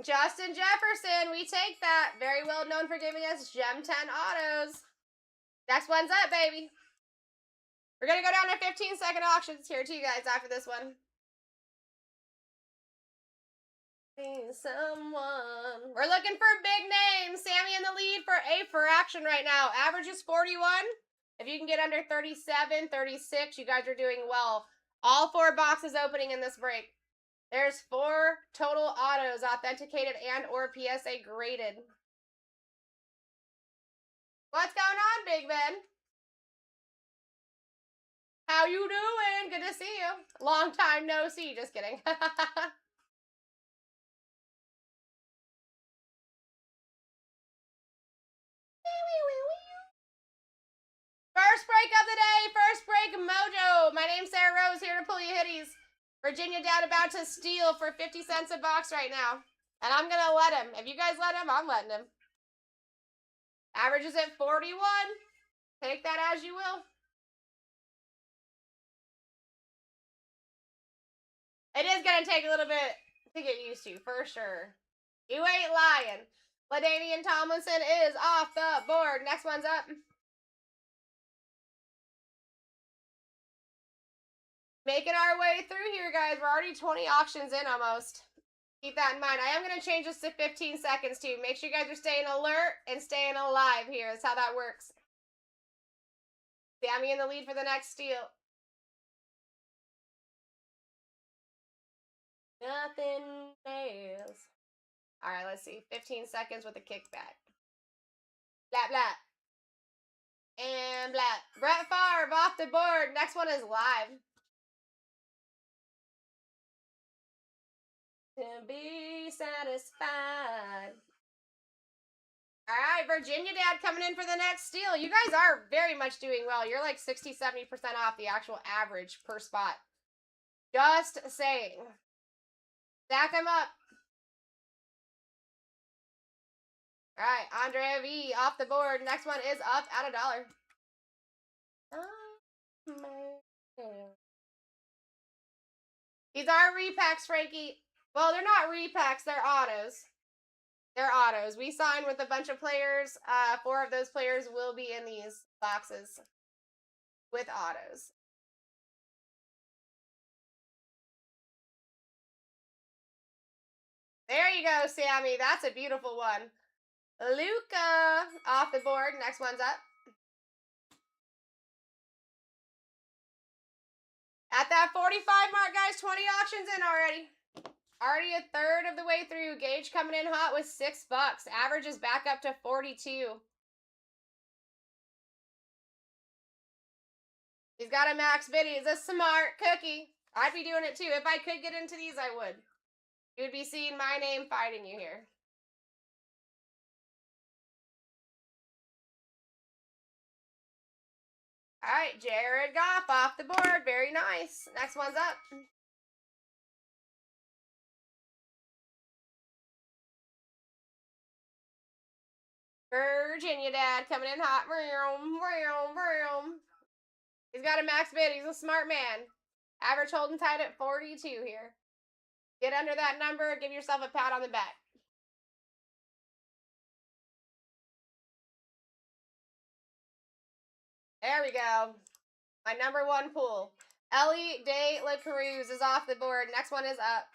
Justin Jefferson, we take that. Very well known for giving us Gem 10 autos. Next one's up, baby. We're going to go down to 15-second auctions here too, guys, after this one. Someone. We're looking for big names. Sammy in the lead for A for action right now. Average is 41. If you can get under 37, 36, you guys are doing well. All 4 boxes opening in this break. There's 4 total autos authenticated and or PSA graded. What's going on, Big Ben? How you doing? Good to see you. Long time no see. Just kidding. First break of the day. First break mojo. My name's Sarah Rose, here to pull you hitties. Virginia Dad about to steal for 50 cents a box right now. And I'm going to let him. If you guys let him, I'm letting him. Average is at 41. Take that as you will. It is going to take a little bit to get used to, for sure. You ain't lying. LaDainian Tomlinson is off the board. Next one's up. Making our way through here, guys. We're already 20 auctions in almost. Keep that in mind. I am going to change this to 15 seconds, too. Make sure you guys are staying alert and staying alive here. That's how that works. Sammy in the lead for the next steal. Nothing fails. All right, let's see. 15 seconds with a kickback. Blah, blah. And blah. Brett Favre off the board. Next one is live. To be satisfied. All right, Virginia Dad coming in for the next steal. You guys are very much doing well. You're like 60, 70% off the actual average per spot. Just saying. Stack them up. All right, Andre V off the board. Next one is up at $1. These are repacks, Frankie. Well, they're not repacks. They're autos. They're autos. We signed with a bunch of players. 4 of those players will be in these boxes with autos. There you go, Sammy. That's a beautiful one. Luca off the board. Next one's up. At that 45 mark, guys, 20 auctions in already. Already a third of the way through. Gage coming in hot with $6. Average is back up to 42. He's got a max bid. He's a smart cookie. I'd be doing it too. If I could get into these, I would. You would be seeing my name fighting you here. All right, Jared Goff off the board. Very nice. Next one's up. Virginia Dad coming in hot. He's got a max bid. He's a smart man. Average holding tight at 42 here. Get under that number. Give yourself a pat on the back. There we go. My number 1 pool. Ellie De La Cruz is off the board. Next one is up.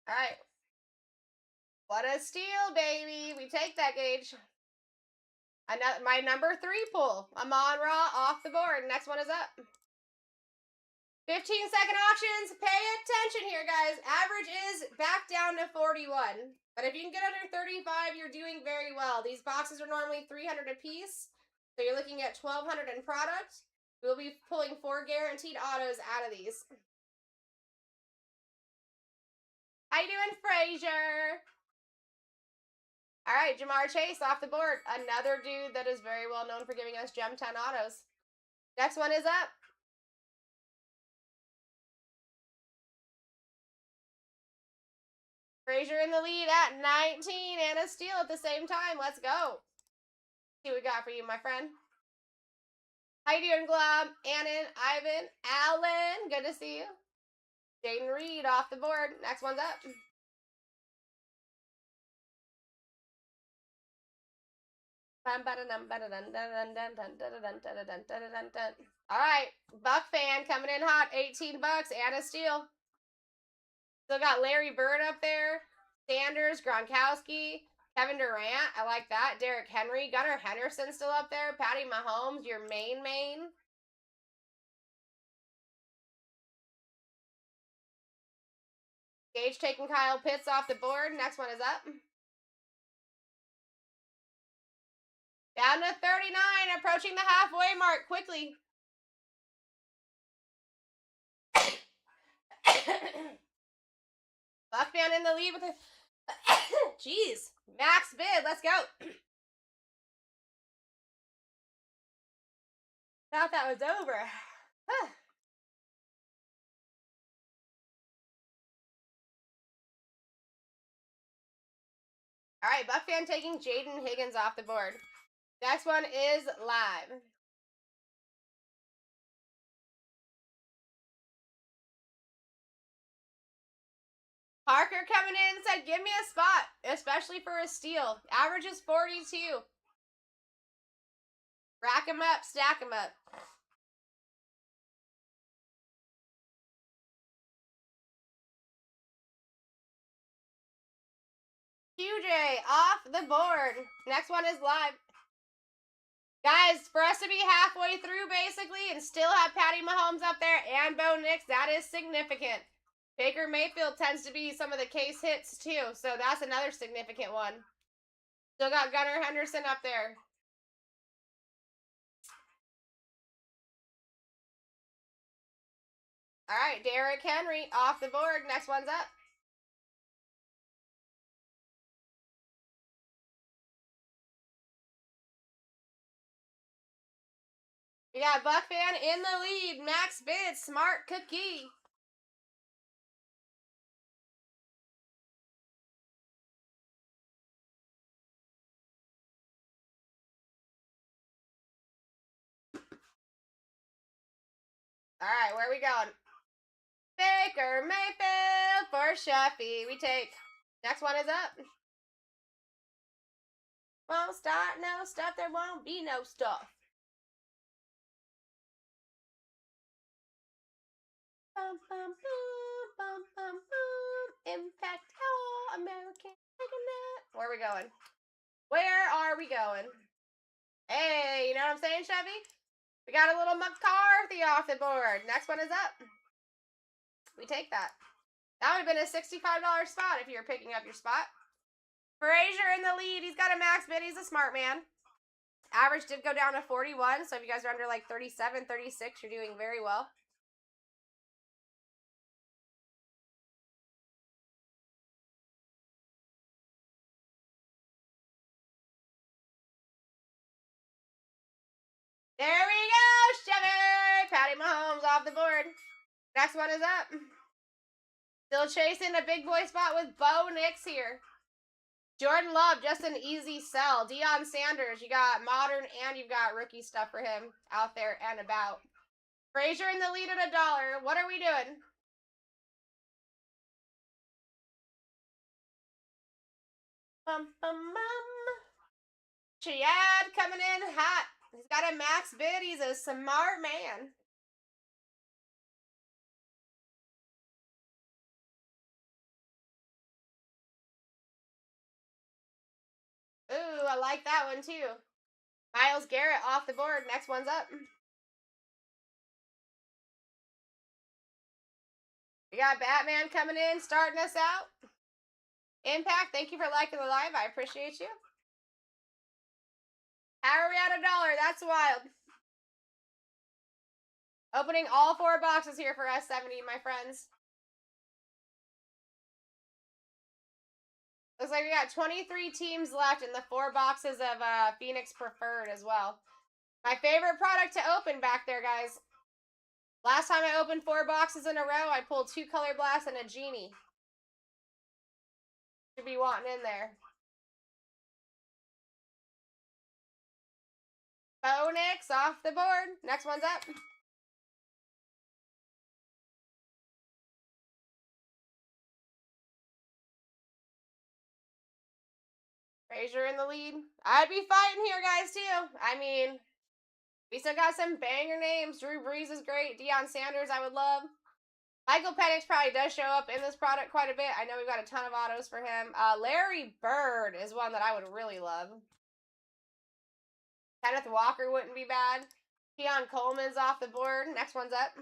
All right. What a steal, baby. We take that, Gage. Another, my number 3 pull. Amon-Ra off the board. Next one is up. 15-second auctions. Pay attention here, guys. Average is back down to 41. But if you can get under 35, you're doing very well. These boxes are normally $300 a piece. So you're looking at $1,200 in product. We'll be pulling 4 guaranteed autos out of these. How you doing, Frazier? All right, Jamar Chase off the board. Another dude that is very well known for giving us Gem 10 autos. Next one is up. Frazier in the lead at 19 and a steal at the same time. Let's go. See what we got for you, my friend. How you doing, Glob? Annan, Ivan, Alan. Good to see you. Jaden Reed off the board. Next one's up. All right, Buck fan coming in hot. 18 bucks and a steal. Still got Larry Bird up there. Sanders, Gronkowski, Kevin Durant. I like that. Derrick Henry, Gunnar Henderson still up there. Patty Mahomes, your main. Gage taking Kyle Pitts off the board. Next one is up. Down to 39, approaching the halfway mark quickly. Buckman in the lead with a jeez, max bid. Let's go. Thought that was over. All right, Buckfan taking Jaden Higgins off the board. Next one is live. Parker coming in and said, give me a spot, especially for a steal. Average is 42. Rack them up, stack them up. QJ off the board. Next one is live. Guys, for us to be halfway through basically and still have Patty Mahomes up there and Bo Nix, that is significant. Baker Mayfield tends to be some of the case hits too, so that's another significant one. Still got Gunnar Henderson up there. All right, Derrick Henry off the board. Next one's up. We got Buckfan in the lead. Max bid, smart cookie. All right, where are we going? Baker Mayfield for Shuffy. We take. Next one is up. Won't start no stuff. There won't be no stuff. Bum, bum, boom, bum, bum, boom. Impact All American. Where are we going? Where are we going? Hey, you know what I'm saying, Chevy? We got a little McCarthy off the board. Next one is up. We take that. That would have been a $65 spot if you were picking up your spot. Frazier in the lead. He's got a max bid. He's a smart man. Average did go down to 41, so if you guys are under like 37, 36, you're doing very well. There we go, Chevy! Patty Mahomes off the board. Next one is up. Still chasing a big boy spot with Bo Nix here. Jordan Love, just an easy sell. Deion Sanders, you got modern and you've got rookie stuff for him out there and about. Frazier in the lead at $1. What are we doing? Bum, bum, bum. Chad coming in hot. He's got a max bid. He's a smart man. Ooh, I like that one too. Myles Garrett off the board. Next one's up. We got Batman coming in, starting us out. Impact, thank you for liking the live. I appreciate you. How are we at $1? That's wild. Opening all 4 boxes here for S70, my friends. Looks like we got 23 teams left in the 4 boxes of Phoenix Preferred as well. My favorite product to open back there, guys. Last time I opened 4 boxes in a row, I pulled 2 Color Blasts and a Genie. Should be wanting in there. Phoenix off the board. Next one's up. Frazier in the lead. I'd be fighting here, guys, too. I mean, we still got some banger names. Drew Brees is great. Deion Sanders, I would love. Michael Penix probably does show up in this product quite a bit. I know we've got a ton of autos for him. Larry Bird is one that I would really love. Kenneth Walker wouldn't be bad. Keon Coleman's off the board. Next one's up.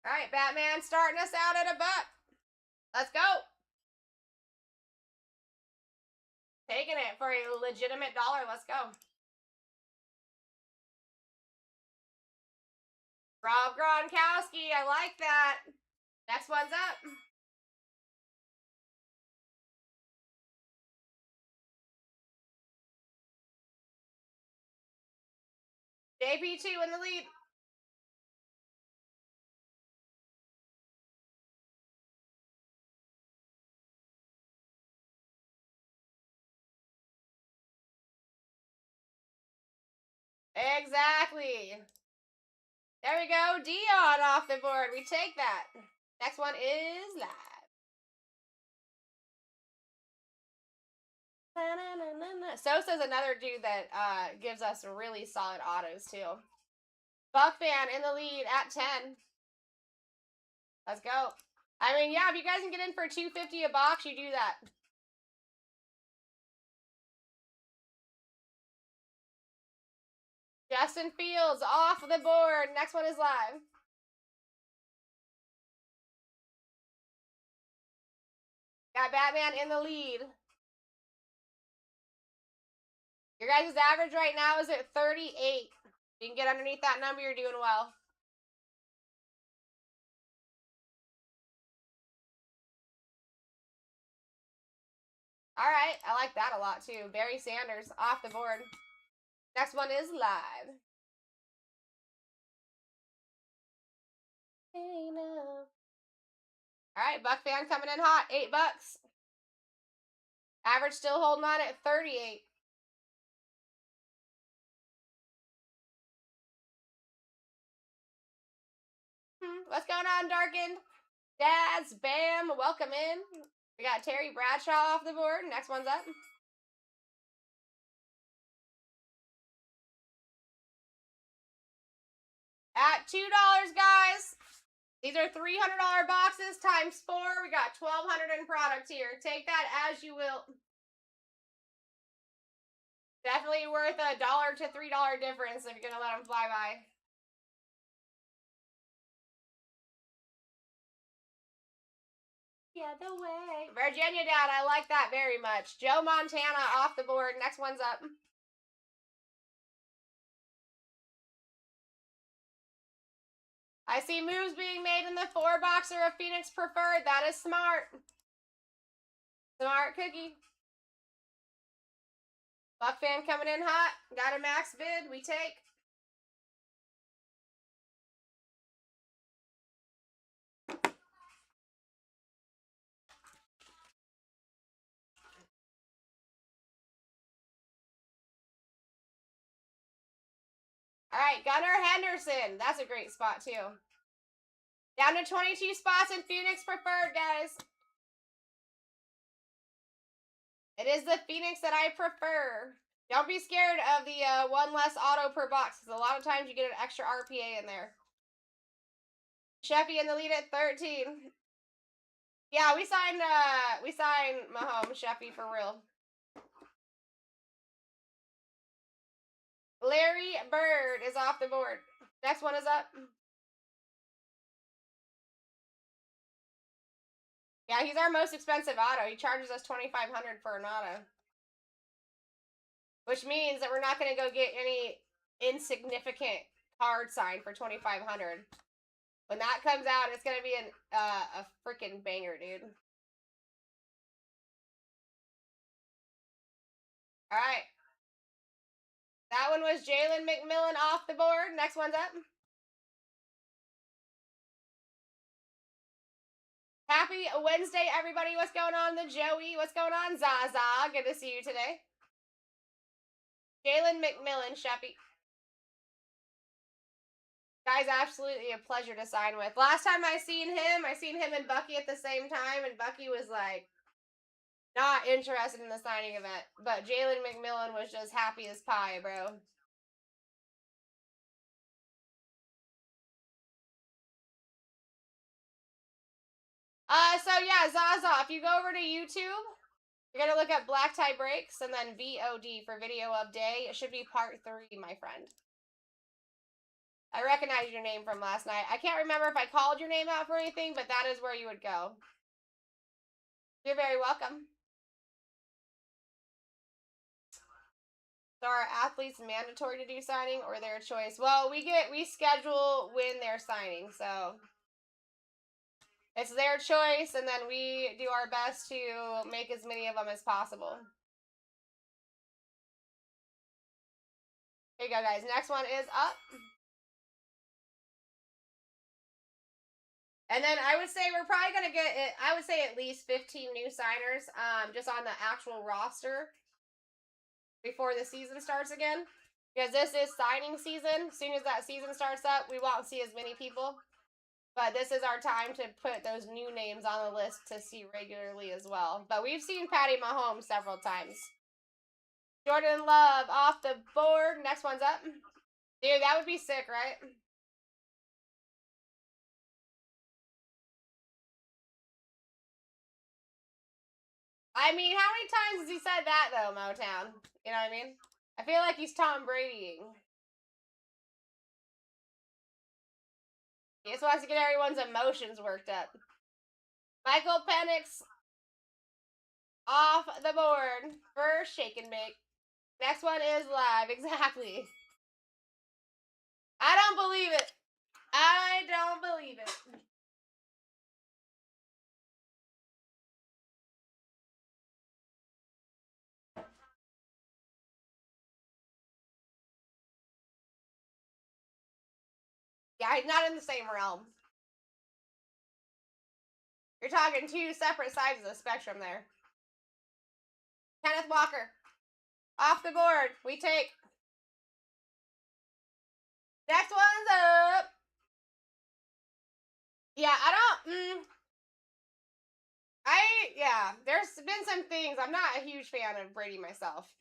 All right, Batman starting us out at $1. Let's go. Taking it for a legitimate $1. Let's go. Rob Gronkowski. I like that. Next one's up. JP2 in the lead. Exactly. There we go. Dion off the board. We take that. Next one is live. Sosa's another dude that gives us really solid autos too. Buck fan in the lead at 10. Let's go. I mean, yeah, if you guys can get in for $2.50 a box, you do that. Justin Fields off the board. Next one is live. Got Batman in the lead. Your guys' average right now is at 38. If you can get underneath that number, you're doing well. All right, I like that a lot too. Barry Sanders off the board. Next one is live. Hey, no. All right, Buck fan coming in hot. $8. Average still holding on at 38. What's going on, Darkened? Daz, Bam, welcome in. We got Terry Bradshaw off the board. Next one's up. At $2, guys. These are $300 boxes times 4. We got $1,200 in product here. Take that as you will. Definitely worth a $1 to $3 difference if you're going to let them fly by. Yeah, the way. Virginia Dad, I like that very much. Joe Montana off the board. Next one's up. I see moves being made in the 4-boxer of Phoenix Preferred. That is smart. Smart cookie. Buck fan coming in hot. Got a max bid. We take. All right, Gunnar Henderson. That's a great spot, too. Down to 22 spots in Phoenix Preferred, guys. It is the Phoenix that I prefer. Don't be scared of the one less auto per box, because a lot of times you get an extra RPA in there. Sheffy in the lead at 13. Yeah, we signed Mahomes, Sheffy, for real. Larry Bird is off the board. Next one is up. Yeah, he's our most expensive auto. He charges us $2,500 for an auto. Which means that we're not going to go get any insignificant card sign for $2,500. When that comes out, it's going to be a freaking banger, dude. All right. That one was Jalen McMillan off the board. Next one's up. Happy Wednesday, everybody. What's going on? The Joey. What's going on? Zaza. Good to see you today. Jalen McMillan, Sheppy. Guy's absolutely a pleasure to sign with. Last time I seen him and Bucky at the same time, and Bucky was like not interested in the signing event. But Jalen McMillan was just happy as pie, bro. So yeah, Zaza, if you go over to YouTube, you're gonna look at BlackTie Breaks and then VOD for video of day. It should be part 3, my friend. I recognize your name from last night. I can't remember if I called your name out for anything, but that is where you would go. You're very welcome. So are athletes mandatory to do signing or their choice? Well, we schedule when they're signing, so it's their choice, and then we do our best to make as many of them as possible. Here you go, guys. Next one is up. And then I would say we're probably going to get, I would say at least 15 new signers just on the actual roster before the season starts again. Because this is signing season. As soon as that season starts up, we won't see as many people. But this is our time to put those new names on the list to see regularly as well. But we've seen Patty Mahomes several times. Jordan Love off the board. Next one's up. Dude, that would be sick, right? I mean, how many times has he said that, though, Motown? You know what I mean? I feel like he's Tom Bradying. He just wants to get everyone's emotions worked up. Michael Penix off the board for Shake and Bake. Next one is live. Exactly. I don't believe it. I don't believe it. Yeah, he's not in the same realm. You're talking 2 separate sides of the spectrum there. Kenneth Walker. Off the board. We take. Next one's up. Yeah, there's been some things. I'm not a huge fan of Brady myself.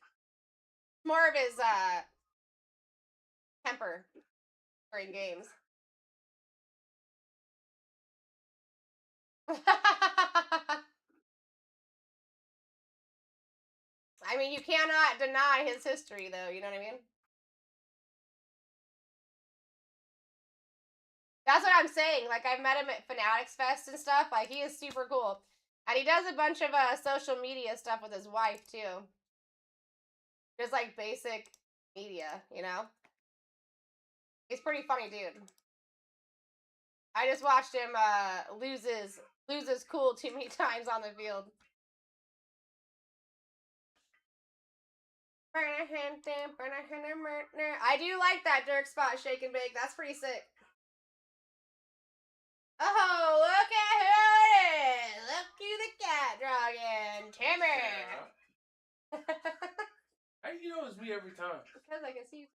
More of his temper during games. I mean, you cannot deny his history, though. You know what I mean? That's what I'm saying. Like, I've met him at Fanatics Fest and stuff. Like, he is super cool. And he does a bunch of social media stuff with his wife, too. Just, like, basic media, you know? He's pretty funny, dude. I just watched him lose his cool too many times on the field. I do like that Dirk spot shake and bake. That's pretty sick. Oh, look at who it is. Look who the cat dragon. Timmy. How do you know it's me every time? Because I can see you.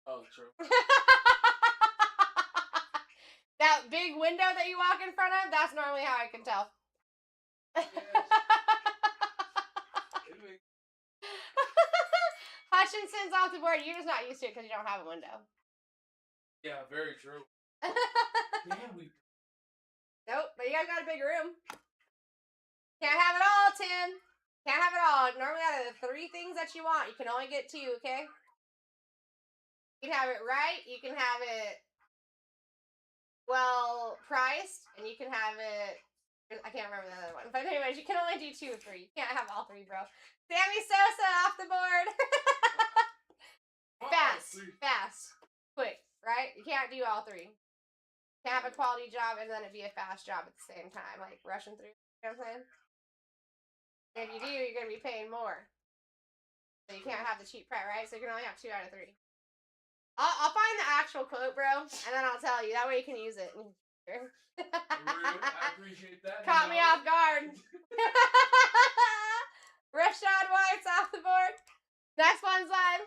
Oh, true. That big window that you walk in front of, that's normally how I can tell. Hutchinson's off the board. You're just not used to it because you don't have a window. Yeah, very true. Nope, but you guys got a big room. Can't have it all, Tim. Can't have it all. Normally, out of the 3 things that you want, you can only get 2, okay? You can have it right. You can have it well priced, and you can have it. I can't remember the other one. But anyways, you can only do 2 or 3. You can't have all 3, bro. Sammy Sosa off the board. Fast. Quick, right? You can't do all 3. You can't have a quality job and then it be a fast job at the same time, like rushing through. You know what I'm saying? If you do, you're going to be paying more. So you can't have the cheap pet, right? So you can only have 2 out of 3. I'll find the actual quote, bro, and then I'll tell you. That way you can use it. I appreciate that. Caught me off guard. Rashad White's off the board. Next one's live.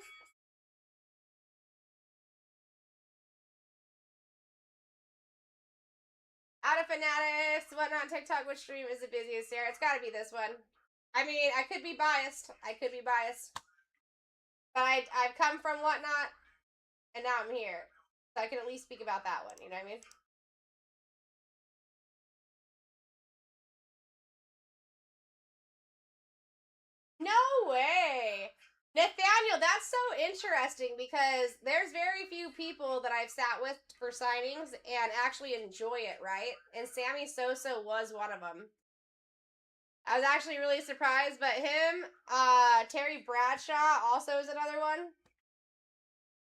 Out of Fanatics, whatnot, TikTok, which stream is the busiest here? It's got to be this one. I mean, I could be biased. But I've come from whatnot, and now I'm here. So I can at least speak about that one, you know what I mean? No way! Nathaniel, that's so interesting because there's very few people that I've sat with for signings and actually enjoy it, right? And Sammy Sosa was one of them. I was actually really surprised, but him, Terry Bradshaw also is another one.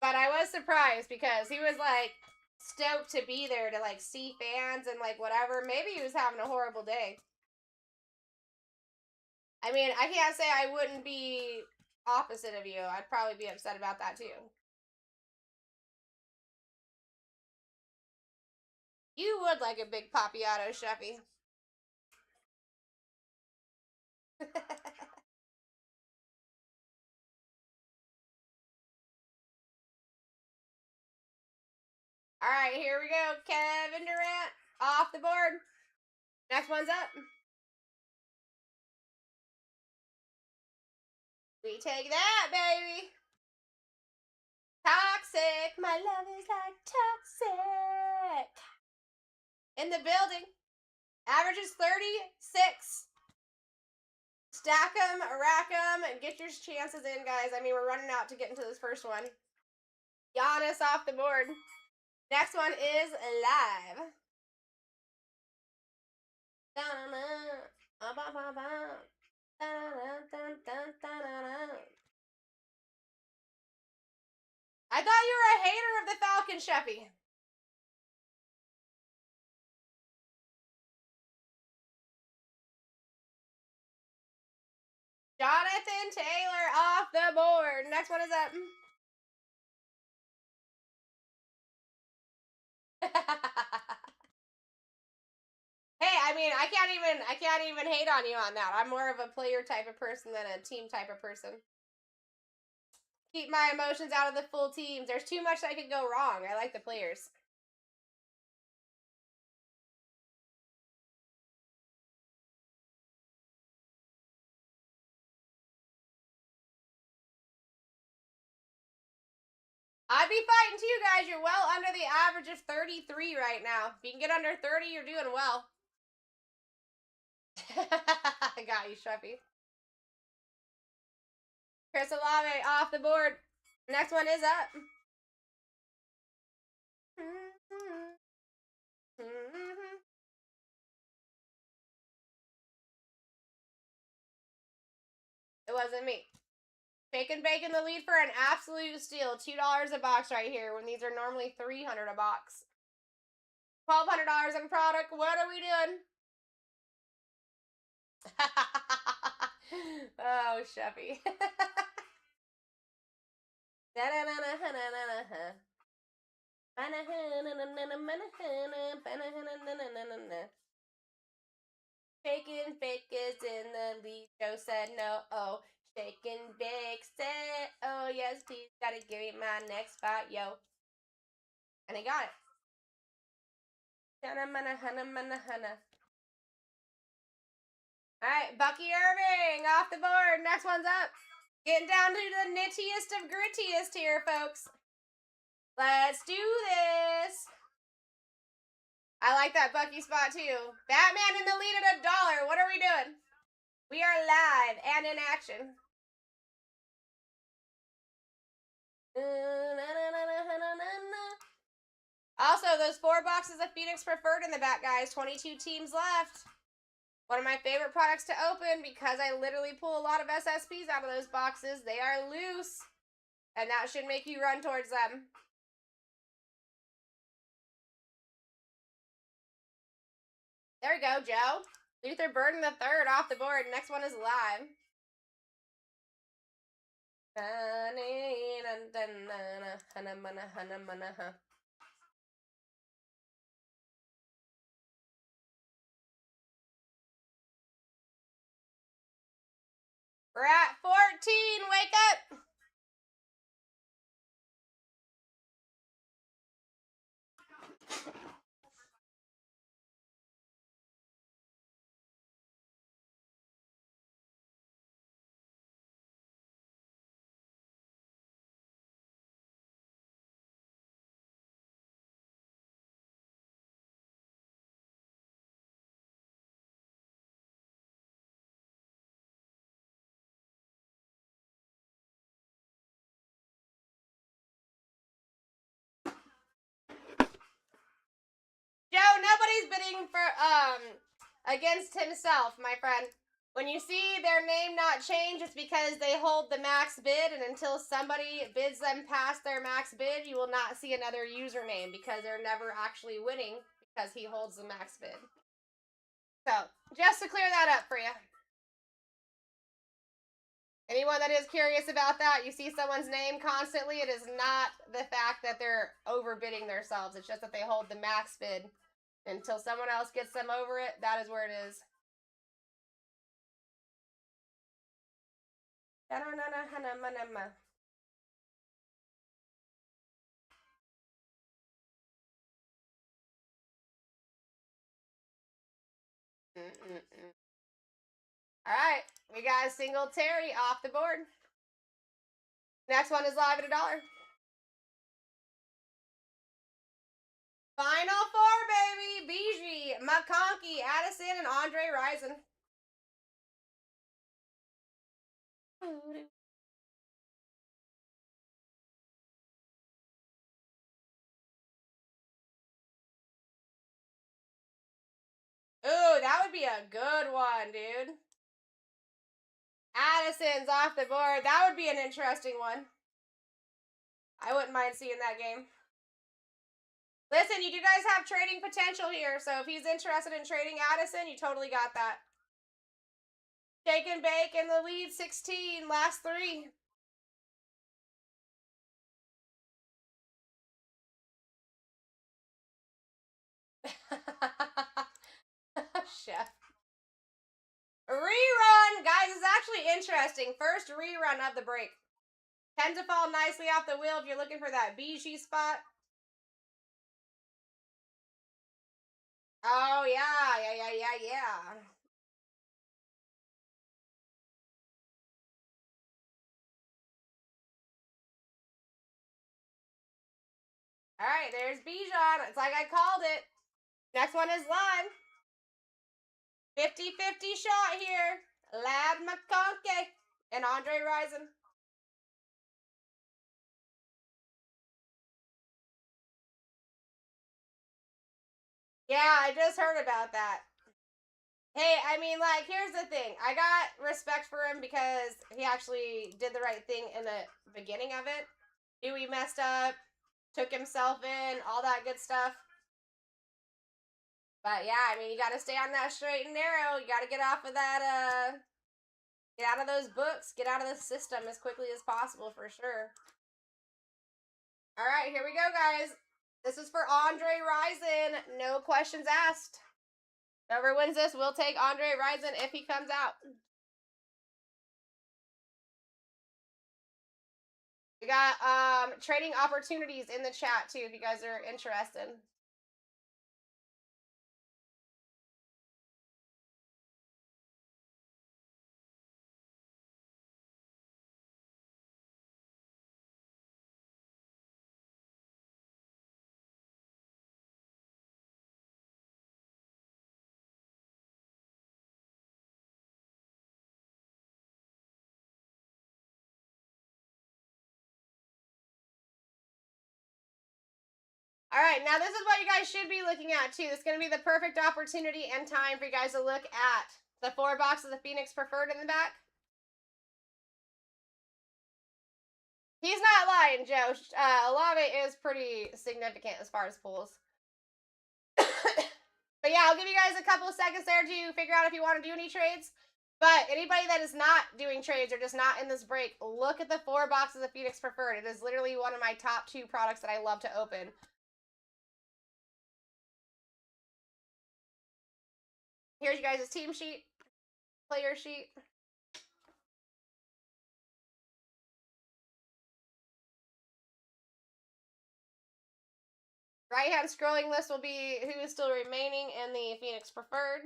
But I was surprised because he was like stoked to be there to like see fans and like whatever. Maybe he was having a horrible day. I mean, I can't say I wouldn't be opposite of you. I'd probably be upset about that too. You would like a big Papiato, Sheffy. All right, here we go. Kevin Durant off the board. Next one's up. We take that, baby. Toxic. My love is like toxic. In the building. Averages 36. Stack them, rack them, and get your chances in, guys. I mean, we're running out to get into this first one. Giannis off the board. Next one is live. I thought you were a hater of the Falcon, Sheffy. Jonathan Taylor off the board. Next one is up. Hey, I mean, I can't even hate on you on that. I'm more of a player type of person than a team type of person. Keep my emotions out of the full teams. There's too much that could go wrong. I like the players. I'd be fighting too, guys. You're well under the average of 33 right now. If you can get under 30, you're doing well. I got you, Sheffy. Chris Olave off the board. Next one is up. It wasn't me. Shake and Bake in the lead for an absolute steal. $2 a box right here when these are normally $300 a box. $1,200 in product. What are we doing? Oh, Sheffy. Shake and Bake is in the lead. Joe said no. Oh, Shake and Bake said, oh yes, please gotta give me my next spot, yo. And he got it. Alright, Bucky Irving off the board. Next one's up. Getting down to the nittiest of grittiest here, folks. Let's do this. I like that Bucky spot too. Batman in the lead at $1. What are we doing? We are live and in action. Also, those 4 boxes of Phoenix Preferred in the back, guys. 22 teams left. One of my favorite products to open because I literally pull a lot of SSPs out of those boxes. They are loose. And that should make you run towards them. There we go, Joe. Luther Burden the third off the board. Next one is live. We're at 14. Wake up. Joe, nobody's bidding for against himself, my friend. When you see their name not change, it's because they hold the max bid, and until somebody bids them past their max bid, you will not see another username because they're never actually winning because he holds the max bid. So, just to clear that up for you. Anyone that is curious about that, you see someone's name constantly, it is not the fact that they're overbidding themselves. It's just that they hold the max bid. Until someone else gets them over it, that is where it is. All right, we got a single Terry off the board. Next one is live at $1. Final four, baby. Bijou, McConkey, Addison, and Andre Rison. Ooh, that would be a good one, dude. Addison's off the board. That would be an interesting one. I wouldn't mind seeing that game. Listen, you do guys have trading potential here, so if he's interested in trading Addison, you totally got that. Shake and bake in the lead, 16, last 3. Chef. Rerun! Guys, it's actually interesting. First rerun of the break. Tend to fall nicely off the wheel if you're looking for that BG spot. Oh, yeah. All right, there's Bijan. It's like I called it. Next one is live. 50-50 shot here. Lad McConkey and Andre Rison. Yeah, I just heard about that. Hey, I mean, like, here's the thing. I got respect for him because he actually did the right thing in the beginning of it. Knew he messed up, took himself in, all that good stuff. But yeah, I mean, you got to stay on that straight and narrow. You got to get off of that, get out of those books, get out of the system as quickly as possible for sure. All right, here we go, guys. This is for Andre Rison. No questions asked. Whoever wins this will take Andre Rison if he comes out. We got trading opportunities in the chat too if you guys are interested. All right, now this is what you guys should be looking at too. This is going to be the perfect opportunity and time for you guys to look at the 4 boxes of Phoenix Preferred in the back. He's not lying, Joe. A lot of it is pretty significant as far as pulls. But yeah, I'll give you guys a couple of seconds there to figure out if you want to do any trades. But anybody that is not doing trades or just not in this break, look at the 4 boxes of Phoenix Preferred. It is literally one of my top 2 products that I love to open. Here's you guys' team sheet, player sheet. Right hand scrolling list will be who is still remaining in the Phoenix Preferred.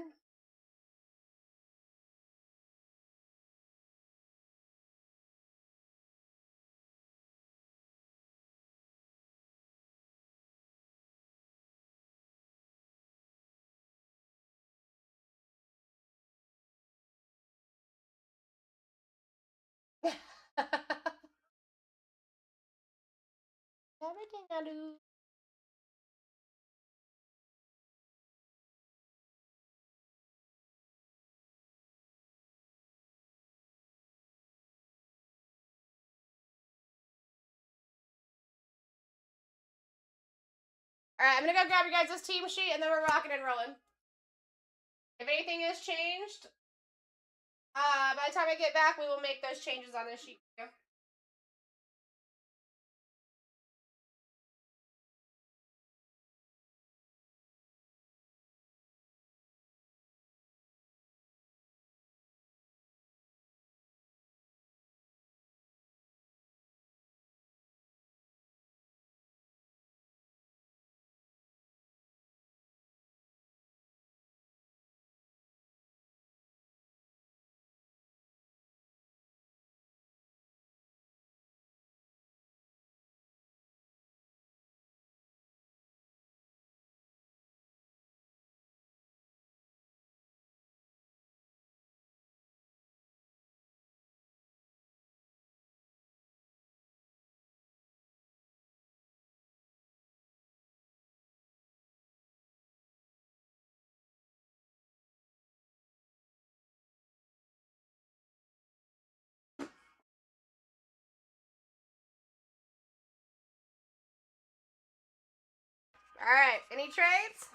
Everything I do. Alright, I'm gonna go grab you guys this team sheet and then we're rocking and rolling. If anything has changed, by the time I get back, we will make those changes on this sheet. Alright, any trades?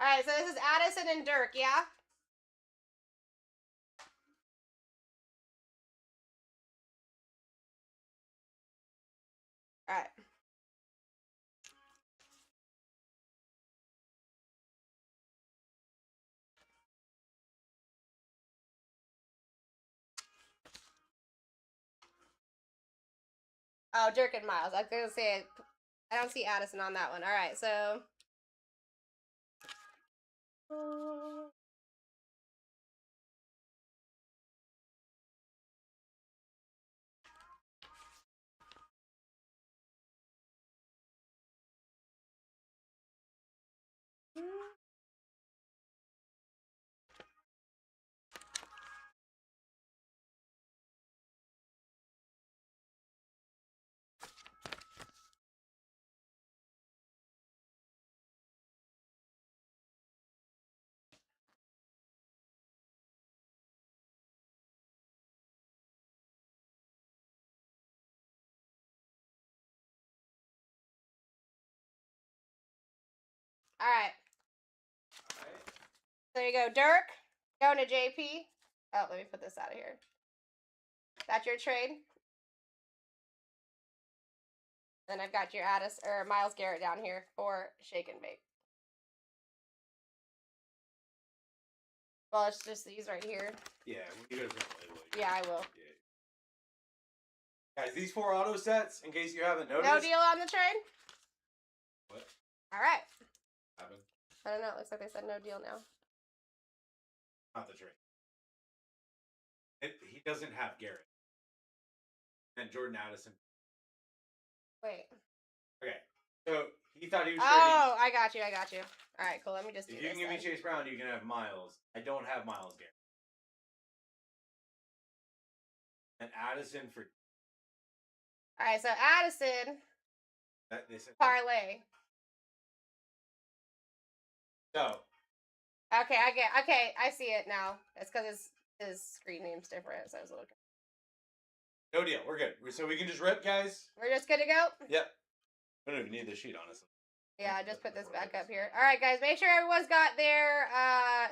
Alright, so this is Addison and Dirk, yeah? Alright. Oh, Dirk and Miles. I was gonna say, I don't see Addison on that one. Alright, so. Alright. There you go, Dirk. Going to JP. Oh, let me put this out of here. That's your trade. Then I've got your Addis or Miles Garrett down here for Shake and Bake. Well, it's just these right here. Yeah, you guys don't play well. Yeah, I will. Yeah. Guys, these 4 auto sets, in case you haven't noticed. No deal on the trade? What? Alright. Happened? I don't know. It looks like they said no deal now. Not the trade. He doesn't have Garrett. And Jordan Addison. Wait. Okay. So he thought he was trading. Oh, I got you. Alright, cool. Let me just do If this. you can give me Chase Brown, you can have Miles. I don't have Miles Garrett. And Addison for. Alright, so Addison. They said Parlay. So. Okay, I see it now. It's because his screen name's different, so I was a little. No deal. We're good. So we can just rip, guys. We're just good to go? Yep. I don't even need this sheet, honestly. Yeah, just put this back up here. All right, guys, make sure everyone's got their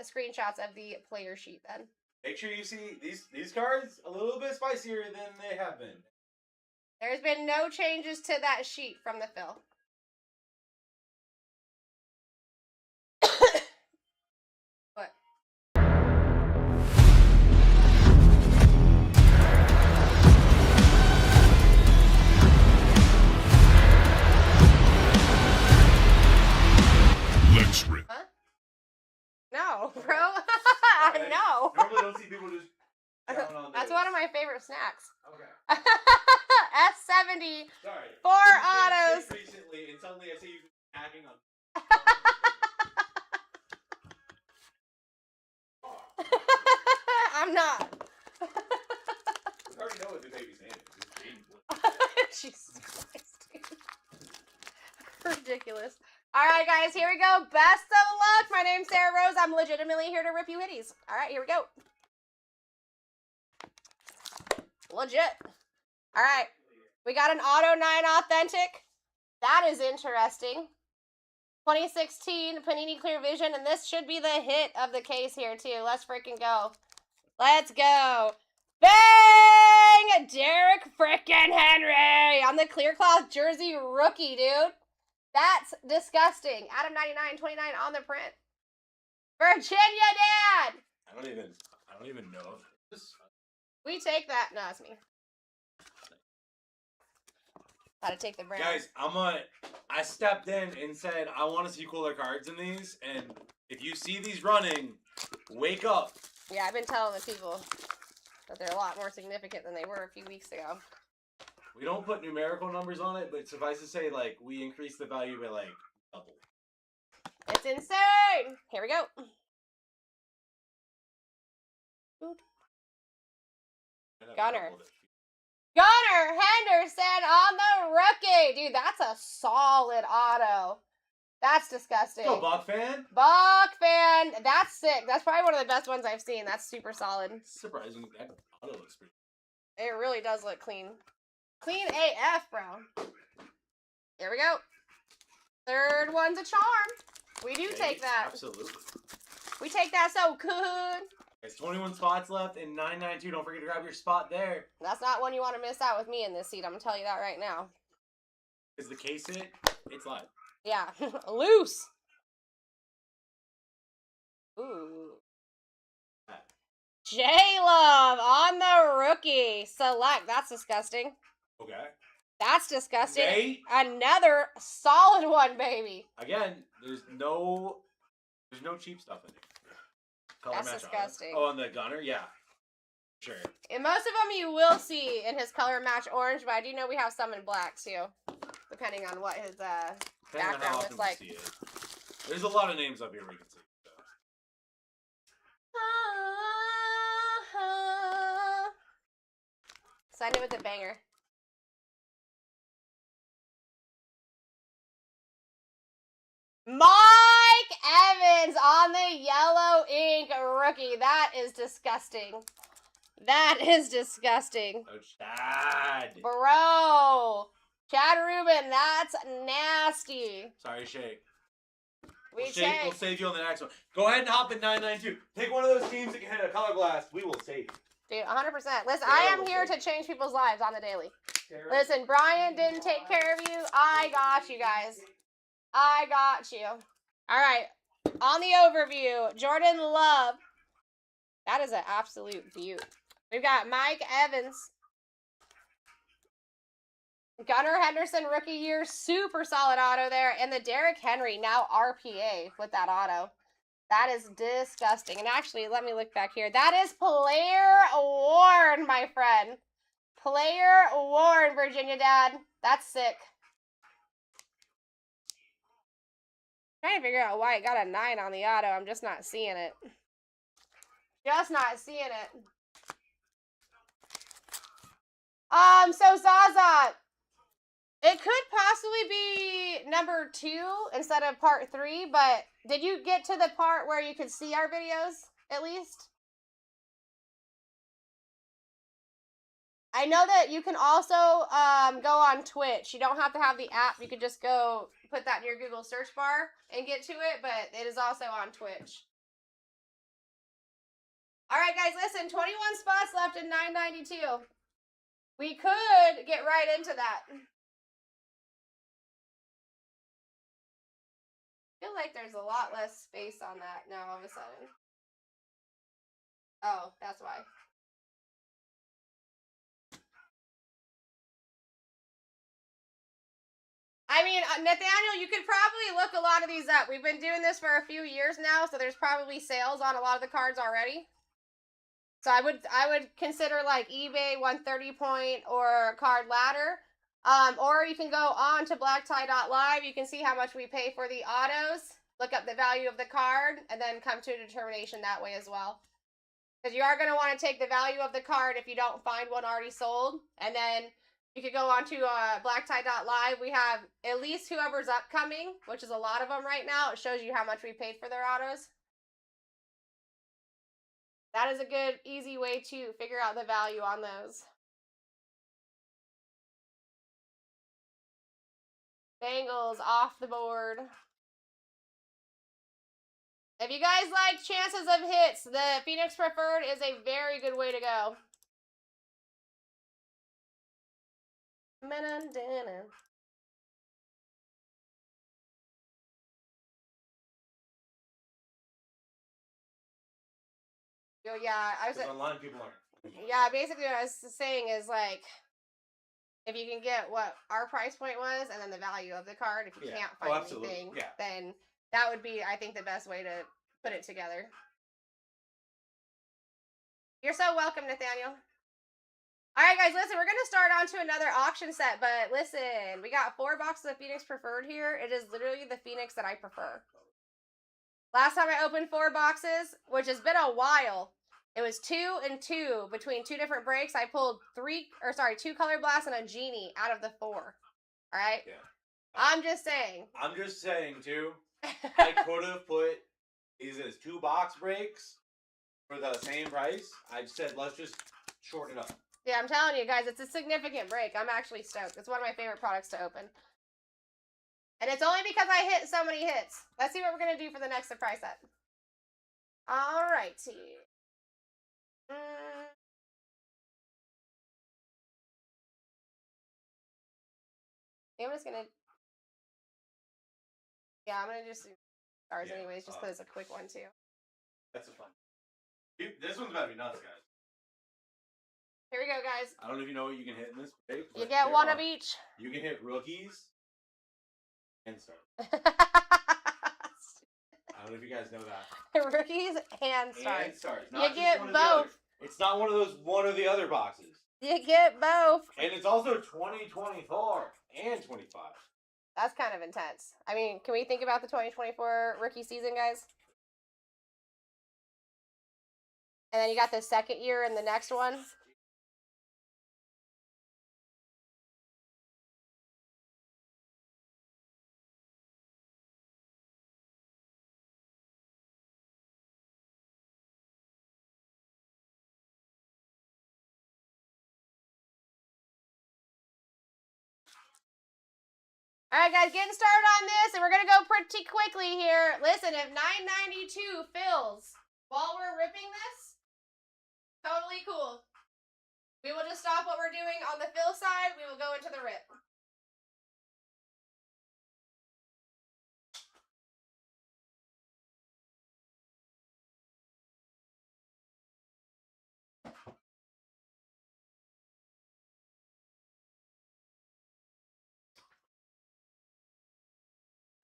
screenshots of the player sheet then. Make sure you see these cards a little bit spicier than they have been. There's been no changes to that sheet from the fill. What? Let's rip. Huh? No, bro. Okay. No. Normally, don't see people just. That's one of my favorite snacks. Okay. S70. Sorry. 4 You've been autos. sick recently, and suddenly I see you hacking on. I'm not. I already know what the baby's name is. Jesus Christ, dude. Ridiculous. All right, guys, here we go. Best of luck. My name's Sarah Rose. I'm legitimately here to rip you hitties. All right, here we go. Legit. All right. We got an Auto 9 Authentic. That is interesting. 2016 Panini Clear Vision, and this should be the hit of the case here, too. Let's freaking go. Let's go. Bang! Derek frickin' Henry on the clear cloth jersey rookie, dude. That's disgusting. Adam 99, 29 on the print. Virginia Dad! I don't even know if this. We take that. No, it's me. Gotta take the brand. Guys, I stepped in and said I want to see cooler cards in these, and if you see these running, wake up. Yeah, I've been telling the people that they're a lot more significant than they were a few weeks ago. We don't put numerical numbers on it, but suffice to say, like, we increase the value by like double. It's insane! Here we go. Gunner. Gunner Henderson on the rookie. Dude, that's a solid auto. That's disgusting. Go, Buck fan. Buck fan. That's sick. That's probably one of the best ones I've seen. That's super solid. Surprising. That auto looks pretty. It really does look clean. Clean AF, bro. Here we go. Third one's a charm. We do take that. Absolutely. We take that so good. There's 21 spots left in 992. Don't forget to grab your spot there. That's not one you want to miss out with me in this seat. I'm going to tell you that right now. Is the case it? It's live. Yeah. Loose. Ooh. J-Love on the rookie. Select. That's disgusting. Okay. That's disgusting. Nate. Another solid one, baby. Again, there's no cheap stuff in it. Color That's match disgusting. auto. Oh, on the Gunner? Yeah. Sure. And most of them you will see in his color match orange, but I do know we have some in black too, depending on what his Depending on background how looks often like. we see it. There's a lot of names up here we can see. Signed it with a banger. Mike Evans on the yellow ink rookie. That is disgusting. That is disgusting. Oh, Chad. Bro. Chad Rubin, that's nasty. Sorry, Shay. We'll We'll save you on the next one. Go ahead and hop in 992. Pick one of those teams that can hit a color blast. We will save you. Dude, 100%. Listen, I am here to change people's lives on the daily. Listen, Brian didn't take care of you. I got you guys. I got you. All right. On the overview, Jordan Love. That is an absolute beaut. We've got Mike Evans. Gunnar Henderson, rookie year. Super solid auto there. And the Derrick Henry, now RPA with that auto. That is disgusting. And actually, let me look back here. That is player worn, my friend. Player worn, Virginia Dad. That's sick. Trying to figure out why it got a 9 on the auto. I'm just not seeing it. Just not seeing it. So Zaza, it could possibly be number 2 instead of part 3, but did you get to the part where you could see our videos, at least? I know that you can also go on Twitch. You don't have to have the app. You could just go put that in your Google search bar and get to it, but it is also on Twitch. All right, guys, listen, 21 spots left in 992. We could get right into that. I feel like there's a lot less space on that now all of a sudden. Oh, that's why. I mean, Nathaniel, you could probably look a lot of these up. We've been doing this for a few years now, so there's probably sales on a lot of the cards already. So I would consider like eBay 130 point or Card Ladder. Or you can go on to BlackTie.live. You can see how much we pay for the autos, look up the value of the card, and then come to a determination that way as well. Because you are going to want to take the value of the card if you don't find one already sold. And then you could go on to BlackTie.live. We have at least whoever's upcoming, which is a lot of them right now. It shows you how much we paid for their autos. That is a good, easy way to figure out the value on those. Bengals off the board. If you guys like chances of hits, the Phoenix Preferred is a very good way to go. Yeah, I was online people aren't. Yeah, basically what I was saying is like, if you can get what our price point was and then the value of the card, if you can't find anything, then that would be, I think, the best way to put it together. You're so welcome, Nathaniel. All right, guys, listen, we're going to start on to another auction set, but listen, we got 4 boxes of Phoenix Preferred here. It is literally the Phoenix that I prefer. Last time I opened 4 boxes, which has been a while, it was 2 and 2 between 2 different breaks. I pulled 2 Color Blasts and a Genie out of the 4. All right? Yeah. I'm just saying. I'm just saying, too, I could have put these as 2 box breaks for the same price. I said, let's just shorten it up. Yeah, I'm telling you guys, it's a significant break. I'm actually stoked. It's one of my favorite products to open. And it's only because I hit so many hits. Let's see what we're going to do for the next surprise set. All righty. I'm just going to... Yeah, I'm going to just do stars anyways, just because it's a quick one, too. That's a fun. This one's about to be nuts, guys. Here we go, guys. I don't know if you know what you can hit in this break. You get one of each. You can hit rookies and stars. I don't know if you guys know that. Rookies and stars. And stars. You get both. It's not one of those one or the other boxes. You get both. And it's also 2024 and 25. That's kind of intense. I mean, can we think about the 2024 rookie season, guys? And then you got the second year and the next one. All right, guys, getting started on this, and we're going to go pretty quickly here. Listen, if 992 fills while we're ripping this, totally cool. We will just stop what we're doing on the fill side. We will go into the rip.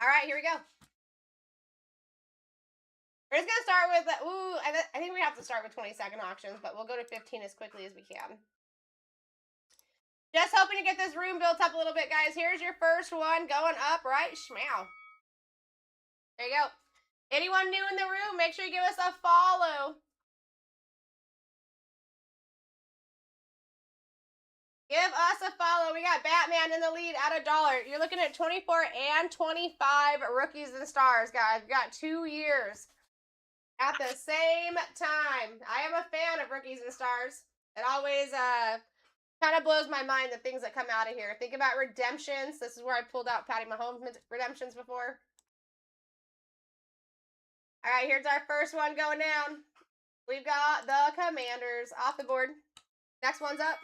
All right, here we go. We're just going to start with, I think we have to start with 20-second auctions, but we'll go to 15 as quickly as we can. Just hoping to get this room built up a little bit, guys. Here's your first one going up right schmeow. There you go. Anyone new in the room, make sure you give us a follow. Give us a follow. We got Batman in the lead at $1. You're looking at 24 and 25 rookies and stars, guys. We got 2 years at the same time. I am a fan of rookies and stars. It always Kind of blows my mind the things that come out of here. Think about redemptions. This is where I pulled out Patty Mahomes redemptions before. All right, here's our first one going down. We've got the Commanders off the board. Next one's up.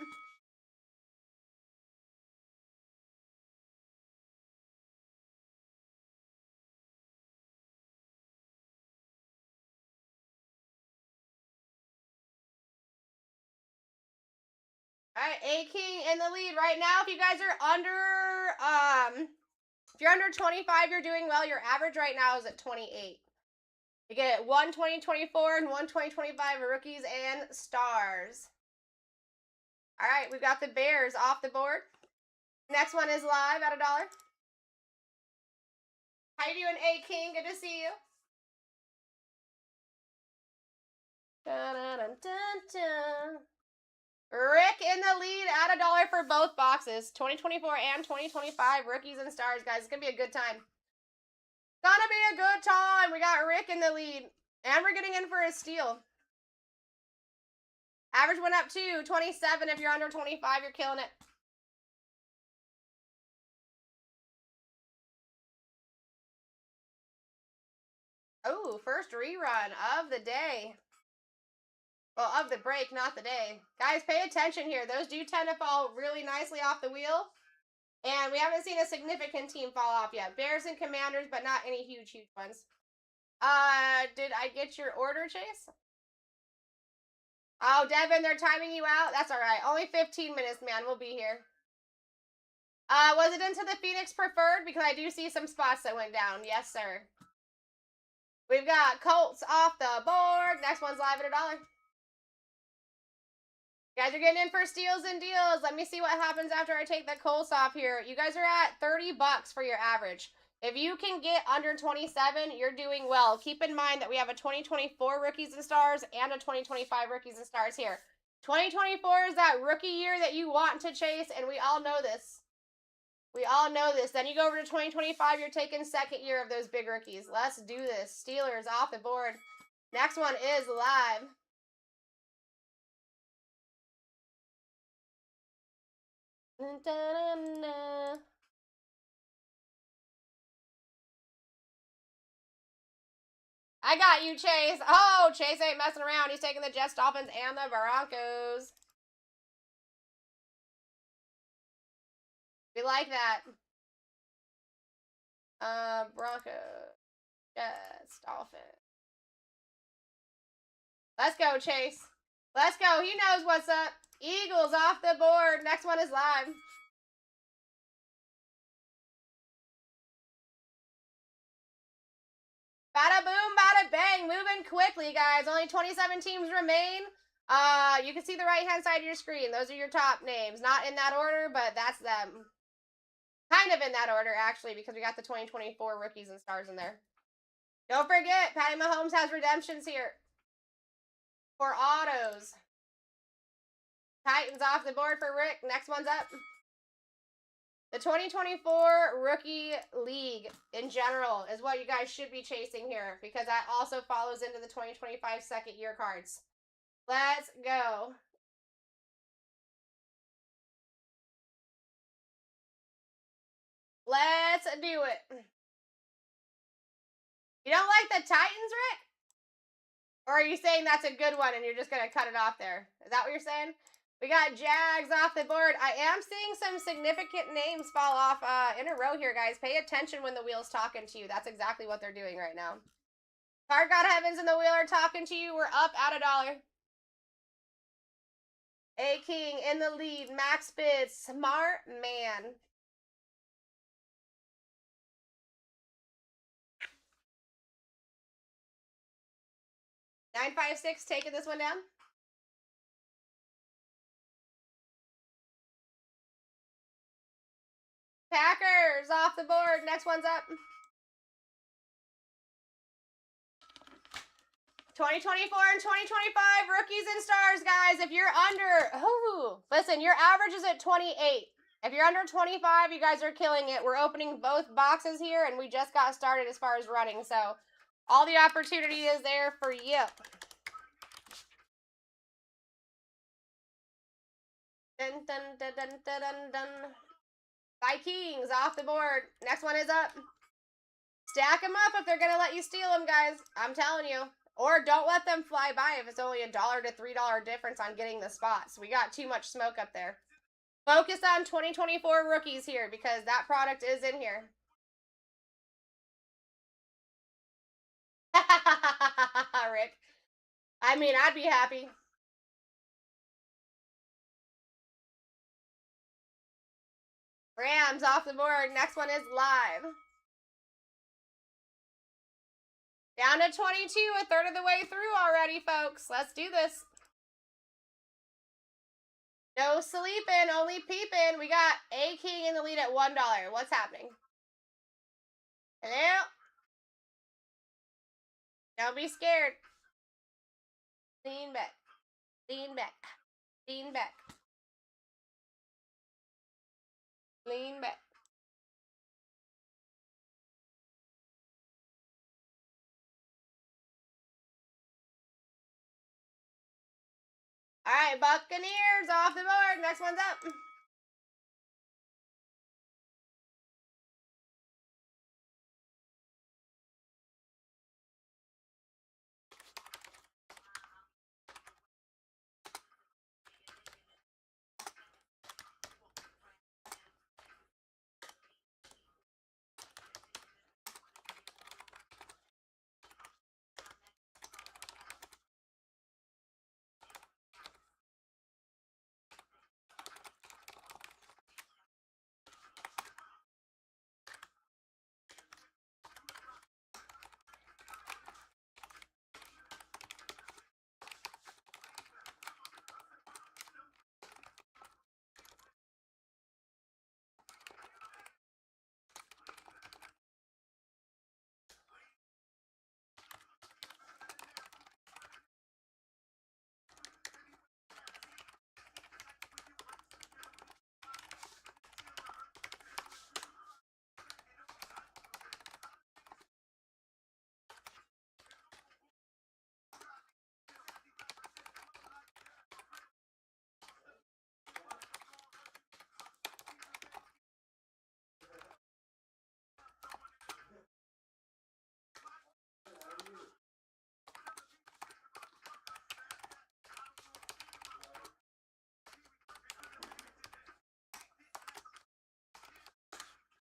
All right, A-King in the lead right now. If you guys are under, if you're under 25, you're doing well. Your average right now is at 28. You get 1 2024 and 1 2025 rookies and stars. All right, we've got the Bears off the board. Next one is live at $1. How you doing, A-King? Good to see you. Dun, dun, dun, dun, dun. Rick in the lead at $1 for both boxes. 2024 and 2025 rookies and stars, guys. It's going to be a good time. Gonna be a good time. We got Rick in the lead. And we're getting in for a steal. Average went up to 27. If you're under 25, you're killing it. Oh, first rerun of the day. Well, of the break, not the day. Guys, pay attention here. Those do tend to fall really nicely off the wheel. And we haven't seen a significant team fall off yet. Bears and Commanders, but not any huge ones. Did I get your order, Chase? Oh, Devin, they're timing you out? That's all right. Only 15 minutes, man. We'll be here. Was it into the Phoenix Preferred? Because I do see some spots that went down. Yes, sir. We've got Colts off the board. Next one's live at $1. You guys are getting in for steals and deals. Let me see what happens after I take the Colts off here. You guys are at $30 for your average. If you can get under 27, you're doing well. Keep in mind that we have a 2024 rookies and stars and a 2025 rookies and stars here. 2024 is that rookie year that you want to chase, and we all know this. We all know this. Then you go over to 2025, you're taking second year of those big rookies. Let's do this. Steelers off the board. Next one is live. I got you, Chase. Oh, Chase ain't messing around. He's taking the Jets, Dolphins, and the Broncos. We like that. Broncos, Jets, Dolphins. Let's go, Chase. Let's go. He knows what's up. Eagles off the board. Next one is live. Bada boom, bada bang. Moving quickly, guys. Only 27 teams remain. You can see the right-hand side of your screen. Those are your top names. Not in that order, but that's them. Kind of in that order, actually, because we got the 2024 rookies and stars in there. Don't forget, Patty Mahomes has redemptions here for autos. Titans off the board for Rick. Next one's up. The 2024 Rookie League in general is what you guys should be chasing here, because that also follows into the 2025 second year cards. Let's go. Let's do it. You don't like the Titans, Rick? Or are you saying that's a good one and you're just going to cut it off there? Is that what you're saying? We got Jags off the board. I am seeing some significant names fall off in a row here, guys. Pay attention when the wheel's talking to you. That's exactly what they're doing right now. Card God Heavens and the wheel are talking to you. We're up at $1. A-King in the lead. Max bid. Smart man. $956 taking this one down. Packers off the board. Next one's up. 2024 and 2025 rookies and stars, guys. If you're under, listen, your average is at 28. If you're under 25, you guys are killing it. We're opening both boxes here, and we just got started as far as running. So all the opportunity is there for you. Dun, dun, dun, dun, dun, dun, dun. Vikings off the board. Next one is up. Stack them up if they're going to let you steal them, guys. I'm telling you. Or don't let them fly by if it's only $1 to $3 difference on getting the spots. We got too much smoke up there. Focus on 2024 rookies here because that product is in here. Rick. I mean, I'd be happy. Rams off the board. Next one is live. Down to 22, a third of the way through already, folks. Let's do this. No sleeping, only peeping. We got A King in the lead at $1. What's happening? Hello? Don't be scared. Lean back. Lean back. Lean back. Lean back. All right, Buccaneers off the board. Next one's up.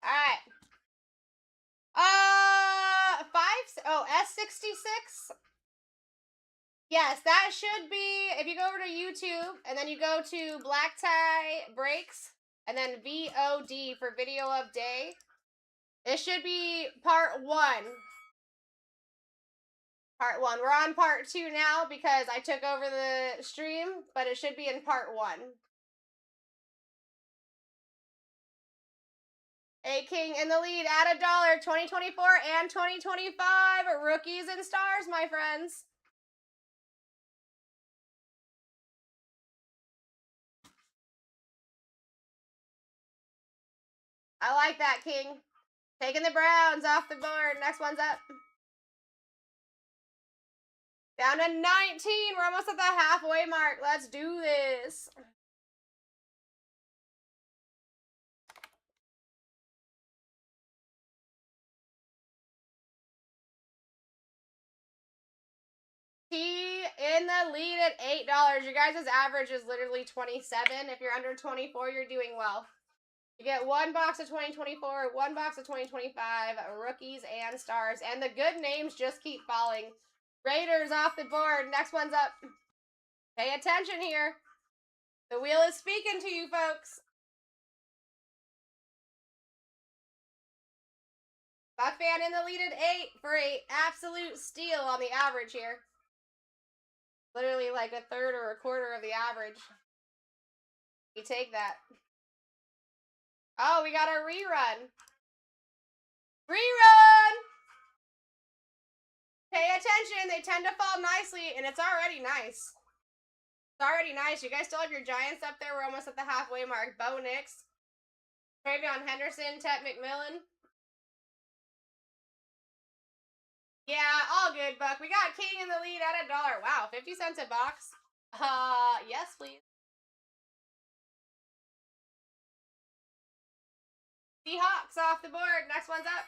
All right. S66. Yes, that should be, if you go over to YouTube, and then you go to BlackTie Breaks, and then VOD for Video of Day, it should be part 1. Part 1. We're on part 2 now because I took over the stream, but it should be in part 1. A King in the lead at $1, 2024 and 2025. Rookies and stars, my friends. I like that, King. Taking the Browns off the board. Next one's up. Down to 19. We're almost at the halfway mark. Let's do this. T in the lead at $8. Your guys' average is literally 27. If you're under 24, you're doing well. You get 1 box of 2024, 1 box of 2025, rookies and stars. And the good names just keep falling. Raiders off the board. Next one's up. Pay attention here. The wheel is speaking to you, folks. Buck fan in the lead at 8 for a absolute steal on the average here. Literally like a third or a quarter of the average. You take that. Oh, we got a rerun. Rerun! Pay attention. They tend to fall nicely, and it's already nice. It's already nice. You guys still have your Giants up there. We're almost at the halfway mark. Bo Nix. Travion Henderson. Tet McMillan. Yeah, all good, Buck. We got King in the lead at $1. Wow, 50 cents a box. Yes, please. Seahawks off the board. Next one's up.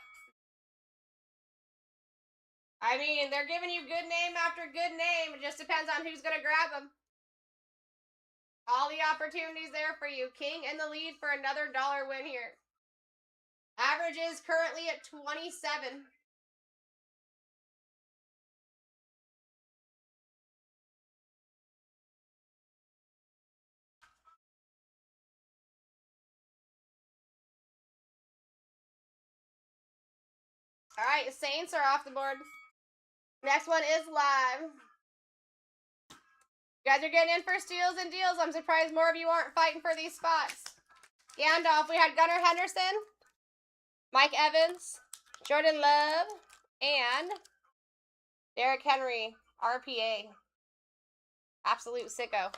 I mean, they're giving you good name after good name. It just depends on who's going to grab them. All the opportunities there for you. King in the lead for another dollar win here. Average is currently at 27. All right, Saints are off the board. Next one is live. You guys are getting in for steals and deals. I'm surprised more of you aren't fighting for these spots. Gandalf, we had Gunnar Henderson, Mike Evans, Jordan Love, and Derrick Henry, RPA. Absolute sicko.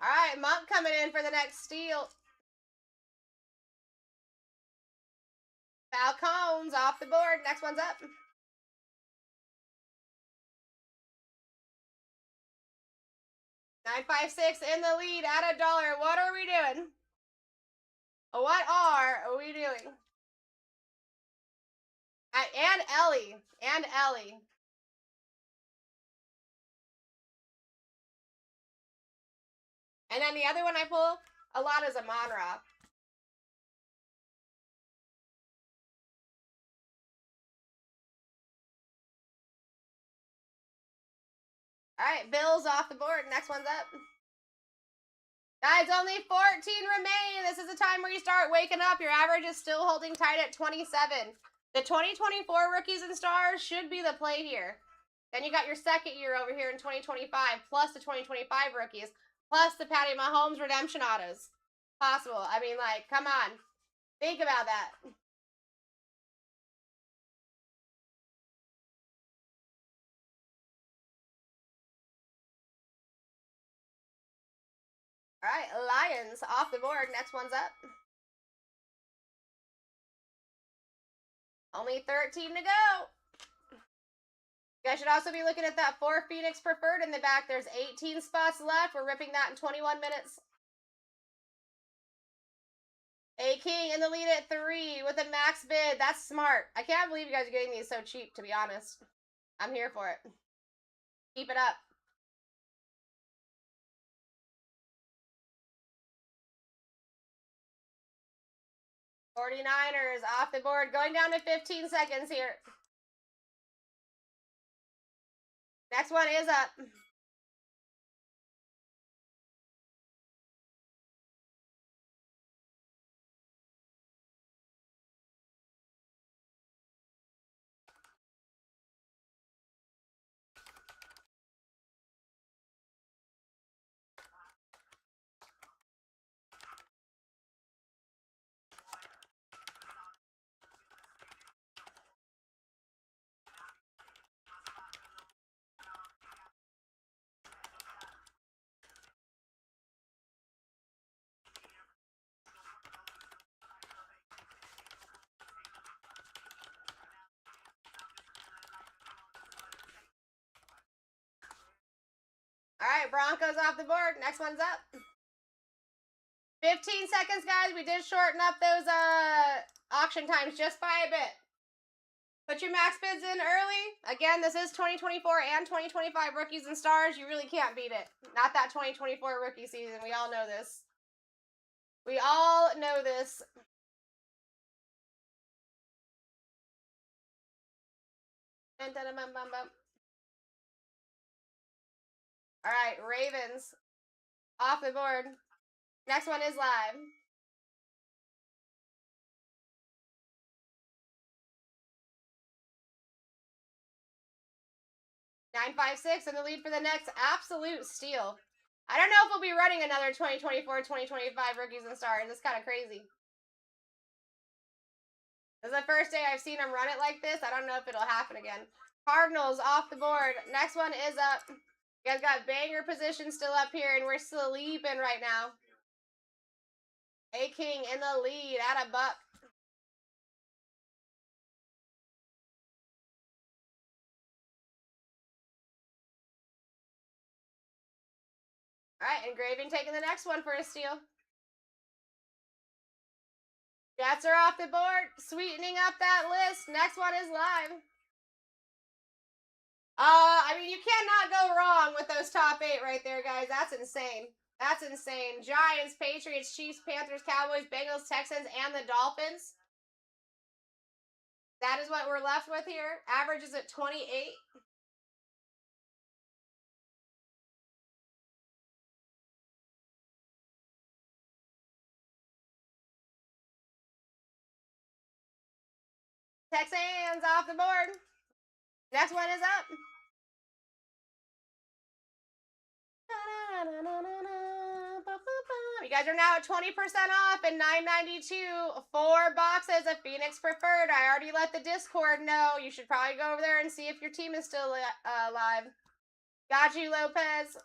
All right, Monk coming in for the next steal. Falcons off the board. Next one's up. $9.56 in the lead at $1. What are we doing? What are we doing? And Ellie. And Ellie. And then the other one I pull a lot is a Monra. All right, Bills off the board. Next one's up. Guys, only 14 remain. This is the time where you start waking up. Your average is still holding tight at 27. The 2024 rookies and stars should be the play here. Then you got your second year over here in 2025, plus the 2025 rookies, plus the Patty Mahomes redemption autos. Possible. I mean, like, come on. Think about that. All right, Lions off the board. Next one's up. Only 13 to go. You guys should also be looking at that 4 Phoenix preferred in the back. There's 18 spots left. We're ripping that in 21 minutes. A King in the lead at 3 with a max bid. That's smart. I can't believe you guys are getting these so cheap, to be honest. I'm here for it. Keep it up. '49ers off the board. Going down to 15 seconds here. Next one is up. All right, Broncos off the board. Next one's up. 15 seconds, guys. We did shorten up those auction times just by a bit. Put your max bids in early. Again, this is 2024 and 2025 rookies and stars. You really can't beat it. Not that 2024 rookie season. We all know this. We all know this. All right, Ravens off the board. Next one is live. $9.56 in the lead for the next absolute steal. I don't know if we'll be running another 2024-2025 rookies and stars. It's kind of crazy. This is the first day I've seen them run it like this. I don't know if it'll happen again. Cardinals off the board. Next one is up. You guys got banger position still up here, and we're sleeping right now. A King in the lead at $1. All right, Engraving taking the next one for a steal. Jets are off the board, sweetening up that list. Next one is live. I mean, you cannot go wrong with those top 8 right there, guys. That's insane. That's insane. Giants, Patriots, Chiefs, Panthers, Cowboys, Bengals, Texans, and the Dolphins. That is what we're left with here. Average is at 28. Texans off the board. Next one is up. You guys are now at 20% off and $9.92. 4 boxes of Phoenix Preferred. I already let the Discord know. You should probably go over there and see if your team is still live. Got you, Lopez.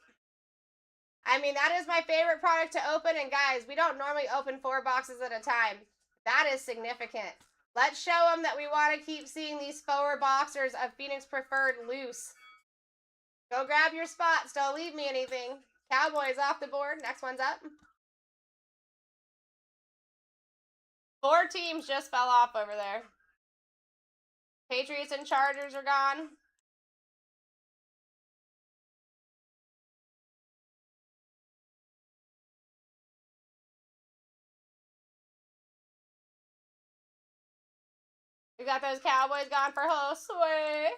I mean, that is my favorite product to open. And guys, we don't normally open 4 boxes at a time. That is significant. Let's show them that we want to keep seeing these 4 boxers of Phoenix Preferred loose. Go grab your spots. Don't leave me anything. Cowboys off the board. Next one's up. 4 teams just fell off over there. Patriots and Chargers are gone. We got those Cowboys gone for Josue.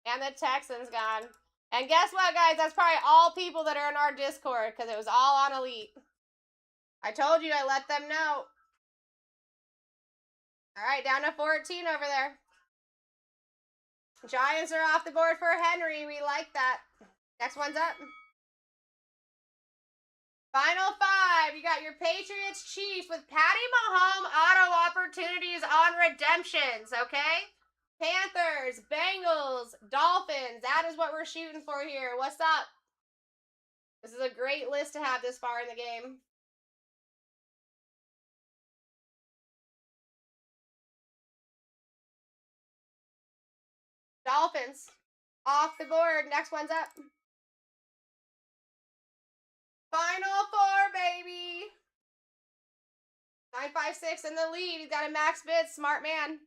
And the Texans gone. And guess what, guys? That's probably all people that are in our Discord because it was all on Elite. I told you I let them know. All right, down to 14 over there. Giants are off the board for Henry. We like that. Next one's up. Final 5. You got your Patriots Chiefs with Patty Mahomes auto opportunities on redemptions, okay? Panthers, Bengals, Dolphins. That is what we're shooting for here. What's up? This is a great list to have this far in the game. Dolphins off the board. Next one's up. Final 4, baby. 956 in the lead. He's got a max bid. Smart man.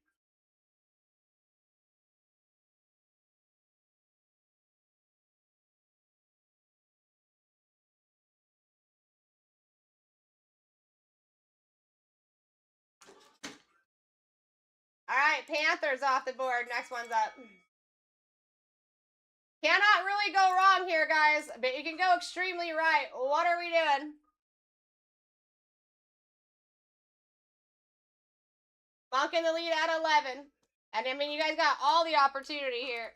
All right, Panthers off the board. Next one's up. Cannot really go wrong here, guys, but you can go extremely right. What are we doing? Monk in the lead at 11. And I mean, you guys got all the opportunity here.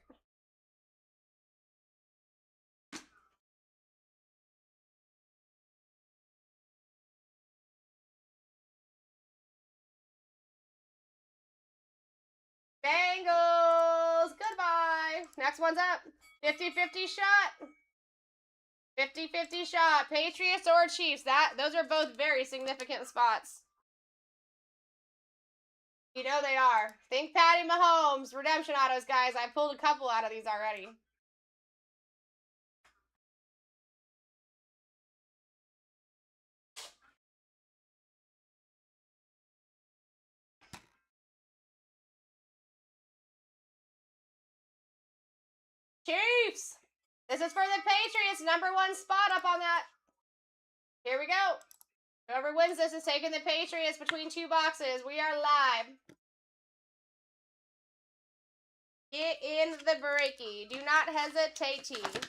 Bengals, goodbye. Next one's up. 50-50 shot. 50-50 shot. Patriots or Chiefs. Those are both very significant spots. You know they are. Think Patty Mahomes. Redemption autos, guys. I pulled a couple out of these already. Chiefs! This is for the Patriots. #1 spot up on that. Here we go. Whoever wins this is taking the Patriots between 2 boxes. We are live. Get in the breaky. Do not hesitate.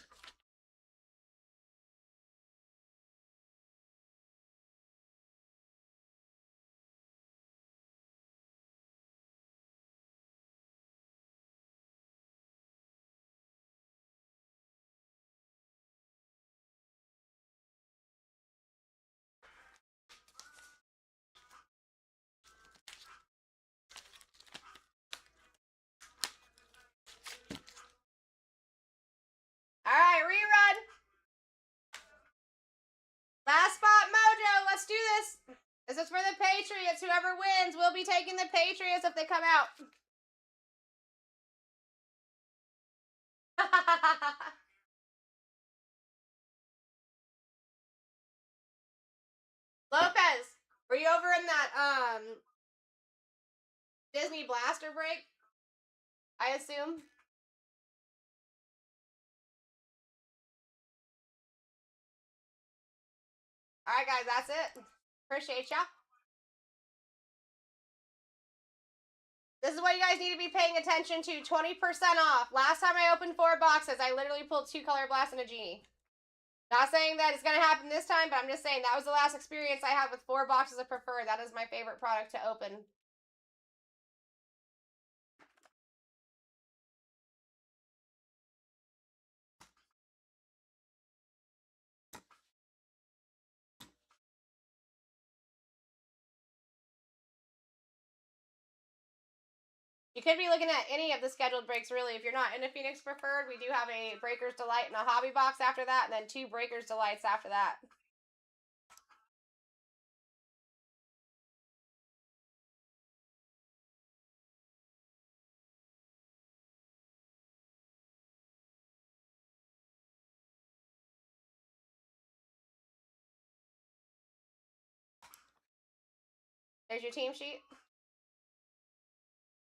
All right, rerun. Last spot mojo. Let's do this. This is for the Patriots. Whoever wins will be taking the Patriots if they come out. over in that Disney Blaster break, I assume. Alright guys, that's it. Appreciate ya. This is what you guys need to be paying attention to. 20% off. Last time I opened 4 boxes, I literally pulled 2 Color Blasts and a Genie. Not saying that it's going to happen this time, but I'm just saying that was the last experience I had with 4 boxes of Preferred. That is my favorite product to open. You could be looking at any of the scheduled breaks, really. If you're not in a Phoenix Preferred, we do have a Breaker's Delight and a Hobby Box after that, and then 2 Breaker's Delights after that. There's your team sheet.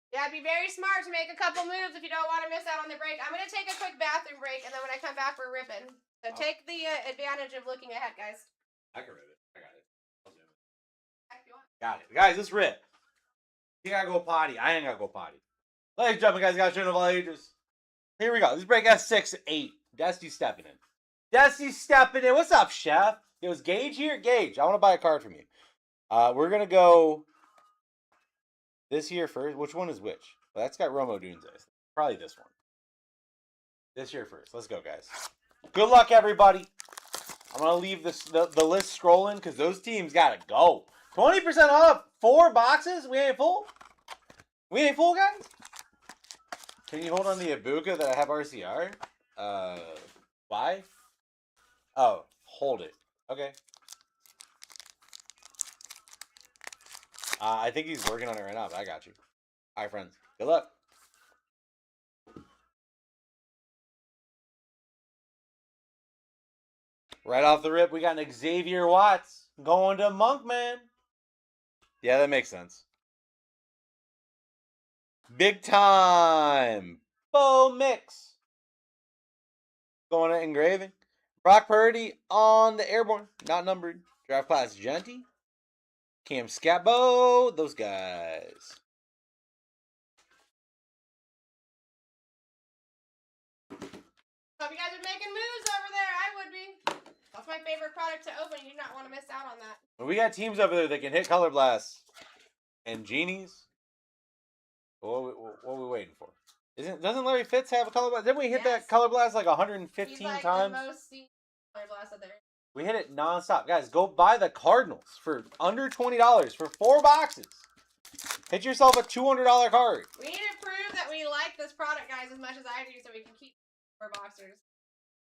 Yeah, it'd be very smart to make a couple moves if you don't want to miss out on the break. I'm going to take a quick bathroom break, and then when I come back, we're ripping. So take the advantage of looking ahead, guys. I can rip it. I got it. I'll do it. If you want. Got it. Guys, let's rip. You gotta go potty. I ain't gotta go potty. Ladies and gentlemen, guys, got to of all ages. Here we go. This break has 6-8. Dusty stepping in. Dusty stepping in. What's up, chef? It was Gage here. Gage, I want to buy a card from you. We're gonna go this here first. Which one is which? Well, that's got Romo Dunes. Probably this one. This here first. Let's go, guys. Good luck, everybody. I'm gonna leave this the list scrolling because those teams gotta go. 20% off 4 boxes. We ain't full. We ain't full, guys. Can you hold on the Ibuka that I have RCR? Why? Oh, hold it. Okay. I think he's working on it right now, but I got you. All right, friends. Good luck. Right off the rip, we got an Xavier Watts going to Monkman. Yeah, that makes sense. Big time. Bo Mix. Going to engraving. Brock Purdy on the airborne. Not numbered. Draft class Genty. Cam Scabbo. Those guys. Hope you guys are making moves over there. I would be. That's my favorite product to open. You do not want to miss out on that. We got teams over there that can hit Color Blasts and Genies. What are we waiting for? Doesn't Larry Fitz have a Color Blast? Didn't we hit that Color Blast like 115 He's like times? the most seen Color Blast out there. We hit it nonstop. Guys, go buy the Cardinals for under $20 for 4 boxes. Hit yourself a $200 card. We need to prove that we like this product, guys, as much as I do, so we can keep 4 boxers.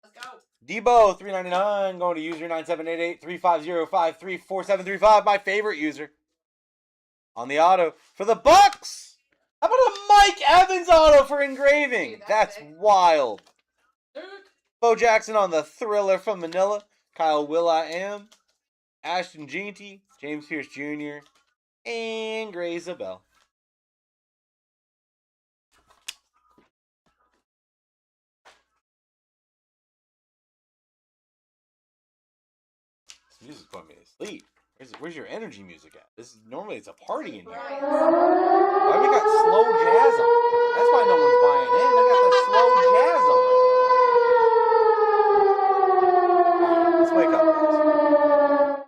Let's go. Debo, $3.99, going to user 9788-350-534735, my favorite user. On the auto for the Bucks. How about a Mike Evans auto for engraving? Dude, that's sick. wild. Bo Jackson on the Thriller from Manila. Kyle Will.I.Am. Ashton Jeanty. James Pierce Jr. And Gray Zabel. This music's putting me to sleep. Where's your energy music at? Normally it's a party in here. Why we got slow jazz on? That's why no one's buying in. I got the slow jazz on. Right, let's wake up, guys.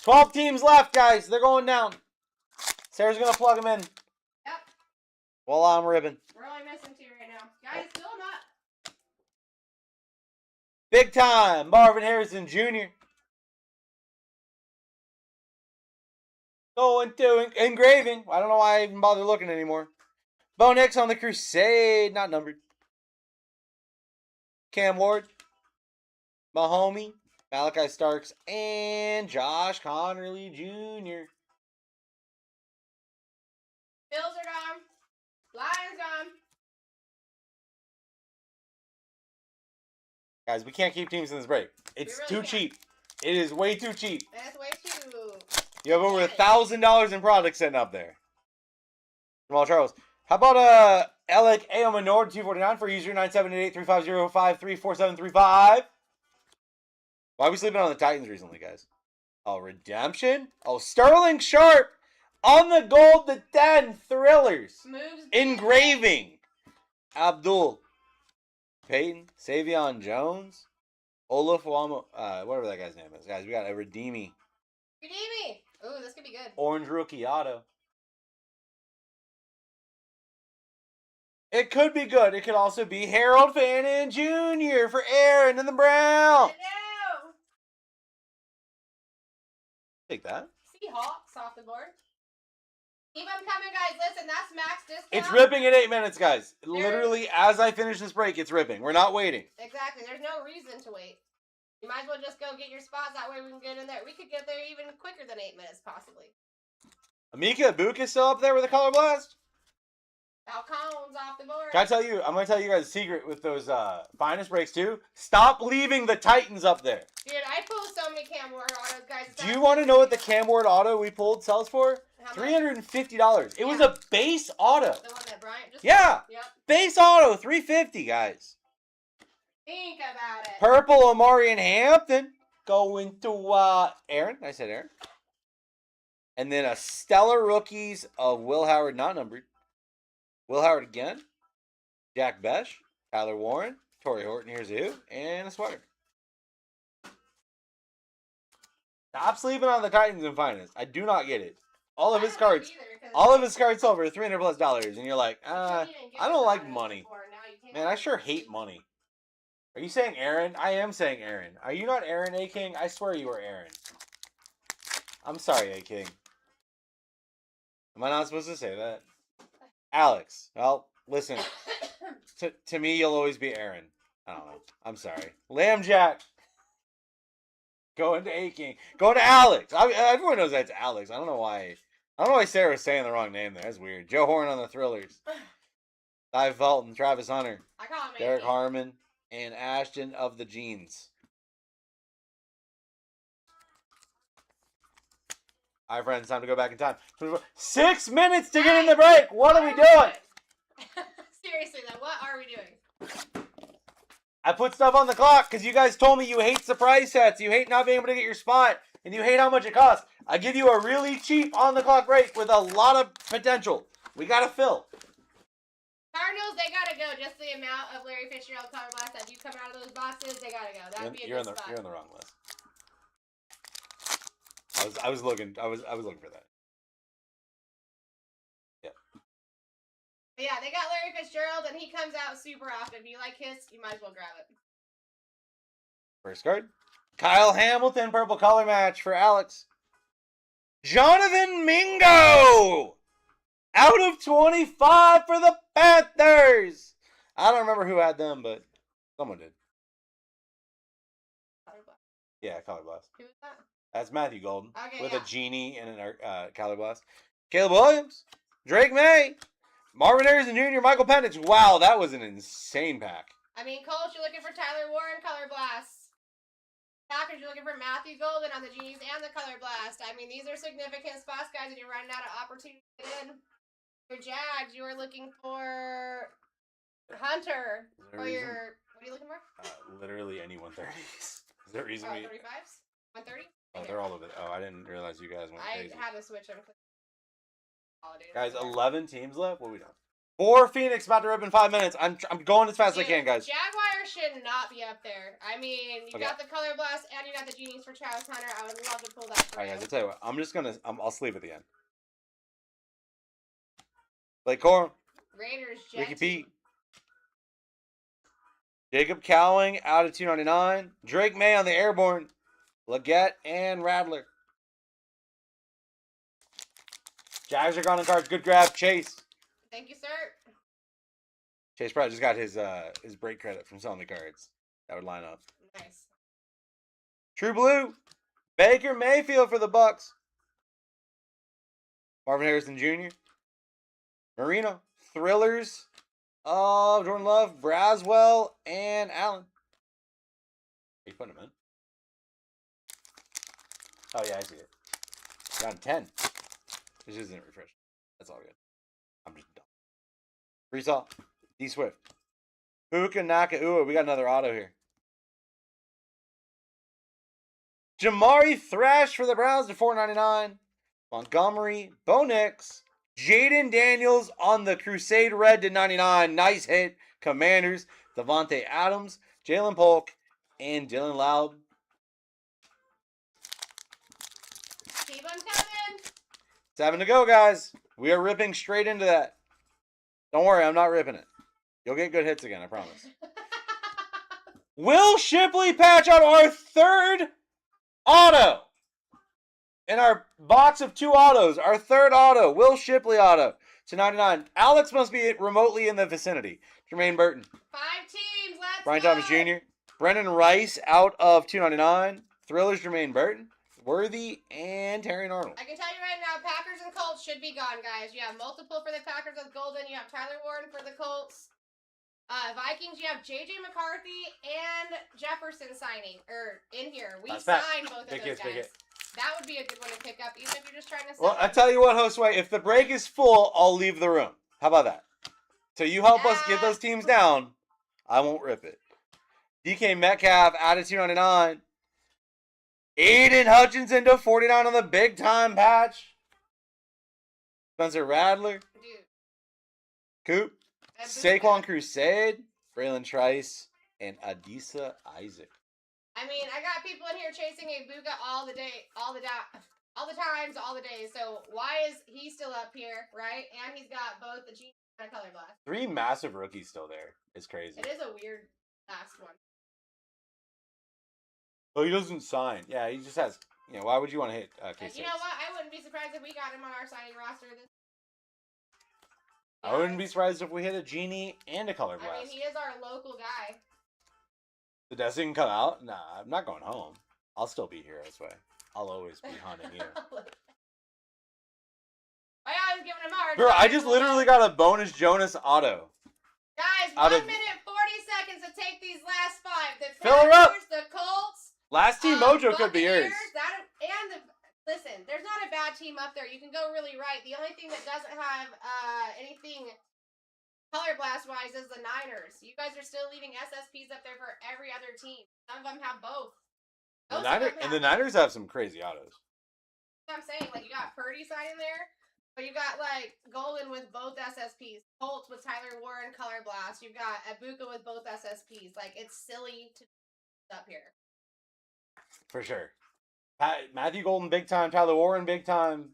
12 teams left, guys. They're going down. Sarah's gonna plug them in. Yep. While I'm ribbing. We're only missing 2 right now. Guys, fill them up. Big time. Marvin Harrison Jr. Going to engraving. I don't know why I even bother looking anymore. Bo Nix on the Crusade. Not numbered. Cam Ward. Mahomie. Malachi Starks. And Josh Connerly Jr. Bills are gone. Lions gone. Guys, we can't keep teams in this break. It's really too can't. cheap. It is way too cheap. That's way too. You have over $1,000 in products sitting up there. Jamal Charles. How about Alec A. Menord 249 for user 978-350-534735? Why are we sleeping on the Titans recently, guys? Oh, redemption? Oh, Sterling Sharp on the gold to 10 thrillers. Moves. Engraving. Abdul. Peyton. Savion Jones. Olaf Wamo. Whatever that guy's name is. Guys, we got a Redeemy. Redeemy. Ooh, this could be good. Orange rookie auto. It could be good. It could also be Harold Fannin Jr. for Aaron and the Browns. Hello. Take that. Seahawks off the board. Keep them coming, guys. Listen, that's max discount. It's ripping in 8 minutes, guys. Literally, as I finish this break, it's ripping. We're not waiting. Exactly. There's no reason to wait. You might as well just go get your spots. That way we can get in there. We could get there even quicker than 8 minutes, possibly. Amika Ibuka still up there with a color blast? Falcons off the board. Can I tell you, I'm going to tell you guys a secret with those finest breaks, too. Stop leaving the Titans up there. Dude, I pulled so many Cam Ward autos, guys. Do you want to know what the Cam Ward auto we pulled sells for? How much? $350. It was a base auto. The one that Bryant just Yeah. Yep. Base auto, $350, guys. Think about it. Purple Omari and Hampton going to Aaron. I said Aaron. And then a stellar rookies of Will Howard, not numbered. Will Howard again. Jack Besh. Tyler Warren. Torrey Horton, here's who. And a sweater. Stop sleeping on the Titans and finest. I do not get it. All of his cards. All of his cards sold for $300+, and you're like, I don't like money. Man, I sure hate money. Are you saying Aaron? I am saying Aaron. Are you not Aaron, A-King? I swear you were Aaron. I'm sorry, A-King. Am I not supposed to say that? Alex. Well, listen. To me, you'll always be Aaron. I don't know. I'm sorry. Lamb Jack. Going to A-King. Going to Alex. Everyone knows that's Alex. I don't know why. I don't know why Sarah was saying the wrong name there. That's weird. Joe Horn on the Thrillers. Ty Felton, Travis Hunter. I call him Derek A-King. Harmon. And Ashton of the Jeans. All right, friends, time to go back in time. 6 minutes to get in the break. What are we doing? Seriously, though, what are we doing? I put stuff on the clock because you guys told me you hate surprise sets. You hate not being able to get your spot. And you hate how much it costs. I give you a really cheap on-the-clock break with a lot of potential. We got to fill. Cardinals, they gotta go. Just the amount of Larry Fitzgerald color blasts that do come out of those boxes, they gotta go. That'd be a good spot. You're on the wrong list. I was looking for that. Yeah. But yeah, they got Larry Fitzgerald, and he comes out super often. If you like his, you might as well grab it. First card. Kyle Hamilton, purple color match for Alex. Jonathan Mingo! Out of 25 for the Panthers! I don't remember who had them, but someone did. Color blast. Yeah, color blast. Who was that? That's Matthew Golden. Okay, with yeah. a genie and a color blast. Caleb Williams. Drake May. Marvin Harrison Jr. Michael Penix. Wow, that was an insane pack. I mean, Colts, you're looking for Tyler Warren color blasts. Packers, you're looking for Matthew Golden on the Genies and the color blast. I mean, these are significant spots, guys, and you're running out of opportunity to get in. Your Jags, you are looking for Hunter. Is there a Or reason? what are you looking for? Literally any 130s. Is there a reason Oh, we... 35s? 130? Oh, they're all over it. Oh, I didn't realize you guys went I crazy. had to switch them. Guys, 11 teams left? What are we doing? 4 Phoenix about to rip in 5 minutes. I'm going as fast as I can, guys. Jaguars should not be up there. I mean, you got the color blast and you got the Genies for Travis Hunter. I would love to pull that for All right, you. guys, I'll tell you what. I'm just going to... I'll sleep at the end. Blake Corum. Raiders, Jets. Ricky Pete. Jacob Cowling out of 299. Drake May on the Airborne. Leggett and Radler. Jags are gone on cards. Good grab, Chase. Thank you, sir. Chase probably just got his break credit from selling the cards. That would line up. Nice. True Blue. Baker Mayfield for the Bucks. Marvin Harrison Jr. Marino. Thrillers of Jordan Love, Braswell, and Allen. Are you putting them in? Oh, yeah, I see it. Down 10. This isn't refresh. That's all good. I'm just dumb. Freesaw. D Swift. Puka Nakua. We got another auto here. Jamari Thrash for the Browns to $4.99. Montgomery. Bo Nix. Jaden Daniels on the Crusade Red to 99. Nice hit. Commanders. Devontae Adams. Jalen Polk. And Dylan Loud. Keep them coming. 7 to go, guys. We are ripping straight into that. Don't worry, I'm not ripping it. You'll get good hits again, I promise. Will Shipley patch out our third auto. In our box of 2 autos, our third auto, Will Shipley auto to 99. Alex must be remotely in the vicinity. Jermaine Burton. 5 teams, let's Brian go. Thomas Jr. Brendan Rice out of 299. Thrillers Jermaine Burton. Worthy and Terry Arnold. I can tell you right now, Packers and Colts should be gone, guys. You have multiple for the Packers with Golden. You have Tyler Warren for the Colts. Vikings, you have J.J. McCarthy and Jefferson signing, in here. We signed both of those guys. That would be a good one to pick up, even if you're just trying to sell. Well, I tell you what, Josue, if the break is full, I'll leave the room. How about that? So you help us get those teams down. I won't rip it. DK Metcalf out of 299. Aiden Hutchinson to 49 on the big time patch. Spencer Radler. Dude. Coop. Saquon Crusade. Braylon Trice. And Adisa Isaac. I mean, I got people in here chasing a Buka all the days. So why is he still up here, right? And he's got both the Gene and a Color Blast. 3 massive rookies still there. It's crazy. It is a weird last one. Oh, he doesn't sign. Yeah, he just has. You know, why would you want to hit K6? You know what? I wouldn't be surprised if we got him on our signing roster. I wouldn't be surprised if we hit a Genie and a Color Blast. I mean, he is our local guy. The Destiny can come out? Nah, I'm not going home. I'll still be here this way. I'll always be hunting you. I always giving him a hard Bro, time. I just literally got a bonus Jonas auto. Guys, 1 minute 40 seconds to take these last 5. The Fill her up. Packers, the Colts. Last team mojo could be yours. Listen, there's not a bad team up there. You can go really right. The only thing that doesn't have anything Color Blast wise is the Niners. You guys are still leaving SSPs up there for every other team. Some of them have both. The Niners have some crazy autos. I'm saying, like, you got Purdy signing there, but you got like Golden with both SSPs, Colts with Tyler Warren Color Blast. You've got Abuka with both SSPs. Like, it's silly to up here. For sure. Matthew Golden big time, Tyler Warren big time,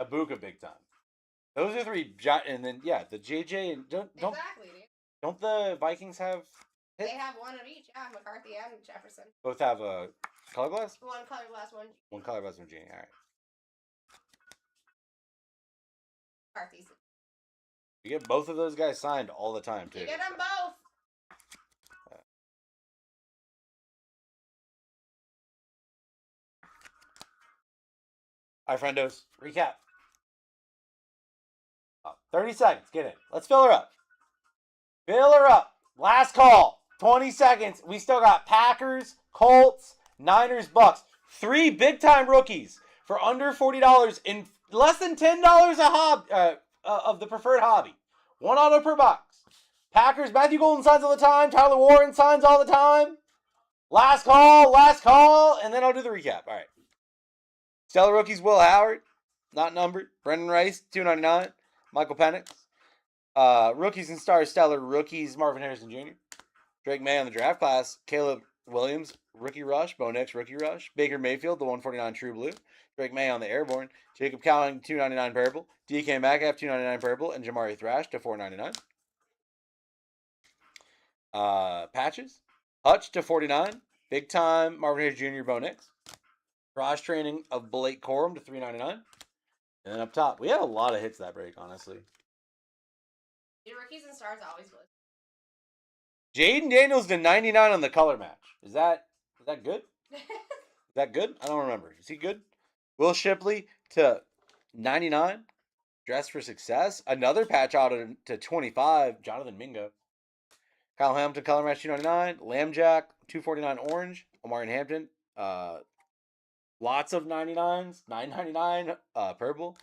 Abuka big time. Those are 3, and then the JJ and Exactly, dude. Don't the Vikings have? They have one of each. Yeah, McCarthy and Jefferson. Both have a Color Blast. One Color Blast, one. One Color Blast, one Genie. All right. McCarthy's. You get both of those guys signed all the time too. You get them both. All right, friendos. Recap. 30 seconds. Get it. Let's fill her up. Fill her up. Last call. 20 seconds. We still got Packers, Colts, Niners, Bucks. 3 big-time rookies for under $40 in less than $10 of the preferred hobby. 1 auto per box. Packers, Matthew Golden signs all the time. Tyler Warren signs all the time. Last call, and then I'll do the recap. All right. Stellar rookies, Will Howard, not numbered. Brendan Rice, $2.99. Michael Penix. Rookies and stars, stellar rookies, Marvin Harrison Jr. Drake May on the draft class. Caleb Williams, rookie rush. Bo Nix, rookie rush. Baker Mayfield, the 149 true blue. Drake May on the airborne. Jacob Cowling, $2.99 purple. DK Metcalf, $2.99 purple. And Jamari Thrash to $4.99. Patches. Hutch to $49. Big time, Marvin Harrison Jr., Bo Nix. Cross training of Blake Corum to $3.99. And then up top, we had a lot of hits that break, honestly. Your rookies and stars always was. Jaden Daniels to 99 on the color match. Is that good? Is that good? I don't remember. Is he good? Will Shipley to 99. Dress for success. Another patch auto to 25. Jonathan Mingo. Kyle Hamilton color match 299. Lambjack 249 orange. Omar and Hampton. Lots of 99s. 999 purple.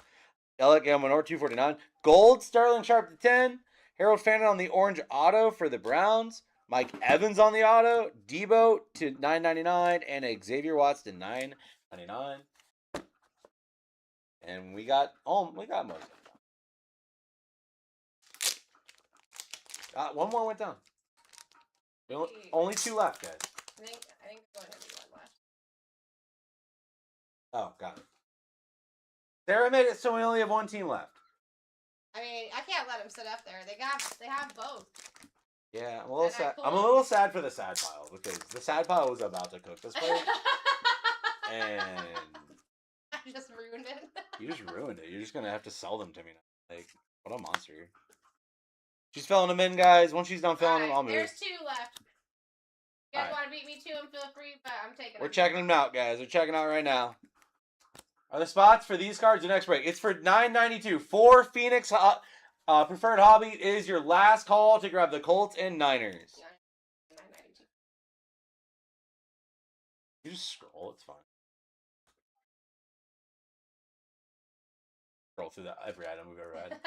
Alec Elmanor 249. Gold Sterling Sharp to 10. Harold Fannin on the orange auto for the Browns. Mike Evans on the auto. Debo to 999 and Xavier Watts to 999. And we got most of them. One more went down. Only 2 left, guys. I think there's going to be one left. Oh, got it. Sarah made it so we only have 1 team left. I mean, I can't let them sit up there. They have both. Yeah, I'm a little sad. I'm a little sad for the sad pile because the sad pile was about to cook this plate, and I just ruined it. you just ruined it. You're just gonna have to sell them to me now. Like, what a monster! She's filling them in, guys. Once she's done filling them, I'll move. There's 2 left. You guys All right. want to beat me to them? Feel free, but I'm taking them. We're checking them out, guys. We're checking out right now. Are the spots for these cards the next break? It's for $9.92. 4 Phoenix preferred hobby is your last call to grab the Colts and Niners. $9.92. You just scroll. It's fine. Scroll through every item we've ever had.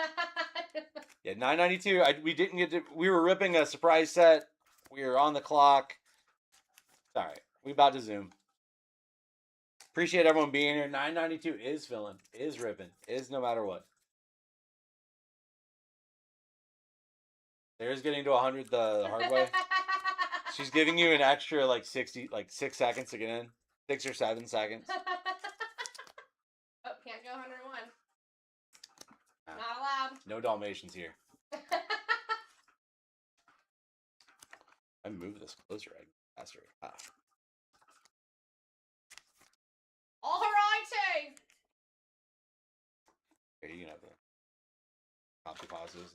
Yeah, $9.92. We didn't get to. We were ripping a surprise set. We were on the clock. All right, we about to zoom. Appreciate everyone being here. $9.92 is filling, is ripping, is no matter what. There's getting to 100 the hard way. She's giving you an extra like 6 seconds to get in. 6 or 7 seconds. Oh, can't go 101. Not allowed. No Dalmatians here. I move this closer, I faster. Ah. All righty. Here, you can have the copy pauses.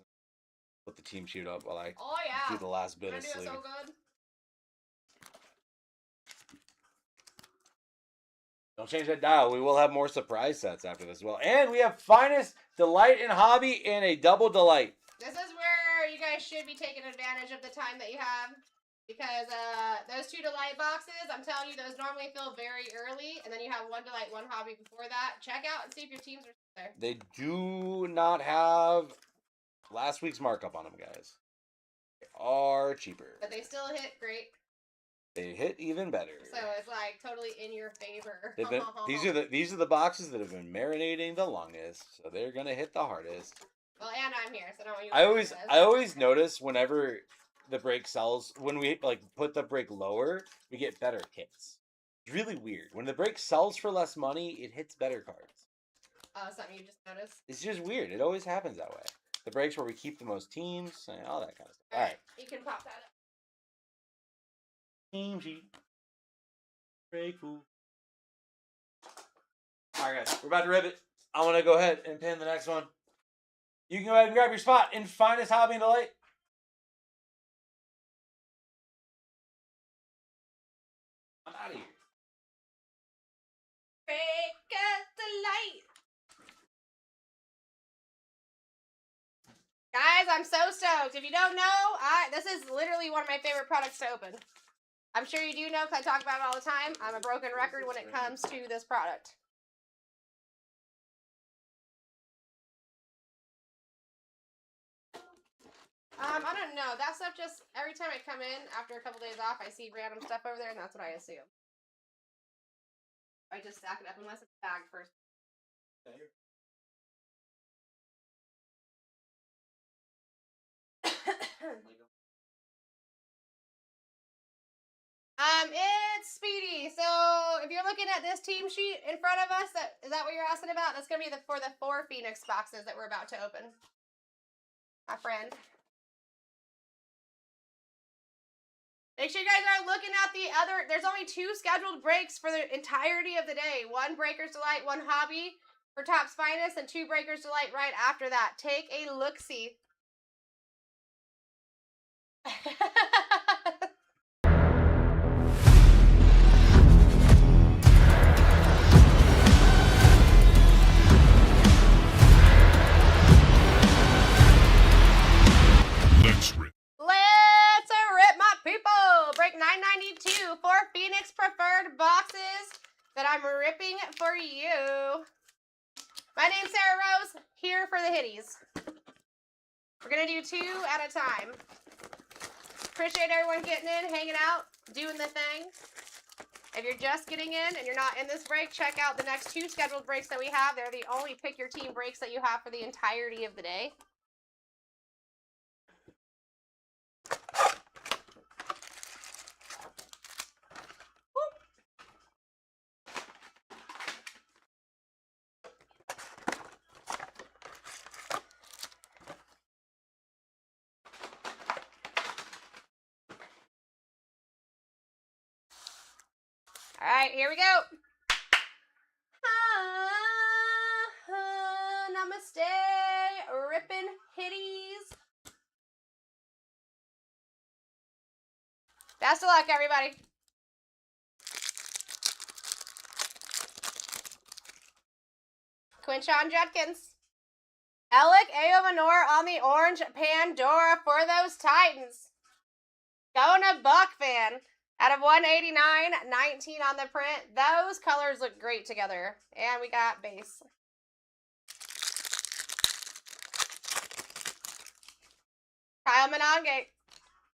Let the team shoot up while I Oh yeah. do the last bit I of do it sleep. so good. Don't change that dial. We will have more surprise sets after this as well. And we have Finest Delight and Hobby in a double delight. This is where you guys should be taking advantage of the time that you have. Because those 2 delight boxes, I'm telling you, those normally fill very early. And then you have 1 delight, 1 hobby before that. Check out and see if your teams are there. They do not have last week's markup on them, guys. They are cheaper. But they still hit great. They hit even better. So it's like totally in your favor. These are the boxes that have been marinating the longest, so they're gonna hit the hardest. Well, and I'm here, so don't you. I always notice whenever the break sells, when we like put the break lower, we get better kits. It's really weird. When the break sells for less money, it hits better cards. Oh, something you just noticed. It's just weird. It always happens that way. The breaks where we keep the most teams and all that kind of stuff. All right. You can pop that up. Team sheet. Break food. Alright guys, we're about to rip it. I want to go ahead and pin the next one. You can go ahead and grab your spot in Finest Hobby and Delight. I'm out of here. Break us the light. Guys, I'm so stoked. If you don't know, this is literally one of my favorite products to open. I'm sure you do know because I talk about it all the time. I'm a broken record when it comes to this product. I don't know. That stuff just, every time I come in after a couple days off, I see random stuff over there, and that's what I assume. I just stack it up unless it's bagged first. It's Speedy. So if you're looking at this team sheet in front of us, is that what you're asking about? That's gonna be for the 4 Phoenix boxes that we're about to open. My friend. Make sure you guys are looking at the other. There's only 2 scheduled breaks for the entirety of the day. 1 Breakers Delight, 1 Hobby for Topps Finest, and 2 Breakers Delight right after that. Take a look-see. Let's rip my people. Break 992 for Phoenix preferred boxes that I'm ripping name's Sarah Rose, here for the hitties. We're going to do 2 at a time. Appreciate everyone getting in, hanging out, doing the thing. If you're just getting in and you're not in this break, check out the next 2 scheduled breaks that we have. They're the only pick your team breaks that you have for the entirety of the day. All right, here we go. Namaste, rippin' hitties. Best of luck, everybody. Quinshon Judkins. Alec Aomanor on the orange Pandora for those Titans. Going to Buck fan. Out of 189, 19 on the print. Those colors look great together. And we got base. Kyle Monange.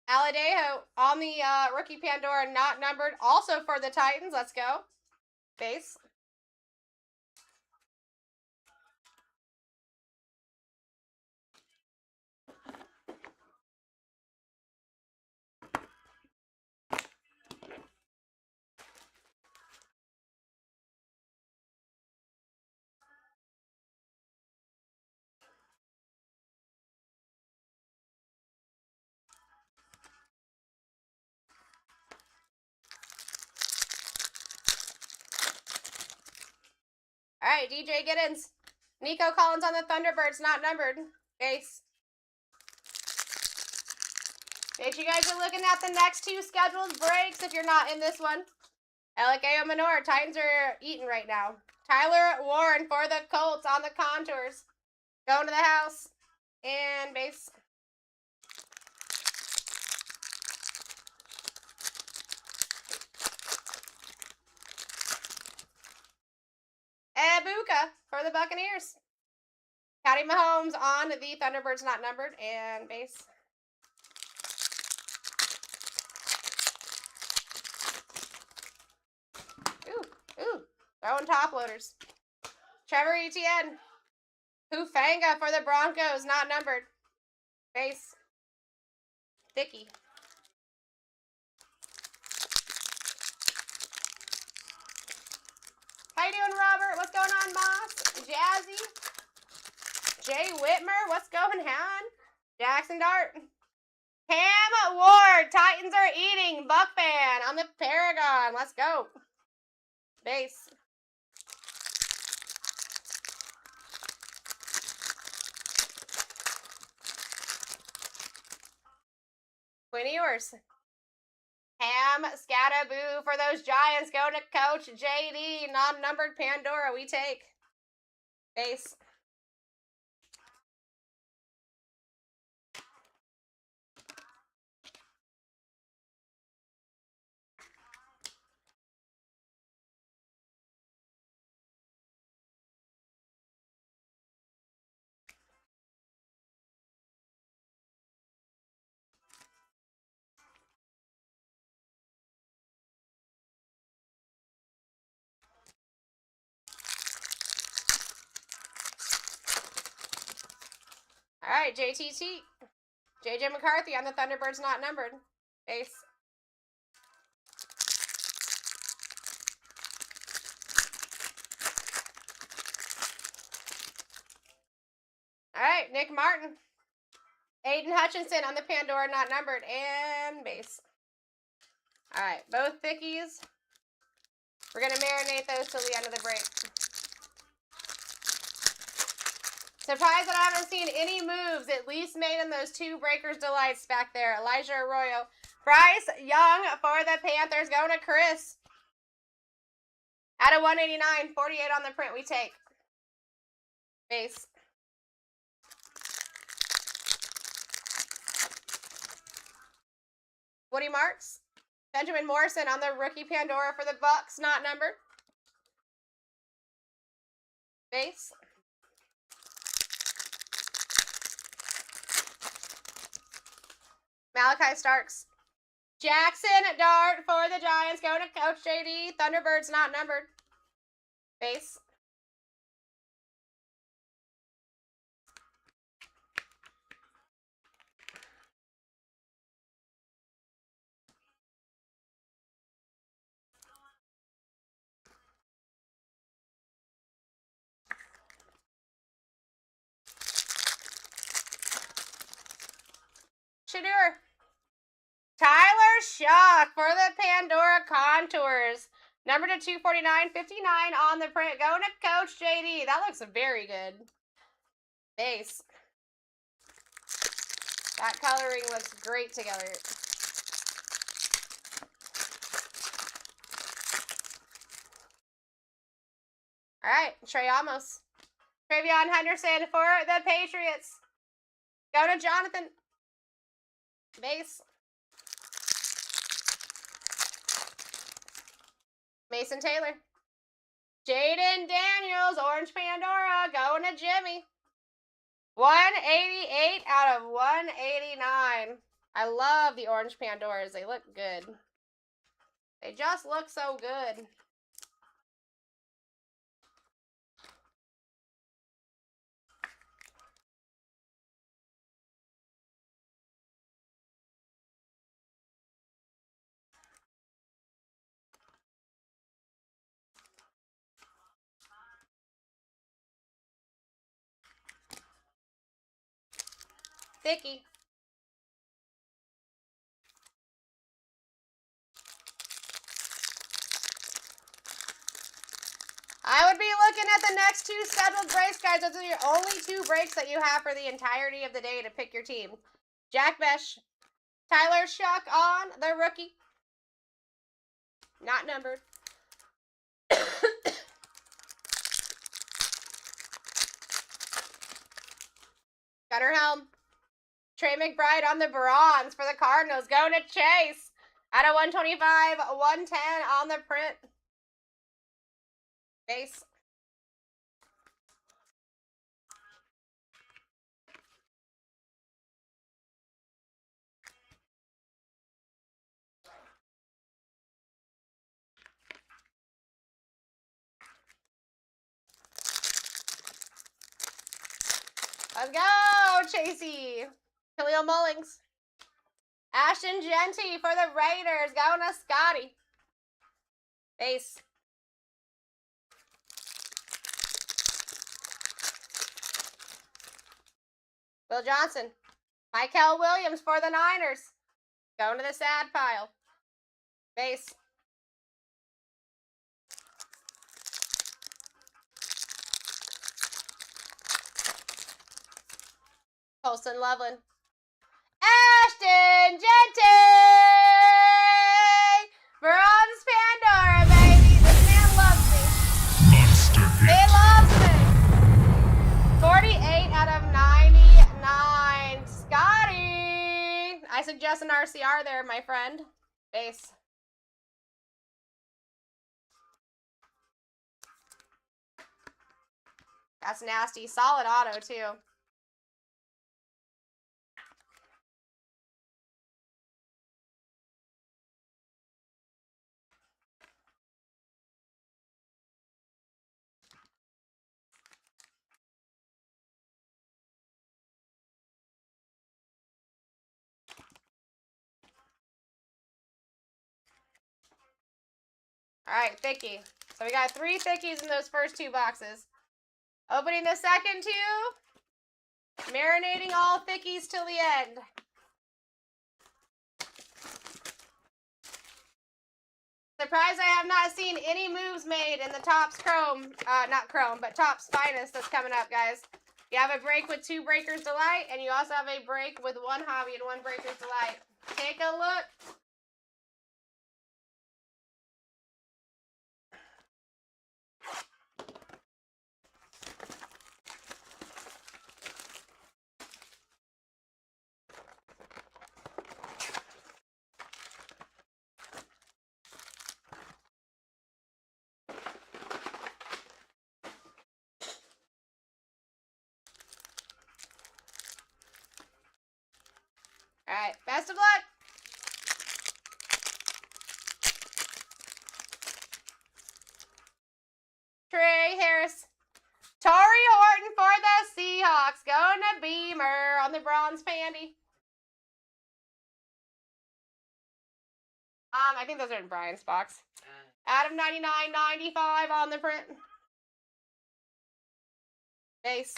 Aladejo on the rookie Pandora, not numbered. Also for the Titans. Let's go. Base. All right, DJ Giddens. Nico Collins on the Thunderbirds, not numbered. Base. Make sure you guys are looking at the next 2 scheduled breaks if you're not in this one. Alec Aomanor, Titans are eating right now. Tyler Warren for the Colts on the contours. Going to the house. And base. Ebuka for the Buccaneers. Patty Mahomes on the Thunderbirds, not numbered. And base. Ooh. Throwing top loaders. Trevor Etienne. Hufanga for the Broncos, not numbered. Base. Thicky. How you doing, Robert? What's going on, Moss? Jazzy. Jay Whitmer, what's going on? Jackson Dart. Cam Ward, Titans are eating. Buck fan on the Paragon. Let's go. Base. Quinn Ewers. Ham Scattaboo for those Giants. Going to Coach JD. Non-numbered Pandora. We take. Base. All right, JTT. JJ McCarthy on the Thunderbirds, not numbered. Base. All right, Nick Martin. Aiden Hutchinson on the Pandora, not numbered. And base. All right, both thickies. We're going to marinate those till the end of the break. Surprised that I haven't seen any moves, at least made in those 2 Breakers Delights back there. Elijah Arroyo. Bryce Young for the Panthers. Going to Chris. Out of 189, 48 on the print we take. Base. Woody Marks. Benjamin Morrison on the rookie Pandora for the Bucks, not numbered. Base. Malachi Starks. Jackson Dart for the Giants. Going to Coach JD. Thunderbirds not numbered. Base. Shadur. Tyler Shuck for the Pandora Contours. Number to 249.59 on the print. Going to Coach JD. That looks very good. Base. That coloring looks great together. All right, Trey Amos. Travion Henderson for the Patriots. Go to Jonathan. Base. Mason Taylor. Jaden Daniels, Orange Pandora, going to Jimmy. 188 out of 189. I love the Orange Pandoras. They look good. They just look so good. Thicky. I would be looking at the next two scheduled breaks, guys. Those are your only two breaks that you have for the entirety of the day to pick your team. Jack Besh. Tyler Shuck on the rookie. Not numbered. Gunnar Helm. Trey McBride on the bronze for the Cardinals. Going to Chase. Out of 125, 110 on the print. Base. Let's go, Chasey. Khalil Mullings. Ashton Genty for the Raiders. Going to Scotty. Base. Will Johnson. Michael Williams for the Niners. Going to the sad pile. Base. Colson Loveland. Ashton Genty! Bronze Pandora, baby. This man loves me. Monster hit. He loves me. 48 out of 99. Scotty! I suggest an RCR there, my friend. Base. That's nasty. Solid auto, too. All right, Thicky. So we got 3 Thickies in those first 2 boxes. Opening the second 2. Marinating all Thickies till the end. Surprised I have not seen any moves made in the Topps Chrome, not Chrome, but Topps Finest that's coming up, guys. You have a break with 2 Breakers Delight, and you also have a break with 1 Hobby and 1 Breakers Delight. Take a look. All right, best of luck. Trey Harris. Torrey Horton for the Seahawks. Going to Beamer on the bronze pandy. I think those are in Brian's box. Out of 99.95 on the print. Base.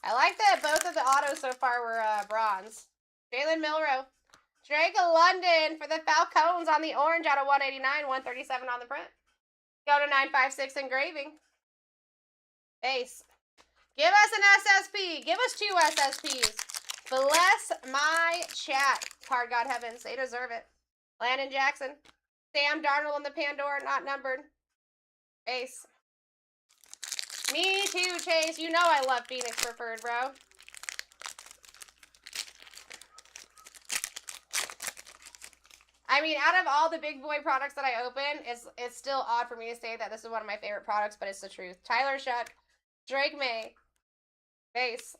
I like that both of the autos so far were bronze. Jalen Milrow. Drake London for the Falcons on the orange out of 189, 137 on the print. Go to 956 engraving. Base. Give us an SSP. Give us 2 SSPs. Bless my chat. Card God Heavens. They deserve it. Landon Jackson. Sam Darnold on the Pandora, not numbered. Ace. Me too, Chase. You know I love Phoenix Preferred, bro. I mean, out of all the big boy products that I open, it's still odd for me to say that this is one of my favorite products, but it's the truth. Tyler Shuck. Drake May. Base.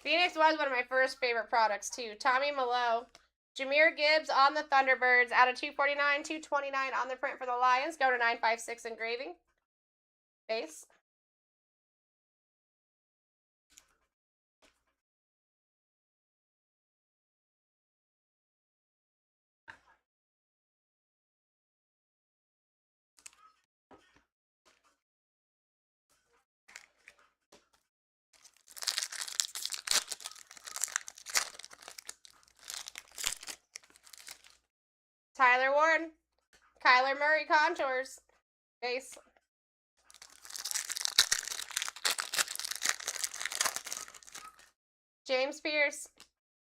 Phoenix was one of my first favorite products, too. Tommy Malo. Jahmyr Gibbs on the Thunderbirds out of 249, 229 on the print for the Lions. Go to 956 engraving. Base. Tyler Warren. Kyler Murray contours. Base. James Pierce.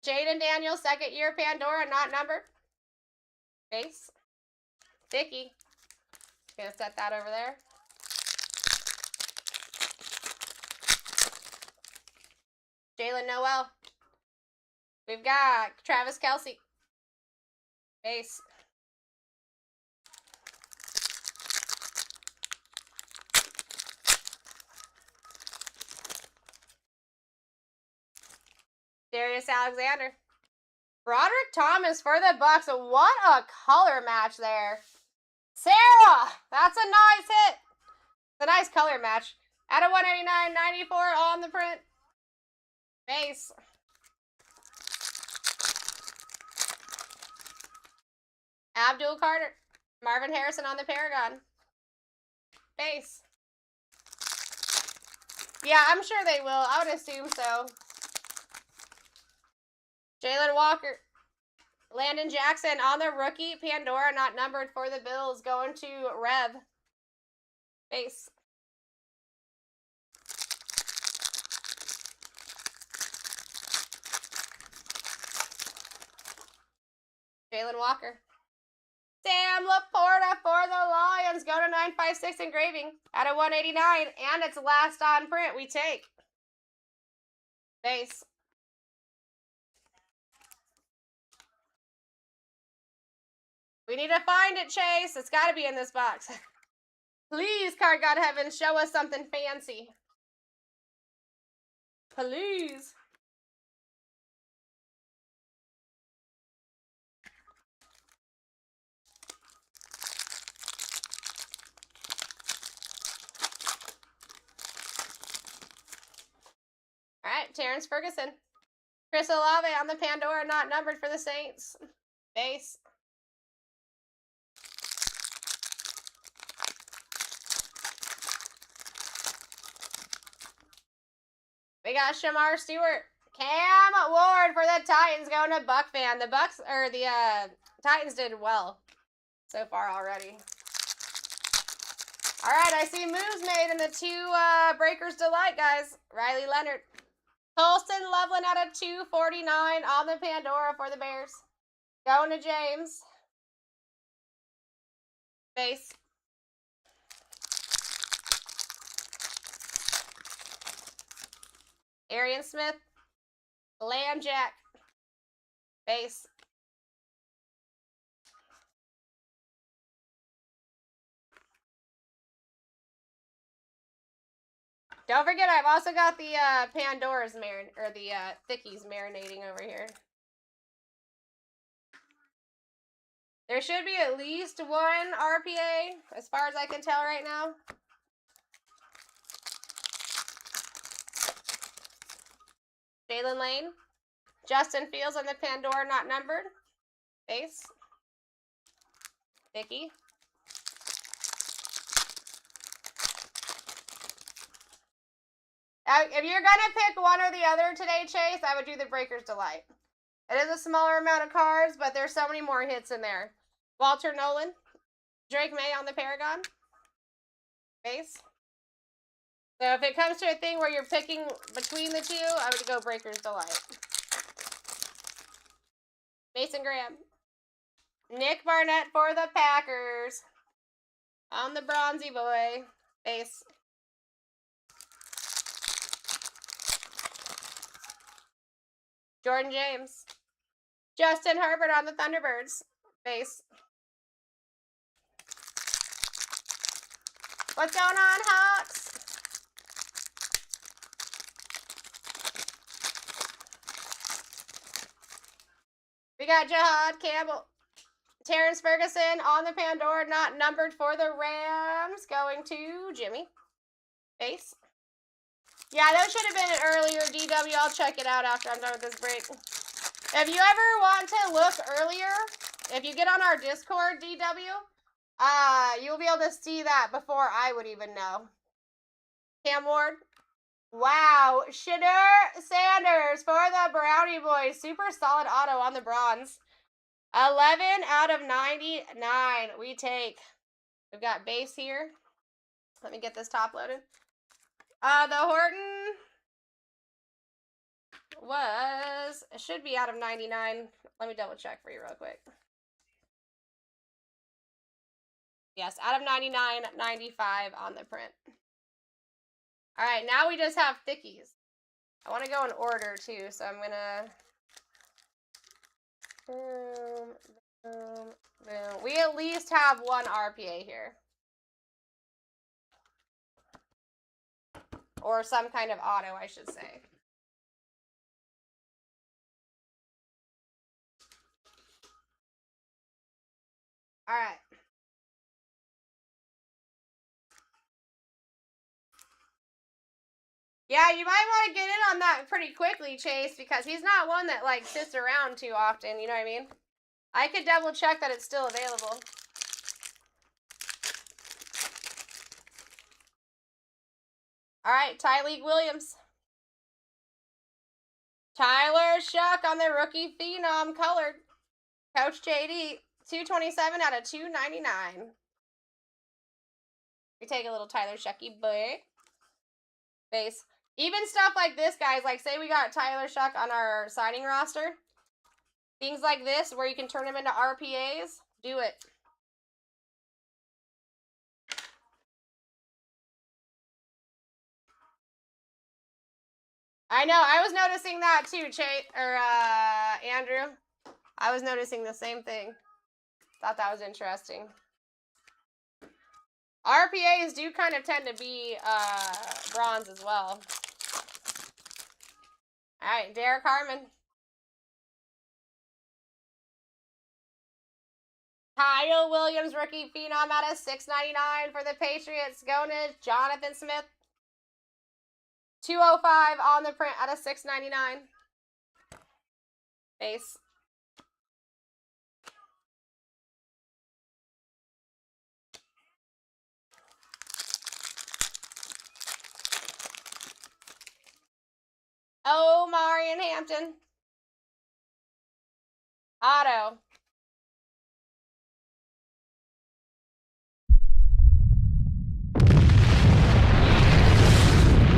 Jaden Daniels, second year Pandora, not numbered. Base. Dickey. Gonna set that over there. Jalen Noel. We've got Travis Kelce. Base. Darius Alexander. Broderick Thomas for the Bucks. What a color match there. Sarah! That's a nice hit. It's a nice color match. Out of 189.94 on the print. Base. Abdul Carter. Marvin Harrison on the Paragon. Base. Yeah, I'm sure they will. I would assume so. Jalen Walker. Landon Jackson on the rookie. Pandora, not numbered for the Bills. Going to Rev. Base. Jalen Walker. Sam Laporta for the Lions. Go to 956 engraving. Out of 189. And it's last on print. We take. Base. We need to find it, Chase. It's got to be in this box. Please, Card God Heaven, show us something fancy. Please. All right, Terrence Ferguson. Chris Olave on the Pandora, not numbered for the Saints. Base. We got Shamar Stewart. Cam Ward for the Titans going to Buck fan. The Bucks, or the Titans did well so far already. All right, I see moves made in the 2 Breakers Delight, guys. Riley Leonard. Colston Loveland out of 249 on the Pandora for the Bears. Going to James. Base. Arian Smith. Lamb Jack. Base. Don't forget, I've also got the Pandora's or the Thickies marinating over here. There should be at least one RPA, as far as I can tell right now. Jalen Lane. Justin Fields on the Pandora, not numbered. Base. Thicky. If you're going to pick one or the other today, Chase, I would do the Breaker's Delight. It is a smaller amount of cards, but there's so many more hits in there. Walter Nolan. Drake May on the Paragon. Base. So if it comes to a thing where you're picking between the two, I would go Breaker's Delight. Mason Graham. Nick Barnett for the Packers. On the Bronzy Boy. Base. Jordan James. Justin Herbert on the Thunderbirds. Base. What's going on, Hawks? We got Jahad Campbell. Terrence Ferguson on the Pandora, not numbered for the Rams. Going to Jimmy. Base. Yeah, those should have been an earlier DW. I'll check it out after I'm done with this break. If you ever want to look earlier, if you get on our Discord, DW, you'll be able to see that before I would even know. Cam Ward. Wow. Shadur Sanders for the Brownie Boys. Super solid auto on the bronze. 11 out of 99 we take. We've got base here. Let me get this top loaded. The Horton it should be out of 99. Let me double check for you real quick. Yes, out of 99, 95 on the print. All right, now we just have thickies. I want to go in order too, so I'm gonna boom, boom, boom. We at least have one RPA here. Or some kind of auto, I should say. All right. Yeah, you might want to get in on that pretty quickly, Chase, because he's not one that, like, sits around too often, you know what I mean? I could double check that it's still available. All right, Tyleek Williams. Tyler Shuck on the rookie phenom colored. Coach JD, 227 out of 299. We take a little Tyler Shucky boy. Base. Even stuff like this, guys, like say we got Tyler Shuck on our signing roster. Things like this where you can turn them into RPAs, do it. I know, I was noticing that too, Andrew. I was noticing the same thing. Thought that was interesting. RPAs do kind of tend to be bronze as well. All right, Derek Harmon. Kyle Williams, rookie phenom out of 699 for the Patriots. Going to Jonathan Smith. 205 on the print out of 699. Base. Oh, Marion Hampton. Auto.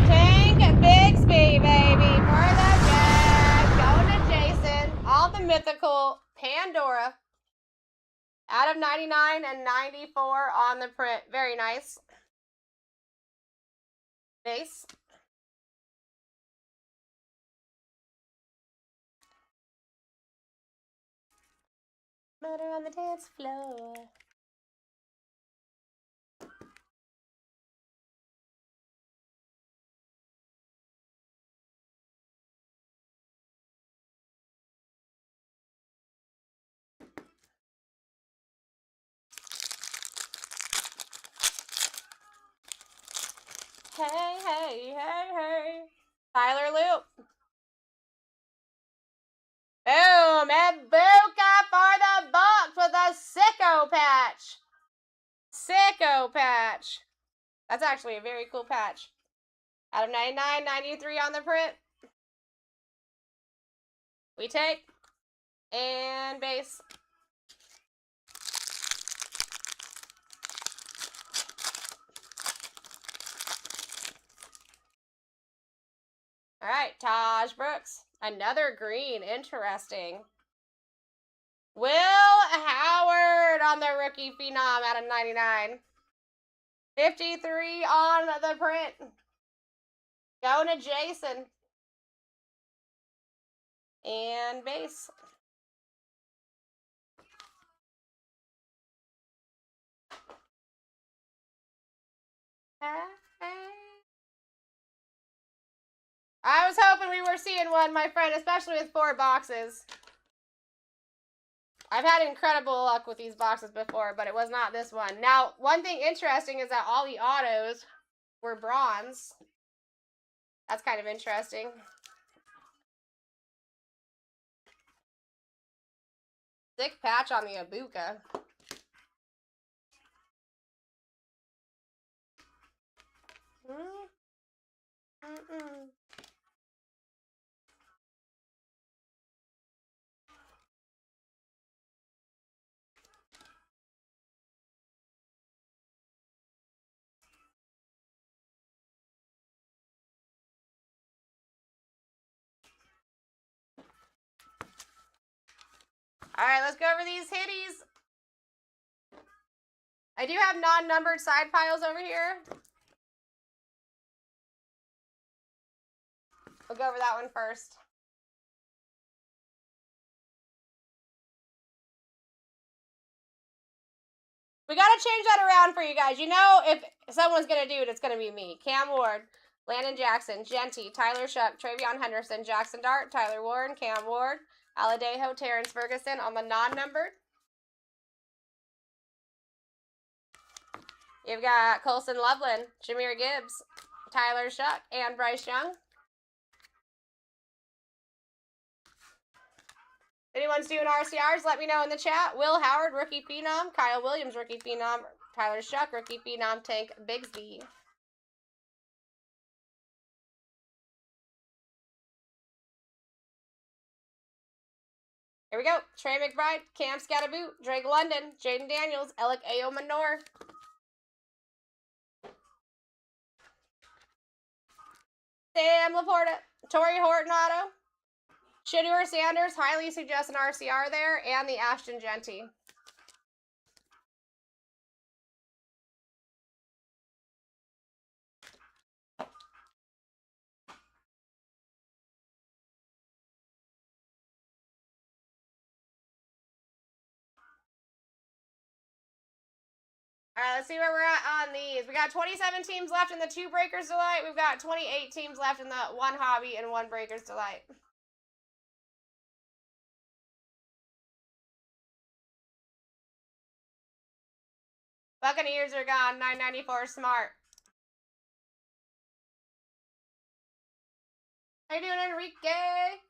Tank Bigsby, baby, for the Jags. Going to Jason. All the mythical Pandora. Out of 99 and 94 on the print. Very nice. Base. Murder on the dance floor. Hey, hey, hey, hey. Tyler Loop. Boom! Ibuka for the Bucks with a sicko patch. Sicko patch. That's actually a very cool patch. Out of 99, 93 on the print. We take. And base. All right, Taj Brooks. Another green. Interesting. Will Howard on the rookie phenom out of 99. 53 on the print. Going to Jason. And base. I was hoping we were seeing one, my friend, especially with 4 boxes. I've had incredible luck with these boxes before, but it was not this one. Now, one thing interesting is that all the autos were bronze. That's kind of interesting. Thick patch on the Ibuka. All right, let's go over these hitties. I do have non-numbered side piles over here. We'll go over that one first. We got to change that around for you guys. You know, if someone's going to do it, it's going to be me. Cam Ward, Landon Jackson, Genty, Tyler Shuck, Travion Henderson, Jackson Dart, Tyler Warren, Cam Ward, Aladejo, Terrence Ferguson on the non-numbered. You've got Colson Loveland, Jameer Gibbs, Tyler Shuck, and Bryce Young. If anyone's doing RCRs, let me know in the chat. Will Howard, rookie phenom. Kyle Williams, rookie phenom. Tyler Shuck, rookie phenom. Tank Bigsby. Here we go. Trey McBride, Cam Scatterboot, Drake London, Jaden Daniels, Alec Ayo Manor. Sam Laporta, Torrey Horton Auto, Shedeur Sanders, highly suggest an RCR there, and the Ashton Genty. All right, let's see where we're at on these. We got 27 teams left in the 2 Breakers Delight. We've got 28 teams left in the 1 Hobby and 1 Breakers Delight. Buccaneers are gone. 994 Smart. How you doing, Enrique?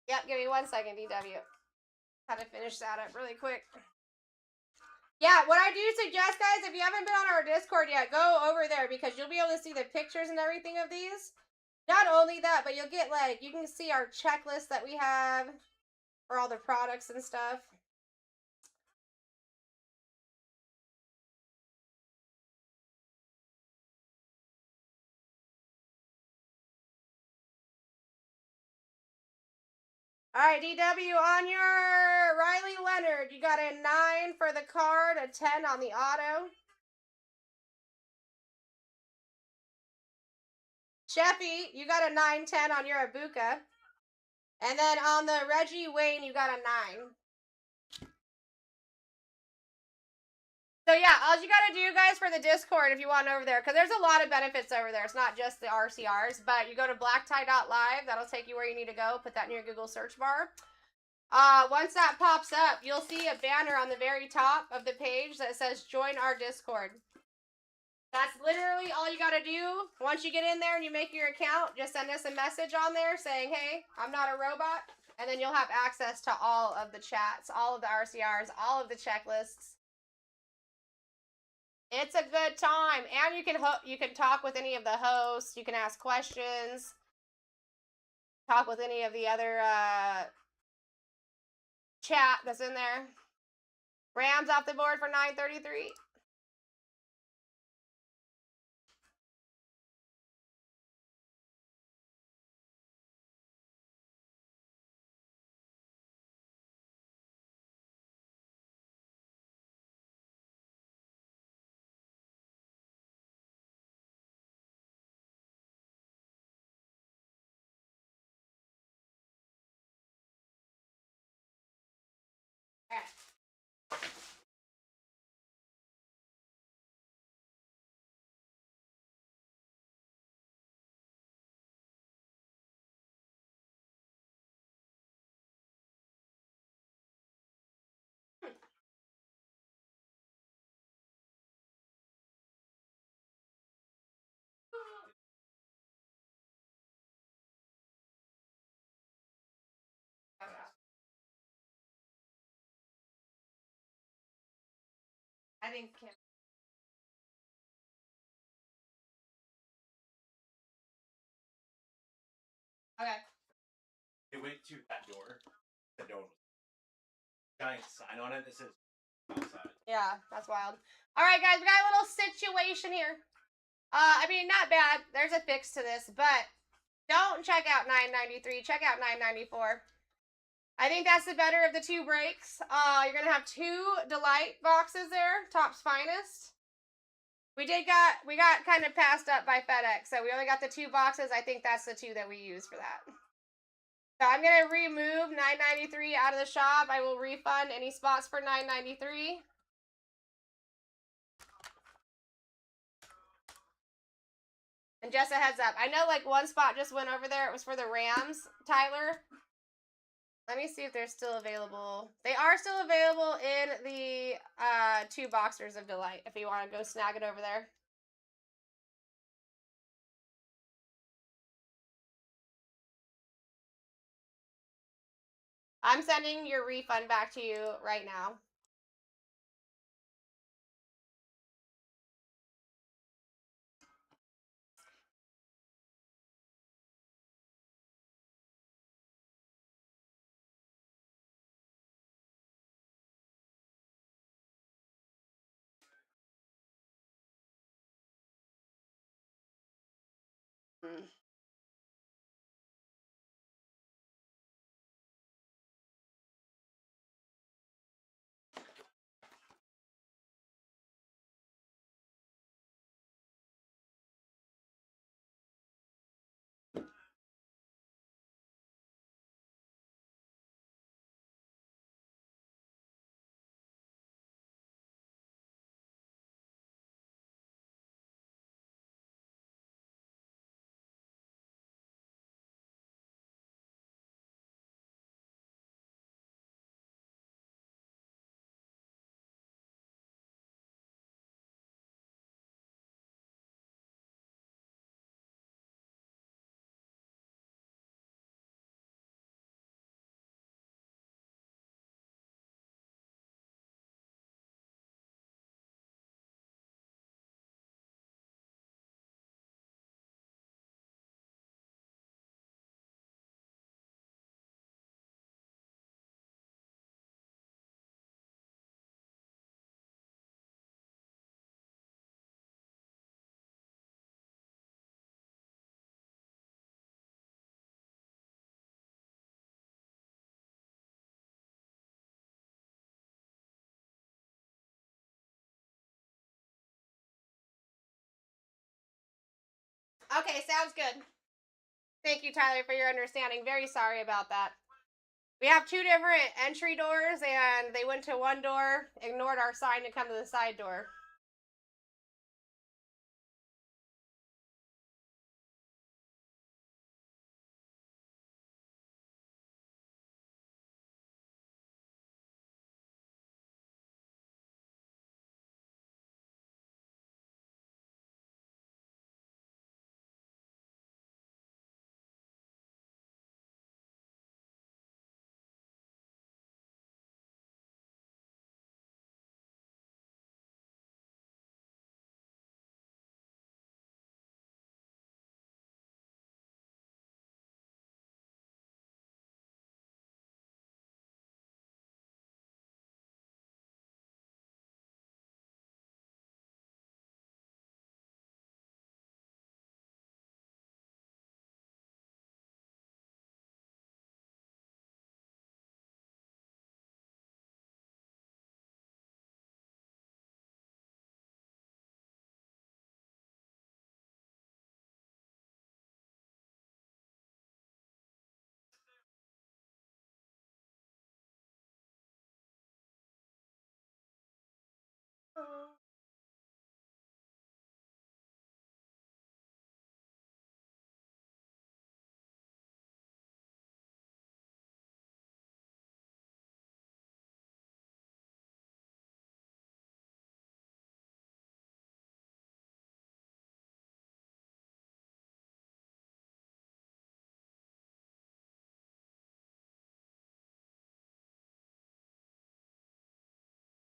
Yep, give me 1 second, DW. How to finish that up really quick. Yeah, what I do suggest, guys, if you haven't been on our Discord yet, go over there because you'll be able to see the pictures and everything of these. Not only that, but you'll get, like, you can see our checklist that we have for all the products and stuff. All right, DW on your Riley Leonard. You got a 9 for the card, a 10 on the auto. Sheffy, you got a 9-10 on your Ibuka. And then on the Reggie Wayne, you got a 9. So yeah, all you gotta do, guys, for the Discord, if you want over there, because there's a lot of benefits over there. It's not just the RCRs, but you go to blacktie.live. That'll take you where you need to go. Put that in your Google search bar. Once that pops up, you'll see a banner on the very top of the page that says join our Discord. That's literally all you got to do. Once you get in there and you make your account, just send us a message on there saying, hey, I'm not a robot. And then you'll have access to all of the chats, all of the RCRs, all of the checklists. It's a good time. And you can talk with any of the hosts. You can ask questions. Talk with any of the other chat that's in there. Rams off the board for 933. I think Kim. Okay. They went to that door. The door was giant sign on it that says outside. Yeah, that's wild. All right, guys, we got a little situation here. I mean, not bad. There's a fix to this, but don't check out 993. Check out 994. I think that's the better of the two breaks. You're gonna have 2 Delight boxes there, Topps Finest. We got kind of passed up by FedEx, so we only got the 2 boxes. I think that's the 2 that we use for that. So I'm gonna remove 993 out of the shop. I will refund any spots for 993. And just a heads up, I know like one spot just went over there. It was for the Rams, Tyler. Let me see if they're still available. They are still available in the 2 boxers of Delight if you want to go snag it over there. I'm sending your refund back to you right now. Mm. Okay, sounds good. Thank you, Tyler, for your understanding. Very sorry about that. We have 2 different entry doors, and they went to one door, ignored our sign to come to the side door.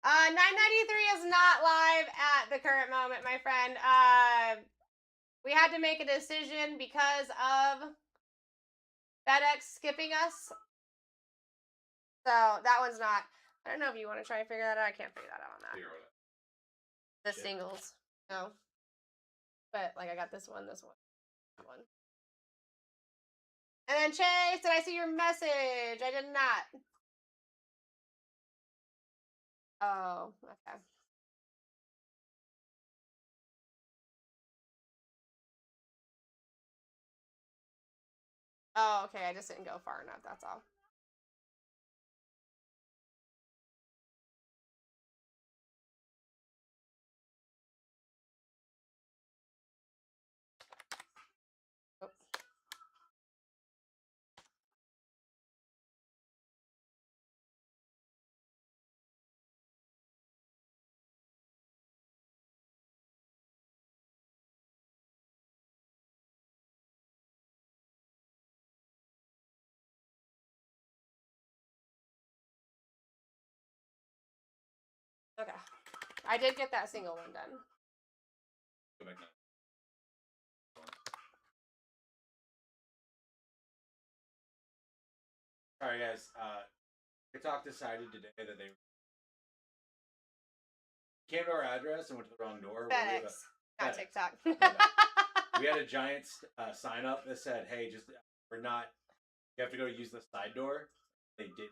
$9.93 is not live at the current moment, my friend. We had to make a decision because of FedEx skipping us. So that one's not. I don't know if you want to try and figure that out. I can't figure that out on that. The singles. No. But like I got this one, that one. And then Chase, did I see your message? I did not. Oh, okay. Oh, okay. I just didn't go far enough. That's all. Oops. Okay. I did get that single one done. Go back now. Sorry, guys. TikTok decided today that they came to our address and went to the wrong door. FedEx, not FedEx. TikTok. We had a giant sign up that said, "Hey, just we're not. You have to go use the side door." They did.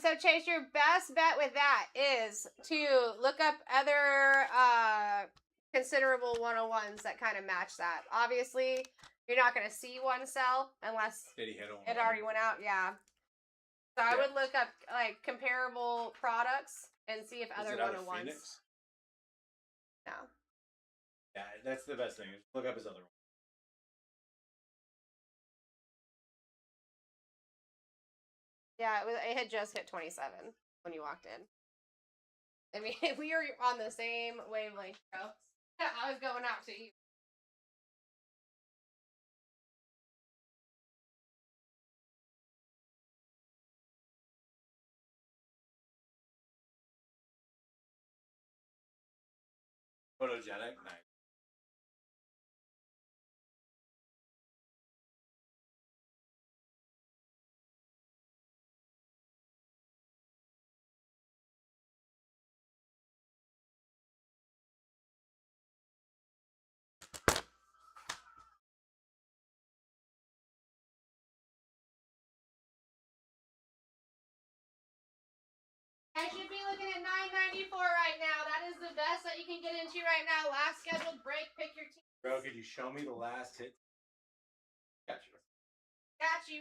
So Chase, your best bet with that is to look up other considerable 101s that kind of match that. Obviously, you're not going to see one sell unless Did he hit it already went out. Yeah. So I would look up like comparable products and see if other 101s. Phoenix? No. Yeah, that's the best thing. Look up his other one. Yeah, it had just hit 27 when you walked in. I mean, we are on the same wavelength, bro. I was going out to eat. Photogenic, nice. I should be looking at $9.94 right now. That is the best that you can get into right now. Last scheduled break. Pick your team. Bro, could you show me the last hit? Got you. Got you.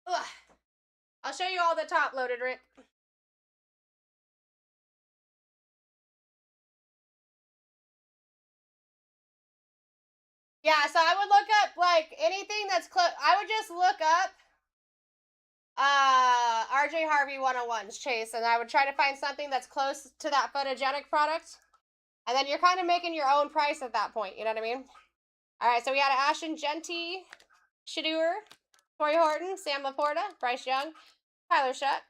Ugh. I'll show you all the top loaded, Rick. Yeah, so I would look up like anything that's close. I would just look up RJ Harvey 101's Chase, and I would try to find something that's close to that photogenic product. And then you're kind of making your own price at that point, you know what I mean? All right, so we had Ashton Genty, Shadeur, Torrey Horton, Sam Laporta, Bryce Young, Tyler Shutt,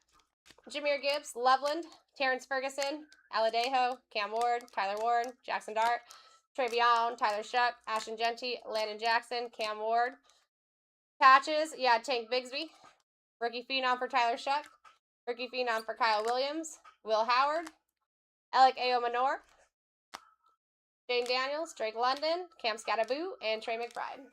Jameer Gibbs, Loveland, Terrence Ferguson, Aladejo, Cam Ward, Tyler Warren, Jackson Dart, Travion, Tyler Shutt, Ashton Genty, Landon Jackson, Cam Ward. Patches, yeah, Tank Bigsby. Rookie Phenom for Tyler Shutt. Rookie Phenom for Kyle Williams. Will Howard. Alec Aomanor. Jane Daniels, Drake London, Cam Scattaboo, and Trey McBride.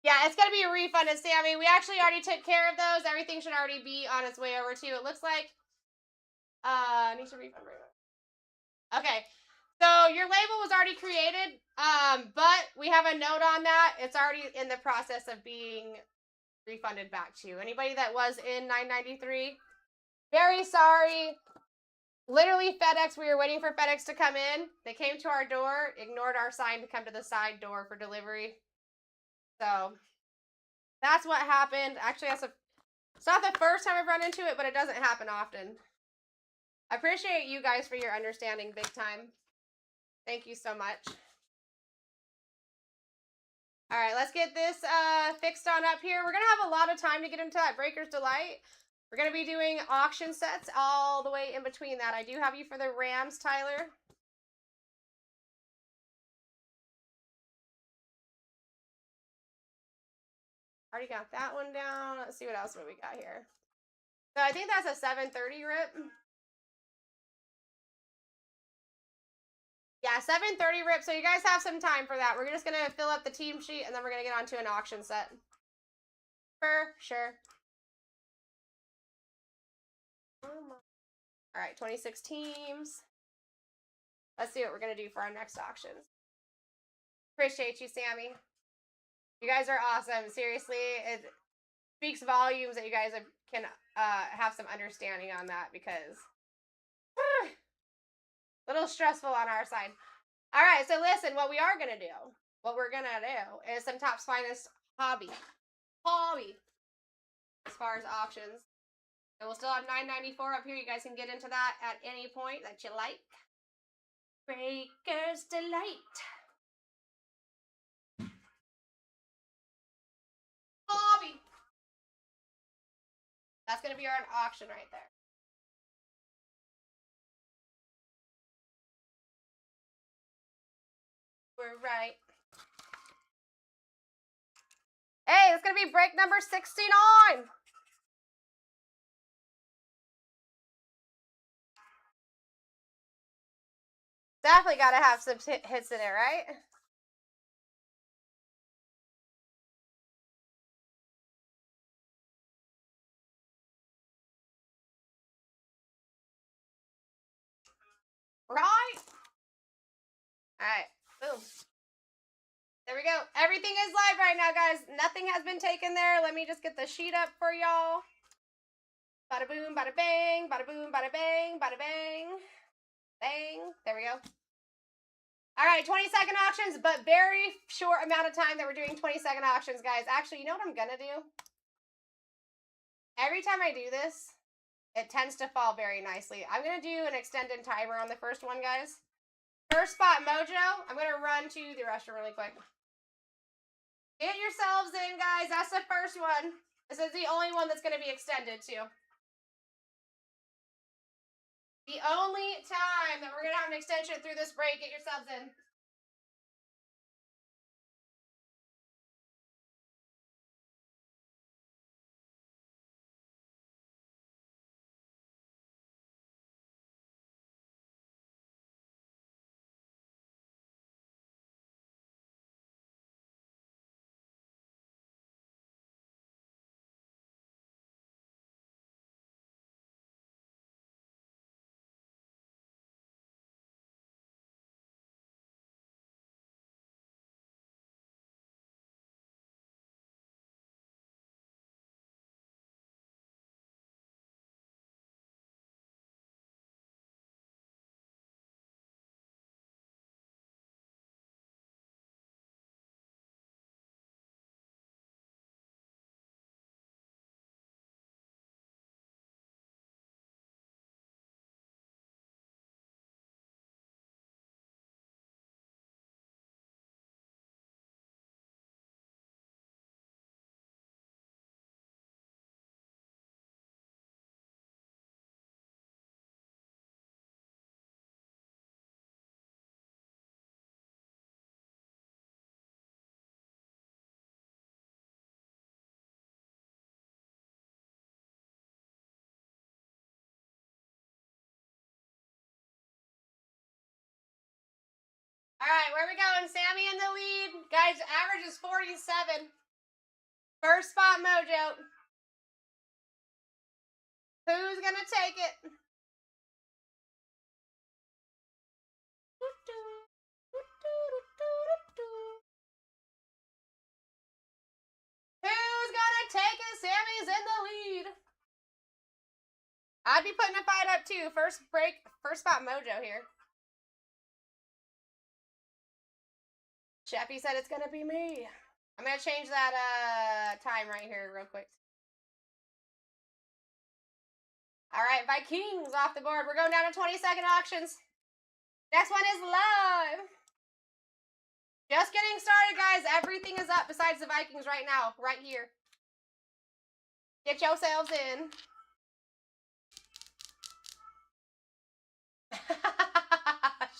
Yeah, it's going to be refunded, Sammy. We actually already took care of those. Everything should already be on its way over to you. It looks like... I need to refund. Okay. So your label was already created, but we have a note on that. It's already in the process of being refunded back to you. Anybody that was in $9.93, very sorry. Literally FedEx, we were waiting for FedEx to come in. They came to our door, ignored our sign to come to the side door for delivery. So that's what happened. Actually, it's not the first time I've run into it, but it doesn't happen often. I appreciate you guys for your understanding big time. Thank you so much. All right, let's get this fixed on up here. We're going to have a lot of time to get into that Breaker's Delight. We're going to be doing auction sets all the way in between that. I do have you for the Rams, Tyler. Already got that one down. Let's see what else we got here. So I think that's a 730 rip. Yeah, 730 rip. So you guys have some time for that. We're just going to fill up the team sheet, and then we're going to get onto an auction set. For sure. All right, 26 teams. Let's see what we're going to do for our next auctions. Appreciate you, Sammy. You guys are awesome. Seriously, it speaks volumes that you guys can have some understanding on that, because a little stressful on our side. All right, so listen, what we're going to do is some Topps Finest hobby as far as auctions. And we'll still have $9.94 up here. You guys can get into that at any point that you like. Breaker's Delight. Hobby. That's going to be our auction right there. We're right. Hey, it's going to be break number 69. Definitely got to have some hits in it, right? Right? All right. Boom. There we go. Everything is live right now, guys. Nothing has been taken there. Let me just get the sheet up for y'all. Bada boom, bada bang, bada boom, bada bang, bada bang. Bang. There we go. All right, 20-second auctions, but very short amount of time that we're doing 20-second auctions, guys. Actually, you know what I'm going to do? Every time I do this, it tends to fall very nicely. I'm going to do an extended timer on the first one, guys. First spot, Mojo. I'm going to run to the restroom really quick. Get yourselves in, guys. That's the first one. This is the only one that's going to be extended, too. The only time that we're going to have an extension through this break. Get yourselves in. All right, where we going? Sammy in the lead. Guys, average is 47. First spot mojo. Who's going to take it? Who's going to take it? Sammy's in the lead. I'd be putting a fight up too. First spot mojo here. Sheffy said it's gonna be me. I'm gonna change that time right here real quick. Alright, Vikings off the board. We're going down to 20-second auctions. Next one is live. Just getting started, guys. Everything is up besides the Vikings right now. Right here. Get yourselves in.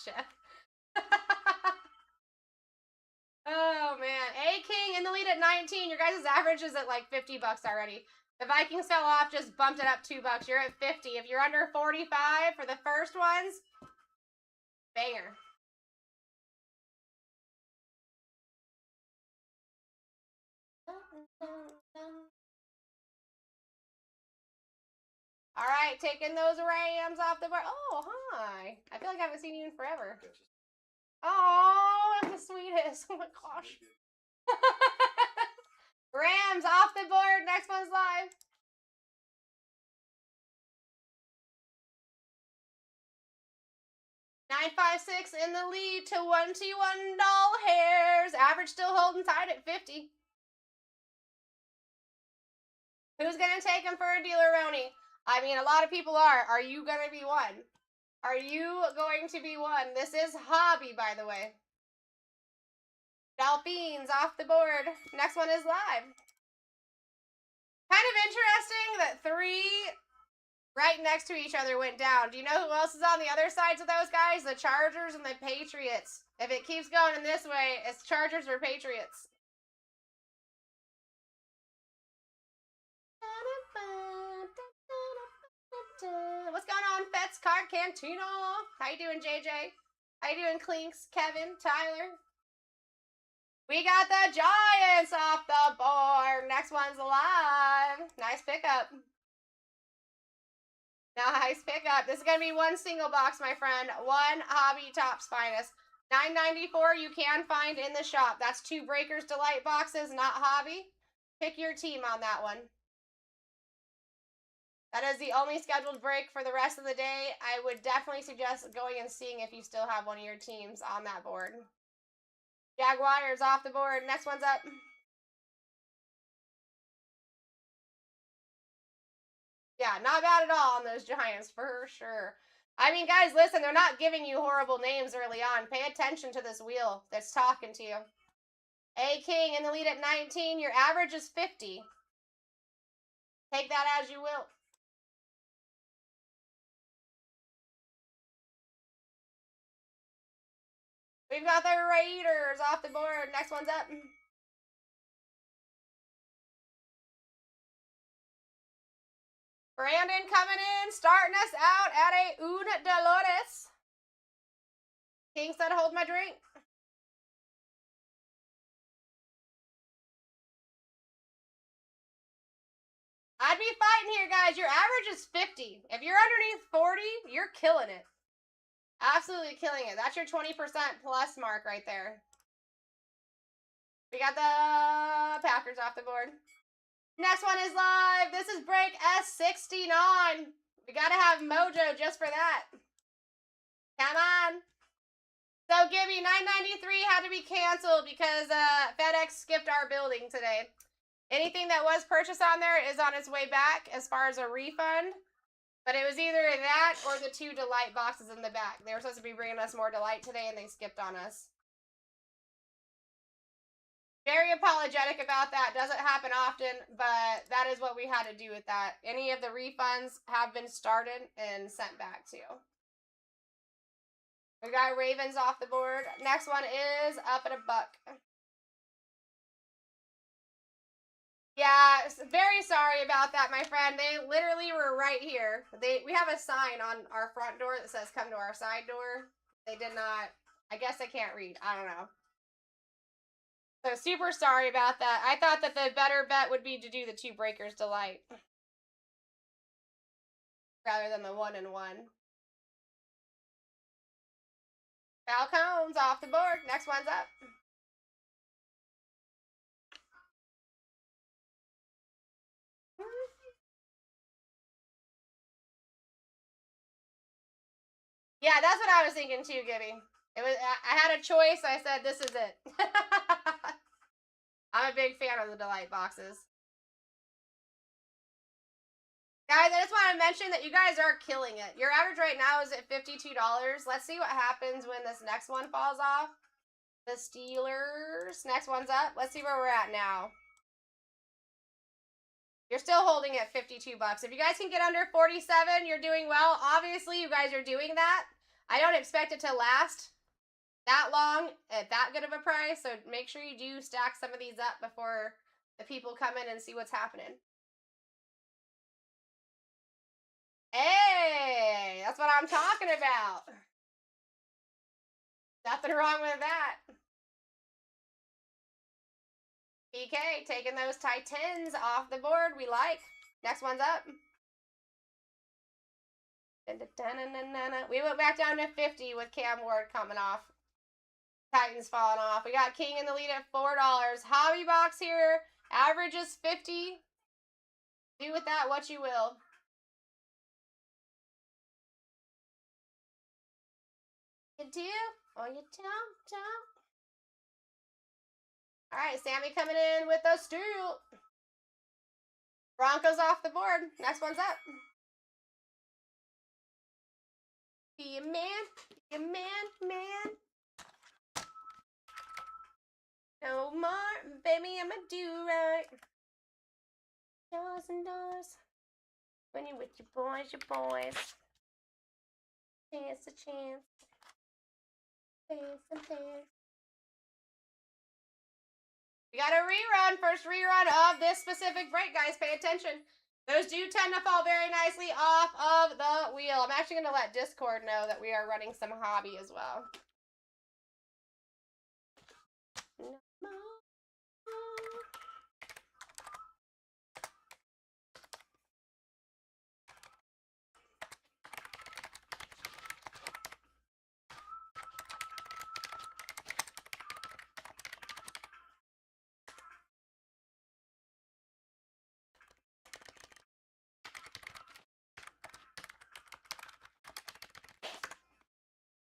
Chef. Oh, man. A-King in the lead at 19. Your guys' average is at like 50 bucks already. The Vikings fell off, just bumped it up 2 bucks. You're at 50. If you're under 45 for the first ones, banger. All right, taking those Rams off the board. Oh, hi. I feel like I haven't seen you in forever. Oh, that's the sweetest. Oh, my gosh. Rams off the board. Next one's live. $956 in the lead to $21 hairs. Average still holding tight at 50. Who's going to take him for a dealer-oni? I mean, a lot of people are. Are you going to be one? Are you going to be one? This is hobby, by the way. Delphines off the board. Next one is live. Kind of interesting that 3 right next to each other went down. Do you know who else is on the other sides of those guys? The Chargers and the Patriots. If it keeps going in this way, it's Chargers or Patriots. What's going on, Fets Card Cantina? How you doing, JJ? How you doing, Clinks, Kevin, Tyler? We got the Giants off the board. Next one's alive. Nice pickup. Nice pickup. This is going to be one single box, my friend. One Hobby Topps Finest. $9.94 you can find in the shop. That's 2 Breakers Delight boxes, not Hobby. Pick your team on that one. That is the only scheduled break for the rest of the day. I would definitely suggest going and seeing if you still have one of your teams on that board. Jaguars off the board. Next one's up. Yeah, not bad at all on those Giants, for sure. I mean, guys, listen, they're not giving you horrible names early on. Pay attention to this wheel that's talking to you. A-King in the lead at 19. Your average is 50. Take that as you will. We've got the Raiders off the board. Next one's up. Brandon coming in, starting us out at a Un Dolores. King said, hold my drink. I'd be fighting here, guys. Your average is 50. If you're underneath 40, you're killing it. Absolutely killing it. That's your 20% plus mark right there. We got the Packers off the board. Next one is live. This is break S69. We got to have Mojo just for that. Come on. So, Gibby, $9.93 had to be canceled because FedEx skipped our building today. Anything that was purchased on there is on its way back as far as a refund. But it was either that or the 2 Delight boxes in the back. They were supposed to be bringing us more Delight today, and they skipped on us. Very apologetic about that. Doesn't happen often, but that is what we had to do with that. Any of the refunds have been started and sent back to you. We got Ravens off the board. Next one is up at $1. Yeah, very sorry about that, my friend. They literally were right here. We have a sign on our front door that says come to our side door. They did not I guess I can't read. I don't know. So super sorry about that. I thought that the better bet would be to do the 2 Breakers Delight. Rather than the 1-in-1. Falcons off the board. Next one's up. Yeah, that's what I was thinking too, Gibby. It was I had a choice. I said this is it. I'm a big fan of the Delight boxes. Guys, I just want to mention that you guys are killing it. Your average right now is at $52. Let's see what happens when this next one falls off. The Steelers. Next one's up. Let's see where we're at now. You're still holding at 52 bucks. If you guys can get under 47, you're doing well. Obviously, you guys are doing that. I don't expect it to last that long at that good of a price, so make sure you do stack some of these up before the people come in and see what's happening. Hey, that's what I'm talking about. Nothing wrong with that. PK taking those Titans off the board. We like. Next one's up. We went back down to 50 with Cam Ward coming off. Titans falling off. We got King in the lead at $4. Hobby box here. Average is 50. Do with that what you will. You do? Or you don't? Alright, Sammy coming in with a steal. Broncos off the board. Next one's up. Be a man. Be a man. No more. Baby, I'ma do right. Doors and doors. When you're with your boys. Chance to chance. We got a rerun, first rerun of this specific break, guys. Pay attention. Those do tend to fall very nicely off of the wheel. I'm actually going to let Discord know that we are running some hobby as well.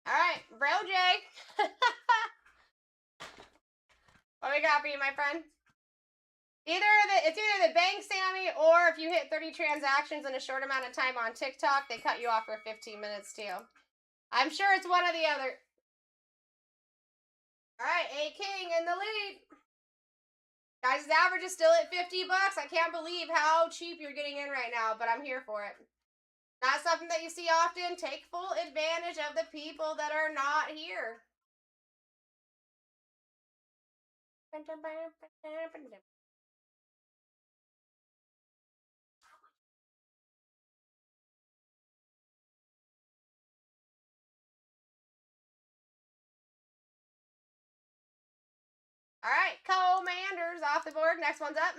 Alright, Bro J. What we got for you, my friend? It's either the bank Sammy, or if you hit 30 transactions in a short amount of time on TikTok, they cut you off for 15 minutes too. I'm sure it's one or the other. Alright, A King in the lead. Guys, his average is still at 50 bucks. I can't believe how cheap you're getting in right now, but I'm here for it. Not something that you see often. Take full advantage of the people that are not here. All right, Commanders off the board. Next one's up.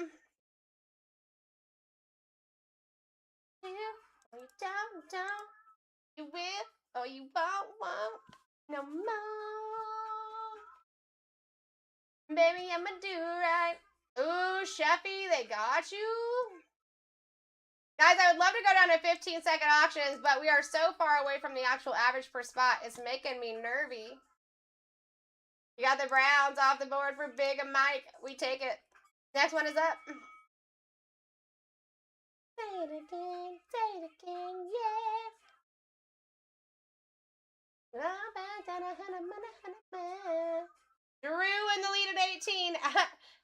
You don't. You will, or you won't. No more. Baby, I'ma do right. Ooh, Sheffy, they got you. Guys, I would love to go down to 15-second auctions, but we are so far away from the actual average per spot. It's making me nervy. You got the Browns off the board for Big and Mike. We take it. Next one is up. Say it again, yeah. Drew in the lead at 18.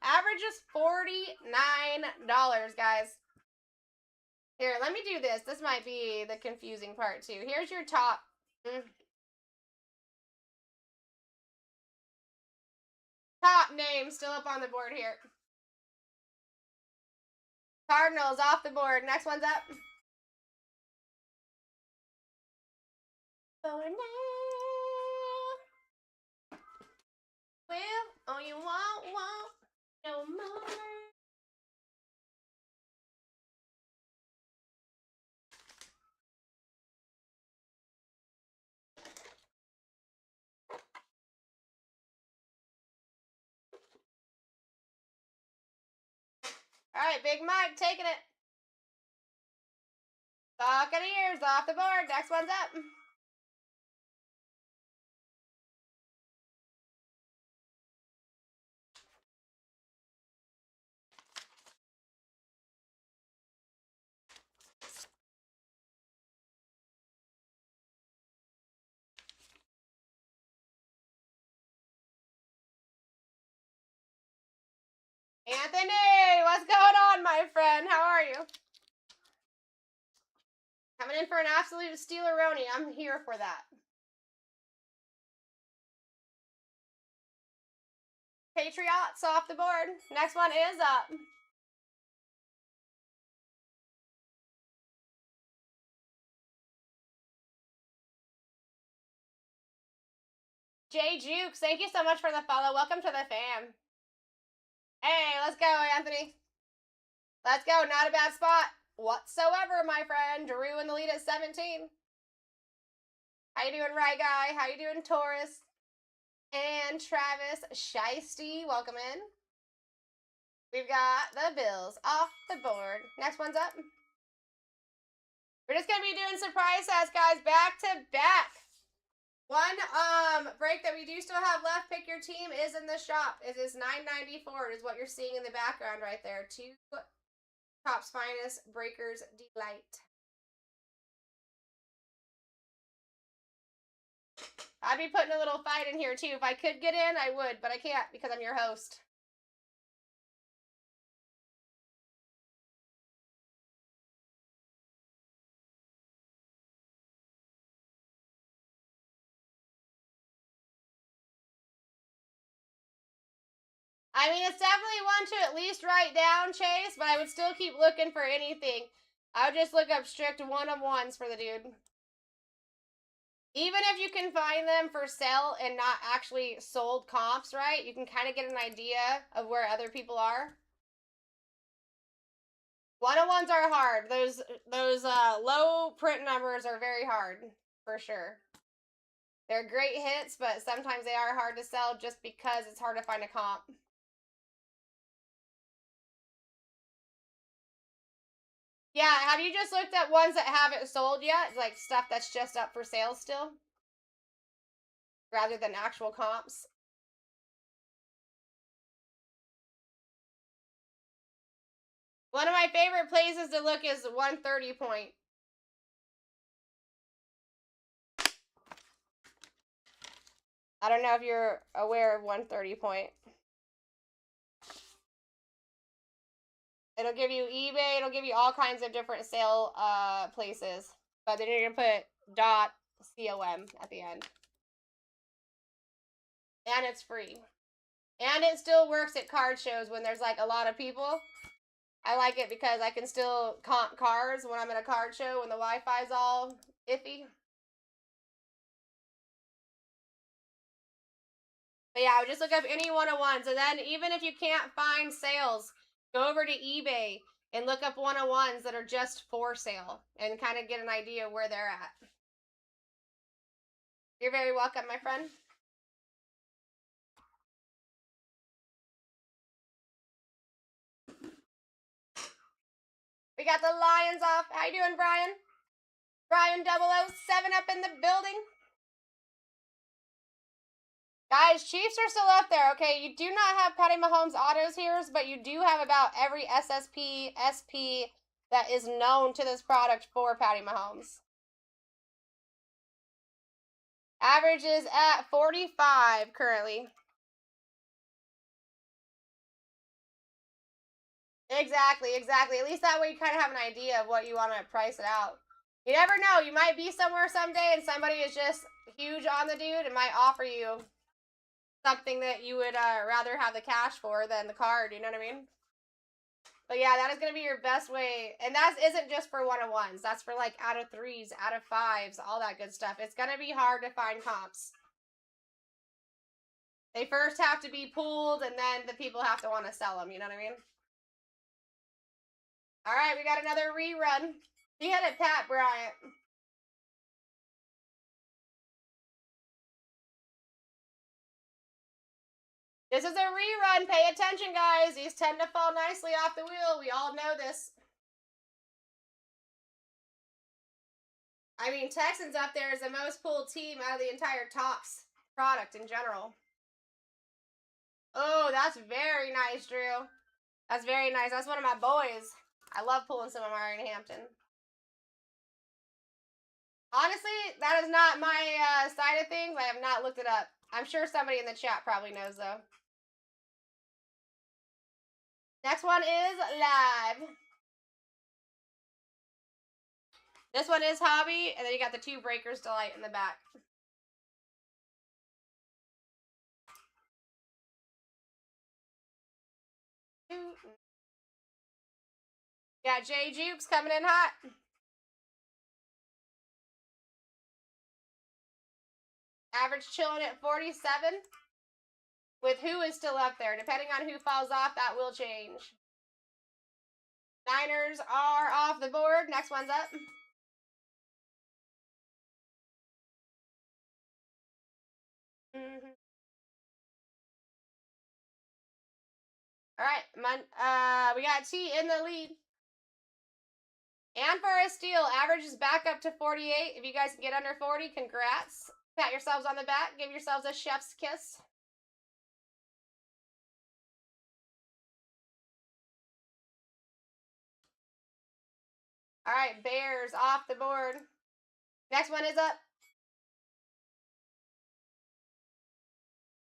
Average is $49, guys. Here, let me do this. This might be the confusing part, too. Here's your top. Top name still up on the board here. Cardinals off the board. Next one's up. For now. will, oh, you won't no more. All right, Big Mike taking it. Buccaneers off the board. Next one's up. Anthony, what's going on, my friend? How are you? Coming in for an absolute Steeleroni. I'm here for that. Patriots off the board. Next one is up. Jay Jukes, thank you so much for the follow. Welcome to the fam. Hey, let's go, Anthony. Let's go. Not a bad spot whatsoever, my friend. Drew in the lead at 17. How you doing, Right Guy? How you doing, Taurus? And Travis Shiesty, welcome in. We've got the Bills off the board. Next one's up. We're just going to be doing surprise sets, guys, back to back. One break that we do still have left, pick your team, is in the shop. It is $9.94 is what you're seeing in the background right there. 2 Topps Finest Breakers Delight. I'd be putting a little fight in here too. If I could get in, I would, but I can't because I'm your host. I mean, it's definitely one to at least write down, Chase, but I would still keep looking for anything. I would just look up strict one-of-ones for the dude. Even if you can find them for sale and not actually sold comps, right? You can kind of get an idea of where other people are. One-of-ones are hard. Those low print numbers are very hard, for sure. They're great hits, but sometimes they are hard to sell just because it's hard to find a comp. Yeah, have you just looked at ones that haven't sold yet? Like stuff that's just up for sale still? Rather than actual comps? One of my favorite places to look is 130 point. I don't know if you're aware of 130 point. It'll give you eBay, it'll give you all kinds of different sale places. But then you're gonna put .com at the end. And it's free. And it still works at card shows when there's like a lot of people. I like it because I can still comp cards when I'm at a card show when the Wi-Fi's all iffy. But yeah, I would just look up any one-of-ones. And then even if you can't find sales, go over to eBay and look up one-of-ones that are just for sale and kind of get an idea of where they're at. You're very welcome, my friend. We got the Lions off. How you doing, Brian? Brian 007 up in the building. Guys, Chiefs are still up there, okay? You do not have Patty Mahomes autos here, but you do have about every SSP, SP that is known to this product for Patty Mahomes. Average is at 45 currently. Exactly. At least that way you kind of have an idea of what you want to price it out. You never know. You might be somewhere someday and somebody is just huge on the dude and might offer you something that you would rather have the cash for than the card. You know what I mean? But yeah, that is going to be your best way. And that isn't just for one-of-ones. That's for like out of 3s, out of 5s, all that good stuff. It's going to be hard to find comps. They first have to be pulled, and then the people have to want to sell them. You know what I mean? All right, we got another rerun. He had it, Pat Bryant. This is a rerun. Pay attention, guys. These tend to fall nicely off the wheel. We all know this. I mean, Texans up there is the most pulled team out of the entire Topps product in general. Oh, that's very nice, Drew. That's very nice. That's one of my boys. I love pulling some of Marion Hampton. Honestly, that is not my side of things. I have not looked it up. I'm sure somebody in the chat probably knows, though. Next one is live. This one is hobby, and then you got the 2 breakers delight in the back. Got Jay Jukes coming in hot. Average chilling at 47. With who is still up there. Depending on who falls off, that will change. Niners are off the board. Next one's up. All right, we got T in the lead. And for a steal, average is back up to 48. If you guys can get under 40, congrats. Pat yourselves on the back. Give yourselves a chef's kiss. All right, Bears off the board. Next one is up.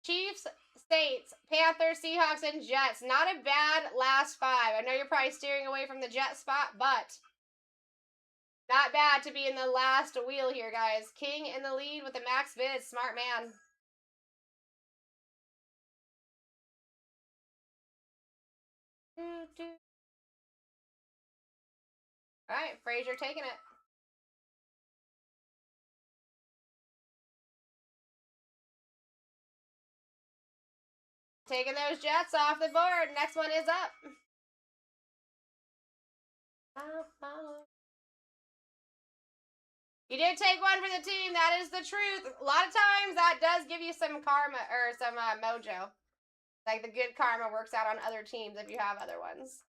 Chiefs, Saints, Panthers, Seahawks, and Jets. Not a bad last 5. I know you're probably steering away from the Jet spot, but not bad to be in the last wheel here, guys. King in the lead with the max bid. Smart man. All right, Frazier taking it. Taking those Jets off the board. Next one is up. You did take one for the team. That is the truth. A lot of times that does give you some karma or some mojo. Like the good karma works out on other teams if you have other ones.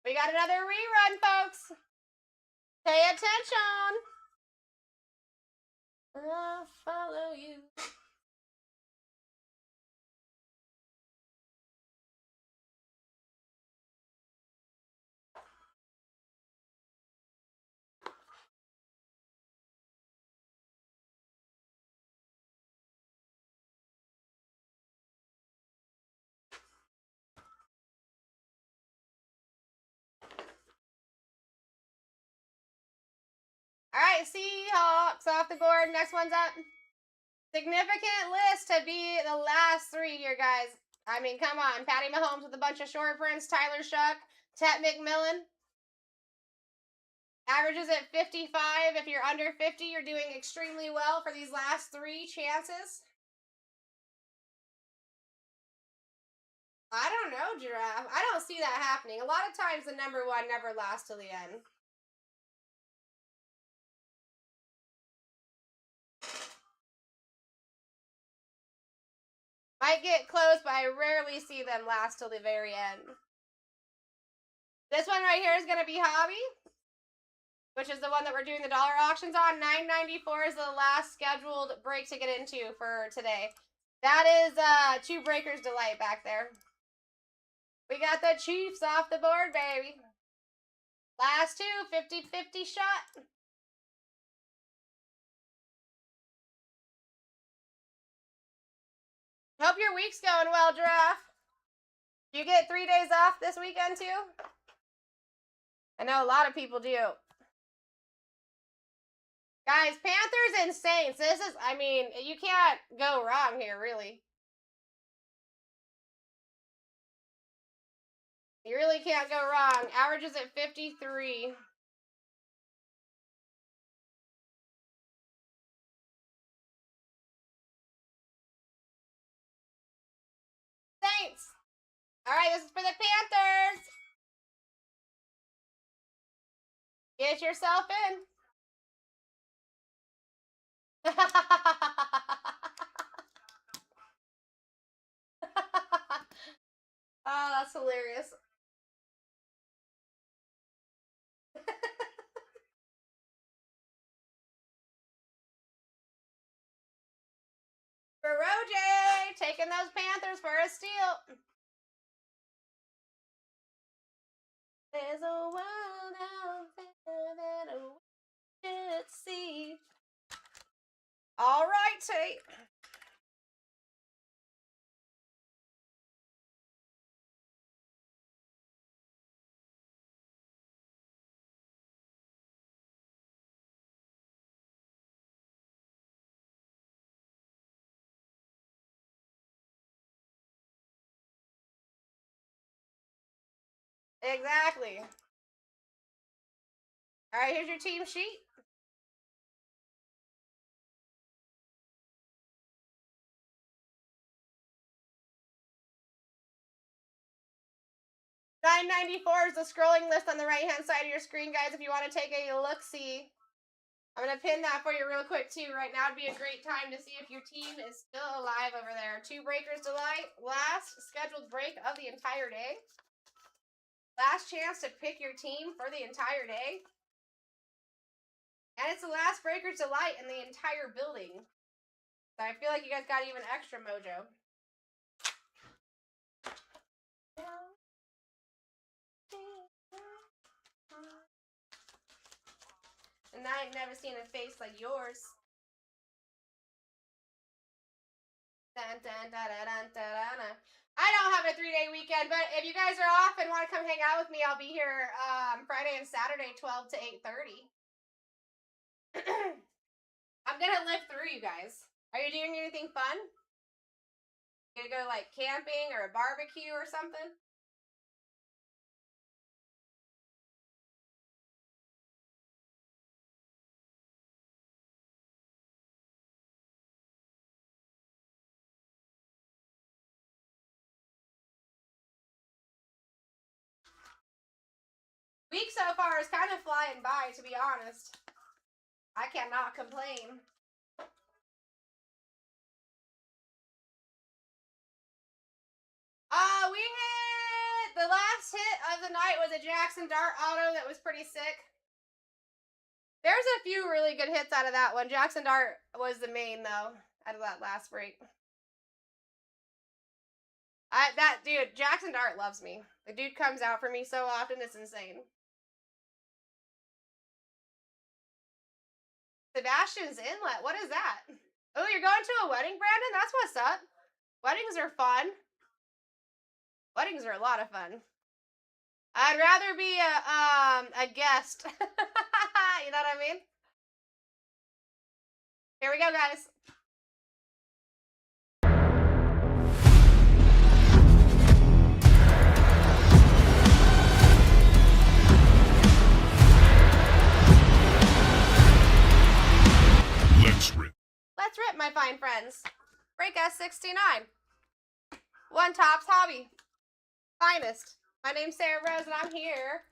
We got another rerun, folks. Pay attention. I'll follow you. All right, Seahawks off the board. Next one's up. Significant list to be the last 3 here, guys. I mean, come on. Patty Mahomes with a bunch of short prints. Tyler Shuck. Tet McMillan. Averages at 55. If you're under 50, you're doing extremely well for these last 3 chances. I don't know, Giraffe. I don't see that happening. A lot of times the number 1 never lasts till the end. Might get close, but I rarely see them last till the very end. This one right here is going to be hobby, which is the one that we're doing the dollar auctions on. $9.94 is the last scheduled break to get into for today. That is 2 breakers delight back there. We got the Chiefs off the board, baby. Last 2, 50-50 shot. Hope your week's going well, Giraffe. You get 3 days off this weekend, too? I know a lot of people do. Guys, Panthers and Saints. This is, I mean, you can't go wrong here, really. You really can't go wrong. Averages at 53. Saints. All right, this is for the Panthers. Get yourself in. Oh, that's hilarious. For Roje, taking those Panthers for a steal. There's a world out there that we should see. All right, Tate. Exactly. All right, here's your team sheet. $9.94 is the scrolling list on the right-hand side of your screen, guys, if you want to take a look-see. I'm going to pin that for you real quick, too. Right now would be a great time to see if your team is still alive over there. 2 breakers to light. Last scheduled break of the entire day. Last chance to pick your team for the entire day. And it's the last breakers to light in the entire building. So I feel like you guys got even extra mojo. And I ain't never seen a face like yours. Dun, dun, dun, dun, dun, dun, dun. I don't have a 3-day weekend, but if you guys are off and want to come hang out with me, I'll be here Friday and Saturday, 12 to 8:30. I'm gonna live through you guys. Are you doing anything fun? You gonna go like camping or a barbecue or something? Week so far is kind of flying by, to be honest. I cannot complain. We hit, the last hit of the night was a Jackson Dart auto that was pretty sick. There's a few really good hits out of that one. Jackson Dart was the main, though, out of that last break. Dude, Jackson Dart loves me. The dude comes out for me so often, it's insane. Sebastian's Inlet, what is that? Oh, you're going to a wedding, Brandon? That's what's up. Weddings are fun. Weddings are a lot of fun. I'd rather be a guest. You know what I mean? Here we go, guys. Let's rip, my fine friends. Break S69. One Tops Hobby. Finest. My name's Sarah Rose, and I'm here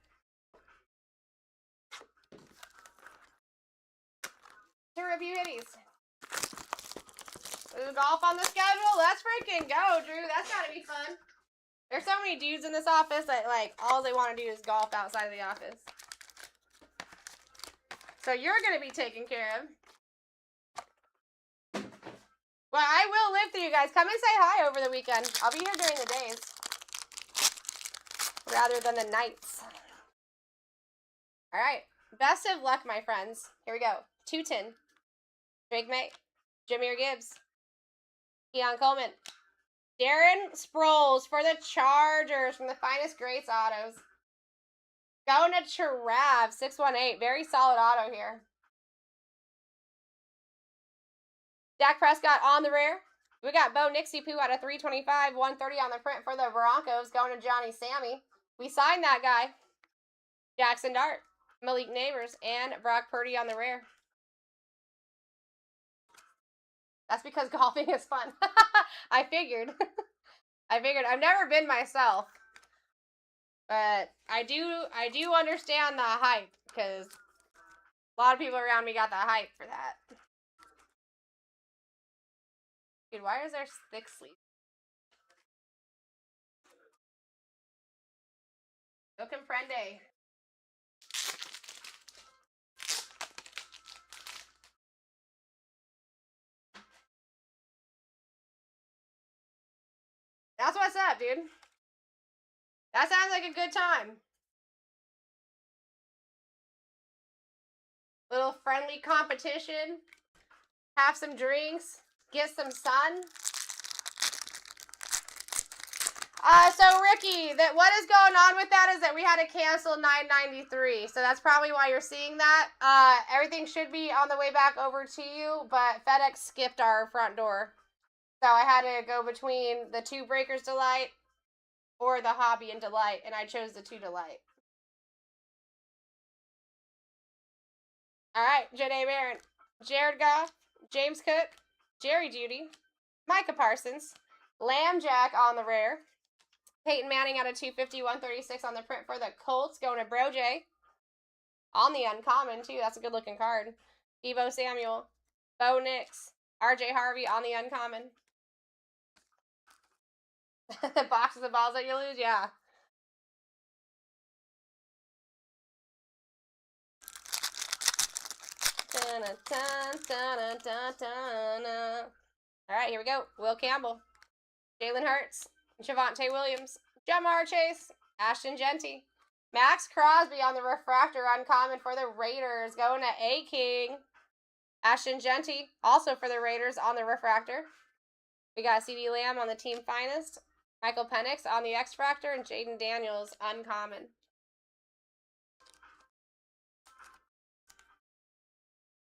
to review hitties. There's golf on the schedule. Let's freaking go, Drew. That's gotta be fun. There's so many dudes in this office that, like, all they want to do is golf outside of the office. So you're gonna be taken care of. Well, I will live through you guys. Come and say hi over the weekend. I'll be here during the days rather than the nights. All right. Best of luck, my friends. Here we go. Tootin. Drake May. Jameer Gibbs. Keon Coleman. Darren Sproles for the Chargers from the Finest Greats Autos. Going to Trav, 618. Very solid auto here. Dak Prescott on the rear. We got Bo Nixie Poo out of 325, 130 on the print for the Broncos. Going to Johnny Sammy. We signed that guy. Jackson Dart, Malik Neighbors, and Brock Purdy on the rare. That's because golfing is fun. I figured. I figured. I've never been myself. But I do understand the hype, because a lot of people around me got the hype for that. Dude, why is there thick sleeve? Yo comprende. That's what's up, dude. That sounds like a good time. Little friendly competition. Have some drinks. Get some sun. So Ricky, what is going on with that is that we had to cancel 993. So that's probably why you're seeing that. Everything should be on the way back over to you, but FedEx skipped our front door. So I had to go between the 2 Breakers Delight or the Hobby and Delight, and I chose the 2 Delight. All right, Janae Barron, Jared Goff, James Cook, Jerry Judy, Micah Parsons, Lamb Jack on the rare, Peyton Manning out of 250, 136 on the print for the Colts, going to Bro J. On the uncommon, too. That's a good-looking card. Deebo Samuel, Bo Nix, RJ Harvey on the uncommon. The boxes of balls that you lose, yeah. All right, here we go. Will Campbell, Jalen Hurts, Javonte Williams, Jamar Chase, Ashton Genty, Max Crosby on the refractor uncommon for the Raiders, going to A-King. Ashton Genty, also for the Raiders on the refractor. We got CeeDee Lamb on the team finest, Michael Penix on the X-Fractor, and Jaden Daniels uncommon.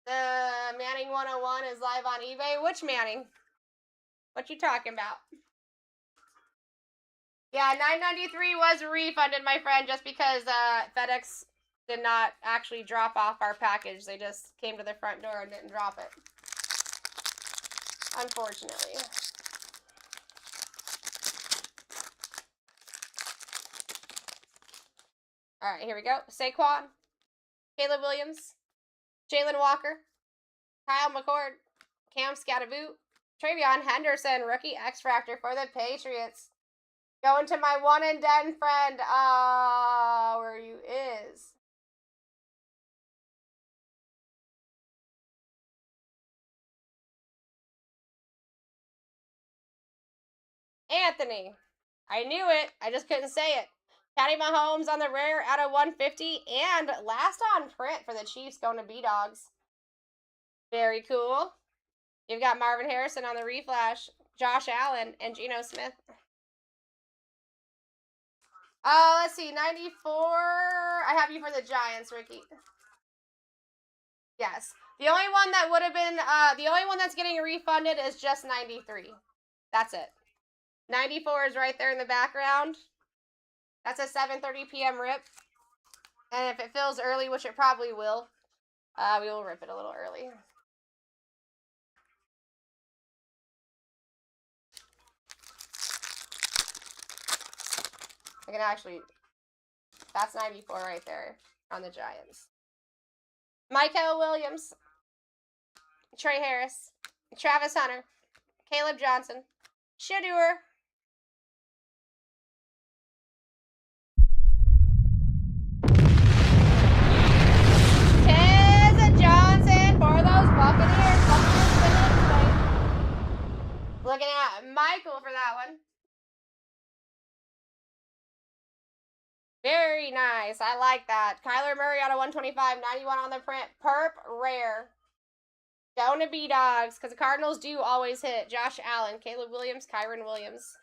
The Manning 101 is live on eBay. Which Manning? What you talking about? Yeah, 993 was refunded, my friend, just because FedEx did not actually drop off our package. They just came to the front door and didn't drop it. Unfortunately. All right, here we go. Saquon, Caleb Williams, Jalen Walker, Kyle McCord, Cam Scatterboot, Travion Henderson, rookie X-Fractor for the Patriots. Going to my 1 and done friend, where you is. Anthony. I knew it. I just couldn't say it. Patty Mahomes on the rare out of 150. And last on print for the Chiefs going to B-Dogs. Very cool. You've got Marvin Harrison on the reflash, Josh Allen, and Geno Smith. Let's see. 94. I have you for the Giants, Ricky. Yes. The only one that would have been, the only one that's getting refunded is just 93. That's it. 94 is right there in the background. That's a 7:30 p.m. rip. And if it fills early, which it probably will, we will rip it a little early. I can actually, that's 94 right there on the Giants. Michael Williams, Trey Harris, Travis Hunter, Caleb Johnson, Shedeur, Johnson for those Buccaneers. Looking at Michael for that one. Very nice. I like that. Kyler Murray out of 125, 91 on the print. Perp rare. Going to B-Dogs, because the Cardinals do always hit. Josh Allen, Caleb Williams, Kyron Williams.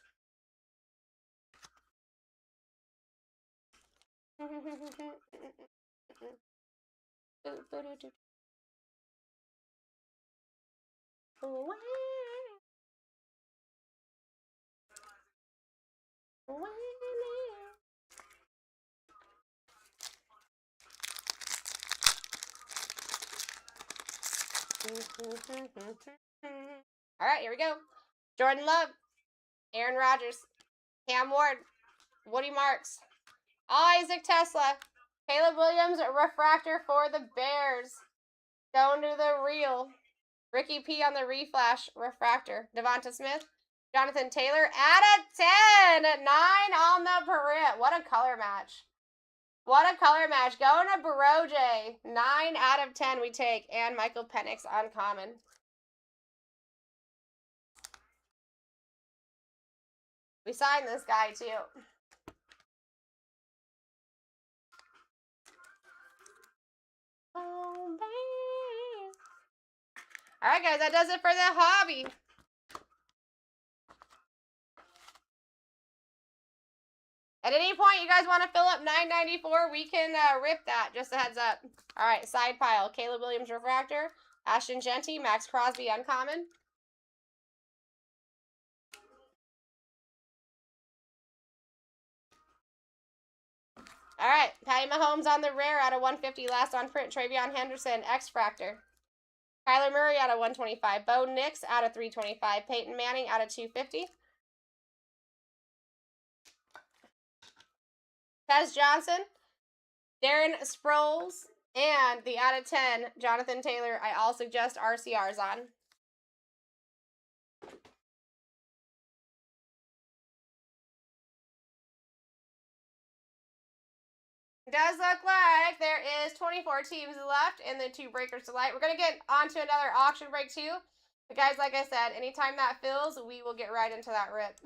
All right, here we go. Jordan Love, Aaron Rodgers, Cam Ward, Woody Marks, Isaac Tesla, Caleb Williams, refractor for the Bears. Going to the real. Ricky P on the reflash, refractor. Devonta Smith, Jonathan Taylor, out of 10. 9 on the Parit. What a color match. What a color match. Going to Baroje. 9 out of 10 we take. And Michael Penix uncommon. We signed this guy too. Oh, babe. All right, guys, that does it for the hobby. At any point you guys want to fill up 994, we can rip that. Just a heads up. All right, side pile. Caleb Williams refractor, Ashton Genty, Max Crosby uncommon. All right, Patty Mahomes on the rare out of 150, last on print. Travion Henderson, X-Fractor. Kyler Murray out of 125. Bo Nix out of 325. Peyton Manning out of 250. Tez Johnson, Darren Sproles, and the out of 10, Jonathan Taylor. I all suggest RCRs on. Does look like there is 24 teams left in the 2 breakers tonight. We're going to get on to another auction break too. But guys, like I said, anytime that fills, we will get right into that rip.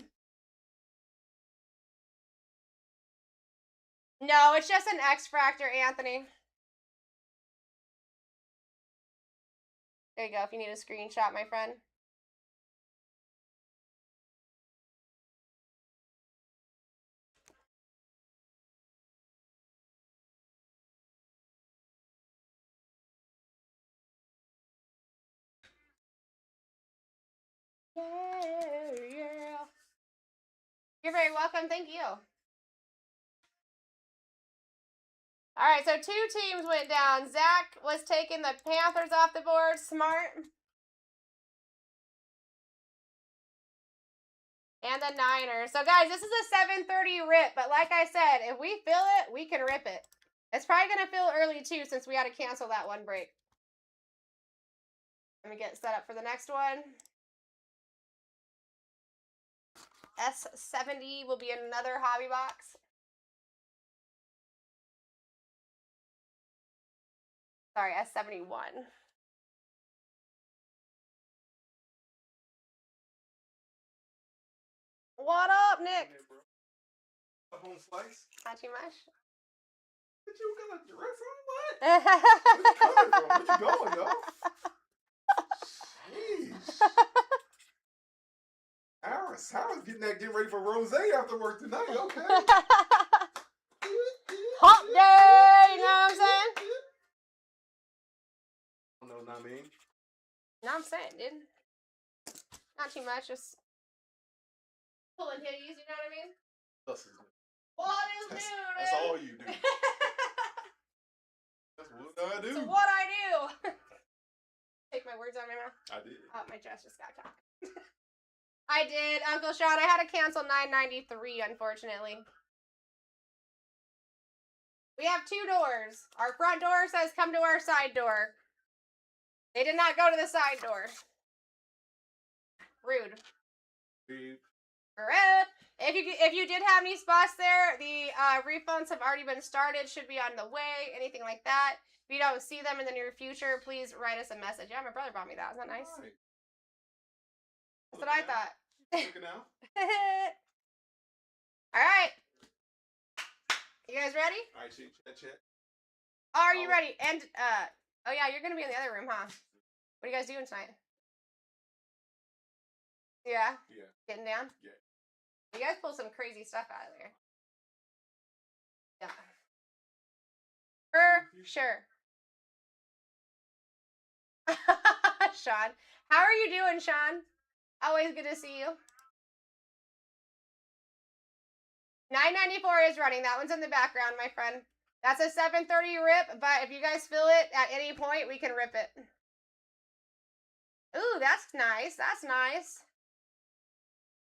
No, it's just an X-Fractor, Anthony. There you go, if you need a screenshot, my friend. Yeah. You're very welcome. Thank you. All right, so 2 teams went down. Zach was taking the Panthers off the board. Smart. And the Niners. So, guys, this is a 7:30 rip. But like I said, if we fill it, we can rip it. It's probably going to fill early, too, since we had to cancel that one break. Let me get set up for the next one. S70 will be another hobby box. Sorry, S71. What up, Nick? Hey, bro. Up on slice? Not too much. What you got a dress on? What? Where you coming from? Where you going, yo? Sheesh. Sarah's getting ready for rose after work tonight. Okay. Hot day, you know what I'm saying? No, not me. No, I'm saying, dude. Not too much, just pulling hitties, you know what I mean? Us is new. What is new, dude? That's all you do. That's what I do. That's what I do. Take my words out of my mouth. I did. Oh, my chest just got cocked. I did, Uncle Sean. I had to cancel 993, unfortunately. We have 2 doors. Our front door says come to our side door. They did not go to the side door. Rude. Dude. Rude. If you did have any spots there, the refunds have already been started. Should be on the way. Anything like that. If you don't see them in the near future, please write us a message. Yeah, my brother brought me that. Isn't that nice? Right. That's what I thought. Look now. All right. You guys ready? All right, check. Are you ready? And, oh yeah, you're going to be in the other room, huh? What are you guys doing tonight? Yeah? Yeah. Getting down? Yeah. You guys pull some crazy stuff out of there. Yeah. For sure. Sean. How are you doing, Sean? Always good to see you. 994 is running. That one's in the background, my friend. That's a 7:30 rip, but if you guys fill it at any point, we can rip it. Ooh, that's nice. That's nice.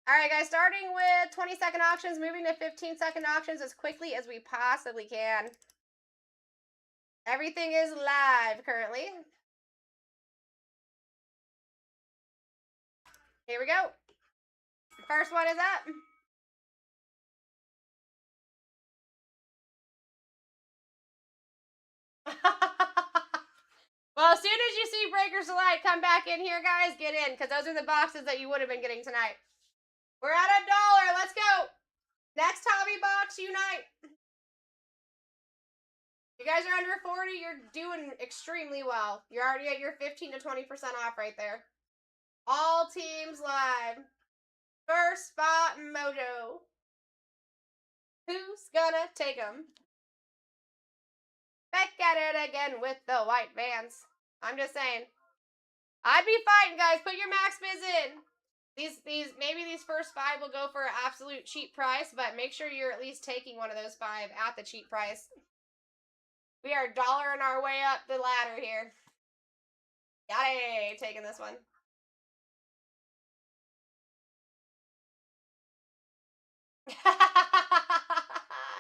All right, guys, starting with 20-second auctions, moving to 15-second auctions as quickly as we possibly can. Everything is live currently. Here we go. First one is up. Well, as soon as you see Breakers Delight come back in here, guys, get in, because those are the boxes that you would have been getting tonight. We're at $1. Let's go. Next hobby box, unite. You guys are under 40. You're doing extremely well. You're already at your 15 to 20% off right there. All teams live. First spot mojo. Who's gonna take them? Back at it again with the white vans. I'm just saying. I'd be fighting, guys. Put your max bids in. Maybe these first 5 will go for an absolute cheap price, but make sure you're at least taking one of those 5 at the cheap price. We are dollaring our way up the ladder here. Got it. Taking this one.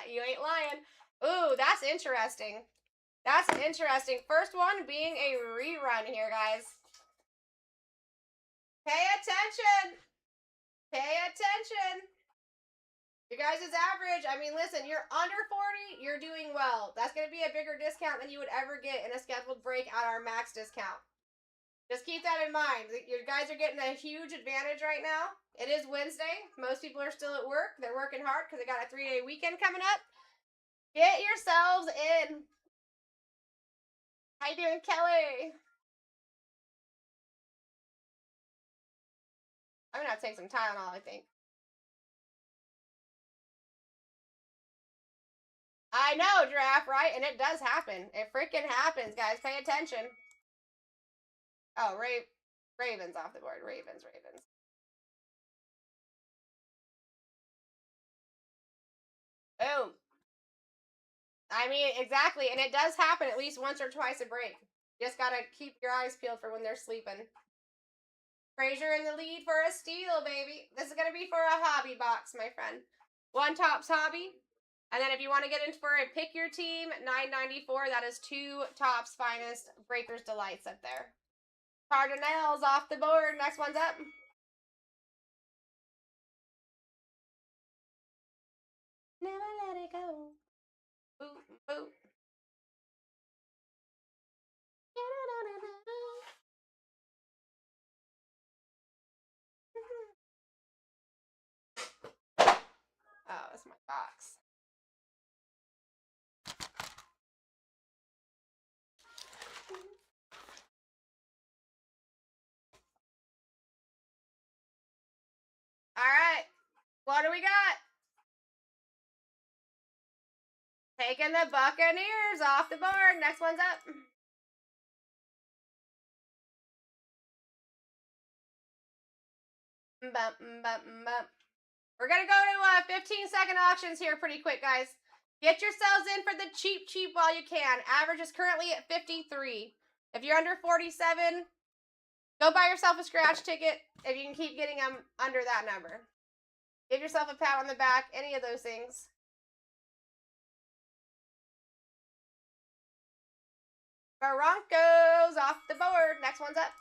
You ain't lying. Ooh, that's interesting. That's interesting. First one being a rerun here, guys. Pay attention. Pay attention. You guys' average, I mean, listen, you're under 40, you're doing well. That's going to be a bigger discount than you would ever get in a scheduled break at our max discount. Just keep that in mind. You guys are getting a huge advantage right now. It is Wednesday. Most people are still at work. They're working hard because they got a 3-day weekend coming up. Get yourselves in. How you doing, Kelly? I'm going to have to take some Tylenol, I think. I know, Giraffe, right? And it does happen. It freaking happens, guys. Pay attention. Oh, Ravens off the board. Ravens. Boom. I mean, exactly. And it does happen at least once or twice a break. You just got to keep your eyes peeled for when they're sleeping. Frazier in the lead for a steal, baby. This is going to be for a hobby box, my friend. One Tops hobby. And then if you want to get into for a pick your team, $9.94. That is 2 Tops finest Breakers Delights up there. Cardinals off the board. Next one's up. Never let it go. Boop, boop. Oh, that's my box. All right. What do we got? Taking the Buccaneers off the board. Next one's up. Bump, bump, bump. We're going to go to 15-second auctions here pretty quick, guys. Get yourselves in for the cheap while you can. Average is currently at 53. If you're under 47, go buy yourself a scratch ticket if you can keep getting them under that number. Give yourself a pat on the back, any of those things. Broncos off the board. Next one's up.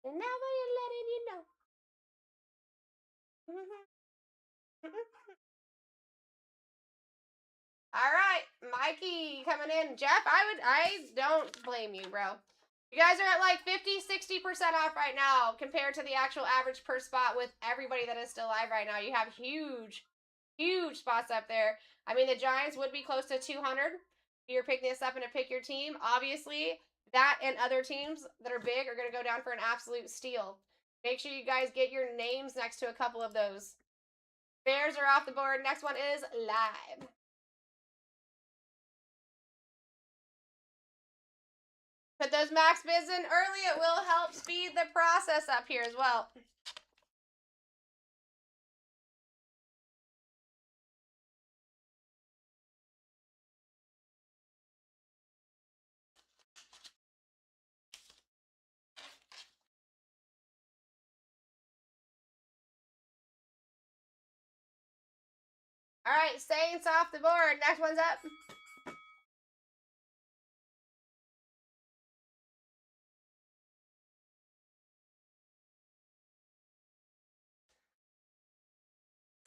And now we're letting you know. All right, Mikey coming in. Jeff, I don't blame you, bro. You guys are at like 50-60% off right now compared to the actual average per spot with everybody that is still live right now. You have huge spots up there. I mean, the Giants would be close to 200. You're picking this up in a pick your team. Obviously, that and other teams that are big are going to go down for an absolute steal. Make sure you guys get your names next to a couple of those. Bears are off the board. Next one is live. Put those max bids in early. It will help speed the process up here as well. All right, Saints off the board. Next one's up.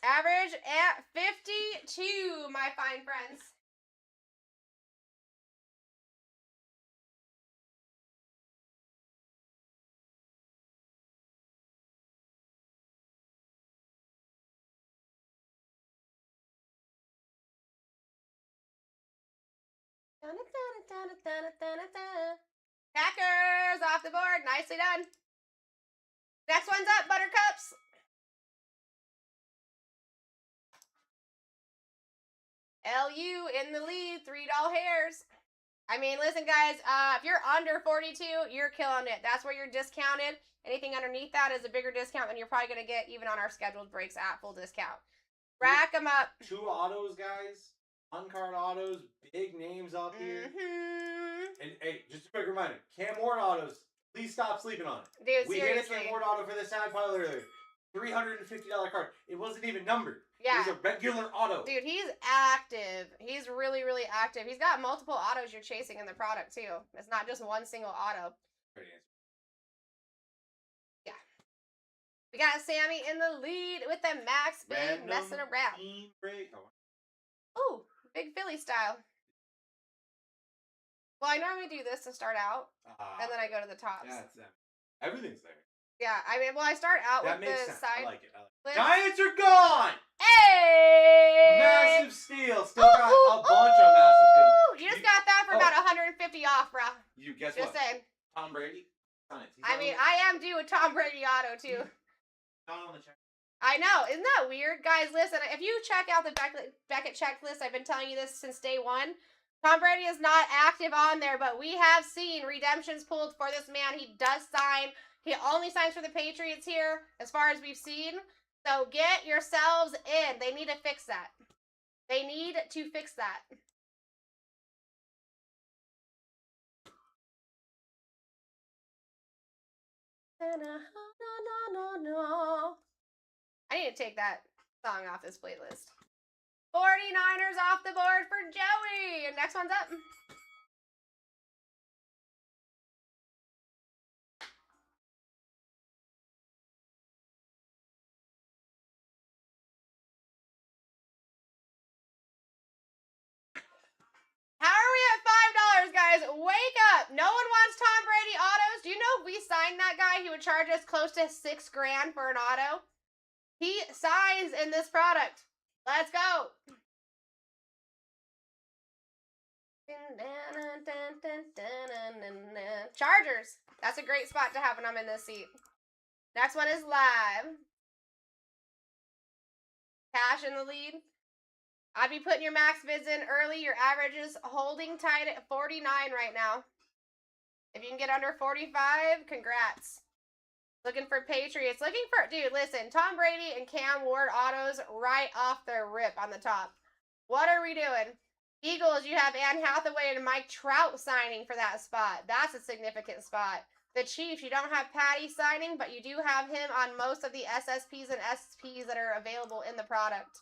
Average at 52, my fine friends. Packers off the board. Nicely done. Next one's up, Buttercups. LU in the lead, $3 hairs. I mean, listen, guys, if you're under 42, you're killing it. That's where you're discounted. Anything underneath that is a bigger discount than you're probably going to get even on our scheduled breaks at full discount. Rack them up. 2 autos, guys. On-card autos, big names up here. And hey, just a quick reminder, Cam Ward autos, please stop sleeping on it. Dude, We seriously. hit a Cam Ward auto for the side pile earlier. $350 card. It wasn't even numbered. Yeah. It was a regular auto. Dude, he's active. He's really, really active. He's got multiple autos you're chasing in the product, too. It's not just one single auto. Yeah. We got Sammy in the lead with the max big Random messing around. team break. Ooh, big Philly style. Well, I normally do this to start out, and then I go to the tops. Yeah, it's everything's there. Yeah, I mean, well, I start out That with makes the sense. side. I like it. list. Giants are gone! Hey! Massive steal. Still got a bunch of massive steals. You just got that for about 150 off, bro. You guess Just what? saying. Tom Brady? Sign it. I mean, I am due a Tom Brady auto, too. Not on the check. I know. Isn't that weird? Guys, listen, if you check out the Beckett checklist, I've been telling you this since day one. Tom Brady is not active on there, but we have seen redemptions pulled for this man. He does sign. He only signs for the Patriots here, as far as we've seen. So get yourselves in. They need to fix that. They need to fix that. I need to take that song off this playlist. 49ers off the board for Joey. Next one's up. How are we at $5, guys? Wake up. No one wants Tom Brady autos. Do you know if we signed that guy, he would charge us close to $6,000 for an auto? He signs in this product. Let's go. Chargers. That's a great spot to have when I'm in this seat. Next one is live. Cash in the lead. I'd be putting your max bids in early. Your average is holding tight at 49 right now. If you can get under 45, congrats. Looking for Patriots. Looking for, dude, listen, Tom Brady and Cam Ward autos right off their rip on the top. What are we doing? Eagles, you have Anne Hathaway and Mike Trout signing for that spot. That's a significant spot. The Chiefs, you don't have Patty signing, but you do have him on most of the SSPs and SPs that are available in the product.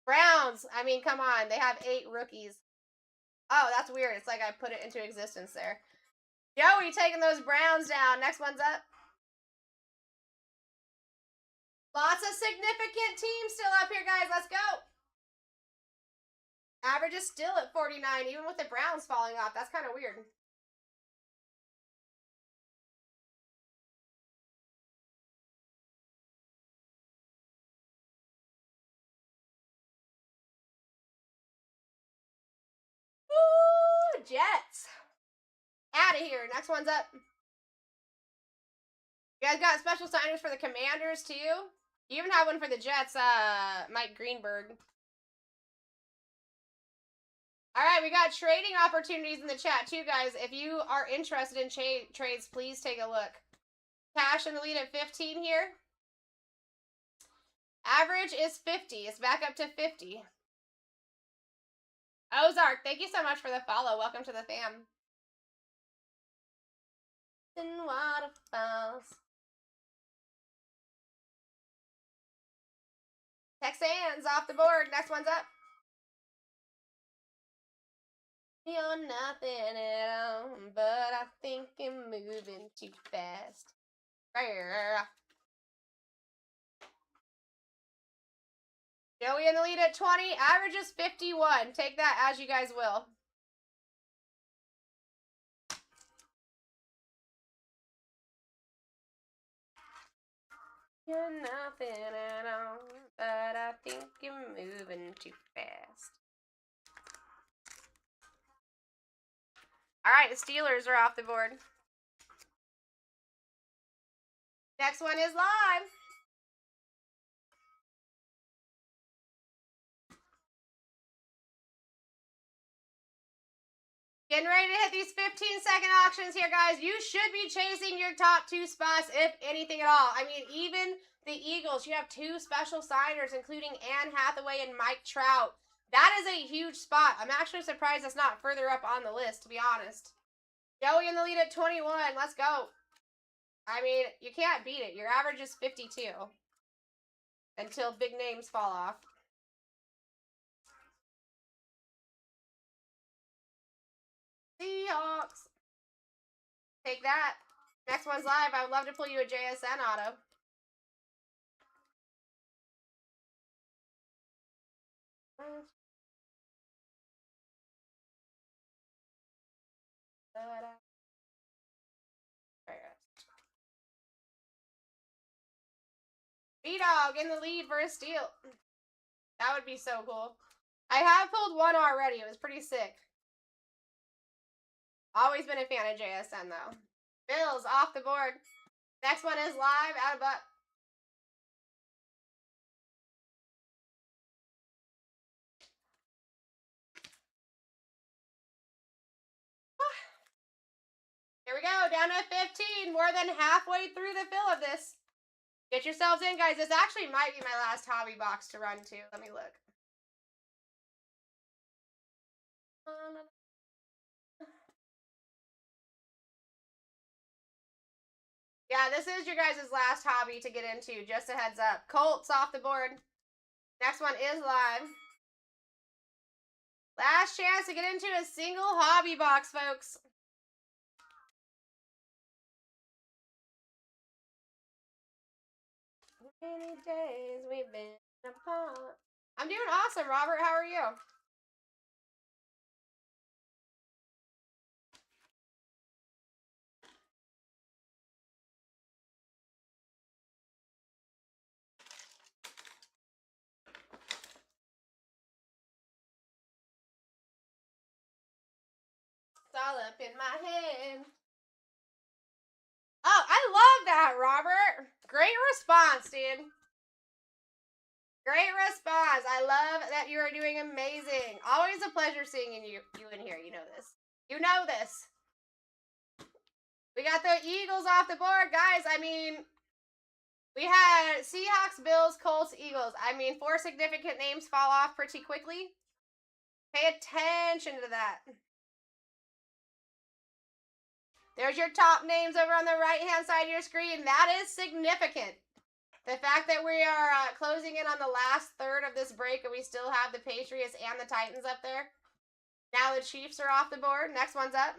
Browns, I mean, come on. They have 8 rookies. Oh, that's weird. It's like I put it into existence there. Joey taking those Browns down. Next one's up. Lots of significant teams still up here, guys. Let's go. Average is still at 49, even with the Browns falling off. That's kind of weird. Ooh, Jets. Out of here. Next one's up. You guys got special signers for the Commanders, too? You even have one for the Jets, Mike Greenberg. All right, we got trading opportunities in the chat, too, guys. If you are interested in trades, please take a look. Cash in the lead at 15 here. Average is 50. It's back up to 50. Ozark, thank you so much for the follow. Welcome to the fam. In waterfalls. Texans off the board. Next one's up. You're nothing at all, but I think I'm moving too fast. Brr. Joey in the lead at 20. Average is 51. Take that as you guys will. You're nothing at all, but I think you're moving too fast. All right, the Steelers are off the board. Next one is live. Getting ready to hit these 15-second auctions here, guys. You should be chasing your top 2 spots, if anything at all. I mean, even the Eagles, you have 2 special signers, including Anne Hathaway and Mike Trout. That is a huge spot. I'm actually surprised it's not further up on the list, to be honest. Joey in the lead at 21. Let's go. I mean, you can't beat it. Your average is 52. Until big names fall off. Seahawks. Take that. Next one's live. I would love to pull you a JSN auto. B-Dog in the lead for a steal. That would be so cool. I have pulled one already. It was pretty sick. Always been a fan of JSN, though. Bills off the board. Next one is live. Out of butt. Here we go. Down to 15. More than halfway through the fill of this. Get yourselves in, guys. This actually might be my last hobby box to run to. Let me look. Yeah, this is your guys' last hobby to get into. Just a heads up. Colts off the board. Next one is live. Last chance to get into a single hobby box, folks. Many days we've been apart. I'm doing awesome, Robert. How are you? It's all up in my head. Oh, I love that, Robert. Great response, dude. Great response. I love that you are doing amazing. Always a pleasure seeing you in here. You know this. You know this. We got the Eagles off the board, guys. I mean, we had Seahawks, Bills, Colts, Eagles. I mean, 4 significant names fall off pretty quickly. Pay attention to that. There's your top names over on the right-hand side of your screen. That is significant. The fact that we are closing in on the last third of this break and we still have the Patriots and the Titans up there. Now the Chiefs are off the board. Next one's up.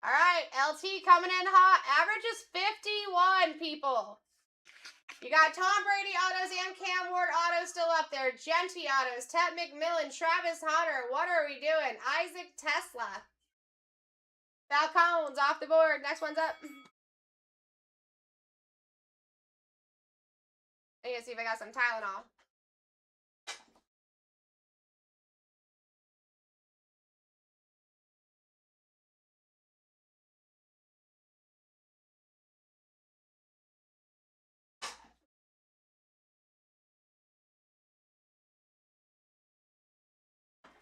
All right, LT coming in hot. Average is 51, people. You got Tom Brady autos and Cam Ward autos still up there. Genty autos, Ted McMillan, Travis Hunter. What are we doing? Isaac Tesla. Falcons off the board. Next one's up. I need to see if I got some Tylenol.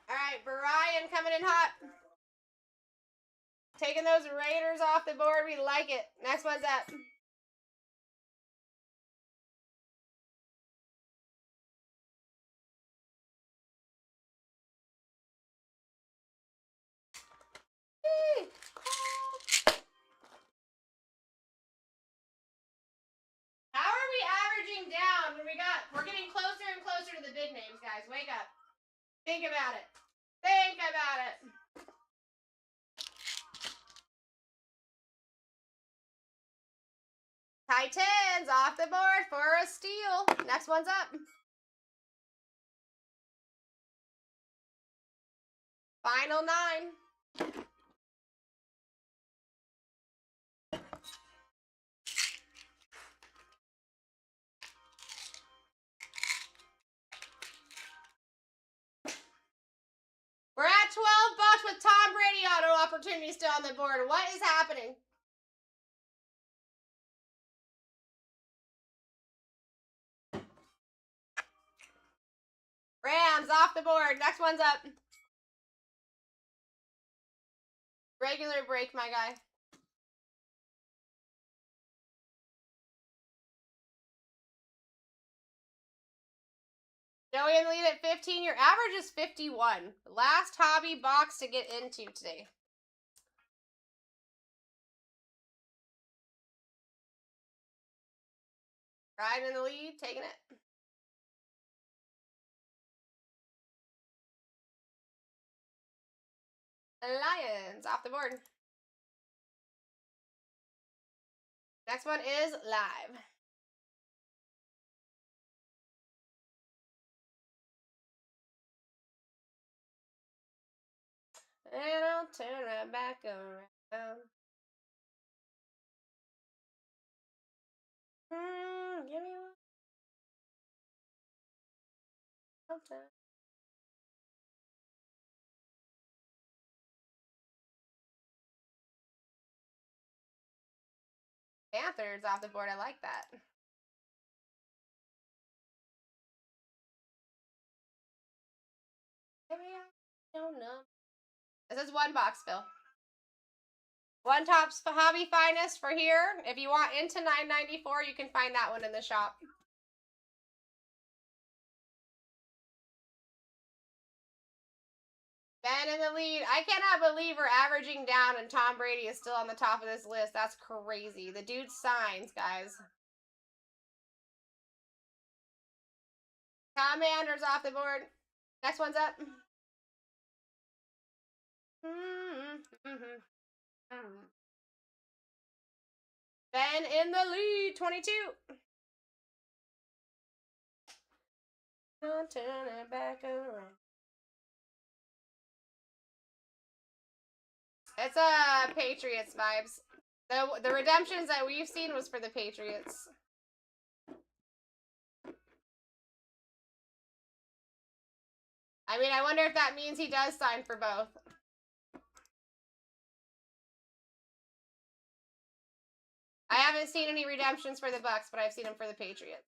All right, Brian coming in hot. Taking those Raiders off the board. We like it. Next one's up. Think about it. Think about it. Titans off the board for a steal. Next one's up. Final 9. We're at $12 with Tom Brady auto opportunity still on the board. What is happening? Rams off the board. Next one's up. Regular break, my guy. Joey in the lead at 15. Your average is 51. Last hobby box to get into today. Ryan in the lead, taking it. Lions off the board. Next one is live. And I'll turn right back around. Give me one time. Panthers off the board. I like that. This is one box, Phil. One Topps Hobby Finest for here. If you want into $9.94, you can find that one in the shop. Ben in the lead. I cannot believe we're averaging down and Tom Brady is still on the top of this list. That's crazy. The dude signs, guys. Commanders off the board. Next one's up. Ben in the lead, 22. I'll turn it back around. It's Patriots vibes. The redemptions that we've seen was for the Patriots. I mean, I wonder if that means he does sign for both. I haven't seen any redemptions for the Bucks, but I've seen them for the Patriots.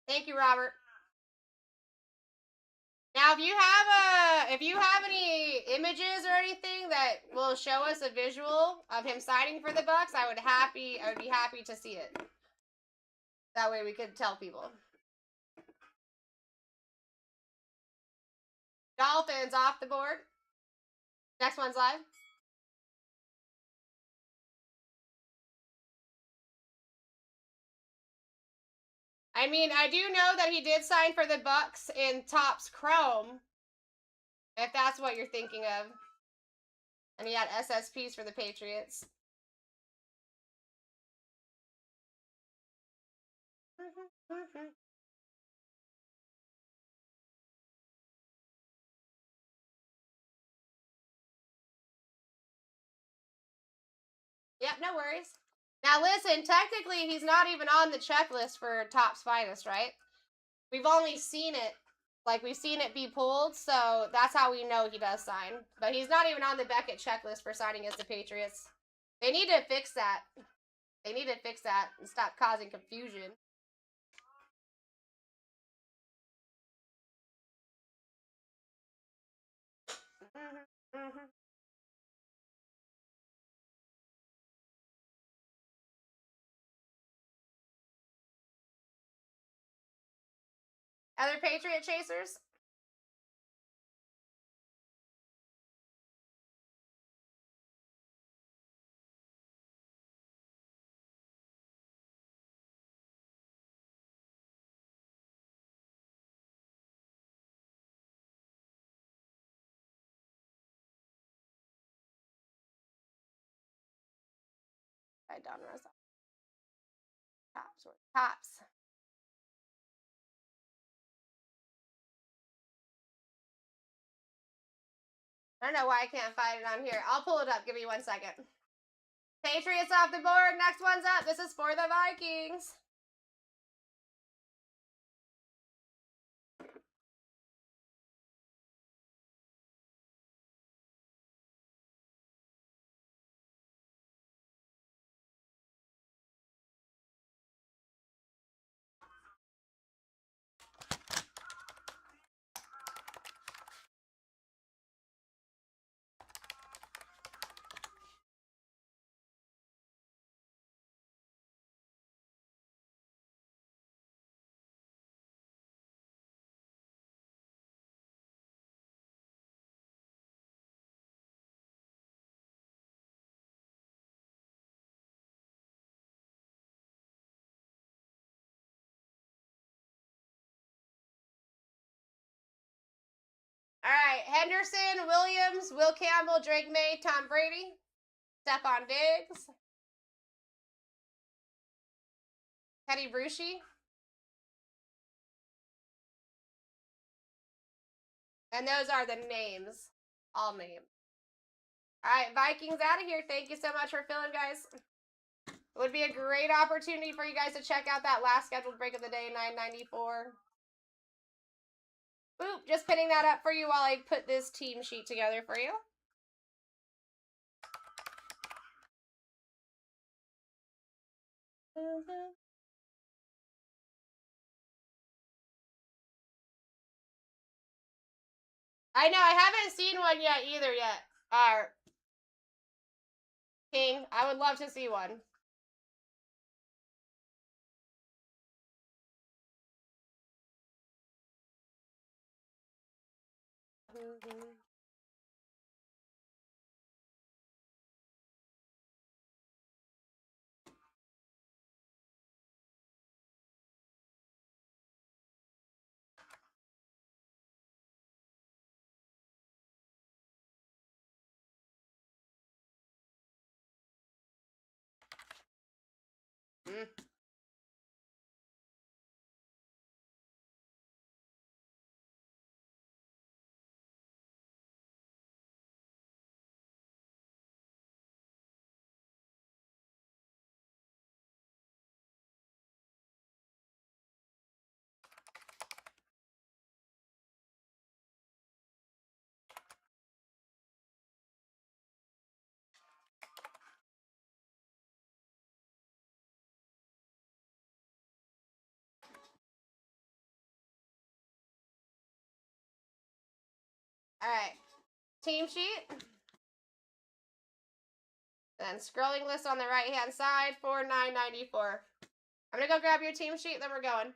Thank you, Robert. Now, if you have any images or anything that will show us a visual of him signing for the Bucks, I would be happy to see it. That way we could tell people. Dolphins off the board. Next one's live. I mean, I do know that he did sign for the Bucks in Topps Chrome, if that's what you're thinking of. And he had SSPs for the Patriots. Yep, no worries. Now listen, technically he's not even on the checklist for Topps Finest, right? We've only seen it, like we've seen it be pulled, so that's how we know he does sign. But he's not even on the Beckett checklist for signing as the Patriots. They need to fix that. They need to fix that and stop causing confusion. Other Patriot chasers? upside down Rosa. Tops. I don't know why I can't find it on here. I'll pull it up. Give me 1 second. Patriots off the board. Next one's up. This is for the Vikings. All right, Henderson, Williams, Will Campbell, Drake May, Tom Brady, Stephon Diggs, Teddy Bruschi, and those are the names, all names. All right, Vikings out of here. Thank you so much for filling, guys. It would be a great opportunity for you guys to check out that last scheduled break of the day, $9.94. Oop, just pinning that up for you while I put this team sheet together for you. I know, I haven't seen one yet either yet. King, I would love to see one. All right, team sheet. Then scrolling list on the right hand side for $9.94. I'm gonna go grab your team sheet, then we're going.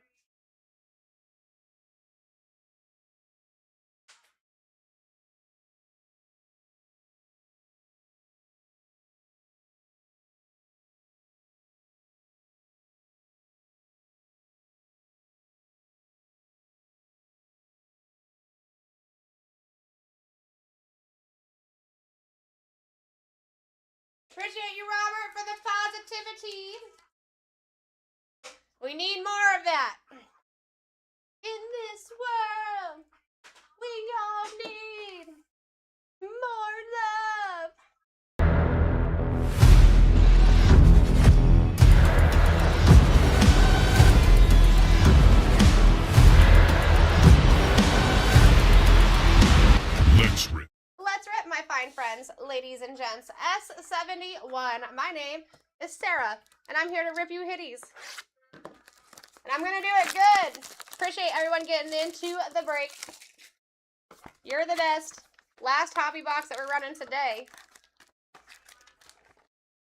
Appreciate you, Robert, for the positivity. We need more of that. In this world, we all need more love. Let's rip, my fine friends, ladies and gents. S71. My name is Sarah, and I'm here to rip you hitties. And I'm going to do it good. Appreciate everyone getting into the break. You're the best. Last hobby box that we're running today.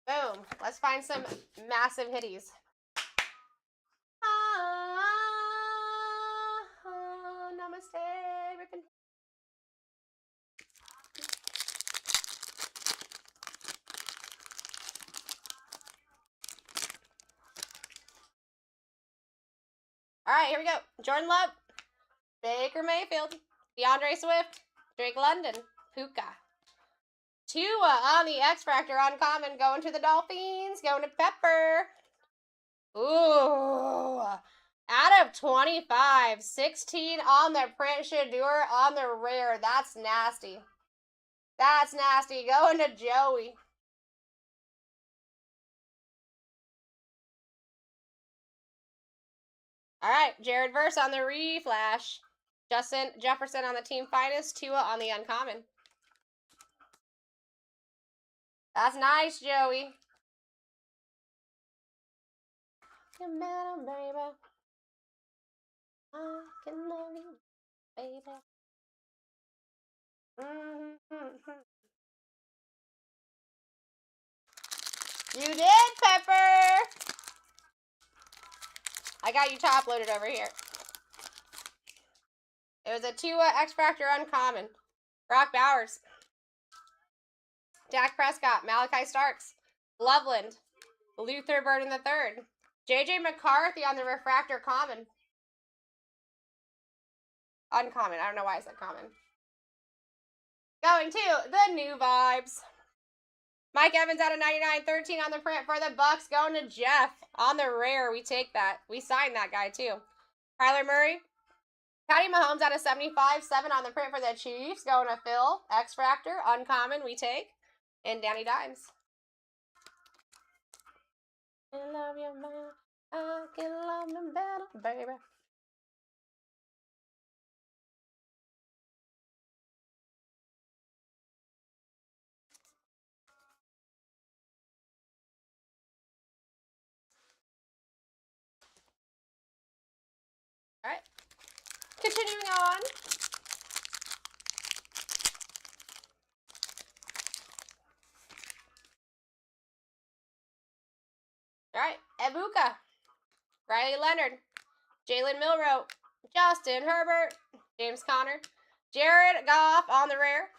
Boom. Let's find some massive hitties. Namaste. Ripping. All right, here we go. Jordan Love, Baker Mayfield, DeAndre Swift, Drake London, Puka, Tua on the X Factor uncommon. Going to the Dolphins. Going to Pepper. Ooh. Out of 25. 16 on the print. Shador on the rare. That's nasty. That's nasty. Going to Joey. All right. Jared Verse on the reflash. Justin Jefferson on the team finest. Tua on the uncommon. That's nice, Joey. You matter, baby. I can love you, baby. You did, Pepper. I got you top loaded over here. It was a Tua X Factor uncommon. Brock Bowers. Dak Prescott. Malachi Starks. Loveland. Luther Burden III. JJ McCarthy on the refractor common. Uncommon. I don't know why I said common. Going to the new vibes. Mike Evans out of 99. 13 on the print for the Bucks. Going to Jeff. On the rare. We take that. We signed that guy too. Kyler Murray. Patty Mahomes out of 75. 7 on the print for the Chiefs. Going to Phil. X Factor. Uncommon. We take. And Danny Dimes. I love you, man. I can love me better, baby. All right. Continuing on. All right. Ebuka. Riley Leonard. Jalen Milroe. Justin Herbert. James Conner. Jared Goff on the rare.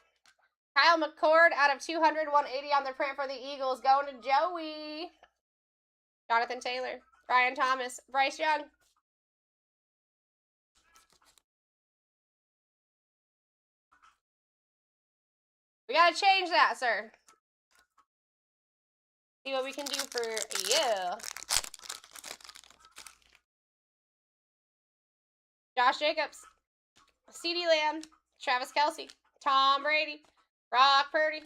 Kyle McCord out of 200. 180 on the print for the Eagles. Going to Joey. Jonathan Taylor. Ryan Thomas. Bryce Young. We gotta change that, sir. See what we can do for you. Josh Jacobs. CeeDee Lamb. Travis Kelce. Tom Brady. Brock Purdy.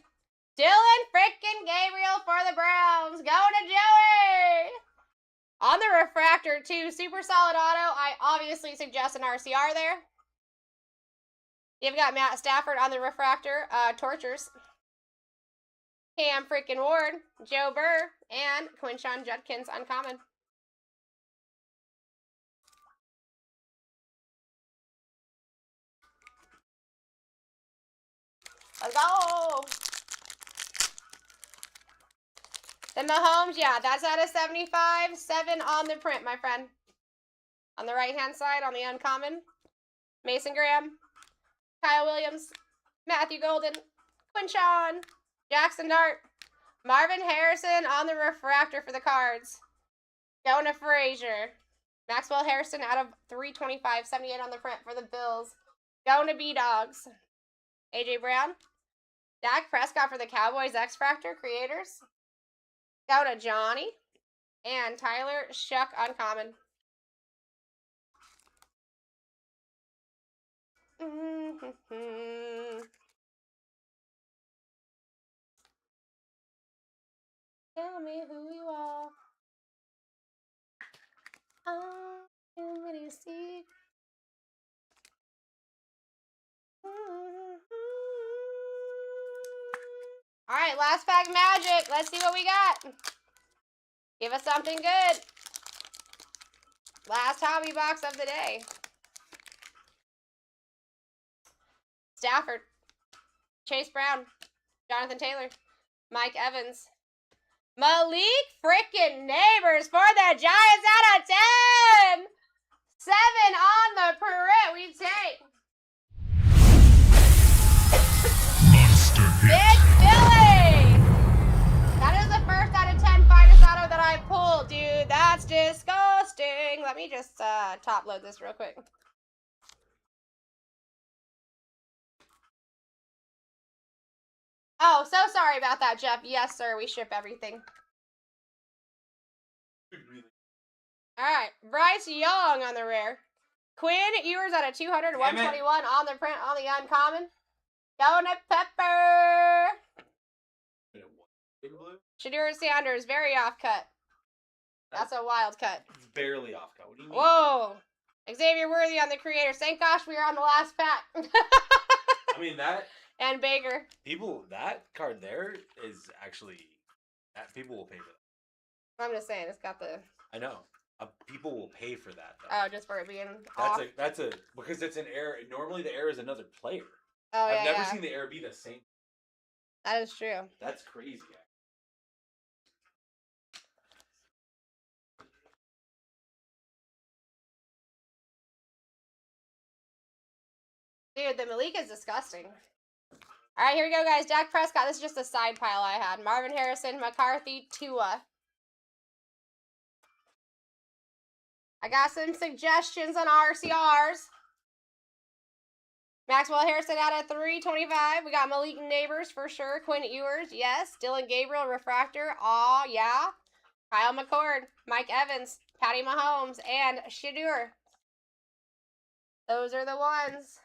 Dylan frickin' Gabriel for the Browns. Going to Joey. On the refractor, too. Super solid auto. I obviously suggest an RCR there. You've got Matt Stafford on the refractor. Tortures. Cam frickin' Ward. Joe Burr. And Quinshon Judkins uncommon. Let's go. Then Mahomes, yeah, that's out of 75. 7 on the print, my friend. On the right-hand side, on the uncommon. Mason Graham. Kyle Williams. Matthew Golden. Quinshon. Jackson Dart. Marvin Harrison on the refractor for the Cards. Going to Frazier. Maxwell Harrison out of 325. 78 on the print for the Bills. Going to B-Dogs. AJ Brown. Dak Prescott for the Cowboys X Factor creators. Go to Johnny. And Tyler Shuck uncommon. Tell me who you are. I'm ready to see. All right, last pack magic. Let's see what we got. Give us something good. Last hobby box of the day. Stafford. Chase Brown. Jonathan Taylor. Mike Evans. Malik frickin' Neighbors for the Giants out of 10. 7 on the print. We take. Big Billy! That is the first out of 10 finest auto that I pulled, dude. That's disgusting. Let me just top load this real quick. Oh, so sorry about that, Jeff. Yes, sir. We ship everything. All right, Bryce Young on the rare. Quinn Ewers out of 200, 121 on the print on the uncommon. Donut Pepper. Shadur Sanders, very off cut. That's a wild cut. It's barely off cut. What do you mean? Whoa. Xavier Worthy on the creators. Thank gosh we were on the last pack. I mean, that And Baker. that card there is actually, that people will pay for that. I'm just saying, it's got the... I know. People will pay for that, though. Oh, just for it being off. That's a, because it's an error. Normally the error is another player. Oh, I've never seen the error be the same. That is true. That's crazy. Dude, the Malik is disgusting. All right, here we go, guys. Dak Prescott. This is just a side pile I had. Marvin Harrison, McCarthy, Tua. I got some suggestions on RCRs. Maxwell Harrison out at 325. We got Malik Neighbors for sure. Quinn Ewers, yes. Dylan Gabriel, Refractor. Aw, yeah. Kyle McCord, Mike Evans, Patty Mahomes, and Shadur. Those are the ones.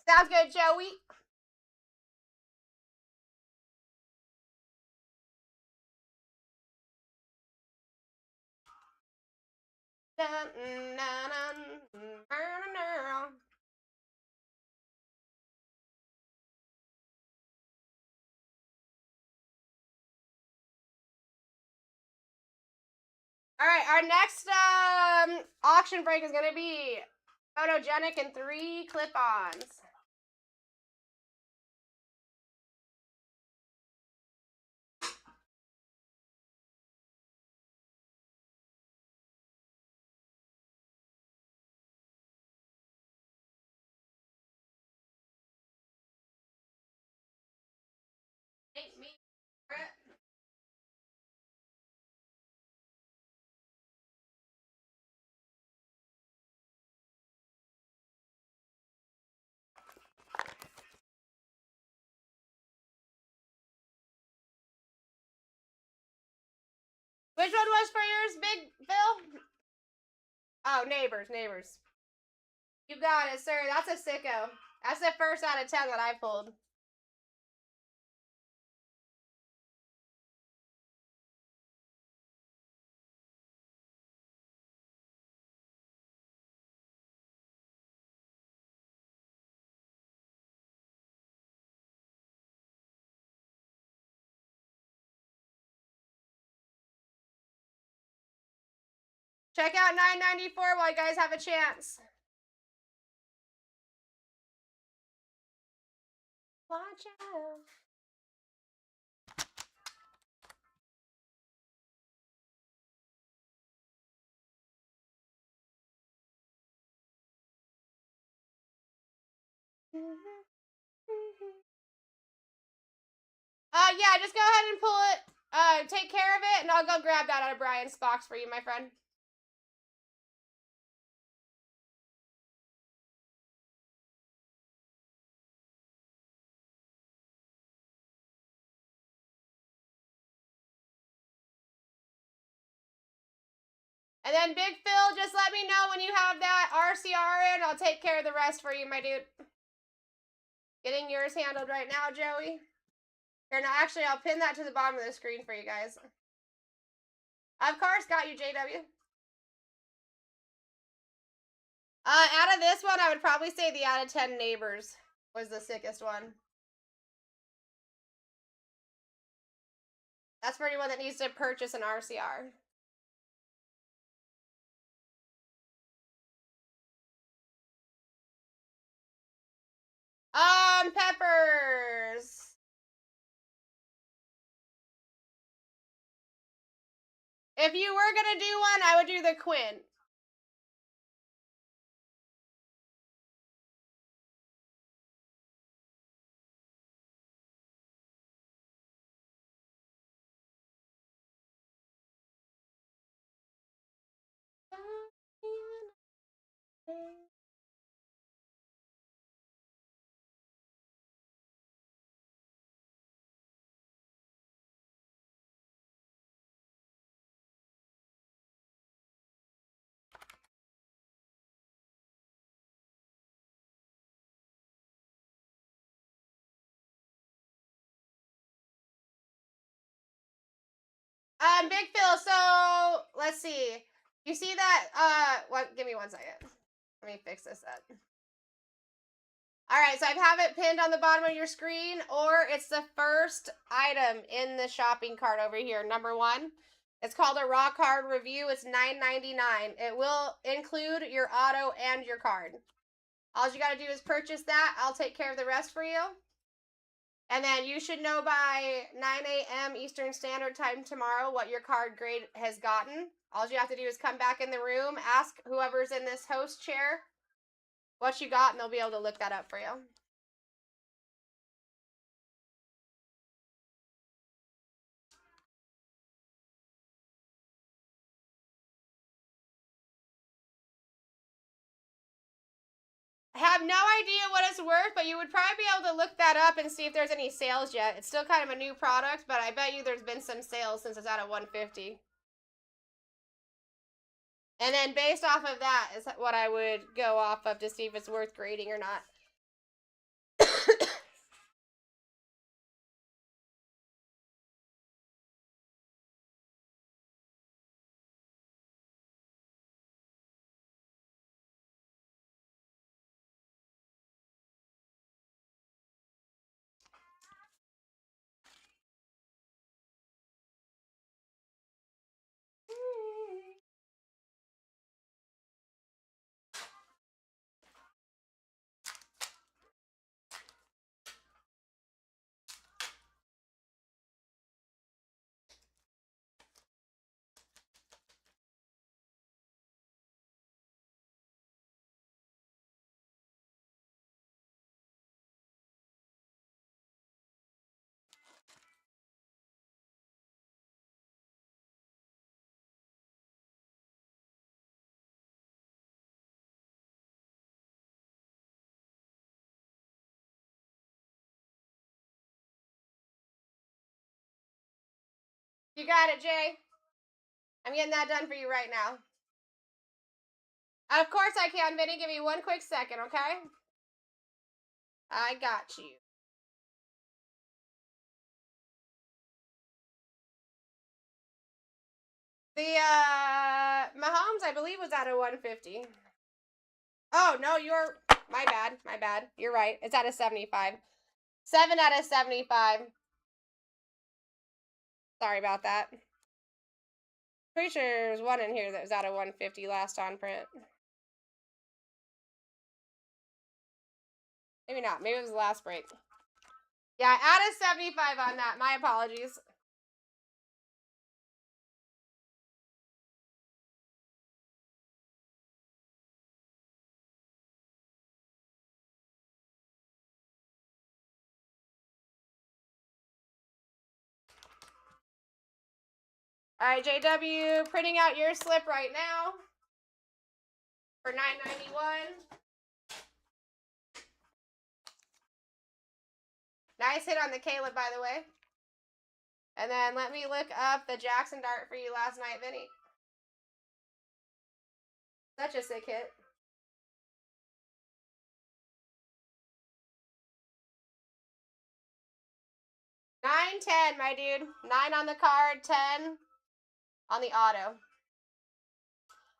Sounds good, Joey. All right, our next auction break is going to be photogenic and 3 clip-ons. Ain't me, Brett. Which one was for yours, Big Phil? Oh, neighbors. You got it, sir. That's a sicko. That's the first out of 10 that I pulled. Check out 994 while you guys have a chance. Watch out. Yeah, just go ahead and pull it. Take care of it, and I'll go grab that out of Brian's box for you, my friend. And then Big Phil, just let me know when you have that RCR in. I'll take care of the rest for you, my dude. Getting yours handled right now, Joey. Here, no, actually, I'll pin that to the bottom of the screen for you guys. Of course, got you, JW. Out of this one, I would probably say the out of 10 neighbors was the sickest one. That's for anyone that needs to purchase an RCR. Peppers. If you were gonna do one, I would do the Quinn. Big Phil, so let's see. You see that? Give me 1 second. Let me fix this up. All right, so I have it pinned on the bottom of your screen, or it's the first item in the shopping cart over here, number 1. It's called a raw card review. It's $9.99. It will include your auto and your card. All you got to do is purchase that. I'll take care of the rest for you. And then you should know by 9 a.m. Eastern Standard Time tomorrow what your card grade has gotten. All you have to do is come back in the room, ask whoever's in this host chair what you got, and they'll be able to look that up for you. I have no idea what it's worth, but you would probably be able to look that up and see if there's any sales yet. It's still kind of a new product, but I bet you there's been some sales since it's out of 150. And then based off of that is what I would go off of to see if it's worth grading or not. You got it, Jay. I'm getting that done for you right now. Of course I can, Vinny. Give me 1 quick second, okay? I got you. The Mahomes, I believe, was out of 150. Oh, no, you're... My bad. My bad. You're right. It's out of 75. 7 out of 75. Sorry about that. Pretty sure there was one in here that was out of 150 last on print. Maybe not. Maybe it was the last break. Yeah, out of 75 on that. My apologies. All right, JW, printing out your slip right now for $9.91. Nice hit on the Caleb, by the way. And then let me look up the Jackson Dart for you last night, Vinny. Such a sick hit. 9-10, my dude. 9 on the card, 10 on the auto.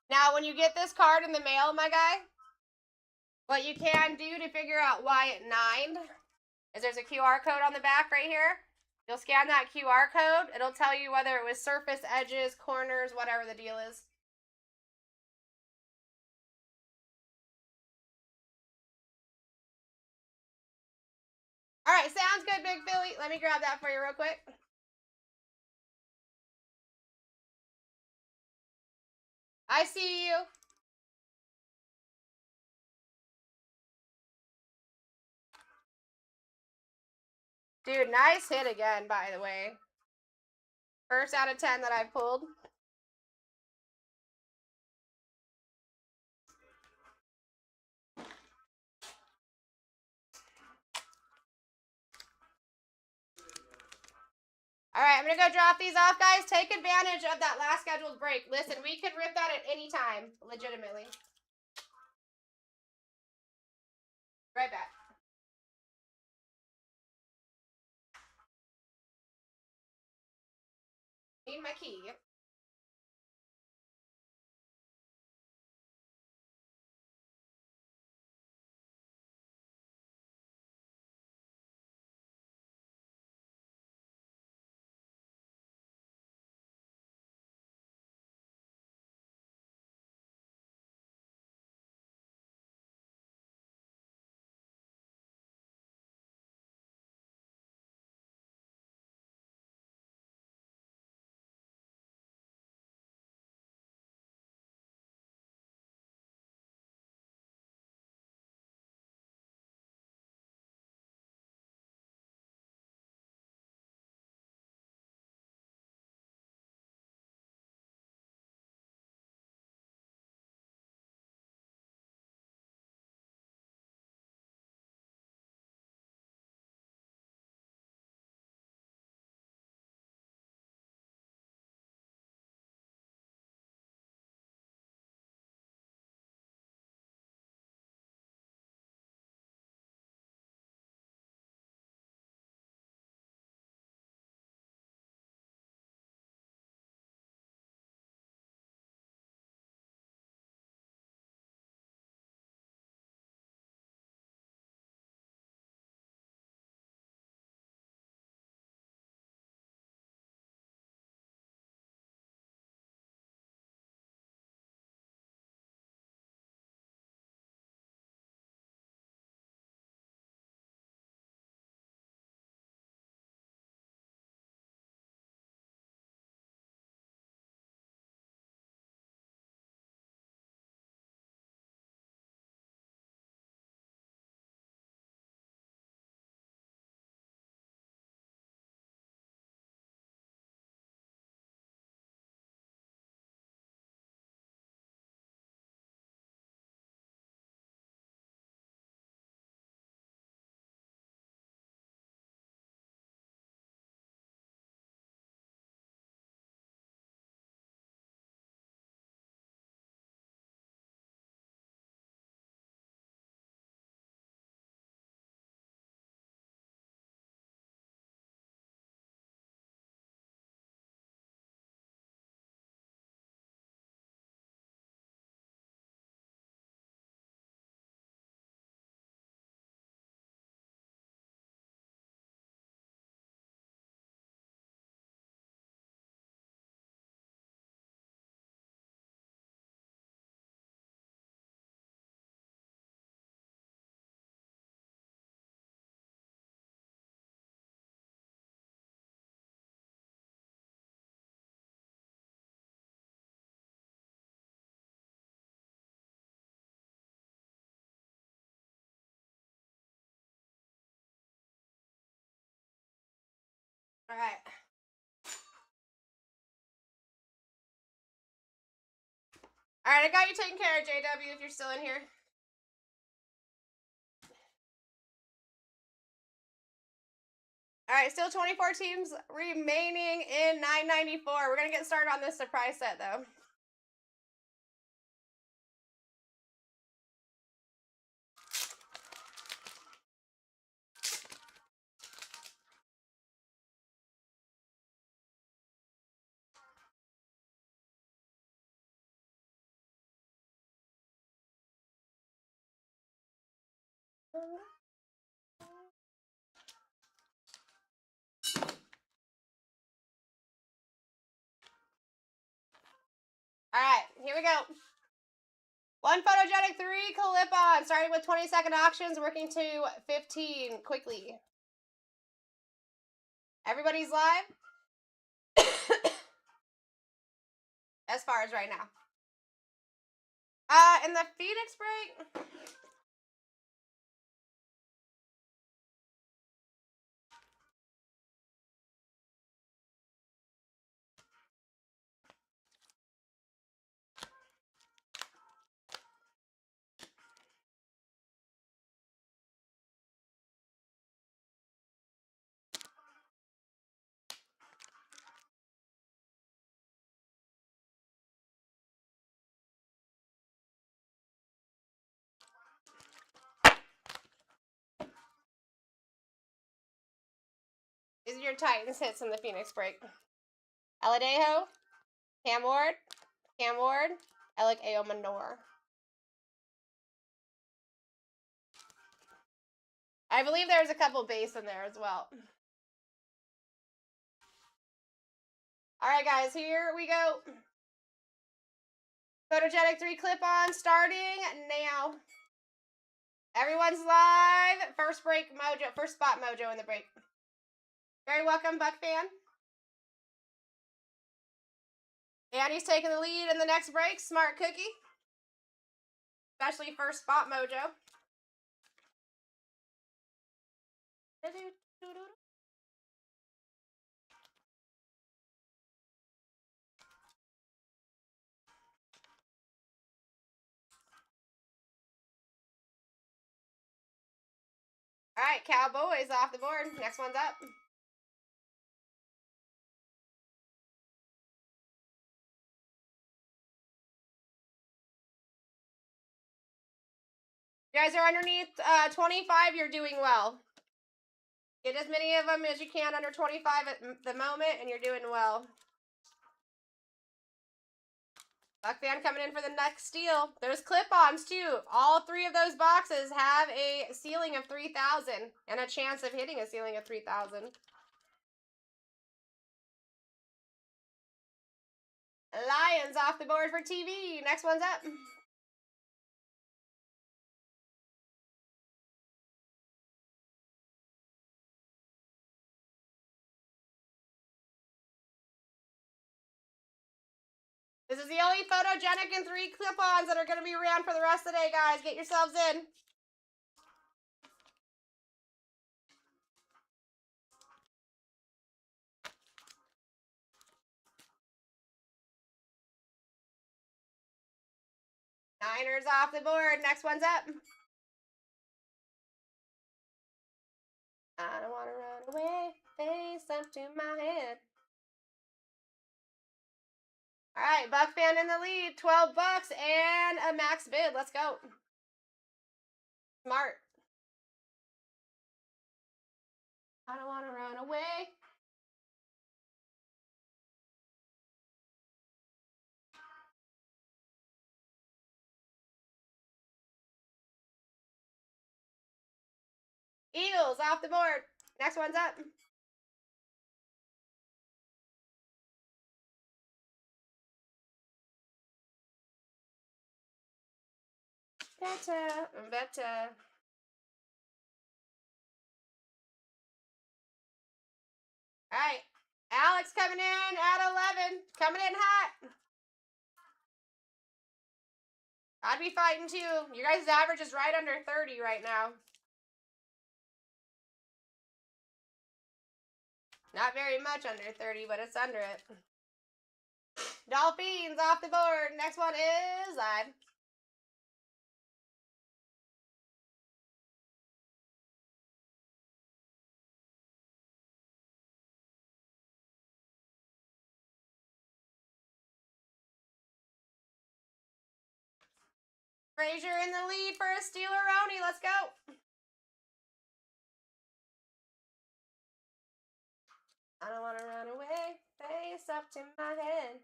Now, when you get this card in the mail, my guy, what you can do to figure out why it 9'd is there's a QR code on the back right here. You'll scan that QR code. It'll tell you whether it was surface, edges, corners, whatever the deal is. All right, sounds good, Big Philly. Let me grab that for you real quick. I see you. Dude, nice hit again, by the way. First out of 10 that I've pulled. All right, I'm going to go drop these off, guys. Take advantage of that last scheduled break. Listen, we could rip that at any time, legitimately. Right back. Need need my key. All right. All right, I got you taken care of, JW, if you're still in here. All right, still 24 teams remaining in 994. We're going to get started on this surprise set, though. All right, here we go. One photogenic, 3 clip-on, starting with 20-second auctions, working to 15 quickly. Everybody's live? As far as right now. In the Phoenix break, these are your Titans hits in the Phoenix break. Aladejo, Cam Ward, Alec Aomanor. I believe there's a couple base in there as well. All right, guys, here we go. Photogenic 3 clip-on starting now. Everyone's live. First break mojo, first spot mojo in the break. Very welcome, Buck fan. Annie's taking the lead in the next break. Smart cookie. Especially first spot mojo. All right, Cowboys off the board. Next one's up. You guys are underneath 25, you're doing well. Get as many of them as you can under 25 at the moment, and you're doing well. Buck fan coming in for the next steal. There's clip-ons, too. All 3 of those boxes have a ceiling of 3,000 and a chance of hitting a ceiling of 3,000. Lions off the board for TV. Next one's up. This is the only photogenic and 3 clip-ons that are going to be around for the rest of the day, guys. Get yourselves in. Niners off the board. Next one's up. I don't want to run away. Face up to my head. All right, Buck fan in the lead. 12 bucks and a max bid. Let's go. Smart. I don't want to run away. Eagles off the board. Next one's up. Better. All right. Alex coming in at 11. Coming in hot. I'd be fighting too. Your guys' average is right under 30 right now. Not very much under 30, but it's under it. Dolphins off the board. Next one is live. Frazier in the lead for a Steeler-oni. Let's go. I don't want to run away. Face up to my head.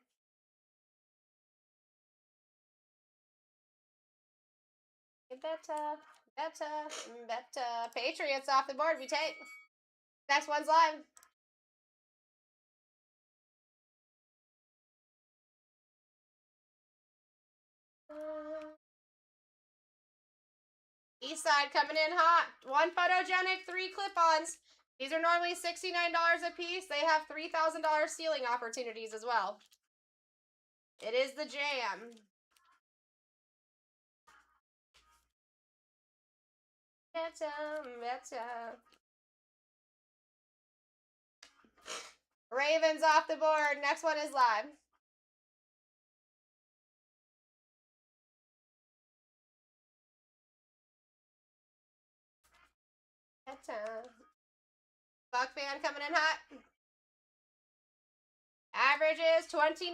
Better. Patriots off the board. We take. Next one's live. East side coming in hot. 1 photogenic, 3 clip-ons. These are normally $69 a piece. They have $3,000 ceiling opportunities as well. It is the jam. Better. Ravens off the board. Next one is live. Better. Buck fan coming in hot. Average is 29.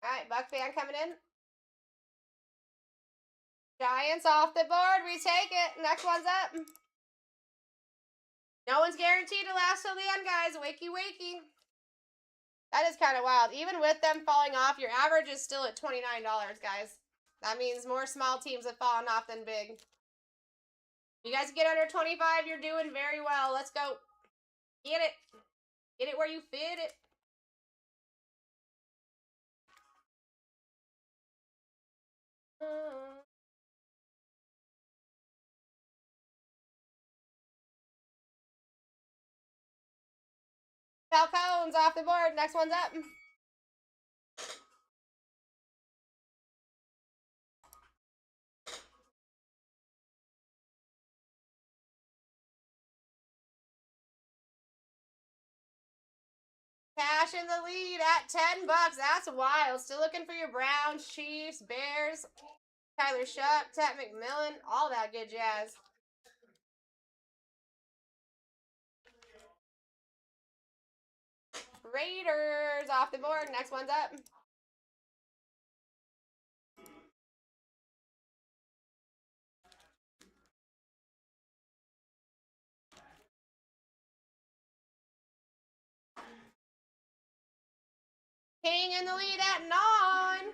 Alright, Buck fan coming in. Giants off the board. We take it. Next one's up. No one's guaranteed to last till the end, guys. Wakey, wakey. That is kind of wild. Even with them falling off, your average is still at $29, guys. That means more small teams have fallen off than big. You guys get under 25, you're doing very well. Let's go. Get it. Get it where you fit it. Falcons off the board. Next one's up. Cash in the lead at $10. That's wild. Still looking for your Browns, Chiefs, Bears, Tyler Shuck, Ted McMillan, all that good jazz. Raiders off the board. Next one's up. King in the lead at 9.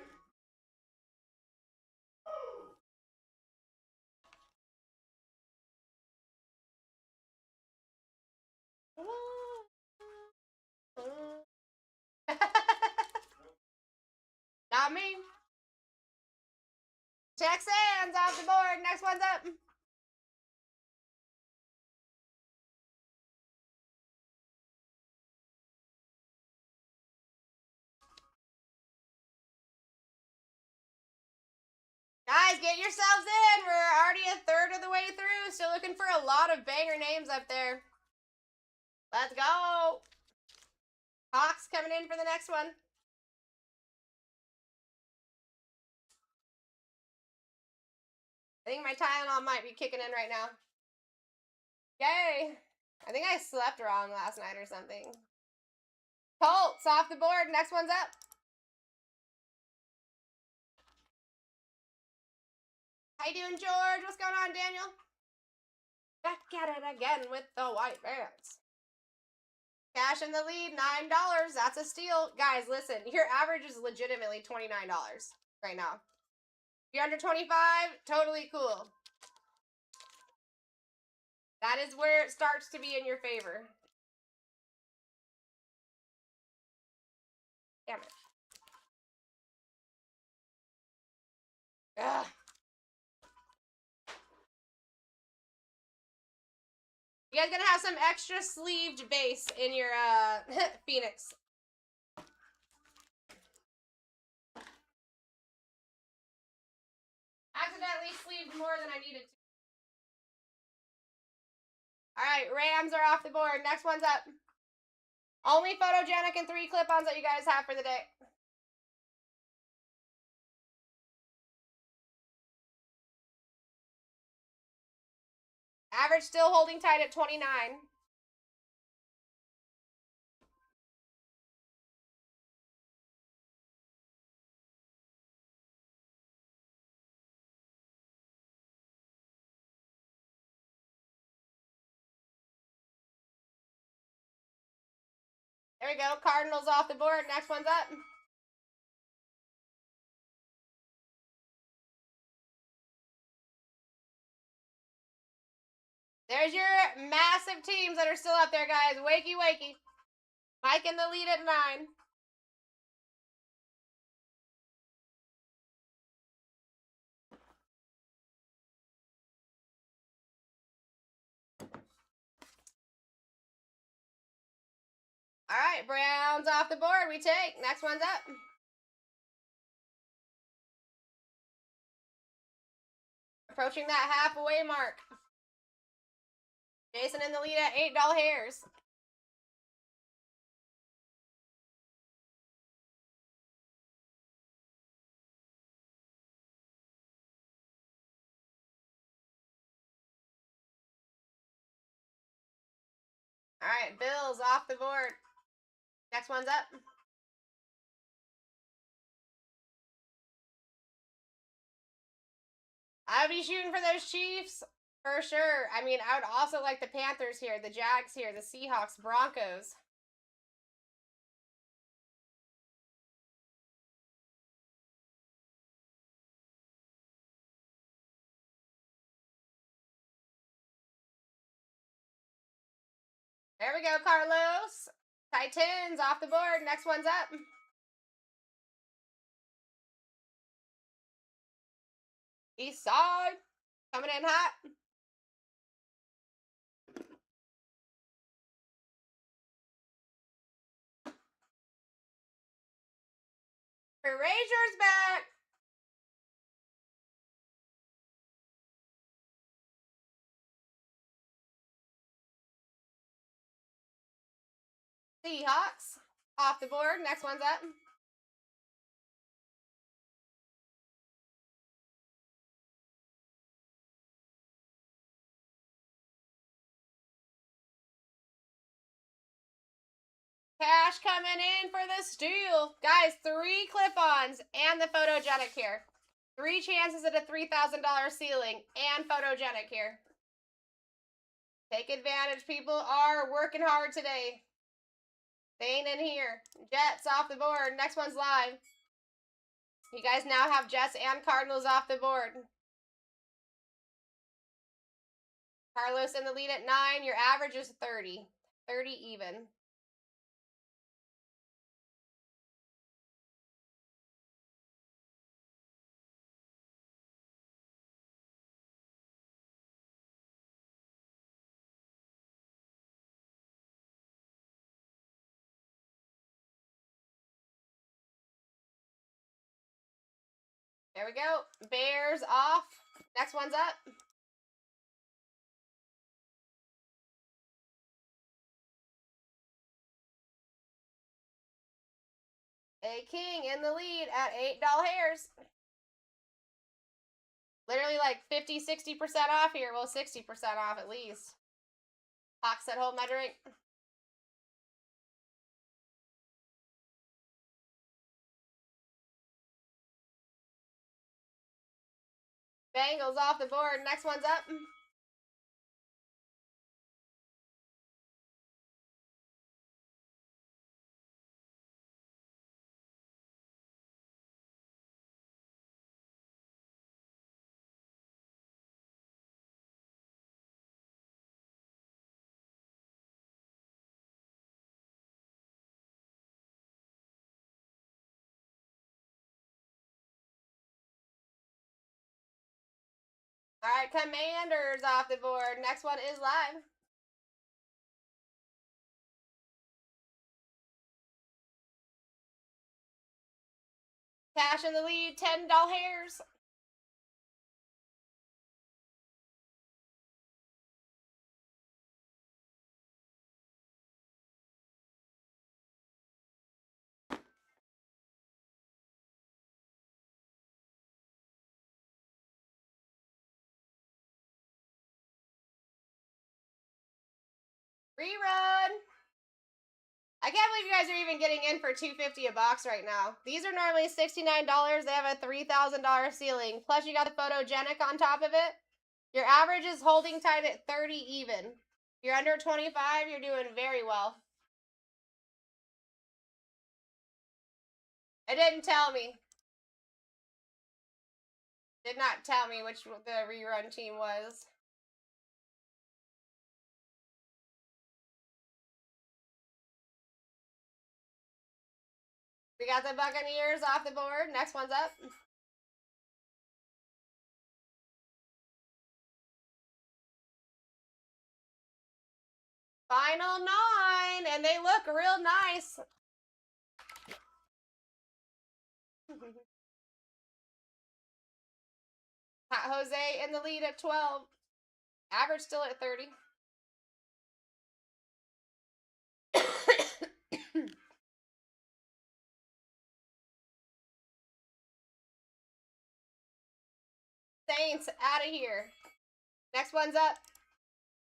Not me. Texans off the board. Next one's up. Guys, get yourselves in. We're already a third of the way through. Still looking for a lot of banger names up there. Let's go. Hawks coming in for the next one. I think my Tylenol might be kicking in right now. Yay. I think I slept wrong last night or something. Colts off the board. Next one's up. How you doing, George? What's going on, Daniel? Back at it again with the white bands. Cash in the lead, $9. That's a steal. Guys, listen, your average is legitimately $29 right now. If you're under 25, totally cool. That is where it starts to be in your favor. Damn it. Ugh. You guys gonna have some extra sleeved base in your Phoenix. Accidentally sleeved more than I needed to. Alright, Rams are off the board. Next one's up. Only photogenic and 3 clip-ons that you guys have for the day. Average still holding tight at 29. There we go. Cardinals off the board. Next one's up. There's your massive teams that are still up there, guys. Wakey, wakey. Mike in the lead at 9. All right, Browns off the board. We take. Next one's up. Approaching that halfway mark. Jason in the lead at $8 hairs. All right, Bills off the board. Next one's up. I'd be shooting for those Chiefs for sure. I mean, I would also like the Panthers here, the Jags here, the Seahawks, Broncos. There we go, Carlos. Titans off the board. Next one's up. East side. Coming in hot. Erasure's back. Seahawks off the board. Next one's up. Cash coming in for the steal. Guys, 3 clip-ons and the photogenic here. 3 chances at a $3,000 ceiling and photogenic here. Take advantage. People are working hard today. They ain't in here. Jets off the board. Next one's live. You guys now have Jets and Cardinals off the board. Carlos in the lead at 9. Your average is 30. 30 even. There we go. Bears off. Next one's up. A King in the lead at $8 hairs. Literally like 50, 60% off here. Well, 60% off at least. Hawk said, hold my drink. Bengals off the board. Next one's up. All right, Commanders off the board. Next one is live. Cash in the lead, $10 hairs. Rerun. I can't believe you guys are even getting in for $250 a box right now. These are normally $69. They have a $3,000 ceiling. Plus, you got the photogenic on top of it. Your average is holding tight at 30 even. If you're under 25, you're doing very well. It didn't tell me. Did not tell me which the rerun team was. We got the Buccaneers off the board. Next one's up. Final 9, and they look real nice. Pat Jose in the lead at 12. Average still at 30. Saints out of here. Next one's up.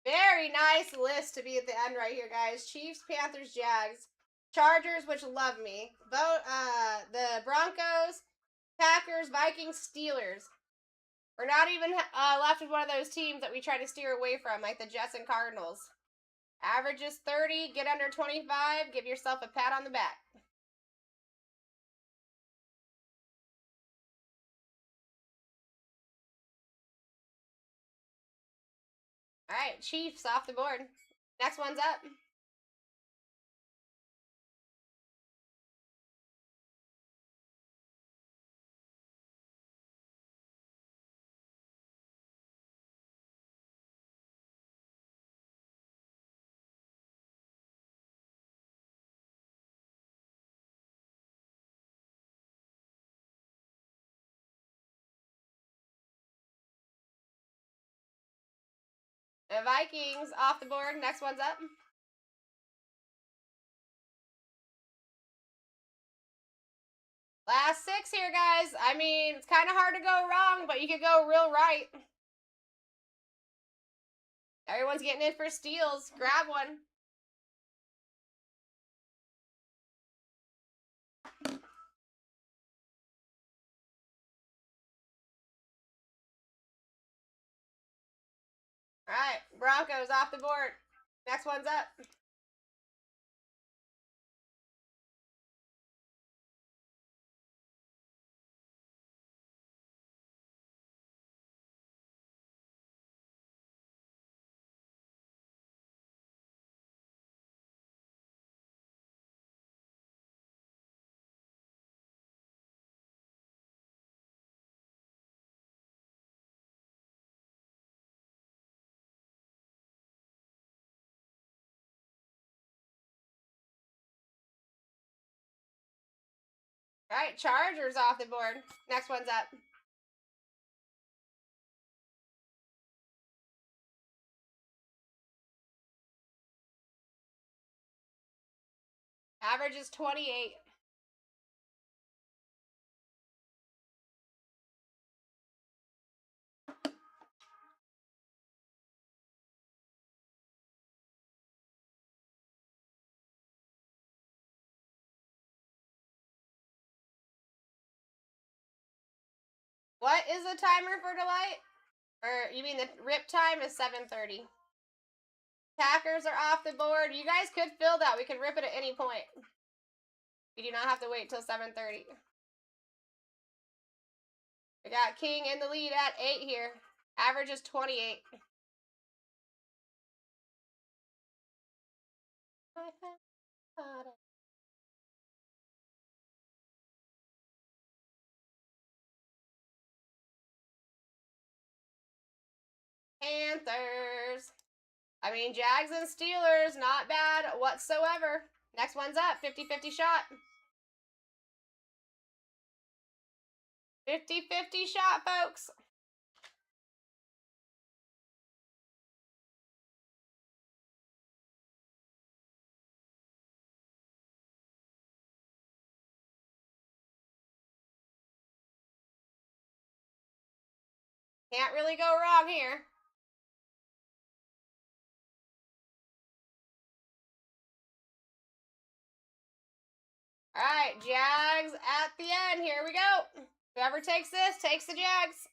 Very nice list to be at the end right here, guys. Chiefs, Panthers, Jags, Chargers, which love me. The Broncos, Packers, Vikings, Steelers. We're not even left with one of those teams that we try to steer away from, like the Jets and Cardinals. Average is 30, get under 25, give yourself a pat on the back. All right, Chiefs off the board. Next one's up. The Vikings off the board. Next one's up. Last 6 here, guys. I mean, it's kind of hard to go wrong, but you could go real right. Everyone's getting in for steals. Grab one. All right, Broncos off the board. Next one's up. All right, Chargers off the board. Next one's up. Average is 28. What is the timer for Delight? Or you mean the rip time is 7:30. Packers are off the board. You guys could fill that. We could rip it at any point. You do not have to wait till 7:30. We got King in the lead at 8 here. Average is 28. Panthers. I mean, Jags and Steelers, not bad whatsoever. Next one's up. 50-50 shot. 50-50 shot, folks. Can't really go wrong here. All right, Jags at the end. Here we go. Whoever takes this takes the Jags.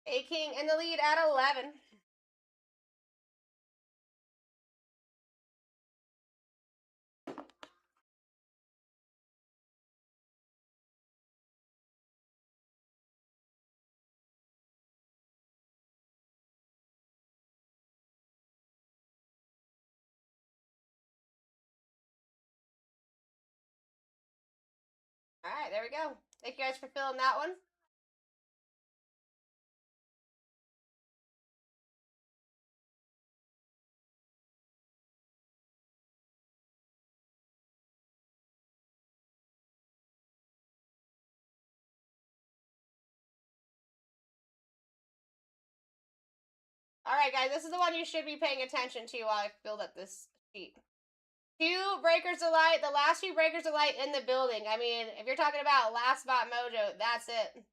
A-King in the lead at 11. All right, there we go. Thank you guys for filling that one. All right, guys, this is the one you should be paying attention to while I build up this sheet. 2 Breakers Delight, the last 2 Breakers Delight in the building. I mean, if you're talking about last spot mojo, that's it.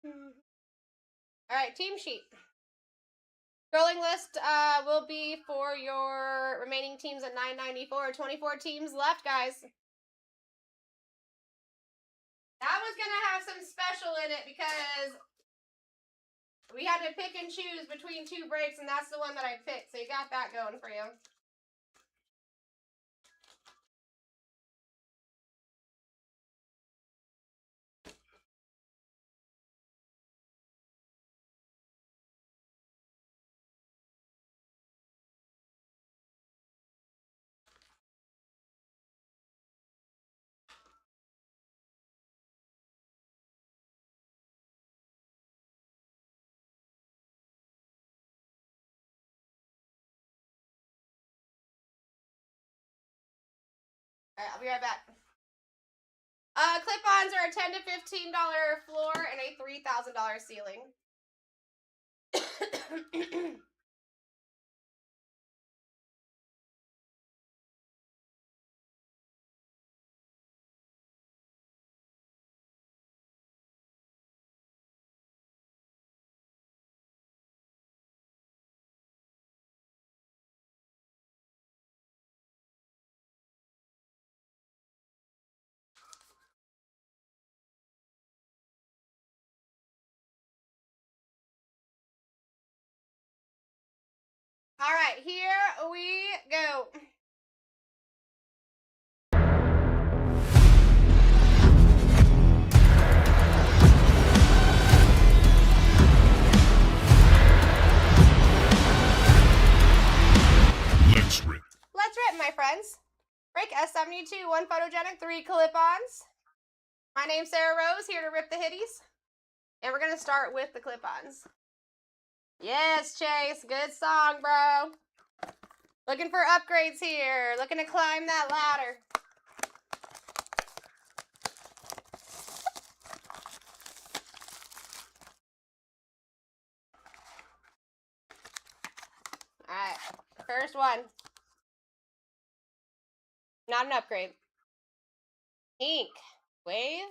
All right, team sheet. Scrolling list will be for your remaining teams at 994. 24 teams left, guys. That was going to have some special in it because we had to pick and choose between two breaks, and that's the one that I picked. So you got that going for you. All right, I'll be right back. Clip-ons are a $10 to $15 floor and a $3,000 ceiling. All right, here we go. Let's rip, my friends. Break S72, 1 photogenic, 3 clip-ons. My name's Sarah Rose, here to rip the hitties. And we're going to start with the clip-ons. Yes, Chase, good song, bro. Looking for upgrades here. Looking to climb that ladder. Alright, first one. Not an upgrade. Pink. Wave.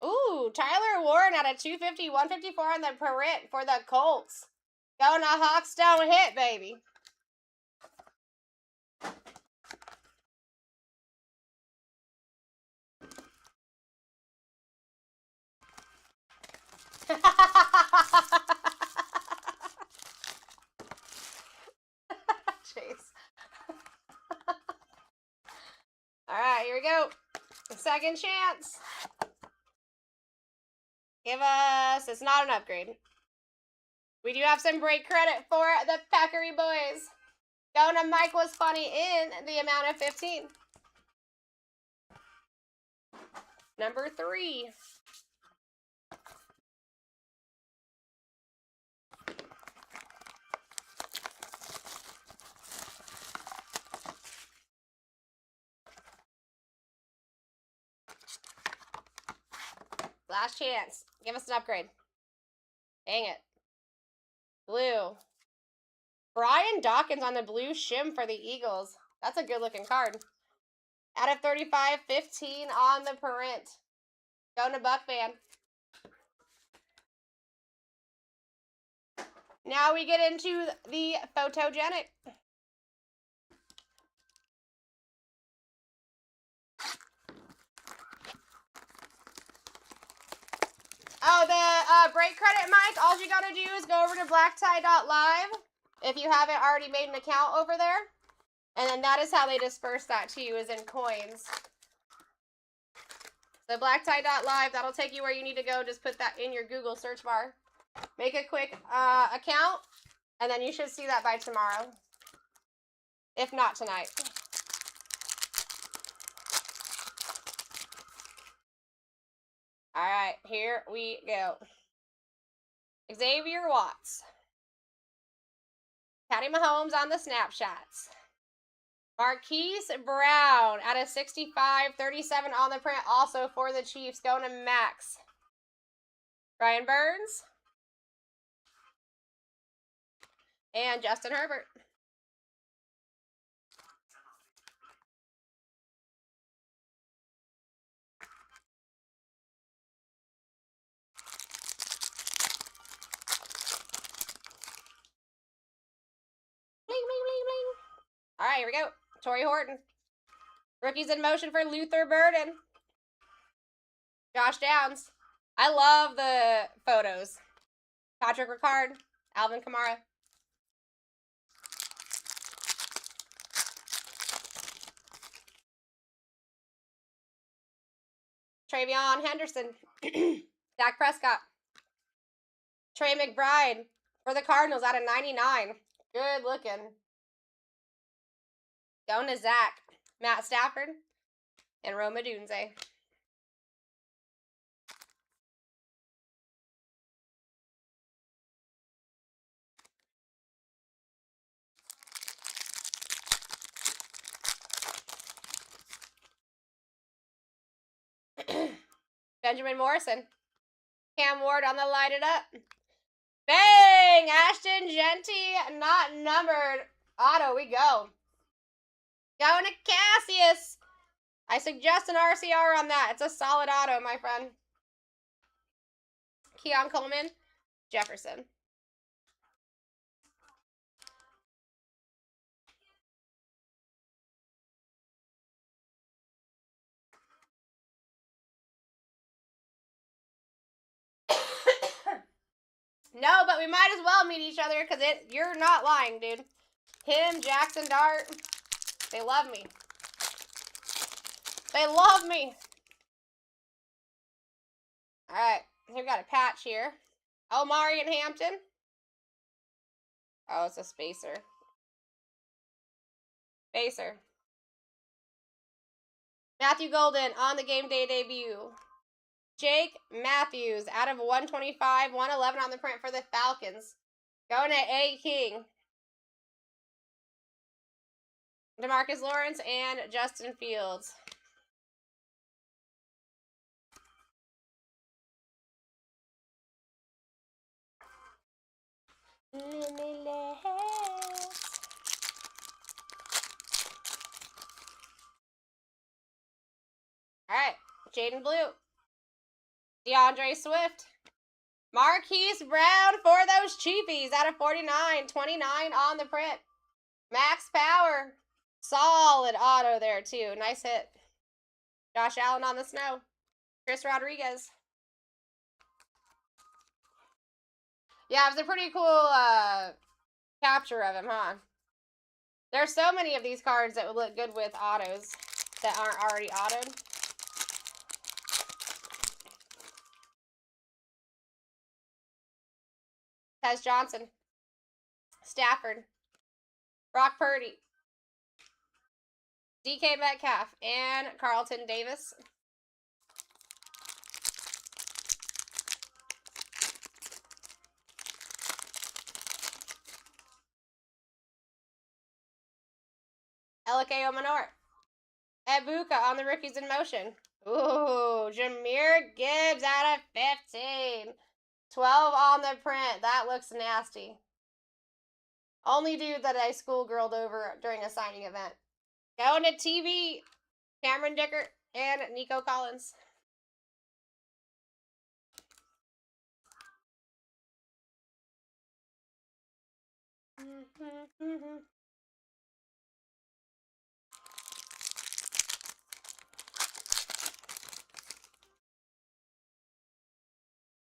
Ooh, Tyler Warren at a 250, 154 on the parent for the Colts. Going to Hawks don't hit, baby. Chase. Alright, here we go. Second chance. Give us, it's not an upgrade. We do have some break credit for the Packery boys. Going to Mike was funny in the amount of 15. Number 3. Last chance. Give us an upgrade. Dang it. Blue. Brian Dawkins on the blue shim for the Eagles. That's a good looking card. Out of 35, 15 on the parent. Going to Buck Fan. Now we get into the photogenic. Oh, the break credit, Mike, all you got to do is go over to BlackTie.live if you haven't already made an account over there. And then that is how they disperse that to you, is in coins. So BlackTie.live, that'll take you where you need to go. Just put that in your Google search bar. Make a quick account, and then you should see that by tomorrow. If not tonight. All right, here we go. Xavier Watts. Patty Mahomes on the snapshots. Marquise Brown out of 65, 37 on the print, also for the Chiefs, going to Max. Brian Burns. And Justin Herbert. right, here we go. Torrey Horton. Rookies in motion for Luther Burden. Josh Downs. I love the photos. Patrick Ricard. Alvin Kamara. Travion Henderson. Dak Prescott. Trey McBride for the Cardinals out of 99. Good looking. Going to Zach. Matt Stafford. And Roma Dunze. Benjamin Morrison. Cam Ward on the light it up. Bang! Ashton Genty, not numbered. Auto, we go. Going to Cassius. I suggest an RCR on that. It's a solid auto, my friend. Keon Coleman. Jefferson. No, but we might as well meet each other because you're not lying, dude. Him, Jackson Dart, they love me. They love me. All right, we got a patch here. Omari and Hampton. Oh, it's a spacer. Spacer. Matthew Golden on the game day debut. Jake Matthews out of 125, 111 on the print for the Falcons. Going to A. King. DeMarcus Lawrence and Justin Fields. All right, Jaden Blue. DeAndre Swift. Marquise Brown for those Cheapies out of 49, 29 on the print. Max Power. Solid auto there, too. Nice hit. Josh Allen on the snow. Chris Rodriguez. Yeah, it was a pretty cool capture of him, huh? There's so many of these cards that would look good with autos that aren't already autoed. Tez Johnson. Stafford. Brock Purdy. DK Metcalf and Carlton Davis. Elike Omanor. Ebuka on the rookies in motion. Ooh, Jahmyr Gibbs out of 15. 12 on the print. That looks nasty. Only dude that I schoolgirled over during a signing event. Going to TV. Cameron Dicker and Nico Collins.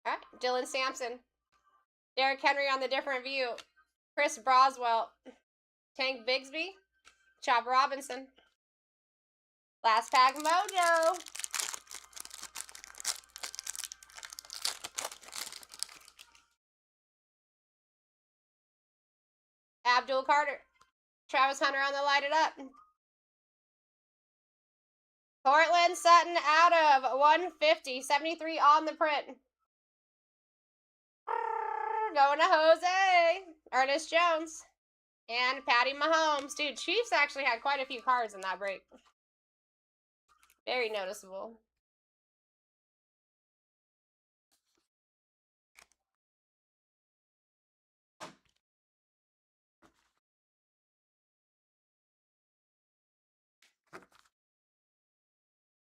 All right, Dylan Sampson. Derrick Henry on the different view. Chris Broswell. Tank Bigsby. Chop Robinson. Last pack mojo. Abdul Carter. Travis Hunter on the light it up. Cortland Sutton out of 150. 73 on the print. Going to Jose. Ernest Jones. And Patty Mahomes. Dude, Chiefs actually had quite a few cards in that break. Very noticeable.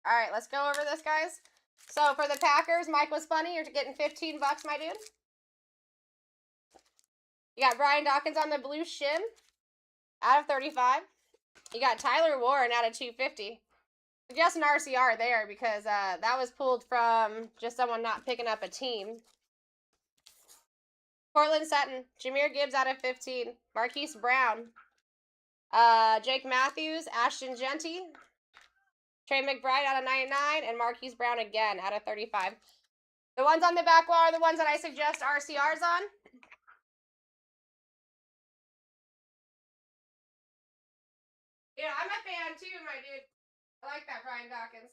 All right, let's go over this, guys. So for the Packers, Mike was funny. You're getting 15 bucks, my dude. You got Brian Dawkins on the blue shim out of 35. You got Tyler Warren out of 250. Just an RCR there because that was pulled from just someone not picking up a team. Cortland Sutton, Jahmyr Gibbs out of 15. Marquise Brown. Jake Matthews, Ashton Genty. Trey McBride out of 99. And Marquise Brown again out of 35. The ones on the back wall are the ones that I suggest RCRs on. Yeah, I'm a fan too, my dude. I like that Brian Dawkins.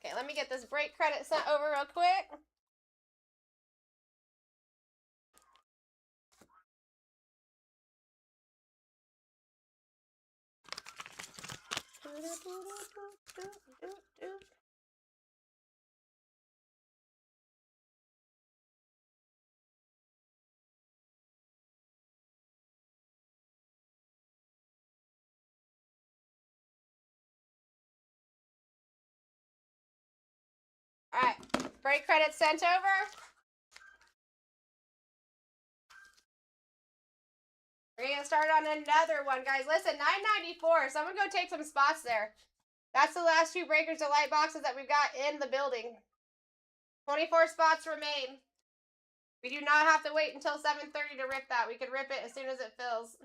Okay, let me get this break credit sent over real quick. All right, break credit sent over. We're gonna start on another one, guys. Listen, $9.94. Someone go take some spots there. That's the last two breakers of light boxes that we've got in the building. 24 spots remain. We do not have to wait until 7:30 to rip that. We could rip it as soon as it fills.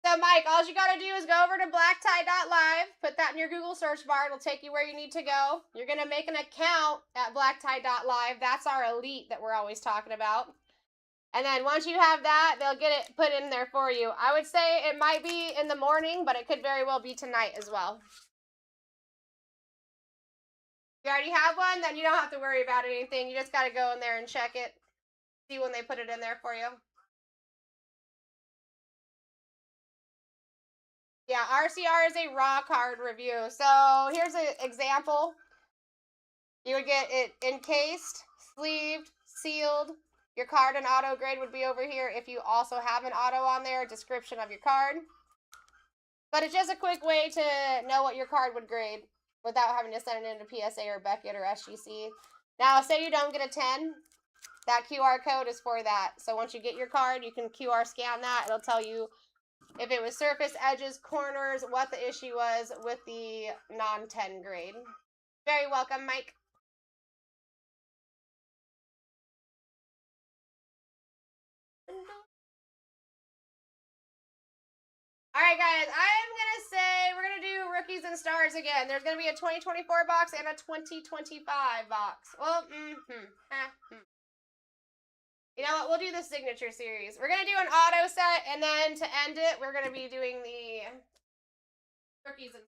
So, Mike, all you got to do is go over to BlackTie.live, put that in your Google search bar. It'll take you where you need to go. You're going to make an account at BlackTie.live. That's our elite that we're always talking about. And then once you have that, they'll get it put in there for you. I would say it might be in the morning, but it could very well be tonight as well. If you already have one, then you don't have to worry about anything. You just got to go in there and check it. See when they put it in there for you. Yeah, RCR is a raw card review. So here's an example. You would get it encased, sleeved, sealed. Your card and auto grade would be over here if you also have an auto on there, description of your card. But it's just a quick way to know what your card would grade without having to send it into PSA or Beckett or SGC. Now, say you don't get a 10, that QR code is for that. So once you get your card, you can QR scan that. It'll tell you if it was surface, edges, corners, what the issue was with the non-10 grade. Very welcome, Mike. All right, guys, I'm going to say we're going to do rookies and stars again. There's going to be a 2024 box and a 2025 box. Well, You know what? We'll do the signature series. We're going to do an auto set, and then to end it, we're going to be doing the rookies and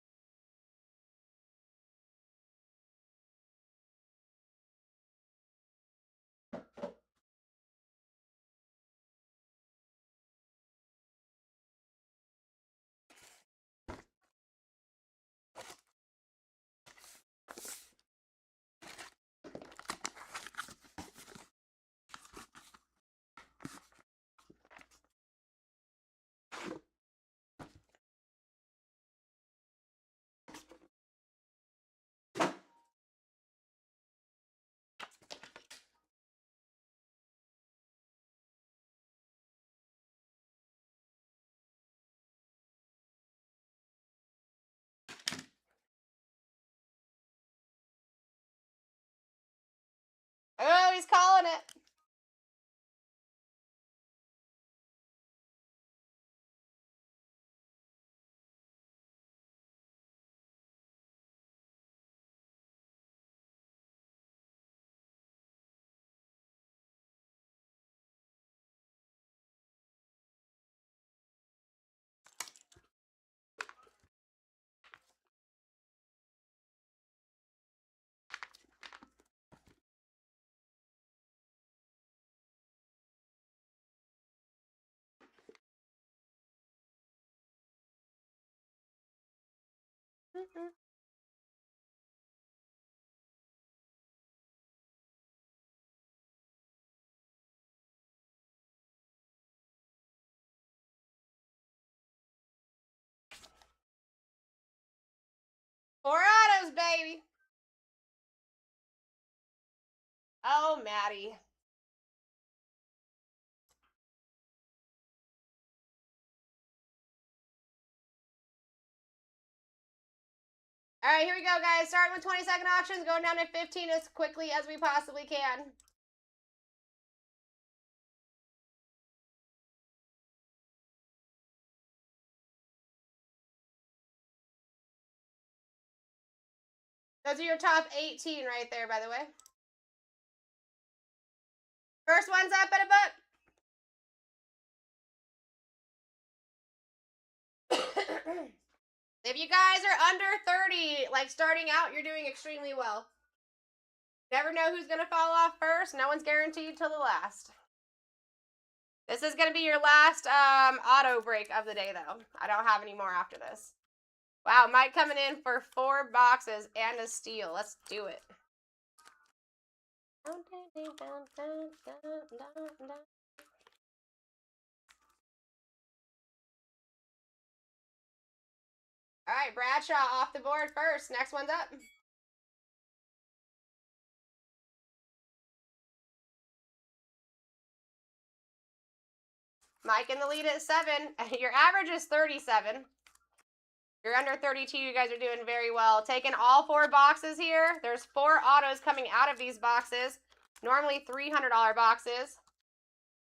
oh, he's calling it. 4 autos, baby. Oh, Maddie. All right, here we go, guys. Starting with 20-second auctions, going down to 15 as quickly as we possibly can. Those are your top 18 right there, by the way. First one's up at a buck. If you guys are under 30, like starting out, you're doing extremely well. Never know who's going to fall off first. No one's guaranteed till the last. This is going to be your last auto break of the day, though. I don't have any more after this. Wow, Mike coming in for 4 boxes and a steal. Let's do it. All right, Bradshaw off the board first. Next one's up. Mike in the lead at 7. Your average is 37. You're under 32. You guys are doing very well. Taking all 4 boxes here. There's 4 autos coming out of these boxes. Normally $300 boxes.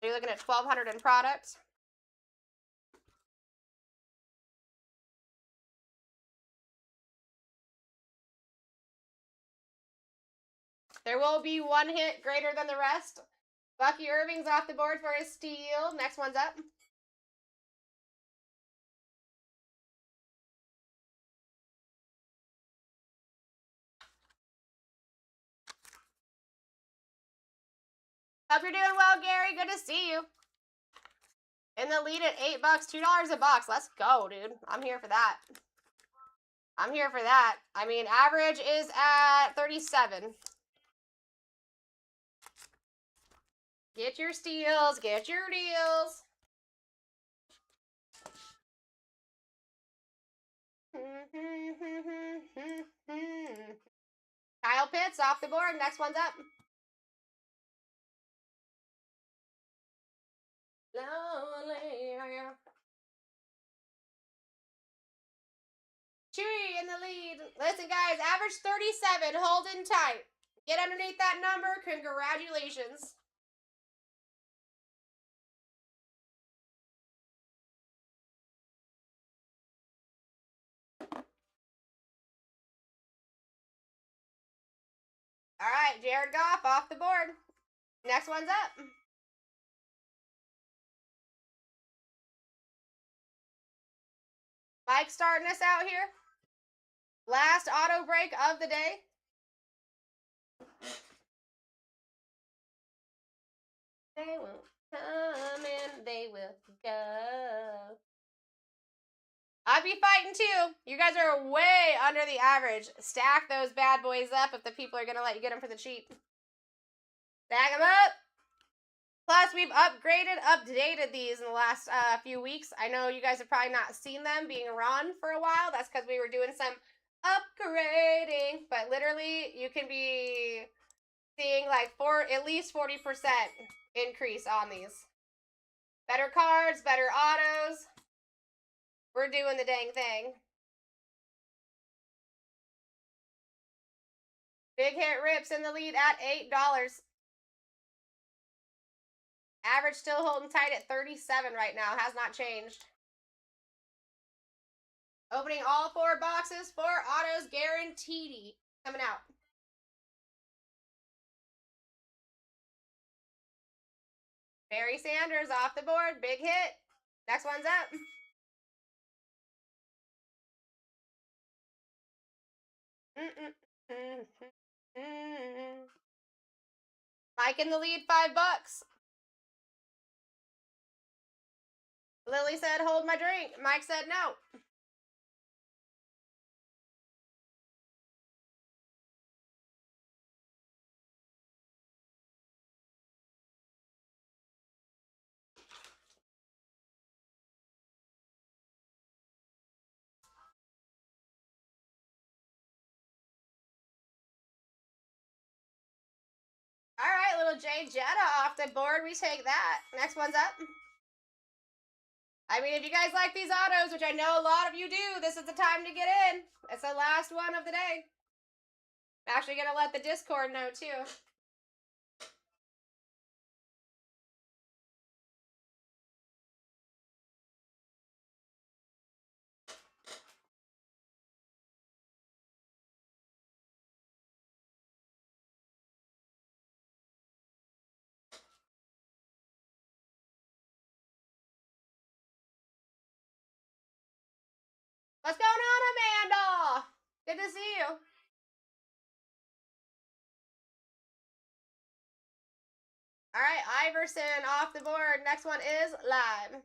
So you're looking at $1,200 in product. There will be 1 hit greater than the rest. Bucky Irving's off the board for a steal. Next one's up. Hope you're doing well, Gary. Good to see you. In the lead at $8, $2 a box. Let's go, dude. I'm here for that. I'm here for that. I mean, average is at 37. Get your steals. Get your deals. Kyle Pitts off the board. Next one's up. Lonely. Chewy in the lead. Listen, guys, average 37. Holding tight. Get underneath that number. Congratulations. All right, Jared Goff off the board. Next one's up. Mike starting us out here. Last auto break of the day. They will come and they will go. I'd be fighting too. You guys are way under the average. Stack those bad boys up if the people are going to let you get them for the cheap. Stack them up. Plus, we've updated these in the last few weeks. I know you guys have probably not seen them being run for a while. That's because we were doing some upgrading. But literally, you can be seeing like at least 40% increase on these. Better cards, better autos. We're doing the dang thing. Big Hit Rips in the lead at $8. Average still holding tight at 37 right now. Has not changed. Opening all 4 boxes. 4 autos guaranteed. Coming out. Barry Sanders off the board. Big hit. Next one's up. Mike in the lead, $5. Lily said, hold my drink. Mike said no. little Jay Jetta off the board. We take that. Next one's up. I mean, if you guys like these autos, which I know a lot of you do, this is the time to get in. It's the last one of the day. I'm actually going to let the Discord know, too. What's going on, Amanda? Good to see you. All right, Iverson off the board. Next one is live.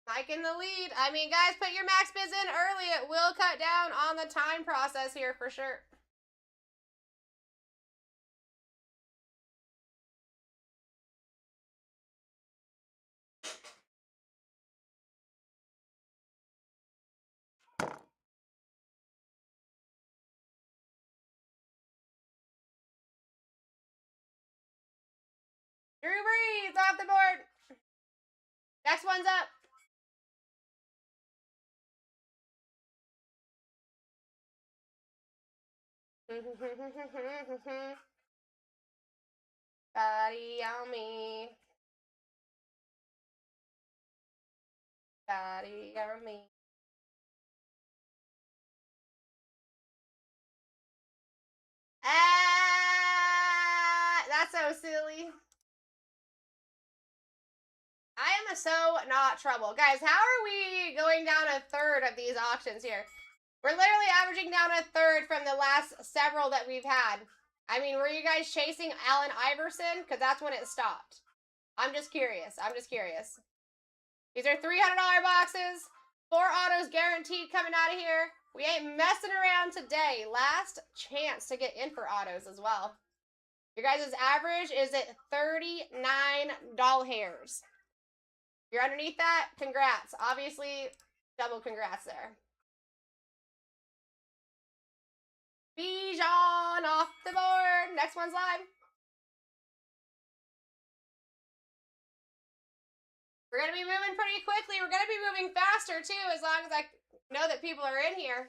Mike in the lead. I mean, guys, put your max bids in early. It will cut down on the time process here for sure. Drew Brees off the board. Next one's up. Body on me. Body on me. Ah, that's so silly. I am so not trouble. Guys, how are we going down a third of these auctions here? We're literally averaging down a third from the last several that we've had. I mean, were you guys chasing Allen Iverson? Because that's when it stopped. I'm just curious. I'm just curious. These are $300 boxes. 4 autos guaranteed coming out of here. We ain't messing around today. Last chance to get in for autos as well. Your guys' average is at $39 hairs. If you're underneath that, congrats. Obviously, double congrats there. Bijan off the board. Next one's live. We're going to be moving pretty quickly. We're going to be moving faster, too, as long as I know that people are in here.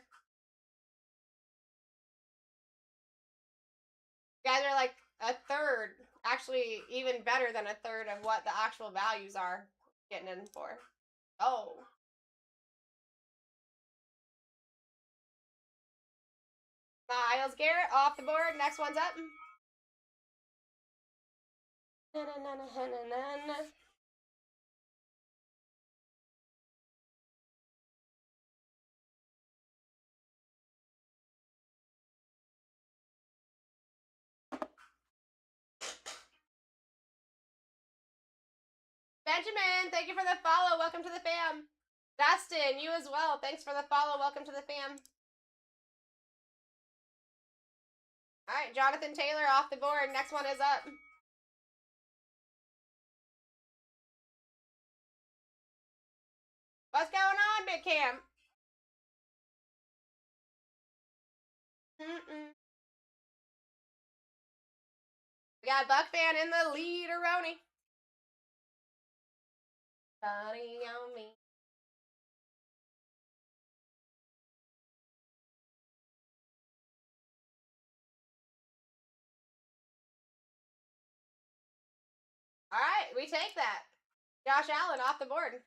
You guys are like a third, actually even better than a third of what the actual values are getting in for. Oh. Miles Garrett off the board. Next one's up. Benjamin, thank you for the follow. Welcome to the fam. Dustin, you as well. Thanks for the follow. Welcome to the fam. All right, Jonathan Taylor off the board. Next one is up. What's going on, Big Cam? We got Buck fan in the lead, Aroni. Body on me. All right, we take that. Josh Allen off the board.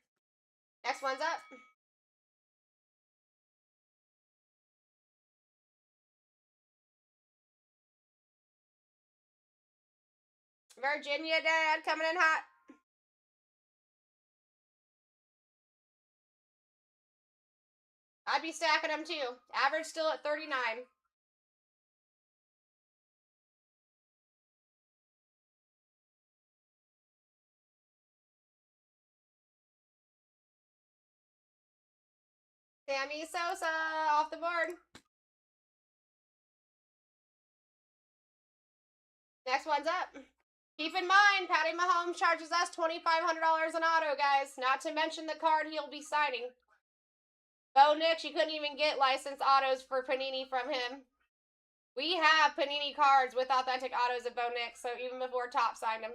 Next one's up. Virginia Dad coming in hot. I'd be stacking them too. Average still at 39. Sammy Sosa off the board. Next one's up. Keep in mind, Patty Mahomes charges us $2,500 an auto, guys. Not to mention the card he'll be signing. Bo Nix, you couldn't even get licensed autos for Panini from him. We have Panini cards with authentic autos of Bo Nix, so even before Top signed them.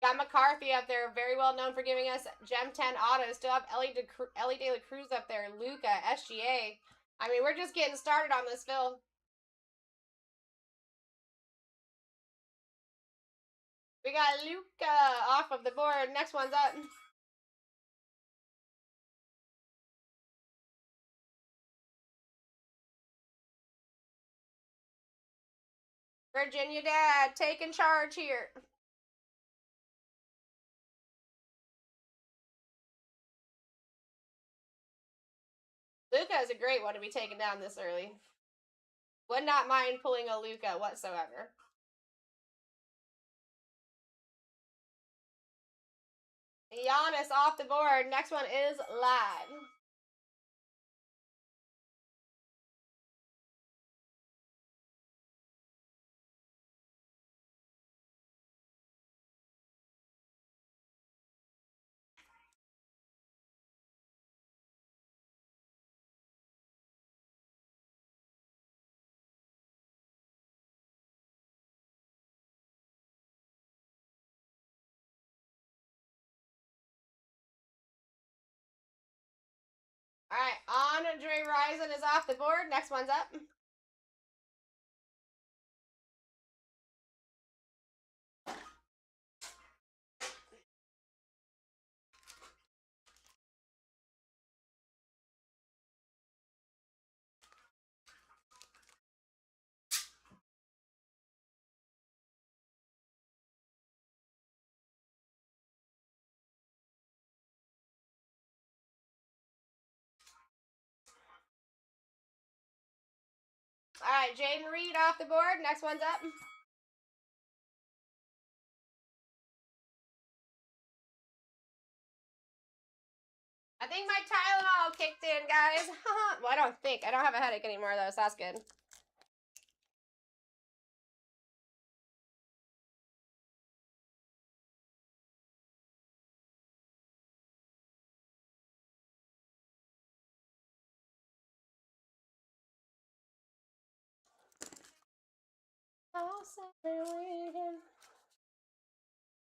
Got McCarthy up there, very well known for giving us Gem 10 autos. Still have Ellie De La Cruz up there, Luca, SGA. I mean, we're just getting started on this, Phil. We got Luca off of the board. Next one's up. Virginia Dad, taking charge here. Luca is a great one to be taken down this early. Would not mind pulling a Luca whatsoever. Giannis off the board. Next one is live. All right, Andre Rison is off the board. Next one's up. All right, Jaden Reed off the board. Next one's up. I think my Tylenol kicked in, guys. Well, I don't think. I don't have a headache anymore, though, so that's good.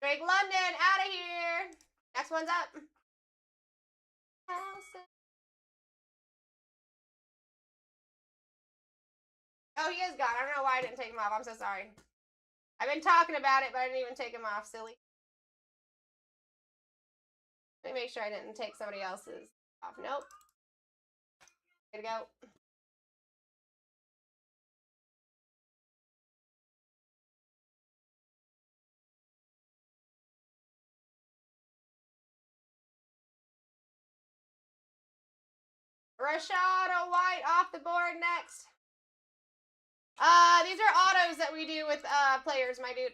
Drake London, out of here. Next one's up. Oh, he is gone. I don't know why I didn't take him off. I'm so sorry. I've been talking about it, but I didn't even take him off. Silly. Let me make sure I didn't take somebody else's off. Nope. Good to go. Rashad White off the board next. These are autos that we do with players, my dude.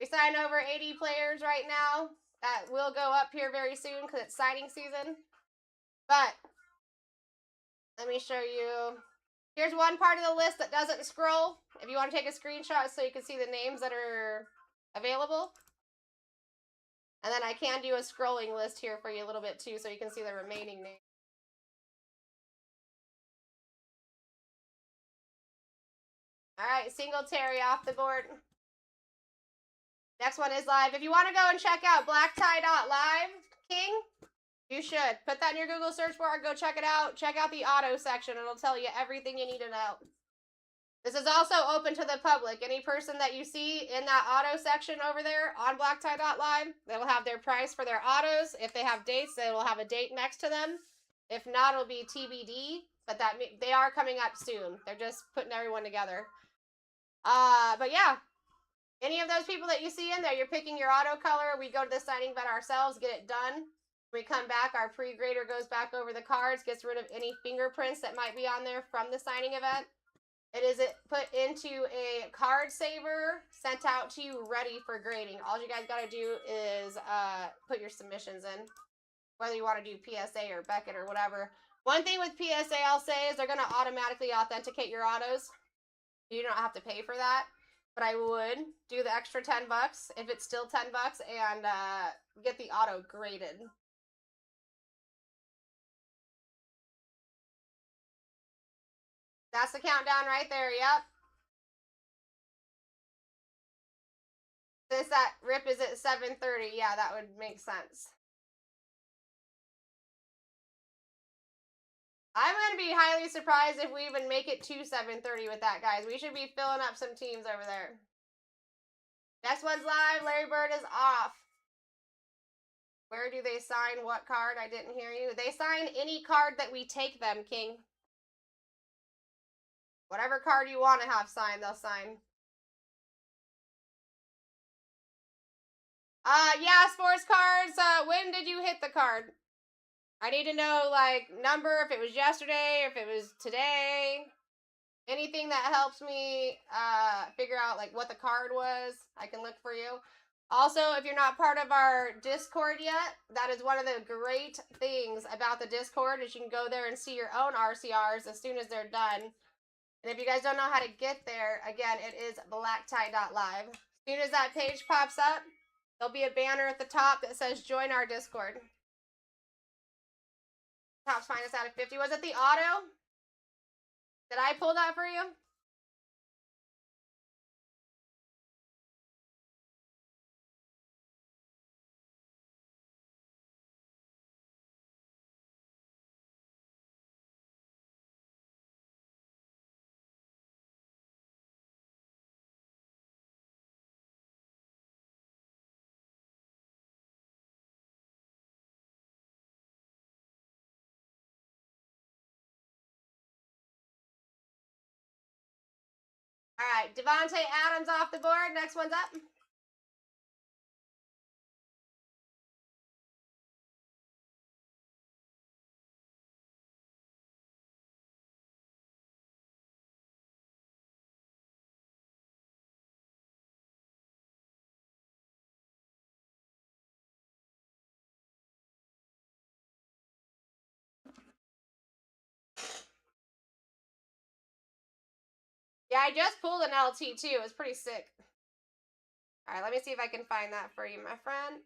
We sign over 80 players right now. That will go up here very soon because it's signing season. But let me show you. Here's one part of the list that doesn't scroll. If you want to take a screenshot so you can see the names that are available. And then I can do a scrolling list here for you a little bit too so you can see the remaining names. All right, Singletary off the board. Next one is live. If you want to go and check out BlackTie.live, King, you should. Put that in your Google search bar. Go check it out. Check out the auto section. It'll tell you everything you need to know. This is also open to the public. Any person that you see in that auto section over there on BlackTie.live, they will have their price for their autos. If they have dates, they will have a date next to them. If not, it'll be TBD. But that they are coming up soon. They're just putting everyone together. But yeah, any of those people that you see in there, you're picking your auto color. We go to the signing event ourselves, get it done. We come back, our pre-grader goes back over the cards, gets rid of any fingerprints that might be on there from the signing event. It is put into a card saver, sent out to you, ready for grading. All you guys got to do is put your submissions in, whether you want to do PSA or Beckett or whatever. One thing with PSA I'll say is they're going to automatically authenticate your autos. You don't have to pay for that. but I would do the extra $10 if it's still $10 and get the auto graded. That's the countdown right there. Yep. Since that rip is at 7:30, yeah, that would make sense. I'm going to be highly surprised if we even make it to 7:30 with that, guys. We should be filling up some teams over there. Next one's live. Larry Bird is off. Where do they sign what card? I didn't hear you. They sign any card that we take them, King. Whatever card you want to have signed, they'll sign. Yeah, sports cards. When did you hit the card? I need to know, like, number, if it was yesterday, if it was today. Anything that helps me figure out, like, what the card was, I can look for you. Also, if you're not part of our Discord yet, that is one of the great things about the Discord is you can go there and see your own RCRs as soon as they're done. And if you guys don't know how to get there, again, it is BlackTie.live. As soon as that page pops up, there'll be a banner at the top that says join our Discord. Topps finest out of 50. Was it the auto? Did I pull that for you? All right, Devontae Adams off the board. Next one's up. Yeah, I just pulled an LT too. It was pretty sick. All right, let me see if I can find that for you, my friend.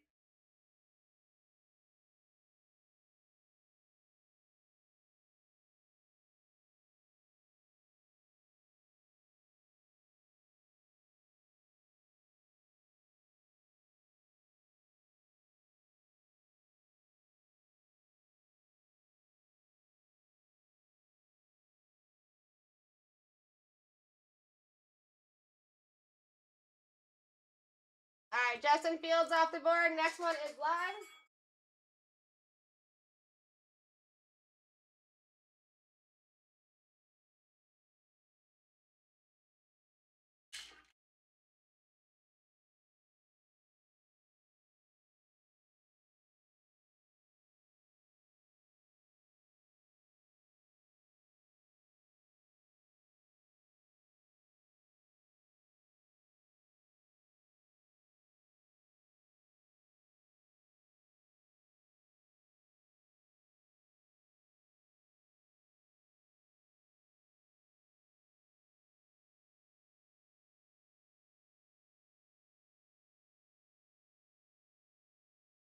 All right, Justin Fields off the board. Next one is live.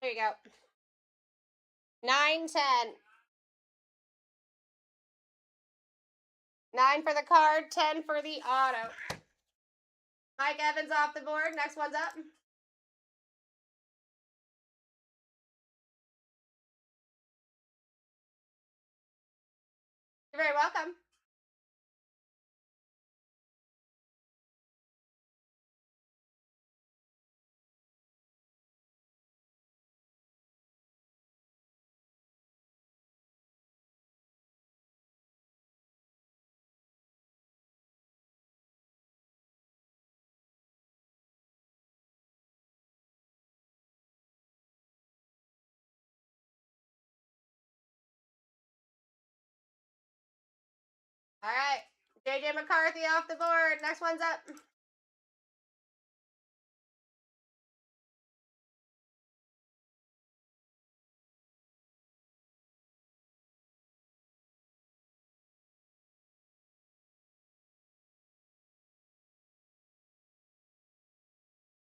There you go. 9, 10. 9 for the card, 10 for the auto. Mike Evans off the board. Next one's up. You're very welcome. All right. JJ McCarthy off the board. Next one's up.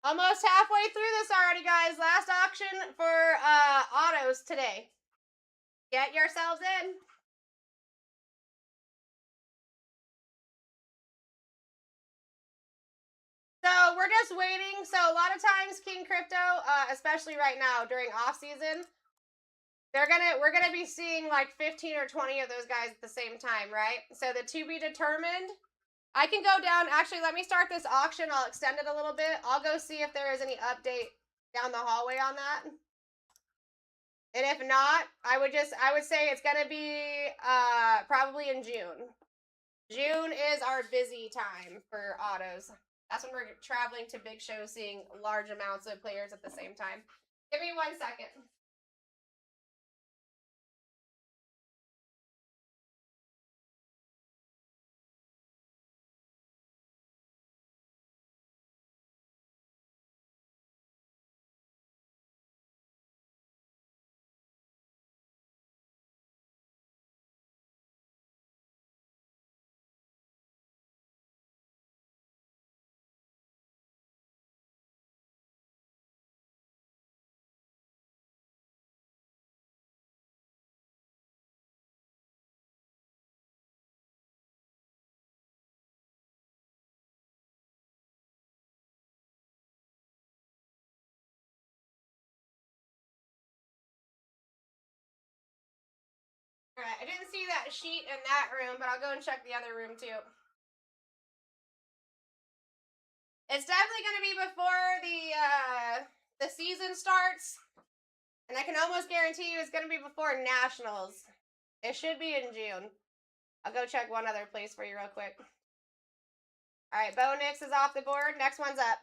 Almost halfway through this already, guys. Last auction for autos today. Get yourselves in. So we're just waiting. So a lot of times King Crypto, especially right now during off season, we're gonna be seeing like 15 or 20 of those guys at the same time, right? So the to be determined. I can go down. Actually, let me start this auction. I'll extend it a little bit. I'll go see if there is any update down the hallway on that. And if not, I would say it's gonna be probably in June. June is our busy time for autos. That's when we're traveling to big shows, seeing large amounts of players at the same time. Give me 1 second. All right, I didn't see that sheet in that room, but I'll go and check the other room too. It's definitely going to be before the season starts, and I can almost guarantee you it's going to be before Nationals. It should be in June. I'll go check one other place for you real quick. All right, Bo Nix is off the board. Next one's up.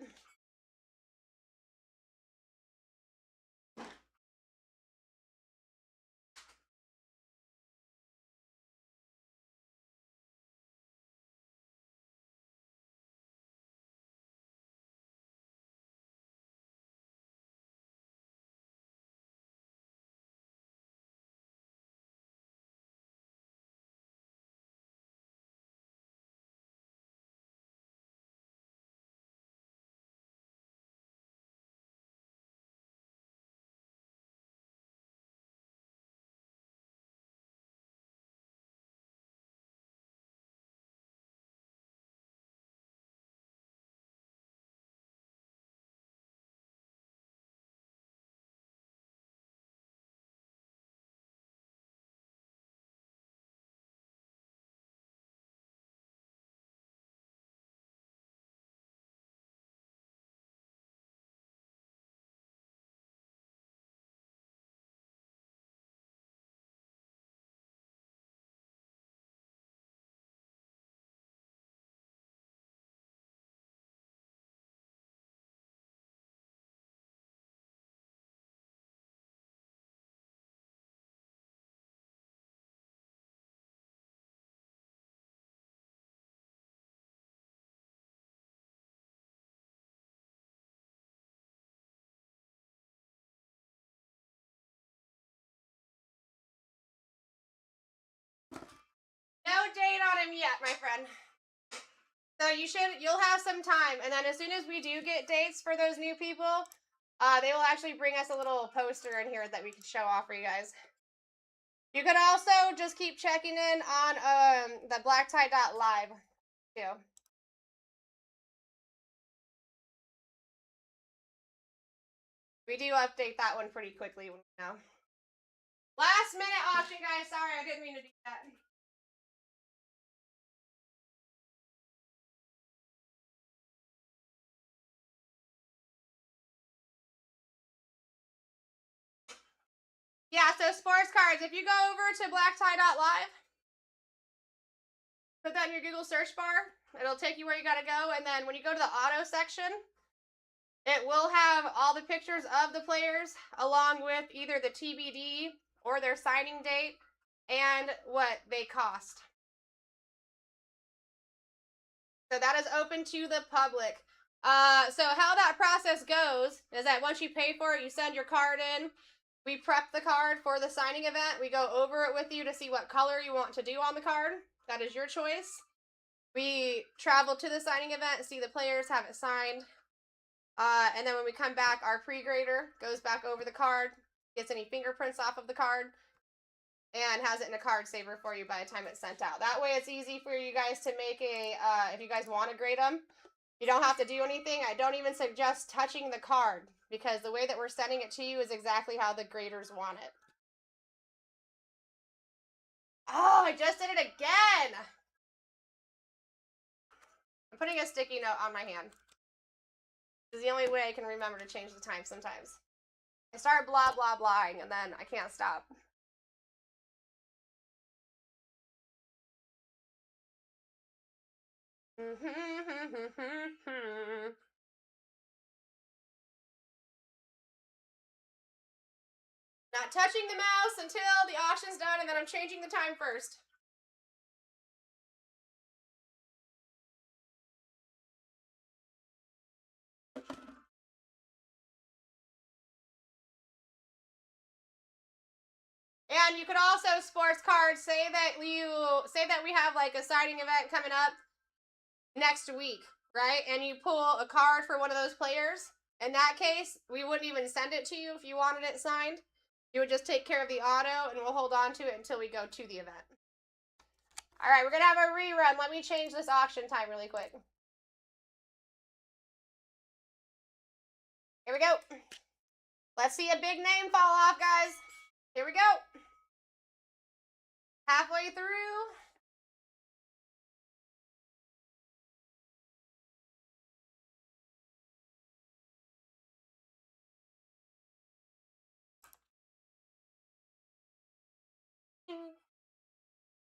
No date on him yet, my friend. So you'll have some time, and then as soon as we do get dates for those new people, they will actually bring us a little poster in here that we can show off for you guys. You could also just keep checking in on the BlackTie.live too. We do update that one pretty quickly now. Last minute auction, guys. Sorry, I didn't mean to do that. Yeah, so sports cards. If you go over to BlackTie.live, put that in your Google search bar. It'll take you where you gotta go, and then when you go to the auto section, it will have all the pictures of the players along with either the TBD or their signing date and what they cost. So that is open to the public. So how that process goes is that once you pay for it, you send your card in. We prep the card for the signing event. We go over it with you to see what color you want to do on the card. That is your choice. We travel to the signing event, see the players, have it signed. And then when we come back, our pre-grader goes back over the card, gets any fingerprints off of the card, and has it in a card saver for you by the time it's sent out. That way it's easy for you guys to make a, if you guys want to grade them, you don't have to do anything. I don't even suggest touching the card because the way that we're sending it to you is exactly how the graders want it. Oh, I just did it again. I'm putting a sticky note on my hand. This is the only way I can remember to change the time sometimes. I start blah, blah, blahing, and then I can't stop. Not touching the mouse until the auction's done, and then I'm changing the time first. And you could also, sports cards, say that we have like a signing event coming up next week, right? And you pull a card for one of those players. In that case, we wouldn't even send it to you if you wanted it signed. You would just take care of the auto, and we'll hold on to it until we go to the event. All right, we're going to have a rerun. Let me change this auction time really quick. Here we go. Let's see a big name fall off, guys. Here we go. Halfway through.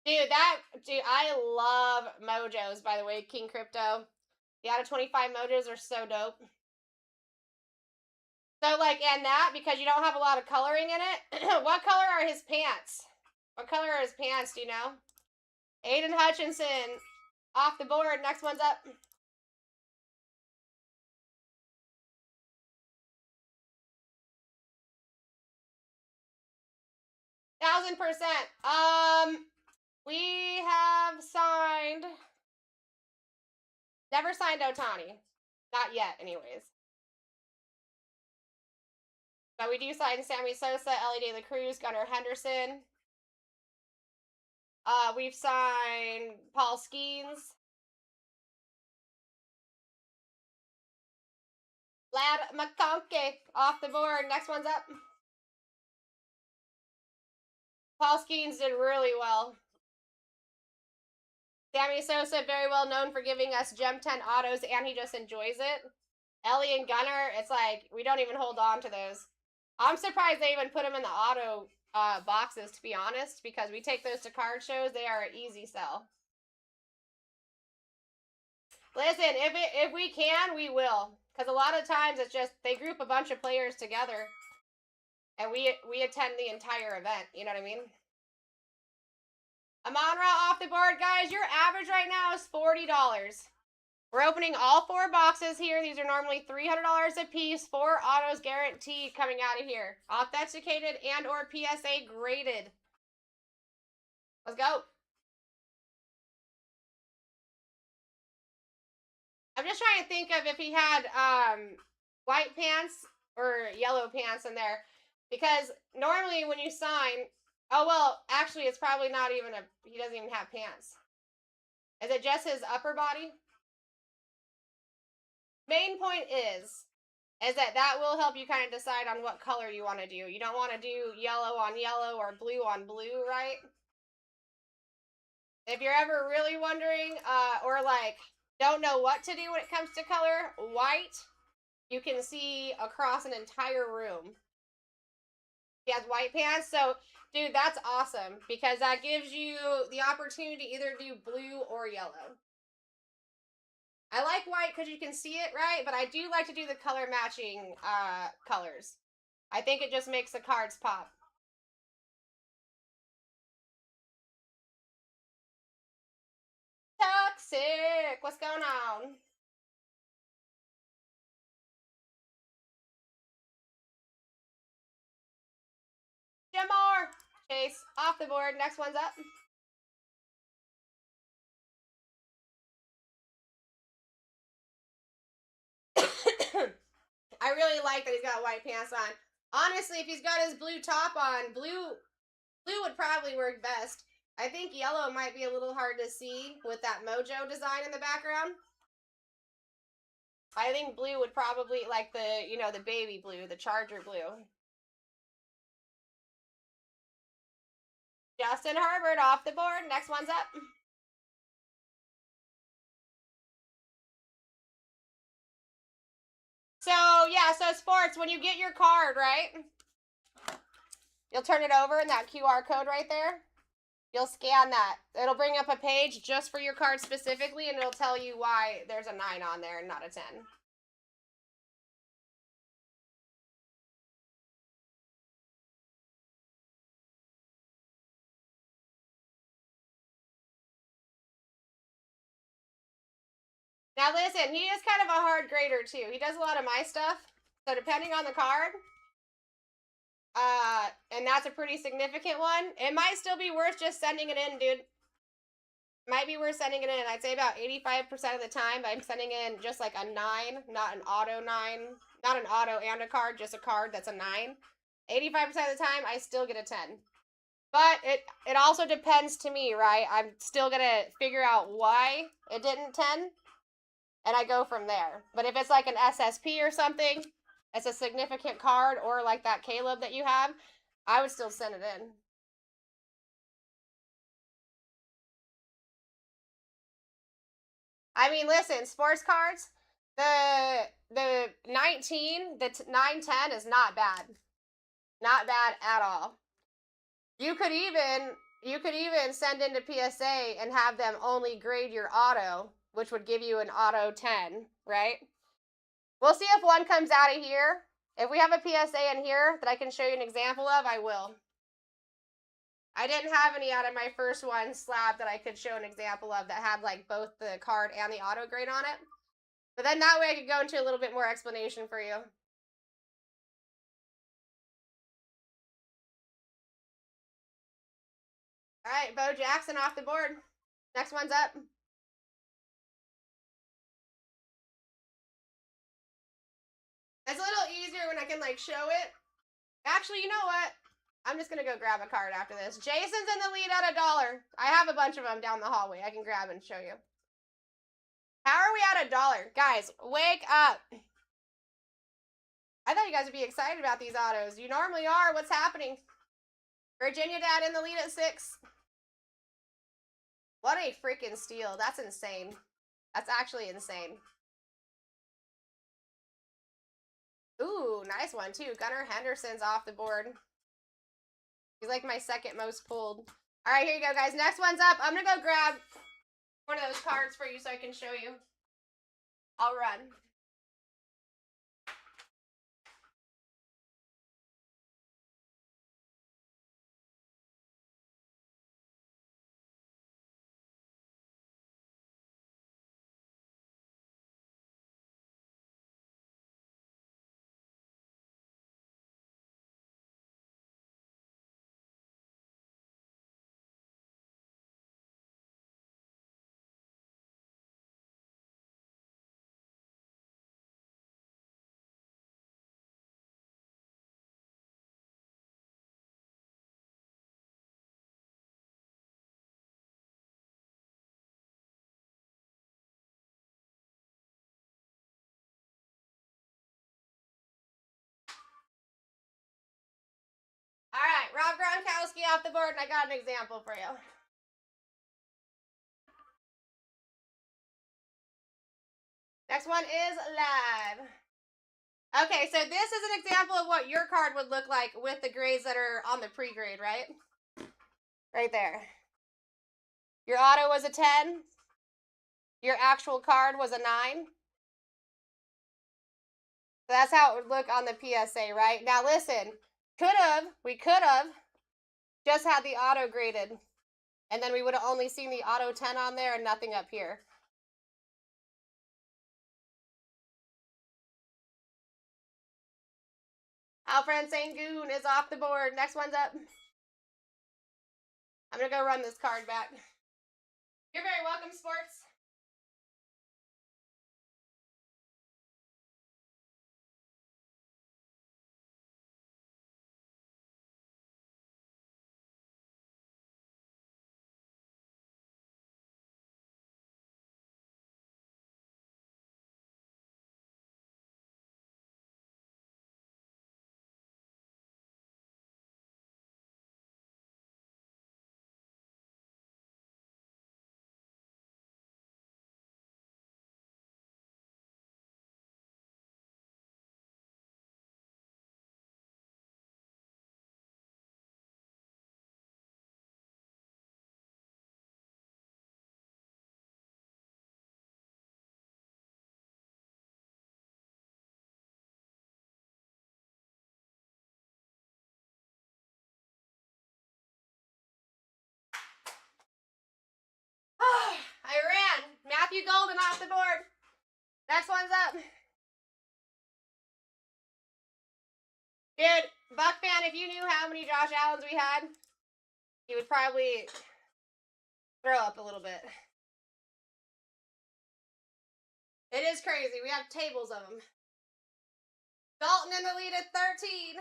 Dude, I love mojos, by the way, King Crypto. The out of 25 mojos are so dope. So, like, and that, because you don't have a lot of coloring in it. What color are his pants? What color are his pants, do you know? Aiden Hutchinson, off the board. Next one's up. %. We have signed. Never signed Otani. Not yet, anyways. But we do sign Sammy Sosa, Ellie De La Cruz, Gunnar Henderson. We've signed Paul Skeens. Lad McConkey off the board. Next one's up. Paul Skeens did really well. Sammy Sosa, very well known for giving us Gem 10 autos, and he just enjoys it. Ellie and Gunnar, it's like, we don't even hold on to those. I'm surprised they even put them in the auto boxes, to be honest, because we take those to card shows. They are an easy sell. Listen, if we can, we will. Because a lot of times it's just, they group a bunch of players together, and we attend the entire event. You know what I mean? Amon-Ra off the board, guys. Your average right now is $40. We're opening all 4 boxes here. These are normally $300 a piece. 4 autos guaranteed coming out of here. Authenticated and or PSA graded. Let's go. I'm just trying to think of if he had white pants or yellow pants in there. Because normally when you sign... Oh, well, actually, it's probably not even a... He doesn't even have pants. Is it just his upper body? Main point is that will help you kind of decide on what color you want to do. You don't want to do yellow on yellow or blue on blue, right? If you're ever really wondering or like don't know what to do when it comes to color, white, you can see across an entire room. He has white pants, so dude, that's awesome because that gives you the opportunity to either do blue or yellow. I like white because you can see it, right? But I do like to do the color matching colors. I think it just makes the cards pop. Toxic! What's going on? Jamar! Chase, off the board. Next one's up. I really like that he's got white pants on. Honestly, if he's got his blue top on, blue would probably work best. I think yellow might be a little hard to see with that Mojo design in the background. I think blue would probably, like the, you know, the baby blue, the Charger blue. Justin Herbert off the board. Next one's up. So, yeah, so sports, when you get your card, right? You'll turn it over in that QR code right there. You'll scan that. It'll bring up a page just for your card specifically, and it'll tell you why there's a 9 on there and not a 10. Now listen, he is kind of a hard grader too. He does a lot of my stuff. So depending on the card, and that's a pretty significant one, it might still be worth just sending it in, dude. Might be worth sending it in. I'd say about 85% of the time I'm sending in just like a 9, not an auto 9. Not an auto and a card, just a card that's a 9. 85% of the time I still get a 10. But it also depends to me, right? I'm still going to figure out why it didn't 10. And I go from there. But if it's like an SSP or something, it's a significant card, or like that Caleb that you have, I would still send it in. I mean, listen, sports cards, the 19, the 910 is not bad. Not bad at all. You could even send into PSA and have them only grade your auto, which would give you an auto 10, right? We'll see if one comes out of here. If we have a PSA in here that I can show you an example of, I will. I didn't have any out of my first one slab that I could show an example of that had like both the card and the auto grade on it. But then that way I could go into a little bit more explanation for you. All right, Bo Jackson off the board. Next one's up. It's a little easier when I can like show it. Actually, you know what? I'm just going to go grab a card after this. Jason's in the lead at $1. I have a bunch of them down the hallway. I can grab and show you. How are we at $1? Guys, wake up. I thought you guys would be excited about these autos. You normally are. What's happening? Virginia Dad in the lead at 6. What a freaking steal. That's insane. That's actually insane. Ooh, nice one too. Gunnar Henderson's off the board. He's like my second most pulled. All right, here you go, guys. Next one's up. I'm going to go grab one of those cards for you so I can show you. I'll run. All right, Rob Gronkowski off the board, and I got an example for you. Next one is live. Okay, so this is an example of what your card would look like with the grades that are on the pre-grade, right? Right there. Your auto was a 10. Your actual card was a 9. So that's how it would look on the PSA, right? Now listen, we could have just had the auto graded, and then we would have only seen the auto 10 on there and nothing up here. Alfred Sengun is off the board. Next one's up. I'm going to go run this card back. You're very welcome, sports. Matthew Golden off the board. Next one's up. Dude, Buck fan, if you knew how many Josh Allens we had, you would probably throw up a little bit. It is crazy. We have tables of them. Dalton in the lead at 13.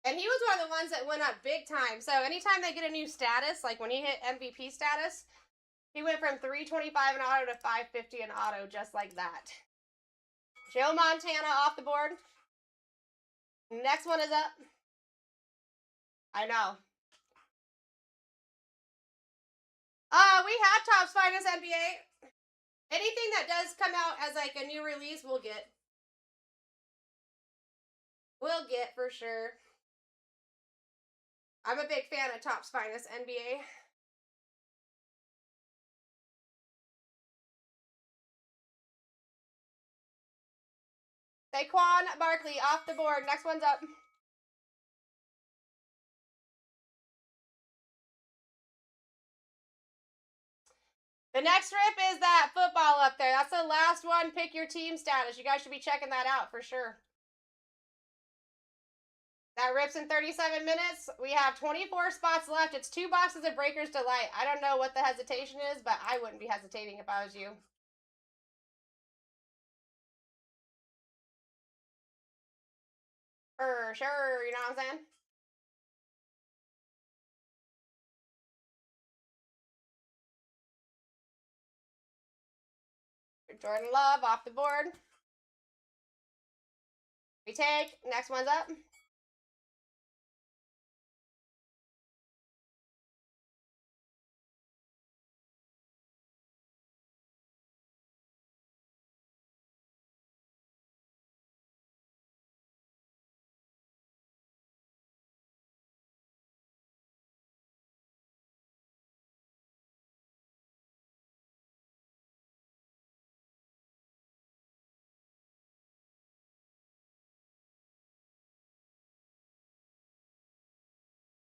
And he was one of the ones that went up big time. So anytime they get a new status, like when he hit MVP status, he went from 325 an auto to 550 an auto, just like that. Joe Montana off the board. Next one is up. I know. We have Topps Finest NBA. Anything that does come out as like a new release, we'll get. We'll get for sure. I'm a big fan of Topps Finest NBA. Saquon Barkley off the board. Next one's up. The next rip is that football up there. That's the last one. Pick your team status. You guys should be checking that out for sure. That rips in 37 minutes. We have 24 spots left. It's 2 boxes of Breaker's Delight. I don't know what the hesitation is, but I wouldn't be hesitating if I was you. For sure, you know what I'm saying? Jordan Love off the board. We take. Next one's up.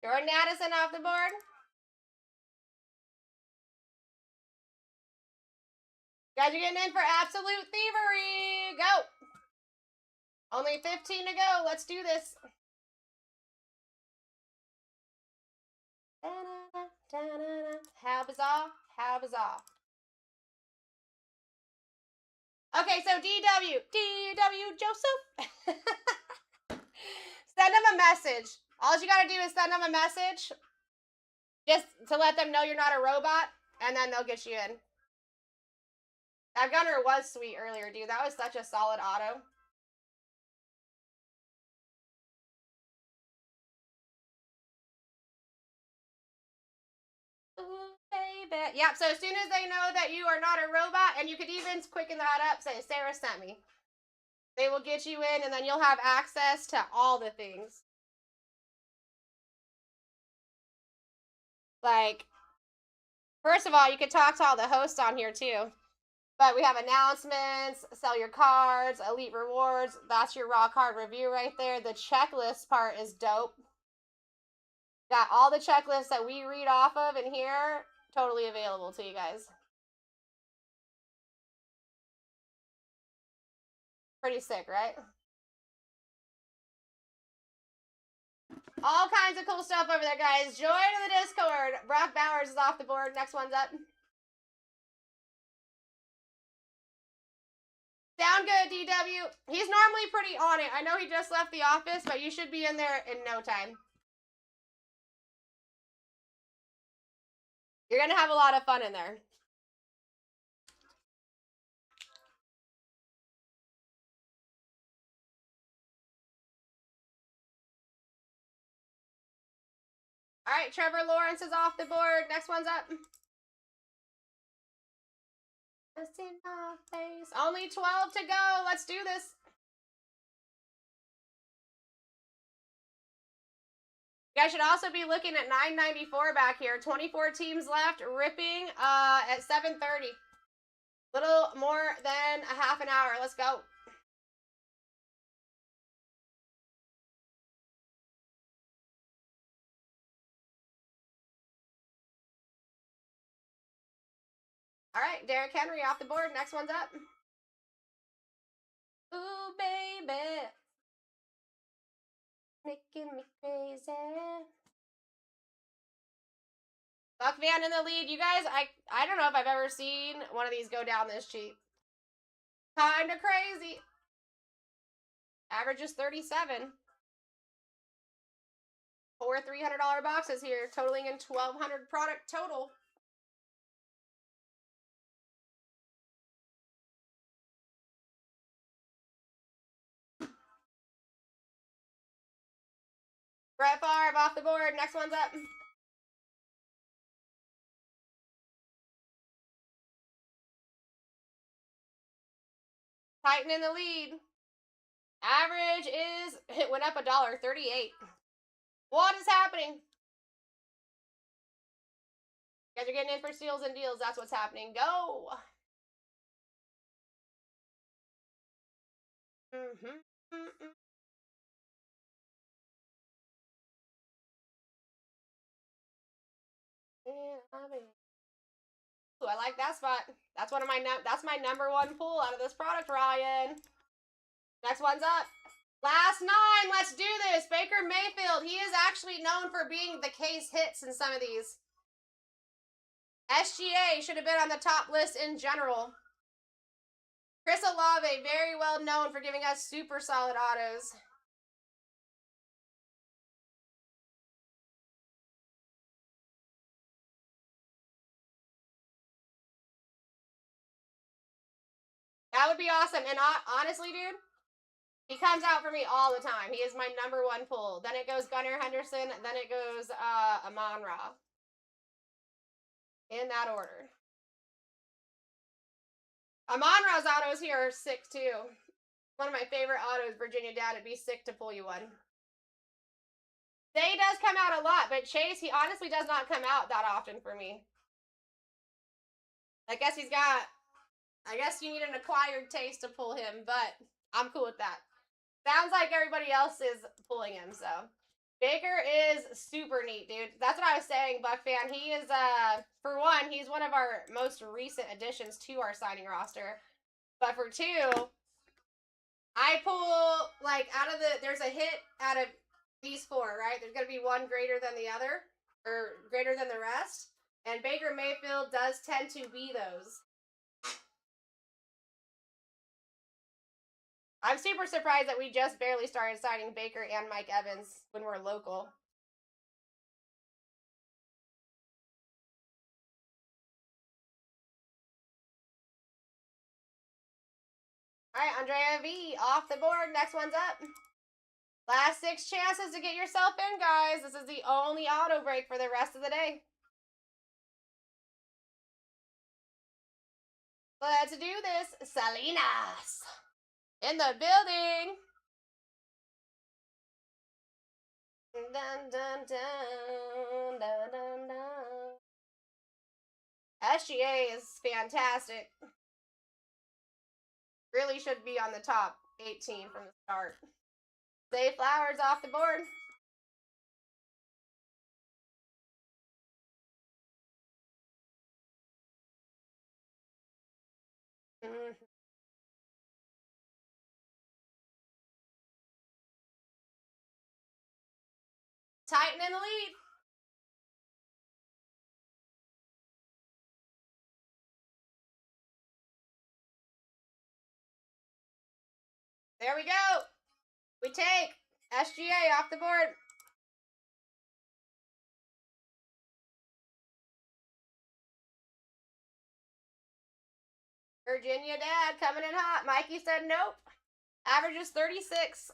Jordan Addison off the board. You guys are getting in for absolute thievery. Go. Only 15 to go. Let's do this. How bizarre. How bizarre. Okay, so DW Joseph. Send them a message. All you gotta do is send them a message just to let them know you're not a robot, and then they'll get you in. That gunner was sweet earlier, dude. That was such a solid auto. Ooh, baby. Yep, so as soon as they know that you are not a robot, and you could even quicken that up, say, Sarah sent me. They will get you in, and then you'll have access to all the things. Like, first of all, you could talk to all the hosts on here, too. But we have announcements, sell your cards, elite rewards. That's your raw card review right there. The checklist part is dope. Got all the checklists that we read off of in here totally available to you guys. Pretty sick, right? All kinds of cool stuff over there, guys. Join the Discord. Brock Bowers is off the board. Next one's up. Sound good, DW. He's normally pretty on it. I know he just left the office, but you should be in there in no time. You're going to have a lot of fun in there. All right, Trevor Lawrence is off the board. Next one's up. Just in my face. Only 12 to go. Let's do this. You guys should also be looking at 994 back here. 24 teams left, ripping at 7:30. Little more than a half an hour. Let's go. All right, Derrick Henry off the board. Next one's up. Ooh, baby. Making me crazy. Buck Van in the lead. You guys, I don't know if I've ever seen one of these go down this cheap. Kinda crazy. Average is 37. 4 $300 boxes here, totaling in 1,200 product total. Brett Favre off the board. Next one's up. Titan in the lead. Average is, it went up $1.38. What is happening? You guys are getting in for steals and deals. That's what's happening. Go. Ooh, I like that spot. That's one of my that's my #1 pull out of this product, Ryan. Next one's up. Last 9. Let's do this. Baker Mayfield. He is actually known for being the case hits in some of these. SGA should have been on the top list in general. Chris Olave, very well known for giving us super solid autos. That would be awesome. And honestly, dude, he comes out for me all the time. He is my #1 pull. Then it goes Gunnar Henderson. Then it goes Amon-Ra. In that order. Amon-Ra's autos here are sick too. One of my favorite autos, Virginia Dad. It'd be sick to pull you one. Zay does come out a lot, but Chase, he honestly does not come out that often for me. I guess you need an acquired taste to pull him, but I'm cool with that. Sounds like everybody else is pulling him, so. Baker is super neat, dude. That's what I was saying, Buck Fan. He is, for one, he's one of our most recent additions to our signing roster. But for 2, I pull, like, there's a hit out of these 4, right? There's going to be one greater than the other, or greater than the rest. And Baker Mayfield does tend to be those. I'm super surprised that we just barely started signing Baker and Mike Evans when we're local. All right, Andrea V off the board. Next one's up. Last 6 chances to get yourself in, guys. This is the only auto break for the rest of the day. Let's do this. Salinas in the building. Dun, dun, dun, dun, dun, dun. SGA is fantastic. Really should be on the top 18 from the start. Zay Flowers off the board. Titan in the lead. There we go. We take SGA off the board. Virginia Dad coming in hot. Mikey said nope. Average is 36.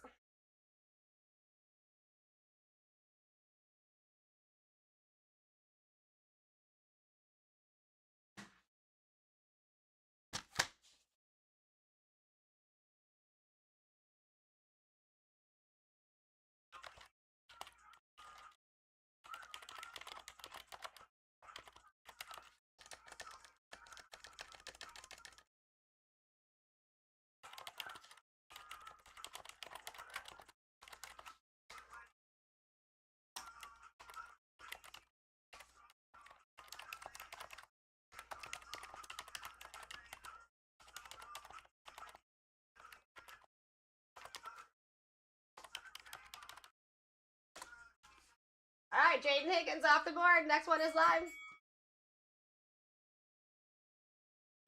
right, Jaden Higgins off the board. Next one is live.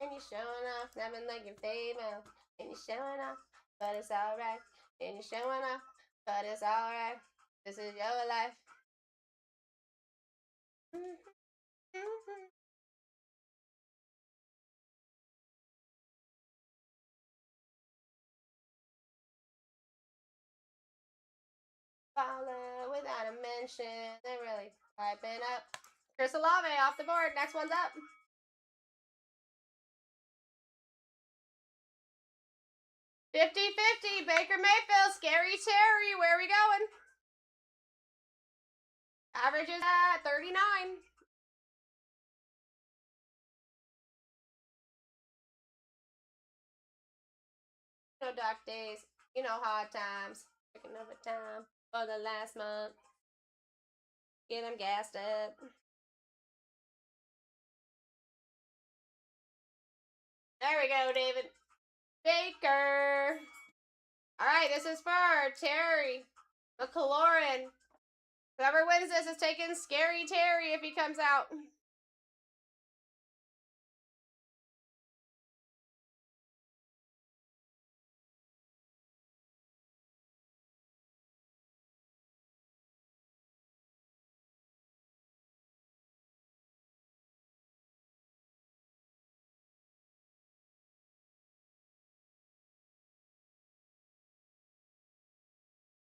And you're showing off, nothing like your female. And you're showing off, but it's alright. And you're showing off, but it's alright. This is your life. Follow without a mention. They're really piping up. Chris Olave off the board. Next one's up. 50-50. Baker Mayfield. Scary Terry. Where are we going? Average is at 39. You know dark days. You know hard times. Picking overtime for the last month. Get them gassed up. There we go, David. Baker. All right, this is for Terry McLaurin. Whoever wins this is taking Scary Terry if he comes out.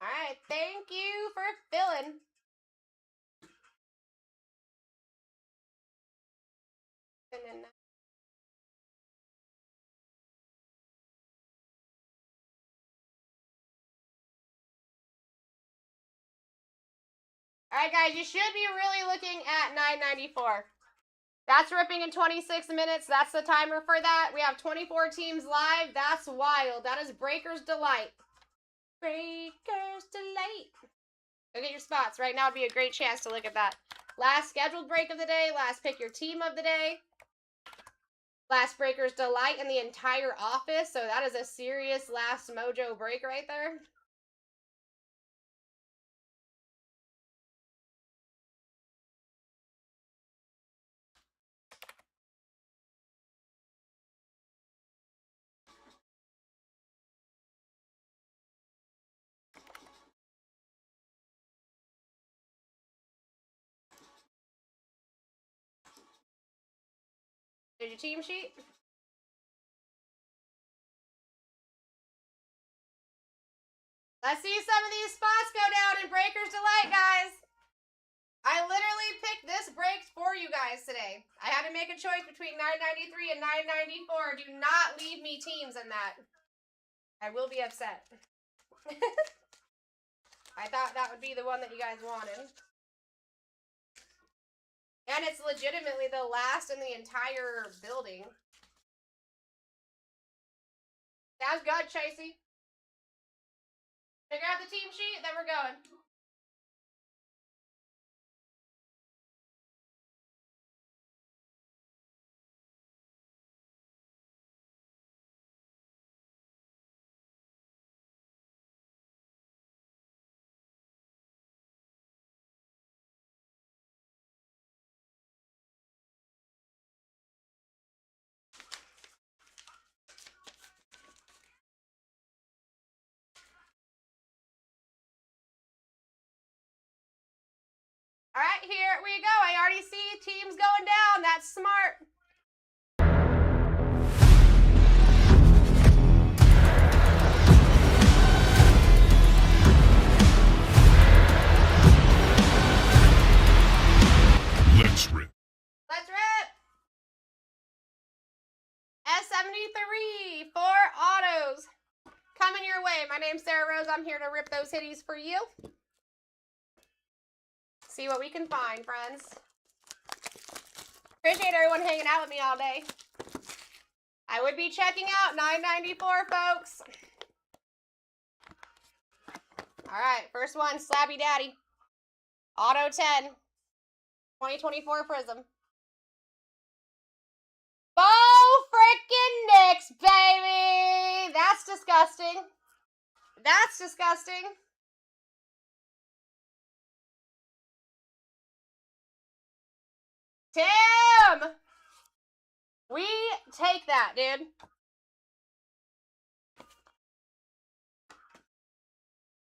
All right, thank you for filling. All right, guys, you should be really looking at 994. That's ripping in 26 minutes. That's the timer for that. We have 24 teams live. That's wild. That is Breaker's Delight. Breaker's Delight. Go get your spots. Right now would be a great chance to look at that. Last scheduled break of the day. Last pick your team of the day. Last Breaker's Delight in the entire office. So that is a serious last mojo break right there. Did your team sheet? Let's see some of these spots go down in Breaker's Delight, guys. I literally picked this break for you guys today. I had to make a choice between 993 and 994. Do not leave me teams in that. I will be upset. I thought that would be the one that you guys wanted. And it's legitimately the last in the entire building. Sounds good, Chasey. Figure out the team sheet, then we're going. All right, here we go. I already see teams going down. That's smart. Let's rip. Let's rip. S73 for autos. Coming your way. My name's Sarah Rose. I'm here to rip those hitties for you. See what we can find, friends. Appreciate everyone hanging out with me all day. I would be checking out 994, folks. All right, first one, Slabby Daddy. Auto 10. 2024 Prism. Bo frickin' Nix, baby! That's disgusting. That's disgusting. Take that, dude.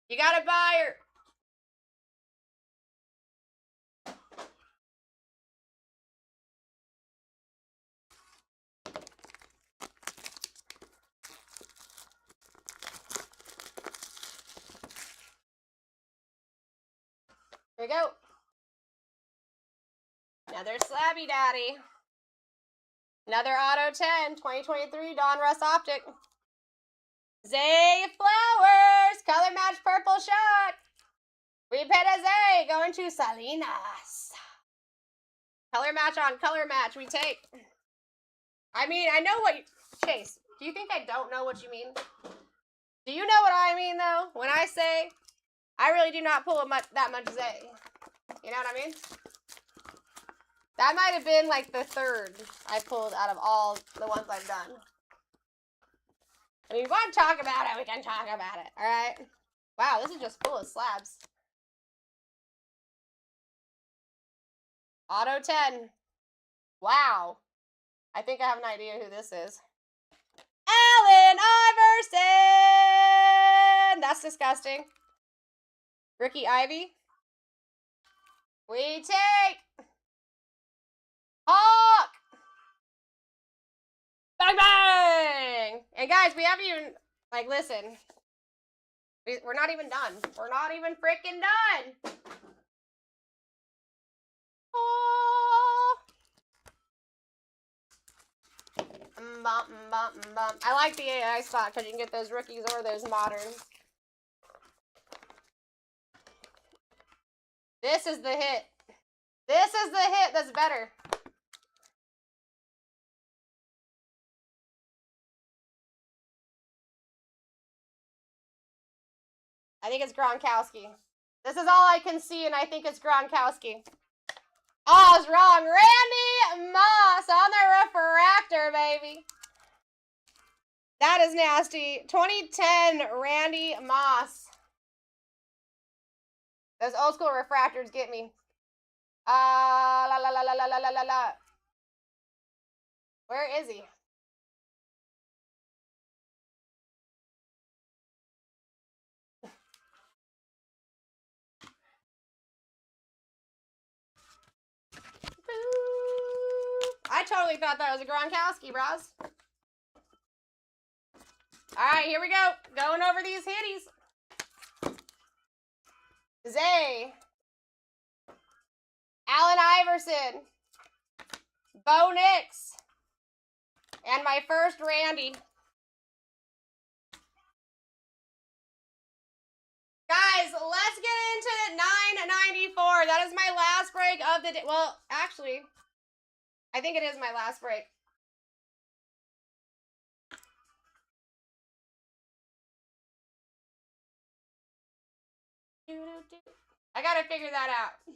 You got a buyer. Here we go. Another Slabby Daddy. Another Auto 10, 2023 Don Russ Optic. Zay Flowers, color match purple shot. Repeat a Zay, going to Salinas. Color match on color match, we take. I mean, I know what you... Chase, do you think I don't know what you mean? Do you know what I mean, though? When I say, I really do not pull that much Zay. You know what I mean? That might have been like the third I pulled out of all the ones I've done. I mean, if we want to talk about it, we can talk about it, alright? Wow, this is just full of slabs. Auto 10. Wow. I think I have an idea who this is. Allen Iverson! That's disgusting. Ricky Ivy. We take... Hawk! Bang, bang! And guys, we haven't even, like, listen. We're not even done. We're not even freaking done. Oh. I like the AI spot because you can get those rookies or those moderns. This is the hit. This is the hit that's better. I think it's Gronkowski. This is all I can see, and I think it's Gronkowski. Oh, I was wrong. Randy Moss on the refractor, baby. That is nasty. 2010 Randy Moss. Those old school refractors get me. La la la la la la la la la. Where is he? I totally thought that was a Gronkowski, bros. Alright, here we go. Going over these hitties. Zay. Allen Iverson. Bo Nix. And my first Randy. Guys, let's get into 994. That is my last break of the day. Well, actually, I think it is my last break. I gotta figure that out.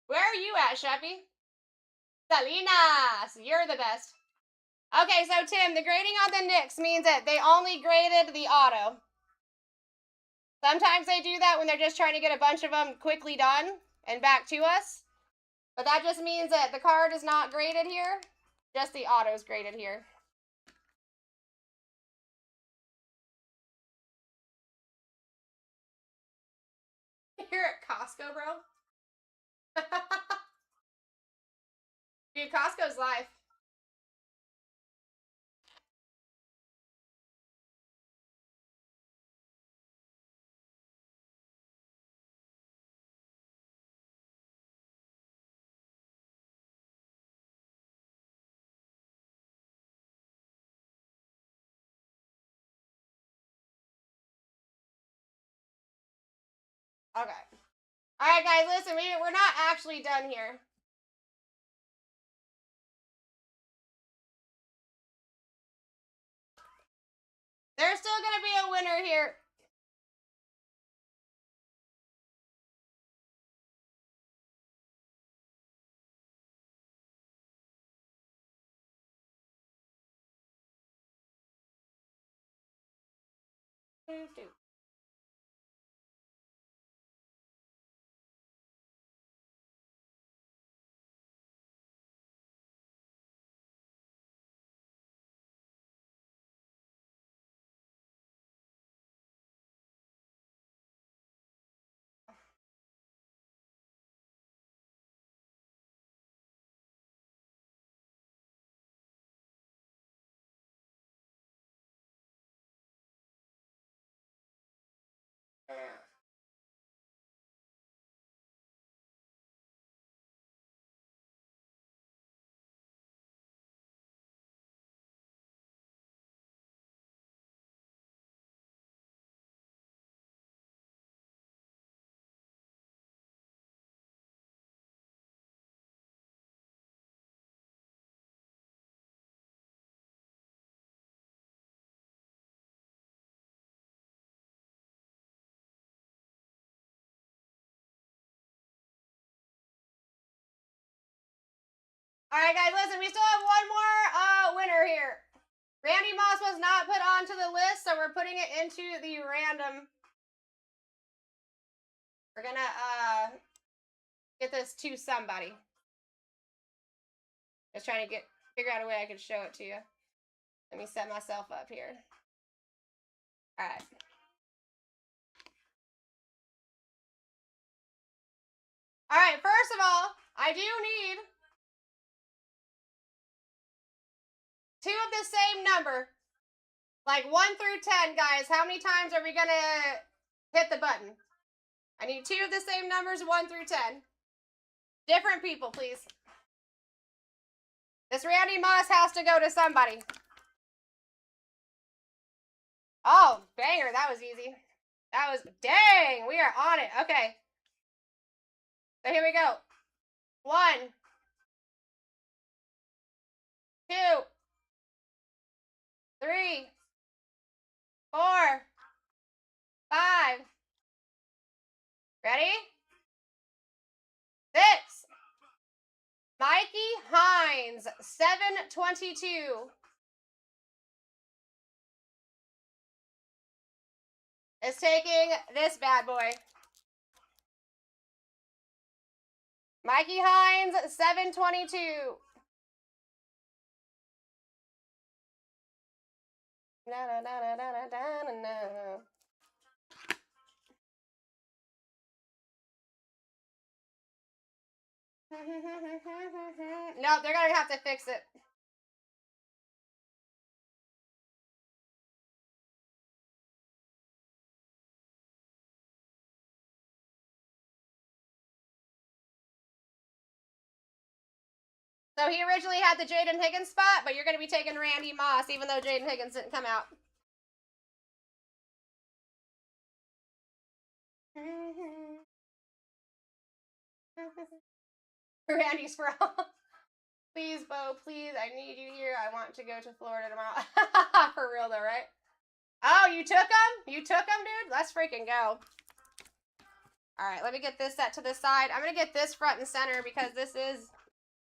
Where are you at, Sheppy? Salinas, you're the best. Okay, so Tim, the grading on the Knicks means that they only graded the auto. Sometimes they do that when they're just trying to get a bunch of them quickly done and back to us. But that just means that the card is not graded here. Just the auto is graded here. You're at Costco, bro? Dude, Costco's life. Okay. All right, guys, listen, we're not actually done here. There's still gonna be a winner here. Doo-doo. All right, guys, listen, we still have one more winner here. Randy Moss was not put onto the list, so we're putting it into the random. We're gonna get this to somebody. Just trying to figure out a way I can show it to you. Let me set myself up here. All right. All right, first of all, I do need 2 of the same number. Like 1 through 10, guys. How many times are we going to hit the button? I need 2 of the same numbers, 1 through 10. Different people, please. This Randy Moss has to go to somebody. Oh, banger. That was easy. That was, dang, we are on it. Okay. So here we go. 1, 2, 3, 4, 5. Ready? 6. Mikey Hines, 722. Is taking this bad boy. Mikey Hines, 722. Na na na na na na na na. No, they're gonna have to fix it. So he originally had the Jaden Higgins spot, but you're going to be taking Randy Moss, even though Jaden Higgins didn't come out. Randy Sproul. Please, Bo, please, I need you here. I want to go to Florida tomorrow. For real, though, right? Oh, you took him? You took him, dude? Let's freaking go. All right, let me get this set to the side. I'm going to get this front and center because this is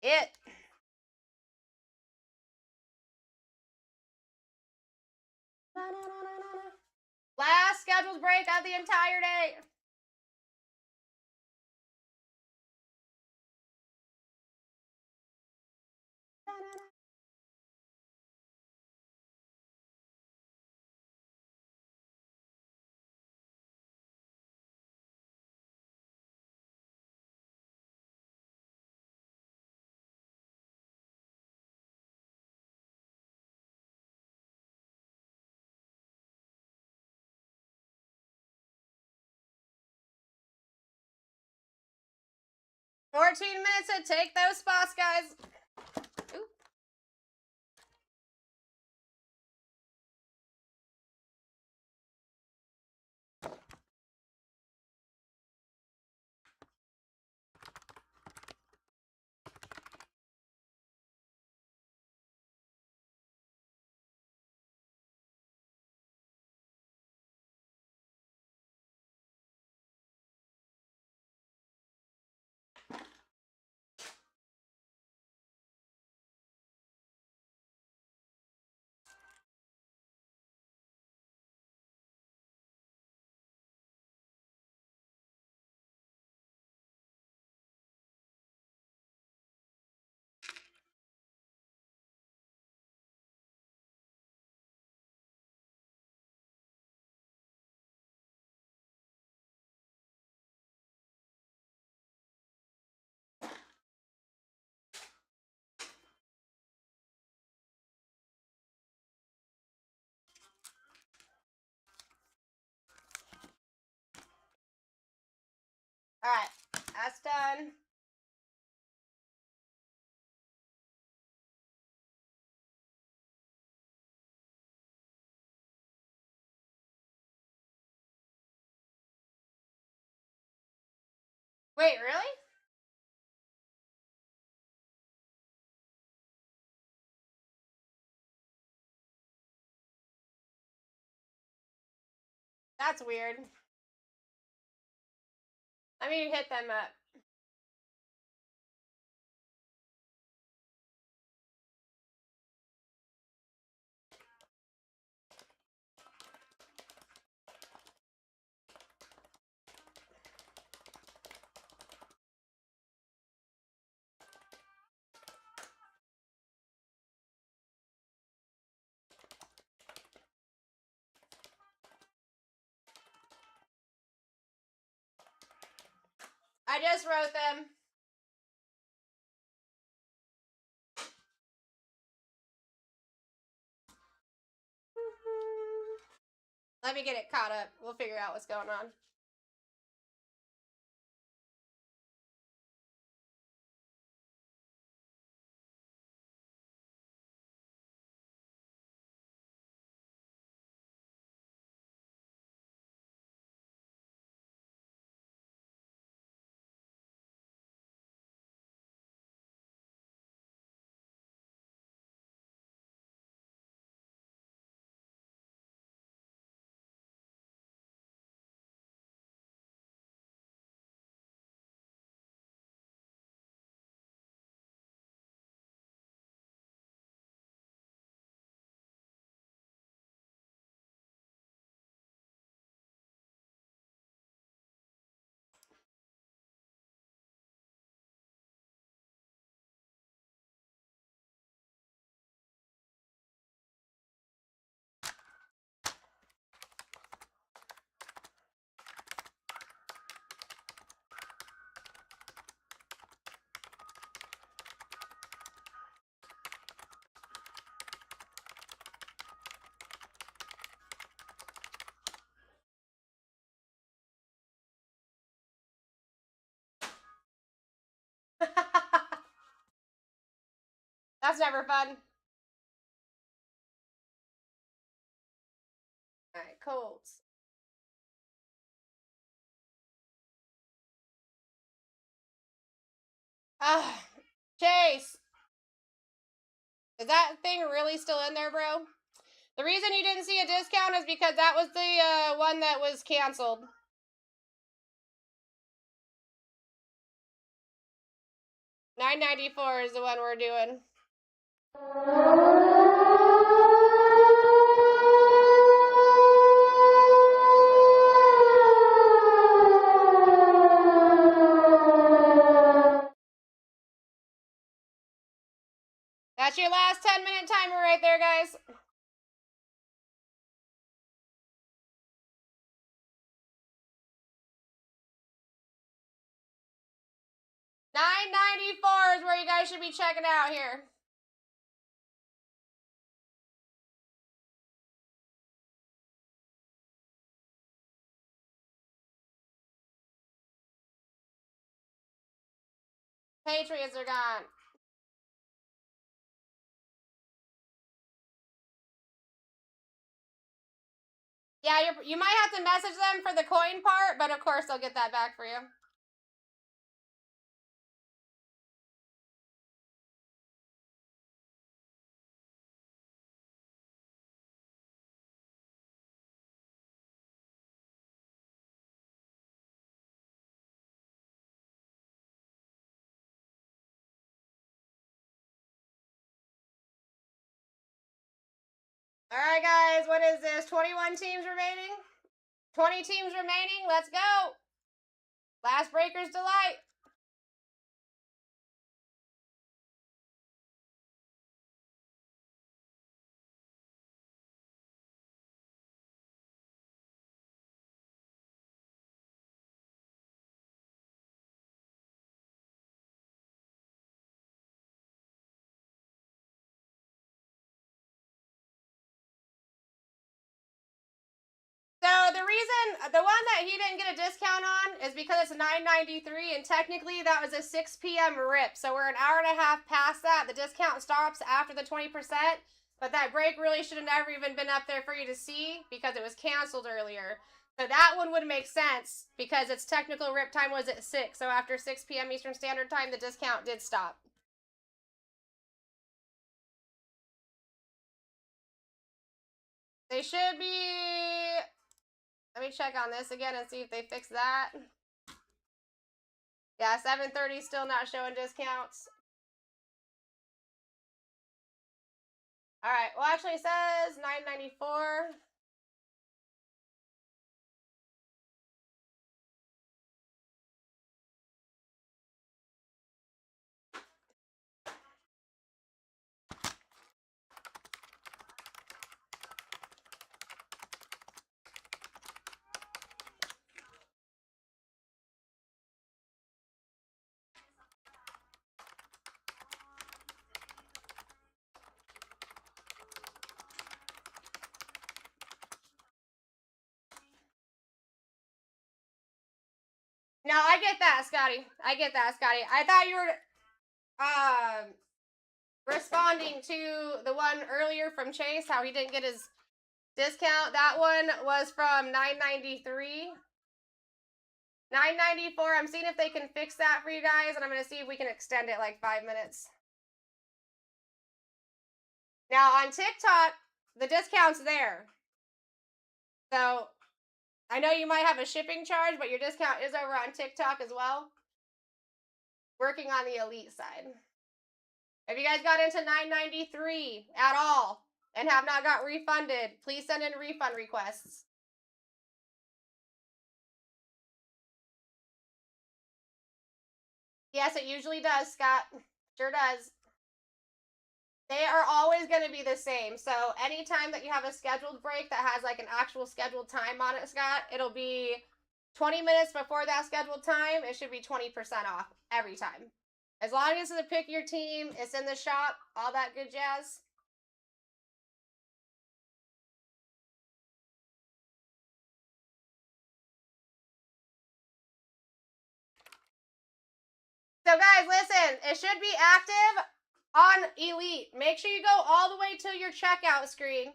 it. Last scheduled break of the entire day. $14 minutes to take those spots, guys. Ooh. Alright, that's done. Wait, really? That's weird. Let me hit them up. I just wrote them. Let me get it caught up. We'll figure out what's going on. That's never fun. Alright, Colts. Ah, Chase. Is that thing really still in there, bro? The reason you didn't see a discount is because that was the one that was canceled. $9.94 is the one we're doing. That's your last 10-minute timer right there, guys. $9.94 is where you guys should be checking out here. Patriots are gone. Yeah, you might have to message them for the coin part, but of course they'll get that back for you. All right, guys, what is this? 21 teams remaining? 20 teams remaining. Let's go. Last Breaker's Delight. So the reason, the one that he didn't get a discount on is because it's $9.93, and technically that was a 6 p.m. rip. So we're an hour and a half past that. The discount stops after the 20%, but that break really should have never even been up there for you to see because it was canceled earlier. So that one would make sense because its technical rip time was at 6. So after 6 p.m. Eastern Standard Time, the discount did stop. They should be... Let me check on this again and see if they fix that. Yeah, 730 still not showing discounts. All right. Well, actually it says $9.94. No, I get that, Scotty. I get that, Scotty. I thought you were responding to the one earlier from Chase, how he didn't get his discount. That one was from $9.93. $9.94. I'm seeing if they can fix that for you guys, and I'm going to see if we can extend it like 5 minutes. Now, on TikTok, the discount's there. So, I know you might have a shipping charge, but your discount is over on TikTok as well. Working on the Elite side. If you guys got into $9.93 at all and have not got refunded, please send in refund requests. Yes, it usually does, Scott. Sure does. They are always going to be the same. So anytime that you have a scheduled break that has like an actual scheduled time on it, Scott, it'll be 20 minutes before that scheduled time. It should be 20% off every time. As long as it's a pick your team, it's in the shop, all that good jazz. So guys, listen, it should be active on Elite. Make sure you go all the way to your checkout screen.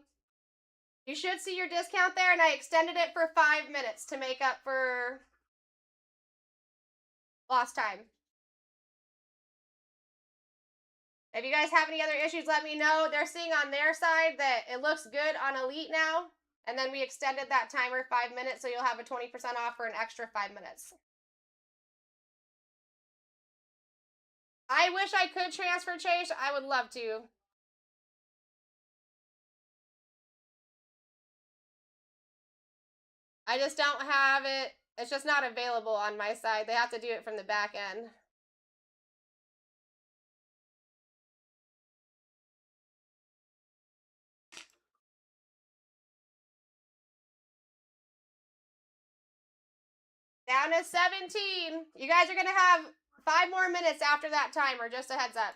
You should see your discount there, and I extended it for 5 minutes to make up for lost time. If you guys have any other issues, let me know. They're seeing on their side that it looks good on Elite now, and then we extended that timer 5 minutes, so you'll have a 20% off for an extra 5 minutes. I wish I could transfer Chase. I would love to. I just don't have it. It's just not available on my side. They have to do it from the back end. Down to 17. You guys are going to have 5 more minutes after that timer. Just a heads up.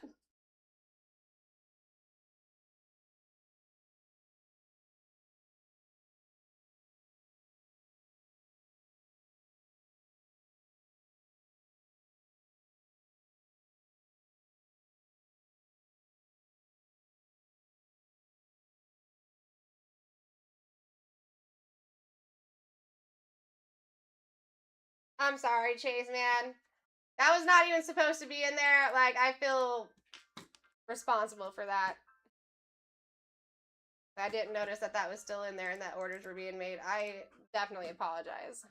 I'm sorry, Chase, man. That was not even supposed to be in there. Like, I feel responsible for that. I didn't notice that that was still in there and that orders were being made. I definitely apologize.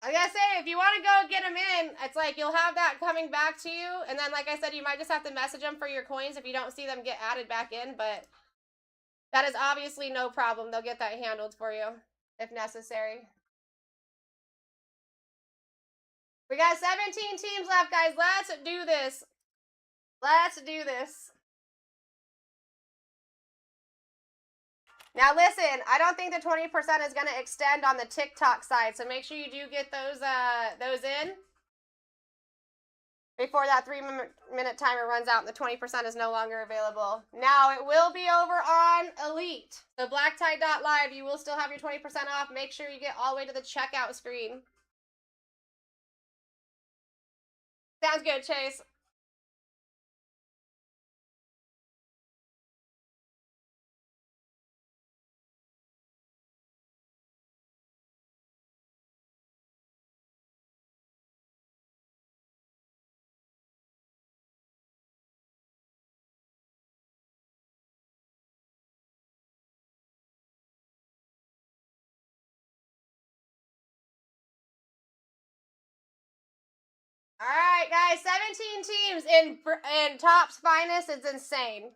I gotta say, if you want to go get them in, it's like you'll have that coming back to you. And then, like I said, you might just have to message them for your coins if you don't see them get added back in. But that is obviously no problem. They'll get that handled for you if necessary. We got 17 teams left, guys. Let's do this. Let's do this. Now, listen, I don't think the 20% is going to extend on the TikTok side, so make sure you do get those in. before that 3-minute timer runs out and the 20% is no longer available. Now it will be over on Elite. So BlackTie.live, you will still have your 20% off. Make sure you get all the way to the checkout screen. Sounds good, Chase. All right, guys, 17 teams in Topps Finest. It's insane.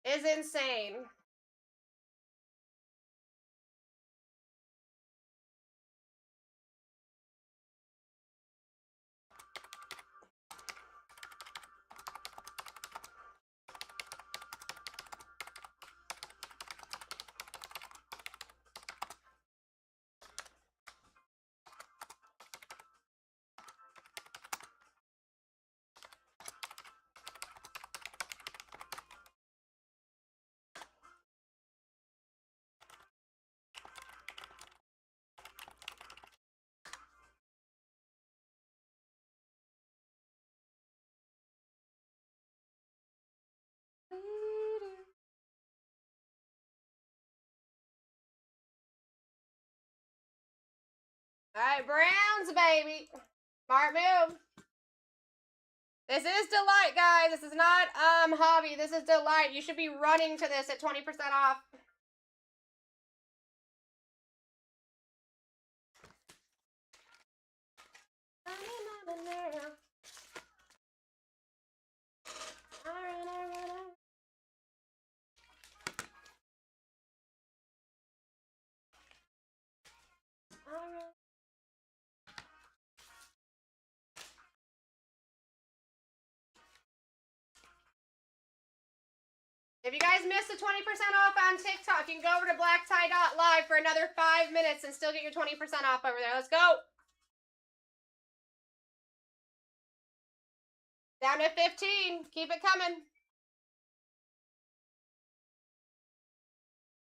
It's insane. All right, Browns, baby. Smart move. This is Delight, guys. This is not Hobby. This is Delight. You should be running to this at 20% off. If you guys missed the 20% off on TikTok, you can go over to BlackTie.live for another 5 minutes and still get your 20% off over there. Let's go. Down to 15. Keep it coming.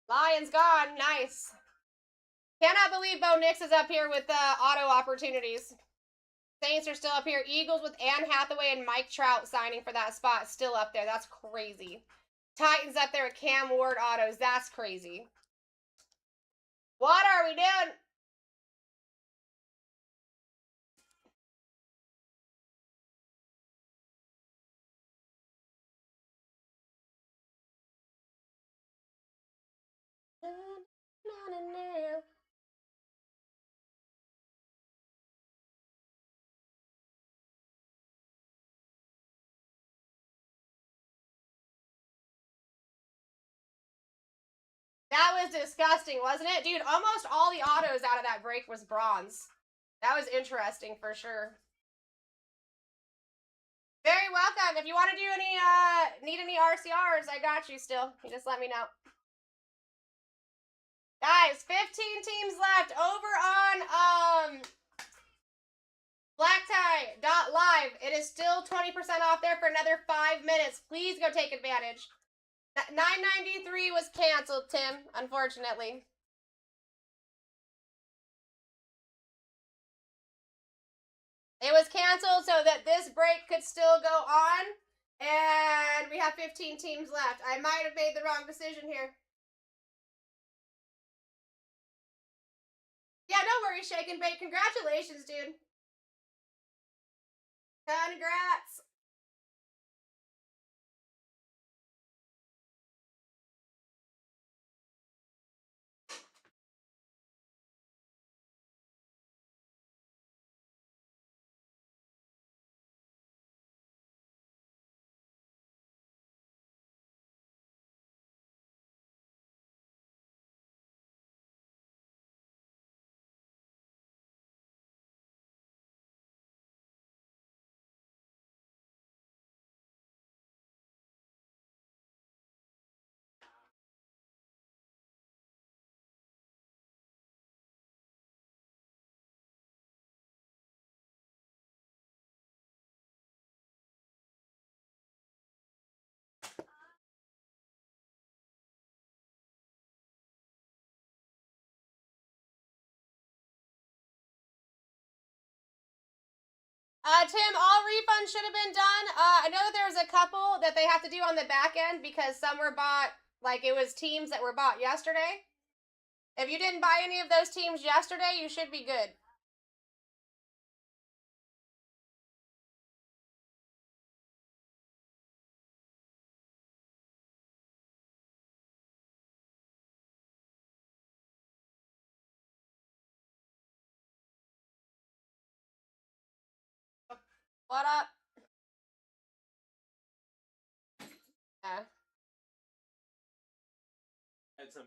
Lions gone. Nice. Cannot believe Bo Nix is up here with auto opportunities. Saints are still up here. Eagles with Anne Hathaway and Mike Trout signing for that spot. Still up there. That's crazy. Titans up there with Cam Ward autos. That's crazy. What are we doing? That was disgusting, wasn't it? Dude, almost all the autos out of that break was bronze. That was interesting for sure. Very welcome. If you want to do any, need any RCRs, I got you still. You just let me know. Guys, 15 teams left over on, BlackTie.live. It is still 20% off there for another 5 minutes. Please go take advantage. $9.93 was canceled, Tim, unfortunately. It was canceled so that this break could still go on, and we have 15 teams left. I might have made the wrong decision here. Yeah, no worries, Shake and Bake. Congratulations, dude. Congrats. Tim, all refunds should have been done. I know that there was a couple that they have to do on the back end because some were bought, like it was teams that were bought yesterday. If you didn't buy any of those teams yesterday, you should be good. What up? Yeah. Had some.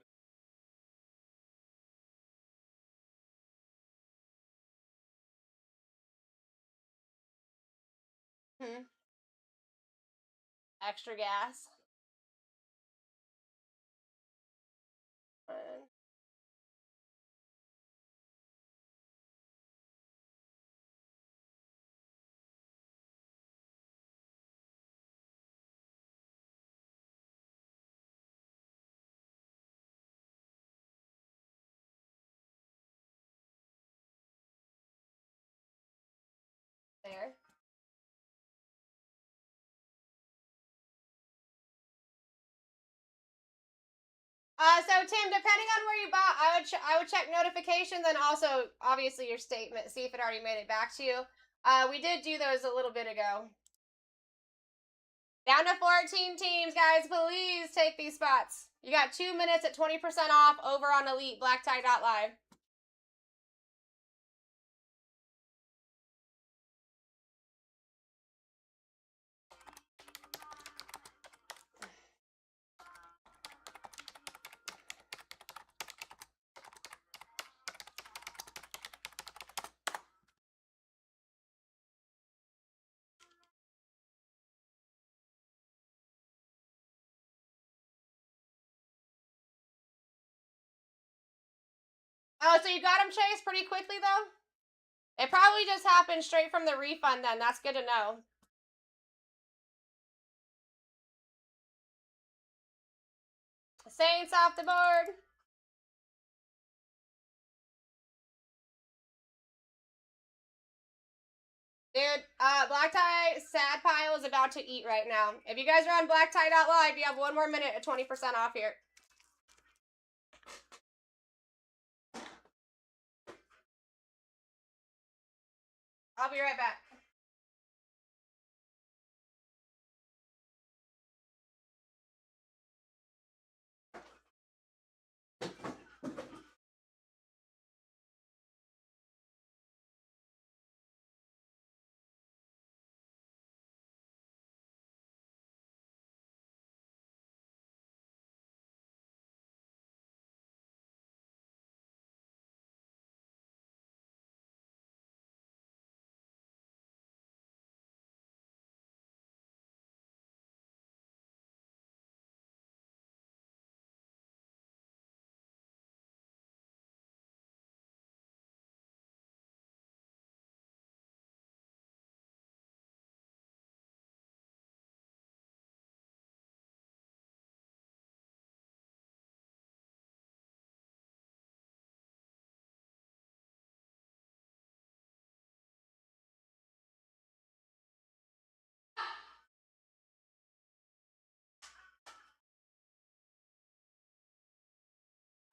Extra gas. There. So Tim, depending on where you bought, I would check notifications and also obviously your statement, see if it already made it back to you. We did do those a little bit ago. Down to 14 teams, guys. Please take these spots. You got 2 minutes at 20% off over on Elite BlackTie.live. Oh, so you got them, Chase, pretty quickly, though? It probably just happened straight from the refund, then. That's good to know. Saints off the board. Dude, BlackTie Sad Pile is about to eat right now. If you guys are on BlackTie.live, you have 1 more minute at 20% off here. I'll be right back.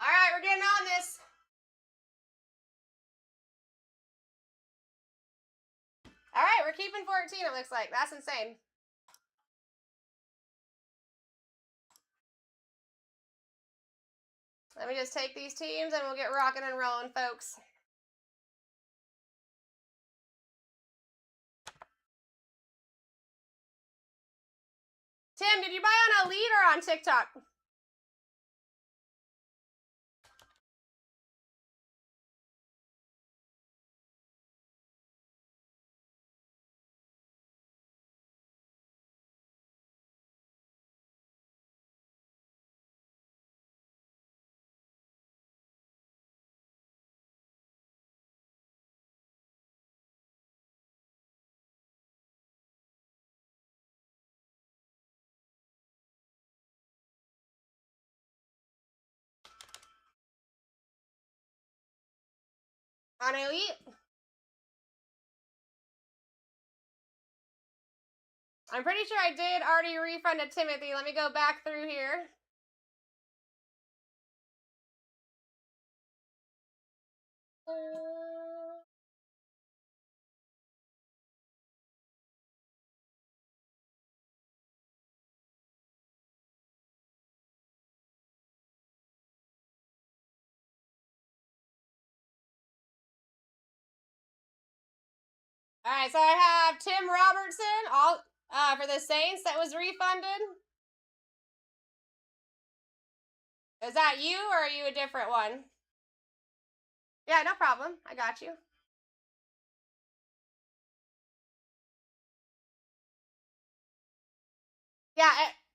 All right, we're getting on this. All right, we're keeping 14, it looks like. That's insane. Let me just take these teams and we'll get rocking and rolling, folks. Tim, did you buy on Elite or on TikTok? On Elite? I'm pretty sure I did already refund to Timothy. Let me go back through here. All right, so I have Tim Robertson all for the Saints that was refunded. Is that you or are you a different one? Yeah, no problem. I got you. Yeah,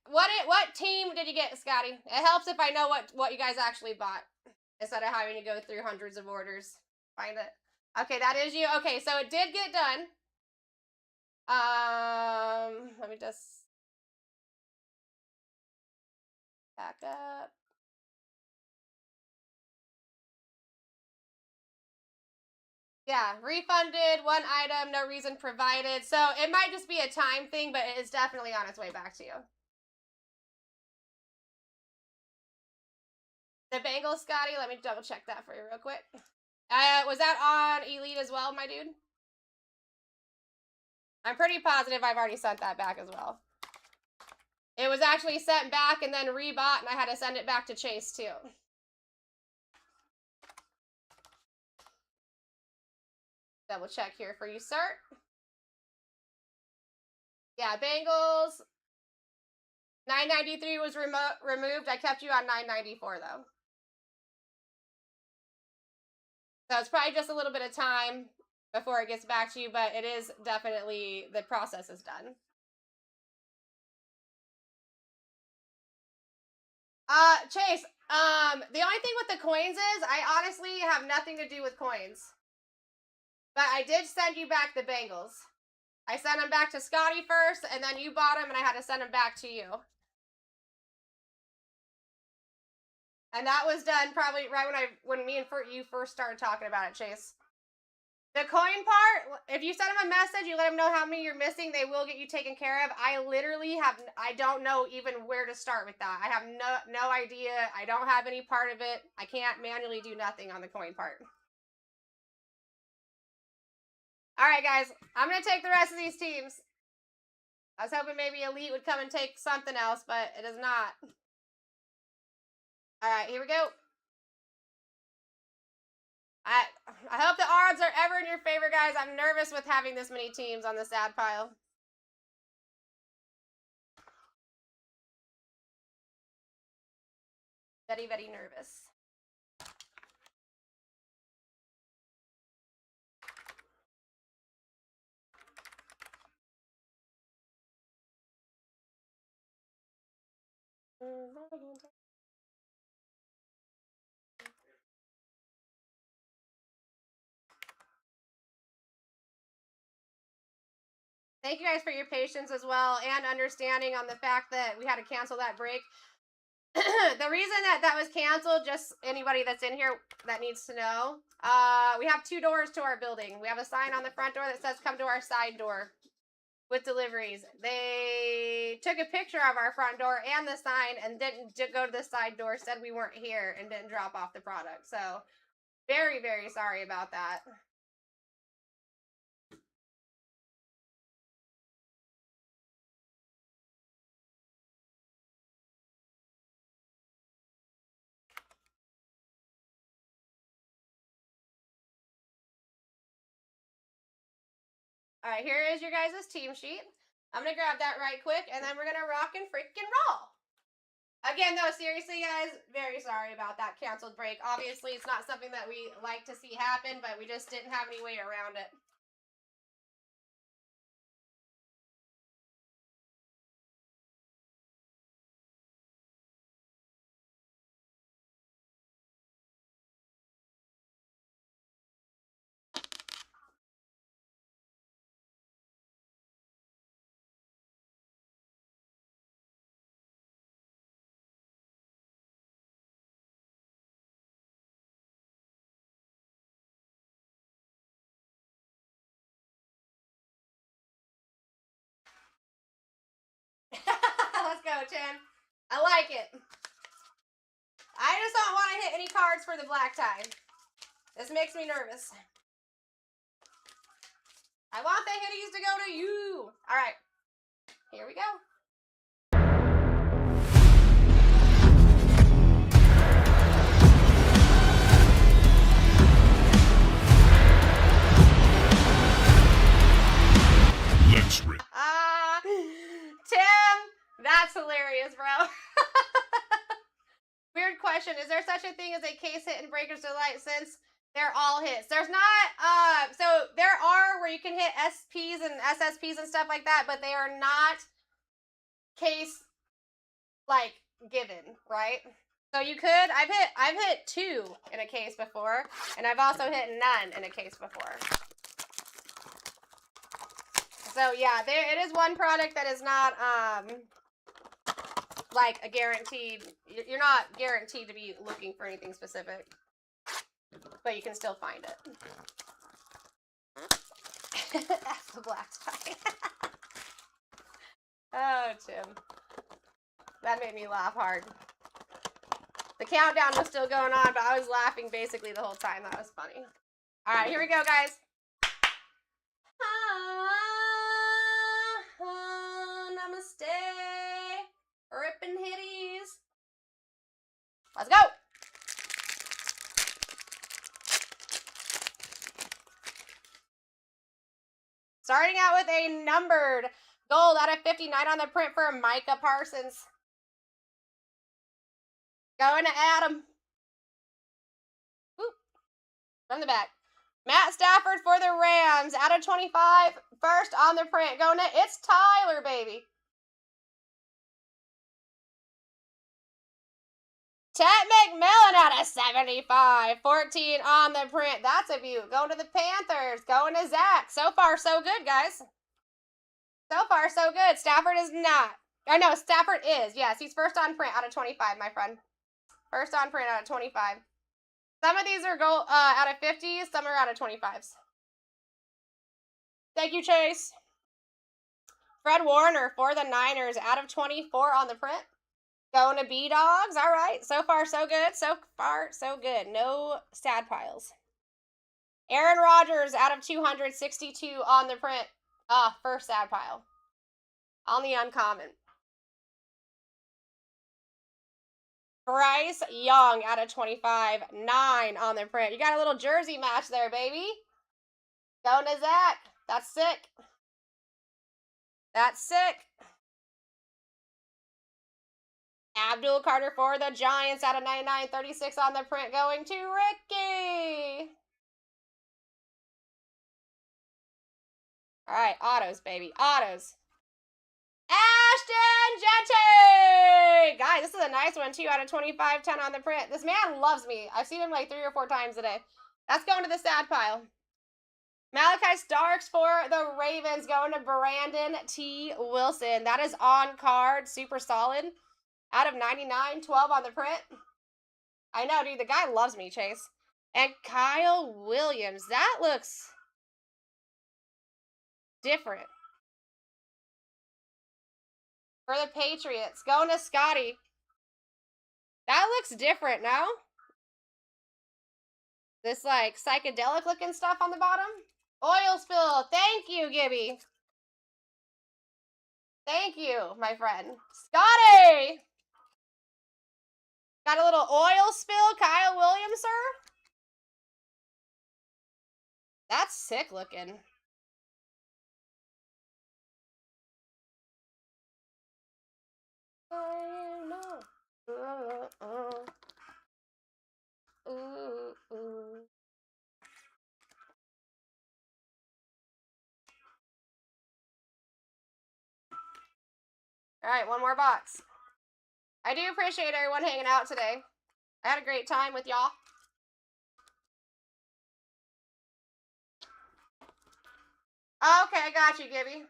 what team did you get, Scotty? It helps if I know what you guys actually bought instead of having to go through hundreds of orders. Find it. Okay, that is you. Okay, so it did get done. Let me just back up. Yeah, refunded, one item, no reason provided. So it might just be a time thing, but it is definitely on its way back to you. The Bengals, Scotty, let me double check that for you real quick. Was that on Elite as well, my dude? I'm pretty positive I've already sent that back as well. It was actually sent back and then rebought, and I had to send it back to Chase too. Double check here for you, sir. Yeah, Bengals. 993 was removed. I kept you on 994 though. So it's probably just a little bit of time before it gets back to you, but it is definitely, the process is done. Chase, the only thing with the coins is I honestly have nothing to do with coins. But I did send you back the Bengals. I sent them back to Scotty first, and then you bought them, and I had to send them back to you. And that was done probably right when me and you first started talking about it, Chase. The coin part, if you send them a message, you let them know how many you're missing, they will get you taken care of. I literally I don't know even where to start with that. I have no idea. I don't have any part of it. I can't manually do nothing on the coin part. All right, guys, I'm going to take the rest of these teams. I was hoping maybe Elite would come and take something else, but it is not. All right, here we go. I hope the odds are ever in your favor, guys. I'm nervous with having this many teams on the sad pile. Very, very nervous. Thank you guys for your patience as well and understanding on the fact that we had to cancel that break. The reason that was canceled, just anybody that's in here that needs to know, we have 2 doors to our building. We have a sign on the front door that says come to our side door with deliveries. They took a picture of our front door and the sign and didn't go to the side door, said we weren't here, and didn't drop off the product. So very, very sorry about that. All right, here is your guys' team sheet. I'm going to grab that right quick, and then we're going to rock and freaking roll. Again, though, seriously, guys, very sorry about that canceled break. Obviously, it's not something that we like to see happen, but we just didn't have any way around it. go, Tim. I like it. I just don't want to hit any cards for the BlackTie. This makes me nervous. I want the hitties to go to you. All right. Here we go. Let's rip. Tim, that's hilarious, bro. Weird question. Is there such a thing as a case hit in Breaker's Delight since they're all hits? There's not, so there are where you can hit SPs and SSPs and stuff like that, but they are not case, like, given, right? So you could, I've hit 2 in a case before, and I've also hit none in a case before. So yeah, it is one product that is not, like a guaranteed, you're not guaranteed to be looking for anything specific, but you can still find it. That's the BlackTie. Oh, Tim. That made me laugh hard. The countdown was still going on, but I was laughing basically the whole time. That was funny. All right, here we go, guys. Namaste. Rippin' hitties. Let's go. Starting out with a numbered gold out of 59 on the print for Micah Parsons. Going to Adam. Whoop. From the back. Matt Stafford for the Rams out of 25. First on the print. Going to It's Tyler, baby. Ted McMillan out of 75. 14 on the print. That's a view. Going to the Panthers. Going to Zach. So far, so good, guys. So far, so good. Stafford is not. Oh, no, Stafford is. Yes, he's first on print out of 25, my friend. First on print out of 25. Some of these are out of 50s. Some are out of 25s. Thank you, Chase. Fred Warner for the Niners out of 24 on the print. Going to B-Dogs. All right. So far, so good. So far, so good. No sad piles. Aaron Rodgers out of 262 on the print. First sad pile. On the uncommon. Bryce Young out of 25. 9 on the print. You got a little jersey match there, baby. Going to Zach. That's sick. That's sick. Abdul Carter for the Giants out of 99. 36 on the print. Going to Ricky. All right, autos, baby. Autos. Ashton Jeanty! Guys, this is a nice one, too, out of 25. 10 on the print. This man loves me. I've seen him like 3 or 4 times today. That's going to the sad pile. Malachi Starks for the Ravens. Going to Brandon T. Wilson. That is on card. Super solid. Out of 99. 12 on the print. I know, dude. The guy loves me, Chase. And Kyle Williams. That looks different. For the Patriots. Going to Scotty. That looks different, no? This, like, psychedelic looking stuff on the bottom. Oil spill. Thank you, Gibby. Thank you, my friend. Scotty! Got a little oil spill. Kyle Williams, sir? That's sick looking. I know. All right, one more box. I do appreciate everyone hanging out today. I had a great time with y'all. Okay, I got you, Gibby.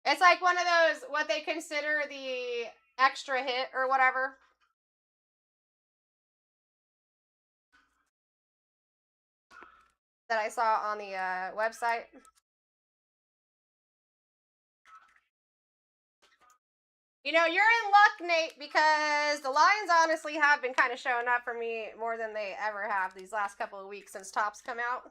It's like one of those, what they consider the extra hit or whatever. That I saw on the website. You know, you're in luck, Nate, because the Lions honestly have been kind of showing up for me more than they ever have these last couple of weeks since Topps come out.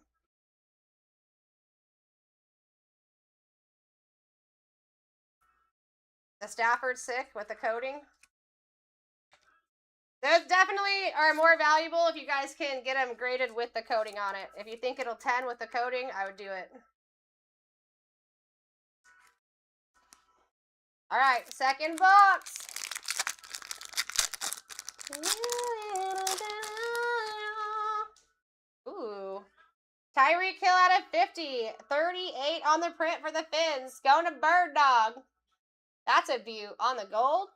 The Stafford's sick with the coating. Those definitely are more valuable if you guys can get them graded with the coating on it. If you think it'll 10 with the coating, I would do it. All right, second box. Ooh. Tyreek Hill out of 50. 38 on the print for the Finns. Going to Bird Dog. That's a view on the gold.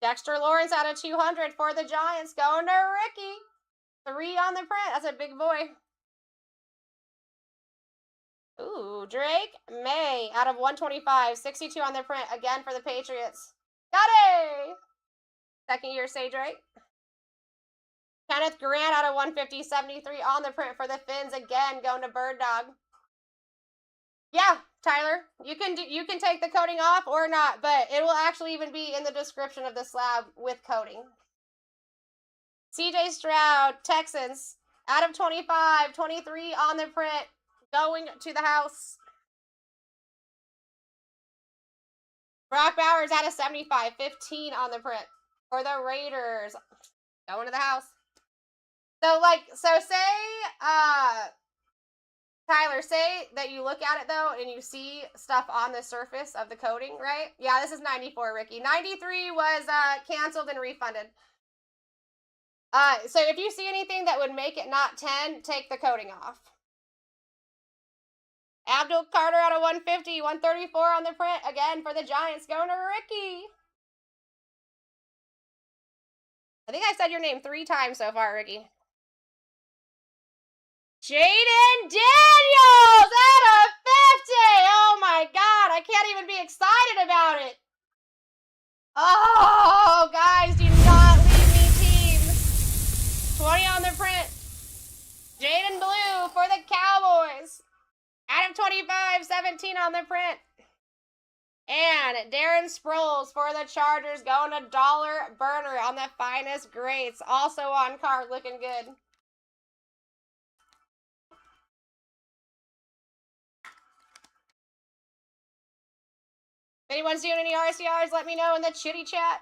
Dexter Lawrence out of 200 for the Giants. Going to Ricky. 3 on the print. That's a big boy. Ooh, Drake May out of 125. 62 on the print. Again for the Patriots. Got it! Second year, say Drake. Kenneth Grant out of 150. 73 on the print for the Finns. Again, going to Bird Dog. Yeah, Tyler, you can take the coating off or not, but it will actually even be in the description of the slab with coating. CJ Stroud, Texans, out of 25, 23 on the print, going to the house. Brock Bowers out of 75, 15 on the print for the Raiders, going to the house. So say, Tyler, say that you look at it, though, and you see stuff on the surface of the coating, right? Yeah, this is 94, Ricky. 93 was canceled and refunded. So if you see anything that would make it not 10, take the coating off. Abdul Carter out of 150, 134 on the print. Again, for the Giants, going to Ricky. I think I said your name 3 times so far, Ricky. Jaden Daniels out of 50. Oh my God, I can't even be excited about it. Oh, guys, do not leave me teams. 20 on the print. Jaden Blue for the Cowboys. Out of 25, 17 on the print. And Darren Sproles for the Chargers, going to Dollar Burner on the finest grades. Also on card, looking good. If anyone's doing any RCRs, let me know in the chitty chat.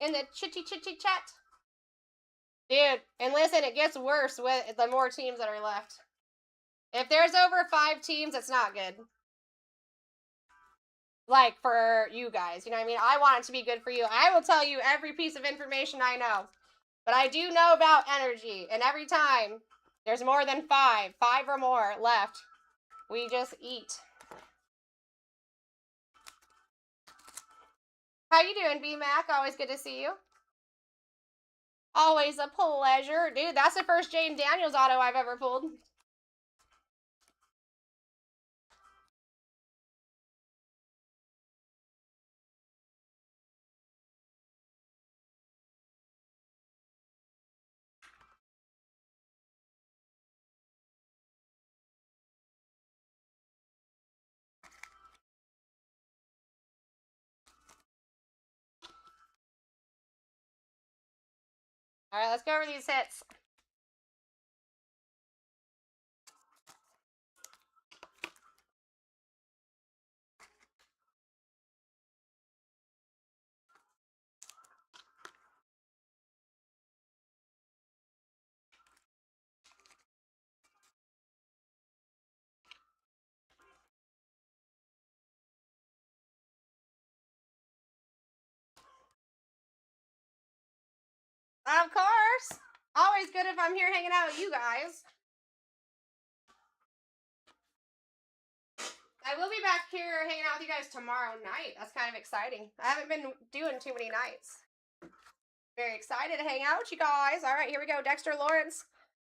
In the chitty chat. Dude, and listen, it gets worse with the more teams that are left. If there's over 5 teams, it's not good. Like, for you guys, you know what I mean? I want it to be good for you. I will tell you every piece of information I know. But I do know about energy, and every time there's more than 5 or more left, we just eat. How you doing, B-Mac? Always good to see you. Always a pleasure. Dude, that's the first Jaden Daniels auto I've ever pulled. All right, let's go over these hits. Of course. Always good if I'm here hanging out with you guys. I will be back here hanging out with you guys tomorrow night. That's kind of exciting. I haven't been doing too many nights. Very excited to hang out with you guys. All right, here we go. Dexter Lawrence,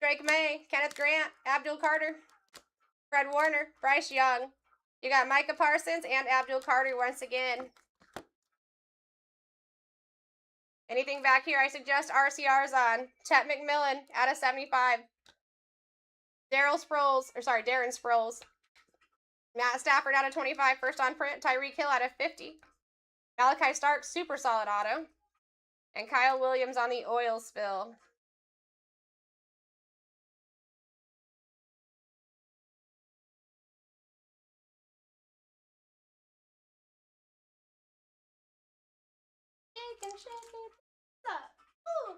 Drake May, Kenneth Grant, Abdul Carter, Fred Warner, Bryce Young. You got Micah Parsons and Abdul Carter once again. Anything back here, I suggest RCRs on. Chet McMillan out of 75. Darren Sproles. Matt Stafford out of 25, first on print. Tyreek Hill out of 50. Malachi Stark, super solid auto. And Kyle Williams on the oil spill. Shake and shake it. What's up? Ooh.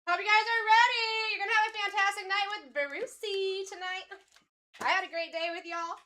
Hope you guys are ready. You're going to have a fantastic night with Barusi tonight. I had a great day with y'all.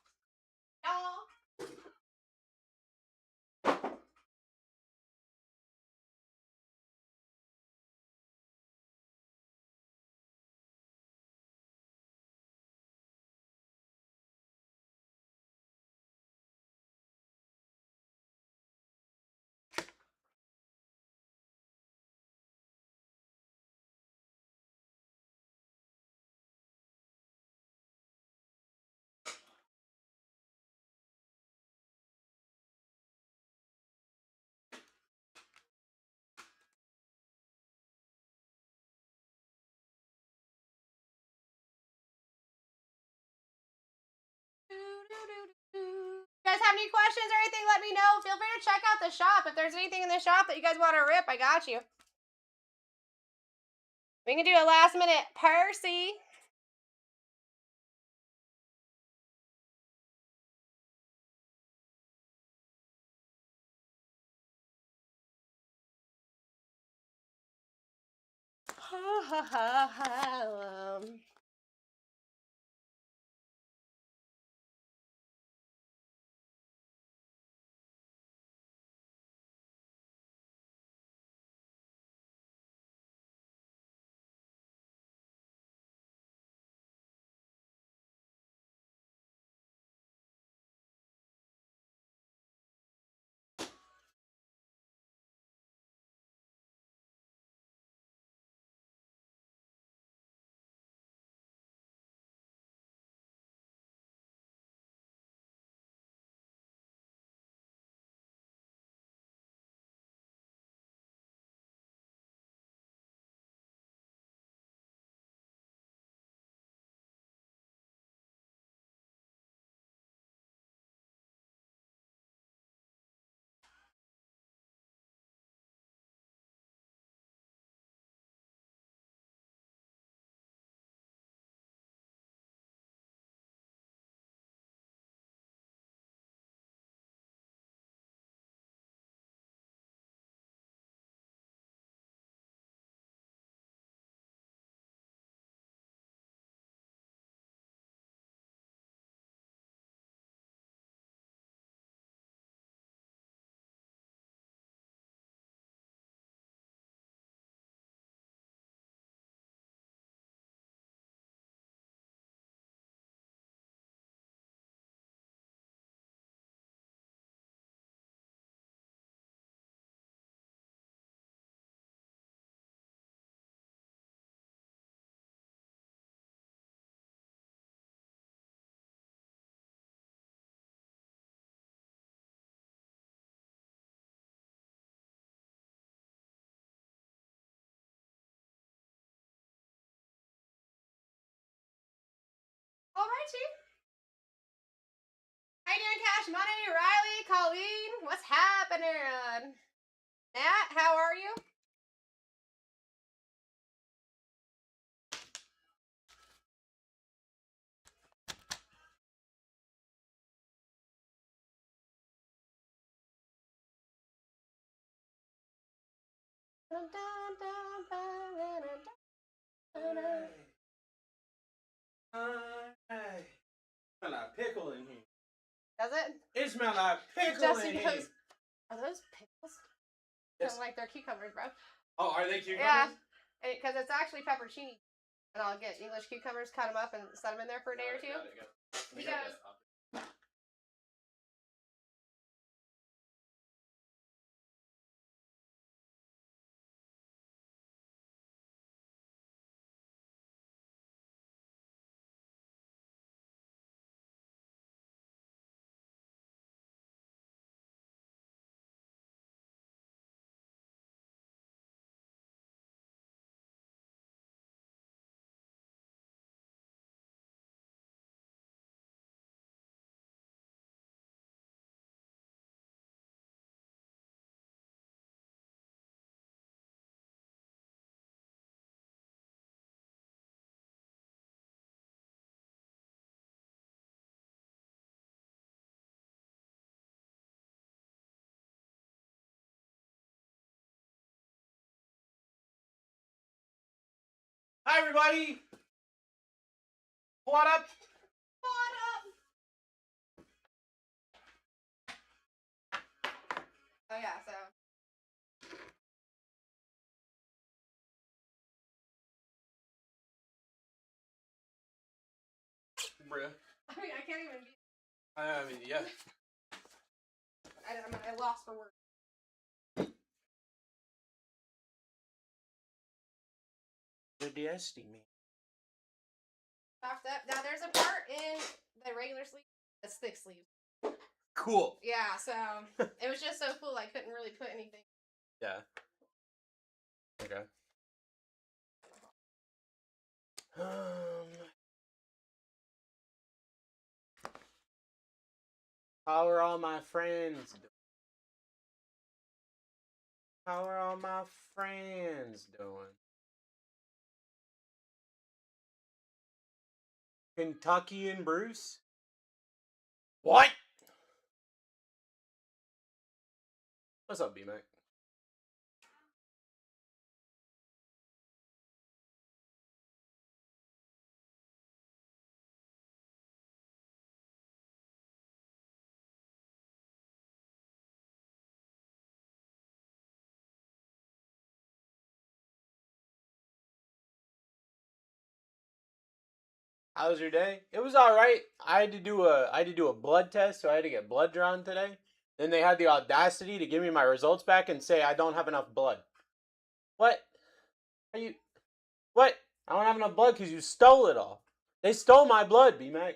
You guys have any questions or anything, let me know. Feel free to check out the shop. If there's anything in the shop that you guys want to rip, I got you. We can do a last minute Percy. right, Chief. How you doing, Cash Money? Riley, Colleen, what's happening? Nat, how are you? Smell like pickle in here. Does it? It smells like pickle Jesse in here. goes, are those pickles? Yes. Kind of like they're cucumbers, bro. Oh, are they cucumbers? Yeah, because it's actually pepperoncini. And I'll get English cucumbers, cut them up, and set them in there for a day or two. He goes, Hi, everybody. What up? what up? Oh, yeah, so. Bruh. I mean, I can't even be. I mean, yeah. I lost for words. The DSD me. Stocked up. Now, there's a part in the regular sleeve that's thick sleeve. Cool. Yeah, so it was just so full I couldn't really put anything. Yeah. Okay. How are all my friends doing? How are all my friends doing? Kentucky and Bruce? What? What's up, B-Mac? How was your day? It was all right. I had to do a blood test, so I had to get blood drawn today. Then they had the audacity to give me my results back and say I don't have enough blood. What? Are you? What? I don't have enough blood because you stole it all. They stole my blood, B-Mac.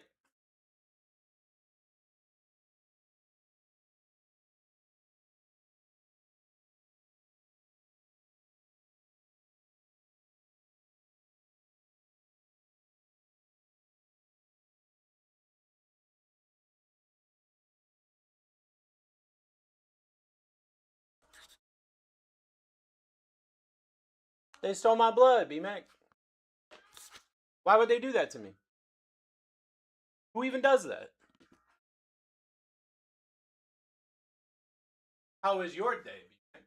They stole my blood, B-Mac. Why would they do that to me? Who even does that? How was your day, B-Mac?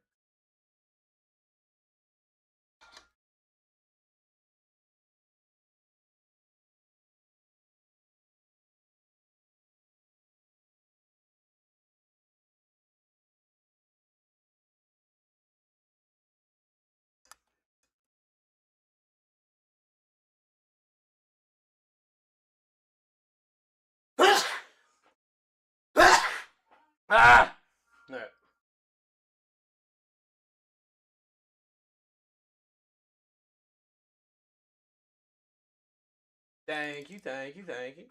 Ah! All right. Thank you, thank you, thank you.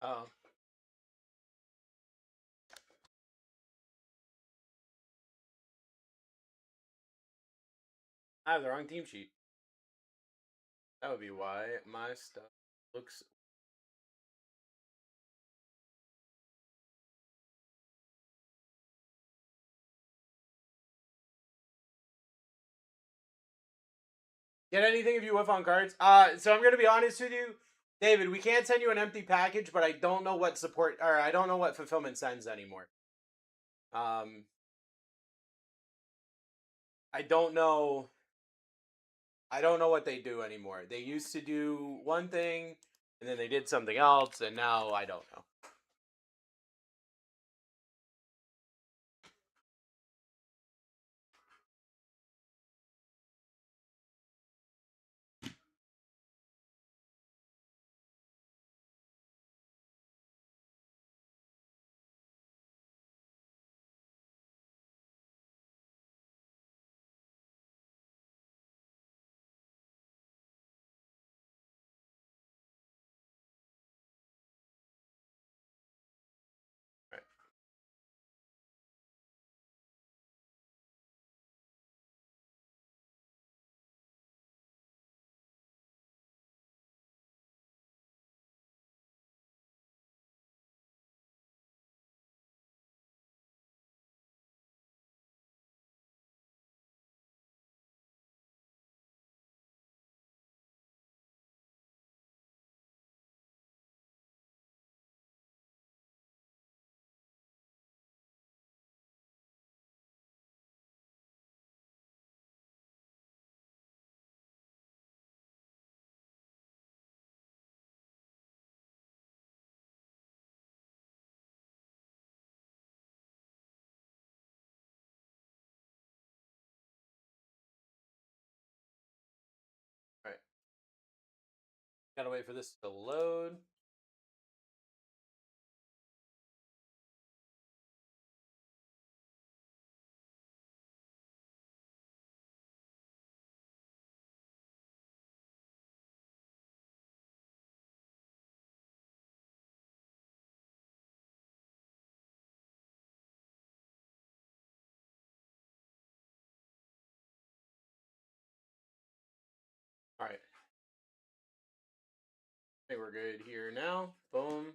Oh. I have the wrong team sheet. That would be why my stuff looks. Get anything if you whiff on cards? So I'm gonna be honest with you, David. We can't send you an empty package, but I don't know what support or I don't know what fulfillment sends anymore. I don't know. I don't know what they do anymore. They used to do one thing, and then they did something else, and now I don't know. Right. Right. Gotta wait for this to load. All right. I think we're good here now. Boom.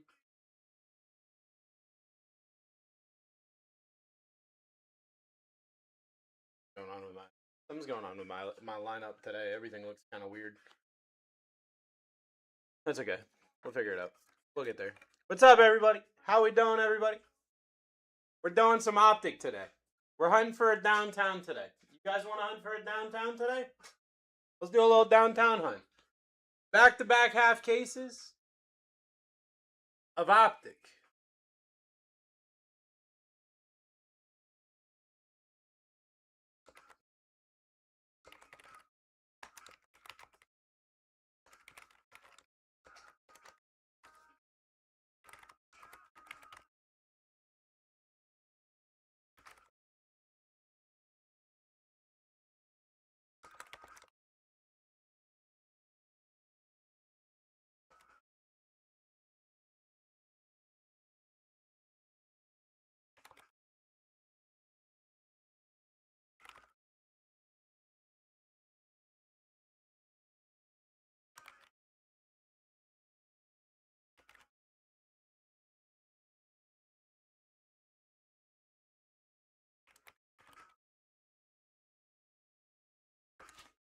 Going on with my something's going on with my lineup today. Everything looks kind of weird. That's okay. We'll figure it out. We'll get there. What's up, everybody? How we doing, everybody? We're doing some optic today. We're hunting for a downtown today. You guys want to hunt for a downtown today? Let's do a little downtown hunt. Back-to-back half cases of optic.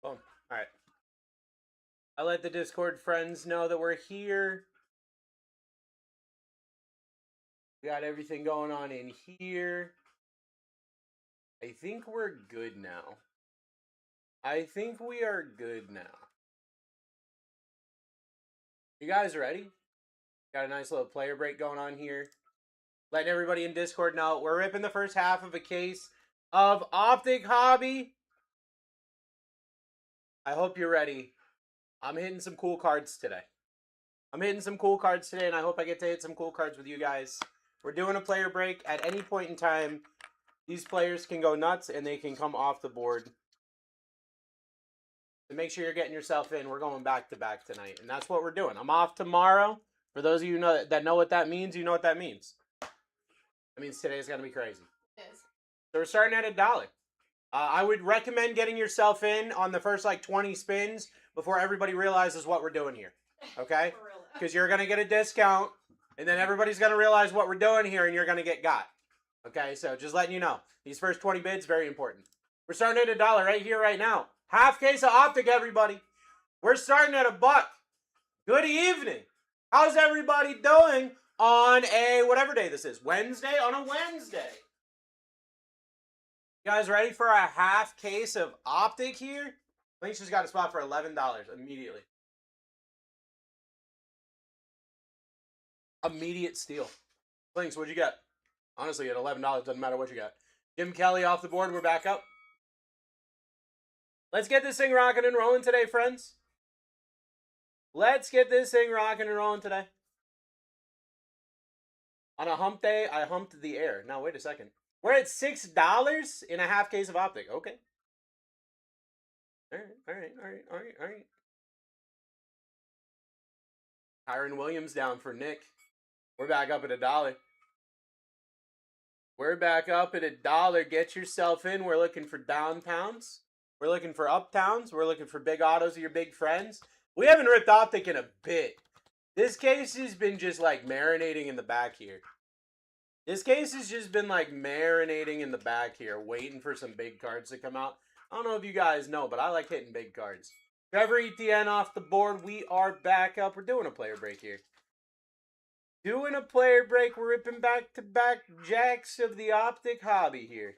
Boom. All right. I let the Discord friends know that we're here. We got everything going on in here. I think we're good now. I think we are good now. You guys ready? Got a nice little player break going on here. Letting everybody in Discord know we're ripping the first half of a case of Optic Hobby. I hope you're ready. I'm hitting some cool cards today. and I hope I get to hit some cool cards with you guys. We're doing a player break. At any point in time, these players can go nuts and they can come off the board. So make sure you're getting yourself in. We're going back-to-back tonight, and that's what we're doing. I'm off tomorrow. For those of you that know what that means, you know what that means. That means today's going to be crazy. It is. So we're starting at $1. I would recommend getting yourself in on the first like 20 spins before everybody realizes what we're doing here. Okay? For real. Because you're going to get a discount, and then everybody's going to realize what we're doing here, and you're going to get got. Okay? So just letting you know. These first 20 bids, very important. We're starting at $1 right here, right now. Half case of Optic, everybody. We're starting at $1. Good evening. How's everybody doing on a, whatever day this is? Wednesday? On a Wednesday. You guys ready for a half case of Optic here? Link's just got a spot for $11 immediately. Immediate steal. Links, what'd you get? Honestly, at $11, doesn't matter what you got. Jim Kelly off the board. We're back up. Let's get this thing rocking and rolling today, friends. Let's get this thing rocking and rolling today. On a hump day, I humped the air. Now, wait a second. We're at $6 in a half case of Optic. Okay. All right. Kyron Williams down for Nick. We're back up at $1. We're back up at $1. Get yourself in. We're looking for downtowns. We're looking for uptowns. We're looking for big autos of your big friends. We haven't ripped Optic in a bit. This case has been just like marinating in the back here. This case has just been like marinating in the back here, waiting for some big cards to come out. I don't know if you guys know, but I like hitting big cards. Trevor Etienne off the board. We are back up. We're doing a player break here. Doing a player break. We're ripping back-to-back jacks of the Optic hobby here.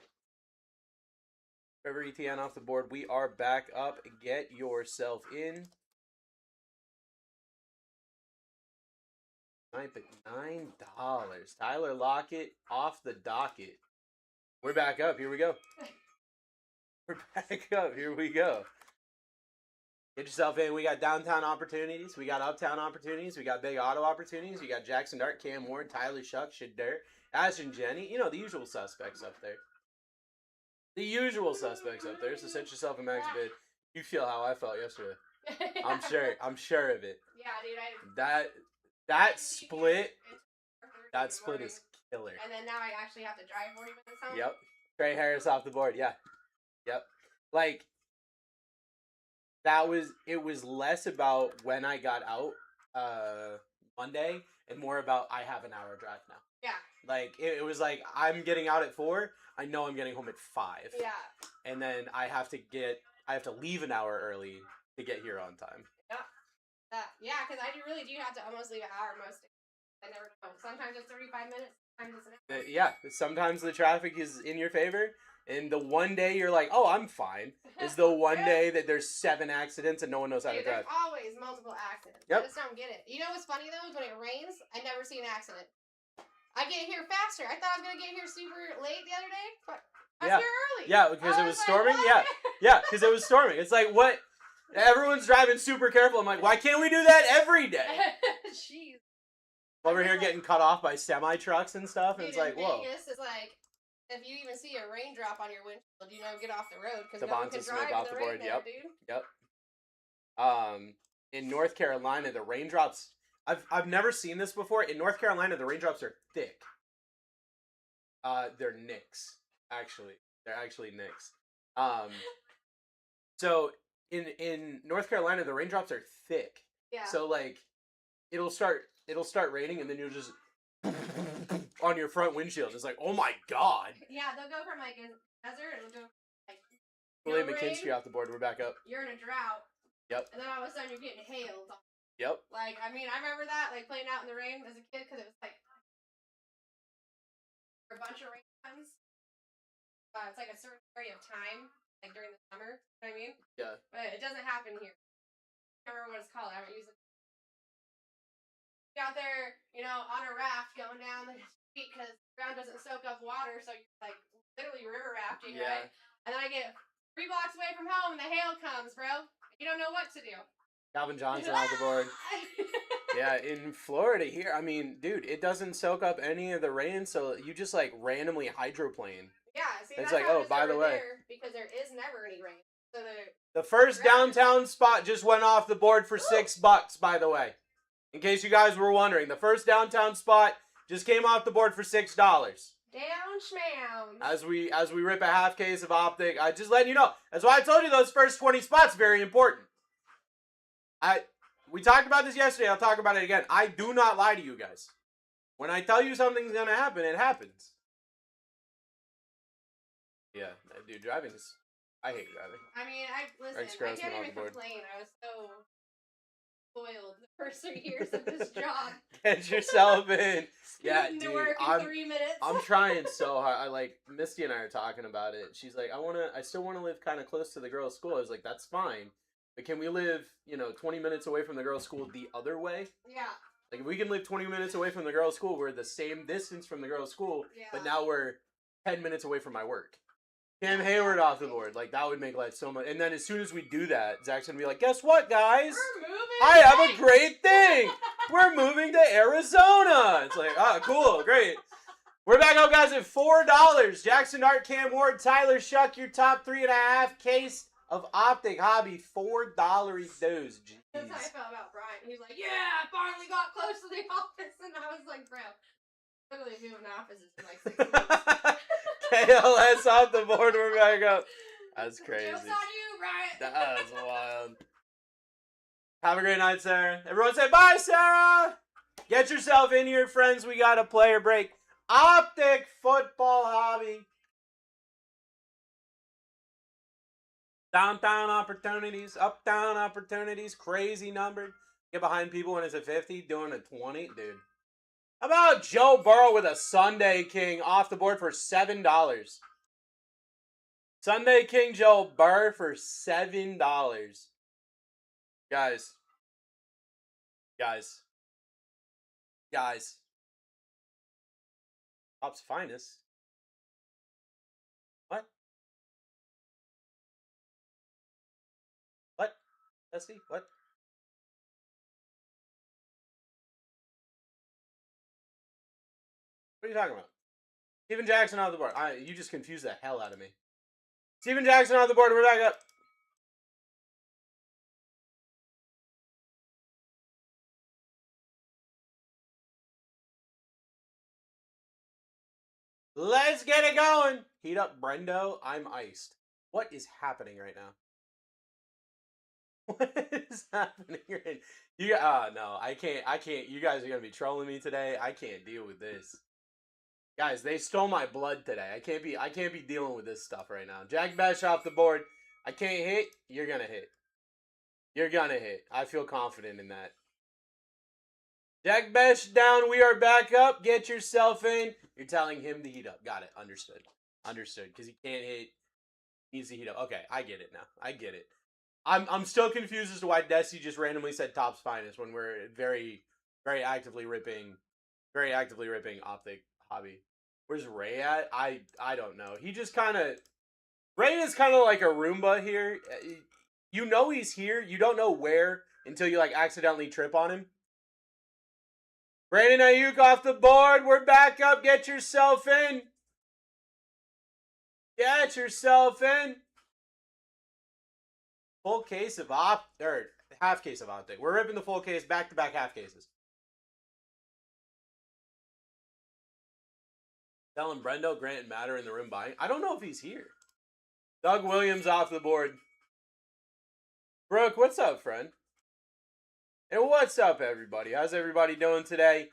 Trevor Etienne off the board. We are back up. Get yourself in. Type at $9. Tyler Lockett off the docket. We're back up. Here we go. We're back up. Here we go. Get yourself in. We got downtown opportunities. We got uptown opportunities. We got big auto opportunities. You got Jackson Dart, Cam Ward, Tyler Shuck, Shadur, Ashton Jenny. You know, the usual suspects up there. The usual suspects up there. So set yourself a max bid. You feel how I felt yesterday. I'm sure. I'm sure of it. Yeah, dude. That split is killer. And then now I actually have to drive 40 minutes home. Yep. Trey Harris off the board. Yeah. Yep. Like, it was less about when I got out Monday and more about I have an hour drive now. Yeah. Like, it was like, I'm getting out at 4. I know I'm getting home at 5. Yeah. And then I have to leave an hour early to get here on time. Yeah. Yeah, because I really do have to almost leave an hour most days. I never know. Sometimes it's 35 minutes, sometimes it's an hour. Yeah, sometimes the traffic is in your favor, and the one day you're like, oh, I'm fine, is the one day that there's 7 accidents and no one knows how to drive. There's always multiple accidents. Yep. I just don't get it. You know what's funny, though, is when it rains, I never see an accident. I get here faster. I thought I was going to get here super late the other day, but I was here early. Yeah, because it was storming? Like, Yeah, because it was storming. It's like, what? Everyone's driving super careful. I'm like, why can't we do that every day? Jeez. Over here getting cut off by semi-trucks and stuff, and Dude, it's like, whoa. Vegas is like, if you even see a raindrop on your windshield, you know, get off the road, because no one Devonta can Smith drive off in the the board. rain there, Yep. dude. In North Carolina, the raindrops, I've never seen this before. In North Carolina, the raindrops are thick. They're nicks, actually. They're actually nicks. So in North Carolina, the raindrops are thick. Yeah. So like, it'll start raining, and then you'll just on your front windshield. It's like, oh my god. Yeah, they'll go from like a desert, it'll go like William no McKinstry rain, off the board. We're back up. you're in a drought. Yep. And then all of a sudden you're getting hailed. Yep. Like, I mean, I remember that, like, playing out in the rain as a kid, because it was, like, a bunch of rain times. It's, like, a certain area of time, like, during the summer, you know what I mean? Yeah. But it doesn't happen here. I can't remember what it's called. I haven't used it. You're out there, you know, on a raft going down the street because the ground doesn't soak up water, so you're, like, literally river rafting, Yeah. right? And then I get 3 blocks away from home, and the hail comes, bro. You don't know what to do. Calvin Johnson off the board. Yeah, in Florida here, I mean, dude, it doesn't soak up any of the rain, so you just, like, randomly hydroplane. Yeah, see, It's that's like, how oh, it's by the over way. there, because there is never any rain. So The first downtown spot just went off the board for $6, by the way. In case you guys were wondering, the first downtown spot just came off the board for $6. Down schmams. As we rip a half case of Optic, I just letting you know. That's why I told you those first 20 spots very important. We talked about this yesterday. I'll talk about it again. I do not lie to you guys. When I tell you something's gonna happen, it happens. Yeah, dude, driving is. I hate driving. I mean, I can't even complain. I was so spoiled the first 3 years of this job. Get yourself in. Yeah, Scooting to dude, work in 3 minutes. I'm trying so hard. Misty and I are talking about it. She's like, I still want to live kind of close to the girls' school. I was like, that's fine. But can we live, 20 minutes away from the girls' school the other way? Yeah. Like, if we can live 20 minutes away from the girls' school, we're the same distance from the girls' school, but now we're 10 minutes away from my work. Cam Hayward off the board. Like, that would make life so much. And then as soon as we do that, Zach's going to be like, guess what, guys? We're moving. I have a great thing. We're moving to Arizona. It's like, oh, cool, great. We're back up, guys, at $4. Jackson Dart, Cam Ward, Tyler Shuck, your top 3.5 case of Optic Hobby. $4 those. Jeez. That's how I felt about Brian. He was like, yeah, I finally got close to the office. And I was like, bro, literally moving offices in like 6 weeks. KLS off the board. We're back up. That's crazy. Joke's on you, Brian. That's wild. Have a great night, Sarah. Everyone say bye, Sarah. Get yourself in here, friends. We got a player break. Optic football hobby. Downtown opportunities, uptown opportunities, crazy number. Get behind people when it's a 50, doing a 20, dude. How about Joe Burrow with a Sunday King off the board for $7? Sunday King Joe Burrow for $7. Guys. Top's finest. What? Let's see. What? What are you talking about? Steven Jackson off the board. You just confused the hell out of me. Steven Jackson off the board. We're back up. Let's get it going. Heat up, Brendo. I'm iced. What is happening right now? What is happening right now? No, I can't. You guys are going to be trolling me today. I can't deal with this. Guys, they stole my blood today. I can't be dealing with this stuff right now. Jack Besh off the board. I can't hit. You're going to hit. You're going to hit. I feel confident in that. Jack Besh down. We are back up. Get yourself in. You're telling him to heat up. Got it. Understood. Because he can't hit. He needs to heat up. Okay, I get it now. I get it. I'm still confused as to why Desi just randomly said Top's finest when we're very, very actively ripping Optic Hobby. Where's Ray at? I don't know. He just kind of... Ray is kind of like a Roomba here. You know he's here. You don't know where until you accidentally trip on him. Brandon Ayuk off the board. We're back up. Get yourself in. Get yourself in. Full case of half case of Optic. We're ripping the full case, back-to-back half cases. Telling Brendo, Grant, and Matter in the room buying. I don't know if he's here. Doug Williams off the board. Brooke, what's up, friend? And what's up, everybody? How's everybody doing today?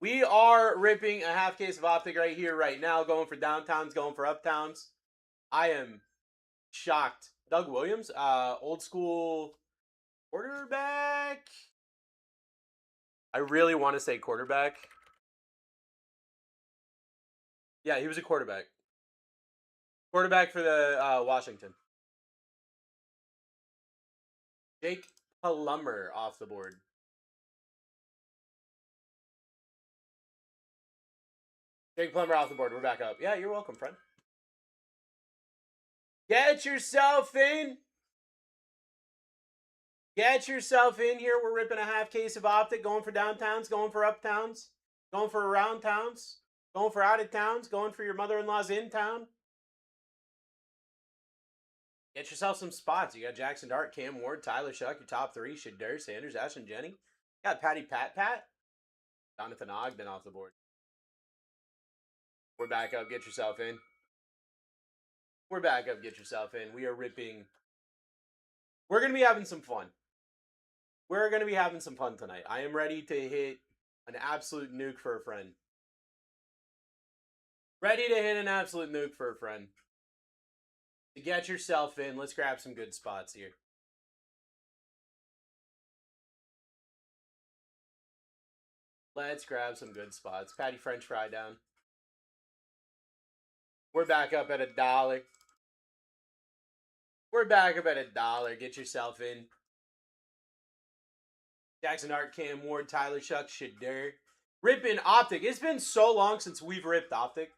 We are ripping a half case of Optic right here, right now. Going for downtowns, going for uptowns. I am shocked. Doug Williams, old school quarterback. I really want to say quarterback. Yeah, he was a quarterback. Quarterback for the Washington. Jake Plummer off the board. Jake Plummer off the board. We're back up. Yeah, you're welcome, friend. Get yourself in. Get yourself in here. We're ripping a half case of Optic, going for downtowns, going for uptowns, going for around towns, going for out of towns, going for your mother-in-law's in town. Get yourself some spots. You got Jackson Dart, Cam Ward, Tyler Shuck, your top 3, Shadur Sanders, Ashton Jenny. Got Patty Pat. Jonathan Ogden off the board. We're back up. Get yourself in. We're back up. Get yourself in. We are ripping. We're going to be having some fun. We're going to be having some fun tonight. I am ready to hit an absolute nuke for a friend. Ready to hit an absolute nuke for a friend. To get yourself in, let's grab some good spots here. Let's grab some good spots. Patty French fry down. We're back up at $1. We're back up at $1. Get yourself in. Jackson Art, Cam Ward, Tyler Shuck, Shadur. Ripping Optic. It's been so long since we've ripped Optic.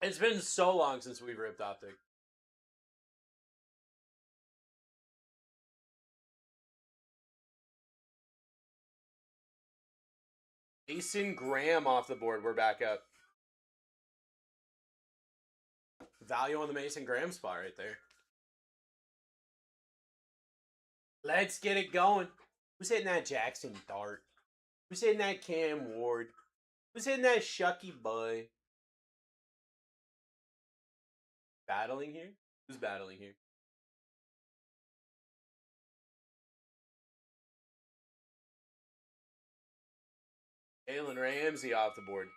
It's been so long since we've ripped Optic. Mason Graham off the board. We're back up. Value on the Mason Graham spot right there. Let's get it going. Who's hitting that Jackson Dart? Who's hitting that Cam Ward? Who's hitting that Shucky boy? Battling here? Who's battling here? Jalen Ramsey off the board.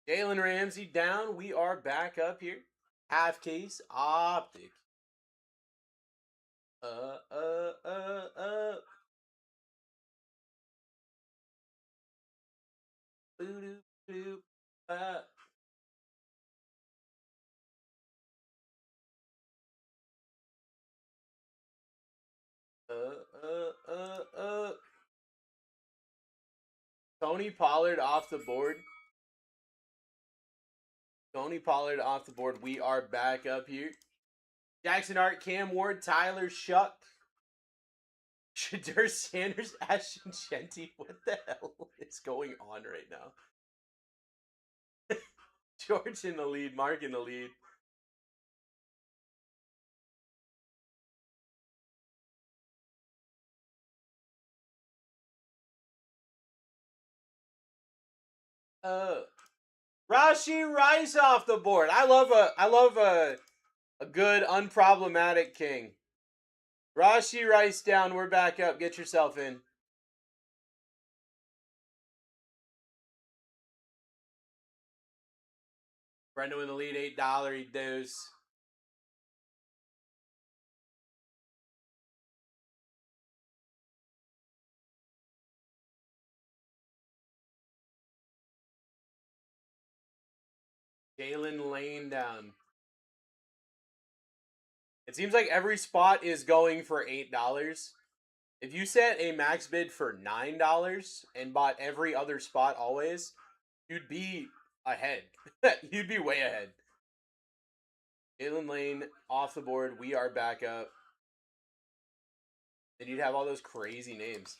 Jalen Ramsey down. We are back up here. Half case Optic. Boo-doo-doo. Tony Pollard off the board. Tony Pollard off the board. We are back up here. Jackson Art, Cam Ward, Tyler Shuck. Shadur Sanders, Ashton Shenty. What the hell is going on right now? George in the lead. Mark in the lead. Rashi Rice off the board. I love a good unproblematic king. Rashi Rice down. We're back up. Get yourself in. Brendo in the lead. $8. He does. Jalen Lane down. It seems like every spot is going for $8. If you set a max bid for $9 and bought every other spot always, you'd be ahead. You'd be way ahead. Jalen Lane off the board. We are back up. Then you'd have all those crazy names.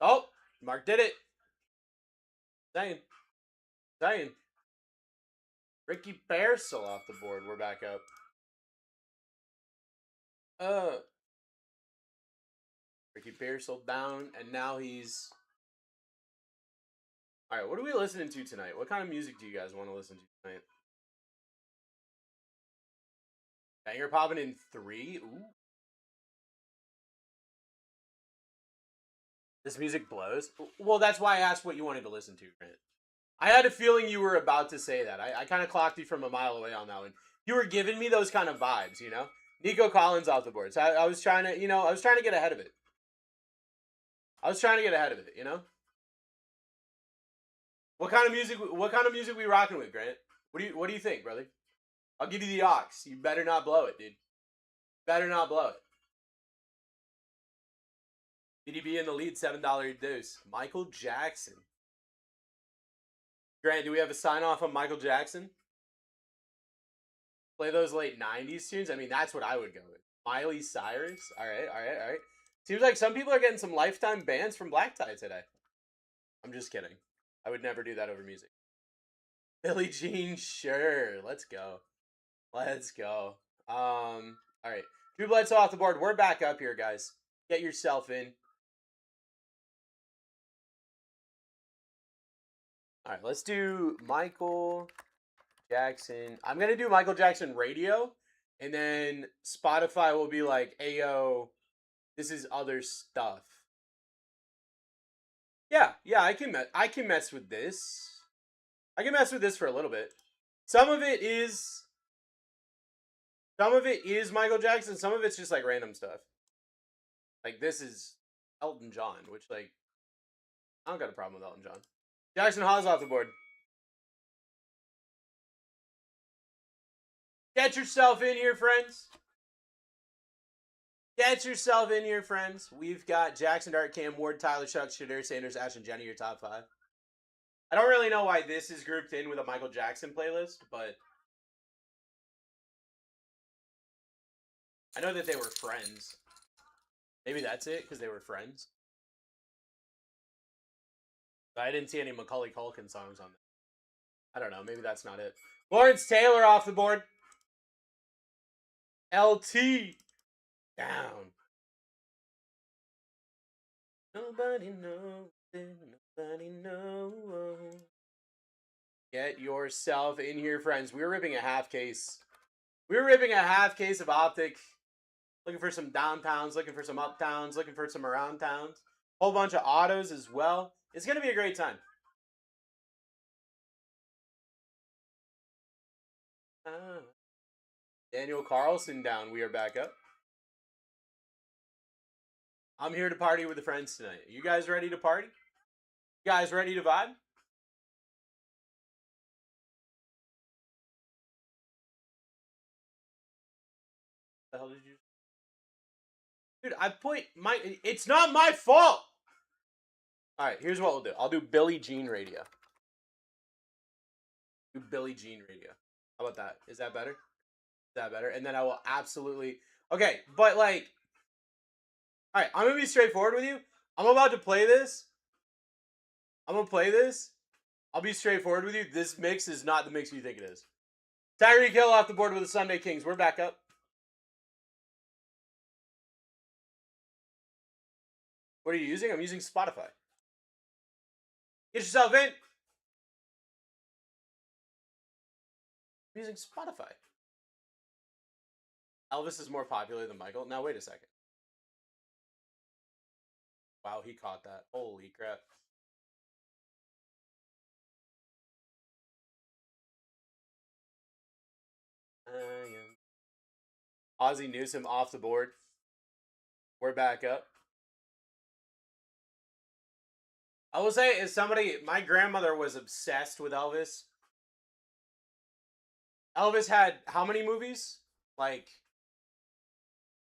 Oh, Mark did it. Saying. Ricky Pearsall off the board. We're back up. Ricky Pearsall down, and now he's... Alright, what are we listening to tonight? What kind of music do you guys want to listen to tonight? Banger popping in 3? Ooh. This music blows? Well, that's why I asked what you wanted to listen to, Grant. I had a feeling you were about to say that. I kind of clocked you from a mile away on that one. You were giving me those kind of vibes, you know? Nico Collins off the board. So I was trying to, I was trying to get ahead of it. You know? What kind of music we rocking with, Grant? What do you think, brother? I'll give you the aux. You better not blow it, dude. Better not blow it. DDB in the lead, $7 deuce. Michael Jackson. Grant, do we have a sign-off on Michael Jackson? Play those late 90s tunes? I mean, that's what I would go with. Miley Cyrus? All right. Seems like some people are getting some lifetime bans from BlackTie today. I'm just kidding. I would never do that over music. Billie Jean, sure. Let's go. All right. Drew Bledsoe off the board. We're back up here, guys. Get yourself in. All right, let's do Michael Jackson. I'm going to do Michael Jackson radio, and then Spotify will be like, ayo, this is other stuff. Yeah, I can mess with this. I can mess with this for a little bit. Some of it is Michael Jackson, some of it's just like random stuff. Like this is Elton John, which like I don't got a problem with Elton John. Jackson Hawes off the board. Get yourself in here, friends. Get yourself in here, friends. We've got Jackson, Dart, Cam, Ward, Tyler, Chuck, Shadur, Sanders, Ash, and Jenny, your top 5. I don't really know why this is grouped in with a Michael Jackson playlist, but I know that they were friends. Maybe that's it, because they were friends. But I didn't see any Macaulay Culkin songs on there. I don't know. Maybe that's not it. Lawrence Taylor off the board. LT. Down. Nobody knows. Nobody knows. Get yourself in here, friends. We were ripping a half case. We were ripping a half case of Optic. Looking for some downtowns, looking for some uptowns, looking for some around towns. Whole bunch of autos as well. It's going to be a great time. Daniel Carlson down. We are back up. I'm here to party with the friends tonight. You guys ready to party? You guys ready to vibe? The hell did you... Dude, I put my... It's not my fault! Alright, here's what we'll do. I'll do Billie Jean radio. Do Billie Jean radio. How about that? Is that better? Is that better? And then I will absolutely... Okay, but like... Alright, I'm going to be straightforward with you. I'm about to play this. I'm going to play this. I'll be straightforward with you. This mix is not the mix you think it is. Tyreek Hill off the board with the Sunday Kings. We're back up. What are you using? I'm using Spotify. Get yourself in. I'm using Spotify. Elvis is more popular than Michael. Now, wait a second. Wow, he caught that. Holy crap. Ozzie Newsome off the board. We're back up. I will say, as somebody, my grandmother was obsessed with Elvis. Elvis had how many movies? Like,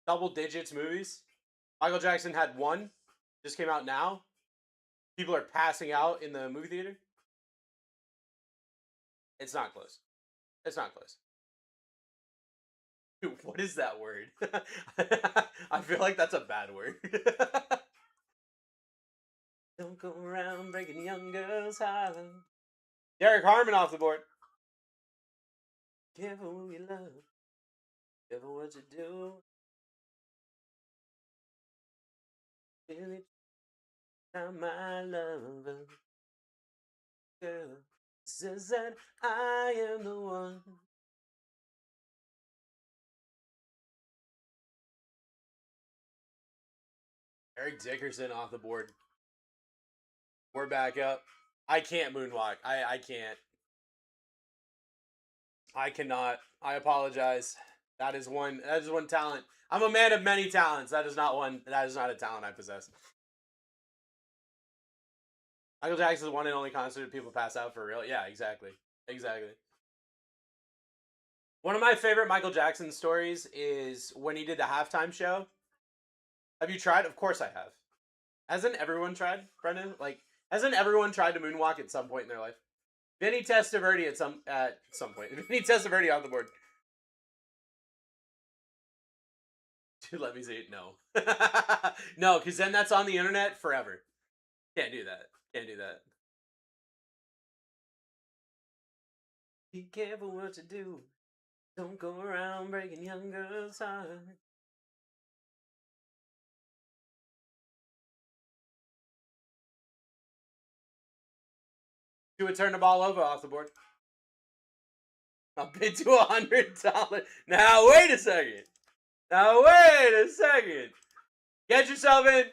double digits movies. Michael Jackson had one. Just came out now. People are passing out in the movie theater. It's not close. It's not close. Dude, what is that word? I feel like that's a bad word. Don't go around breaking young girls' hearts. Derek Harmon off the board. Careful who you love. Careful what you do. Feel it. Now my lover. Girl says that I am the one. Eric Dickerson off the board. We're back up. I can't moonwalk. I can't. I cannot. I apologize. That is one talent. I'm a man of many talents. That is not a talent I possess. Michael Jackson's one and only concert people pass out for real. Yeah, exactly. Exactly. One of my favorite Michael Jackson stories is when he did the halftime show. Have you tried? Of course I have. Hasn't everyone tried, Brendan? Like, hasn't everyone tried to moonwalk at some point in their life? Vinny Testaverde at some point. Vinny Testaverde on the board. Dude, let me see it. No. No, because then that's on the internet forever. Can't do that. Can't do that. Be careful what you do. Don't go around breaking young girls' hearts. She would turn the ball over off the board. I'll bid to $100. Now wait a second. Get yourself in.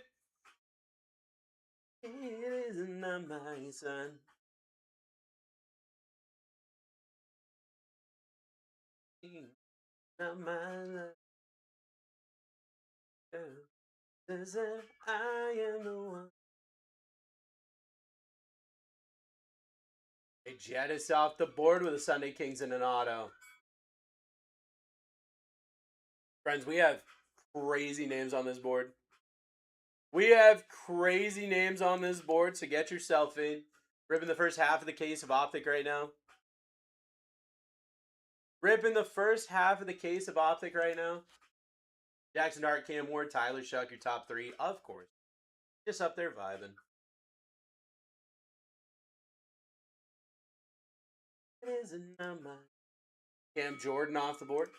It is not my son. Not my love. Says that I am the one. They jet us off the board with the Sunday Kings and an auto. Friends, we have crazy names on this board. So get yourself in. Ripping the first half of the case of Optic right now. Jackson Dart, Cam Ward, Tyler Shuck, your top three, of course. Just up there vibing. Cam Jordan off the board.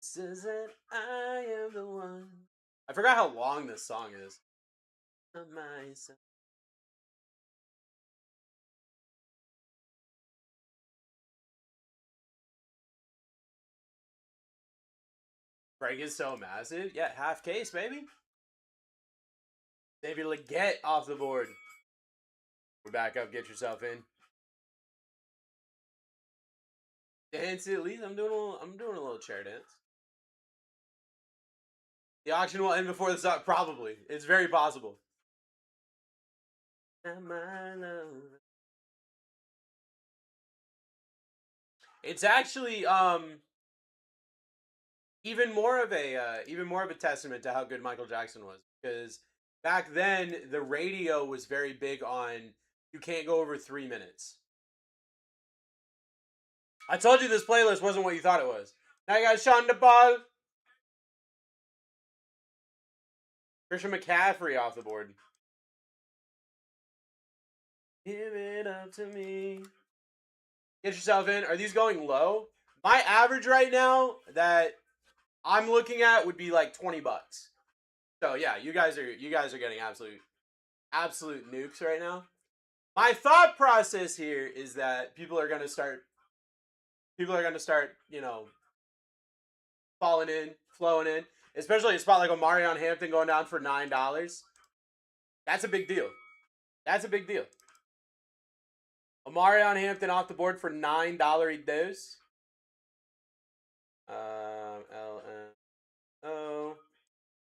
Says that I am the one. I forgot how long this song is. Break is so massive. Yeah, half case, baby. Xavier Leggett off the board. We're back up. Get yourself in. Dance at least. I'm doing a little chair dance. The auction will end before the song. Probably. It's very possible. It's actually even more of a testament to how good Michael Jackson was, because back then the radio was very big on you can't go over 3 minutes. I told you this playlist wasn't what you thought it was. Now you got Sean DePaul. Christian McCaffrey off the board. Give it up to me. Get yourself in. Are these going low? My average right now that I'm looking at would be like $20. So yeah, you guys are getting absolute nukes right now. My thought process here is that people are gonna start, falling in, flowing in. Especially a spot like Omarion Hampton going down for $9. That's a big deal. Omarion Hampton off the board for $9 dose. LNO.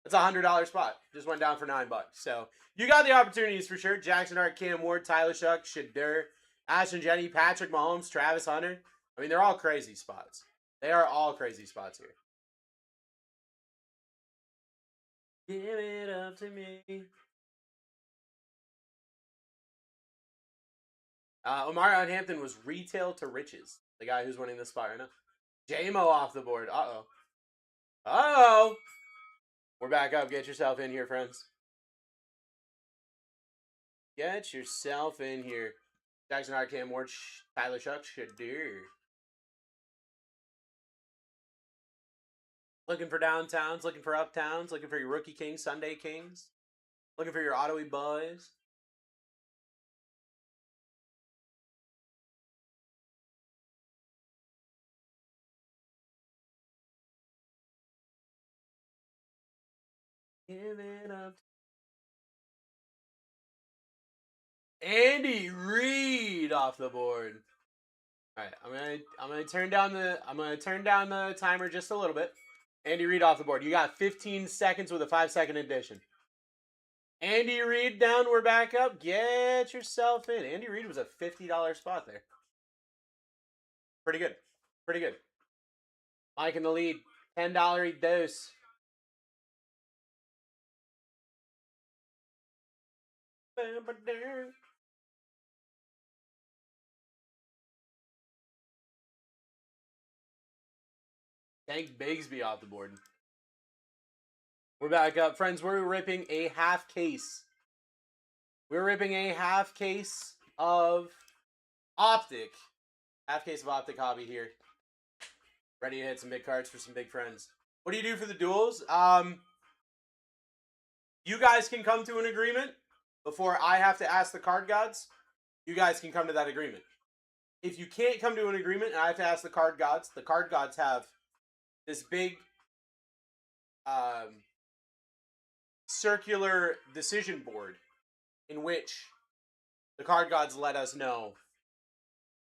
That's a $100 spot. Just went down for $9. So you got the opportunities for sure. Jackson Hart, Cam Ward, Tyler Shuck, Shadur, Ashton Jenny, Patrick Mahomes, Travis Hunter. I mean, they're all crazy spots. They are all crazy spots here. Give it up to me. Omarion Hampton was retail to riches. The guy who's winning this spot right now. J-Mo off the board. Uh-oh. We're back up. Get yourself in here, friends. Get yourself in here. Jackson Hart, Cam Ward, Tyler Shuck, Shadur. Looking for downtowns, looking for uptowns, looking for your rookie kings, Sunday kings. Looking for your auto-y boys. Give it up. Andy Reid off the board. All right, I'm gonna turn down the timer just a little bit. Andy Reid off the board. You got 15 seconds with a 5-second addition. Andy Reid down. We're back up. Get yourself in. Andy Reid was a $50 spot there. Pretty good. Mike in the lead. $10 dose. Tank Bigsby off the board. We're back up. Friends, we're ripping a half case We're ripping a half case of Optic. Half case of Optic Hobby here. Ready to hit some big cards for some big friends. What do you do for the duels? You guys can come to an agreement before I have to ask the card gods. You guys can come to that agreement. If you can't come to an agreement and I have to ask the card gods have this big circular decision board in which the card gods let us know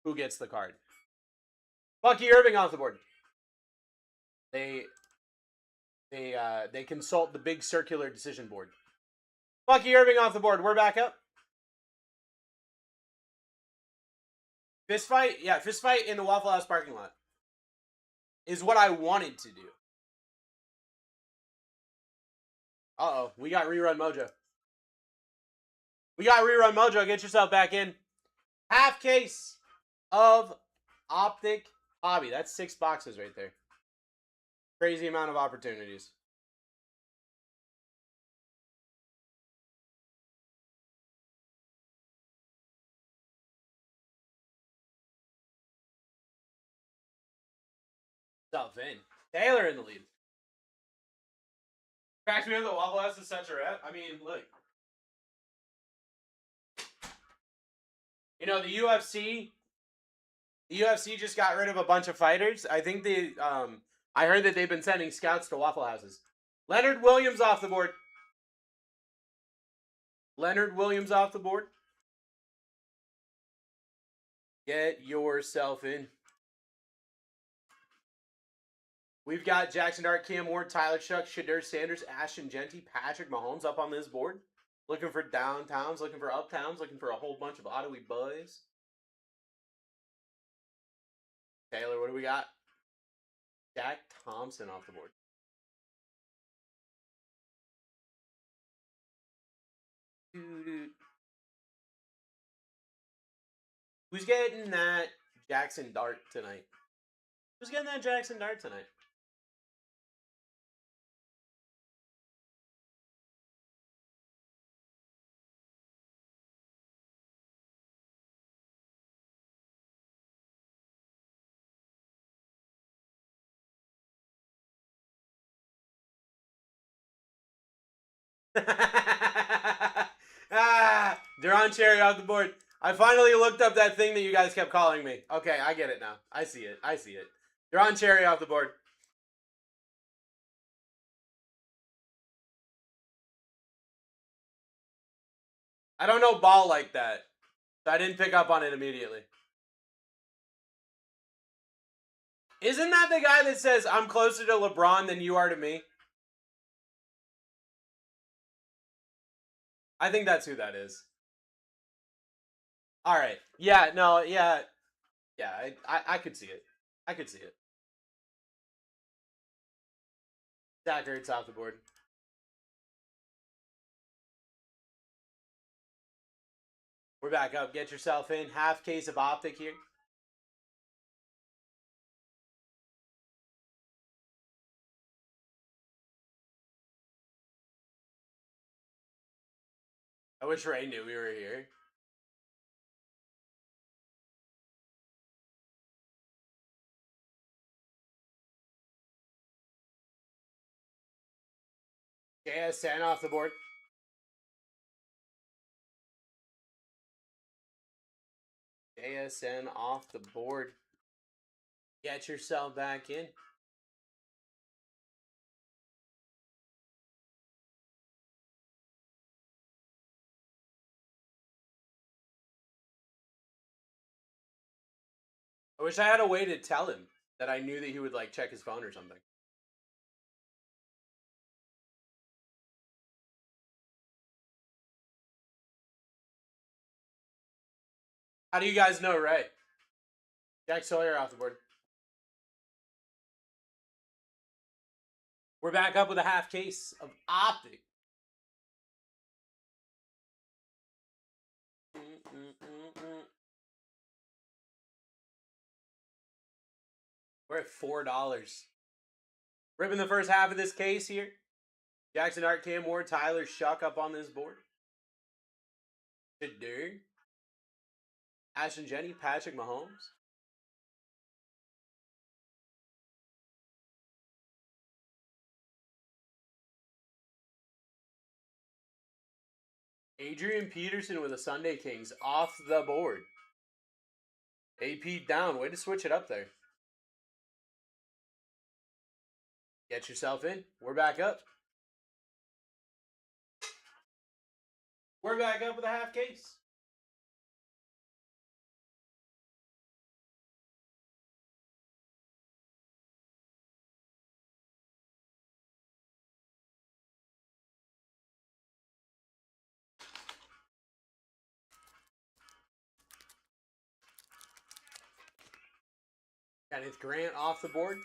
who gets the card. Bucky Irving off the board. They consult the big circular decision board. Bucky Irving off the board. We're back up. Fist fight? Yeah, fist fight in the Waffle House parking lot is what I wanted to do. Uh-oh, we got rerun mojo. We got rerun mojo. Get yourself back in. Half case of Optic Hobby. That's 6 boxes right there. Crazy amount of opportunities. What's up, Vin? Taylor in the lead. Cracks me up that Waffle House is such a rep. I mean, look. You know, the UFC just got rid of a bunch of fighters. I think I heard that they've been sending scouts to Waffle Houses. Leonard Williams off the board. Leonard Williams off the board. Get yourself in. We've got Jackson Dart, Cam Ward, Tyler Shuck, Shadur Sanders, Ashton Genty, Patrick Mahomes up on this board. Looking for downtowns, looking for uptowns, looking for a whole bunch of Ottawa boys. Taylor, what do we got? Jack Thompson off the board. Who's getting that Jackson Dart tonight? Who's getting that Jackson Dart tonight? Deron Cherry off the board. I finally looked up that thing that you guys kept calling me. Okay, I get it now. I see it. Deron Cherry off the board. I don't know ball like that, so I didn't pick up on it immediately. Isn't that the guy that says, I'm closer to LeBron than you are to me? I think that's who that is. All right. Yeah, no, yeah. Yeah, I could see it. I could see it. Zach Ertz off the board. We're back up. Get yourself in. Half case of Optic here. I wish Ray knew we were here. JSN off the board. JSN off the board. Get yourself back in. I wish I had a way to tell him that I knew that he would like check his phone or something. How do you guys know Ray? Jack Sawyer off the board. We're back up with a half case of Optic. We're at $4. Ripping the first half of this case here. Jackson Art, Cam Ward, Tyler Shuck up on this board. Shadur. Ashton Jenny, Patrick Mahomes. Adrian Peterson with the Sunday Kings off the board. AP down. Way to switch it up there. Get yourself in. We're back up. We're back up with a half case. Kenneth Grant off the board.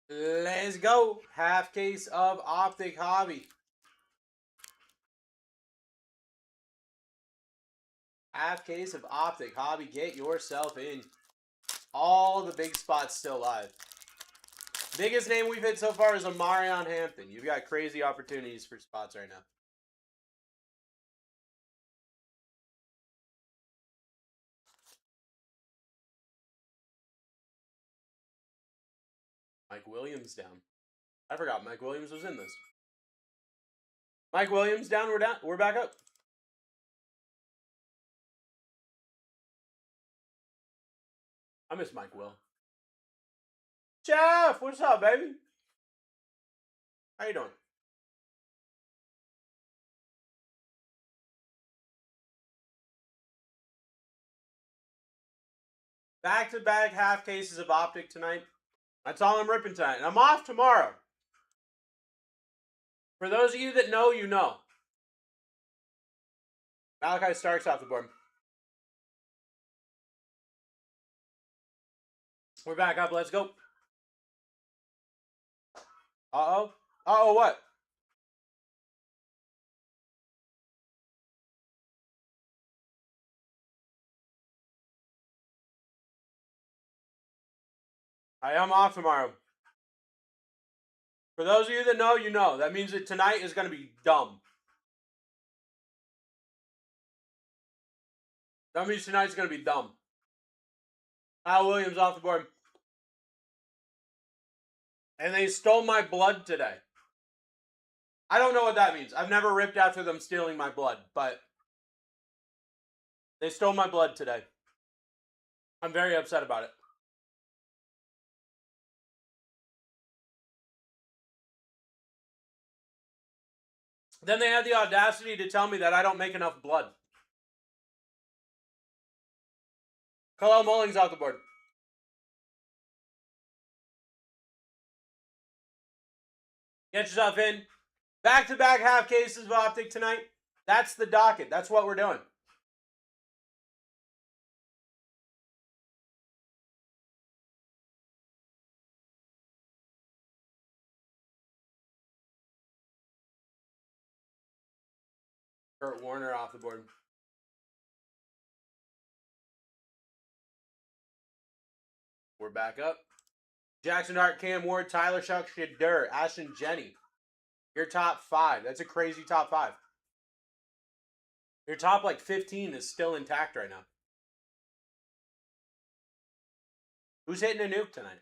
Let's go. Half case of Optic Hobby. Half case of Optic Hobby. Get yourself in. All the big spots still live. Biggest name we've hit so far is Amarion Hampton. You've got crazy opportunities for spots right now. Mike Williams down. I forgot Mike Williams was in this. Mike Williams down. We're down. We're back up. I miss Mike Will. Jeff, what's up, baby? How you doing? Back-to-back half cases of Optic tonight. That's all I'm ripping tonight. And I'm off tomorrow. For those of you that know, you know. Malachi Stark's off the board. We're back up. Let's go. Uh-oh. Uh-oh, what? I am off tomorrow. For those of you that know, you know. That means that tonight is going to be dumb. That means tonight's going to be dumb. Al Williams off the board. And they stole my blood today. I don't know what that means. I've never ripped after them stealing my blood, but they stole my blood today. I'm very upset about it. Then they had the audacity to tell me that I don't make enough blood. Khalil Mullings off the board. Get yourself in. Back-to-back half cases of Optic tonight. That's the docket. That's what we're doing. Kurt Warner off the board. We're back up. Jackson Hart, Cam Ward, Tyler Shuck, Shadur, Ashton Jenny. Your top 5. That's a crazy top 5. Your top, 15 is still intact right now. Who's hitting a nuke tonight?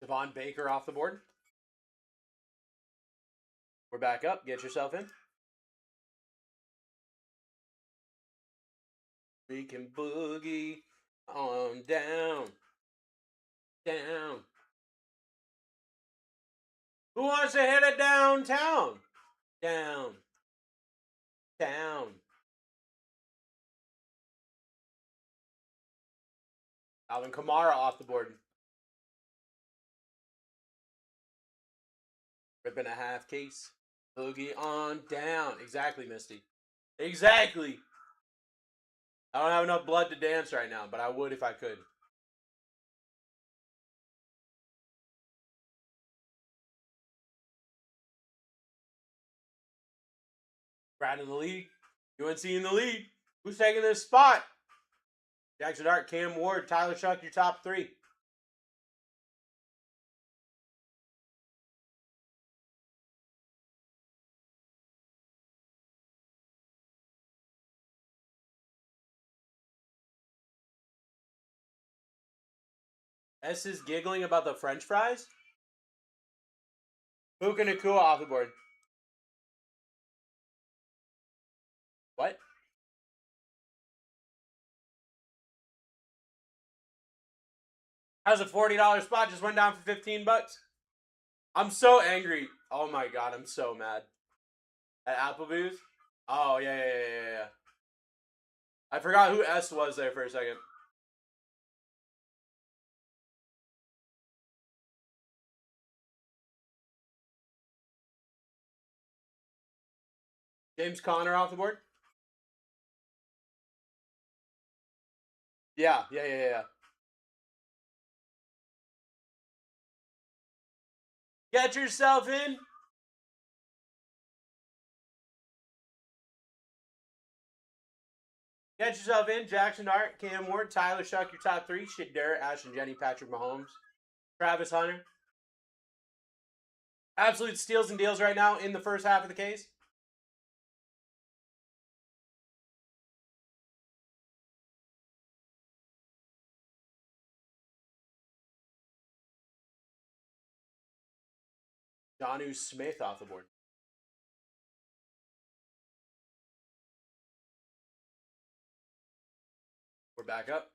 Devon Baker off the board. We're back up. Get yourself in. We can boogie on down. Down. Who wants to hit it downtown? Down. Down. Alvin Kamara off the board. Ripping a half case. Boogie on down. Exactly, Misty. Exactly. I don't have enough blood to dance right now, but I would if I could. Brad in the league. UNC in the lead. Who's taking this spot? Jackson Dart, Cam Ward, Tyler Shuck, your top three. S is giggling about the French fries. Puka Nakua off the board. What? How's a $40 spot just went down for 15 bucks? I'm so angry. Oh my god, I'm so mad. At Applebee's? Oh, yeah. I forgot who S was there for a second. James Conner off the board? Yeah. Get yourself in. Get yourself in. Jackson Dart, Cam Ward, Tyler Shuck, your top three. Shadur, Ashton Jenny, Patrick Mahomes, Travis Hunter. Absolute steals and deals right now in the first half of the case. Jonnu Smith off the board. We're back up.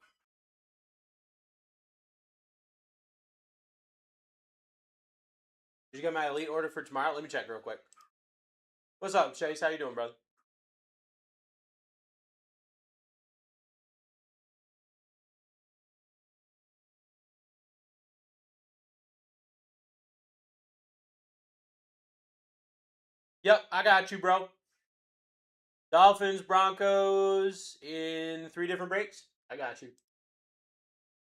Did you get my elite order for tomorrow? Let me check real quick. What's up, Chase? How you doing, brother? Yep, I got you, bro. Dolphins, Broncos in 3 different breaks. I got you.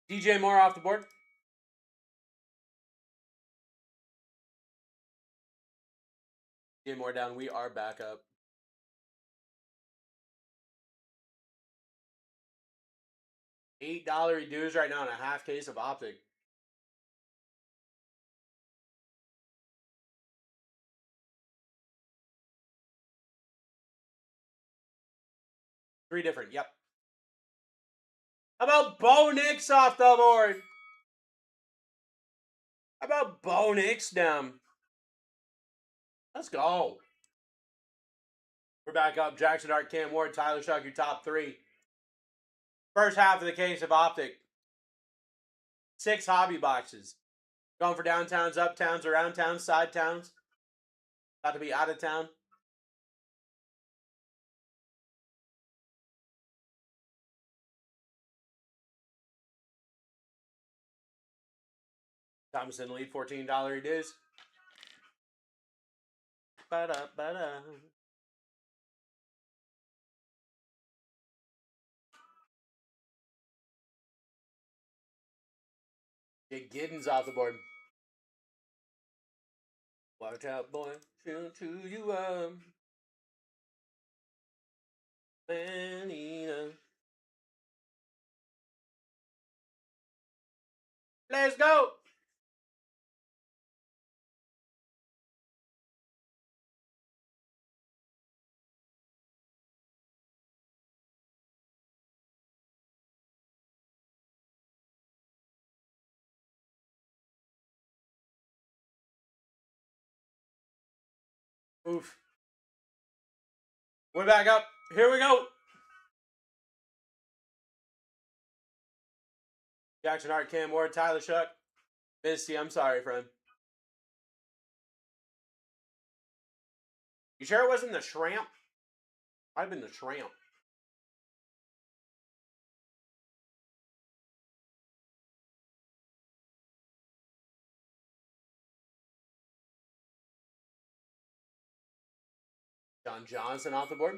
DJ Moore off the board. DJ Moore down. We are back up. $8 reduced right now in a half case of Optic. Three different, yep. How about Bo Nix off the board? How about Bo Nix down? Let's go. We're back up. Jackson Dart, Cam Ward, Tyler Shuck, your top three. First half of the case of Optic. 6 hobby boxes. Going for downtowns, uptowns, around towns, side towns. About to be out of town. Thomason lead, $14 it is. Ba-da. Get Giddens off the board. Watch out, boy. Shoot to you up. Manina. Let's go. Oof. We're back up. Here we go. Jackson Hart, Cam Ward, Tyler Shuck. Misty, I'm sorry, friend. You sure it wasn't the shrimp? I've been the shrimp. John Johnson off the board.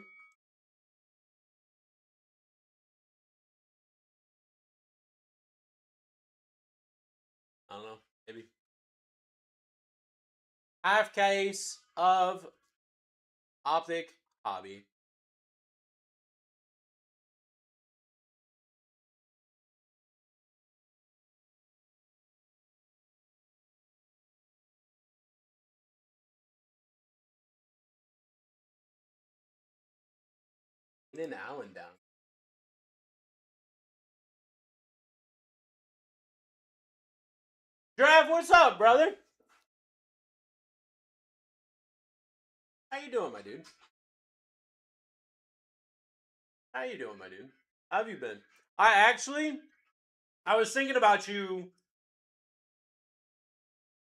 I don't know. Maybe. Half case of Optic Hobby. Keenan Allen down. Draft, what's up, brother? How you doing, my dude? How you doing, my dude? How have you been? I was thinking about you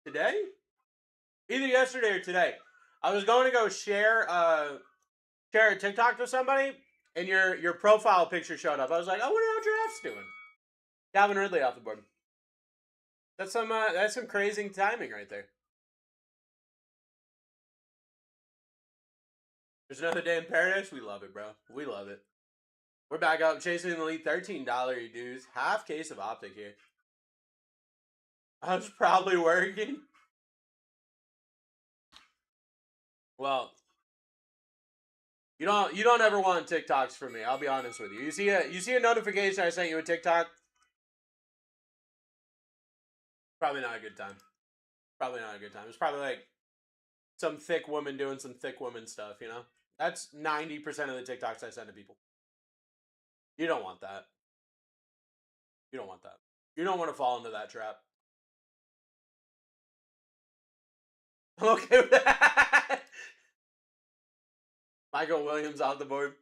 today? Either yesterday or today. I was going to go share a TikTok with somebody, and your profile picture showed up. I was like, I wonder how Draft's doing. Calvin Ridley off the board. That's some crazy timing right there. There's another day in paradise. We love it, bro. We love it. We're back up chasing the lead. $13 dues. Half case of optic here. I was probably working. Well, you don't ever want TikToks from me. I'll be honest with you. You see a notification I sent you a TikTok. Probably not a good time. Probably not a good time. It's probably like some thick woman doing some thick woman stuff, you know? That's 90% of the TikToks I send to people. You don't want that. You don't want that. You don't want to fall into that trap. I'm okay with that. Michael Williams off the board.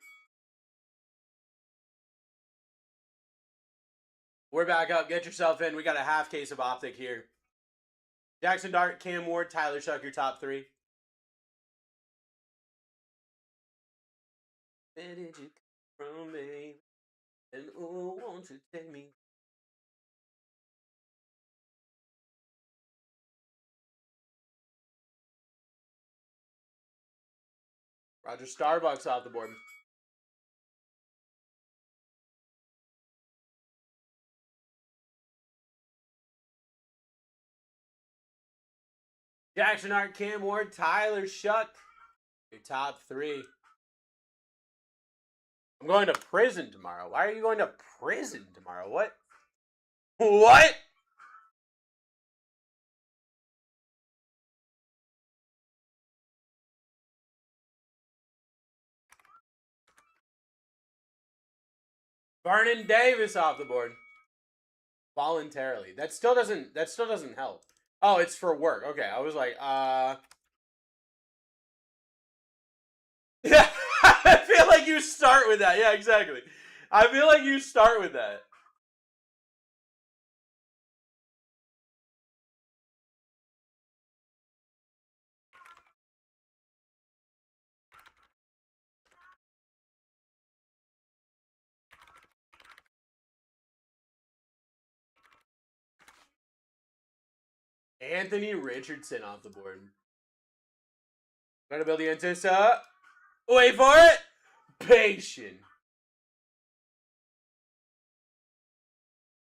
We're back up. Get yourself in. We got a half case of optic here. Jackson Dart, Cam Ward, Tyler Shuck, your top three. Where did you come from, babe? And oh, won't you take me? Roger Starbucks off the board. Jackson Art, Cam Ward, Tyler Shuck. Your top three. I'm going to prison tomorrow. Why are you going to prison tomorrow? What? What? Vernon Davis off the board. Voluntarily. That still doesn't help. Oh, it's for work. Okay, I was like, yeah, I feel like you start with that. Yeah, exactly. I feel like you start with that. Anthony Richardson off the board. Gonna build the Antissa. Wait for it. Patient.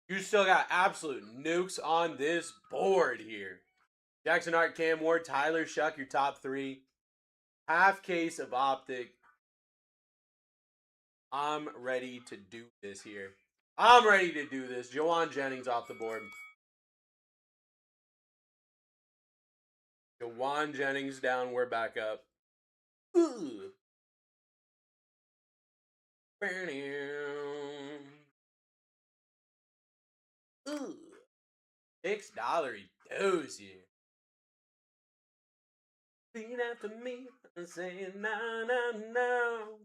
You still got absolute nukes on this board here. Jackson Art, Cam Ward, Tyler Shuck, your top three. Half case of optic. I'm ready to do this here. I'm ready to do this. Jawan Jennings off the board. Jawan Jennings down. We're back up. Ooh. Ooh. $6 dose here. Repeat after me and say no, no, no.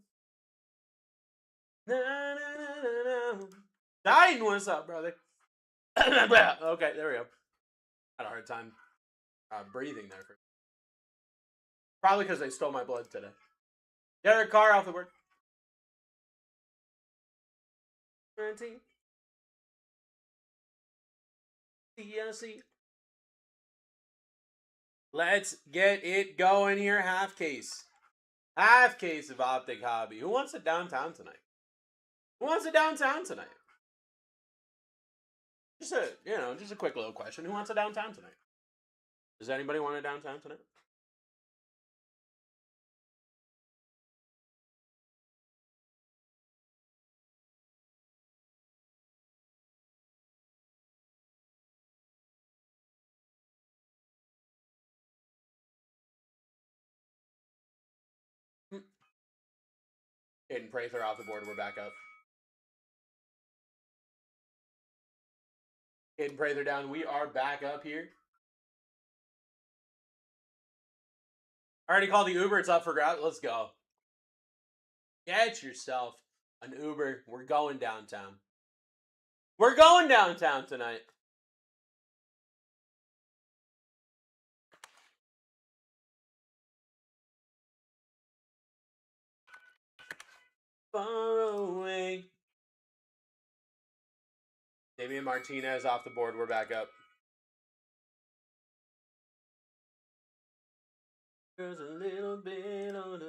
No, no, no, no, no. Dying, what's up, brother? Okay, there we go. Had a hard time breathing there. Probably because they stole my blood today. Derek Carr off the board. 19. TLC. Let's get it going here. Half case. Half case of Optic Hobby. Who wants it downtown tonight? Who wants it downtown tonight? Just a quick little question. Who wants it downtown tonight? Does anybody want it downtown tonight? Caden Prather off the board. We're back up. Caden Prather down. We are back up here. I already called the Uber. It's up for grabs. Let's go. Get yourself an Uber. We're going downtown. We're going downtown tonight. Far away. Damian Martinez off the board. We're back up. There's a little bit on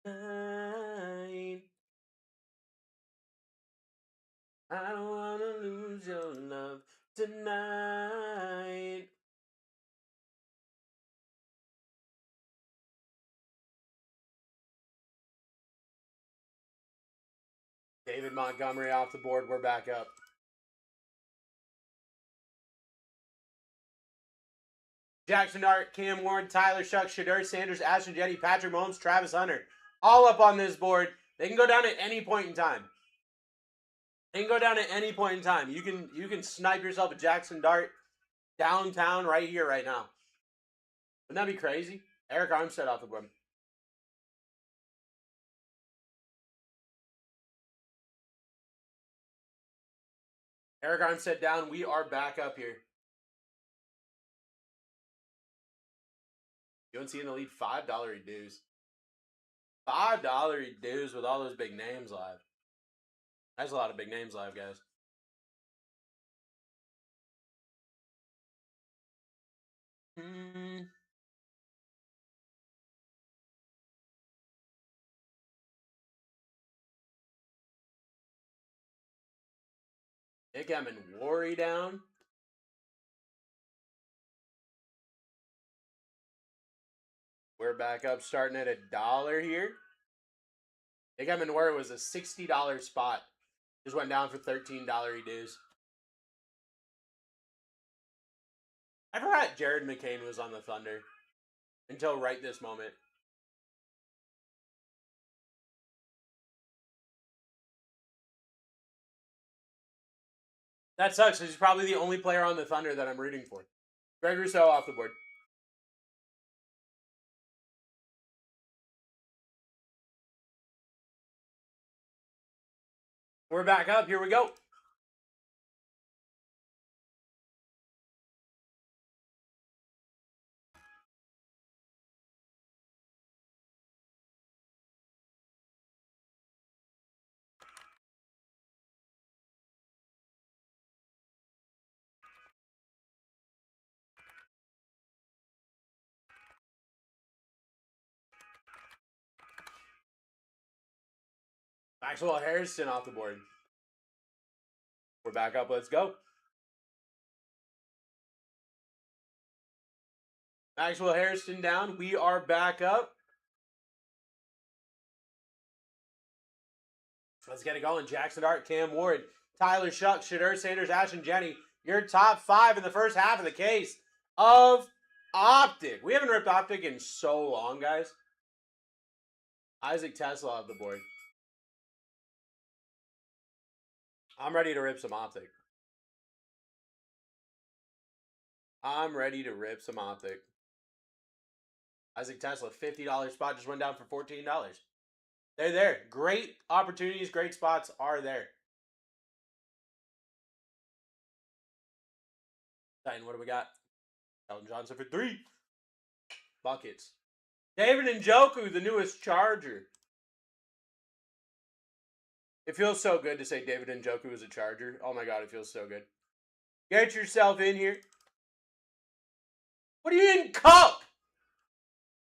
the night. I don't want to lose your love tonight. David Montgomery off the board. We're back up. Jackson Dart, Cam Warren, Tyler Shuck, Shedeur Sanders, Ashton Jetty, Patrick Mahomes, Travis Hunter. All up on this board. They can go down at any point in time. They can go down at any point in time. You can snipe yourself a Jackson Dart downtown right here, right now. Wouldn't that be crazy? Eric Armstead off the board. Eric Armstead down. We are back up here. UNC in the lead, $5 dues. $5 dues with all those big names live. That's a lot of big names live, guys. Nick Emmon, Worry down. We're back up starting at $1 here. Nick Emmon Worry was a $60 spot. Just went down for $13 dues. I forgot Jared McCain was on the Thunder until right this moment. That sucks. He's probably the only player on the Thunder that I'm rooting for. Greg Rousseau off the board. We're back up. Here we go. Maxwell Harrison off the board. We're back up. Let's go. Maxwell Harrison down. We are back up. Let's get it going. Jackson Dart, Cam Ward, Tyler Shuck, Shedeur Sanders, Ashton Jenny. Your top 5 in the first half of the case of Optic. We haven't ripped Optic in so long, guys. Isaac Tesla off the board. I'm ready to rip some Optic. I'm ready to rip some Optic. Isaac Tesla, $50 spot, just went down for $14. They're there. Great opportunities, great spots are there. Titan, what do we got? Elton Johnson for 3. Buckets. David Njoku, the newest Charger. It feels so good to say David Njoku is a Charger. Oh my God, it feels so good. Get yourself in here. What do you mean cup?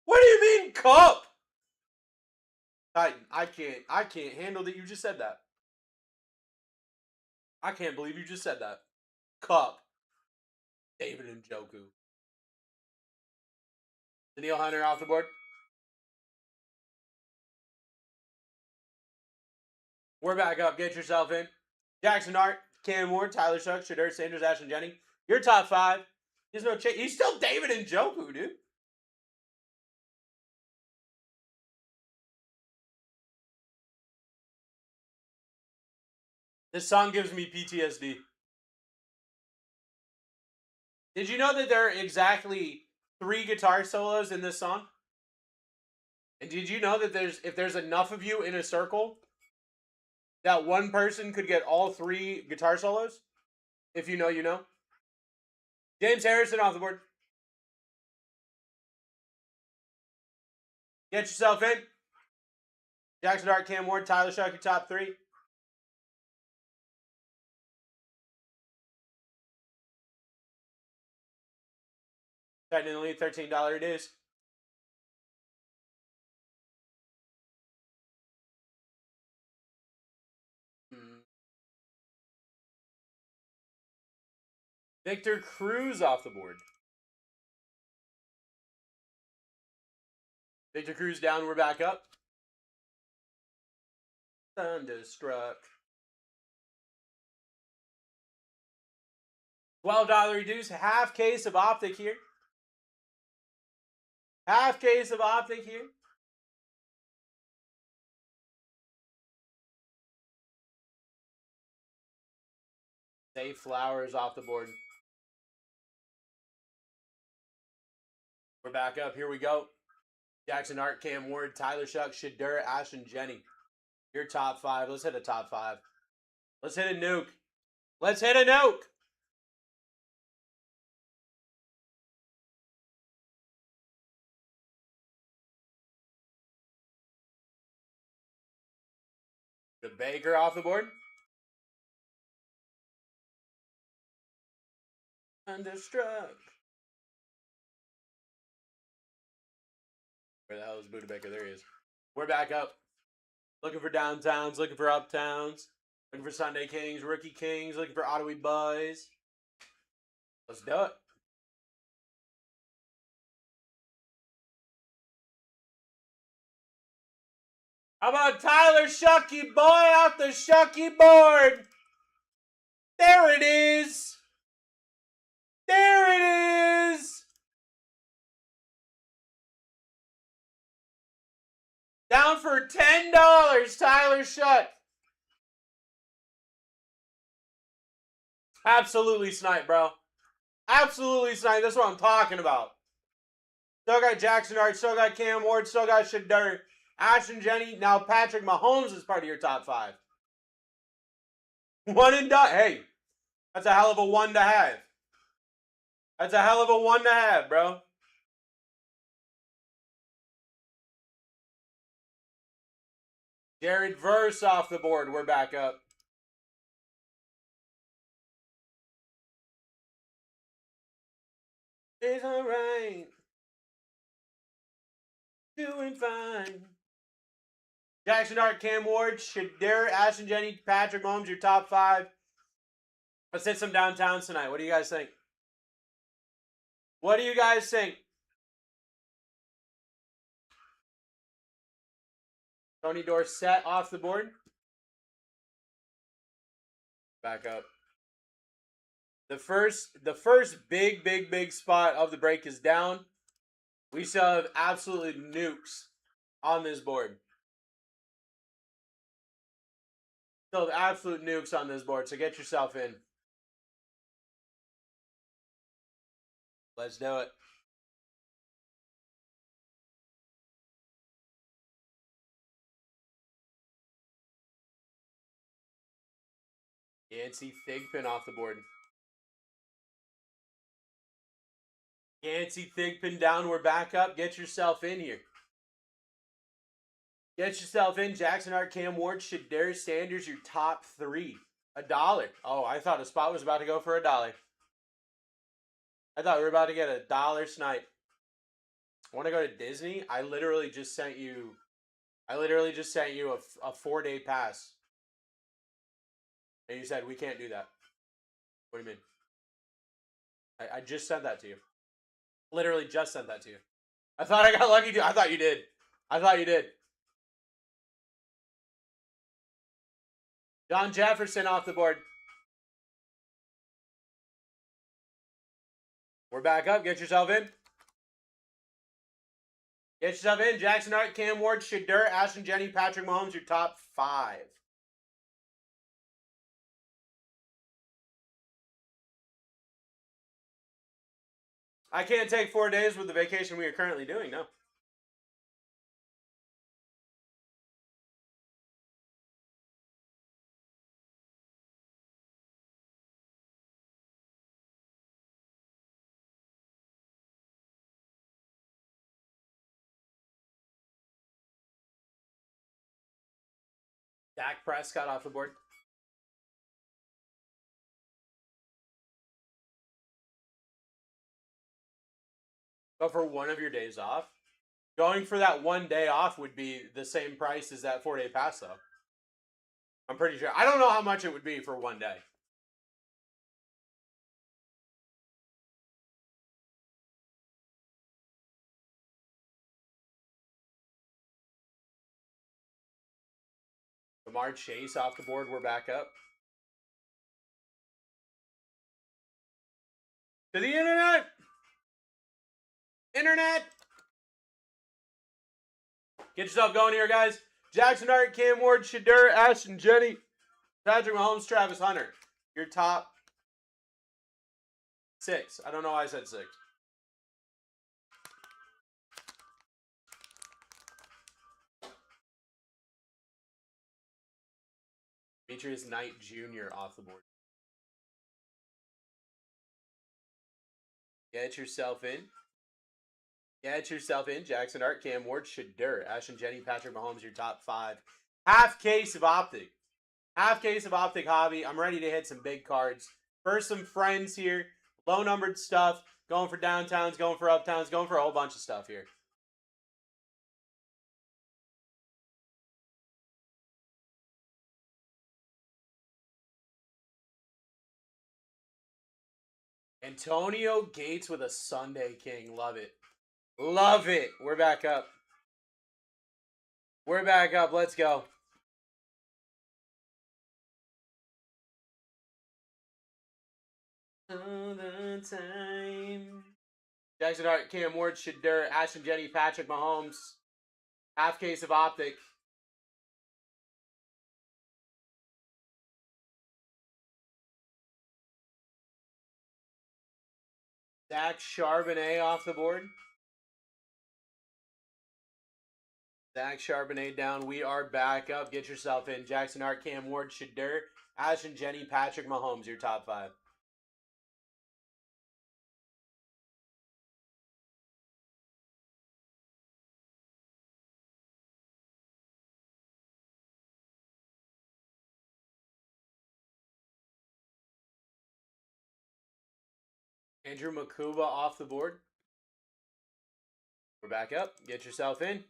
What do you mean cup? Titan, I can't handle that you just said that. I can't believe you just said that. Cup. David Njoku. Daniil Hunter off the board. We're back up. Get yourself in. Jackson Dart, Cam Ward, Tyler Shuck, Shedeur Sanders, Ashton Jenny. Your top 5. There's no change. He's still David Njoku, dude. This song gives me PTSD. Did you know that there are exactly 3 guitar solos in this song? And did you know that if there's enough of you in a circle, that one person could get all 3 guitar solos? If you know, you know. James Harrison off the board. Get yourself in. Jackson Dart, Cam Ward, Tyler Shuck, your top 3. Titan in the lead, $13 it is. Victor Cruz off the board. Victor Cruz down, we're back up. Thunderstruck. $12 reduce, half case of Optic here. Half case of Optic here. Dave Flowers off the board. We're back up. Here we go. Jackson Hart, Cam Ward, Tyler Shuck, Shadur, Ashton, Jenny. Your top 5. Let's hit a top 5. Let's hit a nuke. Let's hit a nuke. The Baker off the board. Thunderstruck. Where the hell is Buddha Baker? There he is. We're back up. Looking for downtowns, looking for uptowns, looking for Sunday Kings, Rookie Kings, looking for Ottawa Boys. Let's do it. How about Tyler Shucky boy off the Shucky board? There it is. There it is. Down for $10, Tyler Shuck. Absolutely snipe, bro. Absolutely snipe. That's what I'm talking about. Still got Jackson Hart, still got Cam Ward, still got Shadur, Ashton Jenny. Now Patrick Mahomes is part of your top 5. One and done. Hey, that's a hell of a one to have. That's a hell of a one to have, bro. Jared Verse off the board. We're back up. It's alright. Doing fine. Jackson Hart, Cam Ward, Shadur, Ashton Jenny, Patrick Mahomes, your top 5. Let's hit some downtowns tonight. What do you guys think? What do you guys think? Tony Dorsett off the board. Back up. The first big spot of the break is down. We still have absolute nukes on this board. Still have absolute nukes on this board, so get yourself in. Let's do it. Yancey Thigpen off the board. Yancey Thigpen down. We're back up. Get yourself in here. Get yourself in. Jackson Hart, Cam Ward, Shadur Sanders, your top 3. $1. Oh, I thought a spot was about to go for $1. I thought we were about to get $1 snipe. Want to go to Disney? I literally just sent you a 4-day pass. And you said, we can't do that. What do you mean? I just sent that to you. Literally just sent that to you. I thought I got lucky too. I thought you did. I thought you did. John Jefferson off the board. We're back up. Get yourself in. Get yourself in. Jackson Hart, Cam Ward, Shadur, Ashton Jenny, Patrick Mahomes, your top 5. I can't take 4 days with the vacation we are currently doing, no. Dak Prescott off the board. But for one of your days off, going for that 1 day off would be the same price as that 4-day pass, though. I'm pretty sure. I don't know how much it would be for 1 day. Lamar Chase off the board. We're back up. To the internet! Internet! Get yourself going here, guys. Jackson Hart, Cam Ward, Shadur, Ashton, Jenny, Patrick Mahomes, Travis Hunter. Your top 6. I don't know why I said 6. Demetrius Knight Jr. off the board. Get yourself in. Get yourself in. Jackson Hart, Cam Ward, Shadur, Ashton, Jenny, Patrick Mahomes, your top 5. Half case of Optic. Half case of Optic Hobby. I'm ready to hit some big cards. First, some friends here. Low numbered stuff. Going for downtowns, going for uptowns, going for a whole bunch of stuff here. Antonio Gates with a Sunday King. Love it. Love it. We're back up. We're back up. Let's go. All the time. Jackson Hart, Cam Ward, Shadur, Ashton, Jenny, Patrick Mahomes. Half case of Optic. Zach Charbonnet off the board. Zach Charbonnet down. We are back up. Get yourself in. Jackson Hart, Cam Ward, Shadur, Ashton, Jenny, Patrick Mahomes. Your top 5. Andrew Makuba off the board. We're back up. Get yourself in.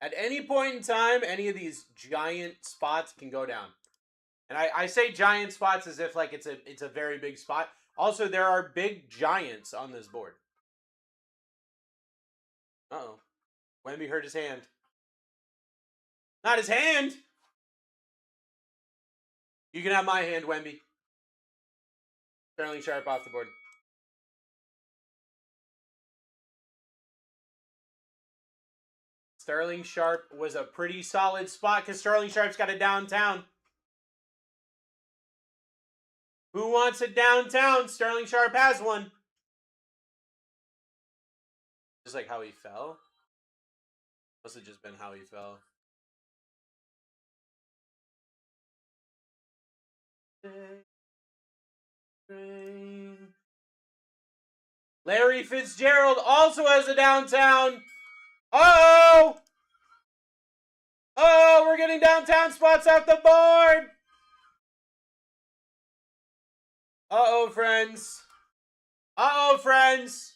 At any point in time, any of these giant spots can go down. And I say giant spots as if like it's a very big spot. Also, there are big giants on this board. Uh-oh. Wemby hurt his hand. Not his hand! You can have my hand, Wemby. Sterling Sharp off the board. Sterling Sharp was a pretty solid spot because Sterling Sharp's got a downtown. Who wants a downtown? Sterling Sharp has one. Just like how he fell. Must have just been how he fell. Larry Fitzgerald also has a downtown. Uh-oh! Oh, we're getting downtown spots off the board. Uh-oh, friends. Uh-oh, friends.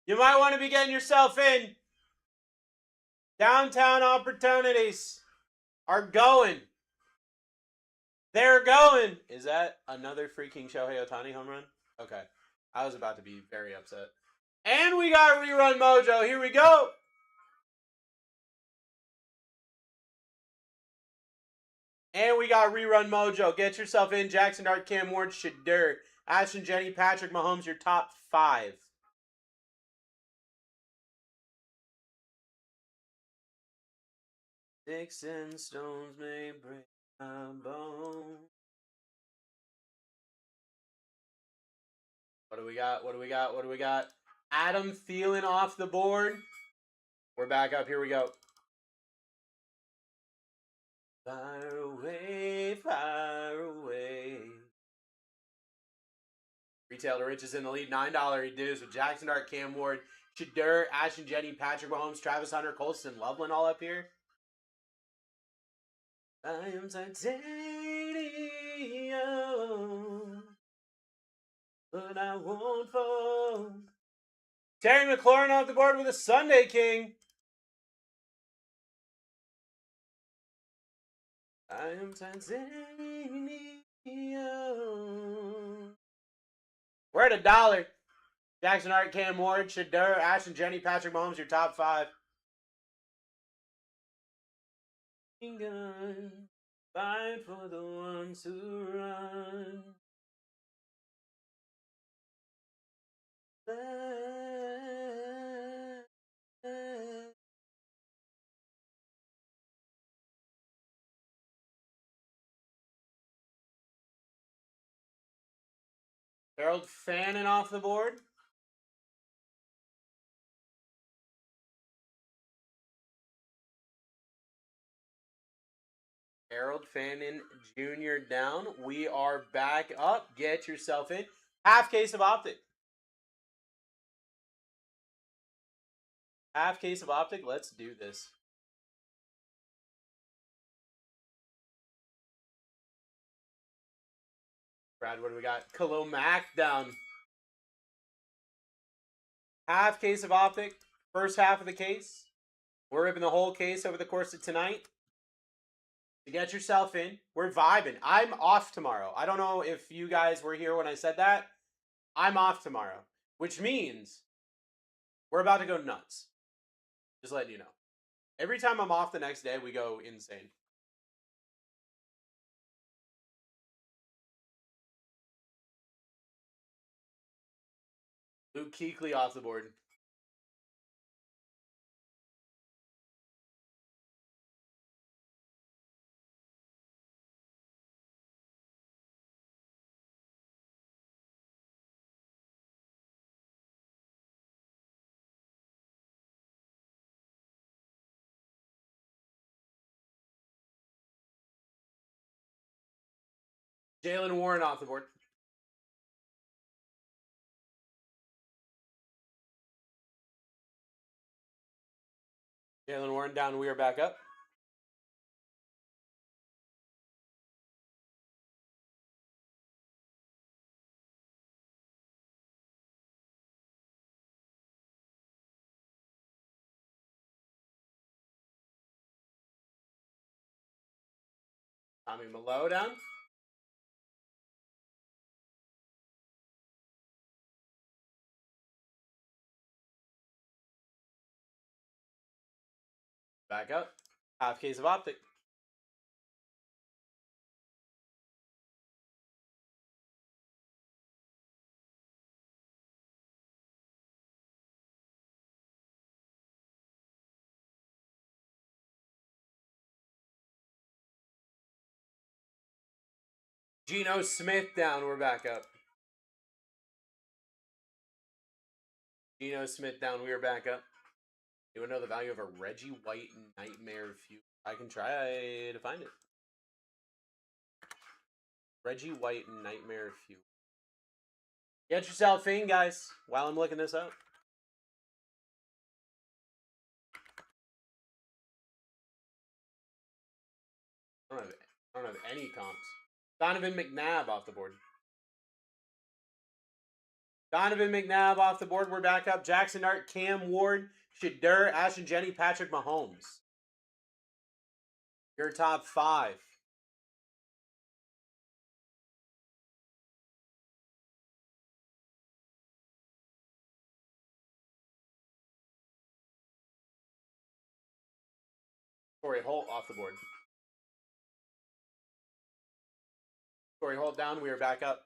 You might want to be getting yourself in. Downtown opportunities are going. They're going. Is that another freaking Shohei Ohtani home run? Okay. I was about to be very upset. And we got Rerun Mojo. Here we go. And we got Rerun Mojo. Get yourself in. Jackson Hart, Cam Ward, Shadur, Ashton, Jenny, Patrick Mahomes, your top 5. Sticks and stones may break my bones. What do we got? What do we got? What do we got? Adam Thielen off the board. We're back up. Here we go. Far away, far away. Retail to Riches in the lead. $9 reduce with Jackson Dart, Cam Ward, Shadur, Ashton Jenny, Patrick Mahomes, Travis Hunter, Colston, Loveland all up here. I am titanium, but I won't fall. Terry McLaurin off the board with a Sunday King. I am titanium. We're at $1. Jackson Art, Cam Ward, Shadur, Ashton Jenny, Patrick Mahomes, your top 5. Fight for the ones who run. Harold Fannin off the board. Harold Fannin Jr. down. We are back up. Get yourself in. Half case of Optic. Half case of Optic. Let's do this. Brad, what do we got? Khalil Mack down. Half case of Optic. First half of the case. We're ripping the whole case over the course of tonight. To get yourself in. We're vibing. I'm off tomorrow. I don't know if you guys were here when I said that. I'm off tomorrow. Which means we're about to go nuts. Just letting you know. Every time I'm off the next day, we go insane. Luke Kuechly off the board. Jalen Warren off the board. Jalen Warren down. We are back up. Tommy Malo down. Back up. Half case of Optic. Geno Smith down. We're back up. Geno Smith down. We are back up. You want to know the value of a Reggie White Nightmare Fuel? I can try to find it. Reggie White Nightmare Fuel. Get yourself in, guys, while I'm looking this up. I don't have any comps. Donovan McNabb off the board. Donovan McNabb off the board. We're back up. Jackson Art, Cam Ward, Shadur, Ashton Jenny, Patrick Mahomes. Your top 5. Corey Holt off the board. Corey Holt down. We are back up.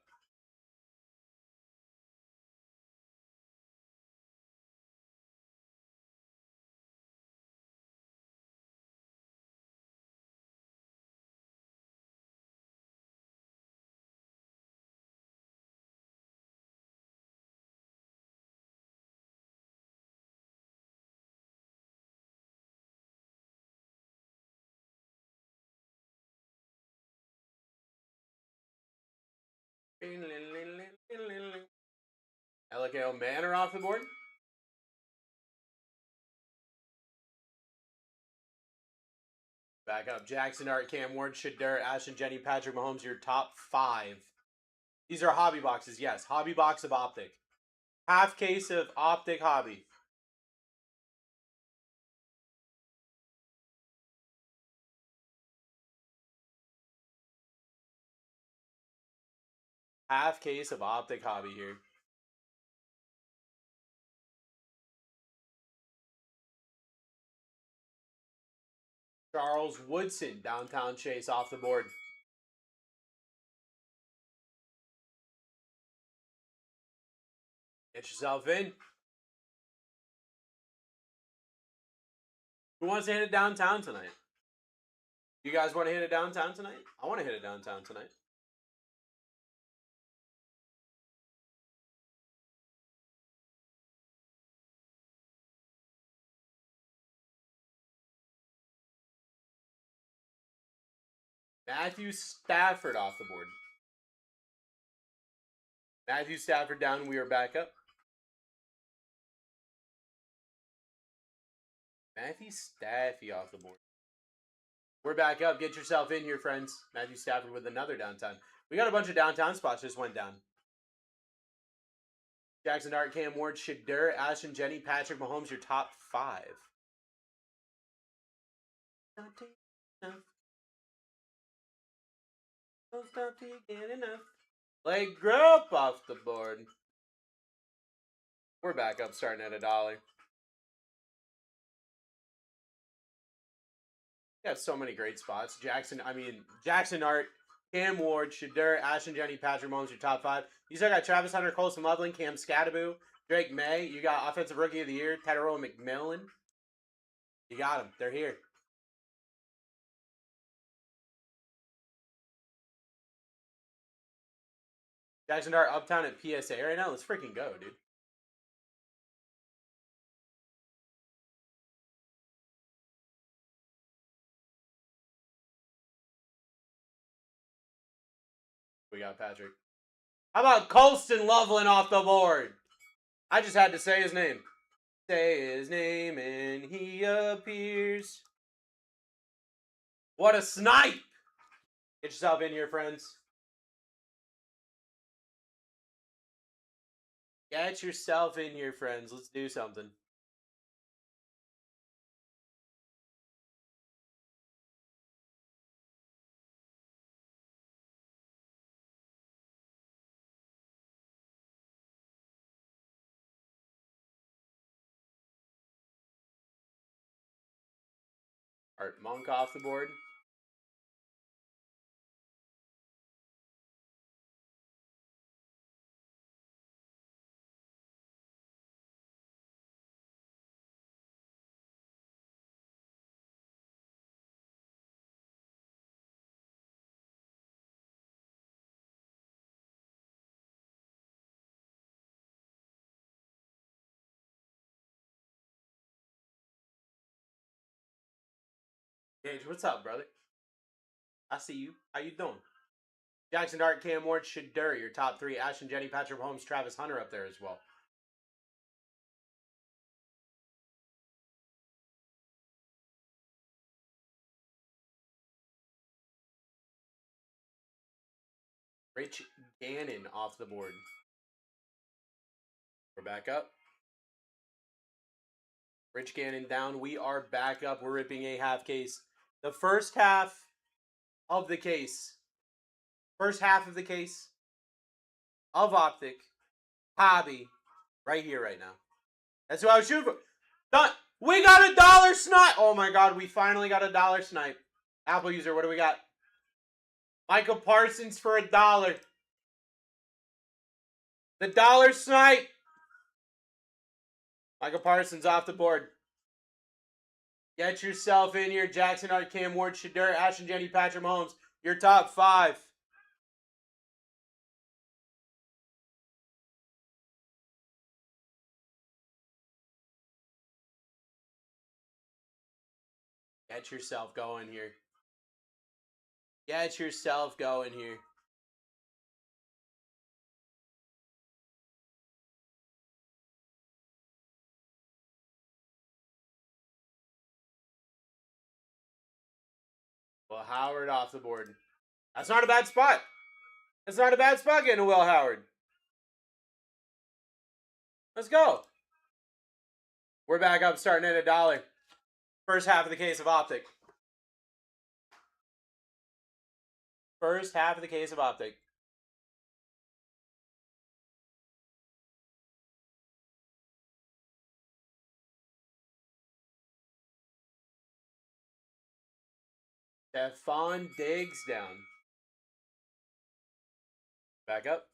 Malakeo Manor off the board. Back up. Jackson Art, Cam Ward, Shadur, Ashton, Jenny, Patrick Mahomes, your top 5. These are hobby boxes, yes. Hobby box of Optic. Half case of Optic Hobby. Half case of Optic Hobby here. Charles Woodson, Downtown Chase off the board. Get yourself in. Who wants to hit it downtown tonight? You guys want to hit it downtown tonight? I want to hit it downtown tonight. Matthew Stafford off the board. Matthew Stafford down. We are back up. Matthew Staffy off the board. We're back up. Get yourself in here, friends. Matthew Stafford with another downtown. We got a bunch of downtown spots just went down. Jackson Dart, Cam Ward, Shadur, Ashton, Jenny, Patrick Mahomes, your top 5. Don't stop till you get enough. Leg Group off the board. We're back up, starting at $1. We have so many great spots. Jackson Art, Cam Ward, Shadur, Ashton, Jenny, Patrick Mahomes, your top 5. You still got Travis Hunter, Colson Loveland, Cam Scattaboo, Drake May. You got Offensive Rookie of the Year, Tedero McMillan. You got them. They're here. Jackson Dart Uptown at PSA right now. Let's freaking go, dude. We got Patrick. How about Colston Loveland off the board? I just had to say his name. Say his name and he appears. What a snipe! Get yourself in here, friends. Get yourself in here, friends. Let's do something. Art Monk off the board. Gage, what's up, brother? I see you. How you doing? Jackson Dart, Cam Ward, Shadur, your top 3. Ashton, Jenny, Patrick Mahomes, Travis Hunter up there as well. Rich Gannon off the board. We're back up. Rich Gannon down. We are back up. We're ripping a half case. The first half of the case. First half of the case of Optic Hobby right here, right now. That's who I was shooting for. Done. We got $1 snipe. Oh my God, we finally got $1 snipe. Apple user, what do we got? Michael Parsons for $1. The $1 snipe. Michael Parsons off the board. Get yourself in here. Jackson Art, Cam Ward, Shadur, Ashton, Jenny, Patrick Mahomes. Your top 5. Get yourself going here. Get yourself going here. Will Howard off the board. That's not a bad spot. That's not a bad spot getting a Will Howard. Let's go. We're back up starting at $1. First half of the case of Optic. First half of the case of Optic. Stephon Diggs down. Back up.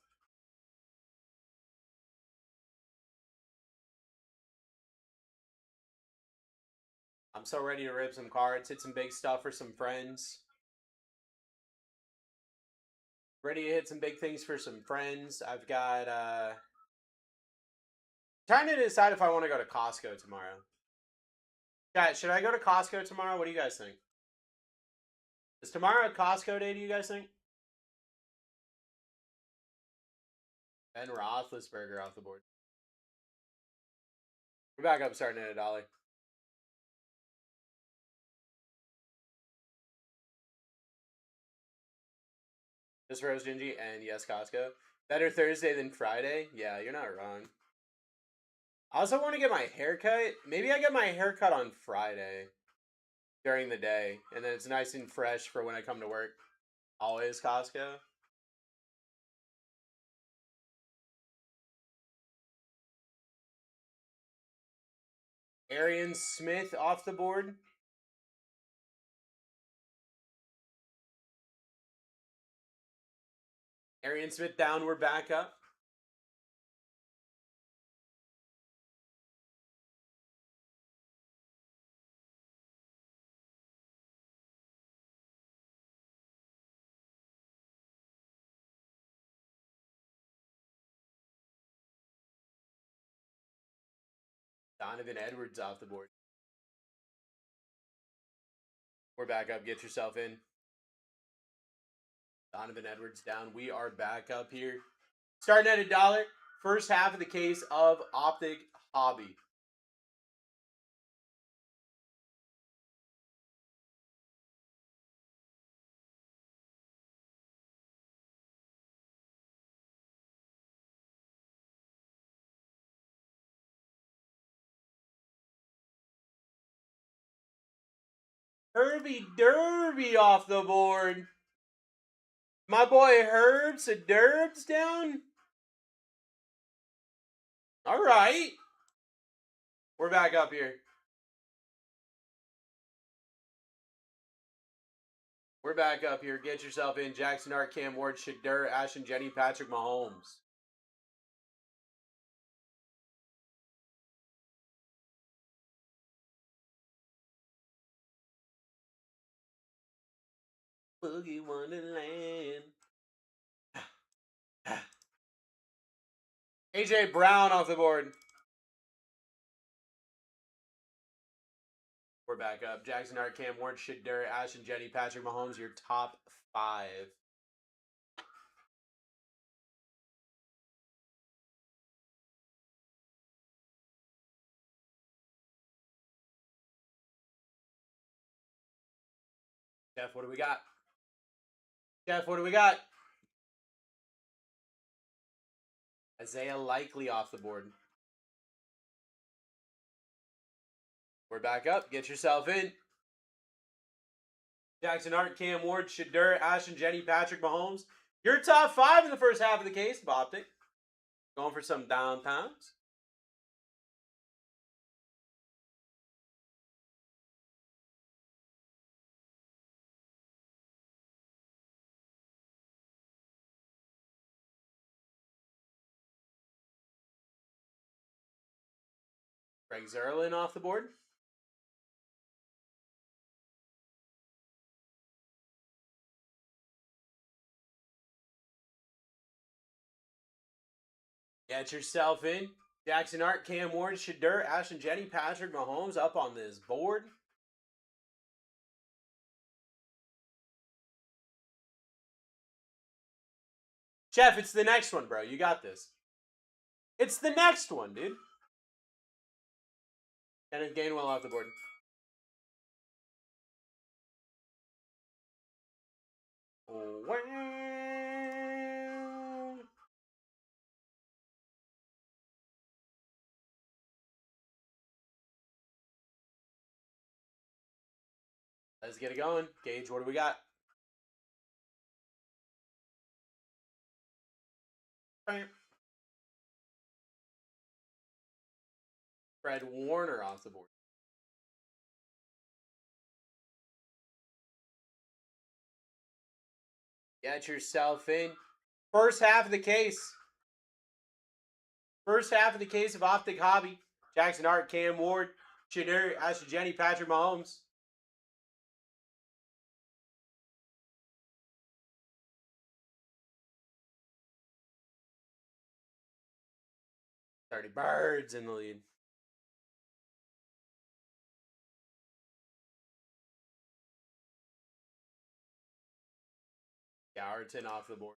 I'm so ready to rip some cards, hit some big stuff for some friends. Ready to hit some big things for some friends. I've got, trying to decide if I want to go to Costco tomorrow. Guys, should I go to Costco tomorrow? What do you guys think? Is tomorrow a Costco day, do you guys think? Ben Roethlisberger off the board. We're back up starting at $1. Just Rose Gingy and yes, Costco. Better Thursday than Friday? Yeah, you're not wrong. I also want to get my hair cut. Maybe I get my hair cut on Friday during the day. And then it's nice and fresh for when I come to work. Always Costco. Arian Smith off the board. Arian Smith down, we're back up. Donovan Edwards off the board. We're back up. Get yourself in. Donovan Edwards down. We are back up here. Starting at $1. First half of the case of Optic Hobby. Herbie Derby off the board. My boy Herbs and Derbs down. All right. We're back up here. We're back up here. Get yourself in. Jackson Art, Cam Ward, Shadur, Ashton, Jenny, Patrick Mahomes. Boogie Wonderland. AJ Brown off the board. We're back up. Jackson Art, Cam Ward, Shadur, Ashton, Jenny, Patrick Mahomes, your top 5. Jeff, what do we got? Jeff, what do we got? Isaiah Likely off the board. We're back up. Get yourself in. Jackson Art, Cam Ward, Shadur, Ashton, Jenny, Patrick Mahomes. Your top 5 in the first half of the case of Optic. Going for some downtowns. Greg Zerlin off the board. Get yourself in. Jackson Art, Cam Ward, Shadur, Ashton, Jenny, Patrick Mahomes up on this board. Jeff, it's the next one, bro. You got this. It's the next one, dude. Kenneth Gainwell off the board. Let's get it going. Gage, what do we got? Fred Warner off the board. Get yourself in. First half of the case. First half of the case of Optic Hobby. Jackson Hart, Cam Ward, Shadur, Ashton Jenny, Patrick Mahomes. Dirty Birds in the lead. Gowerton off the board.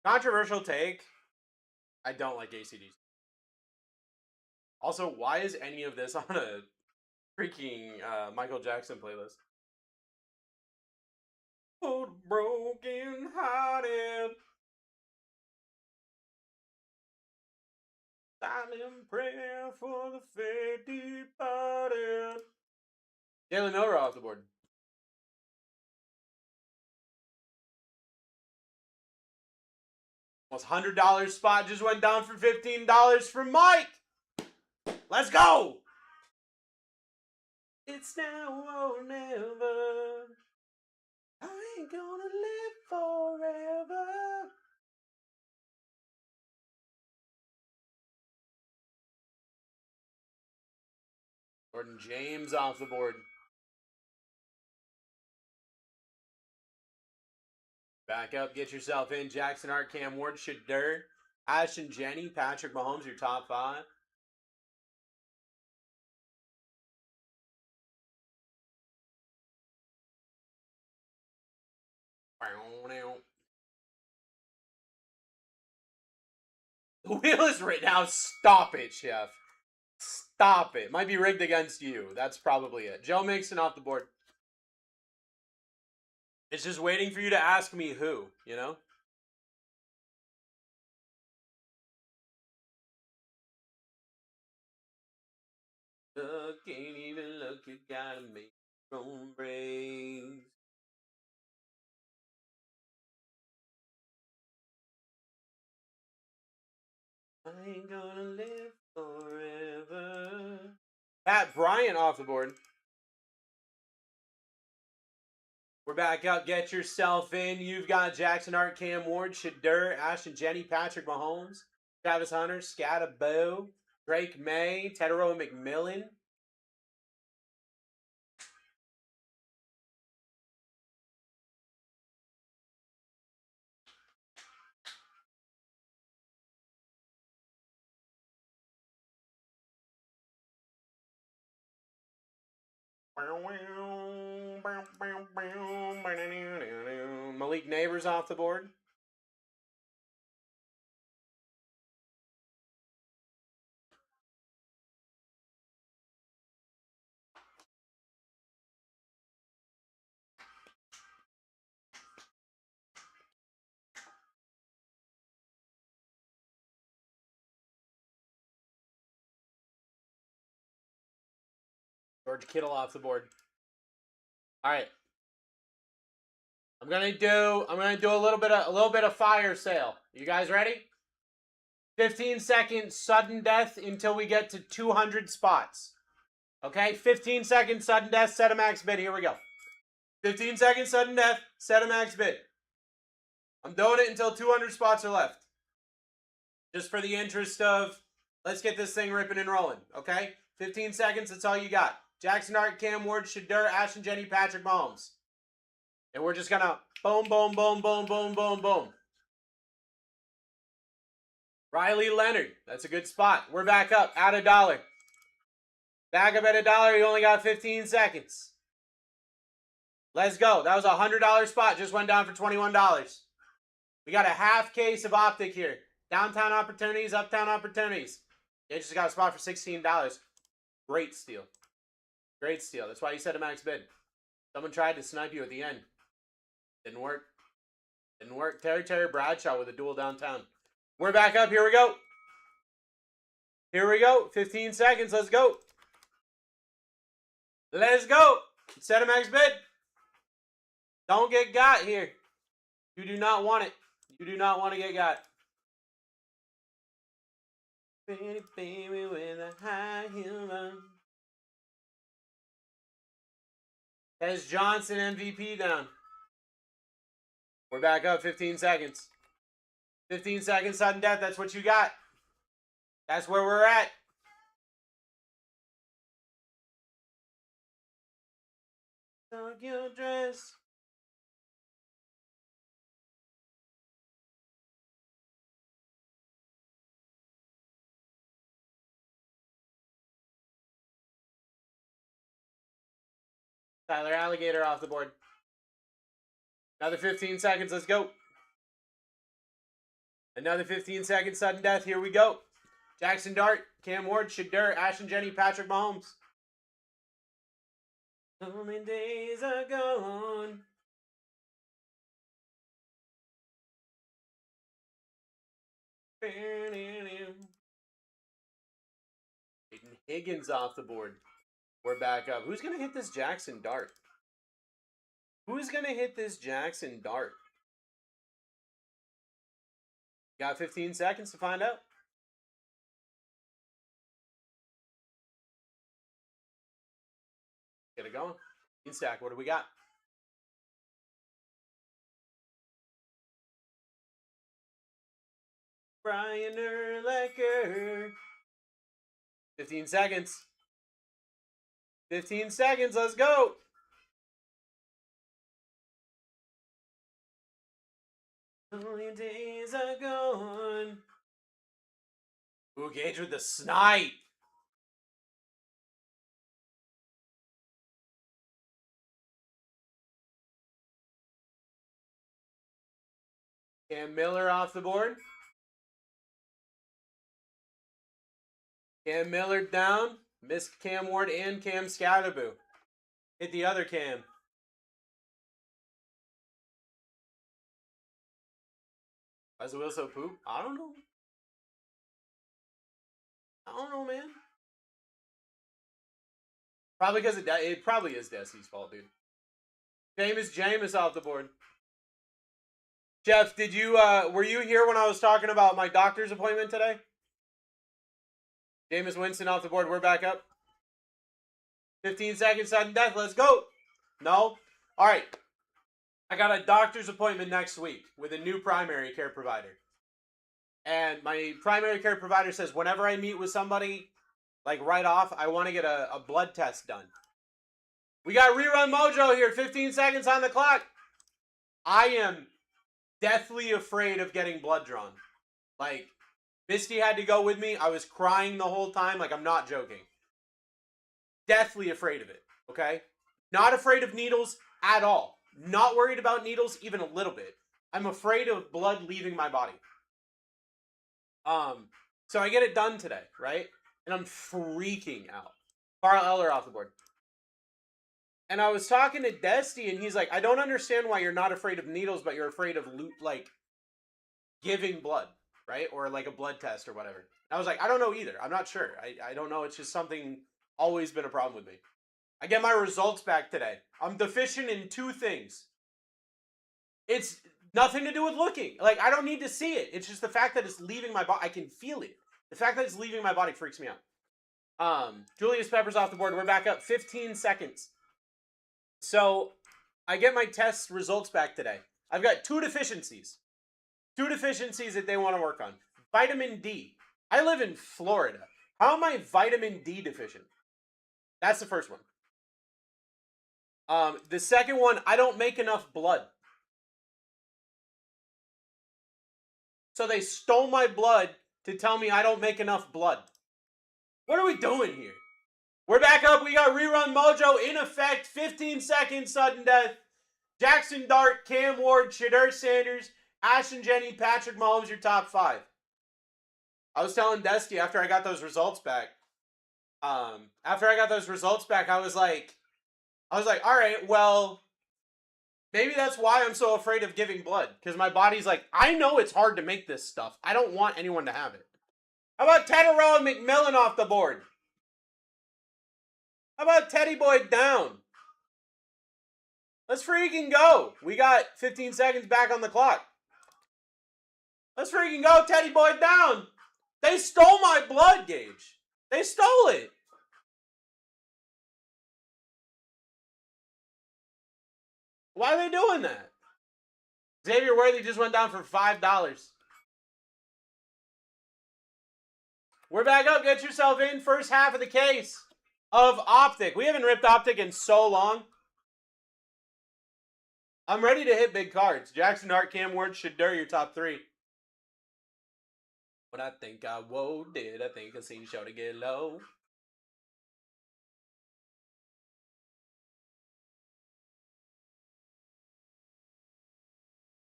Controversial take. I don't like ACDs. Also, why is any of this on a freaking Michael Jackson playlist? Oh, broken hearted. Silent prayer for the faith departed. Jalen Miller off the board. Almost $100 spot just went down for $15 for Mike. Let's go. It's now or never. I ain't gonna live forever. Gordon James off the board. Back up, get yourself in. Jackson Hart, Cam Ward, Shadur, Ashton Jenny, Patrick Mahomes, your top 5. The wheel is right now. Stop it, Chef. Stop it. Might be rigged against you. That's probably it. Joe Mixon off the board. It's just waiting for you to ask me who, you know? Look, can't even look, you gotta make your own brains. I ain't gonna live forever. Pat Bryant off the board. We're back up. Get yourself in. You've got Jackson Hart, Cam Ward, Shadur, Ashton Jenny, Patrick Mahomes, Travis Hunter, Scatabo, Drake May, Tedero McMillan. Malik Neighbors off the board. George Kittle off the board. All right. I'm gonna do a little bit of fire sale. You guys ready? 15-second sudden death until we get to 200 spots. Okay, 15-second sudden death, set a max bid. Here we go. 15-second sudden death, set a max bid. I'm doing it until 200 spots are left. Just for the interest of, let's get this thing ripping and rolling, okay? 15 seconds, that's all you got. Jackson Hart, Cam Ward, Shadur, Ashton Jenny, Patrick Mahomes. And we're just gonna boom, boom, boom, boom, boom, boom, boom. Riley Leonard, that's a good spot. We're back up, at $1. Back up at $1, you only got 15 seconds. Let's go. That was a $100 spot, just went down for $21. We got a half case of Optic here. Downtown opportunities, uptown opportunities. They just got a spot for $16. Great steal. Great steal. That's why you set a max bid. Someone tried to snipe you at the end. Didn't work. Didn't work. Terry Bradshaw with a duel downtown. We're back up. Here we go. Here we go. 15 seconds. Let's go. Let's go. Set a max bid. Don't get got here. You do not want it. You do not want to get got. Pretty baby with a high heel on. Has Johnson MVP down. We're back up 15 seconds. 15 seconds sudden death. That's what you got. That's where we're at. Tokyo dress. Tyler Alligator off the board. Another 15 seconds. Let's go. Another 15 seconds. Sudden death. Here we go. Jackson Dart, Cam Ward, Shadur, Ashton Jenny, Patrick Mahomes. So many days are gone. Aiden Higgins off the board. We're back up. Who's going to hit this Jackson Dart? Who's going to hit this Jackson Dart? Got 15 seconds to find out. Get it going. Instack, what do we got? Brian Urlacher. 15 seconds. 15 seconds, let's go. Only days are gone. Ooh, Gage with the snipe. Cam Miller off the board. Cam Miller down. Missed Cam Ward and Cam Scatterboo. Hit the other Cam. Why is the wheel so poop? I don't know. I don't know, man. Probably because it probably is Desi's fault, dude. Jameis off the board. Jeff, did you were you here when I was talking about my doctor's appointment today? Jameis Winston off the board. We're back up. 15 seconds, sudden death. Let's go. No? All right. I got a doctor's appointment next week with a new primary care provider. And my primary care provider says whenever I meet with somebody, like right off, I want to get a blood test done. We got Rerun Mojo here. 15 seconds on the clock. I am deathly afraid of getting blood drawn. Like, Misty had to go with me. I was crying the whole time. Like, I'm not joking. Deathly afraid of it, okay? Not afraid of needles at all. Not worried about needles even a little bit. I'm afraid of blood leaving my body. So I get it done today, right? And I'm freaking out. Carl Eller off the board. And I was talking to Dusty, and he's like, I don't understand why you're not afraid of needles, but you're afraid of, like, giving blood, right? Or, like, a blood test or whatever. And I was like, I don't know either. I'm not sure. I don't know. It's just something always been a problem with me. I get my results back today. I'm deficient in 2 things. It's nothing to do with looking. Like, I don't need to see it. It's just the fact that it's leaving my body. I can feel it. The fact that it's leaving my body freaks me out. Julius Peppers off the board. We're back up 15 seconds. So, I get my test results back today. I've got 2 deficiencies. 2 deficiencies that they want to work on. Vitamin D. I live in Florida. How am I vitamin D deficient? That's the first one. The second one, I don't make enough blood. So they stole my blood to tell me I don't make enough blood. What are we doing here? We're back up. We got Rerun Mojo in effect. 15 seconds, sudden death. Jackson Dart, Cam Ward, Shadur Sanders, Ashton Jenny, Patrick Mahomes, your top 5. I was telling Dusty after I got those results back, after I got those results back, I was like, all right, well, maybe that's why I'm so afraid of giving blood. Because my body's like, I know it's hard to make this stuff. I don't want anyone to have it. How about Tedero and McMillan off the board? How about Teddy Boy down? Let's freaking go. We got 15 seconds back on the clock. Let's freaking go, Teddy Boy down. They stole my blood gauge. They stole it. Why are they doing that? Xavier Worthy just went down for $5. We're back up. Get yourself in. First half of the case of Optic. We haven't ripped Optic in so long. I'm ready to hit big cards. Jackson Hart, Cam Ward, Shadur, your top three. What I think I did. I think I seen Shorty get low.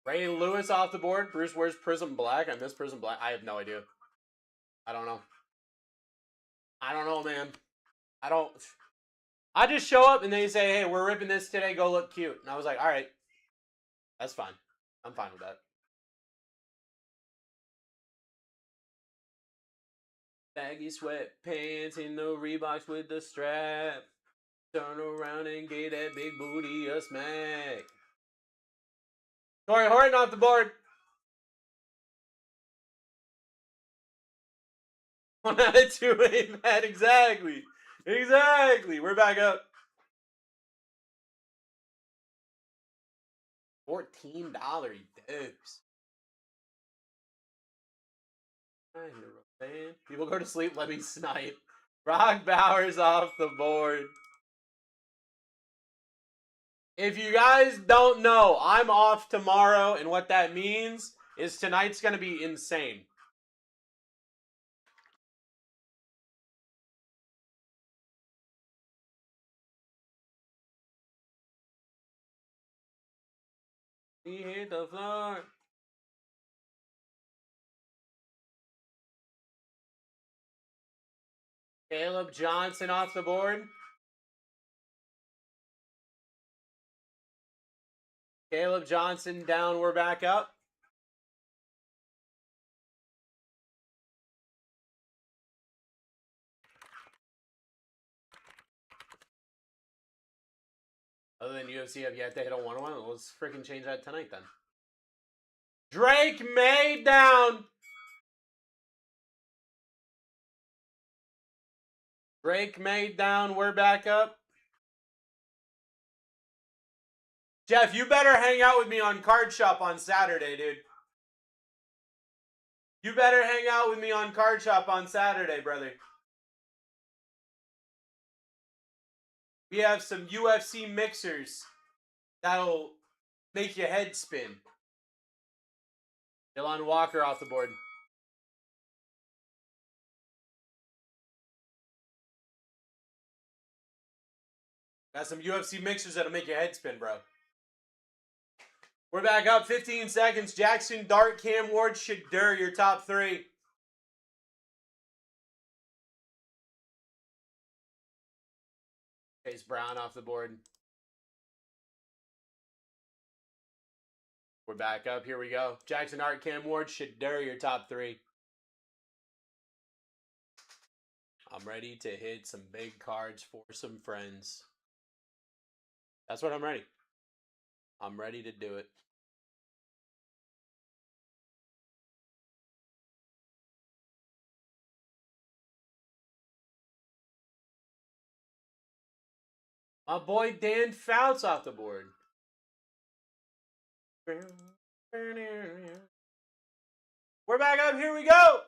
Ray Lewis off the board. Bruce, where's Prism Black? I miss Prism Black. I have no idea. I don't know. I don't know, man. I just show up and they say, hey, we're ripping this today. Go look cute. And I was like, all right. That's fine. I'm fine with that. Baggy sweatpants in the Reeboks with the strap. Turn around and get that big booty a smack. Corey Horton off the board. 1 out of 2 ain't bad. Exactly. Exactly. We're back up. $14 dubs. People go to sleep, let me snipe. Brock Bowers off the board. If you guys don't know, I'm off tomorrow, and what that means is tonight's going to be insane. He hit the floor. Caleb Johnson off the board. Caleb Johnson down, we're back up. Other than UFC, if you have to hit a 1-1, let's freaking change that tonight then. Drake May down. Drake May down, we're back up. Jeff, you better hang out with me on Card Shop on Saturday, dude. You better hang out with me on Card Shop on Saturday, brother. We have some UFC mixers that'll make your head spin. Dylan Walker off the board. Got some UFC mixers that'll make your head spin, bro. We're back up. 15 seconds. Jackson Dart, Cam Ward, Shadur, your top three. Chase Brown off the board. We're back up. Here we go. Jackson Dart, Cam Ward, Shadur, your top three. I'm ready to hit some big cards for some friends. That's what I'm ready. I'm ready to do it. My boy Dan Fouts off the board. We're back up. Here we go.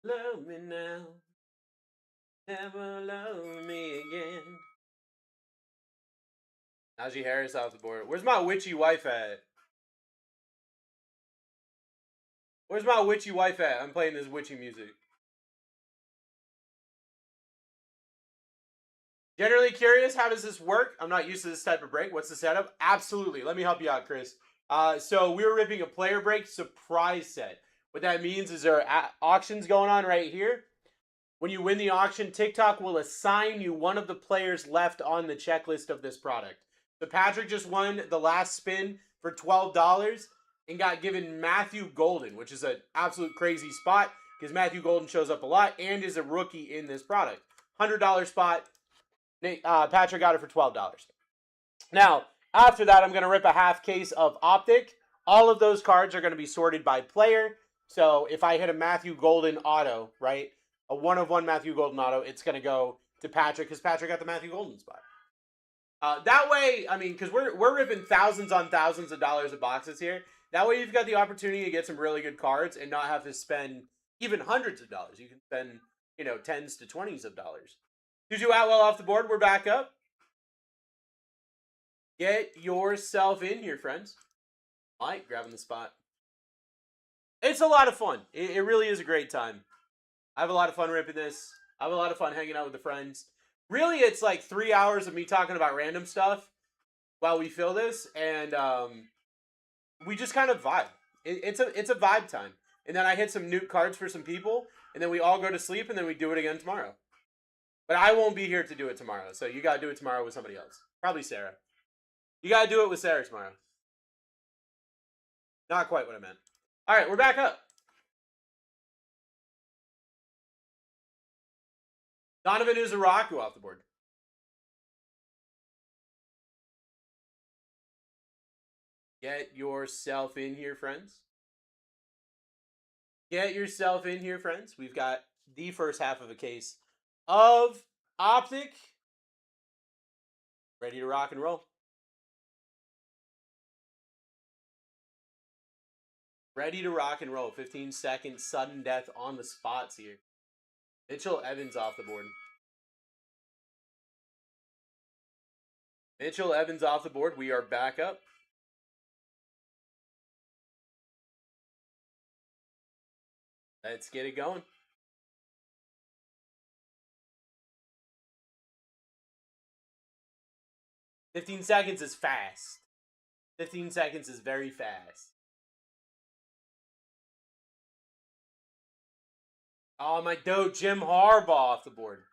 Love me now. Never love me again. Najee Harris off the board. Where's my witchy wife at? Where's my witchy wife at? I'm playing this witchy music. Generally curious, how does this work? I'm not used to this type of break. What's the setup? Absolutely. Let me help you out, Chris. So we're ripping a player break surprise set. What that means is there are auctions going on right here. When you win the auction, TikTok will assign you one of the players left on the checklist of this product. So Patrick just won the last spin for $12 and got given Matthew Golden, which is an absolute crazy spot because Matthew Golden shows up a lot and is a rookie in this product. $100 spot. Patrick got it for $12. Now, after that, I'm going to rip a half case of Optic. All of those cards are going to be sorted by player. So if I hit a Matthew Golden auto, right, a 1/1 Matthew Golden auto, it's going to go to Patrick because Patrick got the Matthew Golden spot. That way, I mean, because we're ripping thousands on thousands of dollars of boxes here. That way you've got the opportunity to get some really good cards and not have to spend even hundreds of dollars. You can spend, you know, tens to 20s of dollars. Juju Atwell off the board. We're back up. Get yourself in here, friends. Mike grabbing the spot. It's a lot of fun. It really is a great time. I have a lot of fun ripping this. I have a lot of fun hanging out with the friends. Really, it's like 3 hours of me talking about random stuff while we fill this, and we just kind of vibe. It's a vibe time. And then I hit some nuke cards for some people, and then we all go to sleep, and then we do it again tomorrow. But I won't be here to do it tomorrow, so you gotta do it tomorrow with somebody else. Probably Sarah. You gotta do it with Sarah tomorrow. Not quite what I meant. All right, we're back up. Donovan Uzaraku off the board. Get yourself in here, friends. Get yourself in here, friends. We've got the first half of a case of Optic. Ready to rock and roll. Ready to rock and roll. 15 seconds, sudden death on the spots here. Mitchell Evans off the board. Mitchell Evans off the board. We are back up. Let's get it going. "15 seconds is fast. 15 seconds is very fast. Oh, my dope, Jim Harbaugh off the board.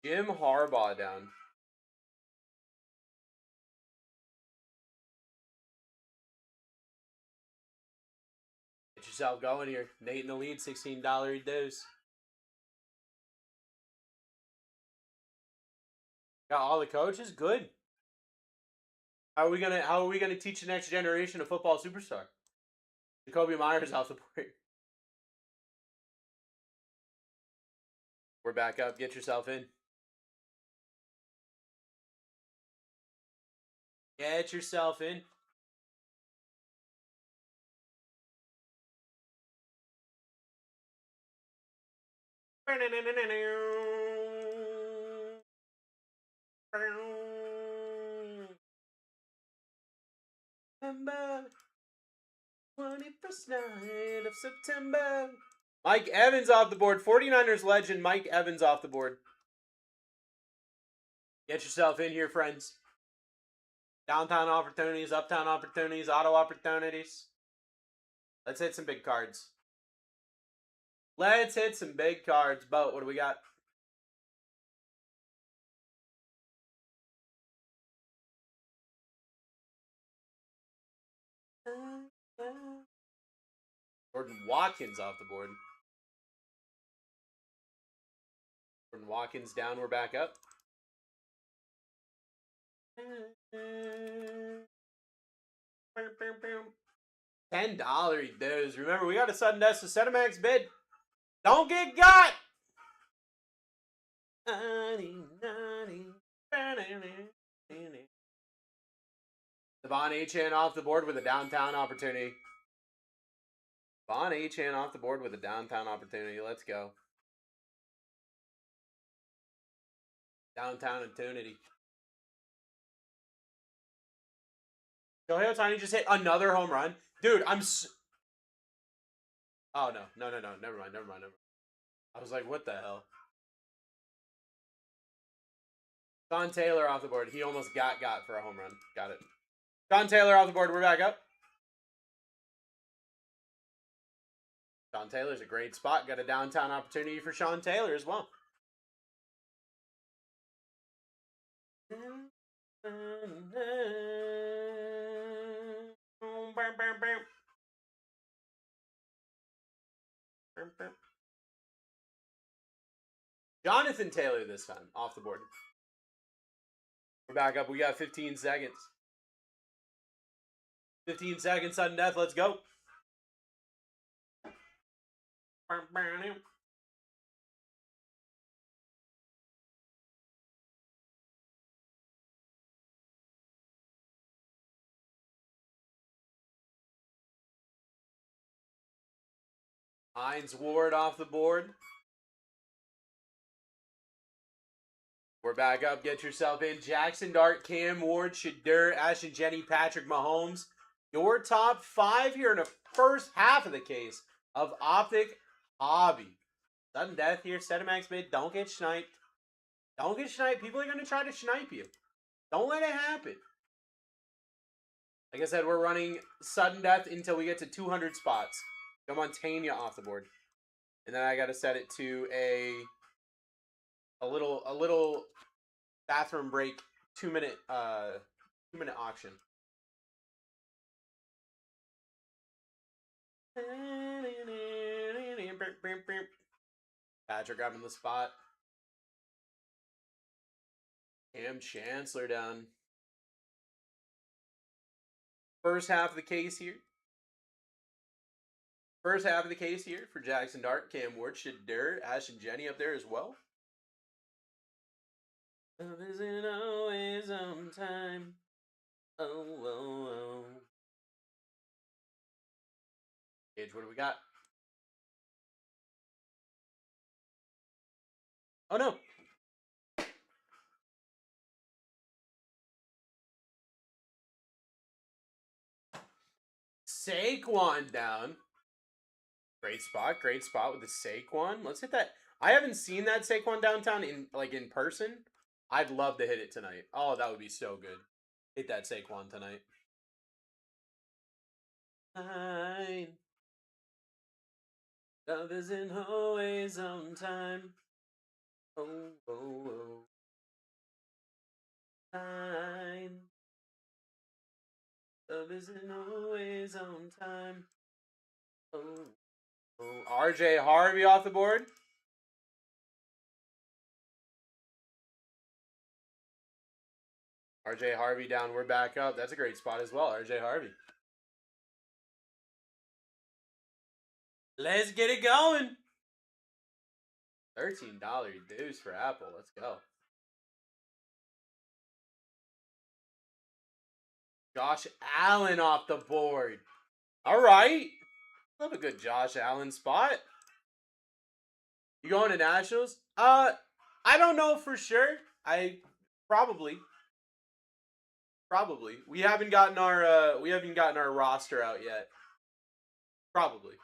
Jim Harbaugh down. Get yourself going here. Nate in the lead, $16 dose. Got all the coaches? Good. How are we gonna teach the next generation a football superstar? Jacoby Myers off the board. We're back up. Get yourself in. Get yourself in. September, 21st night of September. Mike Evans off the board. 49ers legend Mike Evans off the board. Get yourself in here, friends. Downtown opportunities, uptown opportunities, auto opportunities. Let's hit some big cards. Let's hit some big cards. Bo, what do we got? Jordan Watkins off the board. Jordan Watkins down, we're back up. $10 those. Remember, we got a sudden death, so set a max bid. Don't get got! Devon Achane off the board with a downtown opportunity. Devon Achane off the board with a downtown opportunity. Let's go. Downtown opportunity. Shohei Ohtani just hit another home run. Dude, oh, no. Never mind. I was like, what the hell? Sean Taylor off the board. He almost got for a home run. Got it. Sean Taylor off the board. We're back up. Sean Taylor's a great spot. Got a downtown opportunity for Sean Taylor as well. Jonathan Taylor this time, off the board. We're back up. We got 15 seconds. 15 seconds, sudden death. Let's go. Hines Ward off the board. We're back up. Get yourself in. Jackson Dart, Cam Ward, Shadur, Ashton Jenny, Patrick Mahomes. Your top 5 here in the first half of the case of Optic Hobby. Sudden death here. Setamax bid. Don't get sniped. Don't get sniped. People are going to try to snipe you. Don't let it happen. Like I said, we're running sudden death until we get to 200 spots. Come on, Tanya off the board. And then I got to set it to a little bathroom break 2-minute auction. Patrick grabbing the spot. Cam Chancellor down. First half of the case here. First half of the case here for Jackson Dart, Cam Ward, Shadur, Ash and Jenny up there as well. Love isn't always on time. Oh, oh, oh. Gage, what do we got? Oh, no. Saquon down. Great spot with the Saquon. Let's hit that. I haven't seen that Saquon downtown in person. I'd love to hit it tonight. Oh, that would be so good. Hit that Saquon tonight. Fine. Love isn't always on time. Oh, oh, oh. Fine. Love isn't always on time. Oh, oh. RJ Harvey off the board. RJ Harvey down. We're back up. That's a great spot as well. RJ Harvey. Let's get it going. $13 dues for Apple. Let's go. Josh Allen off the board. All right. Love a good Josh Allen spot. You going to Nationals? I don't know for sure. Probably. We haven't gotten our roster out yet. Probably.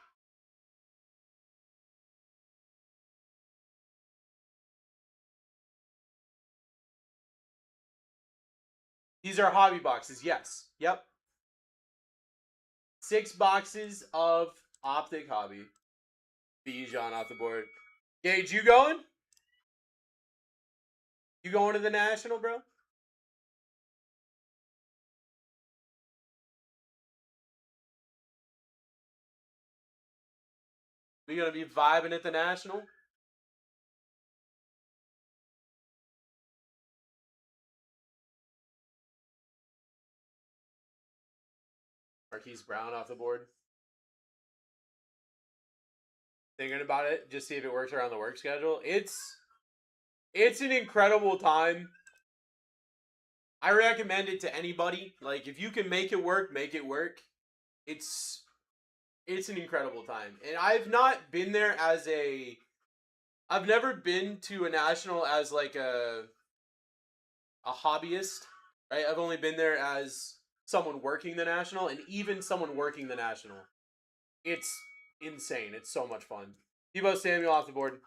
These are hobby boxes. Yes. Yep. 6 boxes of Optic Hobby. Bijan off the board. Gage, you going? You going to the National, bro? We gonna be vibing at the National? Marquise Brown off the board. Thinking about it, just see if it works around the work schedule. It's an incredible time. I recommend it to anybody. Like, if you can make it work, make it work. It's an incredible time. And I've not been there as I've never been to a National as like a hobbyist, right? I've only been there as someone working the National, and even someone working the National. It's insane. It's so much fun. Debo Samuel off the board.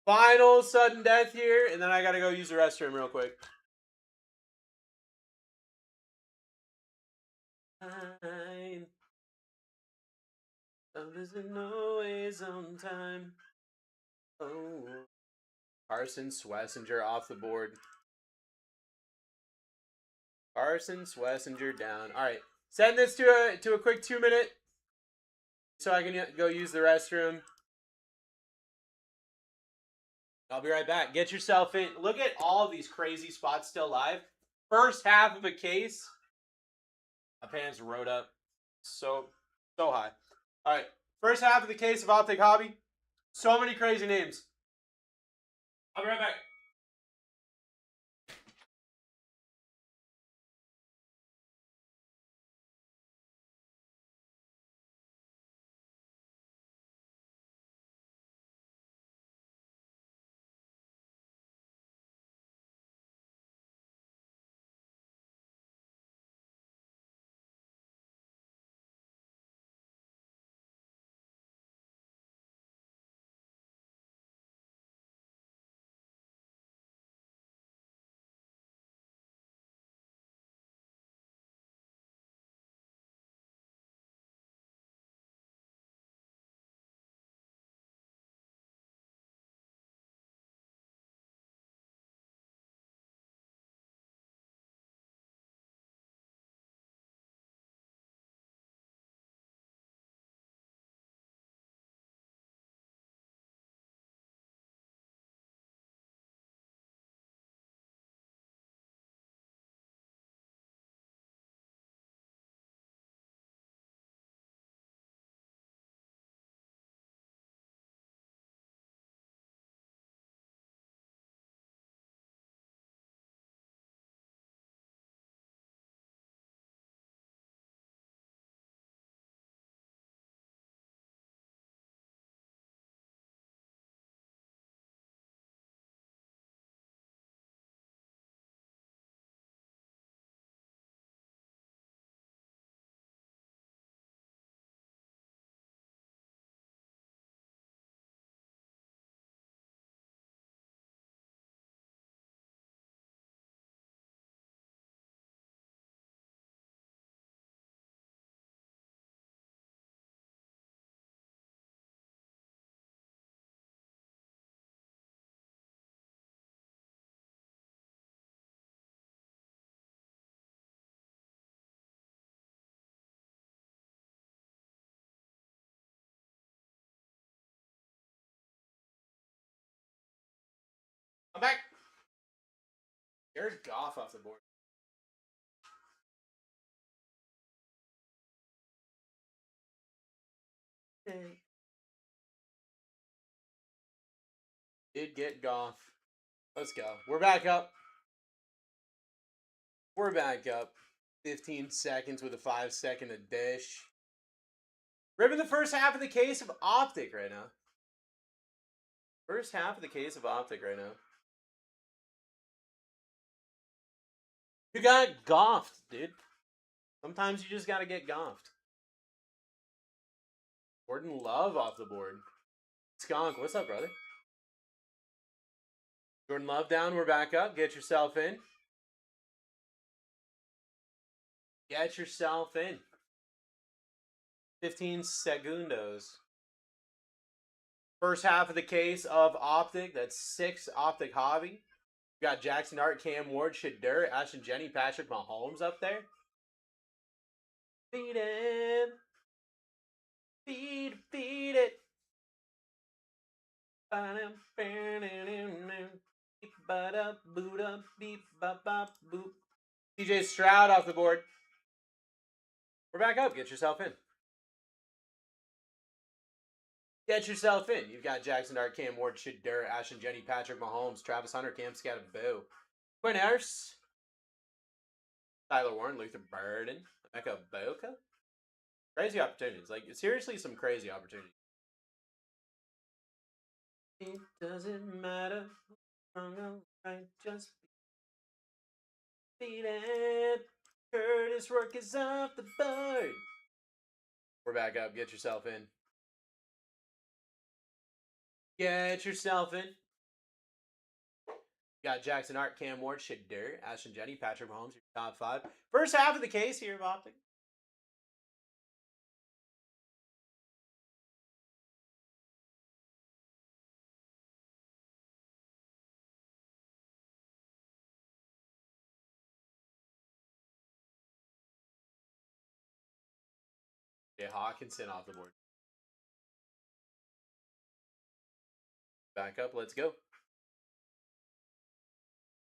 Final sudden death here, and then I gotta go use the restroom real quick. Love isn't always on time. Oh, Carson Swessinger off the board. Carson Swessinger down. All right, send this to a quick 2-minute, so I can go use the restroom. I'll be right back. Get yourself in. Look at all of these crazy spots still live. First half of a case. My pants rode up so high. All right, first half of the case of Optic Hobby. So many crazy names. I'll be right back. I'm back. Jared Goff off the board. Did get Goff. Let's go. We're back up. We're back up. 15 seconds with a 5-second dish. Ripping the first half of the case of Optic right now. First half of the case of Optic right now. You got goffed, dude. Sometimes you just gotta get goffed. Jordan Love off the board. Skunk, what's up, brother? Jordan Love down, we're back up. Get yourself in. Get yourself in. 15 segundos. First half of the case of Optic. That's 6 Optic Hobby. We got Jackson Art, Cam Ward, Shadur, Ashton Jenny, Patrick Mahomes up there. Feed him. Feed it. DJ Stroud off the board. We're back up. Get yourself in. Get yourself in. You've got Jackson Dart, Cam Ward, Shadur, Ashton Jenny, Patrick Mahomes, Travis Hunter, Cam Scatterboo, Quinn Harris, Tyler Warren, Luther Burden, Emeka Boka. Crazy opportunities. Like, seriously, some crazy opportunities. It doesn't matter. Right, just beat it. Curtis Rourke is off the board. We're back up. Get yourself in. Get yourself in. Got Jackson Art, Cam Ward, Shadur, Ashton Jenny, Patrick Mahomes, your top 5. First half of the case here of Optic. Okay, Hawkinson off the board. Back up, let's go.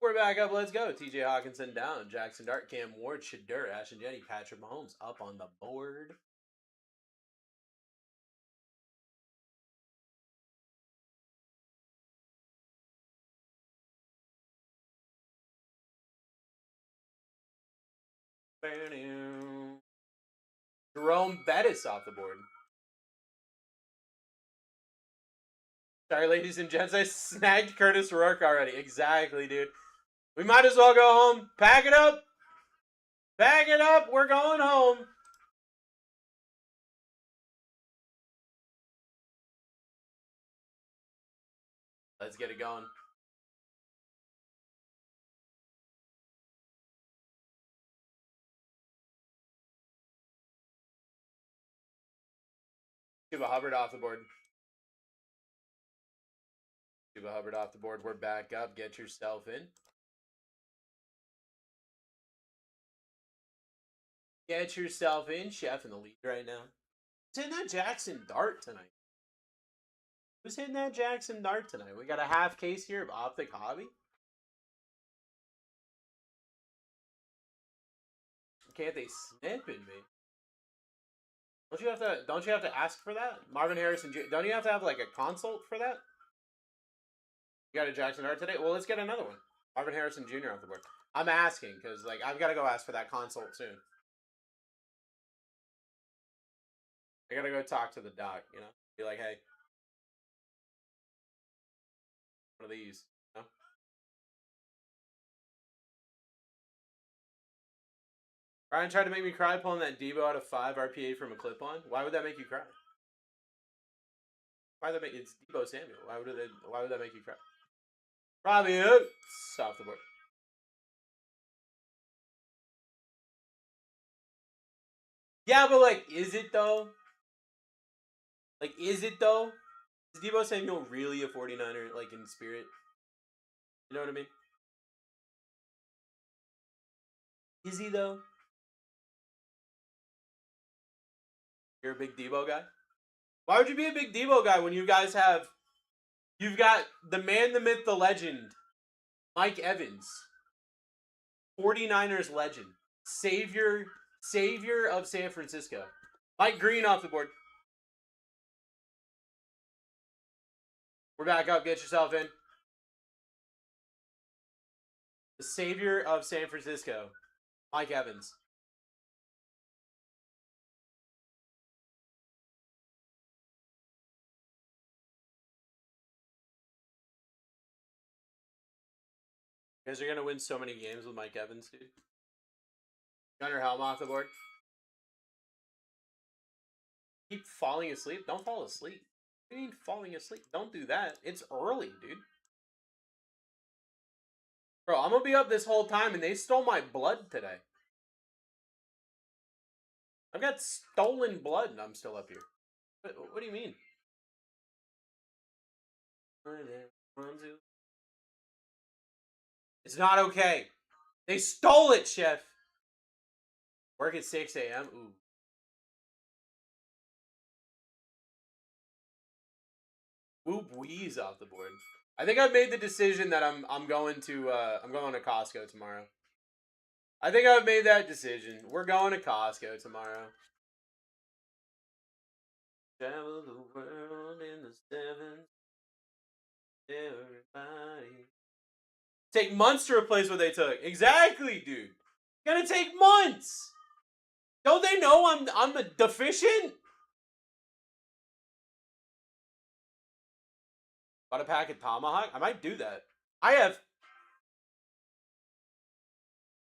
We're back up, let's go. TJ Hawkinson down. Jackson Dart, Cam Ward, Shadur, Ashton Jenny, Patrick Mahomes up on the board. Jerome Bettis off the board. Sorry, ladies and gents, I snagged Curtis Rourke already. Exactly, dude. We might as well go home. Pack it up. Pack it up. We're going home. Let's get it going. Cuba Hubbard off the board. Cuba Hubbard off the board. We're back up. Get yourself in. Get yourself in. Chef in the lead right now. Who's hitting that Jackson Dart tonight? Who's hitting that Jackson Dart tonight? We got a half case here of Optic Hobby. Can't they snipping me? Don't you have to ask for that? Marvin Harrison Jr. Don't you have to have like a consult for that? You got a Jackson Dart today? Well, let's get another one. Marvin Harrison Jr. off the board. I'm asking because like I've got to go ask for that consult soon. I gotta go talk to the doc, you know? Be like, hey, one of these, you know? Ryan tried to make me cry pulling that Debo out of 5 RPA from a clip-on. Why would that make you cry? Why would that make it's Debo Samuel? Why would that make you cry? Probably it's off the board. Yeah, but like, is it though? Like, is it though? Is Debo Samuel really a 49er, like, in spirit? You know what I mean? Is he, though? You're a big Debo guy? Why would you be a big Debo guy when you guys have... You've got the man, the myth, the legend, Mike Evans. 49ers legend. Savior of San Francisco. Mike Green off the board. We're back up. Get yourself in. The savior of San Francisco, Mike Evans. You guys are going to win so many games with Mike Evans, dude. Gunnar Helm off the board. Keep falling asleep? Don't fall asleep. What do you mean falling asleep? Don't do that. It's early, dude. Bro, I'm going to be up this whole time and they stole my blood today. I've got stolen blood and I'm still up here. What do you mean? It's not okay. They stole it, Chef. Work at 6 a.m. Ooh. Whoop wheeze off the board. I think I've made the decision that I'm going to Costco tomorrow. I think I've made that decision. We're going to Costco tomorrow. Travel the world in the 7th. Everybody. Take months to replace what they took. Exactly, dude. It's gonna take months. Don't they know I'm a deficient? Bought a pack of Tomahawk? I might do that. I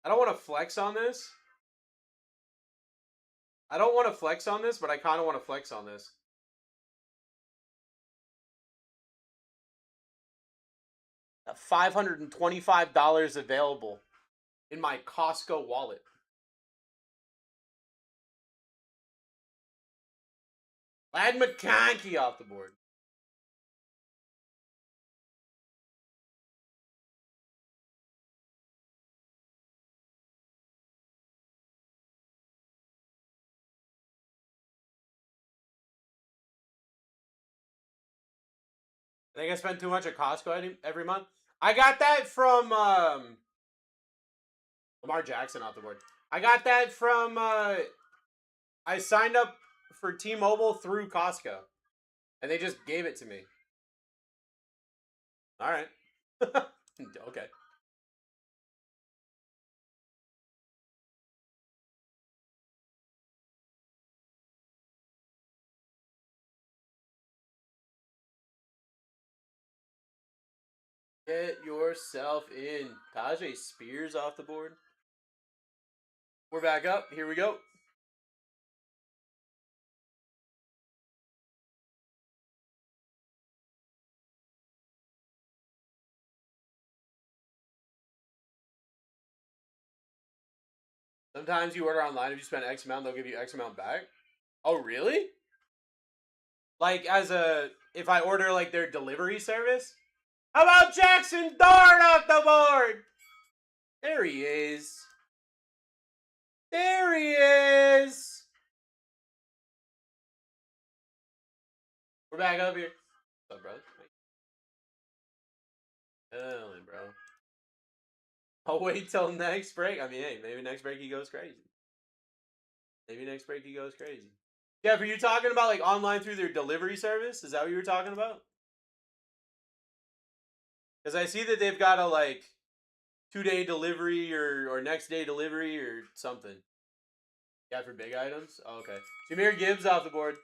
don't want to flex on this. I don't want to flex on this, but I kind of want to flex on this. $525 available in my Costco wallet. Lad McConkey off the board. I think I spend too much at Costco every month. I got that from Lamar Jackson off the board. I got that from I signed up for T-Mobile through Costco, and they just gave it to me. All right. Okay. Get yourself in. Tajay Spears off the board. We're back up. Here we go. Sometimes you order online, if you spend X amount, they'll give you X amount back. Oh, really? Like, if I order, like, their delivery service? How about Jackson Dart off the board? There he is. There he is. We're back up here. What's up, brother? Hell, bro. I'll wait till next break. I mean, hey, maybe next break he goes crazy. Maybe next break he goes crazy. Jeff, are you talking about like online through their delivery service? Is that what you were talking about? Because I see that they've got a like 2-day delivery or next day delivery or something. Yeah, for big items? Oh, okay. Jameer Gibbs off the board.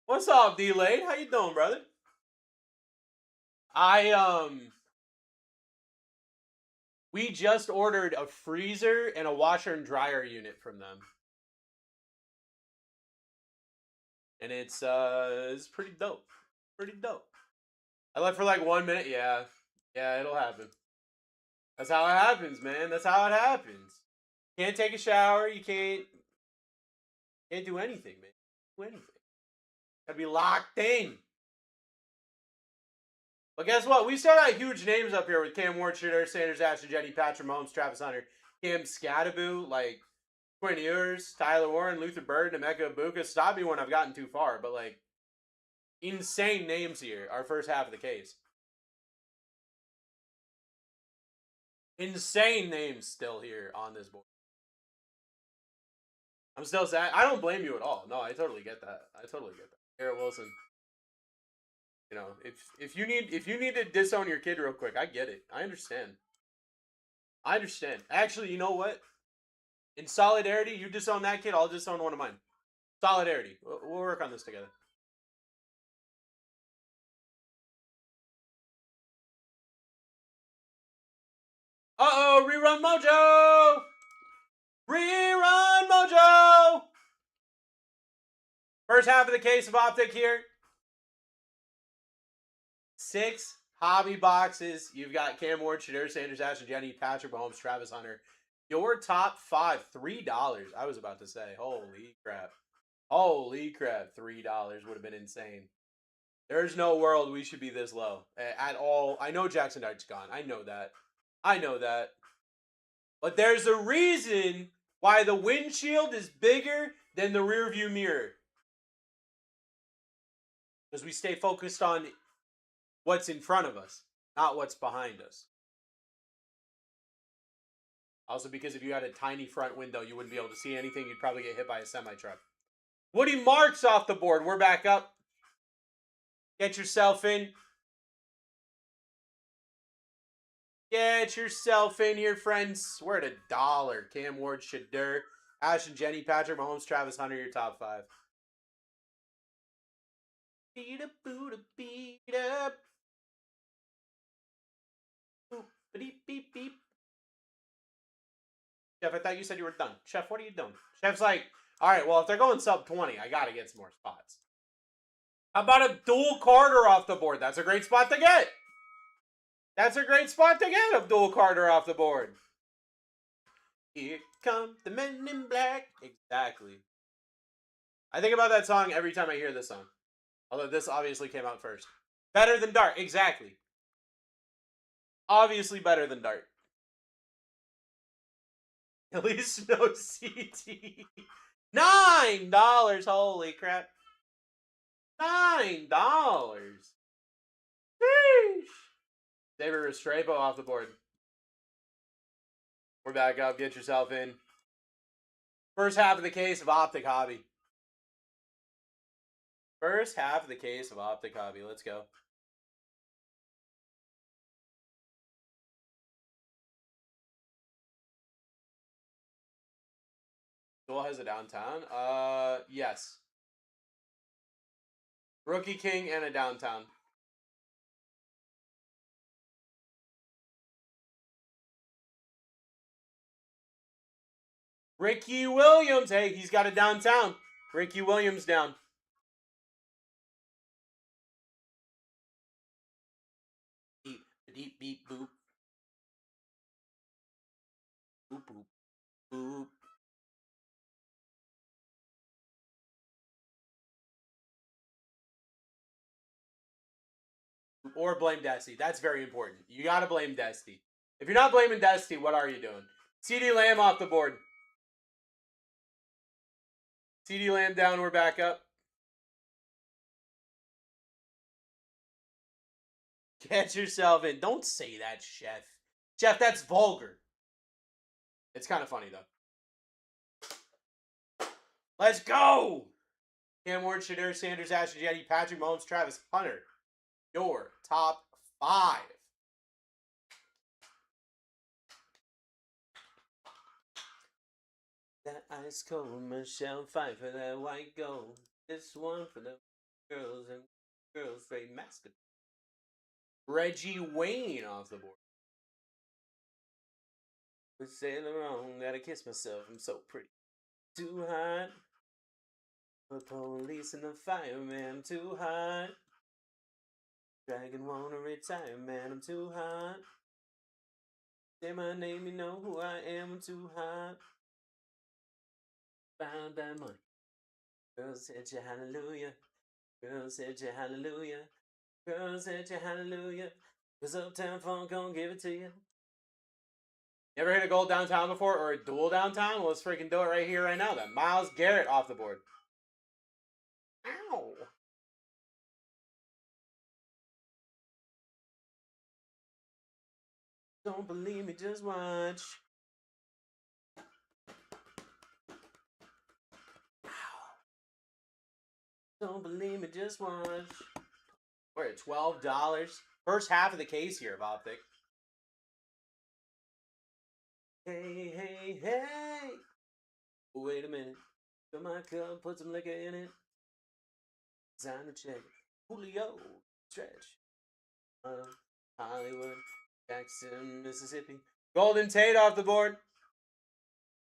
What's up, D-Lade? How you doing, brother? We just ordered a freezer and a washer and dryer unit from them. And it's pretty dope. Pretty dope. I left for like 1 minute. Yeah. Yeah, it'll happen. That's how it happens, man. That's how it happens. Can't take a shower. You can't do anything, man. Do anything. Gotta be locked in. But guess what? We still got huge names up here with Cam Ward, Shedeur, Sanders, Ashton, Jenny, Patrick Mahomes, Travis Hunter, Cam Scattaboo, like Quinn Ewers, Tyler Warren, Luther Bird, Emeka Ibuka. Stop me when I've gotten too far, but like insane names here. Our first half of the case. Insane names still here on this board. I'm still sad. I don't blame you at all. No, I totally get that. I totally get that. Garrett Wilson. You know, if you need to disown your kid real quick, I get it. I understand. I understand. Actually, you know what? In solidarity, you disown that kid, I'll disown one of mine. Solidarity. We'll work on this together. Uh-oh, rerun mojo! Rerun mojo! First half of the case of Optic here. 6 hobby boxes. You've got Cam Ward, Shedeur Sanders, Ashton Jenny, Patrick Mahomes, Travis Hunter. Your top 5, $3. I was about to say, holy crap. Holy crap, $3 would have been insane. There's no world we should be this low at all. I know Jackson Dart's gone. I know that. I know that. But there's a reason why the windshield is bigger than the rearview mirror. Because we stay focused on what's in front of us, not what's behind us. Also, because if you had a tiny front window, you wouldn't be able to see anything. You'd probably get hit by a semi-truck. Woody Marks off the board. We're back up. Get yourself in. Get yourself in here, friends. We're at $1. Cam Ward, Shedeur, Ashton Jenny, Patrick Mahomes, Travis Hunter, your top 5. Beat up, boot up, beat up. Boop, beep, beep, beep. Chef, I thought you said you were done. Chef, what are you doing? Chef's like, all right, well, if they're going sub 20, I got to get some more spots. How about a dual Carter off the board? That's a great spot to get. That's a great spot to get a dual Carter off the board. Here come the men in black. Exactly. I think about that song every time I hear this song. Although this obviously came out first. Better than Dart. Exactly. Obviously better than Dart. At least no CT. $9. Holy crap. $9. Sheesh. David Restrepo off the board. We're back up. Get yourself in. First half of the case of Optic Hobby. First half of the case of Optic Hobby. Let's go. Duel has a downtown? Yes. Rookie King and a downtown. Ricky Williams. Hey, he's got a downtown. Ricky Williams down. Beep, beep, beep, boop. Boop, boop, boop. Or blame Dusty. That's very important. You got to blame Dusty. If you're not blaming Dusty, what are you doing? CD Lamb off the board. CD Lamb down. We're back up. Get yourself in. Don't say that, Chef. Chef, that's vulgar. It's kind of funny, though. Let's go! Cam Ward, Shadur Sanders, Ashton Jetty, Patrick Mahomes, Travis Hunter. Your top 5. That ice cold Michelle fight for that white gold. This one for the girls and girls straight mascot. Reggie Wayne off the board. With Sailor wrong, gotta kiss myself. I'm so pretty. Too hot. The police and the fireman, I'm too hot. Dragon wanna retire, man, I'm too hot. Say my name, you know who I am, I'm too hot. Found that money. Girls said you hallelujah. Girls said you hallelujah. Girls said you hallelujah. 'Cause Uptown Funk gon' give it to you. You ever hit a gold downtown before or a dual downtown? Well, let's freaking do it right here, right now then. Myles Garrett off the board. Ow. Don't believe me, just watch. Don't believe me, just watch. We're at $12. First half of the case here of Optic. Hey, hey, hey. Wait a minute. Fill my cup, put some liquor in it. Sign the check. Julio, stretch. Hollywood, Jackson, Mississippi. Golden Tate off the board.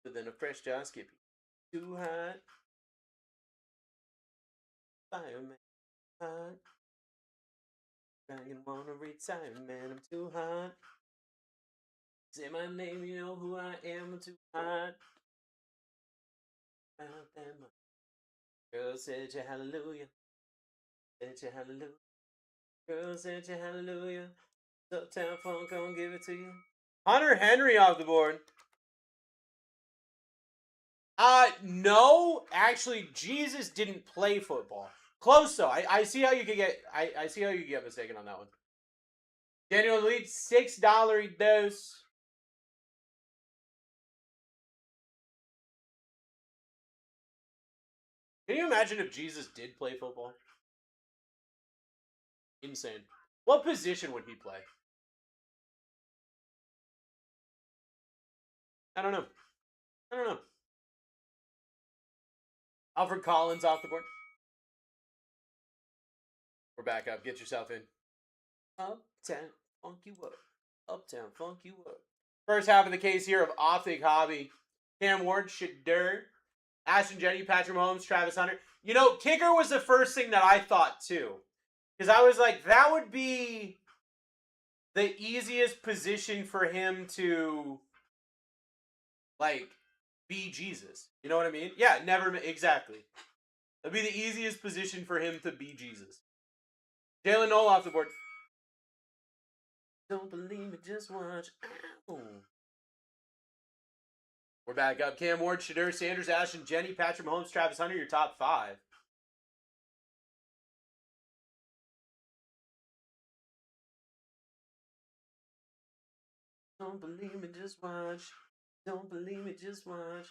But then a fresh John Skippy. Too hot. Fireman, hot. Dragon wanna retire, man, I'm too hot. Say my name, you know who I am, I'm too hot. Found that money. Girl said you hallelujah. Said you hallelujah. Girl said you hallelujah. Uptown Funk gon' give it to you. Hunter Henry off the board. No, actually, Jesus didn't play football. Close though. I see how you could get. I see how you could get mistaken on that one. Daniel Elite, $6 dose. Can you imagine if Jesus did play football? Insane. What position would he play? I don't know. I don't know. Alfred Collins off the board. We're back up. Get yourself in. Uptown, funk you up. Uptown, funk you up. First half of the case here of Optic Hobby. Cam Ward, Shadur. Ashton Jenny, Patrick Mahomes, Travis Hunter. You know, kicker was the first thing that I thought too. Because I was like, that would be the easiest position for him to, like, be Jesus. You know what I mean? Yeah, never, exactly. That'd be the easiest position for him to be Jesus. Jalen Noel off the board. Don't believe it, just watch. Ow. We're back up. Cam Ward, Shadur Sanders, Ashton Jenny, Patrick Mahomes, Travis Hunter, your top 5. Don't believe me, just watch. Don't believe me, just watch.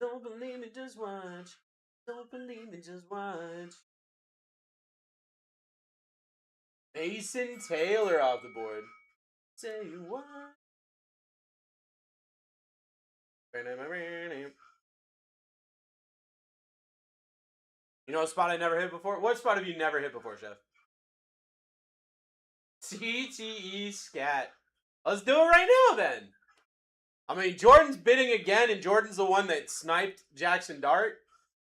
Don't believe me, just watch. Don't believe me, just watch. Mason Taylor off the board. Say what? You know a spot I never hit before? What spot have you never hit before, Chef? CTE scat. Let's do it right now then. I mean, Jordan's bidding again, and Jordan's the one that sniped Jackson Dart.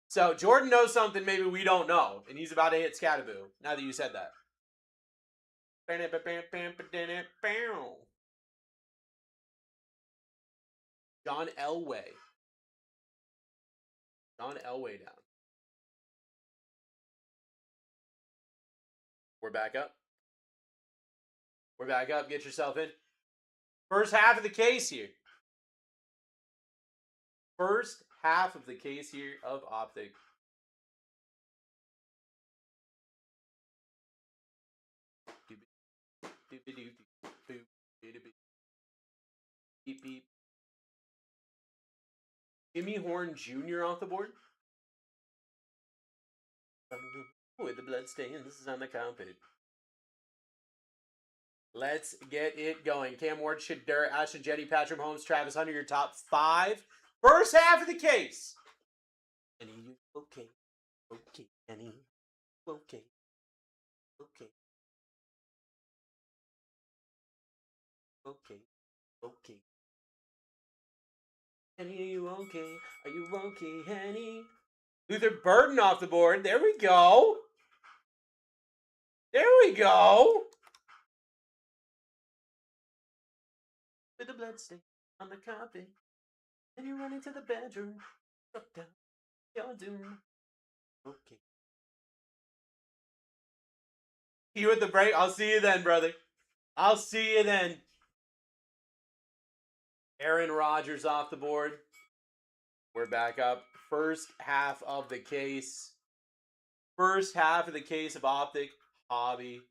So Jordan knows something maybe we don't know, and he's about to hit Scataboo, now that you said that. John Elway. John Elway down. We're back up. We're back up. Get yourself in. First half of the case here. First half of the case here of Optic. Beep, beep. Jimmy Horn Jr. off the board. With the blood stain, this is on the carpet. Let's get it going. Cam Ward, Shadur, Ashton Jetty, Patrick Mahomes, Travis Hunter, your top 5. First half of the case. Any you okay? Okay, any okay? Okay. Okay. Okay. Henny, are you okay? Are you okay, Henny? Luther Burden off the board. There we go. There we go. With the blood stain on the carpet. And you run into the bedroom. Drop down your doom. Okay. You at the break. I'll see you then, brother. I'll see you then. Aaron Rodgers off the board. We're back up. First half of the case. First half of the case of Optic Hobby.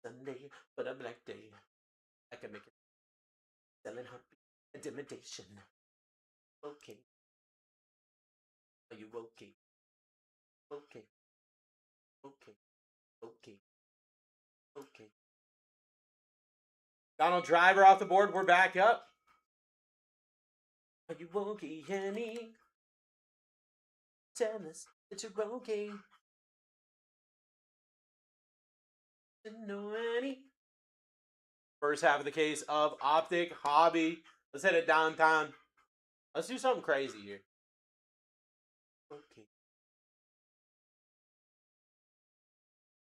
Sunday, but a black day. I can make it. Selling happy. Intimidation. Okay. Are you okay? Okay. Okay. Okay. Okay. Donald Driver off the board. We're back up. Are you okay, Henny? Tell us that you're okay. No, Henny. First half of the case of Optic Hobby. Let's hit it downtown. Let's do something crazy here. Okay.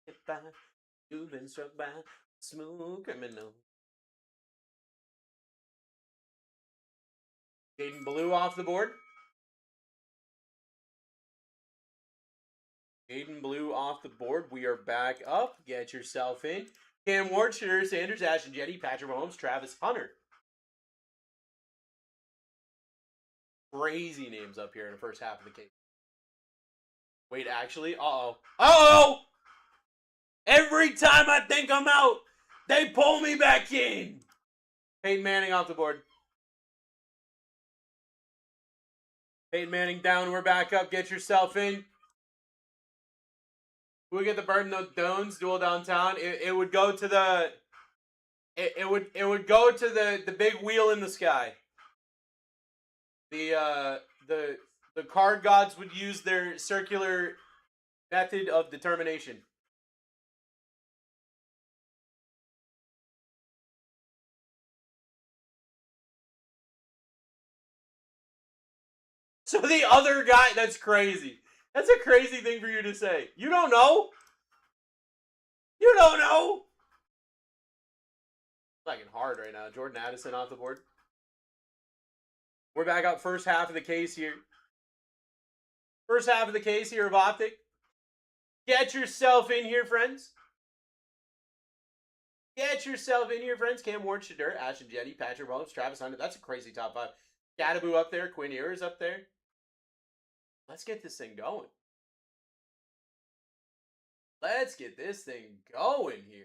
If you've been struck by a smooth criminal. Jaden Blue off the board. Jaden Blue off the board. We are back up. Get yourself in. Cam Ward, Shadur Sanders, Ashton Jetty, Patrick Mahomes, Travis Hunter. Crazy names up here in the first half of the case. Wait, actually? Uh-oh. Uh-oh! Every time I think I'm out, they pull me back in. Peyton Manning off the board. Peyton Manning down. We're back up. Get yourself in. We get the Burden of Dones duel downtown. It would go to the. It would go to the big wheel in the sky. The card gods would use their circular method of determination. So the other guy, that's crazy. That's a crazy thing for you to say. You don't know? You don't know? Fucking hard right now. Jordan Addison off the board. We're back up first half of the case here. First half of the case here of Optic. Get yourself in here, friends. Get yourself in here, friends. Cam Ward, Shadur, Ashton Jetty, Patrick Williams, Travis Hunter. That's a crazy top 5. Gadaboo up there. Quinn Ewers up there. Let's get this thing going. Let's get this thing going here.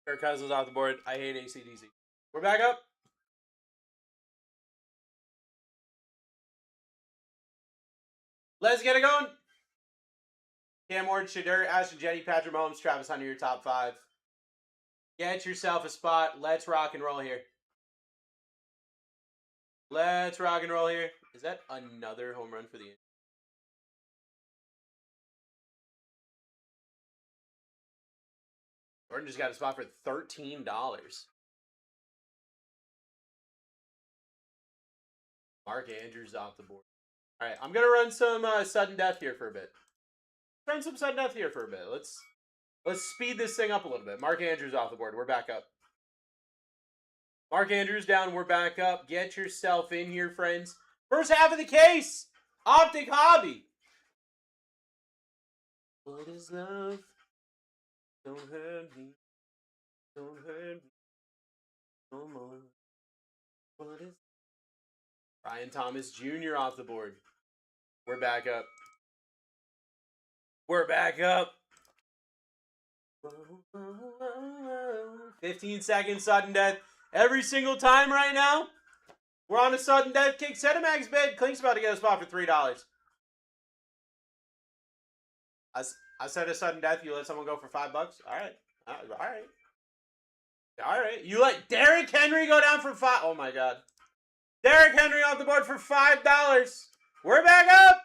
Kirk Cousins off the board. I hate ACDC. We're back up. Let's get it going. Cam Ward, Shadur, Ashton Jetty, Patrick Mahomes, Travis Hunter, your top 5. Get yourself a spot. Let's rock and roll here. Let's rock and roll here. Is that another home run for the... Jordan just got a spot for $13. Mark Andrews off the board. All right, I'm going to run some sudden death here for a bit. Run some sudden death here for a bit. Let's speed this thing up a little bit. Mark Andrews off the board. We're back up. Mark Andrews down. We're back up. Get yourself in here, friends. First half of the case. Optic Hobby. What is love? Don't hurt me. Don't hurt me. No more. What is... Ryan Thomas Jr. off the board. We're back up. We're back up. 15 seconds sudden death. Every single time right now. We're on a sudden death kick. Cinemax bid. Clink's about to get a spot for $3. I said a sudden death. You let someone go for $5? All right. All right. All right. You let Derrick Henry go down for $5. Oh, my God. Derrick Henry off the board for $5. We're back up.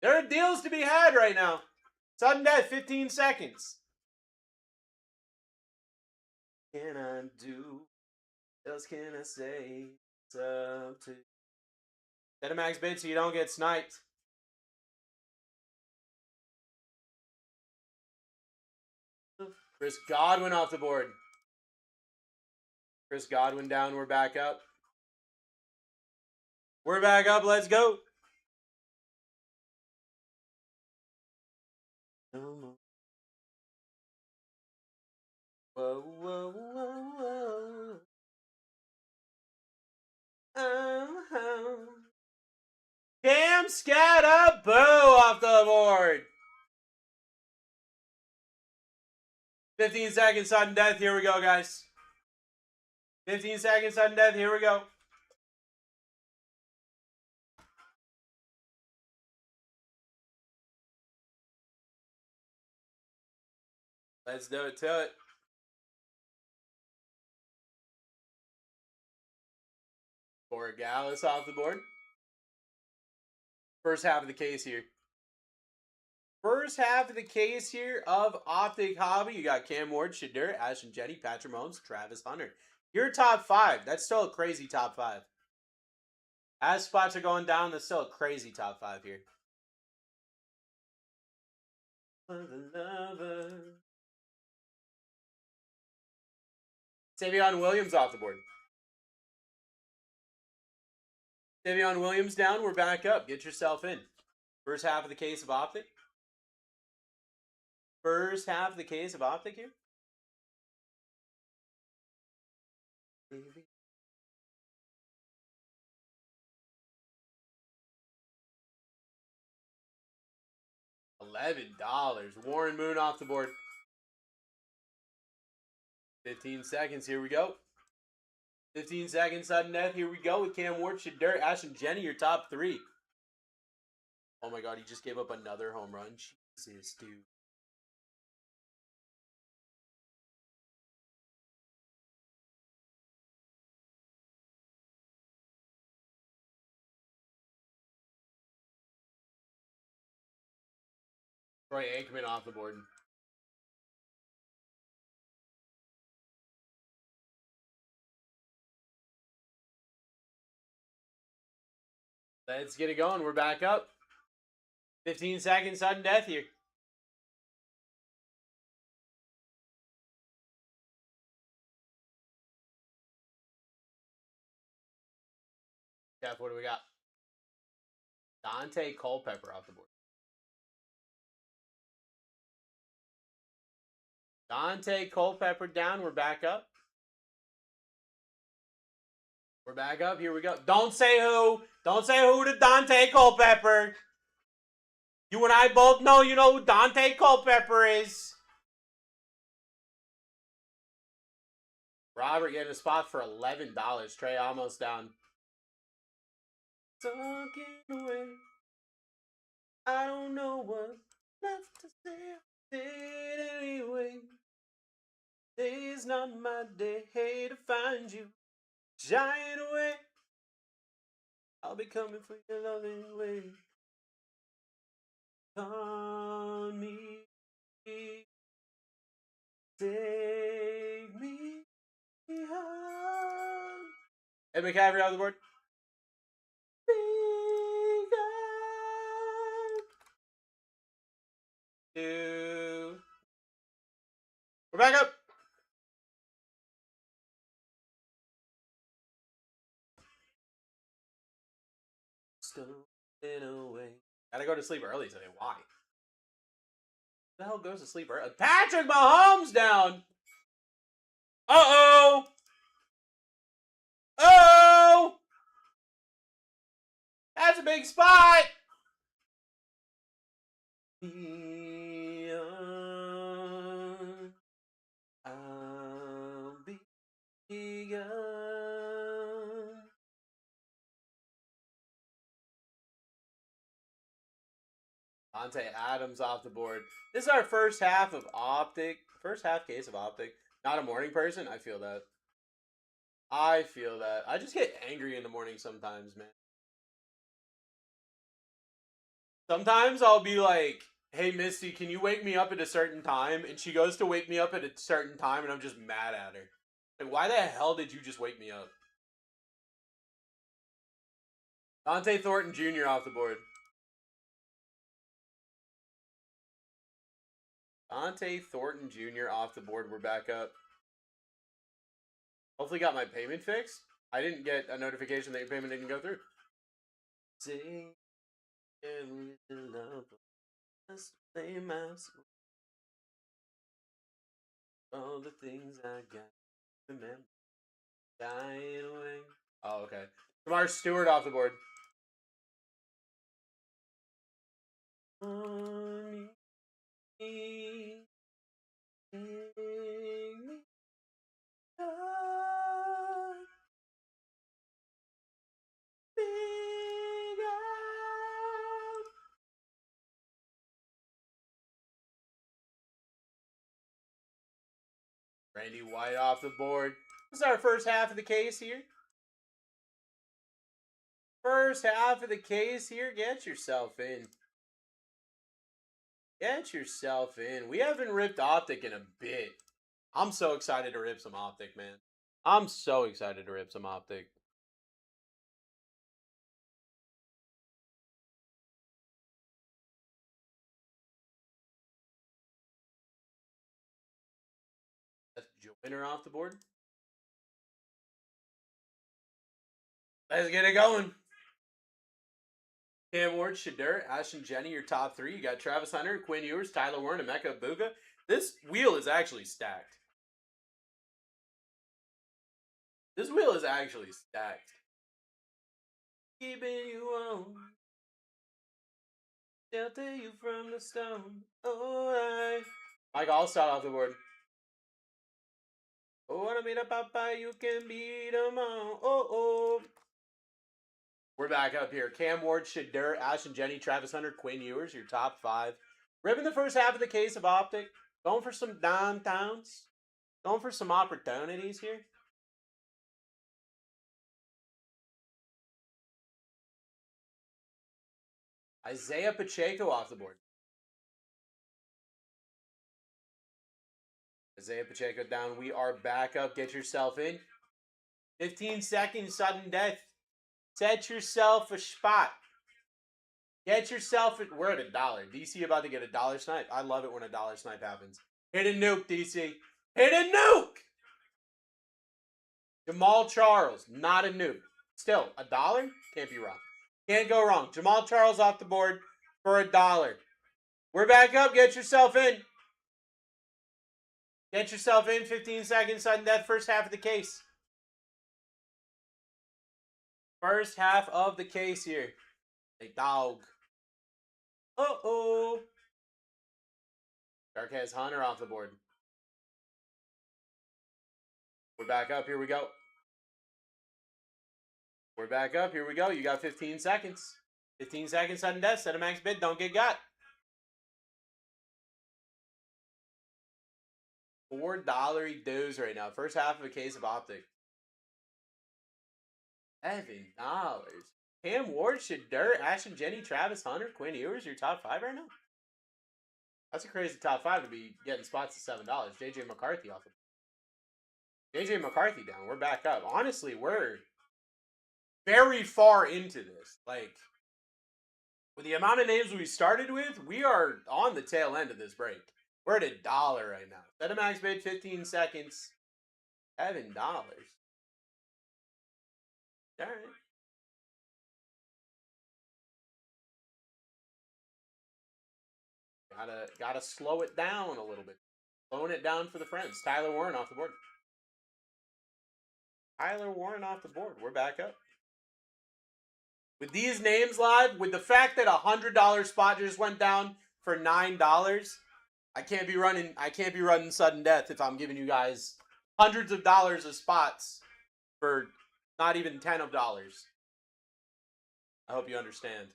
There are deals to be had right now. Sudden death, 15 seconds. Can I do? What else can I say? It's up to... Set a max bid so you don't get sniped. Chris Godwin off the board. Chris Godwin down. We're back up. We're back up. Let's go. Whoa, whoa, whoa, whoa. Cam Scatterboo off the board. 15 seconds sudden death. Here we go, guys. 15 seconds sudden death. Here we go. Let's do it to it. Corey Gallus off the board. First half of the case here. First half of the case here of Optic Hobby. You got Cam Ward, Shadur, Ashton Jetty, Patrick Mahomes, Travis Hunter. Your top 5. That's still a crazy top 5. As spots are going down, that's still a crazy top 5 here. For the lover. Savion Williams off the board. Savion Williams down. We're back up. Get yourself in. First half of the case of Optic. First half of the case of Optic here. $11. Warren Moon off the board. 15 seconds. Here we go. 15 seconds sudden death. Here we go with Cam Ward, Shadur, Ashton Jenny, your top 3. Oh my God, he just gave up another home run. Jesus, dude. Troy Aikman off the board. Let's get it going. We're back up. 15 seconds, sudden death here. Jeff, what do we got? Dante Culpepper off the board. Dante Culpepper down. We're back up. We're back up. Here we go. Don't say who. Don't say who to Dante Culpepper. You and I both know you know who Dante Culpepper is. Robert getting a spot for $11. Trey almost down. Talking away. I don't know what left to say. I did anyway. Today's not my day to find you. Giant away. I'll be coming for your loving way. On me. Take me home. Ed McCaffrey on the board. Big up. 2. We're back up. Stolen away. Gotta go to sleep early today. Why? Who the hell goes to sleep early? Patrick Mahomes down. Uh-oh. Oh. That's a big spot. I'll be gone. Dante Adams off the board. This is our first half of Optic. First half case of Optic. Not a morning person. I feel that. I feel that. I just get angry in the morning sometimes, man. Sometimes I'll be like, hey, Misty, can you wake me up at a certain time? And she goes to wake me up at a certain time, and I'm just mad at her. Like, why the hell did you just wake me up? Dante Thornton Jr. off the board. Dante Thornton Jr. off the board. We're back up. Hopefully got my payment fixed. I didn't get a notification that your payment didn't go through. Sing with the love. Just play my soul. All the things I got. Remember. Dying away. Oh, okay. Kamar Stewart off the board. On me. Take me home. Big up. Randy White off the board. This is our first half of the case here. First half of the case here. Get yourself in. Get yourself in. We haven't ripped Optic in a bit. I'm so excited to rip some Optic, man. I'm so excited to rip some Optic. That's Joiner off the board. Let's get it going. Cam Ward, Shadur, Ashton Jenny, your top 3. You got Travis Hunter, Quinn Ewers, Tyler Warren, and Emeka Buga. This wheel is actually stacked. This wheel is actually stacked. Keeping you on. Shelter you from the stone. Alright. Mike Allstott off the board. Oh, wanna beat a papa, you can beat them all. Oh. We're back up here. Cam Ward, Shadur, Ashton Jenny, Travis Hunter, Quinn Ewers, your top 5. Ripping the first half of the case of Optic. Going for some downtowns. Going for some opportunities here. Isaiah Pacheco off the board. Isaiah Pacheco down. We are back up. Get yourself in. 15 seconds, sudden death. Set yourself a spot. Get yourself. We're at $1. DC about to get $1 snipe. I love it when $1 snipe happens. Hit a nuke, DC. Hit a nuke! Jamal Charles, not a nuke. Still, $1? Can't be wrong. Can't go wrong. Jamal Charles off the board for $1. We're back up. Get yourself in. Get yourself in. 15 seconds, sudden death. First half of the case. First half of the case here. A dog. Uh-oh. Dark has Hunter off the board. We're back up. Here we go. We're back up. Here we go. You got 15 seconds. 15 seconds, sudden death. Set a max bid. Don't get got. $4 dues right now. First half of a case of Optic. $7. Cam Ward, Shadur, Ashton, Jenny, Travis, Hunter, Quinn Ewers, your top 5 right now? That's a crazy top 5 to be getting spots at $7. JJ McCarthy off of JJ McCarthy down. We're back up. Honestly, we're very far into this. Like, with the amount of names we started with, we are on the tail end of this break. We're at $1 right now. Set a max bid, 15 seconds. $7. All right. Gotta slow it down a little bit. Slowing it down for the friends. Tyler Warren off the board. Tyler Warren off the board. We're back up. With these names live, with the fact that $100 spot just went down for $9, I can't be running sudden death if I'm giving you guys hundreds of dollars of spots for not even $10 of dollars. I hope you understand.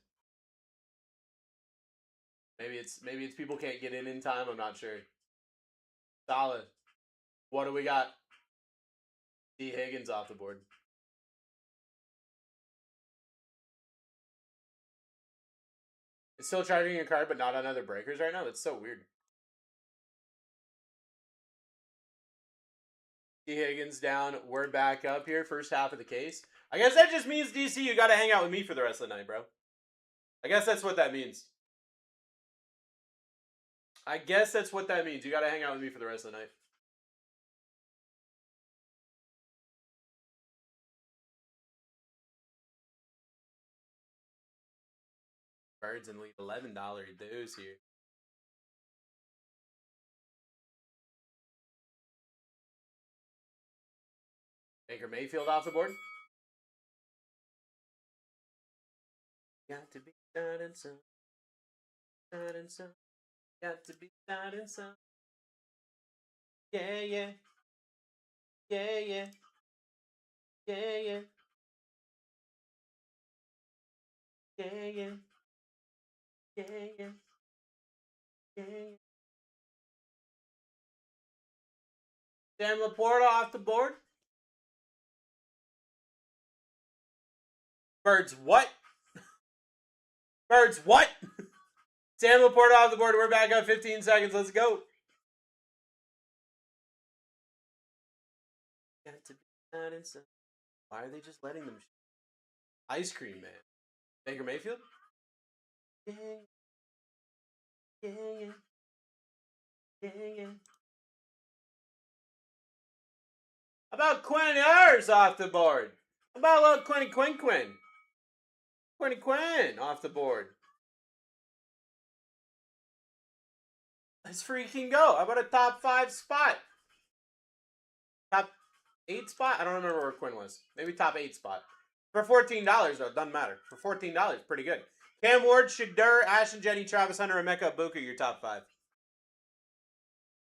Maybe it's people can't get in time. I'm not sure. Solid. What do we got? D. Higgins off the board. It's still charging your card, but not on other breakers right now? That's so weird. D. Higgins down. We're back up here. First half of the case. I guess that just means, DC, you got to hang out with me for the rest of the night, bro. I guess that's what that means. I guess that's what that means. You got to hang out with me for the rest of the night. Birds and leave $11 dues here. Baker Mayfield off the board. Got to be starting some. Starting some. Got to be starting some. Yeah, yeah. Yeah, yeah. Yeah, yeah. Yeah, yeah. Yeah, yeah. Yeah, yeah. Sam Laporta off the board. Birds what? Birds what? Sam Laporta off the board. We're back up 15 seconds. Let's go. Got to be out in some. Why are they just letting them? Ice cream, man. Baker Mayfield? Yeah. Yeah, yeah. Yeah, yeah. How about Quinn Ewers off the board? How about a little Quinn? Quinn off the board. Let's freaking go. How about a top 5 spot? Top 8 spot? I don't remember where Quinn was. Maybe top 8 spot. For $14, though. Doesn't matter. For $14, pretty good. Cam Ward, Shadur, Ashton, Jenny, Travis Hunter, Emeka Ibuka, your top 5.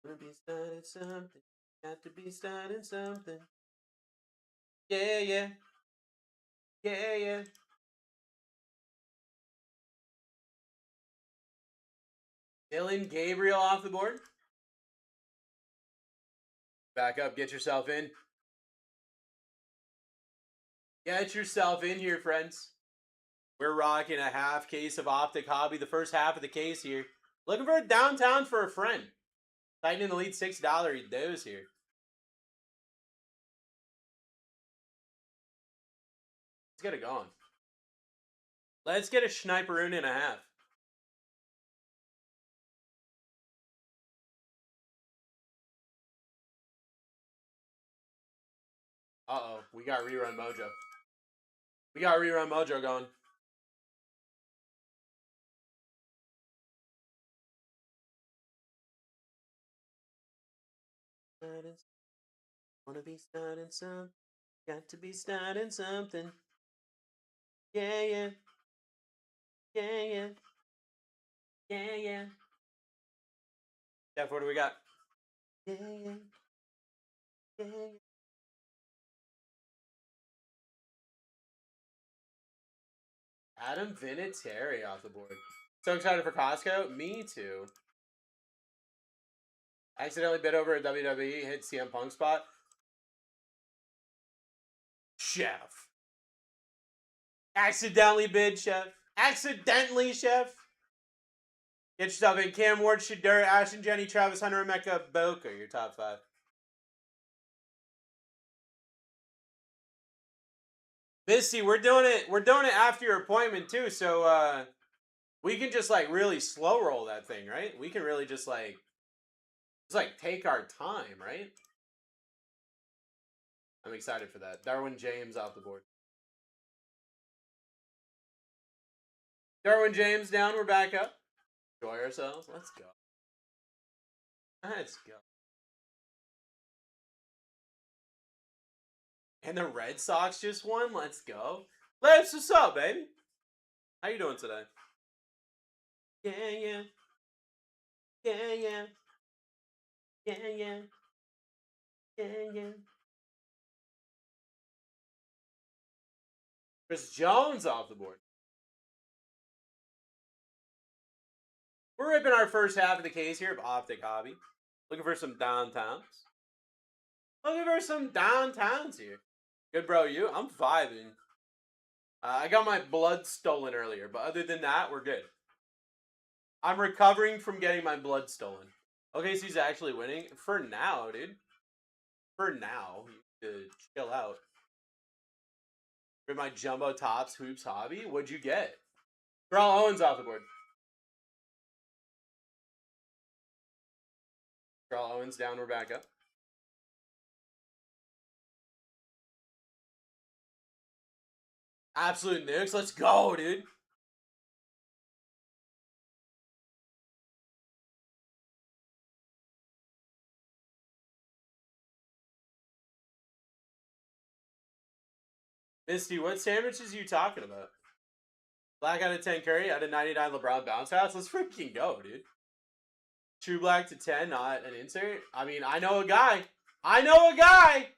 Gonna be starting something. Got to be starting something. Yeah, yeah. Yeah, yeah. Dylan Gabriel off the board. Back up. Get yourself in. Get yourself in here, friends. We're rocking a half case of Optic Hobby. The first half of the case here. Looking for a downtown for a friend. Titan in the lead, $6 he does here. Let's get it going. Let's get a Schniperoon and a half. Uh-oh, we got rerun mojo. We got rerun mojo going. Wanna be starting some, got to be starting something. Yeah, yeah. Yeah, yeah. Yeah, yeah. Jeff, what do we got? Yeah, yeah. Yeah, yeah. Adam Vinatieri off the board. So excited for Costco? Me too. Accidentally bid over a WWE, hit CM Punk spot. Chef. Accidentally bid, Chef. Accidentally, Chef. Get yourself in. Cam Ward, Shadur, Ashton, Jenny, Travis Hunter, Emeka, Boca. Your top 5. Misty, we're doing it after your appointment too, so we can just like really slow roll that thing, right? We can really just like take our time, right? I'm excited for that. Darwin James off the board. Darwin James down, we're back up. Enjoy ourselves. Let's go. Let's go. And the Red Sox just won. Let's go. Let's what's up, baby? How you doing today? Yeah, yeah. Yeah, yeah. Yeah, yeah. Yeah, yeah. Chris Jones off the board. We're ripping our first half of the case here of Optic Hobby. Looking for some downtowns. Looking for some downtowns here. Good, bro. You? I'm vibing. I got my blood stolen earlier, but other than that, we're good. I'm recovering from getting my blood stolen. Okay, so he's actually winning. For now, dude. For now. You need to chill out. For my Jumbo Tops Hoops Hobby, what'd you get? Terrell Owens off the board. Terrell Owens down, we're back up. Absolute nukes, let's go, dude. Misty, what sandwiches are you talking about? Black out of 10 Curry, out of 99 LeBron bounce house. Let's freaking go, dude. True black to 10, not an insert. I mean, I know a guy. I know a guy.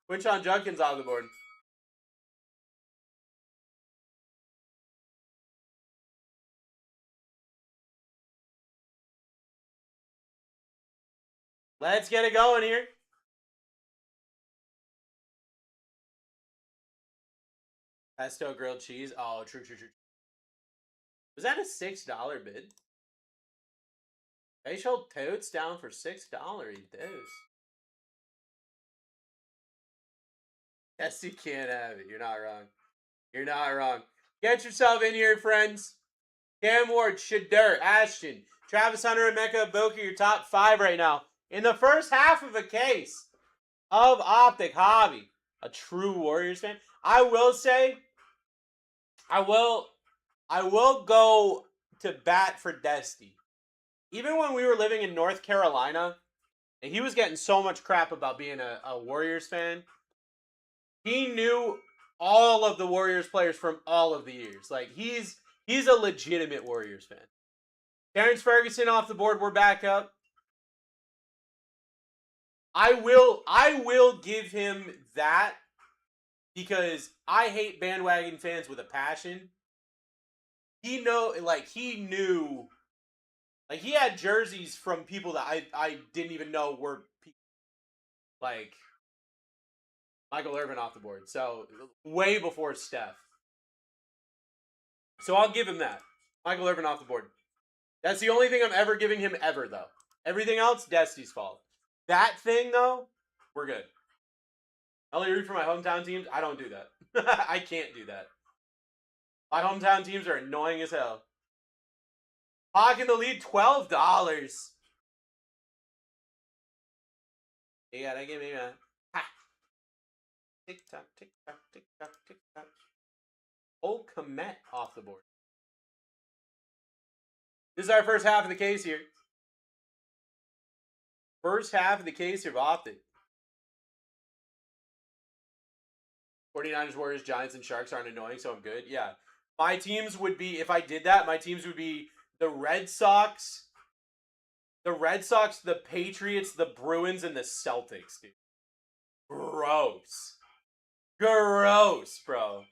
Quinshon Judkins off the board. Let's get it going here. Pesto grilled cheese. Oh, true. Was that a $6 bid? Facial totes down for $6. He does. Yes, you can't have it. You're not wrong. You're not wrong. Get yourself in here, friends. Cam Ward, Shadur, Ashton, Travis Hunter, and Emeka Boca, your top 5 right now. In the first half of a case of Optic Hobby. A true Warriors fan. I will say, I will go to bat for Dusty. Even when we were living in North Carolina, and he was getting so much crap about being a Warriors fan, he knew all of the Warriors players from all of the years. Like, he's a legitimate Warriors fan. Terrence Ferguson off the board. We're back up. I will give him that because I hate bandwagon fans with a passion. He knew, like, he had jerseys from people that I didn't even know were people. Like, Michael Irvin off the board. So, way before Steph. So, I'll give him that. Michael Irvin off the board. That's the only thing I'm ever giving him ever, though. Everything else, Destiny's fault. That thing, though, we're good. I only root for my hometown teams. I don't do that. I can't do that. My hometown teams are annoying as hell. Hawk in the lead, $12. Yeah, that gave me a tick tock, tick tock, tick tock, tick tock. Old Komet off the board. This is our first half of the case here. First half of the case of Optic. 49ers, Warriors, Giants, and Sharks aren't annoying, so I'm good. Yeah. My teams would be, if I did that, my teams would be the Red Sox, the Patriots, the Bruins, and the Celtics, dude. Gross. Gross, bro.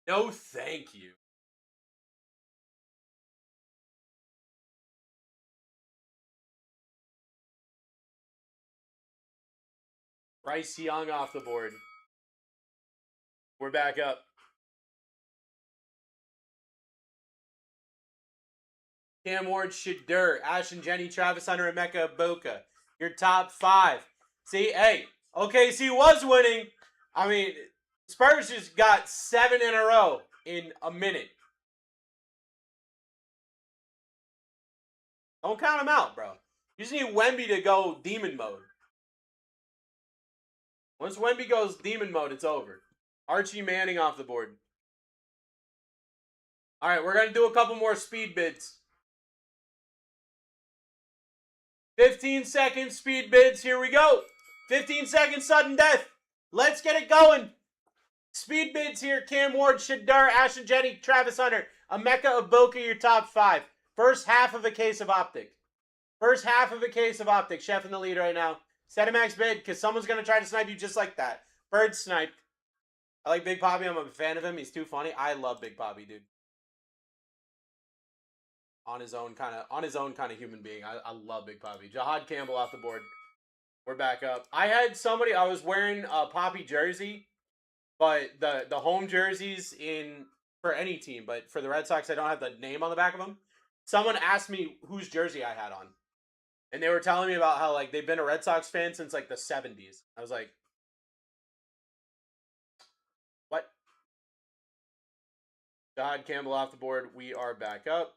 No, thank you. Bryce Young off the board. We're back up. Cam Ward, Shadur, Ashton, Jenny, Travis Hunter, Emeka Iboka. Your top 5. See, hey, OKC was winning. I mean, Spurs just got 7 in a row in a minute. Don't count them out, bro. You just need Wemby to go demon mode. Once Wemby goes demon mode, it's over. Archie Manning off the board. All right, we're going to do a couple more speed bids. 15 second speed bids. Here we go. 15 seconds sudden death. Let's get it going. Speed bids here. Cam Ward, Shadur, Ashton Jenny, Travis Hunter, Emeka Iboka, your top 5. First half of a case of Optic. First half of a case of Optic. Chef in the lead right now. Set a max bid because someone's going to try to snipe you just like that. Bird sniped. I like Big Poppy. I'm a fan of him. He's too funny. I love Big Poppy, dude. On his own kind of human being. I love Big Poppy. Jahad Campbell off the board. We're back up. I had somebody, I was wearing a Poppy jersey, but the home jerseys for any team, but for the Red Sox, I don't have the name on the back of them. Someone asked me whose jersey I had on. And they were telling me about how, like, they've been a Red Sox fan since, like, the 70s. I was like, what? Jahad Campbell off the board. We are back up.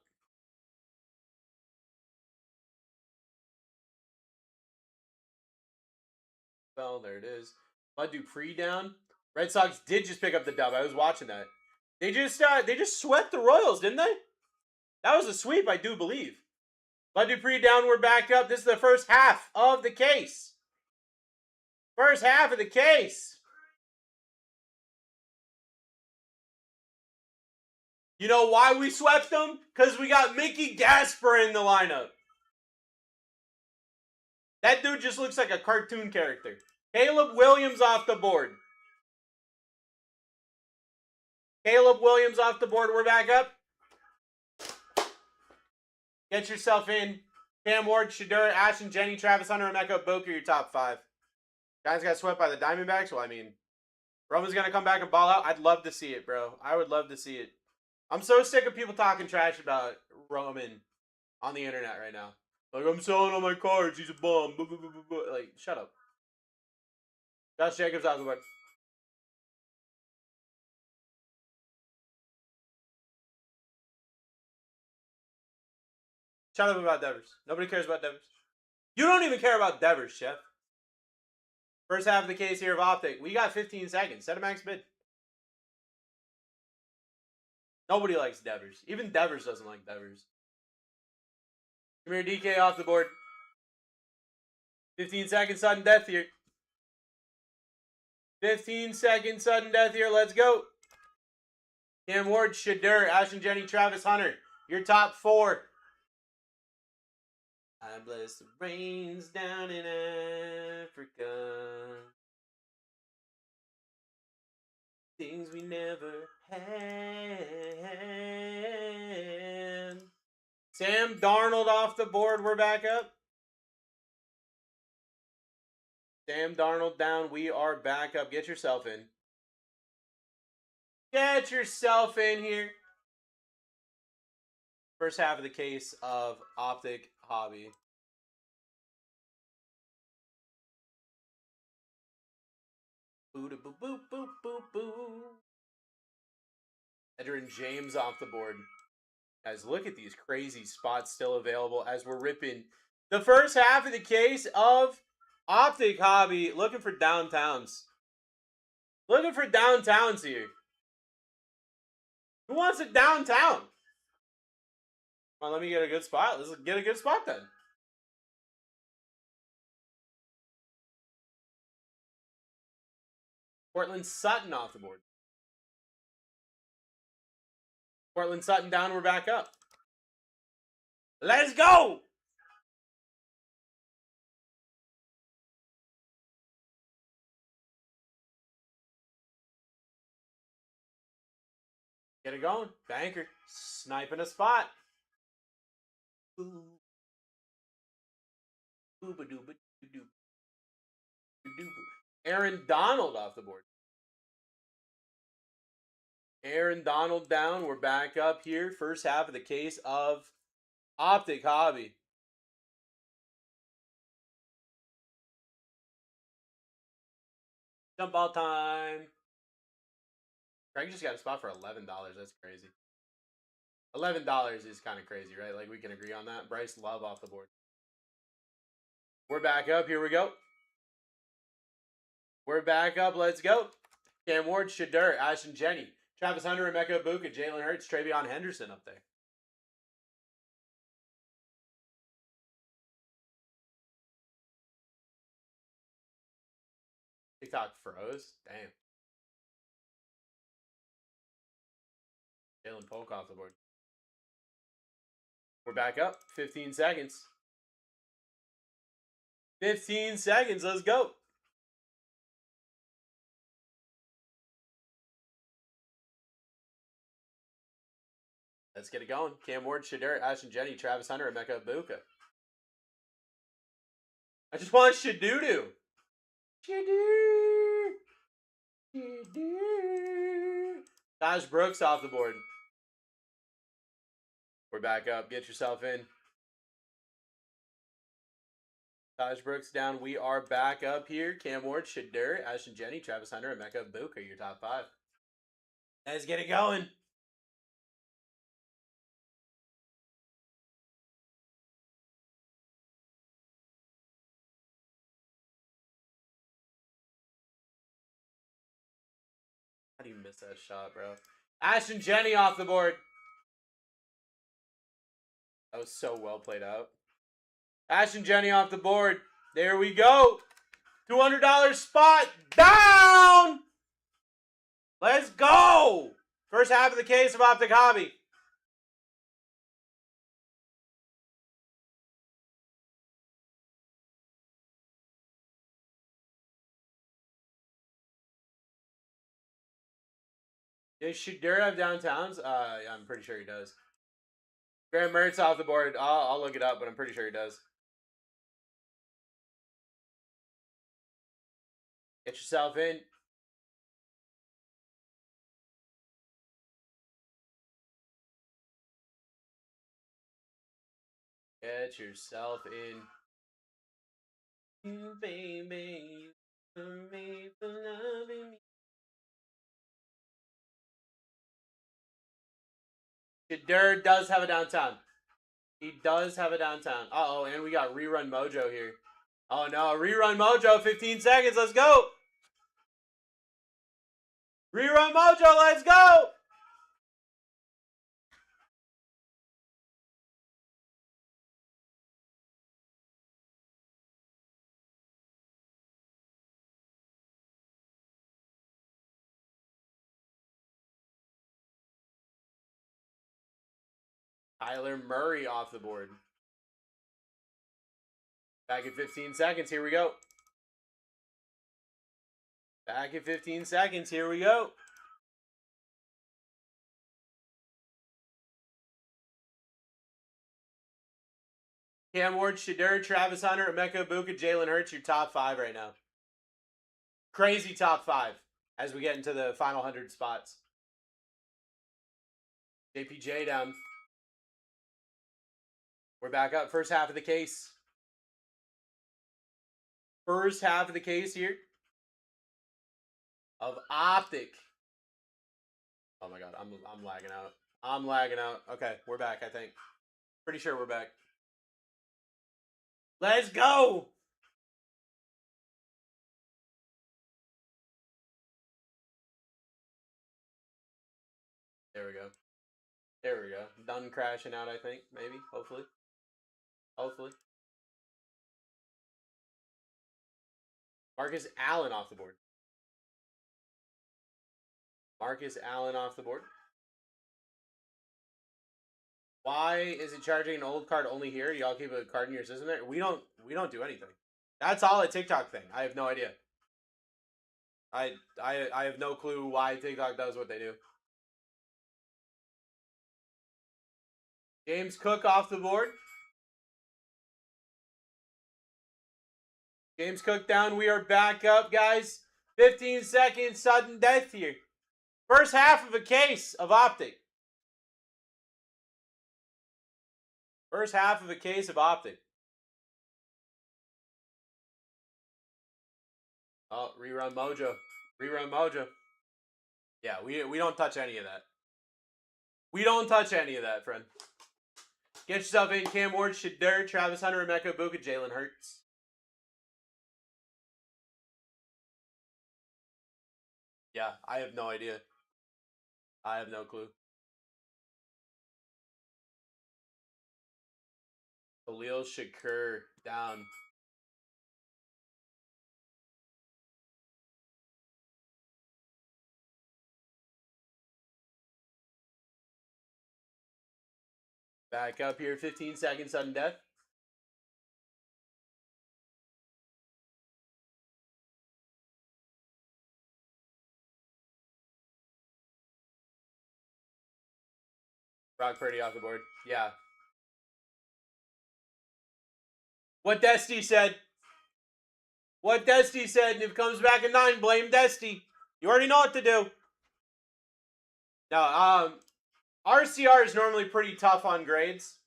Well, there it is. Bud Dupree down. Red Sox did just pick up the dub. I was watching that. They just swept the Royals, didn't they? That was a sweep, I do believe. Bud Dupree down. We're back up. This is the first half of the case. First half of the case. You know why we swept them? Because we got Mickey Gasper in the lineup. That dude just looks like a cartoon character. Caleb Williams off the board. Caleb Williams off the board. We're back up. Get yourself in. Cam Ward, Shadur, Ashton, Jenny, Travis Hunter, Emeka Iboka, your top 5. Guys got swept by the Diamondbacks. Well, I mean, Roman's going to come back and ball out. I'd love to see it, bro. I would love to see it. I'm so sick of people talking trash about Roman on the internet right now. Like, I'm selling all my cards. He's a bum. Blah, blah, blah, blah, blah. Like, shut up. Josh Jacobs out the board. Shut up about Devers. Nobody cares about Devers. You don't even care about Devers, Chef. First half of the case here of Optic. We got 15 seconds. Set a max bid. Nobody likes Devers. Even Devers doesn't like Devers. Come here, DK off the board. 15 seconds sudden death here. 15 seconds sudden death here. Let's go. Cam Ward, Shadur, Ashton Jenny, Travis Hunter. Your top 4. I bless the rains down in Africa. Things we never had. Sam Darnold off the board. We're back up. Sam Darnold down. We are back up. Get yourself in. Get yourself in here. First half of the case of Optic Hobby. Boo boop boop boop boop boo. Edrin James off the board. Guys, look at these crazy spots still available as we're ripping the first half of the case of Optic Hobby. Looking for downtowns. Looking for downtowns here. Who wants a downtown? Come on, let me get a good spot. Let's get a good spot then. Portland Sutton off the board. Portland Sutton down, we're back up. Let's go! Get it going. Banker. Sniping a spot. Aaron Donald off the board. Aaron Donald down. We're back up here. First half of the case of Optic Hobby. Jump ball time. Craig just got a spot for $11. That's crazy. $11 is kind of crazy, right? Like, we can agree on that. Bryce Love off the board. We're back up. Here we go. We're back up. Let's go. Cam Ward, Shadur, Ashton Jenny, Travis Hunter, Emeka Ibuka, Jalen Hurts, Travion Henderson up there. TikTok froze. Damn. Jalen Polk off the board. We're back up. 15 seconds. 15 seconds. Let's go. Let's get it going. Cam Ward, Shadur, Ashton Jenny, Travis Hunter, Emeka Ibuka. I just want Shadudu. Shadur. Shadur. Taj Brooks off the board. We're back up. Get yourself in. Taj Brooks down. We are back up here. Cam Ward, Shadur, Ashton Jenny, Travis Hunter, Emeka Ibuka, your top 5. Let's get it going. How do you miss that shot, bro? Ashton Jenny off the board. That was so well played out. Ashton Jenny off the board. There we go. $200 spot down. Let's go. First half of the case of Optic Hobby. Does Shadur have downtowns? Yeah, I'm pretty sure he does. Graham Mertz off the board. I'll look it up, but I'm pretty sure he does. Get yourself in. Get yourself in. You, baby, you for me for loving me. Shadur does have a downtown. He does have a downtown. Uh-oh, and we got Rerun Mojo here. Oh, no. Rerun Mojo, 15 seconds. Let's go. Rerun Mojo, let's go. Tyler Murray off the board. Back in 15 seconds. Here we go. Back in 15 seconds. Here we go. Cam Ward, Shadur, Travis Hunter, Emeka Ibuka, Jalen Hurts, your top 5 right now. Crazy top 5 as we get into the final 100 spots. JPJ down. We're back up. First half of the case. First half of the case here. Of Optic. Oh my god, I'm lagging out. I'm lagging out. Okay, we're back, I think. Pretty sure we're back. Let's go! There we go. There we go. Done crashing out, I think. Maybe. Hopefully. Hopefully. Marcus Allen off the board. Marcus Allen off the board. Why is it charging an old card only here? Do y'all keep a card in your system there? We don't do anything. That's all a TikTok thing. I have no idea. I have no clue why TikTok does what they do. James Cook off the board. James Cook down. We are back up, guys. 15 seconds, sudden death here. First half of a case of Optic. First half of a case of Optic. Oh, rerun mojo. Rerun mojo. Yeah, we don't touch any of that. We don't touch any of that, friend. Get yourself in. Cam Ward, Shadur, Travis Hunter, Emeka Ibuka, Jalen Hurts. Yeah, I have no idea. I have no clue. Khalil Shakur down. Back up here, 15 seconds, sudden death. Brock Purdy off the board. Yeah. What Dusty said. What Dusty said, and if it comes back at 9, blame Dusty. You already know what to do. Now, RCR is normally pretty tough on grades.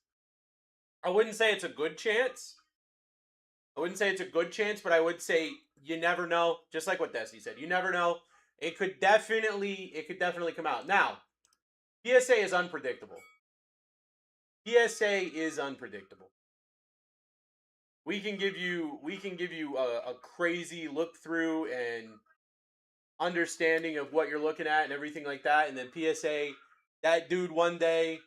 I wouldn't say it's a good chance. I wouldn't say it's a good chance, but I would say you never know. Just like what Dusty said, you never know. It could definitely come out. Now, PSA is unpredictable. PSA is unpredictable. We can give you a crazy look through and understanding of what you're looking at and everything like that, and then PSA, that dude one day,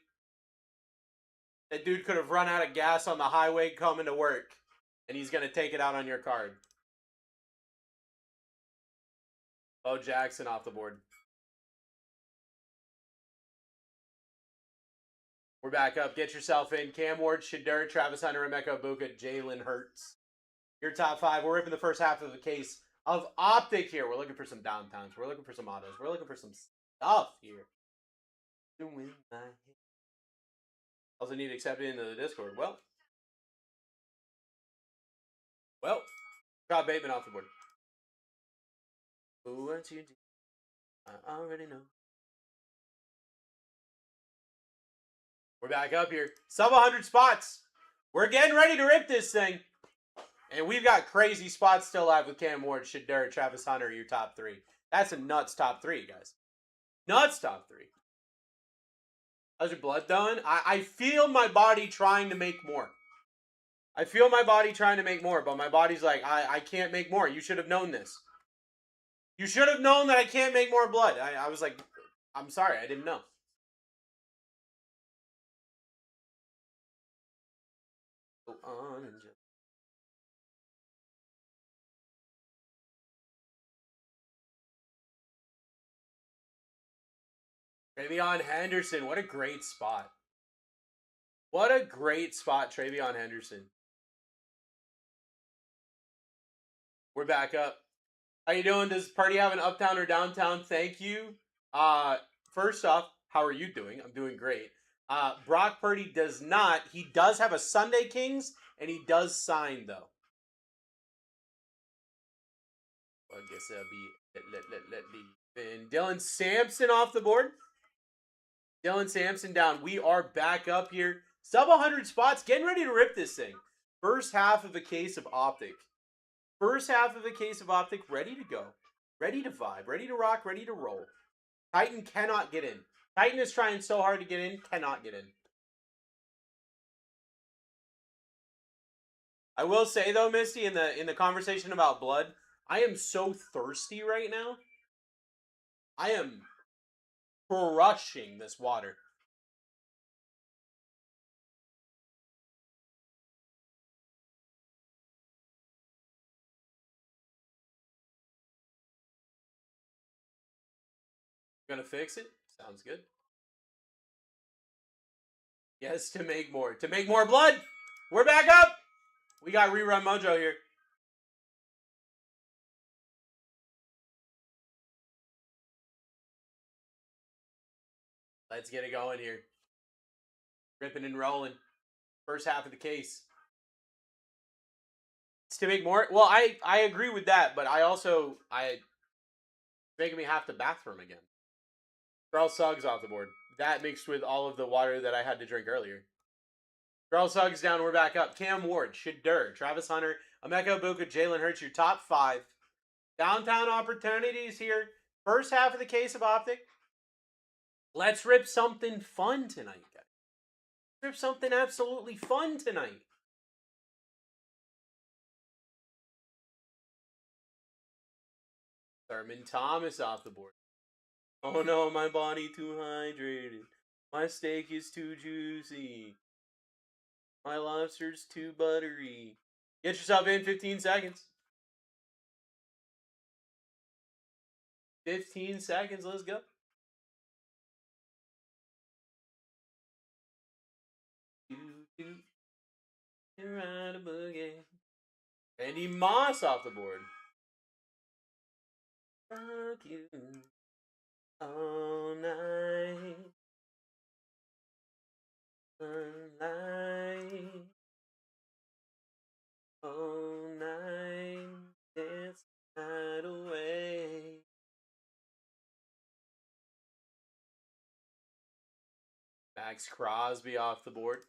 that dude could have run out of gas on the highway coming to work, and he's gonna take it out on your card. Bo Jackson off the board. We're back up. Get yourself in. Cam Ward, Shadur, Travis Hunter, Emeka Ibuka, Jalen Hurts. Your top 5. We're ripping the first half of the case of Optic here. We're looking for some downtowns. We're looking for some autos. We're looking for some stuff here. Also need accepted into the Discord. Well, Scott Bateman off the board. Who wants you? I already know. We're back up here. Sub 100 spots. We're getting ready to rip this thing. And we've got crazy spots still left with Cam Ward, Shadur, Travis Hunter, your top 3. That's a nuts top 3, guys. Nuts top 3. How's your blood done? I feel my body trying to make more. I feel my body trying to make more, but my body's like, I can't make more. You should have known this. You should have known that I can't make more blood. I was like, I'm sorry, I didn't know. Go on and just... Travion Henderson, what a great spot. What a great spot, Travion Henderson. We're back up. How you doing? Does party have an uptown or downtown? Thank you. First off, how are you doing? I'm doing great. Brock Purdy does not. He does have a Sunday Kings, and he does sign, though. Well, I guess that'll be... And Dylan Sampson off the board. Dylan Sampson down. We are back up here. Sub 100 spots. Getting ready to rip this thing. First half of a case of Optic. First half of a case of Optic ready to go. Ready to vibe. Ready to rock. Ready to roll. Titan cannot get in. Titan is trying so hard to get in. Cannot get in. I will say though, Misty, in the conversation about blood, I am so thirsty right now. I am crushing this water. Gonna fix it? Sounds good. Yes, to make more. To make more blood! We're back up! We got rerun mojo here. Let's get it going here. Ripping and rolling. First half of the case. It's to make more. Well, I agree with that, but it's making me have to bathroom again. Charles Suggs off the board. That mixed with all of the water that I had to drink earlier. Charles Suggs down, we're back up. Cam Ward, Shadur, Travis Hunter, Emeka Ibuka, Jalen Hurts, your top 5. Downtown opportunities here. First half of the case of Optic. Let's rip something fun tonight, guys. Rip something absolutely fun tonight. Thurman Thomas off the board. Oh no, my body too hydrated. My steak is too juicy. My lobster's too buttery. Get yourself in 15 seconds. 15 seconds, let's go. Ride a boogie. Randy Moss off the board. Fuck you all night. All night. Dance night away. Max Crosby off the board.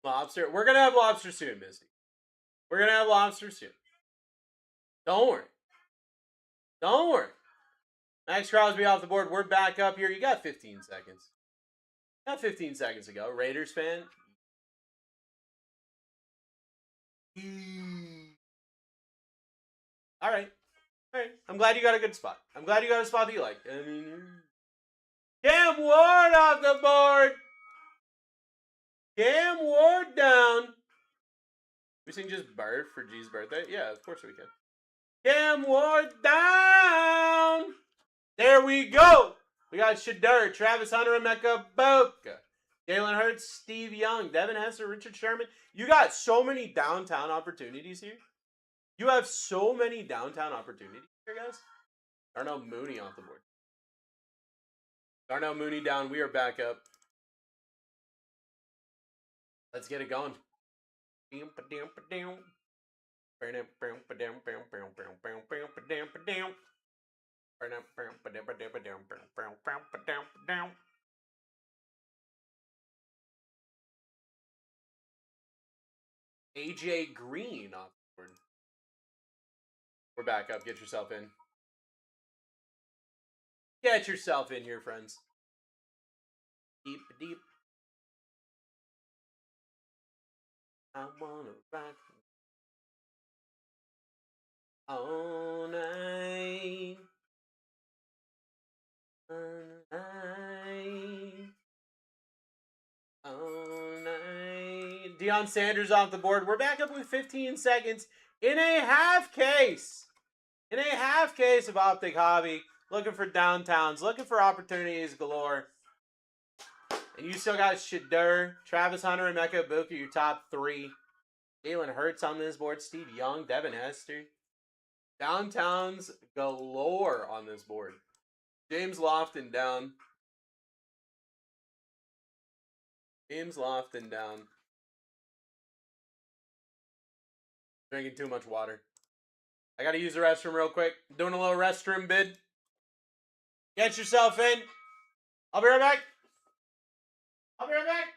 Lobster. We're going to have lobster soon, Misty. We're going to have lobster soon. Don't worry. Don't worry. Max Crosby off the board. We're back up here. You got 15 seconds. Got 15 seconds to go. Raiders fan. All right. All right. I'm glad you got a good spot. I'm glad you got a spot that you like. I mean, Cam Ward off the board. Cam Ward down. We sing just Bird for G's birthday? Yeah, of course we can. Cam Ward down. There we go. We got Shadur, Travis Hunter, Emeka Ibuka, Jalen Hurts, Steve Young, Devin Hester, Richard Sherman. You got so many downtown opportunities here. You have so many downtown opportunities here, guys. Darnell Mooney off the board. Darnell Mooney down. We are back up. Let's get it going. AJ Green off the board. We're back up. Get yourself in. Get yourself in here, friends. Deep, deep. I wanna rock all night. All night. Deion Sanders off the board. We're back up with 15 seconds in a half case. In a half case of Optic Hobby. Looking for downtowns. Looking for opportunities galore. And you still got Shadur, Travis Hunter, and Emeka Ibuka, your top 3. Jalen Hurts on this board. Steve Young, Devin Hester. Downtowns galore on this board. James Lofton down. James Lofton down. Drinking too much water. I gotta use the restroom real quick. Doing a little restroom bid. Get yourself in. I'll be right back. I'll be right back.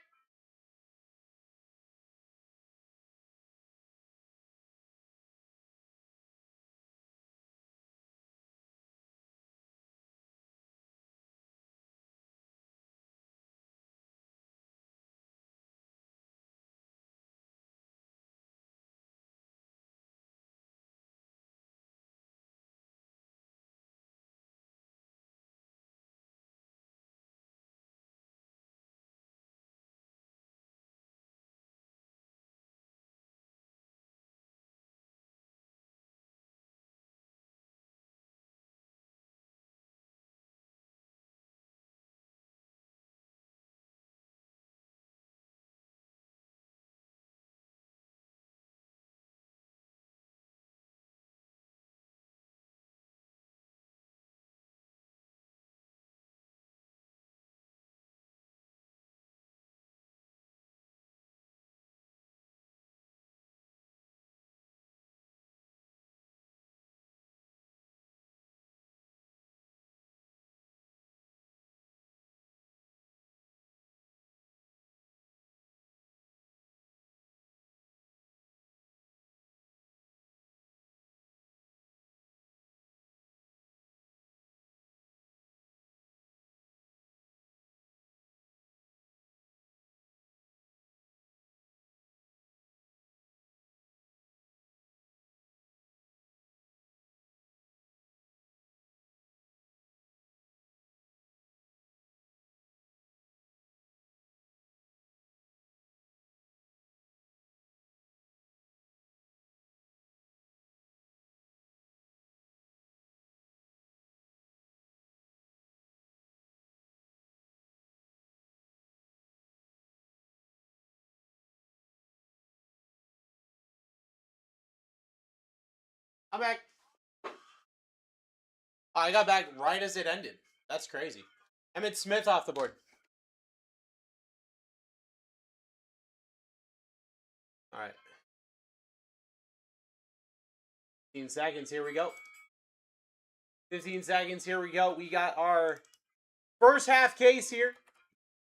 I'm back. I got back right as it ended. That's crazy. Emmett Smith off the board. All right. 15 seconds. Here we go. 15 seconds. Here we go. We got our first half case here.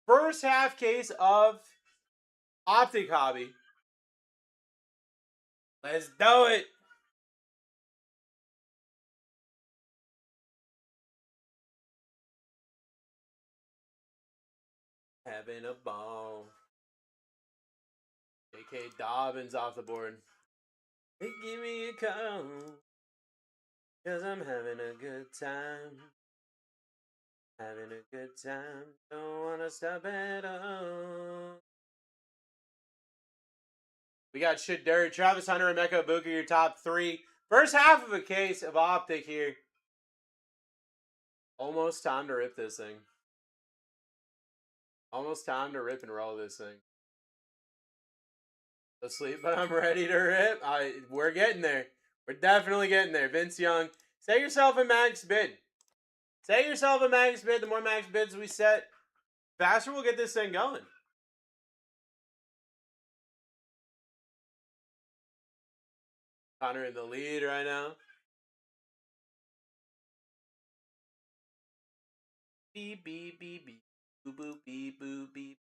First half case of Optic Hobby. Let's do it. Having a ball. J.K. Dobbins off the board. Hey, give me a call. Cause I'm having a good time. Having a good time. Don't wanna stop at all. We got Shadur, Travis Hunter, and Emeka Ibuka, your top three. First half of a case of Optic here. Almost time to rip this thing. Almost time to rip and roll this thing. Asleep, but I'm ready to rip. We're getting there. We're definitely getting there. Vince Young, set yourself a max bid. Set yourself a max bid. The more max bids we set, faster we'll get this thing going. Connor in the lead right now. Beep, beep, beep, beep. Boop, boop, beep, boop, beep.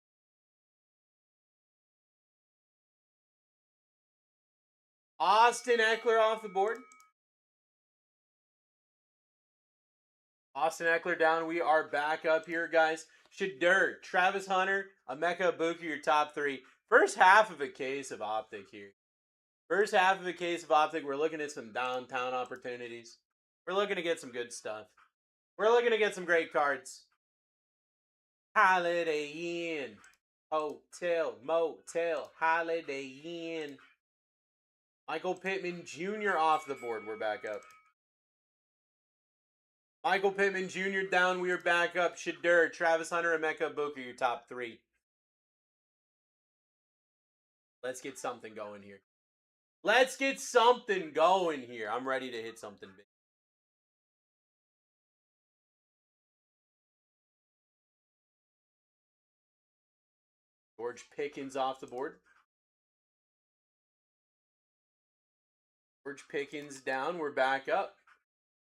Austin Eckler off the board. Austin Eckler down. We are back up here, guys. Shadur, Travis Hunter, Emeka Ibuka, your top three. First half of a case of Optic here. First half of a case of Optic. We're looking at some downtown opportunities. We're looking to get some good stuff. We're looking to get some great cards. Holiday Inn. Hotel, motel, Holiday Inn. Michael Pittman Jr. off the board. We're back up. Michael Pittman Jr. down. We are back up. Shadur, Travis Hunter, Emeka Ibuka, your top three. Let's get something going here. Let's get something going here. I'm ready to hit something big. George Pickens off the board. George Pickens down. We're back up.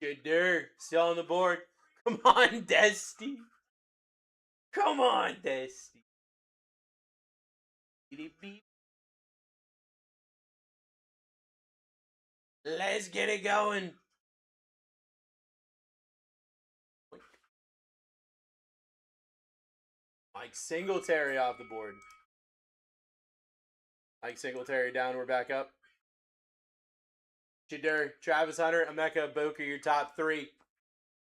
Shadur still on the board. Come on, Dusty. Come on, Dusty. Beep, beep. Let's get it going. Mike Singletary off the board. Mike Singletary down. We're back up. Shadur, Travis Hunter, Emeka Ibuka, your top three.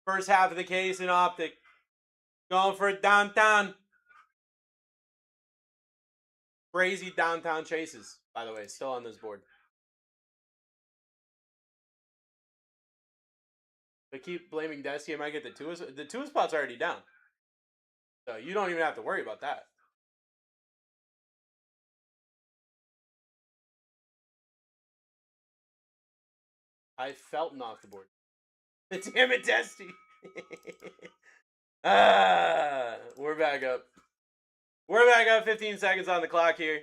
First half of the case in Optic. Going for it downtown. Crazy downtown chases, by the way, still on this board. They keep blaming Desi. I might get the two spot's already down. So you don't even have to worry about that. I Felton off the board. Damn it, Dusty. We're back up. We're back up. 15 seconds on the clock here.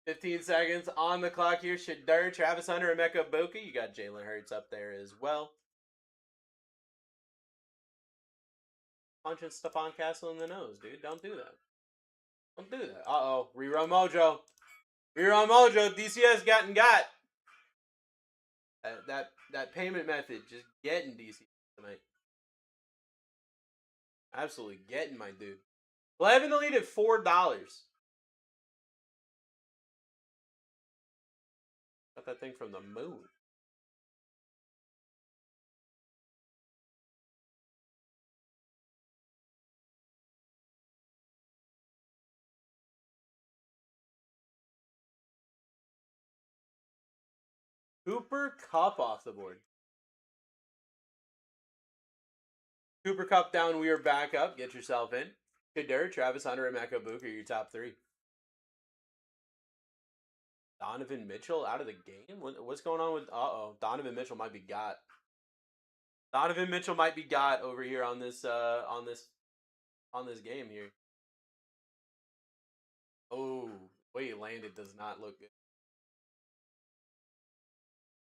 15 seconds on the clock here. Shadur, Travis Hunter, Emeka Ibuka. You got Jalen Hurts up there as well. Punching Stephon Castle in the nose, dude. Don't do that. Don't do that. Uh-oh. Rerun Mojo. Rerun Mojo. DCS got. That payment method just getting DC tonight. Absolutely getting my dude. Well, I have in the lead at $4. Got that thing from the moon. Cooper Kupp off the board. Cooper Kupp down. We are back up. Get yourself in. Shadur, Travis Hunter, and Emeka Ibuka are your top three. Donovan Mitchell out of the game? What's going on with... Uh-oh. Donovan Mitchell might be got. Donovan Mitchell might be got over here on this game here. Oh, the way he landed does not look good.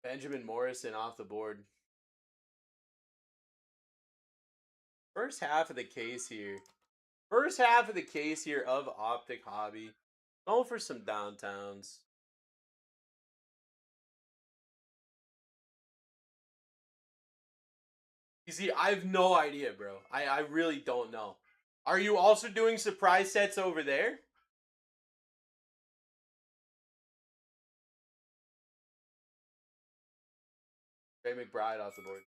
Benjamin Morrison off the board. First half of the case here. First half of the case here of Optic Hobby. Going for some downtowns. You see, I have no idea, bro. I really don't know. Are you also doing surprise sets over there? Trey McBride off the board.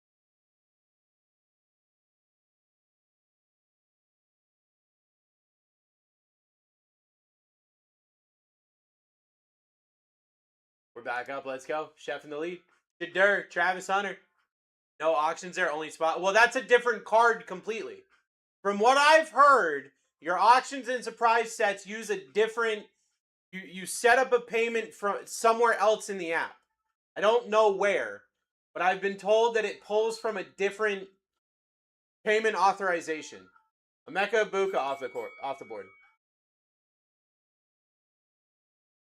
We're back up. Let's go. Chef in the lead. Shadur, Travis Hunter. No auctions there, only spot. Well, that's a different card completely. From what I've heard, your auctions and surprise sets use a different... You set up a payment from somewhere else in the app. I don't know where, but I've been told that it pulls from a different payment authorization. Emeka Ibuka off the board.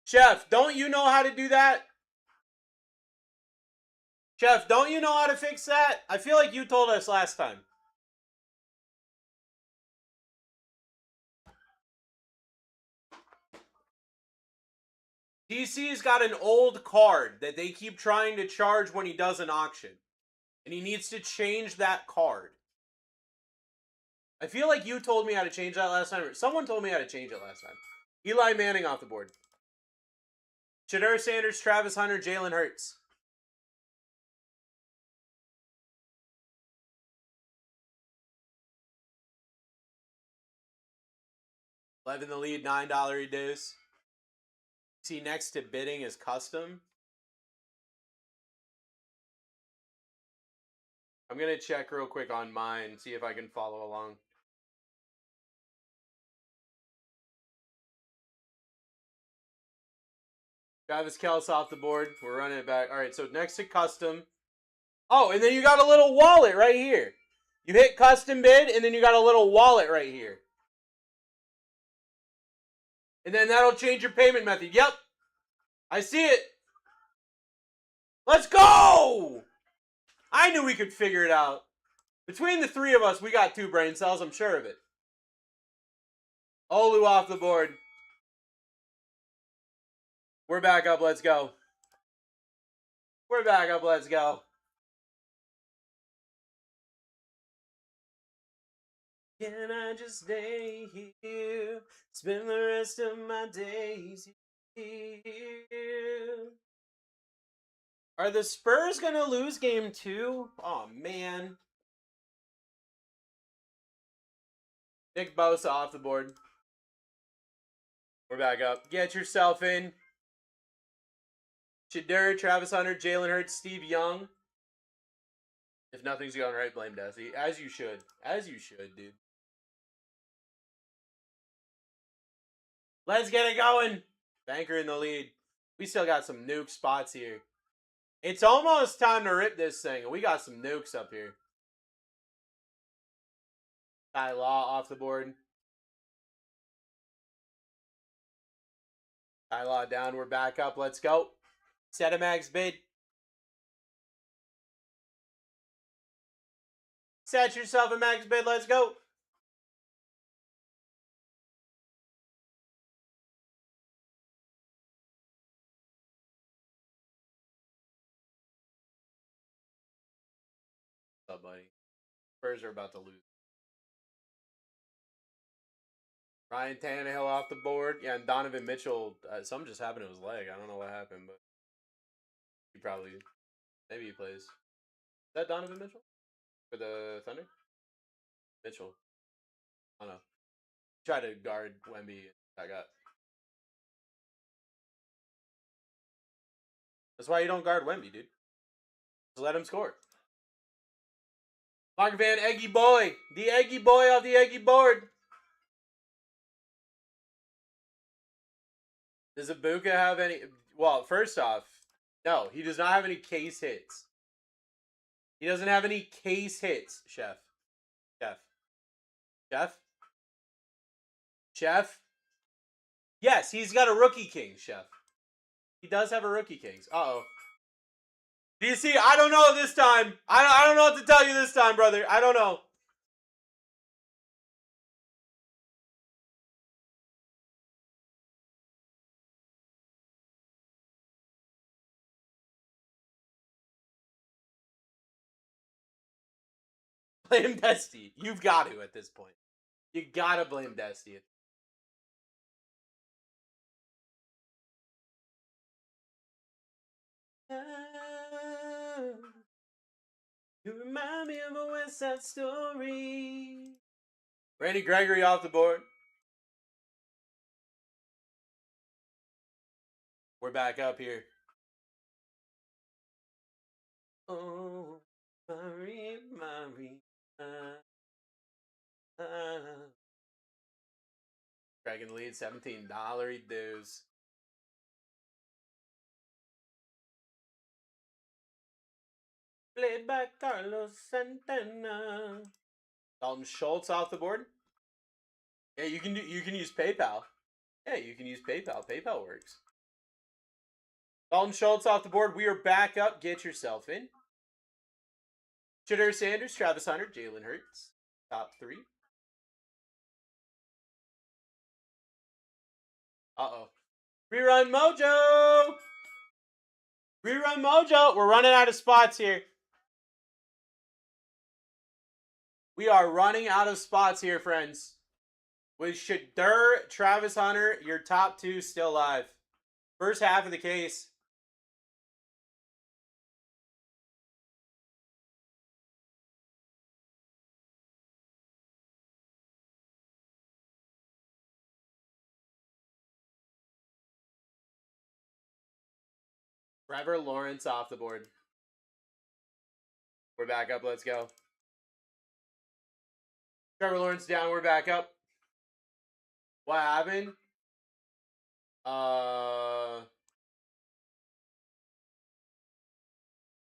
Chef, don't you know how to do that? Chef, don't you know how to fix that? I feel like you told us last time. DC's got an old card that they keep trying to charge when he does an auction. And he needs to change that card. I feel like you told me how to change that last time. Or someone told me how to change it last time. Eli Manning off the board. Shadur Sanders, Travis Hunter, Jalen Hurts. Lev in the lead, $9 reduce. See next to bidding is custom. I'm going to check real quick on mine, see if I can follow along. Travis Kelce off the board. We're running it back. All right, so next to custom. Oh, and then you got a little wallet right here. You hit custom bid, and then you got a little wallet right here. And then that'll change your payment method. Yep. I see it. Let's go! I knew we could figure it out. Between the three of us, we got 2 brain cells. I'm sure of it. Olu off the board. We're back up. Let's go. We're back up. Let's go. Can I just stay here? Spend the rest of my days here. Are the Spurs going to lose game 2? Oh, man. Nick Bosa off the board. We're back up. Get yourself in. Shadur, Travis Hunter, Jalen Hurts, Steve Young. If nothing's going right, blame Desi. As you should. As you should, dude. Let's get it going. Banker in the lead. We still got some nuke spots here. It's almost time to rip this thing. We got some nukes up here. Ty Law off the board. Ty Law down. We're back up. Let's go. Set a max bid. Set yourself a max bid. Let's go. What's up, buddy? Spurs are about to lose. Ryan Tannehill off the board. Yeah, and Donovan Mitchell. Something just happened to his leg. I don't know what happened, but he probably, maybe he plays. Is that Donovan Mitchell for the Thunder? Mitchell. I don't know. Try to guard Wemby. I got. That's why you don't guard Wemby, dude. Just let him score. Mark Van Eggy Boy. The Eggy Boy off the Eggy board. Does Ibuka have any... Well, first off, no. He does not have any case hits. He doesn't have any case hits, Chef. Chef. Chef? Chef? Yes, he's got a Rookie King, Chef. He does have a Rookie Kings. Uh-oh. DC, I don't know this time. I don't know what to tell you this time, brother. I don't know. Blame Dusty. You've got to at this point. You gotta blame Dusty. You remind me of a West Side Story. Randy Gregory off the board. We're back up here. Oh, Marie, Marie. Dragon lead, $17 dues. Played by Carlos Santana. Dalton Schultz off the board. Yeah, you can use PayPal. Yeah, you can use PayPal. PayPal works. Dalton Schultz off the board. We are back up. Get yourself in. Shadur Sanders, Travis Hunter, Jalen Hurts. Top 3. Uh-oh. Rerun Mojo! Rerun Mojo! We're running out of spots here. We are running out of spots here, friends. With Shadur, Travis Hunter, your top 2 still live. First half of the case. Trevor Lawrence off the board. We're back up. Let's go. Trevor Lawrence down. We're back up. What happened?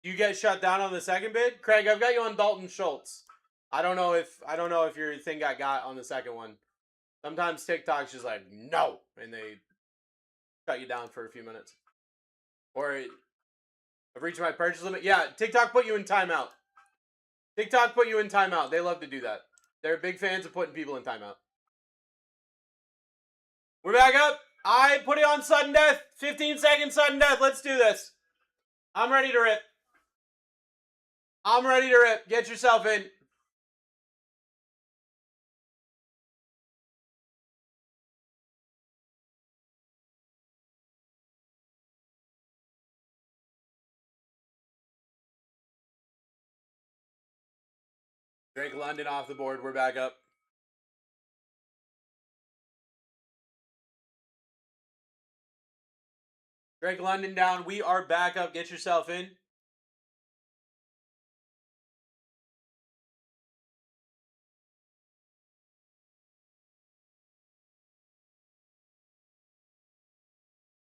You get shut down on the second bid? Craig, I've got you on Dalton Schultz. I don't know if your thing got on the second one. Sometimes TikTok's just like, no, and they shut you down for a few minutes. Or I've reached my purchase limit. Yeah, TikTok put you in timeout. TikTok put you in timeout. They love to do that. They're big fans of putting people in timeout. We're back up. I put it on sudden death. 15-second sudden death. Let's do this. I'm ready to rip. I'm ready to rip. Get yourself in. Drake London off the board. We're back up. Drake London down. We are back up. Get yourself in.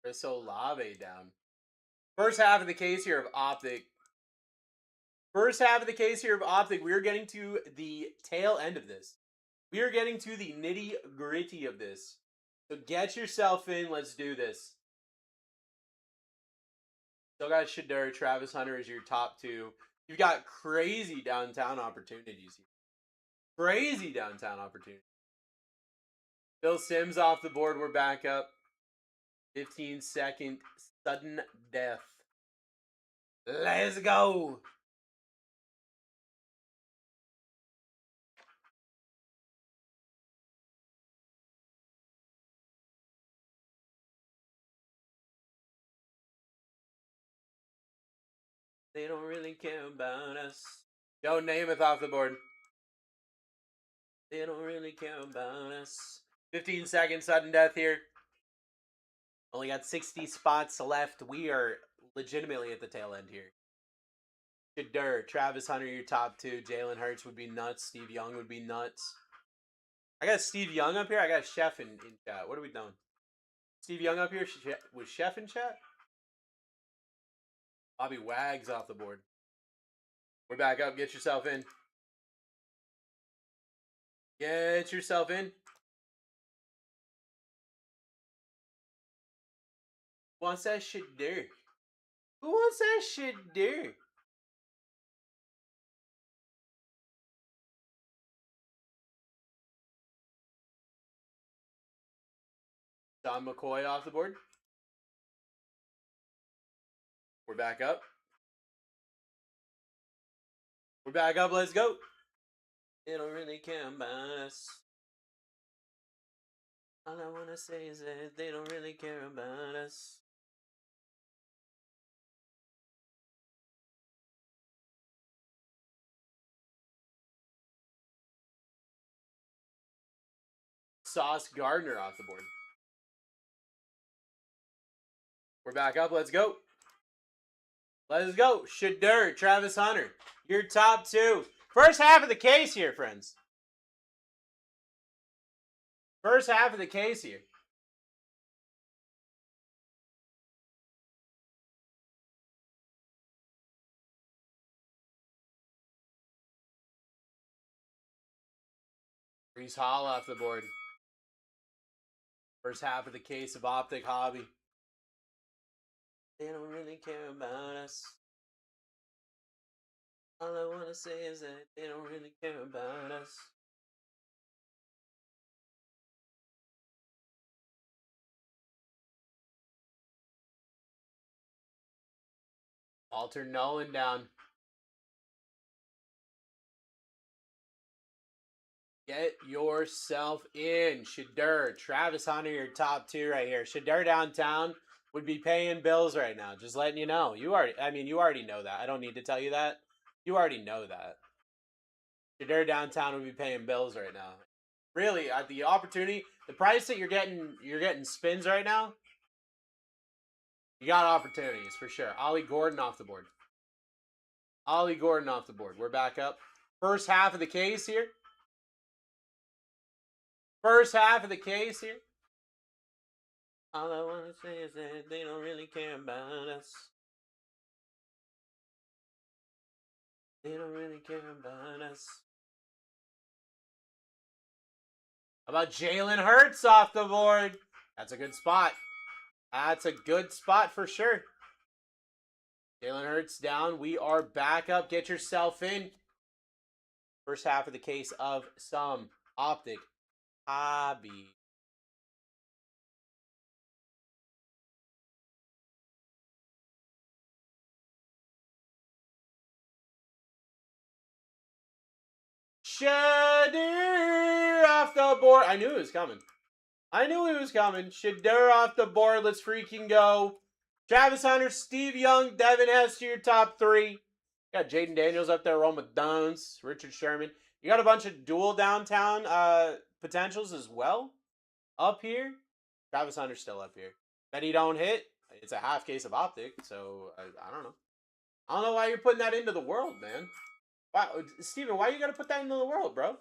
Chris Olave down. First half of the case here of Optic. First half of the case here of Optic. We are getting to the tail end of this. We are getting to the nitty gritty of this. So get yourself in. Let's do this. Still got Shadur, Travis Hunter as your top two. You've got crazy downtown opportunities here. Crazy downtown opportunities. Bill Sims off the board. We're back up. 15-second sudden death. Let's go. They don't really care about us. Joe Namath off the board. They don't really care about us. 15-second sudden death here. Only got 60 spots left. We are legitimately at the tail end here. Shadur, Travis Hunter, your top two. Jalen Hurts would be nuts. Steve Young would be nuts. I got Steve Young up here. I got Chef in chat. What are we doing? Steve Young up here with Chef in chat? Bobby Wags off the board. We're back up. Get yourself in. Get yourself in. Who wants that Shadur? Who wants that Shadur? Don McCoy off the board. We're back up. We're back up. Let's go. They don't really care about us. All I want to say is that they don't really care about us. Sauce Gardner off the board. We're back up. Let's go. Let's go. Shadur, Travis Hunter. Your top two. First half of the case here, friends. First half of the case here. Brees Hall off the board. First half of the case of Optic Hobby. They don't really care about us. All I want to say is that they don't really care about us. Walter Nolan down. Get yourself in. Shadur, Travis Hunter, your top two right here. Shadur downtown would be paying bills right now. Just letting you know. You already know that. I don't need to tell you that. You already know that. Shadur downtown would be paying bills right now. Really, at the opportunity, the price that you're getting spins right now. You got opportunities for sure. Ollie Gordon off the board. Ollie Gordon off the board. We're back up. First half of the case here. First half of the case here. All I want to say is that they don't really care about us. They don't really care about us. How about Jalen Hurts off the board? That's a good spot. That's a good spot for sure. Jalen Hurts down. We are back up. Get yourself in. First half of the case of some Optic Hobby. Shadur off the board. I knew it was coming. Shadur off the board. Let's freaking go. Travis Hunter, Steve Young, Devin Hester, your top 3. Got Jaden Daniels up there, rolling with Dones, Richard Sherman. You got a bunch of dual downtown potentials as well up here. Travis Hunter's still up here. That he don't hit. It's a half case of optic, so I don't know. I don't know why you're putting that into the world, man. Wow, Steven, why you gotta put that into the world, bro?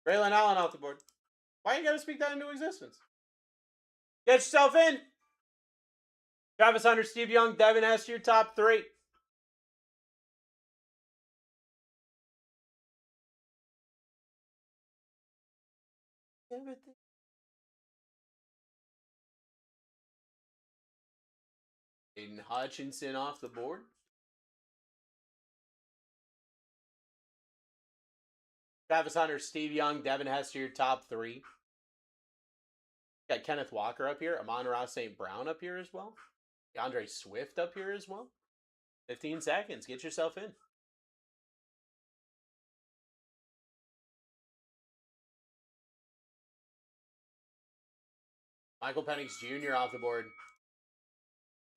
Braylon Allen off the board. Why you gotta speak that into existence? Get yourself in. Travis Hunter, Steve Young, Devin Hester, your top 3. Everything. Aiden Hutchinson off the board. Travis Hunter, Steve Young, Devin Hester, your top 3. Got Kenneth Walker up here. Amon-Ra St. Brown up here as well. DeAndre Swift up here as well. 15 seconds. Get yourself in. Michael Penix Jr. off the board.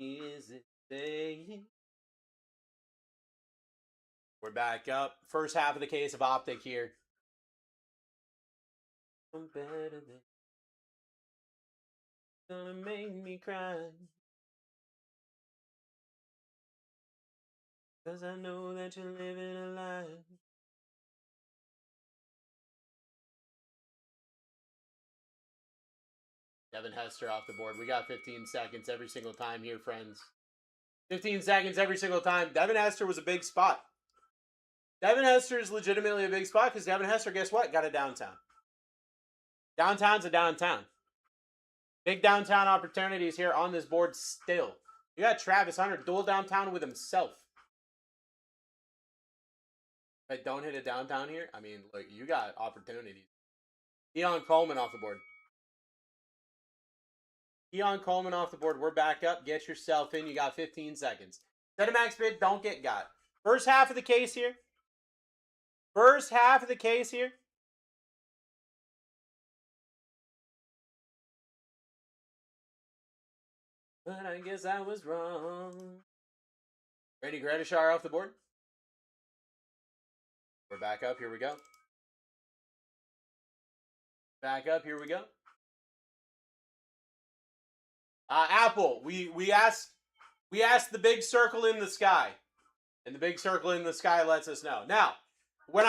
Is it day? We're back up. First half of the case of optic here. I'm better than gonna make me cry. 'Cause I know that you're living a lie. Devin Hester off the board. We got 15 seconds every single time here, friends. 15 seconds every single time. Devin Hester was a big spot. Devin Hester is legitimately a big spot because Devin Hester, guess what? Got a downtown. Downtown's a downtown. Big downtown opportunities here on this board still. You got Travis Hunter dual downtown with himself. If I don't hit a downtown here, I mean, look, you got opportunities. Keon Coleman off the board. Keon Coleman off the board. We're back up. Get yourself in. You got 15 seconds. Set a max bid. Don't get got. First half of the case here. First half of the case here. But I guess I was wrong. Randy Gradishar off the board. We're back up. Here we go. Back up. Here we go. Apple. We asked the big circle in the sky, and the big circle in the sky lets us know. Now, when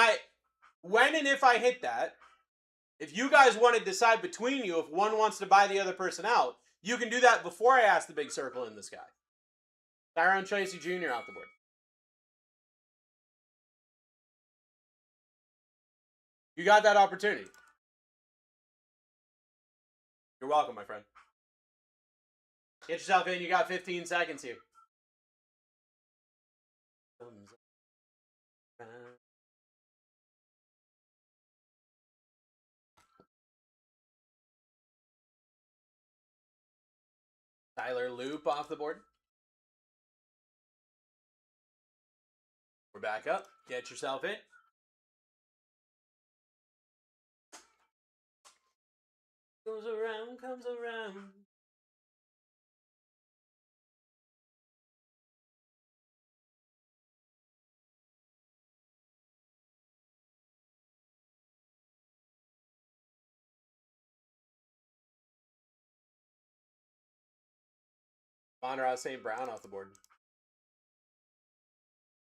and if I hit that, if you guys want to decide between you if one wants to buy the other person out, you can do that before I ask the big circle in the sky. Tyrone Tracy Jr. off the board. You got that opportunity. You're welcome, my friend. Get yourself in. You got 15 seconds here. Tyler Loop off the board. We're back up. Get yourself in. Goes around, comes around. Amon-Ra St. Brown off the board.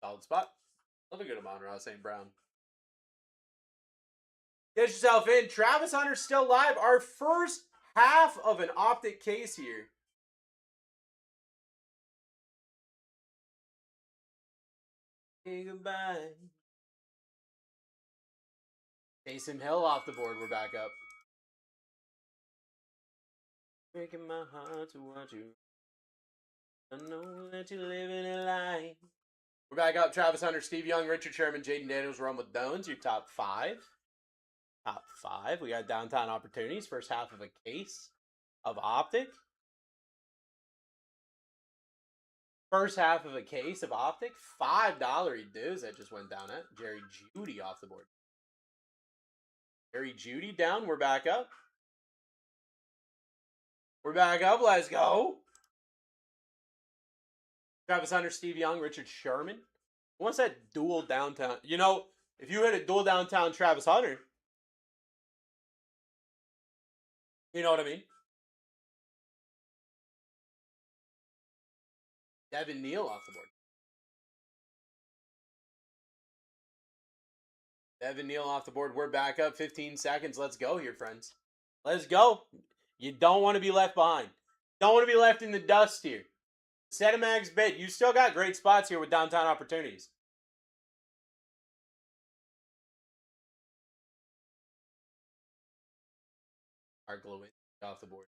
Solid spot. Love a good Amon-Ra St. Brown. Get yourself in. Travis Hunter's still live. Our first half of an optic case here. Say goodbye. Taysom Hill off the board. We're back up. Breaking my heart to watch you. I know that you're living a lie. We're back up. Travis Hunter, Steve Young, Richard Sherman, Jaden Daniels, run with Dones. Your top 5. Top 5. We got downtown opportunities. First half of a case of optic. First half of a case of optic. $5 dues that just went down at Jerry Judy off the board. Harry Judy down. We're back up. We're back up. Let's go. Travis Hunter, Steve Young, Richard Sherman. Who wants that dual downtown? You know, if you hit a dual downtown Travis Hunter, you know what I mean? Devin Neal off the board. Devin Neal off the board. We're back up. 15 seconds. Let's go here, friends. Let's go. You don't want to be left behind. Don't want to be left in the dust here. Set a max bid. You still got great spots here with downtown opportunities. Art Glowin off the board.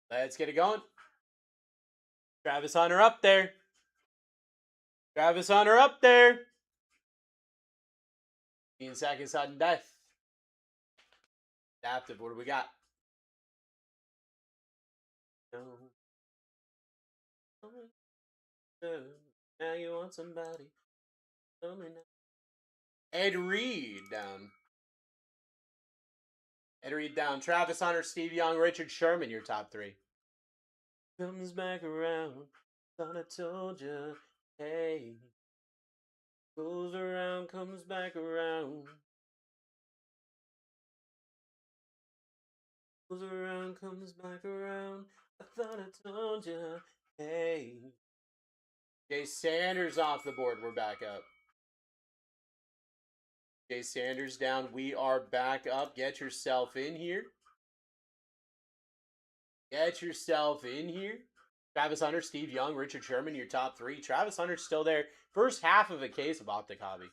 Let's get it going. Travis Hunter up there. Travis Hunter up there. 15 seconds sudden death. Adaptive, what do we got? Now you want somebody. Ed Reed down. Ed Reed down. Travis Hunter, Steve Young, Richard Sherman, your top three. Comes back around. Thought I told you. Hey. Goes around, comes back around. Goes around, comes back around. I thought I told you. Hey. Jay Sanders off the board. We're back up. Jay Sanders down. We are back up. Get yourself in here. Get yourself in here. Travis Hunter, Steve Young, Richard Sherman, your top three. Travis Hunter's still there. First half of a case of Optic Hobby.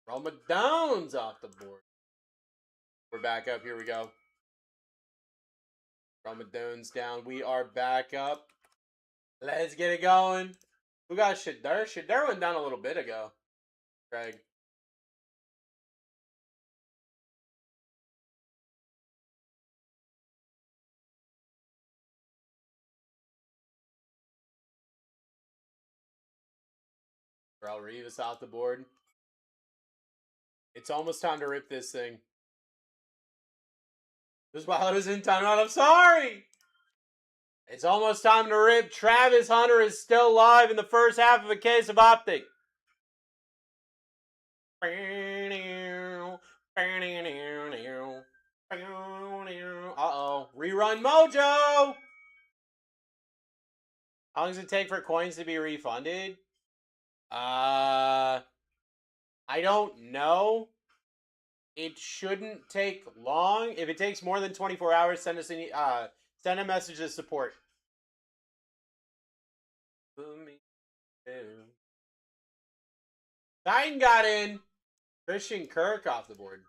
Roma Downs off the board. We're back up. Here we go. Roma Downs down. We are back up. Let's get it going. Who got Shedder? Shedder went down a little bit ago. Craig. Raul Rivas off the board. It's almost time to rip this thing. This wild is in timeout. I'm sorry. It's almost time to rip. Travis Hunter is still live in the first half of a case of Optic. Uh-oh. Rerun Mojo. How long does it take for coins to be refunded? I don't know. It shouldn't take long. If it takes more than 24 hours, send us send a message to support. Titan got in. Christian Kirk off the board.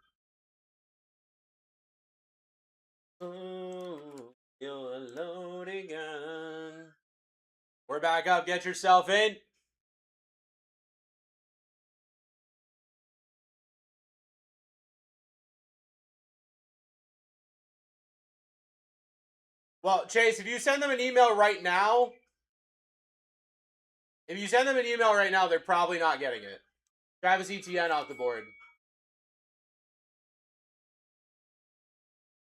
Ooh, you're a loaded gun. We're back up. Get yourself in. Well, Chase, if you send them an email right now, they're probably not getting it. Travis Etienne off the board.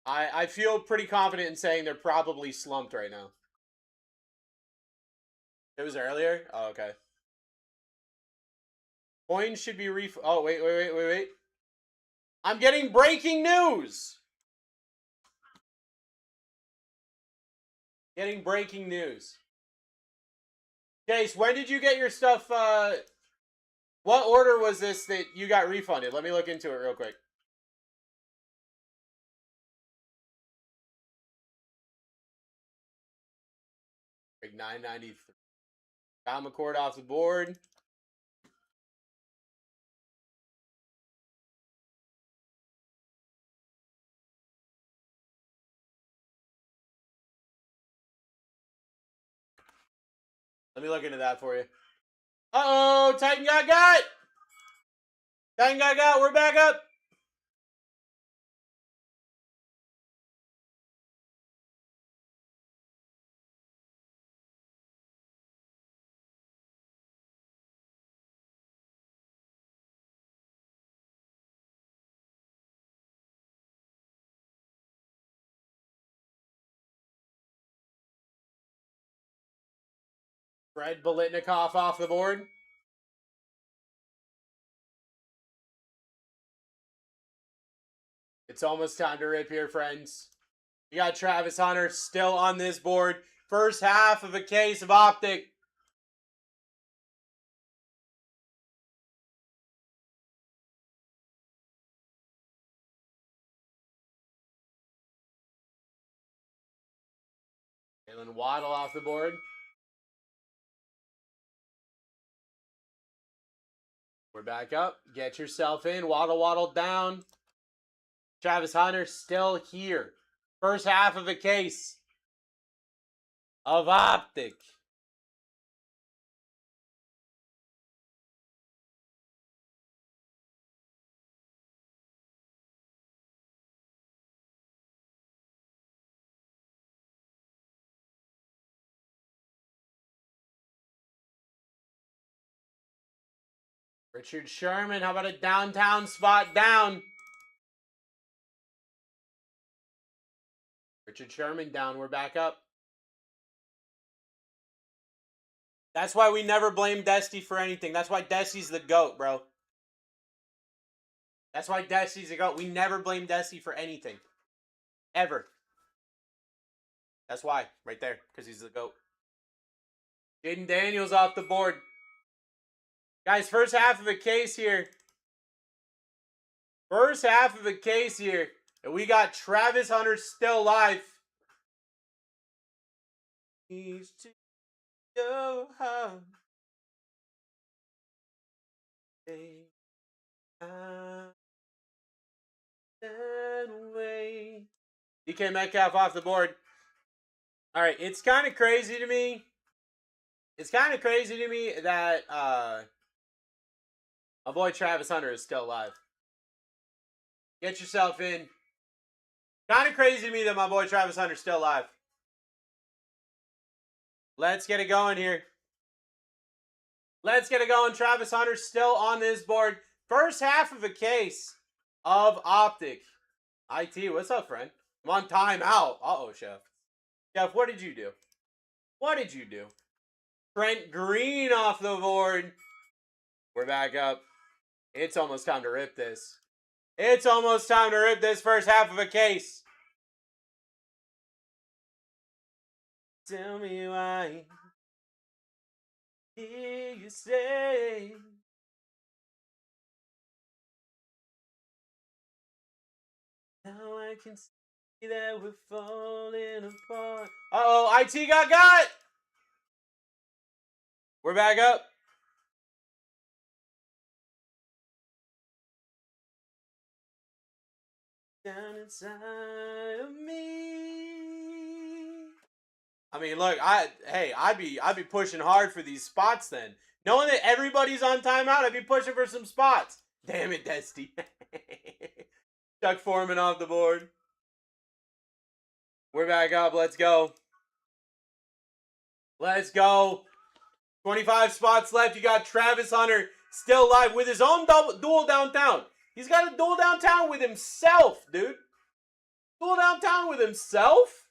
I feel pretty confident in saying they're probably slumped right now. It was earlier? Oh, okay. Coins should be Oh, wait. I'm getting breaking news! Getting breaking news. Chase, when did you get your stuff, what order was this that you got refunded? Let me look into it real quick. Big 993. Kyle McCord off the board. Let me look into that for you. Uh-oh, Titan got. Titan got. We're back up. Fred Bolitnikoff off the board. It's almost time to rip here, friends. You got Travis Hunter still on this board. First half of a case of Optic. Jalen Waddle off the board. We're back up. Get yourself in. Waddle down. Travis Hunter still here. First half of a case of Optic. Richard Sherman, how about a downtown spot down? Richard Sherman down. We're back up. That's why we never blame Dusty for anything. That's why Dusty's the GOAT, bro. That's why Dusty's the GOAT. We never blame Dusty for anything. Ever. That's why. Right there. Because he's the GOAT. Jaden Daniels off the board. Guys, first half of a case here. First half of a case here. And we got Travis Hunter still alive. He's to go home. DK Metcalf off the board. All right, it's kind of crazy to me. It's kind of crazy to me that my boy Travis Hunter is still alive. Get yourself in. Kind of crazy to me that my boy Travis Hunter is still alive. Let's get it going here. Let's get it going. Travis Hunter still on this board. First half of a case of Optic. IT, what's up, friend? I'm on timeout. Uh-oh, Chef. Chef, what did you do? What did you do? Trent Green off the board. We're back up. It's almost time to rip this. It's almost time to rip this first half of a case. Tell me why. Hear you say. Now I can see that we're falling apart. Uh-oh, IT got! We're back up. Down inside of me. I mean, look, I'd be pushing hard for these spots then. Knowing that everybody's on timeout, I'd be pushing for some spots. Damn it, Desty. Chuck Foreman off the board. We're back up. Let's go. Let's go. 25 spots left. You got Travis Hunter still live with his own dual downtown. He's got a dual downtown with himself, dude. Dual downtown with himself?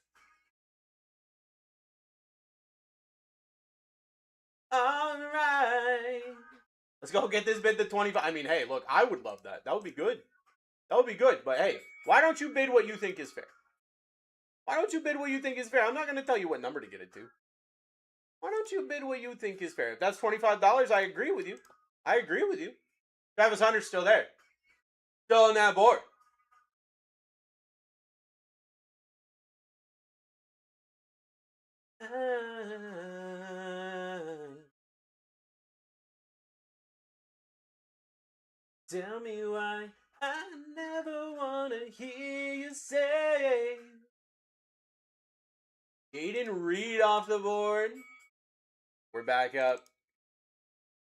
All right. Let's go get this bid to 25. I mean, hey, look, I would love that. That would be good. That would be good. But hey, why don't you bid what you think is fair? Why don't you bid what you think is fair? I'm not going to tell you what number to get it to. Why don't you bid what you think is fair? If that's $25, I agree with you. I agree with you. Travis Hunter's still there. Still on that board. Tell me why I never want to hear you say. Jaden Reed off the board. We're back up.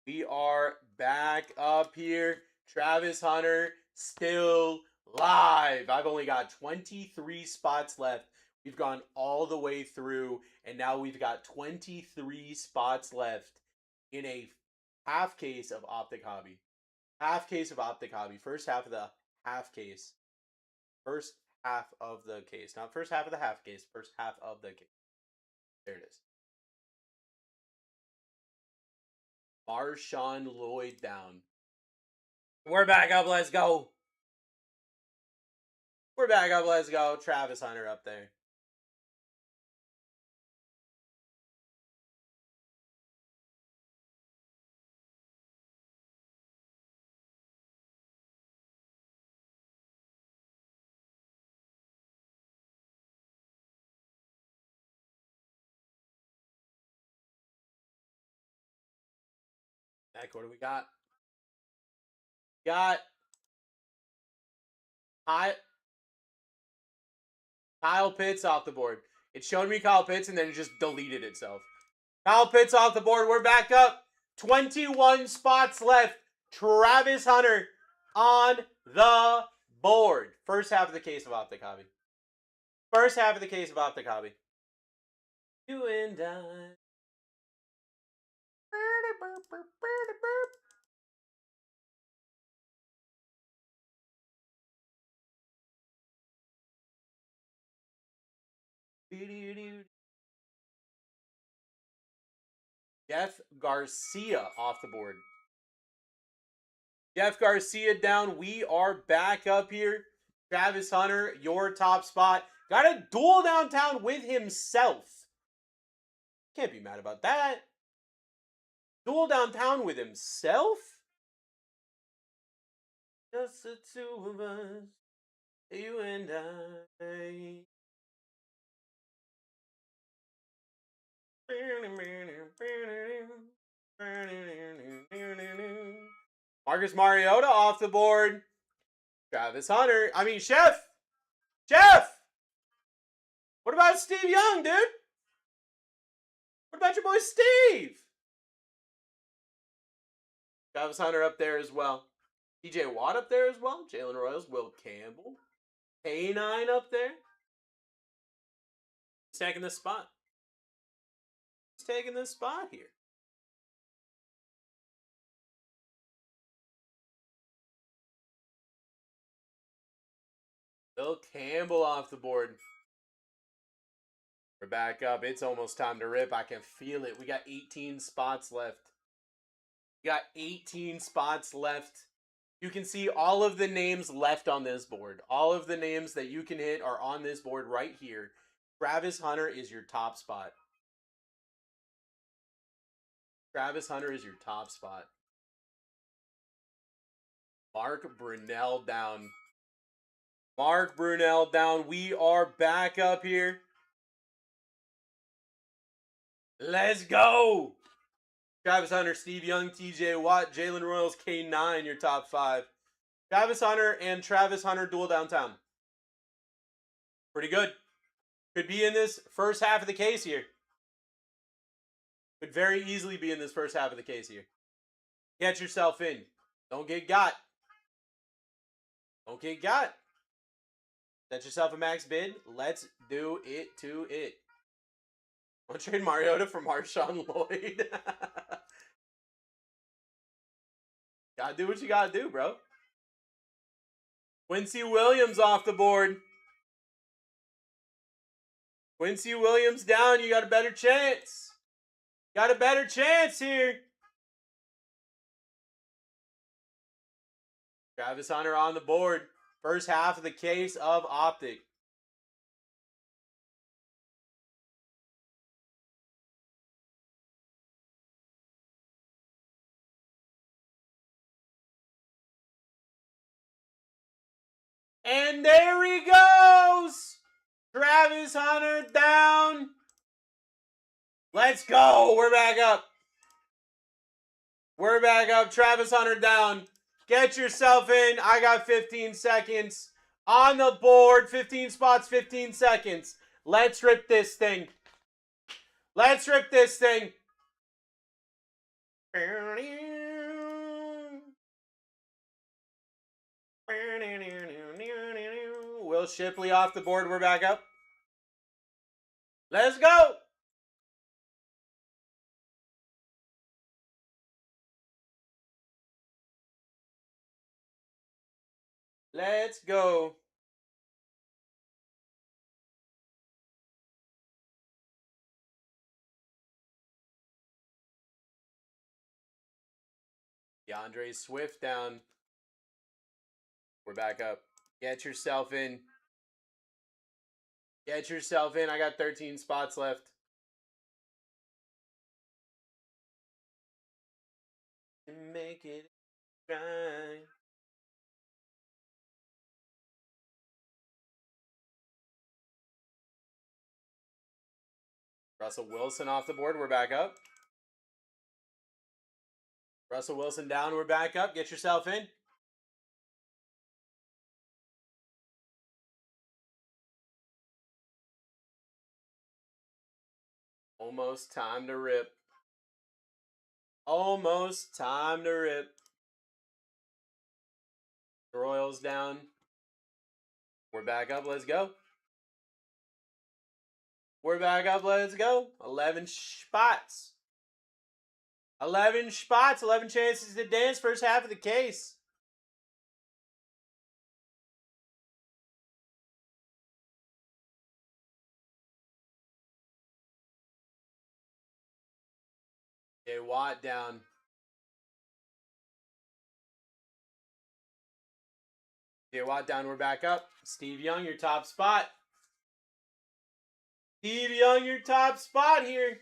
We are back up here. Travis Hunter still live. I've only got 23 spots left. We've gone all the way through, and now we've got 23 spots left in a half case of Optic Hobby. Half case of Optic Hobby. First half of the half case. First half of the case. Not first half of the half case. First half of the case. There it is. Marshawn Lloyd down. We're back up. Let's go. We're back up. Let's go. Travis Hunter up there. Heck, what do we got? Got Kyle Pitts off the board. It showed me Kyle Pitts and then it just deleted itself. Kyle Pitts off the board. We're back up. 21 spots left. Travis Hunter on the board. First half of the case of Optic Hobby. First half of the case of Optic Hobby. You and I. Jeff Garcia off the board. Jeff Garcia down. We are back up here. Travis Hunter, your top spot. Got a duel downtown with himself. Can't be mad about that. Duel downtown with himself? Just the two of us. You and I. Marcus Mariota off the board. Travis Hunter. Chef. What about Steve Young, dude? What about your boy Steve? Travis Hunter up there as well. TJ Watt up there as well. Jalen Royals. Will Campbell. K9 up there. He's taking this spot. He's taking this spot here. Will Campbell off the board. We're back up. It's almost time to rip. I can feel it. We got 18 spots left. We got 18 spots left. You can see all of the names left on this board. All of the names that you can hit are on this board right here. Travis Hunter is your top spot. Travis Hunter is your top spot. Mark Brunell down. Mark Brunell down. We are back up here. Let's go. Travis Hunter, Steve Young, TJ Watt, Jalen Royals, K9, your top 5. Travis Hunter and Travis Hunter duel downtown. Pretty good. Could be in this first half of the case here. Could very easily be in this first half of the case here. Get yourself in. Don't get got. Don't get got. Set yourself a max bid. Let's do it to it. I'm going to trade Mariota for Marshawn Lloyd. Gotta do what you gotta do, bro. Quincy Williams off the board. Quincy Williams down. You got a better chance. Got a better chance here. Travis Hunter on the board. First half of the case of Optic. And there he goes. Travis Hunter down. Let's go. We're back up. We're back up. Travis Hunter down. Get yourself in. I got 15 seconds on the board. 15 spots, 15 seconds. Let's rip this thing. Let's rip this thing. Will Shipley off the board. We're back up. Let's go. Let's go. DeAndre Swift down. We're back up. Get yourself in. Get yourself in. I got 13 spots left. Make it right. Russell Wilson off the board. We're back up. Russell Wilson down. We're back up. Get yourself in. Almost time to rip. Almost time to rip. The Royals down. We're back up. Let's go. We're back up. Let's go. 11 spots. 11 spots. 11 chances to dance. First half of the case. Okay, Watt down. Okay, Watt down. We're back up. Steve Young, your top spot. Steve Young, your top spot here.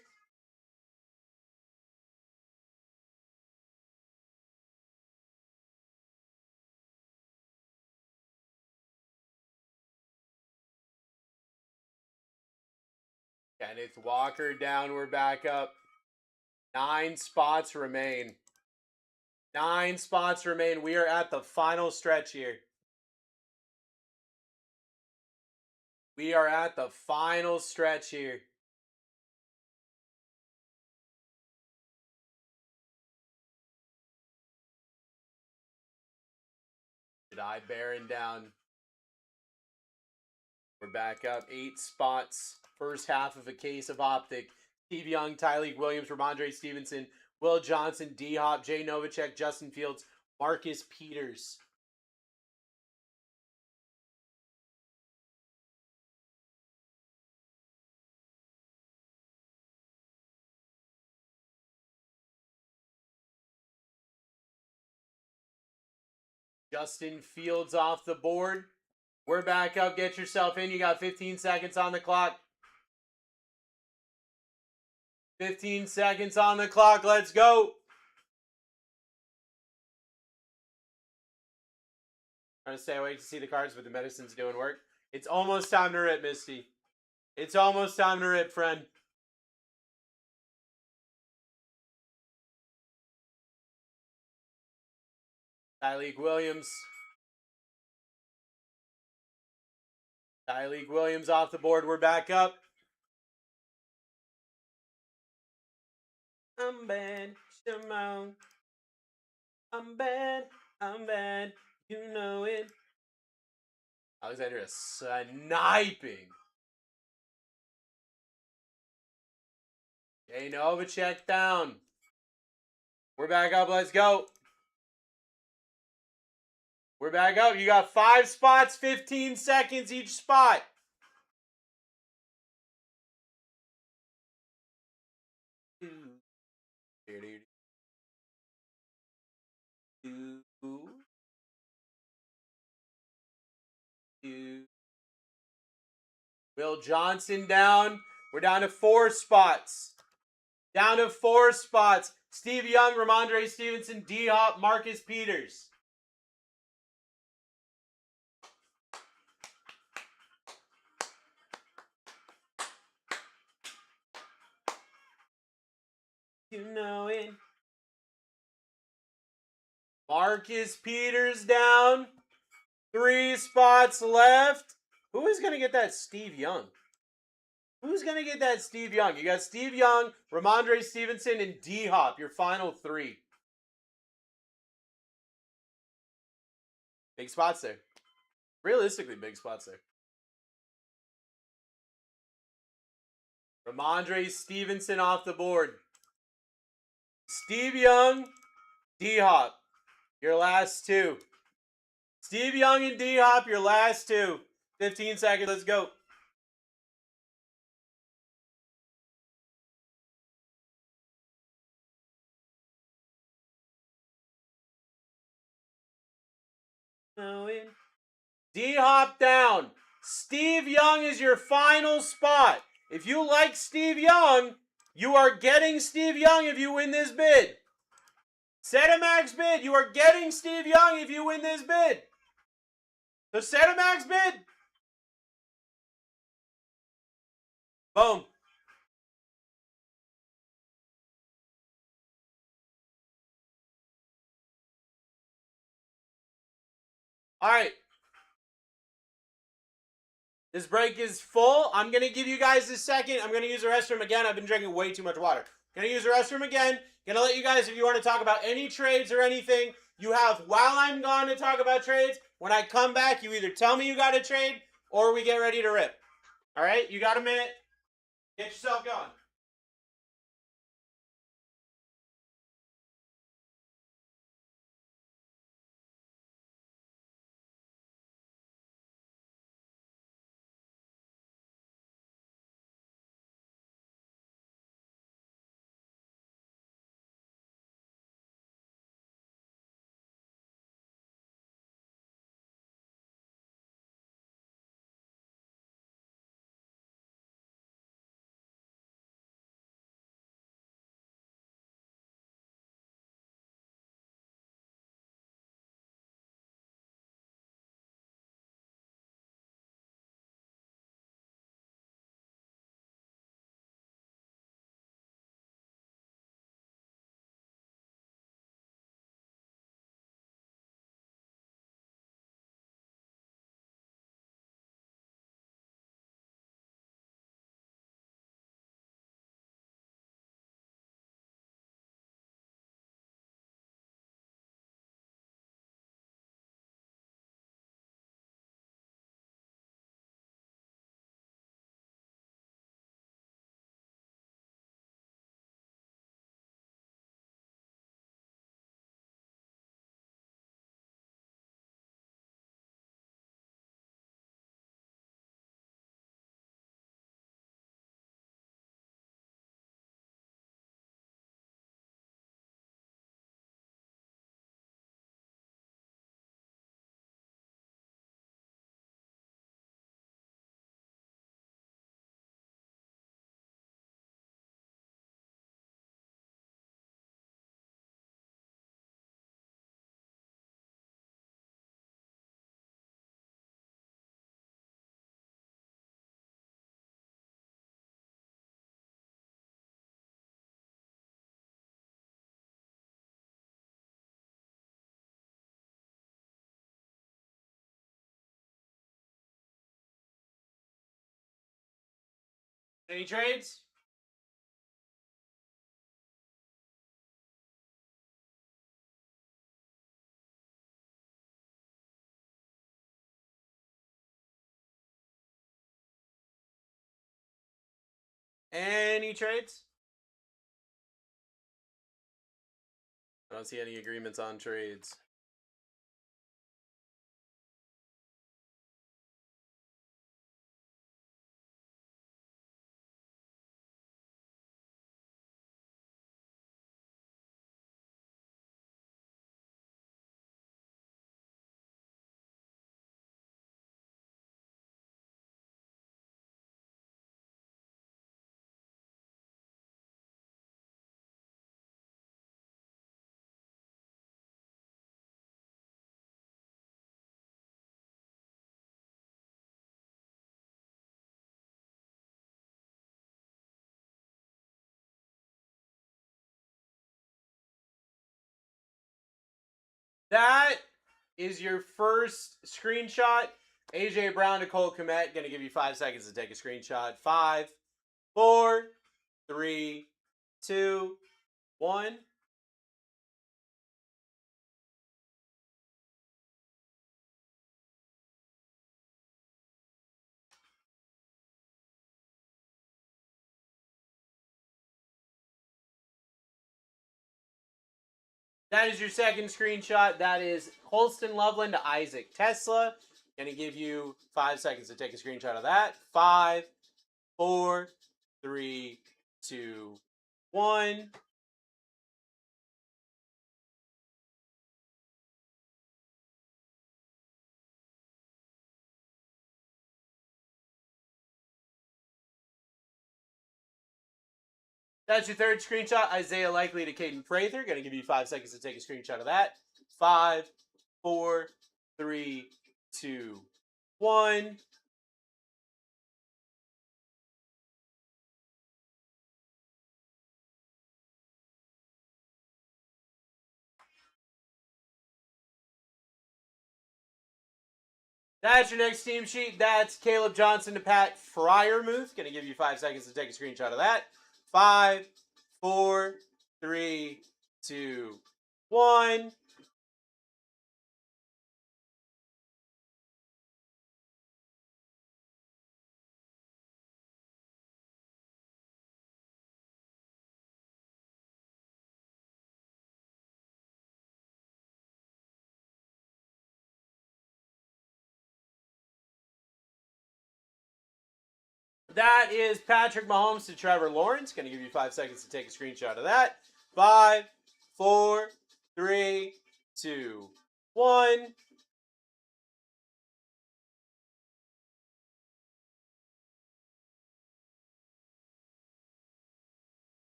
Kenneth Walker down. We're back up. 9 spots remain. 9 spots remain. We are at the final stretch here. We are at the final stretch here. Jedi Barron down. We're back up 8 spots. First half of a case of Optic. Steve Young, Tyreek Williams, Ramondre Stevenson, Will Johnson, D-Hop, Jay Novacek, Justin Fields, Marcus Peters. Justin Fields off the board. We're back up. Get yourself in. You got 15 seconds on the clock. 15 seconds on the clock. Let's go. Trying to stay awake to see the cards, but the medicine's doing work. It's almost time to rip, Misty. It's almost time to rip, friend. Tyreek Williams. Tyreek Williams off the board. We're back up. I'm bad, Shimon. I'm bad, you know it. Alexander is sniping. Okay, Novacek down. We're back up, let's go. We're back up. You got 5 spots, 15 seconds each spot. Will Johnson down. We're down to 4 spots. Down to 4 spots. Steve Young, Ramondre Stevenson, D-Hop, Marcus Peters. You know it. Marcus Peters down. 3 spots left. Who is going to get that Steve Young? Who's going to get that Steve Young? You got Steve Young, Ramondre Stevenson, and D-Hop, your final 3. Big spots there. Realistically, big spots there. Ramondre Stevenson off the board. Steve Young, D-Hop, your last 2. Steve Young and D-Hop, your last 2. 15 seconds, let's go. D-Hop down. Steve Young is your final spot. If you like Steve Young, you are getting Steve Young if you win this bid. Set a max bid. You are getting Steve Young if you win this bid. So set a max bid. Boom. All right. This break is full. I'm going to give you guys a second. I'm going to use the restroom again. I've been drinking way too much water. Going to use the restroom again. Going to let you guys, if you want to talk about any trades or anything, you have while I'm gone to talk about trades. When I come back, you either tell me you got a trade or we get ready to rip. All right? You got a minute? Get yourself going. Any trades? Any trades? I don't see any agreements on trades. That is your first screenshot. AJ Brown, Nicole Komet, going to give you 5 seconds to take a screenshot. 5, 4, 3, 2, 1. That is your second screenshot. That is Holston Loveland to Isaac Tesla. Going to give you 5 seconds to take a screenshot of that. 5, 4, 3, 2, 1. That's your third screenshot. Isaiah Likely to Caden Prather. Going to give you 5 seconds to take a screenshot of that. 5, 4, 3, 2, 1. That's your next team sheet. That's Caleb Johnson to Pat Fryermuth. Going to give you 5 seconds to take a screenshot of that. 5, 4, 3, 2, 1. That is Patrick Mahomes to Trevor Lawrence. Going to give you 5 seconds to take a screenshot of that. 5, 4, 3, 2, 1.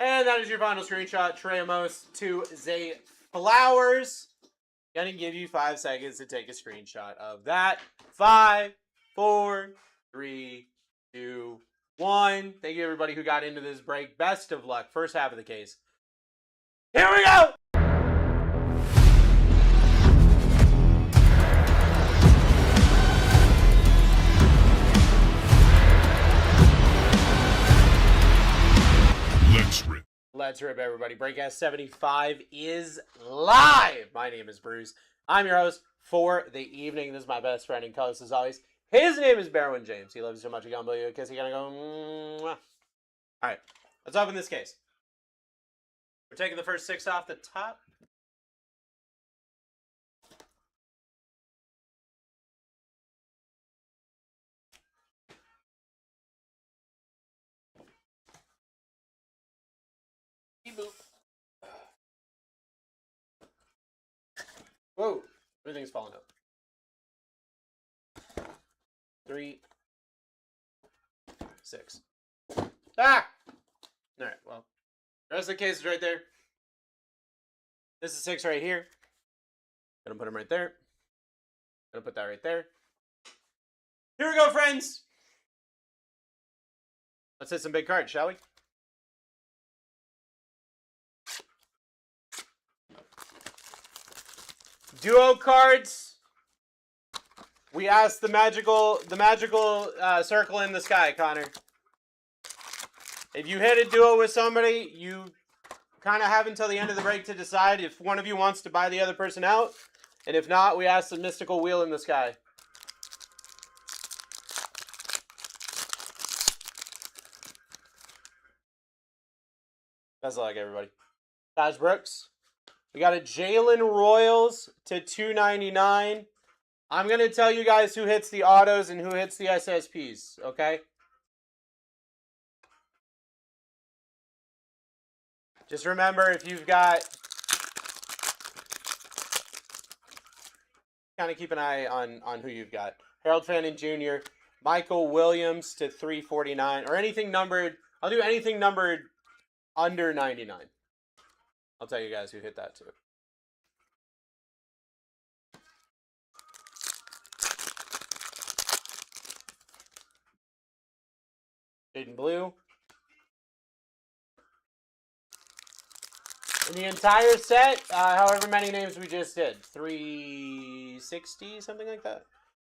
And that is your final screenshot. Trey Amos to Zay Flowers. Gonna give you 5 seconds to take a screenshot of that. 5, 4, 3, 2, 1. Thank you, everybody who got into this break. Best of luck. First half of the case. Here we go! Let's rip, everybody. Breakcast 75 is live. My name is Bruce. I'm your host for the evening. This is my best friend and co-host as always. His name is Berwin James. He loves you so much, he gonna blow you a kiss. He gonna go. Mwah. All right, let's open this case. We're taking the first 6 off the top. Boop. Whoa, everything's falling up. 3, 6. Ah! Alright, well, the rest of the case is right there. This is 6 right here. Gonna put them right there. Gonna put that right there. Here we go, friends! Let's hit some big cards, shall we? Duo cards. We asked the magical circle in the sky, Connor. If you hit a duo with somebody, you kind of have until the end of the break to decide if one of you wants to buy the other person out. And if not, we ask the mystical wheel in the sky. Best of luck, everybody. Taj Brooks. We got a Jalen Royals to 299. I'm going to tell you guys who hits the autos and who hits the SSPs, okay? Just remember, if you've got... kind of keep an eye on who you've got. Harold Fannin Jr., Michael Williams to 349, or anything numbered... I'll do anything numbered under 99. I'll tell you guys who hit that too. Jaden Blue. In the entire set, however many names we just did. 360, something like that.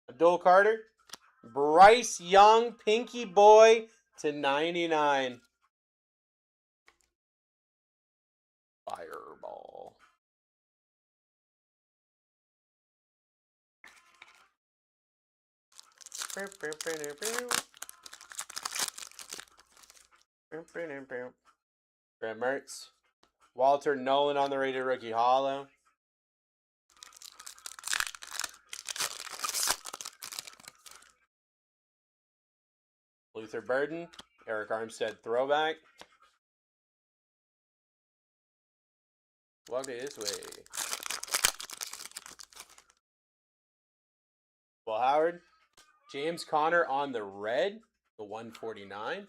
Abdul Carter. Bryce Young, Pinky Boy to 99. Fireball. Graham Mertz. Walter Nolan on the rated rookie hollow. Luther Burden. Eric Armstead throwback. Walk this way. Well, Howard. James Conner on the red. The 149.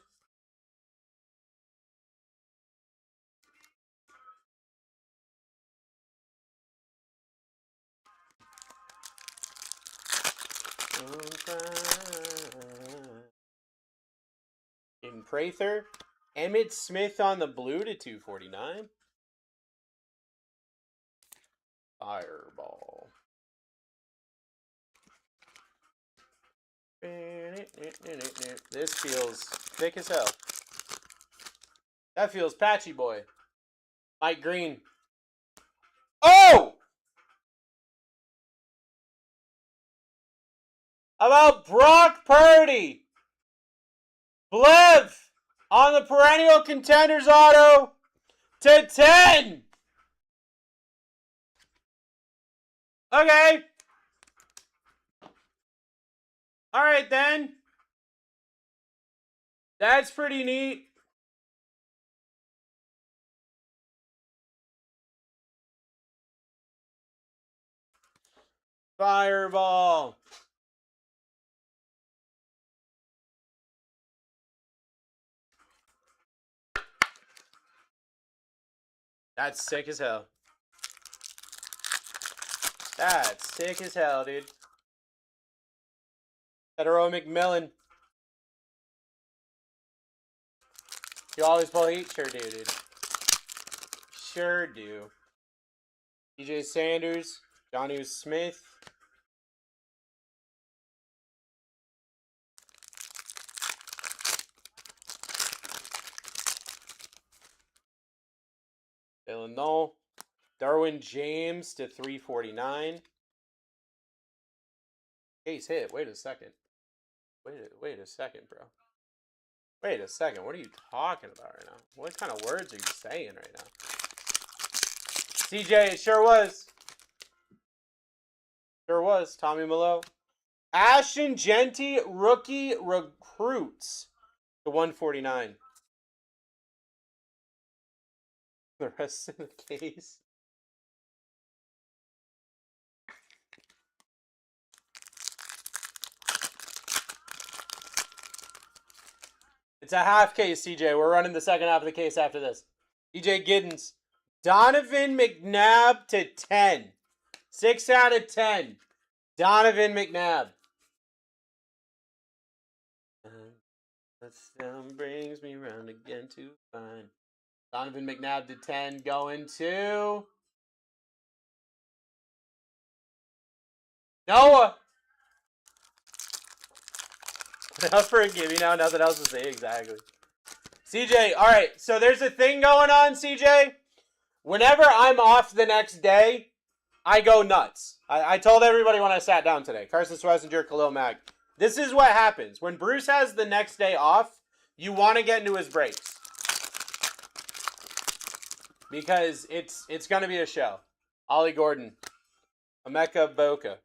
In Prather. Emmitt Smith on the blue to 249. Fireball. This feels thick as hell. That feels patchy, boy. Mike Green. Oh! How about Brock Purdy? Blev on the perennial contenders auto to 10. Okay. All right, then. That's pretty neat. Fireball. That's sick as hell. That's sick as hell, dude. Federo McMillan. You always pull heat? Sure do, dude. Sure do. DJ Sanders. Johnny Smith. Illinois. Darwin James to 349. Case hit. Wait a second. Wait a second, bro. Wait a second. What are you talking about right now? What kind of words are you saying right now? CJ, it sure was. Sure was. Tommy Malo. Ashton Genty, rookie recruits to 149. The rest in the case. It's a half case, CJ. We're running the second half of the case after this. DJ Giddens. Donovan McNabb to 10. 6 out of 10. Donovan McNabb. That sound brings me round again to find. Donovan McNabb to 10. Going to Noah. Up for a gimme now. Nothing else to say. Exactly. CJ, all right. So there's a thing going on, CJ. Whenever I'm off the next day, I go nuts. I told everybody when I sat down today. Carson Swessinger, Khalil Mack. This is what happens. When Bruce has the next day off, you want to get into his breaks. Because it's going to be a show. Ollie Gordon. Emeka Boka.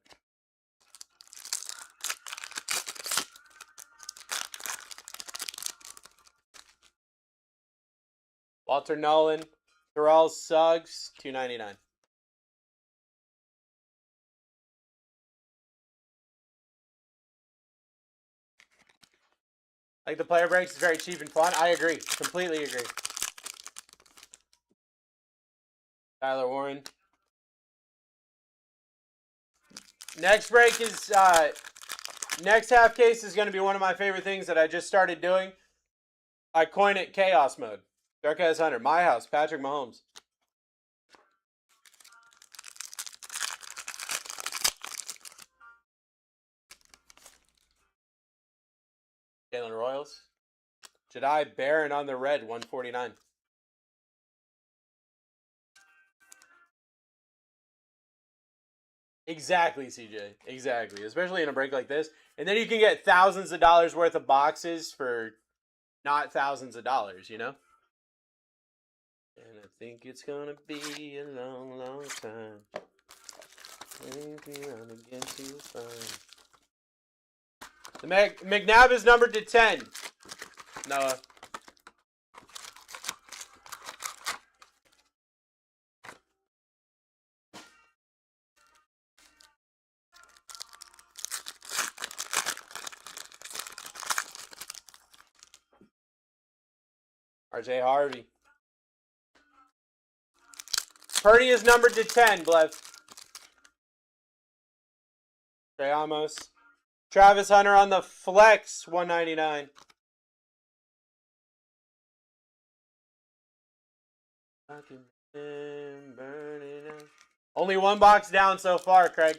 Walter Nolan. Terrell Suggs. $2.99. Like the player breaks is very cheap and fun. I agree. Completely agree. Tyler Warren. Next break is next half case is going to be one of my favorite things that I just started doing. I coin it chaos mode. Dark Eyes Hunter. My house. Patrick Mahomes. Jalen Royals. Jedi Barron on the red. 149. Exactly, CJ. Exactly. Especially in a break like this. And then you can get thousands of dollars worth of boxes for not thousands of dollars, you know? And I think it's going to be a long, long time. The McNabb is numbered to 10. Noah. RJ Harvey. Purdy is numbered to 10, Blev. Trey Amos. Travis Hunter on the flex, 199. Only one box down so far, Craig.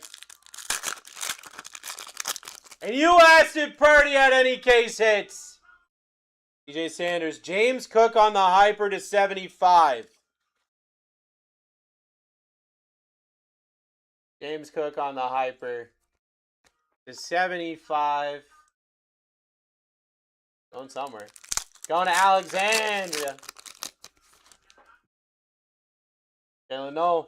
And you asked if Purdy had any case hits. DJ Sanders. James Cook on the hyper to 75. James Cook on the hyper to 75. Going somewhere. Going to Alexandria. Illinois.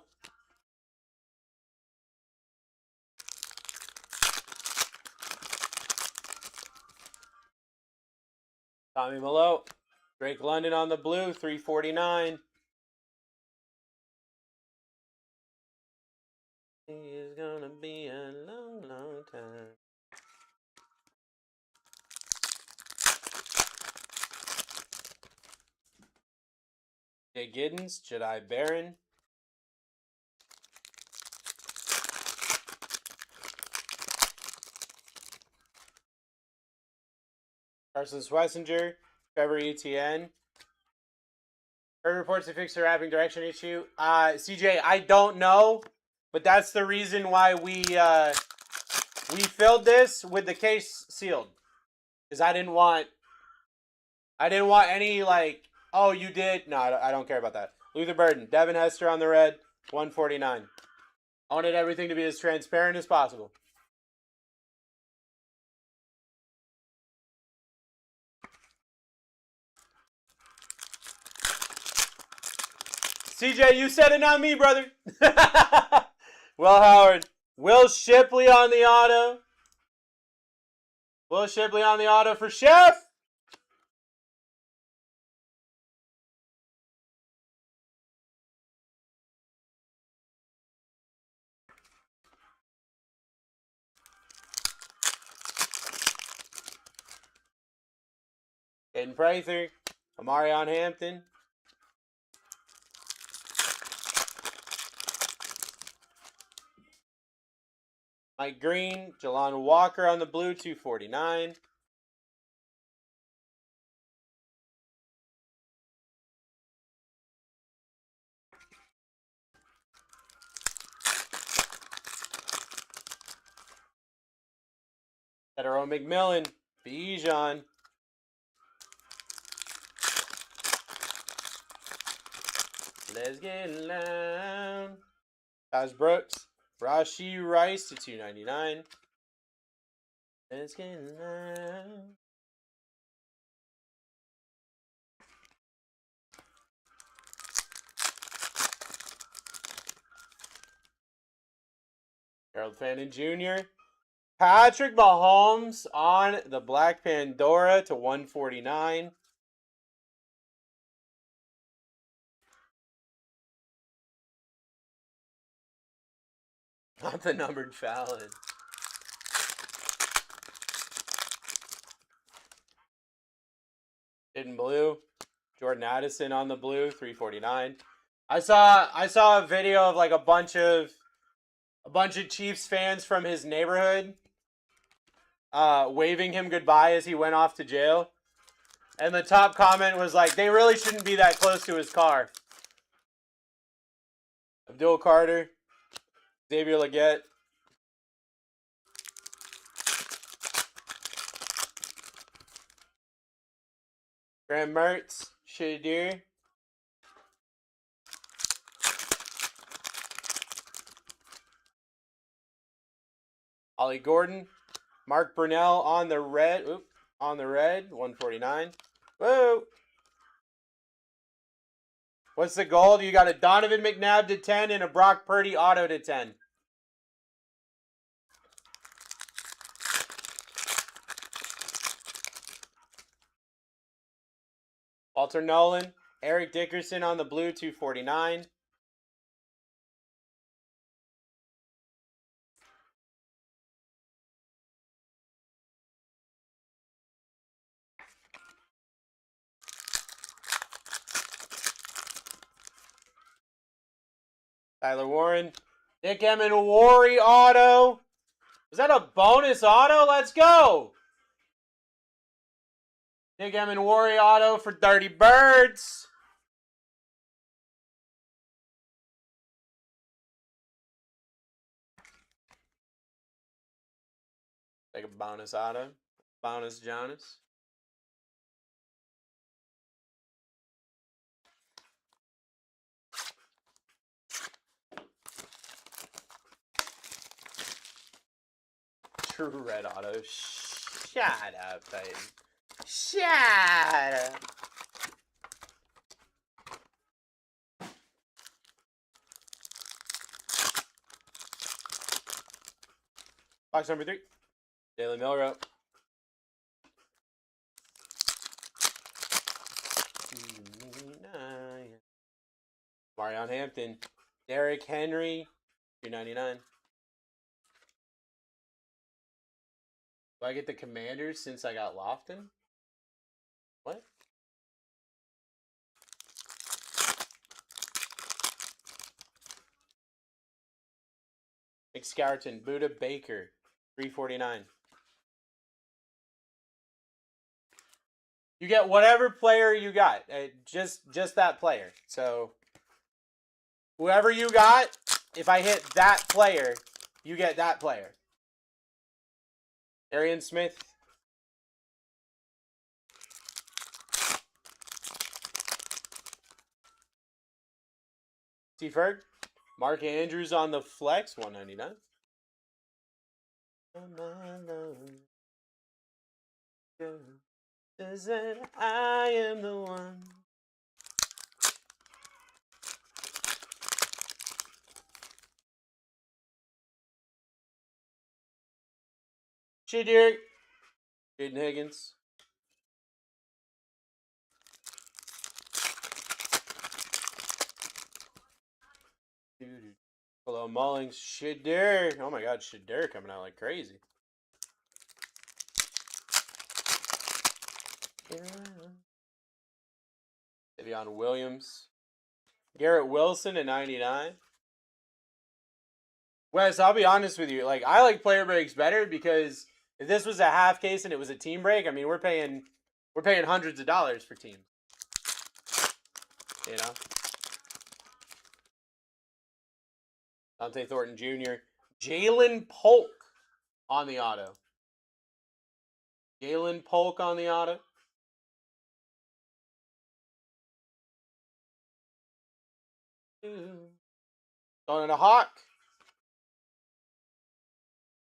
Tommy Malo. Drake London on the blue, 349. It's gonna be a long, long time. Jay Giddens, Jedi Baron. Carson Swessinger, Trevor Etienne. Heard reports to fix the wrapping direction issue. CJ, I don't know, but that's the reason why we filled this with the case sealed, because I didn't want any like, oh, you did. No, I don't care about that. Luther Burden, Devin Hester on the red, 149. I wanted everything to be as transparent as possible. CJ, you said it, not me, brother. Will Howard. Will Shipley on the auto. Will Shipley on the auto for Chef. Aiden Prather. Amarion Hampton. Mike Green, Jelon Walker on the blue, 249. Hetero McMillan, Bijan. Let's get loud. Taz Brooks. Rashi Rice to 299. Let's get loud. Harold Fannin Jr. Patrick Mahomes on the Black Pandora to 149. Not the numbered Fallon. In blue. Jordan Addison on the blue, 349. I saw a video of like a bunch of Chiefs fans from his neighborhood waving him goodbye as he went off to jail. And the top comment was like, they really shouldn't be that close to his car. Abdul Carter. Xavier Leggett. Graham Mertz. Shadir. Ollie Gordon. Mark Brunell on the red. Oop, on the red. 149. Whoa. What's the gold? You got a Donovan McNabb to 10 and a Brock Purdy auto to 10. Walter Nolan. Eric Dickerson on the blue, 249. Tyler Warren. Nick Emenwari auto. Is that a bonus auto? Let's go. Nick Emenwari auto for 30 birds. Take a bonus auto. Bonus Jonas. True red auto. Shut up, baby. Shut up. Box number 3. Daily Milrow. Marion Hampton. Derrick Henry. $2.99. Do I get the Commanders since I got Lofton? What? McScarton, Buda Baker, $3.49. You get whatever player you got. Just that player. So whoever you got, if I hit that player, you get that player. Arian Smith. T. Ferg. Mark Andrews on the flex, $1.99. I am the one. Shadir. Jaden Higgins. Hello, Mullings. Shadir. Oh my god, Shadir coming out like crazy. Davion Williams. Garrett Wilson at 99. Wes, I'll be honest with you. Like, I like player breaks better because if this was a half case and it was a team break, I mean, we're paying hundreds of dollars for teams. You know? Dante Thornton Jr. Jalen Polk on the auto. Jalen Polk on the auto. Going to Hawk.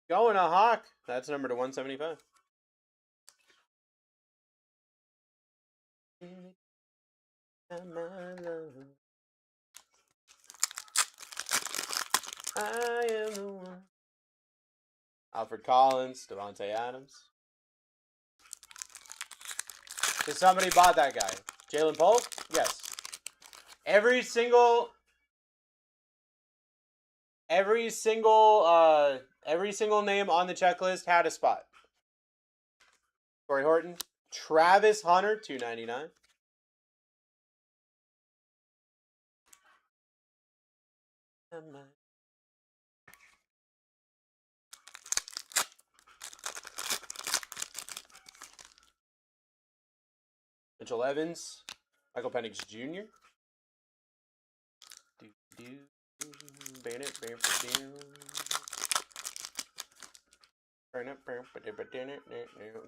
Going to Hawk. That's number to 175. I am the one. Alfred Collins, Devontae Adams. Because somebody bought that guy. Jalen Polk? Yes. Every single name on the checklist had a spot. Corey Horton. Travis Hunter, $2.99. Mitchell Evans. Michael Penix Jr.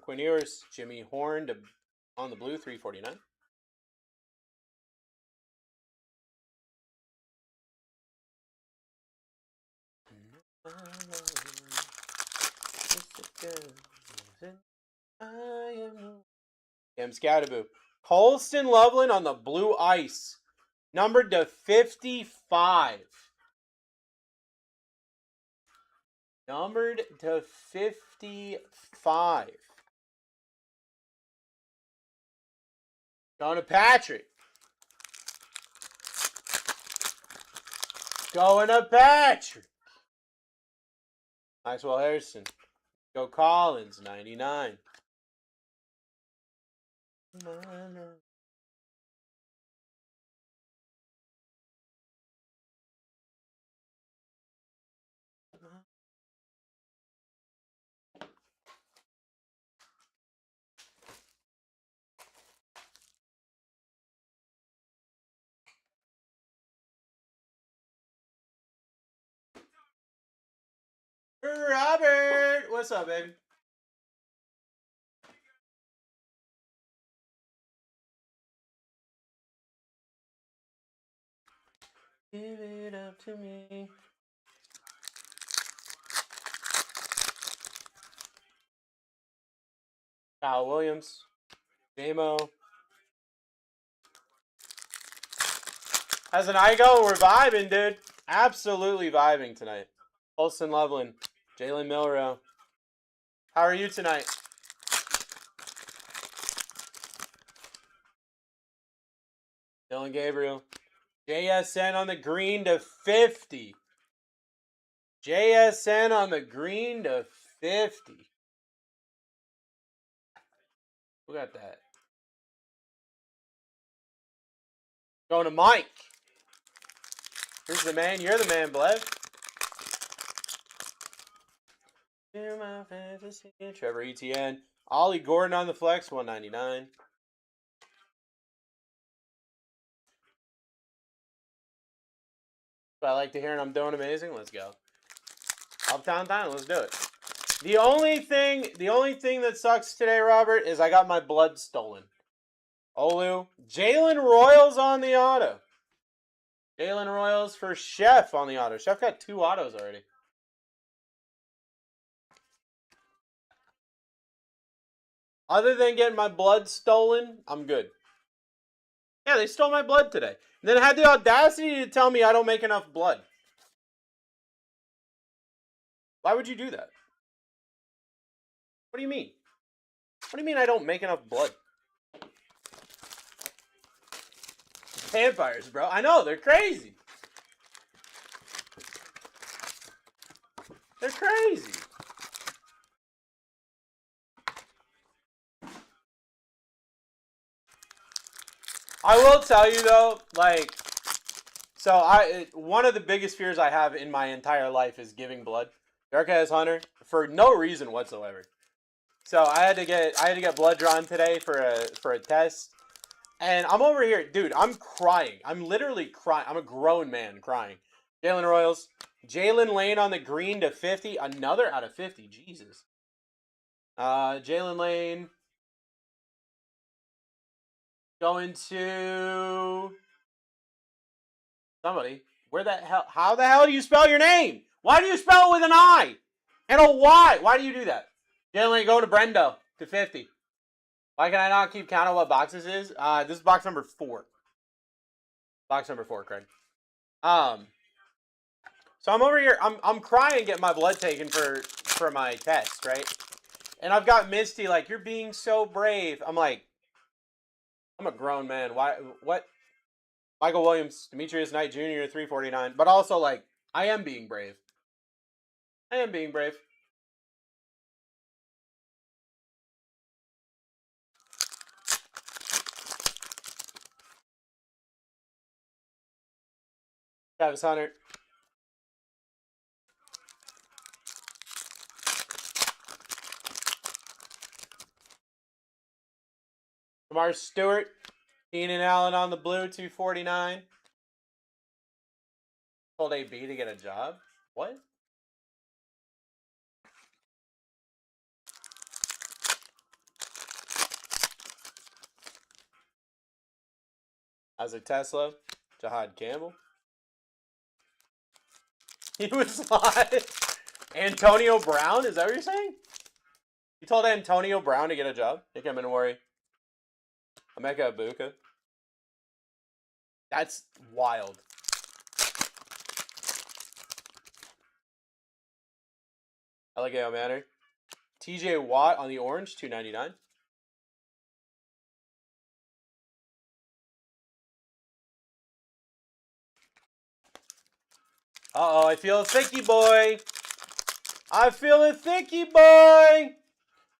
Quinn Ewers, Jimmy Horn on the blue, $3.49. Scoutaboo. Colston Loveland on the blue ice. Numbered to 55. Numbered to 55. Going to Patrick. Going to Patrick. Maxwell Harrison. Go Collins, 99. Robert. What's up, baby? Give it up to me. Kyle Williams. J-Mo. As an Igo, we're vibing, dude. Absolutely vibing tonight. Olson Loveland. Jalen Milrow. How are you tonight? Dylan Gabriel. JSN on the green to 50. JSN on the green to 50. Who got that? Going to Mike. Here's the man. You're the man, Blev. You're my fantasy. Trevor Etienne. Ollie Gordon on the flex, 199. But I like to hear, and I'm doing amazing. Let's go. Uptown time. Let's do it. The only thing that sucks today, Robert, is I got my blood stolen. Olu. Jalen Royals on the auto. Jalen Royals for Chef on the auto. Chef got 2 autos already. Other than getting my blood stolen, I'm good. Yeah, they stole my blood today. And then had the audacity to tell me I don't make enough blood. Why would you do that? What do you mean? What do you mean I don't make enough blood? Vampires, bro. I know, they're crazy. They're crazy. I will tell you though, like, so one of the biggest fears I have in my entire life is giving blood. Dark Eyes Hunter, for no reason whatsoever. So I had to get blood drawn today for a test. And I'm over here, dude, I'm crying. I'm literally crying. I'm a grown man crying. Jalen Royals. Jalen Lane on the green to 50. Another out of 50. Jesus. Jalen Lane. Going to somebody. Where the hell? How the hell do you spell your name? Why do you spell it with an I and a Y? Why do you do that? Jalen Lane going to Brendo to 50. Why can I not keep count of what boxes is? This is box number 4. Box number 4, Craig. So I'm over here. I'm crying, getting my blood taken for my test, right? And I've got Misty like, you're being so brave. I'm like, I'm a grown man. Why? What? Michael Williams, Demetrius Knight Jr. 349. But also like, I am being brave. I am being brave. Travis Hunter. Lamar Stewart. Keenan Allen on the blue, 249. Told AB to get a job. What? Isaac Tesla. Jahad Campbell. He was like, Antonio Brown? Is that what you're saying? You told Antonio Brown to get a job? Think I'm gonna worry. Emeka Ibuka. That's wild. Elegeo Manor. TJ Watt on the orange, 299. Uh-oh, I feel a thicky boy. I feel a thicky boy.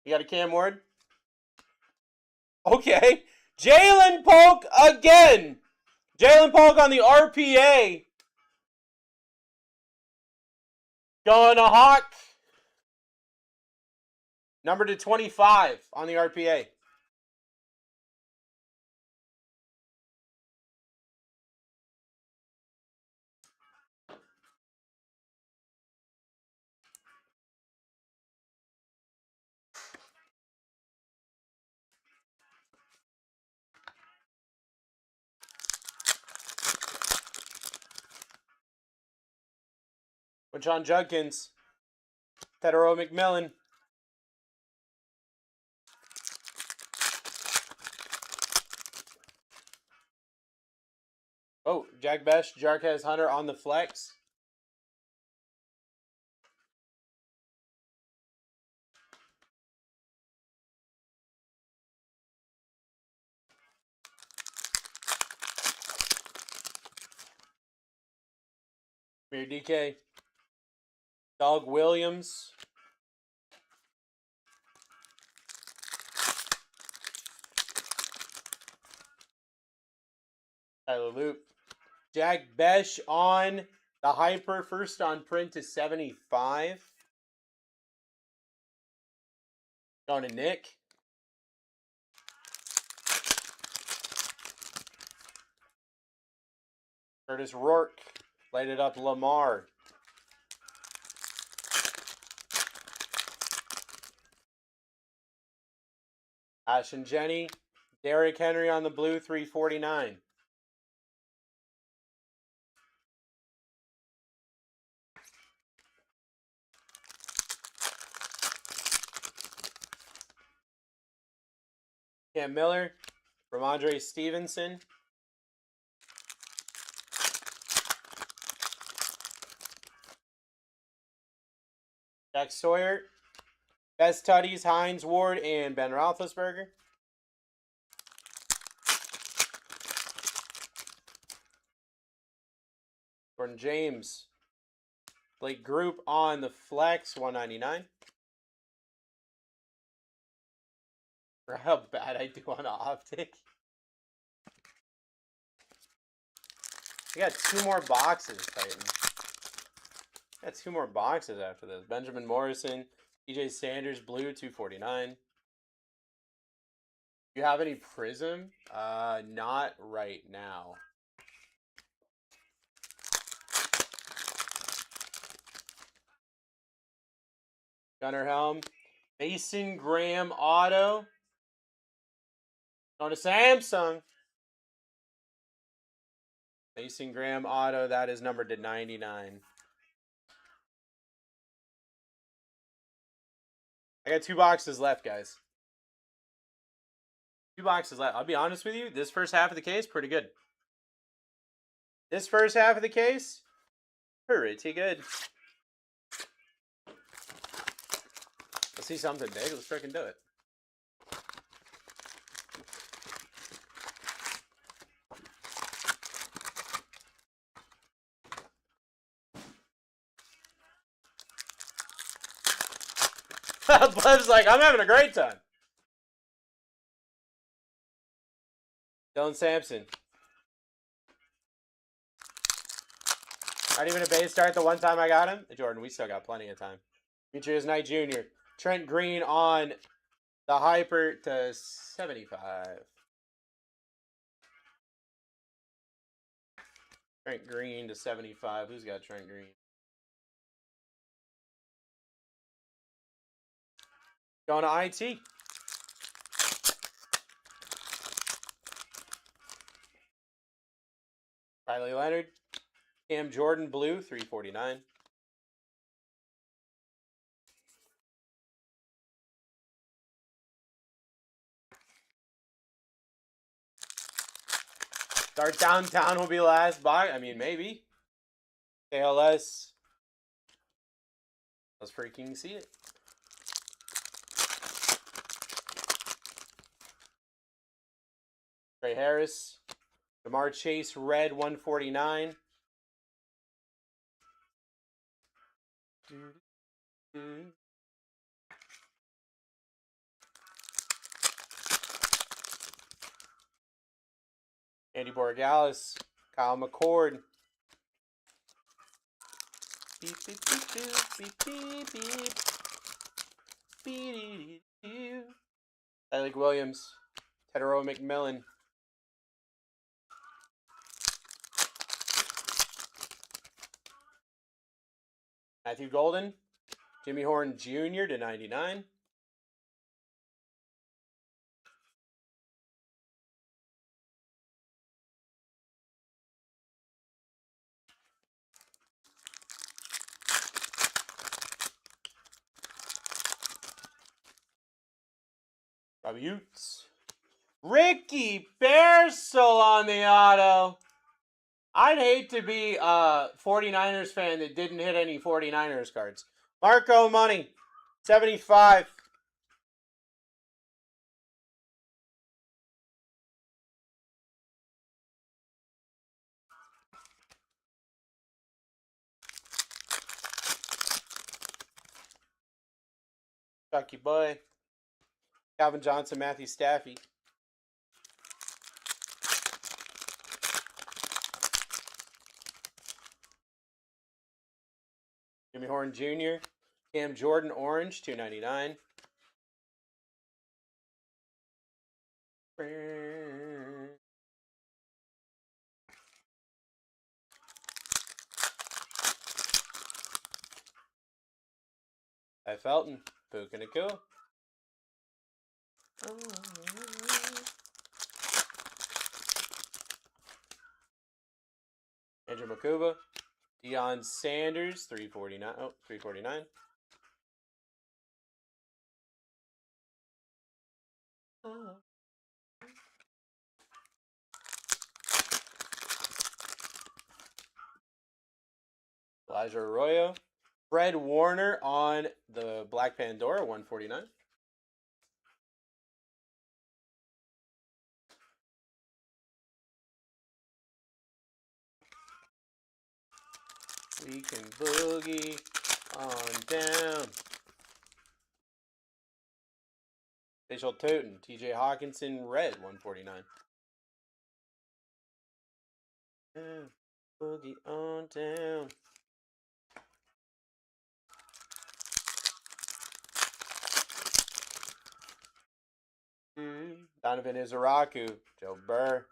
You got a Cam Ward? Okay. Jalen Polk again. Jalen Polk on the RPA. Going to Hawk. Number to 25 on the RPA. John Judkins. Tedero McMillan. Oh, Jack Besh, Jarquez Hunter on the flex. Mir DK. Doug Williams. Tyler Loop. Jack Besh on the Hyper. First on print to 75. Going to Nick. Curtis Rourke. Lighted up Lamar. Ash and Jenny. Derrick Henry on the blue, 349. Cam Miller. Ramondre Stevenson. Jack Sawyer. Best Tutties, Hines Ward, and Ben Roethlisberger. Gordon James. Blake Group on the flex, 199. For how bad I do on Optic. I got 2 more boxes, Titan. I got 2 more boxes after this. Benjamin Morrison, DJ Sanders, blue, 249. You have any Prism? Not right now. Gunnar Helm. Mason Graham auto. Going to Samsung. Mason Graham auto. That is numbered to 99. I got 2 boxes left, guys. 2 boxes left. I'll be honest with you. This first half of the case, pretty good. This first half of the case, pretty good. Let's see something big. Let's freaking do it. Bub's like, I'm having a great time. Dylan Sampson. Not even a base start the one time I got him. Jordan, we still got plenty of time. Demetrius Knight Jr. Trent Green on the Hyper to 75. Trent Green to 75. Who's got Trent Green? Going to IT. Riley Leonard. Cam Jordan, blue, 349. Start downtown will be last box. I mean, maybe. KLS. Let's freaking see it. Trey Harris. Jamar Chase, red, 149. Andy Borregales. Kyle McCord. Beep, beep, beep, beep, beep, beep, beep. Beep. Tyler Williams. Tedero McMillan. Matthew Golden. Jimmy Horn Jr. to 99. Robbie Utes. Ricky Bearsel on the auto. I'd hate to be a 49ers fan that didn't hit any 49ers cards. Marco Money, 75. Chucky Boy. Calvin Johnson, Matthew Staffy. Jimmy Horn Jr. Cam Jordan Orange, $2.99. Ty Felton, Puka Nakua. Andrew Makuba. Deion Sanders, $3.49. Oh, $3.49. Elijah Arroyo. Fred Warner on the Black Pandora, $1.49. We can boogie on down. Facial Toten, TJ Hawkinson, red, $1.49. Boogie on down. Donovan Izaraku, Joe Burr.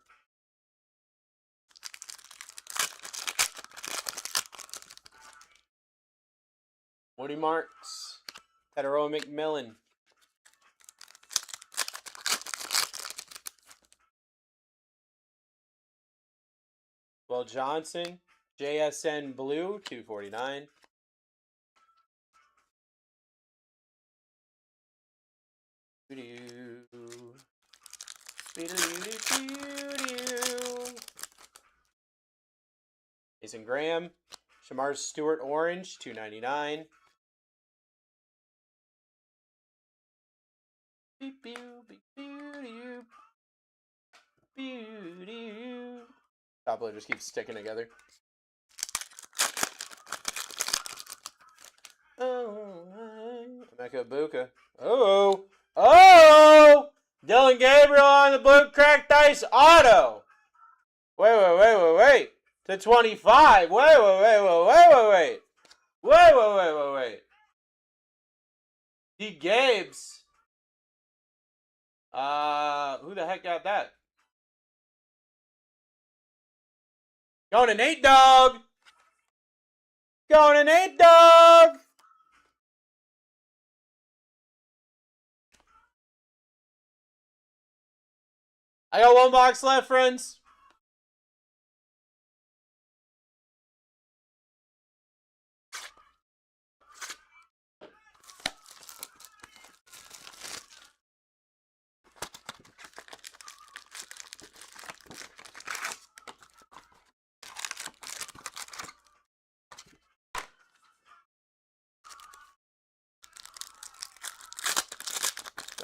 Woody Marks, Tedero McMillan. Will Johnson, JSN Blue, $2.49. Mason Graham, Shamar Stewart Orange, $2.99. Doppler just keeps sticking together. Emeka Buka. Oh! Dylan Gabriel on the blue cracked ice auto. Wait. To 25. Wait. D. Gabes. Who the heck got that? Going to Nate Dogg. I got one box left, friends.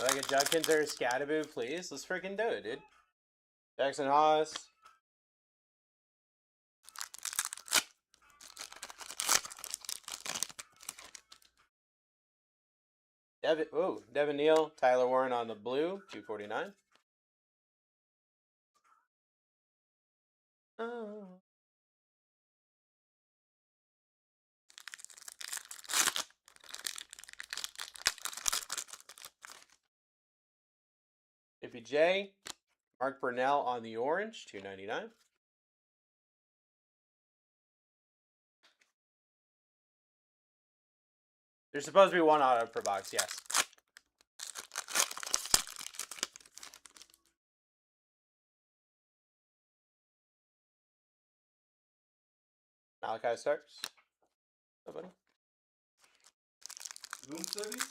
Like a Judkins or a Scatterboo, please. Let's freaking do it, dude. Jackson Haas. Devin Neal, Tyler Warren on the blue, $2.49. Iffy J, Mark Burnell on the orange, $2.99. There's supposed to be one auto per box, yes. Malachi Starks. Nobody. Room service?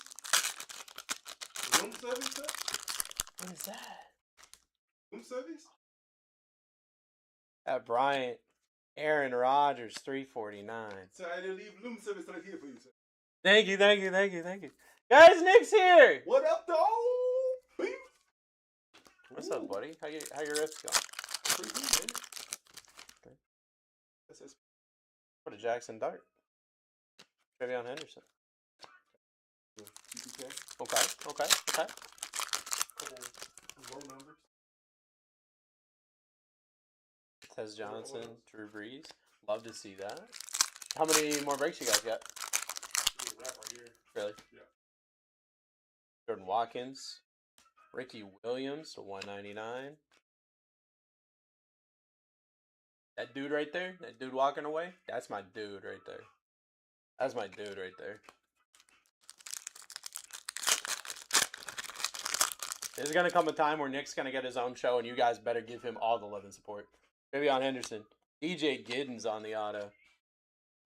Room service, sir? What is that? Room service? At Bryant, Aaron Rodgers, 349. So I leave room service right here for you, sir. Thank you, thank you, thank you, thank you. Guys, Nick's here. What up, dog? Beef? What's Ooh. up, buddy? How your wrists going? Pretty good, man. Okay. That's his. What a Jackson Dart. Trevion Henderson. GPK. Okay, okay, okay. Couple low numbers. Tez Johnson, Drew Brees. Love to see that. How many more breaks you guys got? There's a wrap right here. Really? Yeah. Jordan Watkins. Ricky Williams to 199. That dude right there, that dude walking away, that's my dude right there. That's my dude right there. There's going to come a time where Nick's going to get his own show, and you guys better give him all the love and support. Maybe on Henderson. DJ Giddens on the auto.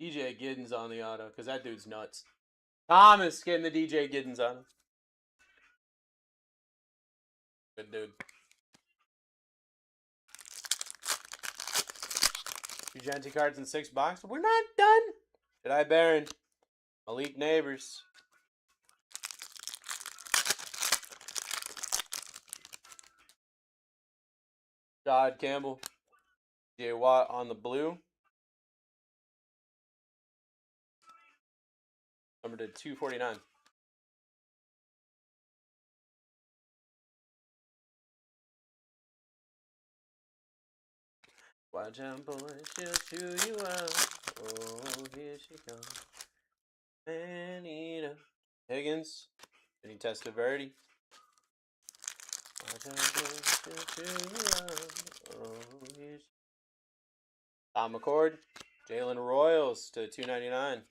DJ Giddens on the auto, because that dude's nuts. Thomas getting the DJ Giddens on him. Good dude. Two Genty cards in 6 boxes. We're not done. Jedi Baron. Malik Neighbors. Todd Campbell. J. Watt on the blue. Number to 249. Watch out, boy, she'll chew you out. Oh, here she comes. Anita. Higgins. Vinny Testaverde. Watch out, boy, she'll chew you out. Oh, here she Tom McCord. Jalen Royals to 299.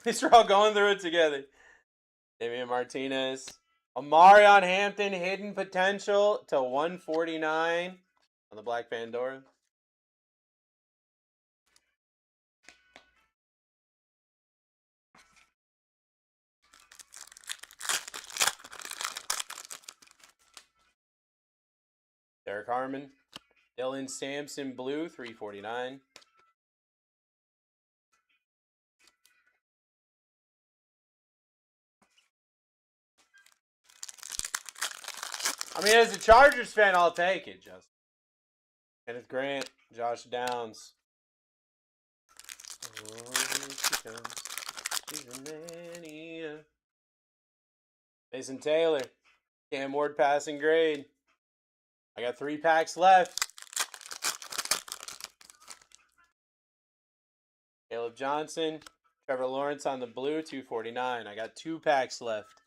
These are all going through it together. Damian Martinez. Amarion Hampton, hidden potential to 149 on the Black Pandora. Derek Harmon. Dylan Sampson, blue, 349. I mean, as a Chargers fan, I'll take it, Justin. Kenneth Grant, Josh Downs. Oh, here she comes. She's a man-eater. Mason Taylor. Cam Ward passing grade. I got 3 packs left. Caleb Johnson. Trevor Lawrence on the blue, 249. I got 2 packs left.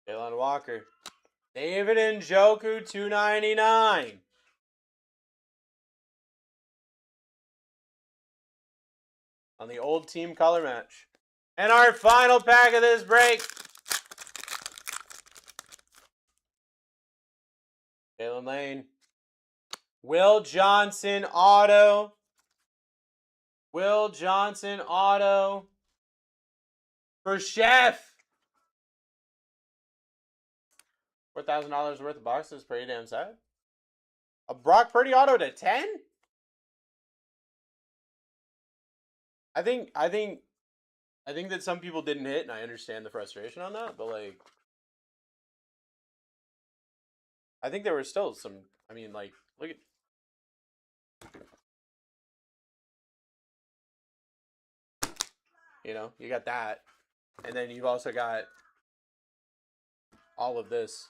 Jalen Walker. David Njoku, 299. On the old team color match. And our final pack of this break. Jalen Lane. Will Johnson auto. Will Johnson auto. For Chef. $4,000 worth of boxes, pretty damn sad. A Brock Purdy auto to 10? I think that some people didn't hit, and I understand the frustration on that, but like, I think there were still some. I mean, like, look at. You know, you got that, and then you've also got all of this.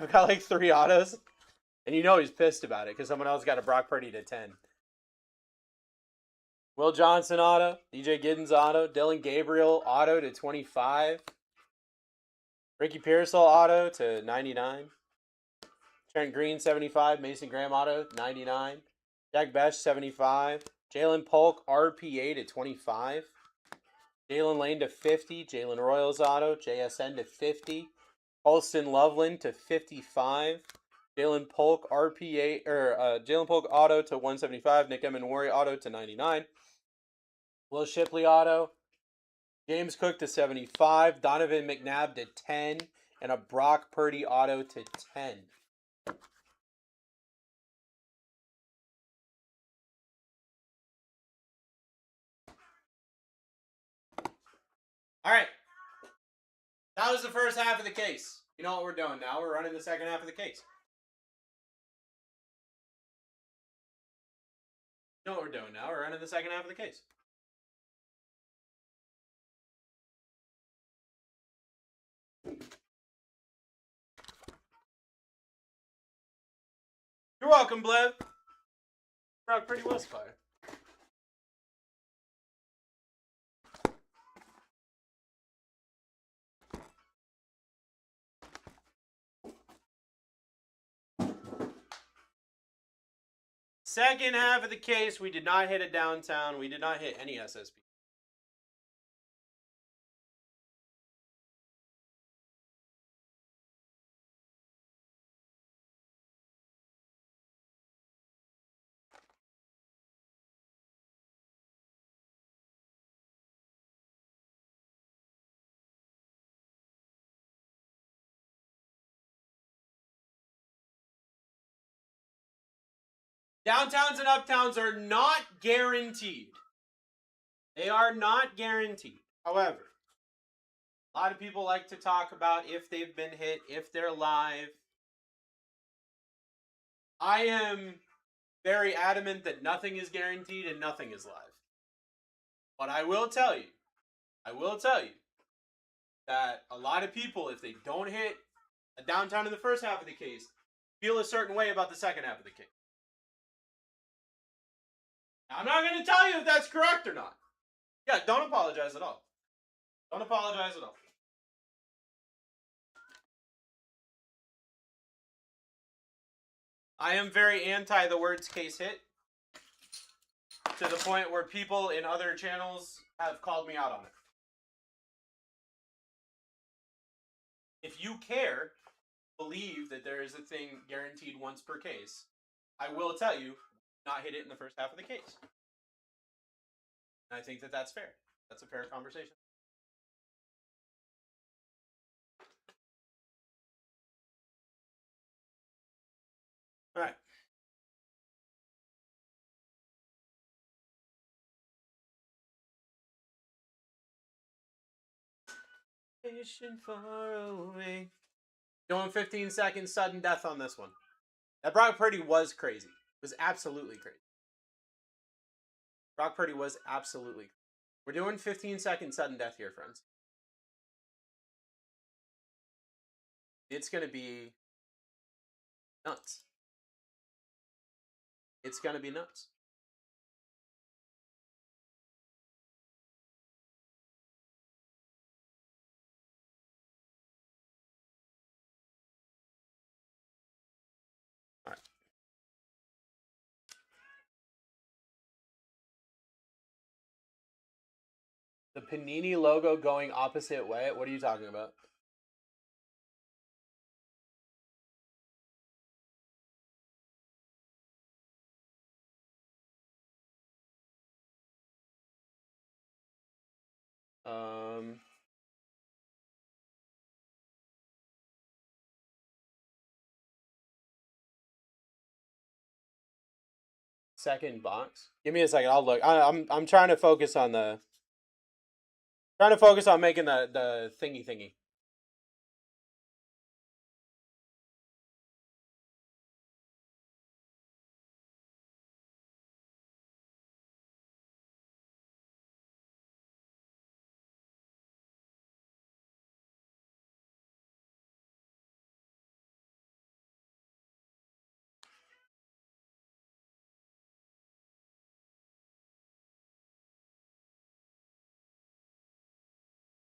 I've got like 3 autos, and you know he's pissed about it because someone else got a Brock Purdy to 10. Will Johnson auto, DJ Giddens auto, Dylan Gabriel auto to 25, Ricky Pearsall auto to 99, Trent Green 75, Mason Graham auto 99, Jack Besh 75, Jalen Polk, RPA to 25. Jalen Lane to 50. Jalen Royals auto. JSN to 50. Alston Loveland to 55. Jalen Polk, RPA, Jalen Polk auto to 175. Nick Emenwari auto to 99. Will Shipley auto. James Cook to 75. Donovan McNabb to 10. And a Brock Purdy auto to 10. All right. That was the first half of the case. You know what we're doing now? We're running the second half of the case. You know what we're doing now? We're running the second half of the case. You're welcome, Blev. Brock Purdy was fire. Second half of the case, we did not hit a downtown. We did not hit any SSP. Downtowns and uptowns are not guaranteed. They are not guaranteed. However, a lot of people like to talk about if they've been hit, if they're live. I am very adamant that nothing is guaranteed and nothing is live. But I will tell you that a lot of people, if they don't hit a downtown in the first half of the case, feel a certain way about the second half of the case. Now, I'm not going to tell you if that's correct or not. Yeah, don't apologize at all. Don't apologize at all. I am very anti the words case hit, to the point where people in other channels have called me out on it. If you believe that there is a thing guaranteed once per case, I will tell you, not hit it in the first half of the case. And I think that that's fair. That's a fair conversation. All right. Far away. Going 15 seconds, sudden death on this one. That Brock Purdy was crazy. It was absolutely crazy. Brock Purdy was absolutely crazy. We're doing 15 second sudden death here, friends. It's going to be nuts. It's going to be nuts. All right. The Panini logo going opposite way? What are you talking about? Second box. Give me a second. I'll look. I'm trying to focus on making the thingy.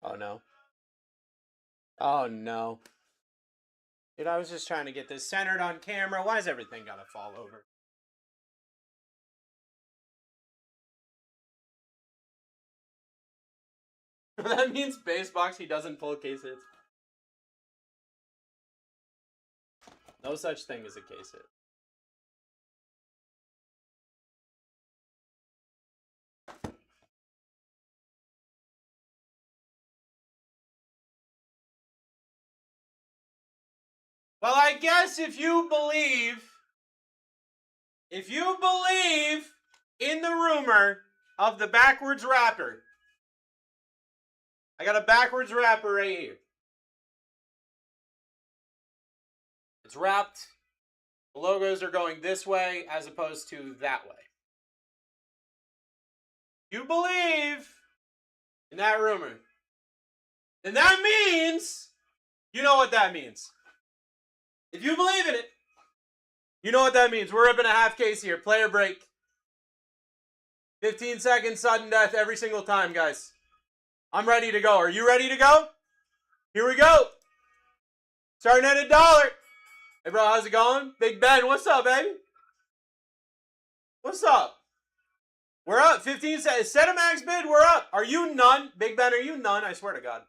Oh no. Oh no. Dude, I was just trying to get this centered on camera. Why is everything gotta fall over? That means base box, he doesn't pull case hits. No such thing as a case hit. Well, I guess if you believe in the rumor of the backwards wrapper, I got a backwards wrapper right here. It's wrapped. The logos are going this way as opposed to that way. You believe in that rumor, then that means, you know what that means. If you believe in it, you know what that means. We're ripping a half case here. Player break. 15 seconds, sudden death every single time, guys. I'm ready to go. Are you ready to go? Here we go. Starting at $1. Hey, bro, how's it going? Big Ben, what's up, baby? What's up? We're up. 15 seconds. Set a max bid. We're up. Are you none? Big Ben, are you none? I swear to God.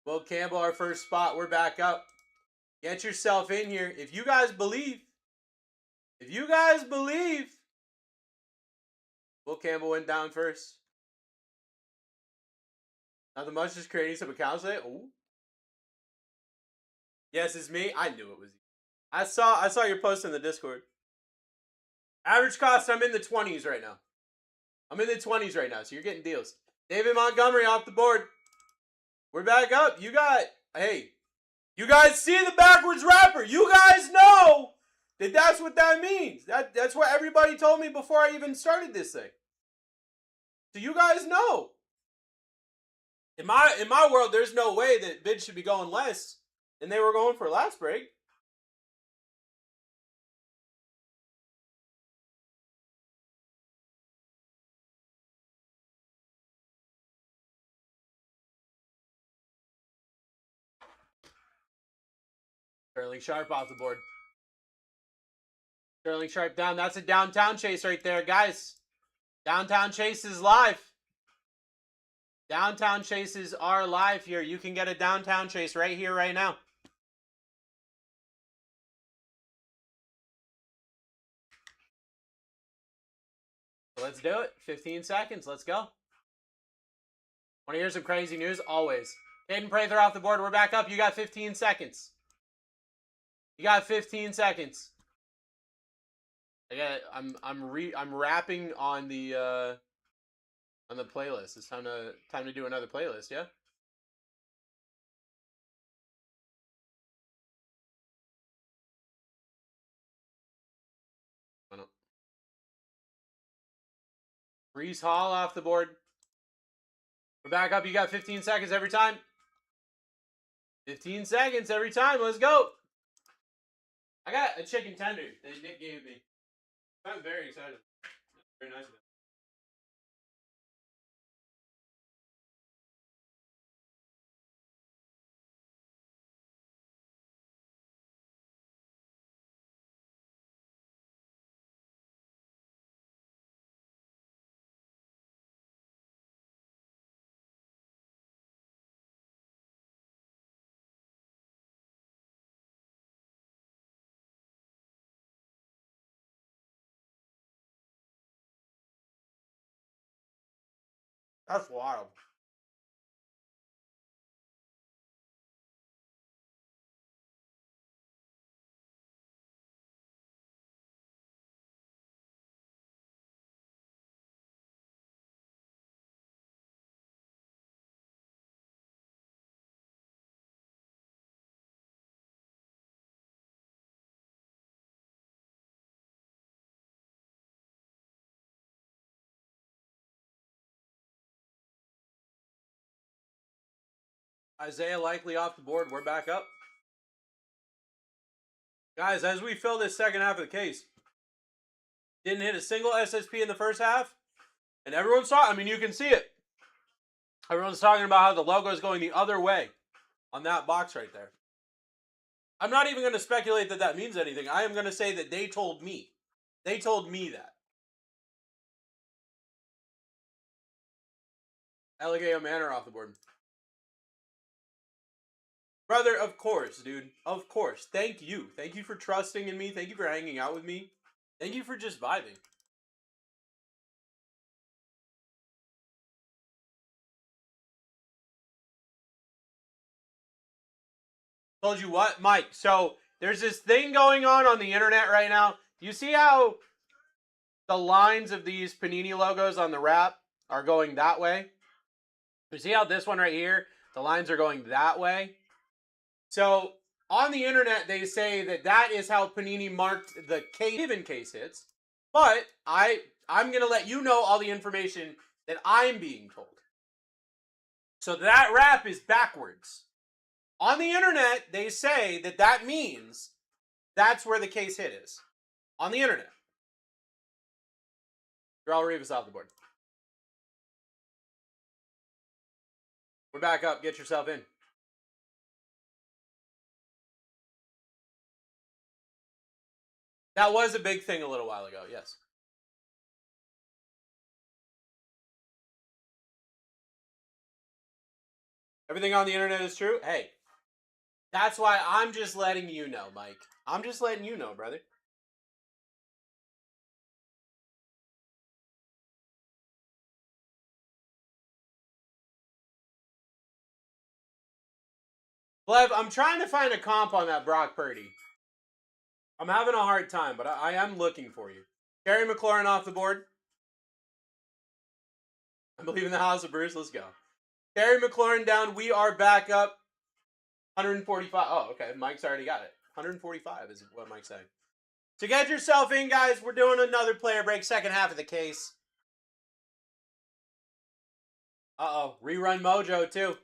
Will Campbell, our first spot. We're back up. Get yourself in here. If you guys believe, Will Campbell went down first. Nothing much, just creating some accounts today. Ooh. Yes, it's me. I knew it was you. I saw your post in the Discord. Average cost, I'm in the 20s right now. So you're getting deals. David Montgomery off the board. We're back up. You guys see the backwards wrapper. You guys know that that's what that means. That's what everybody told me before I even started this thing. So you guys know. In my world, there's no way that bids should be going less than they were going for last break. Sterling Sharp off the board. Sterling Sharp down. That's a downtown chase right there, guys. Downtown chase is live. Downtown chases are live here. You can get a downtown chase right here, right now. So let's do it. 15 seconds. Let's go. Want to hear some crazy news? Always. Caden Prather off the board. We're back up. You got 15 seconds. You got 15 seconds. I'm rapping on the playlist. It's time to do another playlist, yeah? Brees Hall off the board. We're back up. You got 15 seconds every time. 15 seconds every time. Let's go. I got a chicken tender that Nick gave me. I'm very excited. Very nice of him. That's wild. Isaiah Likely off the board. We're back up. Guys, as we fill this second half of the case, didn't hit a single SSP in the first half. And everyone's talking, I mean, you can see it. Everyone's talking about how the logo is going the other way on that box right there. I'm not even going to speculate that that means anything. I am going to say that they told me. They told me that. Alligator Manor off the board. Brother, of course, dude. Of course. Thank you. Thank you for trusting in me. Thank you for hanging out with me. Thank you for just vibing. Told you what, Mike. So there's this thing going on the internet right now. You see how the lines of these Panini logos on the wrap are going that way? You see how this one right here, the lines are going that way? So on the internet, they say that that is how Panini marked the given case hits. But I'm going to let you know all the information that I'm being told. So that wrap is backwards. On the internet, they say that that means that's where the case hit is. On the internet. Darrell Reeves off the board. We're back up. Get yourself in. That was a big thing a little while ago, yes. Everything on the internet is true? Hey, that's why I'm just letting you know, Mike. I'm just letting you know, brother. Blev, I'm trying to find a comp on that Brock Purdy. I'm having a hard time, but I am looking for you. Terry McLaurin off the board. I believe in the house of Bruce. Let's go. Terry McLaurin down. We are back up. 145. Oh, okay. Mike's already got it. 145 is what Mike's saying. So get yourself in, guys. We're doing another player break, second half of the case. Uh-oh. Rerun Mojo, too.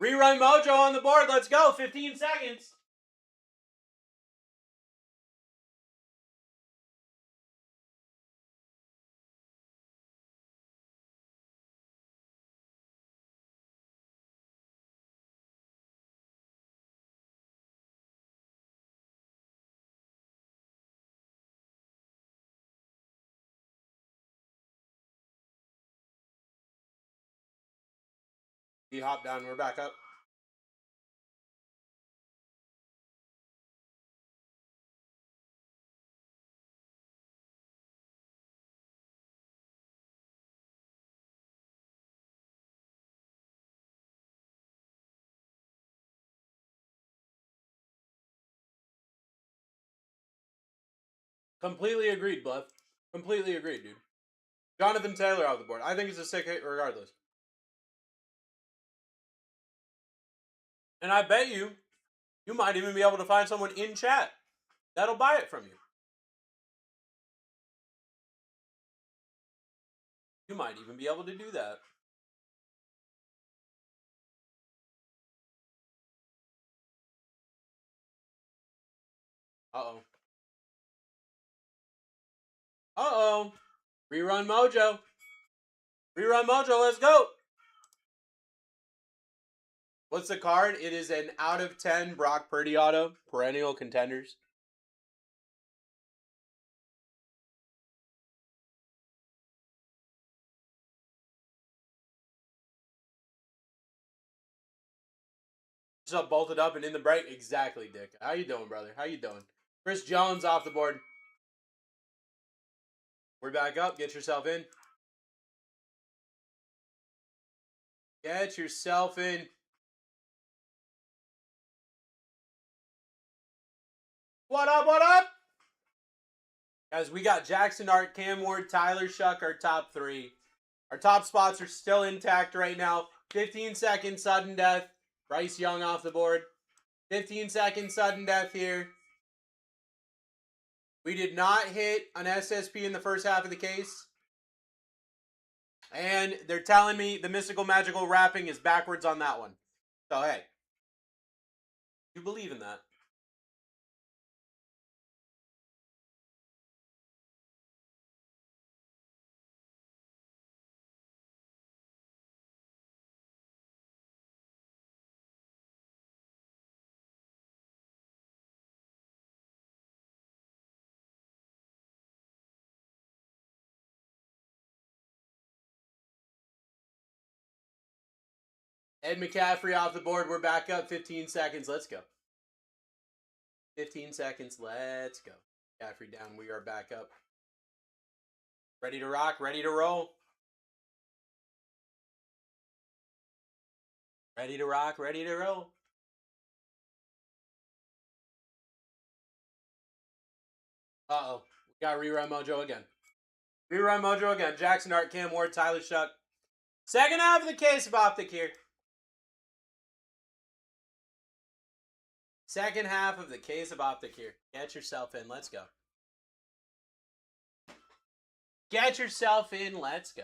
Rerun Mojo on the board. Let's go. 15 seconds. He hopped down. We're back up. Completely agreed, Bluff. Completely agreed, dude. Jonathan Taylor off the board. I think it's a sick hit regardless. And I bet you might even be able to find someone in chat that'll buy it from you. You might even be able to do that. Uh-oh. Uh-oh. Rerun Mojo. Rerun Mojo, let's go. What's the card? It is an out of 10 Brock Purdy auto. Perennial contenders. Just up, bolted up and in the break. Exactly, Dick. How you doing, brother? How you doing? Chris Jones off the board. We're back up. Get yourself in. Get yourself in. What up, what up? Guys, we got Jackson Art, Cam Ward, Tyler Shuck, our top three. Our top spots are still intact right now. 15 seconds, sudden death. Bryce Young off the board. 15 seconds, sudden death here. We did not hit an SSP in the first half of the case. And they're telling me the mystical magical wrapping is backwards on that one. So, hey. You believe in that. Ed McCaffrey off the board. We're back up. 15 seconds. Let's go. 15 seconds. Let's go. McCaffrey down. We are back up. Ready to rock. Ready to roll. Ready to rock. Ready to roll. Uh-oh. We got rerun mojo again. Rerun mojo again. Jackson Dart, Cam Ward, Tyler Shuck. Second half of the case of Optic here. Second half of the case of Optic here. Get yourself in. Let's go. Get yourself in. Let's go.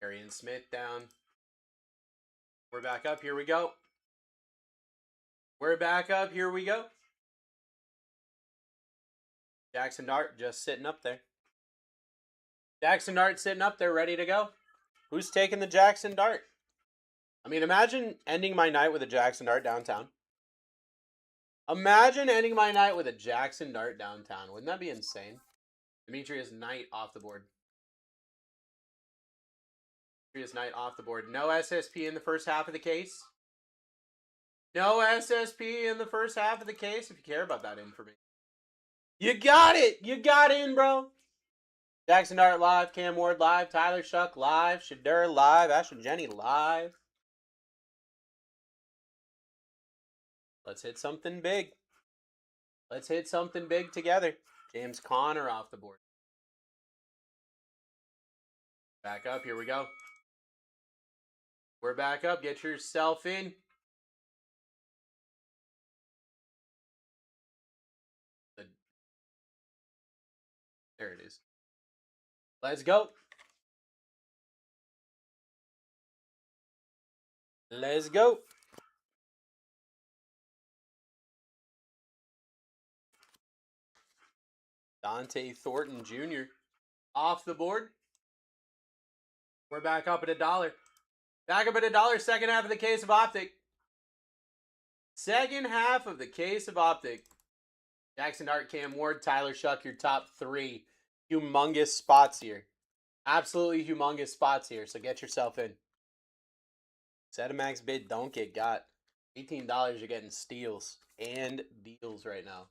Arian Smith down. We're back up. Here we go. We're back up. Here we go. Jackson Dart just sitting up there. Jackson Dart sitting up there ready to go. Who's taking the Jackson Dart? I mean, imagine ending my night with a Jackson Dart downtown. Imagine ending my night with a Jackson Dart downtown. Wouldn't that be insane? Demetrius Knight off the board. Demetrius Knight off the board. No SSP in the first half of the case. No SSP in the first half of the case if you care about that information. You got it. You got in, bro. Jackson Dart live. Cam Ward live. Tyler Shuck live. Shadur live. Ashton Jenny live. Let's hit something big. Let's hit something big together. James Conner off the board. Back up. Here we go. We're back up. Get yourself in. There it is. Let's go. Let's go. Dante Thornton Jr. off the board. We're back up at $1. Back up at $1. Second half of the case of Optic. Second half of the case of Optic. Jackson Dart, Cam Ward, Tyler Shuck, your top three. Humongous spots here. Absolutely humongous spots here. So get yourself in. Set a max bid. Don't get got. $18. You're getting steals and deals right now.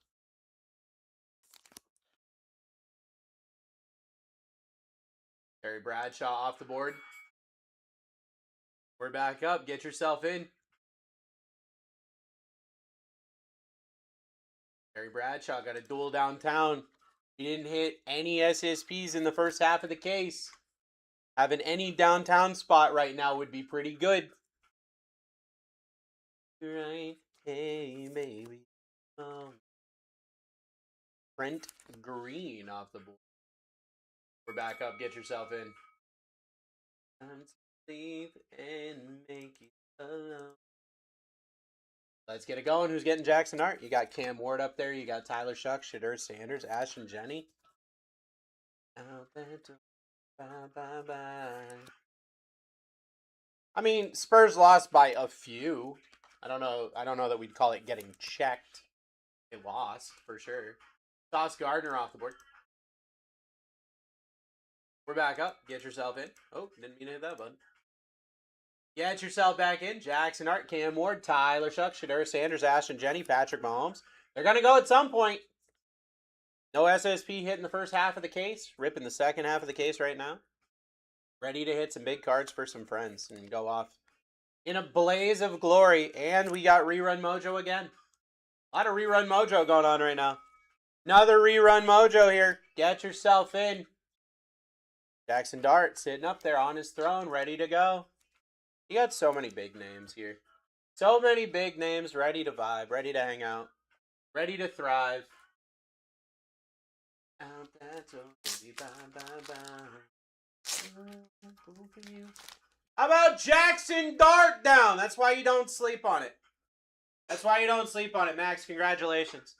Terry Bradshaw off the board. We're back up. Get yourself in. Terry Bradshaw got a duel downtown. He didn't hit any SSPs in the first half of the case. Having any downtown spot right now would be pretty good. Right, hey baby. Trent Green off the board. We're back up. Get yourself in. Time to leave and make it alone. Let's get it going. Who's getting Jackson Dart? You got Cam Ward up there. You got Tyler Shuck, Shadur Sanders, Ashton Jenny. Out there to bye. I mean, Spurs lost by a few. I don't know that we'd call it getting checked. They lost for sure. Sauce Gardner off the board. We're back up. Get yourself in. Oh, didn't mean to hit that button. Get yourself back in. Jackson Dart, Cam Ward, Tyler Shuck, Shadur Sanders, Ashton Jenny, Patrick Mahomes. They're going to go at some point. No SSP hit in the first half of the case. Ripping the second half of the case right now. Ready to hit some big cards for some friends and go off in a blaze of glory. And we got rerun mojo again. A lot of rerun mojo going on right now. Another rerun mojo here. Get yourself in. Jackson Dart sitting up there on his throne, ready to go. You got so many big names here. So many big names ready to vibe, ready to hang out, ready to thrive. Out that's baby, bye. How about Jackson Dart down? That's why you don't sleep on it. That's why you don't sleep on it, Max. Congratulations.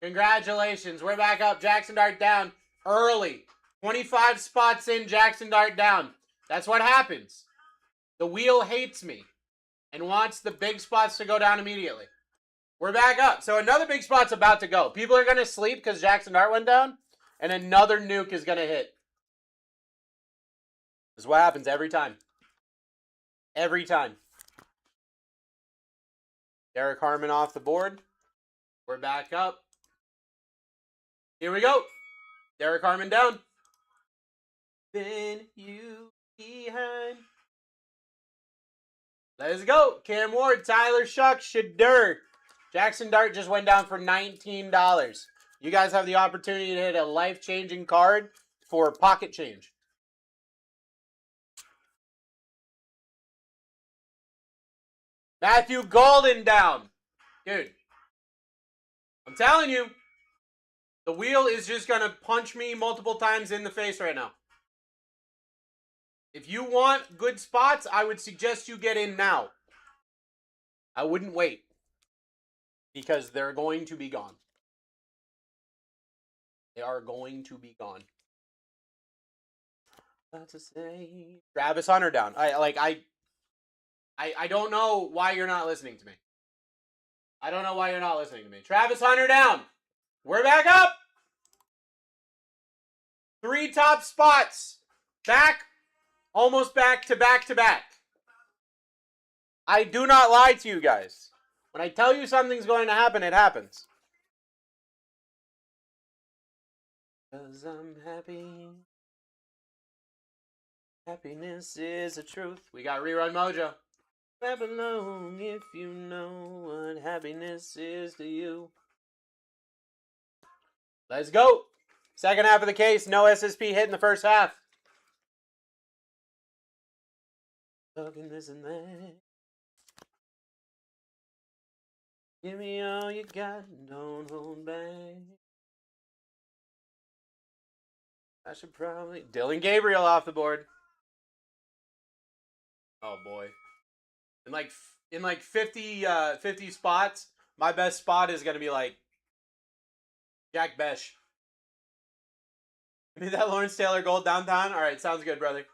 Congratulations. We're back up. Jackson Dart down early. 25 spots in, Jackson Dart down. That's what happens. The wheel hates me and wants the big spots to go down immediately. We're back up. So another big spot's about to go. People are going to sleep because Jackson Dart went down. and another nuke is going to hit. This is what happens every time. Every time. Derek Harmon off the board. We're back up. Here we go. Derek Harmon down. Then you behind. Let's go. Cam Ward, Tyler Shuck, Shadur. Jackson Dart just went down for $19. You guys have the opportunity to hit a life-changing card for pocket change. Matthew Golden down. Dude, I'm telling you, the wheel is just going to punch me multiple times in the face right now. If you want good spots, I would suggest you get in now. I wouldn't wait. Because they're going to be gone. They are going to be gone. What to say? Travis Hunter down. I don't know why you're not listening to me. I don't know why you're not listening to me. Travis Hunter down. We're back up. 3 top spots. Back. Almost back to back to back. I do not lie to you guys. When I tell you something's going to happen, it happens. 'Cause I'm happy. Happiness is the truth. We got Rerun Mojo. Clap along if you know what happiness is to you. Let's go. Second half of the case. No SSP hit in the first half. Talking this and that. Give me all you got, don't hold back. I should probably... Dylan Gabriel off the board. Oh, boy. In like 50 spots, my best spot is going to be like Jack Besh. Give me that Lawrence Taylor gold downtown. All right, sounds good, brother.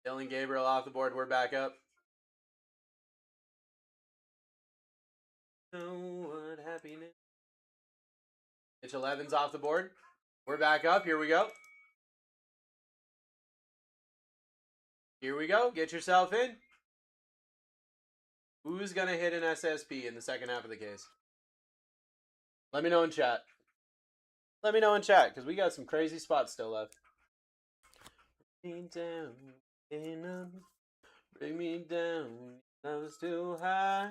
Dylan Gabriel off the board. We're back up. Know what happiness. Mitchell Evans off the board. We're back up. Here we go. Here we go. Get yourself in. Who's going to hit an SSP in the second half of the case? Let me know in chat. Let me know in chat, because we got some crazy spots still left. Bring me down, bring me down, I was too high.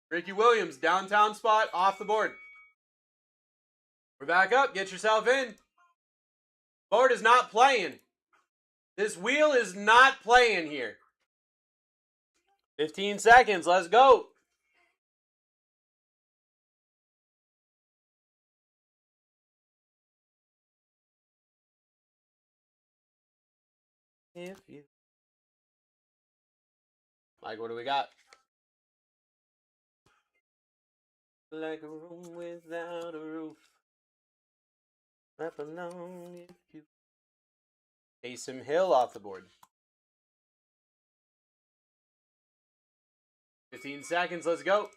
Ricky Williams, downtown spot, off the board. We're back up. Get yourself in. Board is not playing. This wheel is not playing here. 15 seconds. Let's go. If you... Mike, what do we got? Like a room without a roof. Wrap along if you... Taysom Hill off the board. 15 seconds, let's go.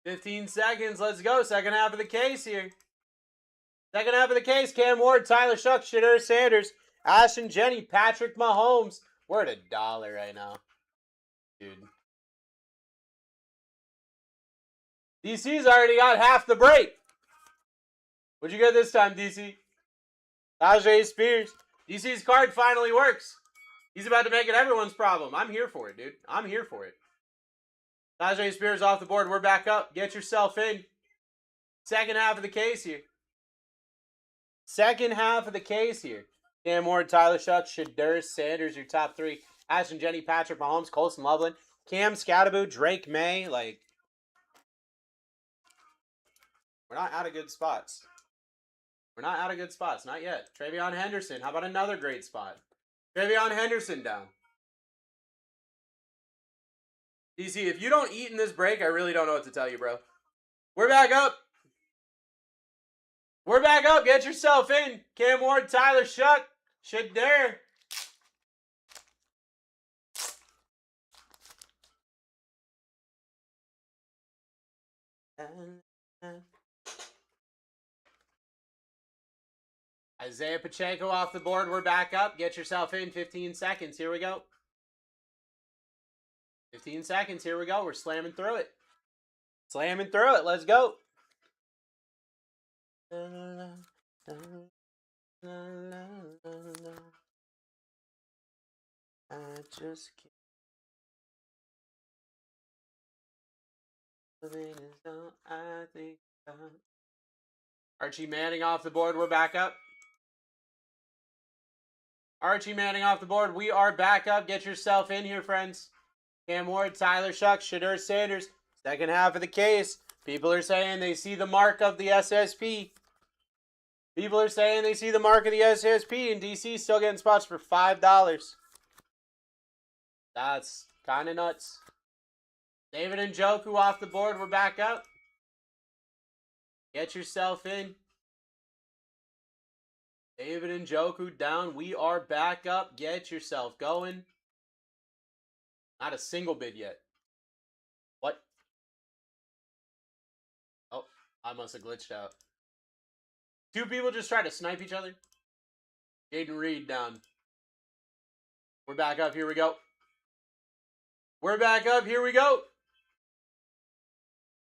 15 seconds, let's go. Second half of the case here. Second half of the case, Cam Ward, Tyler Shuck, Shadur Sanders, Ashton Jenny, Patrick Mahomes. We're at $1 right now. Dude. DC's already got half the break. What'd you get this time, DC? Tajay Spears. DC's card finally works. He's about to make it everyone's problem. I'm here for it, dude. I'm here for it. Tajay Spears off the board. We're back up. Get yourself in. Second half of the case here. Second half of the case here. Cam Ward, Tyler Shuck, Shadur Sanders, your top 3. Ashton Jenny, Patrick Mahomes, Colson Loveland, Cam Scatterbo, Drake May. Like, we're not out of good spots. We're not out of good spots. Not yet. Travion Henderson. How about another great spot? Travion Henderson down. DC, if you don't eat in this break, I really don't know what to tell you, bro. We're back up. We're back up. Get yourself in. Cam Ward, Tyler Shuck, Shadur. Isaiah Pacheco off the board. We're back up. Get yourself in. 15 seconds. Here we go. 15 seconds. Here we go. We're slamming through it. Slamming through it. Let's go. I just can't. I think Archie Manning off the board. We're back up. Archie Manning off the board. We are back up. Get yourself in here, friends. Cam Ward, Tyler Shuck, Shadur Sanders. Second half of the case. People are saying they see the mark of the SSP. People are saying they see the mark of the SSP, and DC still getting spots for $5. That's kind of nuts. David Njoku off the board. We're back up. Get yourself in. David Njoku down. We are back up. Get yourself going. Not a single bid yet. What? Oh, I must have glitched out. Two people just tried to snipe each other. Jaden Reed down. We're back up. Here we go. We're back up. Here we go.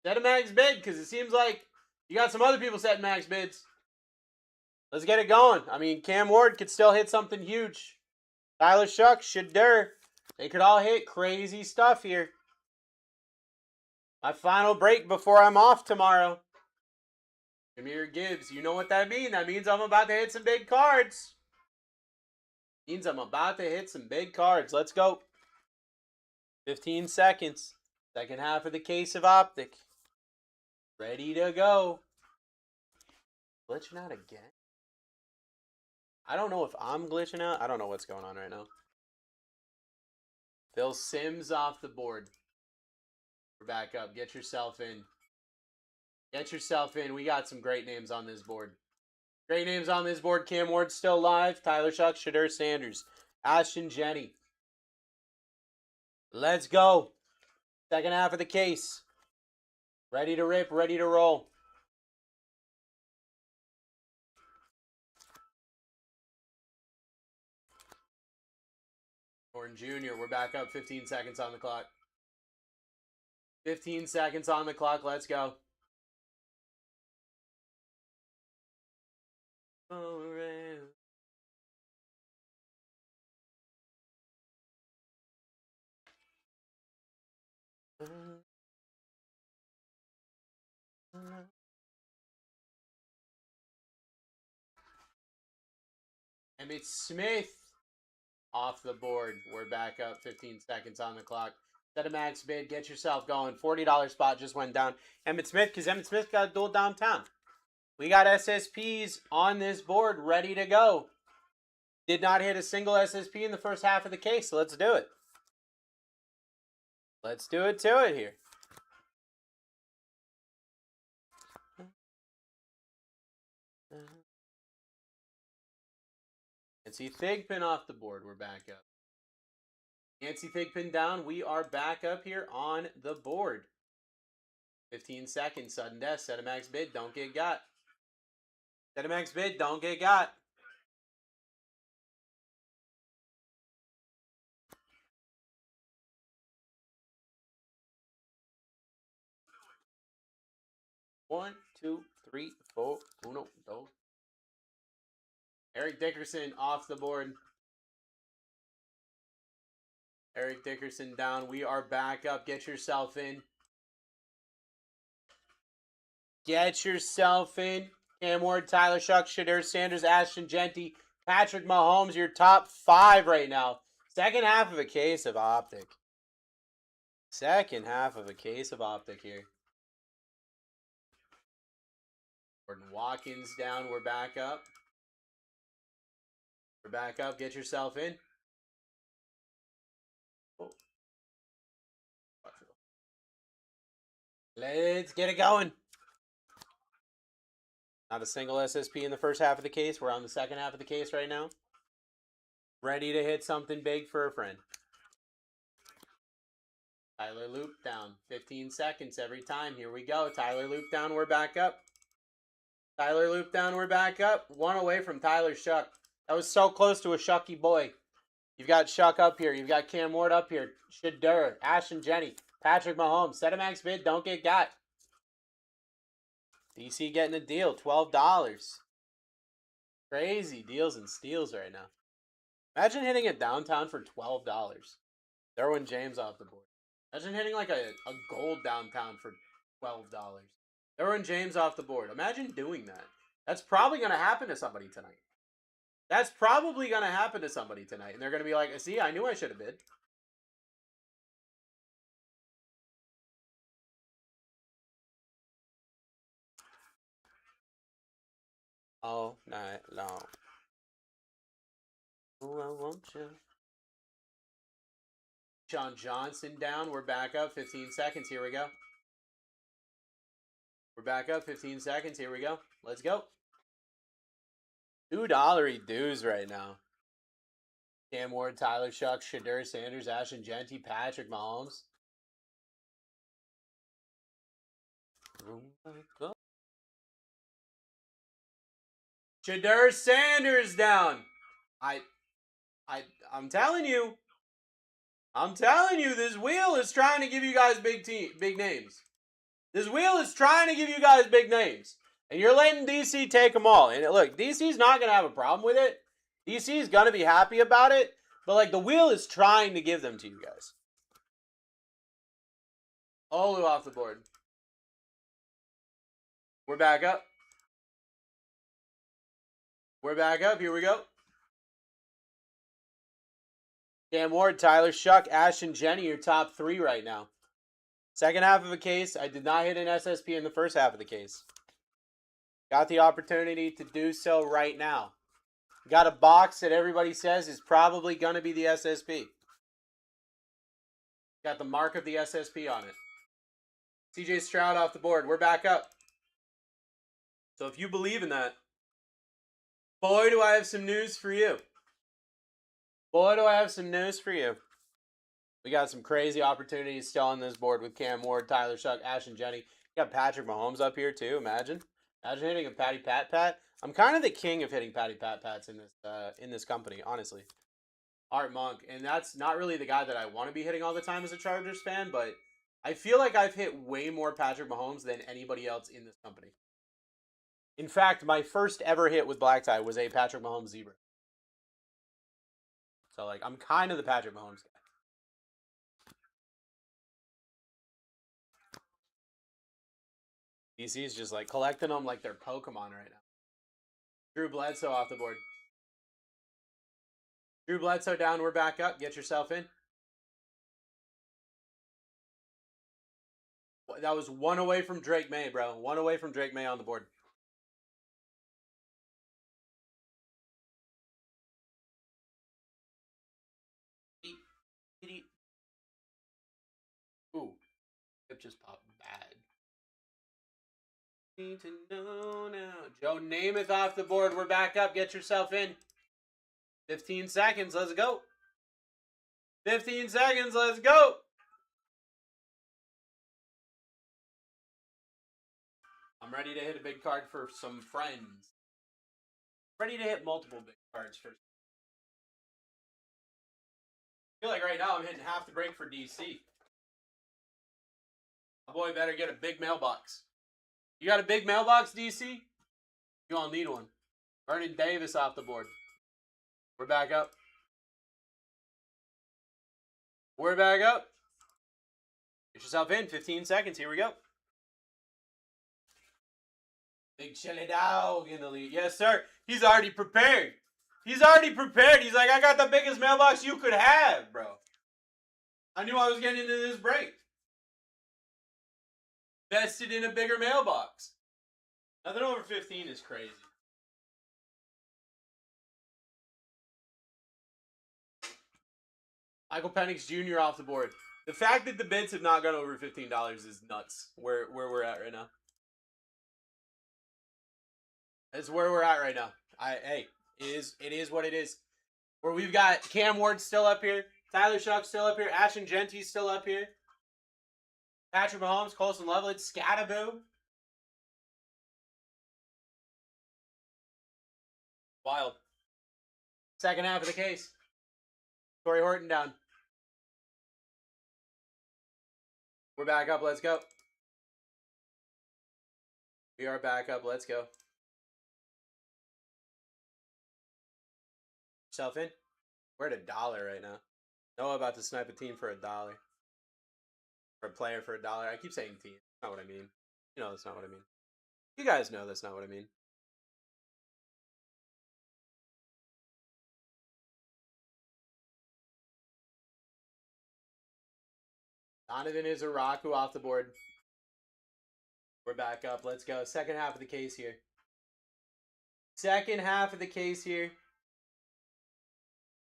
Set a max bid because it seems like you got some other people setting max bids. Let's get it going. I mean, Cam Ward could still hit something huge. Tyler Shuck, Shadur. They could all hit crazy stuff here. My final break before I'm off tomorrow. Jameer Gibbs, you know what that means. That means I'm about to hit some big cards. Means I'm about to hit some big cards. Let's go. 15 seconds. Second half of the case of Optic. Ready to go. Glitching out again? I don't know if I'm glitching out. I don't know what's going on right now. Phil Sims off the board. We're back up. Get yourself in. Get yourself in. We got some great names on this board. Great names on this board. Cam Ward still live. Tyler Shuck, Shadur Sanders. Ashton Jenny. Let's go. Second half of the case. Ready to rip. Ready to roll. Horn Jr., we're back up. 15 seconds on the clock. 15 seconds on the clock. Let's go. Emmitt Smith off the board. We're back up. 15 seconds on the clock. Set a max bid. Get yourself going. $40 spot just went down. Emmitt Smith, because Emmitt Smith got a duel downtown. We got SSPs on this board ready to go. Did not hit a single SSP in the first half of the case, so let's do it. Let's do it to it here. Nancy Thigpen off the board. We're back up. Nancy Thigpen down. We are back up here on the board. 15 seconds. Sudden death. Set a max bid. Don't get got. Set a max bid. Don't get got. One, two, three, four. Uno, dos. Eric Dickerson off the board. Eric Dickerson down. We are back up. Get yourself in. Get yourself in. Cam Ward, Tyler Shuck, Shadur Sanders, Ashton Jenty, Patrick Mahomes, your top 5 right now. Second half of a case of Optic. Second half of a case of Optic here. Gordon Watkins down. We're back up. We're back up. Get yourself in. Oh. Let's get it going. Not a single SSP in the first half of the case. We're on the second half of the case right now. Ready to hit something big for a friend. Tyler Loop down. 15 seconds every time. Here we go. Tyler Loop down. We're back up. Tyler loop down, we're back up. One away from Tyler Shuck. That was so close to a Shucky boy. You've got Shuck up here. You've got Cam Ward up here. Shadur, Ashton Jenny, Patrick Mahomes. Set a max bid, don't get got. DC getting a deal, $12. Crazy deals and steals right now. Imagine hitting it downtown for $12. Derwin James off the board. Imagine hitting like a gold downtown for $12. Derwin James off the board. Imagine doing that. That's probably going to happen to somebody tonight. That's probably going to happen to somebody tonight. And they're going to be like, see, I knew I should have bid. All night long. Oh, I want you. Sean Johnson down. We're back up. 15 seconds. Here we go. We're back up. 15 seconds. Here we go. Let's go. $2 dues right now. Cam Ward, Tyler Shuck, Shadur Sanders, Ashton Genty, Patrick Mahomes. Shadur Sanders down. I'm telling you. I'm telling you, this wheel is trying to give you guys big names. This wheel is trying to give you guys big names. And you're letting DC take them all. And look, DC's not going to have a problem with it. DC's going to be happy about it. But, like, the wheel is trying to give them to you guys. Olu off the board. We're back up. We're back up. Here we go. Cam Ward, Tyler Shuck, Ashton Jenny, your top three right now. Second half of a case. I did not hit an SSP in the first half of the case. Got the opportunity to do so right now. Got a box that everybody says is probably going to be the SSP. Got the mark of the SSP on it. CJ Stroud off the board. We're back up. So if you believe in that, boy, do I have some news for you. Boy, do I have some news for you. We got some crazy opportunities still on this board with Cam Ward, Tyler Shuck, Ashton Jenny. You got Patrick Mahomes up here too. Imagine hitting a Patty Pat. I'm kind of the king of hitting Patty Pats in this company, honestly. Art Monk, and that's not really the guy that I want to be hitting all the time as a Chargers fan, but I feel like I've hit way more Patrick Mahomes than anybody else in this company. In fact, my first ever hit with BlackTie was a Patrick Mahomes zebra. So, like, I'm kind of the Patrick Mahomes guy. DC's just, like, collecting them like they're Pokemon right now. Drew Bledsoe off the board. Drew Bledsoe down. We're back up. Get yourself in. That was one away from Drake May, bro. One away from Drake May on the board. Ooh. It just popped bad. Need to know now. Joe Namath off the board. We're back up. Get yourself in. 15 seconds. Let's go. 15 seconds. Let's go. I'm ready to hit a big card for some friends. Ready to hit multiple big cards for. I feel like right now I'm hitting half the break for DC. My boy better get a big mailbox. You got a big mailbox, DC? You all need one. Vernon Davis off the board. We're back up. We're back up. Get yourself in. 15 seconds. Here we go. Big chili dog in the lead. Yes, sir. He's already prepared. He's already prepared. He's like, I got the biggest mailbox you could have, bro. I knew I was getting into this break. Vested in a bigger mailbox. Nothing over 15 is crazy. Michael Penix Jr. off the board. The fact that the bids have not gone over $15 is nuts. Where we're at right now. That's where we're at right now. Hey, it is what it is. Where we've got Cam Ward still up here, Tyler Shuck still up here, Ashton Genty still up here, Patrick Mahomes, Colson Levelett, Scattaboo. Wild. Second half of the case. Torrey Horton down. We're back up. Let's go. We are back up. Let's go. Yourself in. We're at $1 right now. Noah about to snipe a team for $1. Or a player for $1. I keep saying team. That's not what I mean. You know that's not what I mean. You guys know that's not what I mean. Donovan is Araku off the board. We're back up. Let's go. Second half of the case here. Second half of the case here.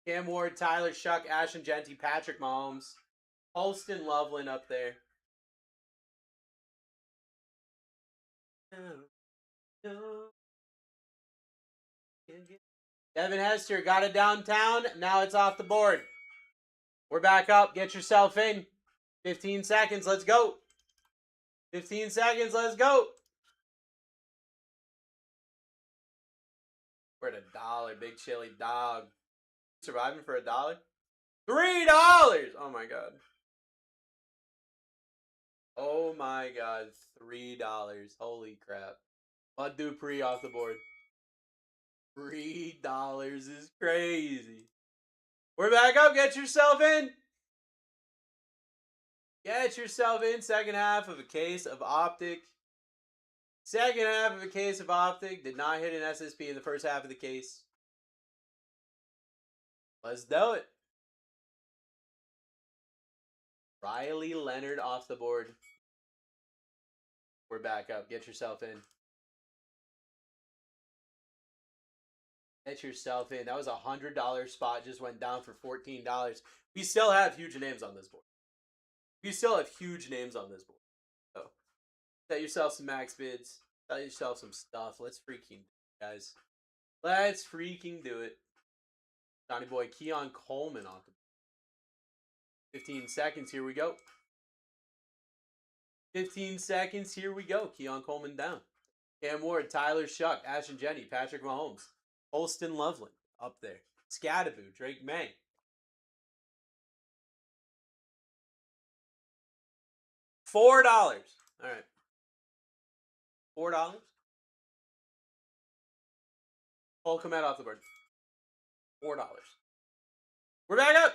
Cam Ward, Tyler Shuck, Ashton Genty, Patrick Mahomes, Holston Loveland up there. Devin Hester got it downtown. Now it's off the board. We're back up. Get yourself in. 15 seconds. Let's go. 15 seconds. Let's go. We're at $1. Big chili dog. Surviving for $1? $3! Oh my god. Oh my god. $3. Holy crap. Bud Dupree off the board. $3 is crazy. We're back up. Get yourself in. Get yourself in. Second half of a case of Optic. Second half of a case of Optic. Did not hit an SSP in the first half of the case. Let's do it. Riley Leonard off the board. We're back up. Get yourself in. Get yourself in. That was a $100 spot. Just went down for $14. We still have huge names on this board. We still have huge names on this board. So, set yourself some max bids. Set yourself some stuff. Let's freaking do it, guys. Let's freaking do it. Johnny boy Keon Coleman off the 15 seconds. Here we go. 15 seconds. Here we go. Keon Coleman down. Cam Ward, Tyler Shuck, Ashton Jenny, Patrick Mahomes, Holston Loveland up there. Scadaboo, Drake May. $4. All right. $4. Paul Komet off the board. $4. We're back up.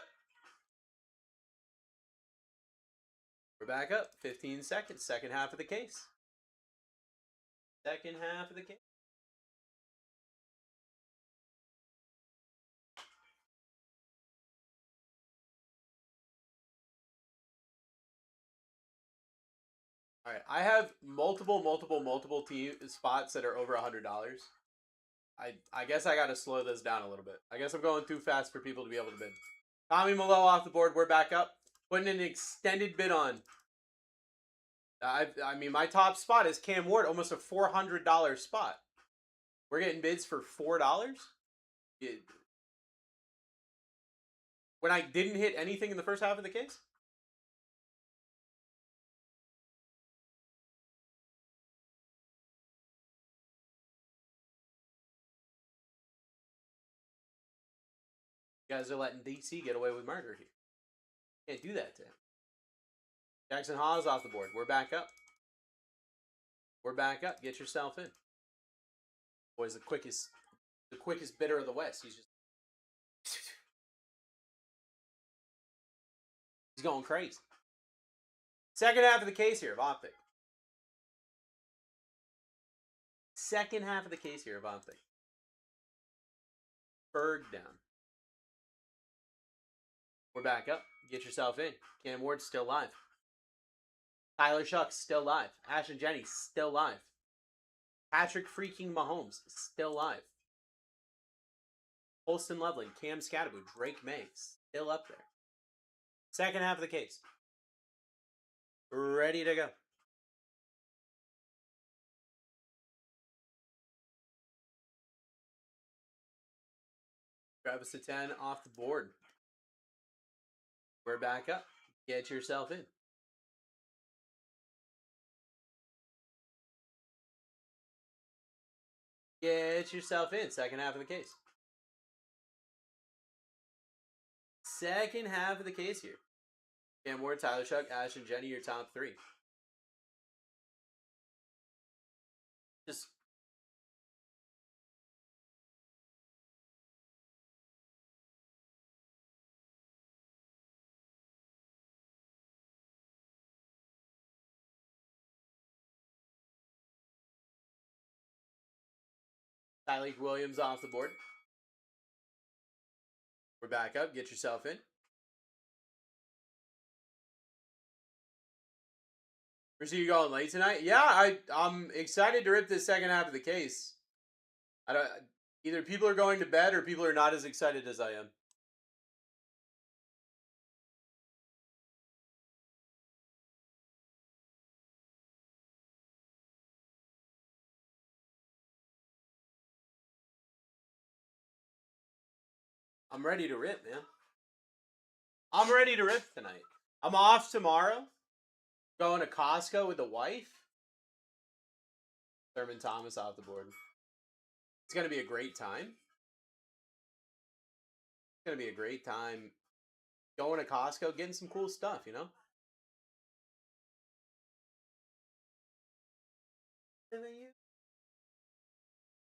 We're back up. 15 seconds. Second half of the case. Second half of the case. All right, I have multiple team spots that are over $100. I guess I got to slow this down a little bit. I guess I'm going too fast for people to be able to bid. Tommy Malo off the board. We're back up. Putting an extended bid on. I mean, my top spot is Cam Ward, almost a $400 spot. We're getting bids for $4? When I didn't hit anything in the first half of the case? You guys are letting DC get away with murder here. Can't do that to him. Jackson Hawes off the board. We're back up. We're back up. Get yourself in. Boy's the quickest bidder of the West. He's going crazy. Second half of the case here of Optic. Second half of the case here of Optic. Berg down. We're back up. Get yourself in. Cam Ward's still live. Tyler Shuck's still live. Ashton Jenny still live. Patrick freaking Mahomes still live. Holston Loveland, Cam Scadaboo, Drake May still up there. Second half of the case. Ready to go. Travis to 10 off the board. We're back up. Get yourself in. Get yourself in. Second half of the case. Second half of the case here. Cam Ward, Tyler Shuck, Ash, and Jenny, your top three. Just Tyleek Williams off the board. We're back up. Get yourself in. So you going late tonight? Yeah, I'm excited to rip this second half of the case. I don't. Either people are going to bed or people are not as excited as I am. I'm ready to rip, man. I'm ready to rip tonight. I'm off tomorrow. Going to Costco with the wife. Thurman Thomas off the board. It's going to be a great time. It's going to be a great time going to Costco, getting some cool stuff, you know?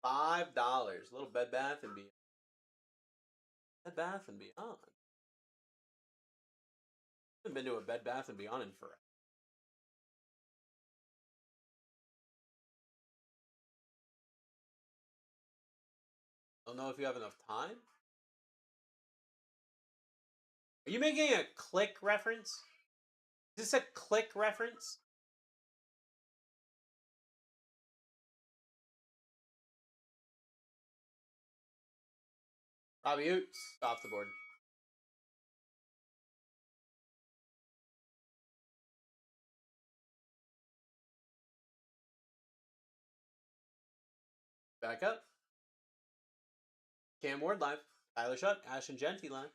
$5. Little Bed Bath and Beyond. Bed Bath and Beyond. I haven't been to a Bed Bath and Beyond in forever. Don't know if you have enough time. Are you making a Click reference? Is this a Click reference? Robbie Oots off the board. Back up. Cam Ward live. Tyler Shuck, Ash and Genty live.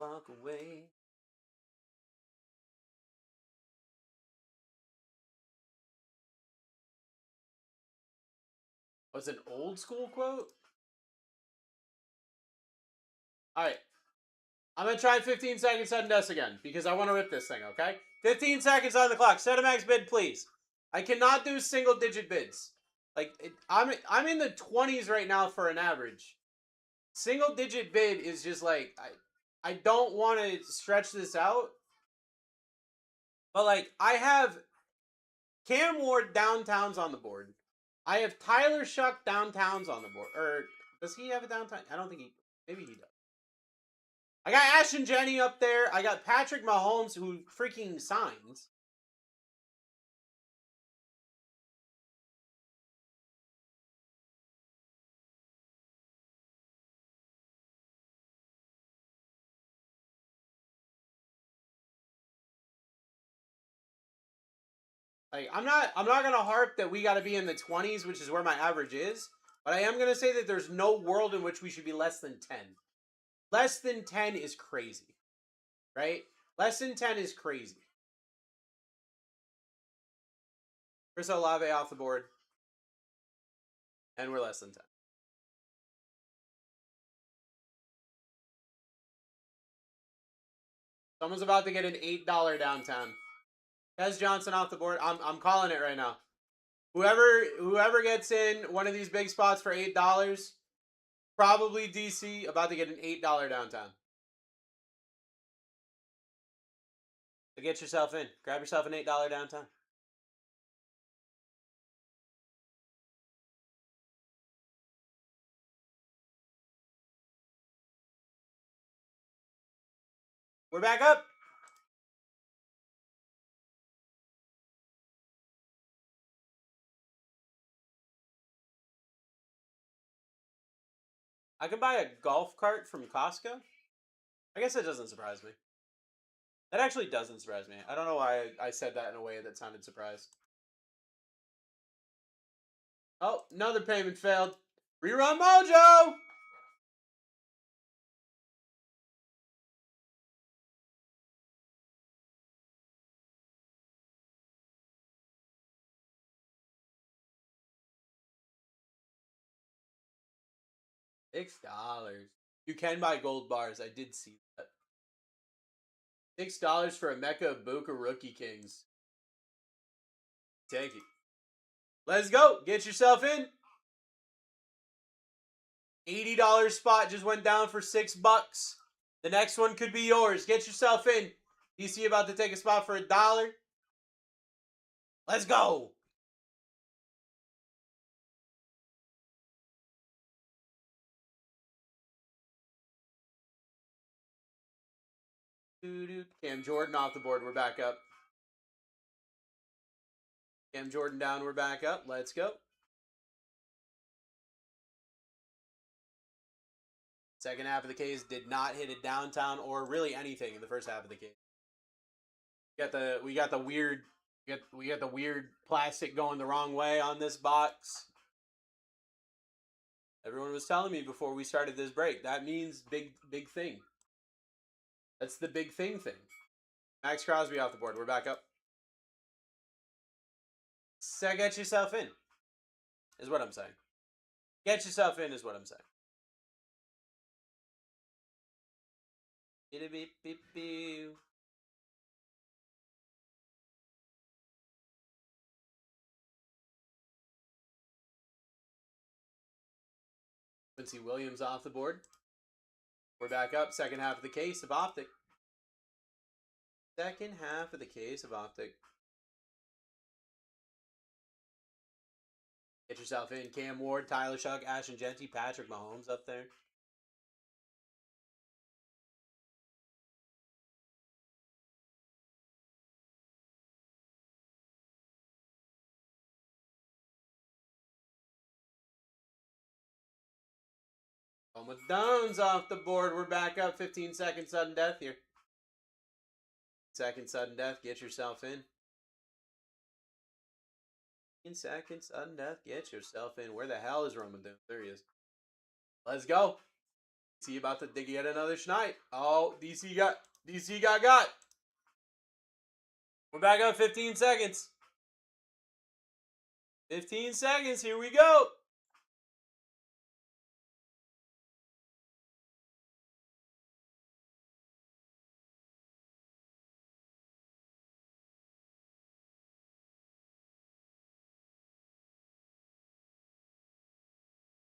Walk away. Was an old school quote? Alright. I'm going to try 15 seconds sudden death again because I want to rip this thing, okay? 15 seconds on the clock. Set a max bid, please. I cannot do single digit bids. Like, I'm in the 20s right now for an average. Single digit bid is just like, I don't want to stretch this out. But, like, I have Cam Ward downtowns on the board. I have Tyler Shuck downtowns on the board. Or, does he have a downtown? I don't think he... Maybe he does. I got Ash and Jenny up there. I got Patrick Mahomes, who freaking signs. Like, I'm not gonna harp that we got to be in the 20s, which is where my average is. But I am gonna say that there's no world in which we should be less than 10. Less than 10 is crazy, right? Less than 10 is crazy. Chris Olave off the board, and we're less than 10. Someone's about to get an $8 downtown. Kes Johnson off the board. I'm calling it right now. Whoever gets in one of these big spots for $8, probably DC, about to get an $8 downtown. So get yourself in. Grab yourself an $8 downtown. We're back up. I can buy a golf cart from Costco. I guess that doesn't surprise me. That actually doesn't surprise me. I don't know why I said that in a way that sounded surprised. Oh, another payment failed. Rerun Mojo! $6. You can buy gold bars. I did see that. $6 for a Mecha of Boca Rookie Kings. Take it. Let's go. Get yourself in. $80 spot just went down for $6. The next one could be yours. Get yourself in. DC about to take a spot for $1. Let's go. Cam Jordan off the board. We're back up. Cam Jordan down. We're back up. Let's go. Second half of the case did not hit it downtown or really anything in the first half of the case. We got the weird plastic going the wrong way on this box. Everyone was telling me before we started this break that means big thing. That's the big thing. Max Crosby off the board. We're back up. So get yourself in, is what I'm saying. Get yourself in is what I'm saying. Quincy Williams off the board. We're back up. Second half of the case of Optic. Second half of the case of Optic. Get yourself in. Cam Ward, Tyler Shuck, Ashton Genty, Patrick Mahomes up there. Almost Downs off the board. We're back up. 15 second sudden death here. Second sudden death. Get yourself in. 15 seconds sudden death. Get yourself in. Where the hell is Roman Dooms? There he is. Let's go. DC about to dig yet another schneid. Oh, DC got. We're back up 15 seconds. 15 seconds. Here we go.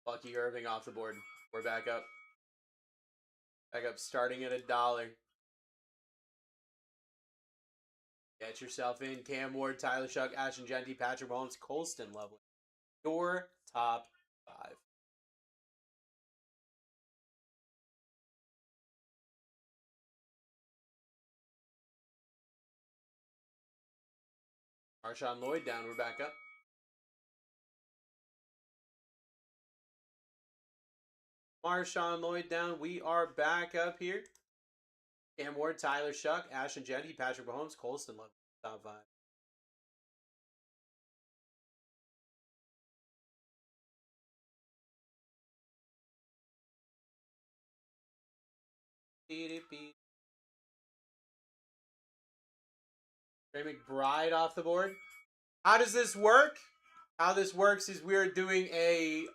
Bucky Irving off the board. We're back up. Back up starting at $1. Get yourself in. Cam Ward, Tyler Shuck, Ashton Genty, Patrick Mahomes, Colston Lovely. Your top 5. Marshawn Lloyd down. We're back up. Marshawn Lloyd down. We are back up here. Cam Ward, Tyler Shuck, Ashton Genty, Patrick Mahomes, Colston Lovely. Top 5. Trey McBride off the board. How does this work? How this works is we're doing a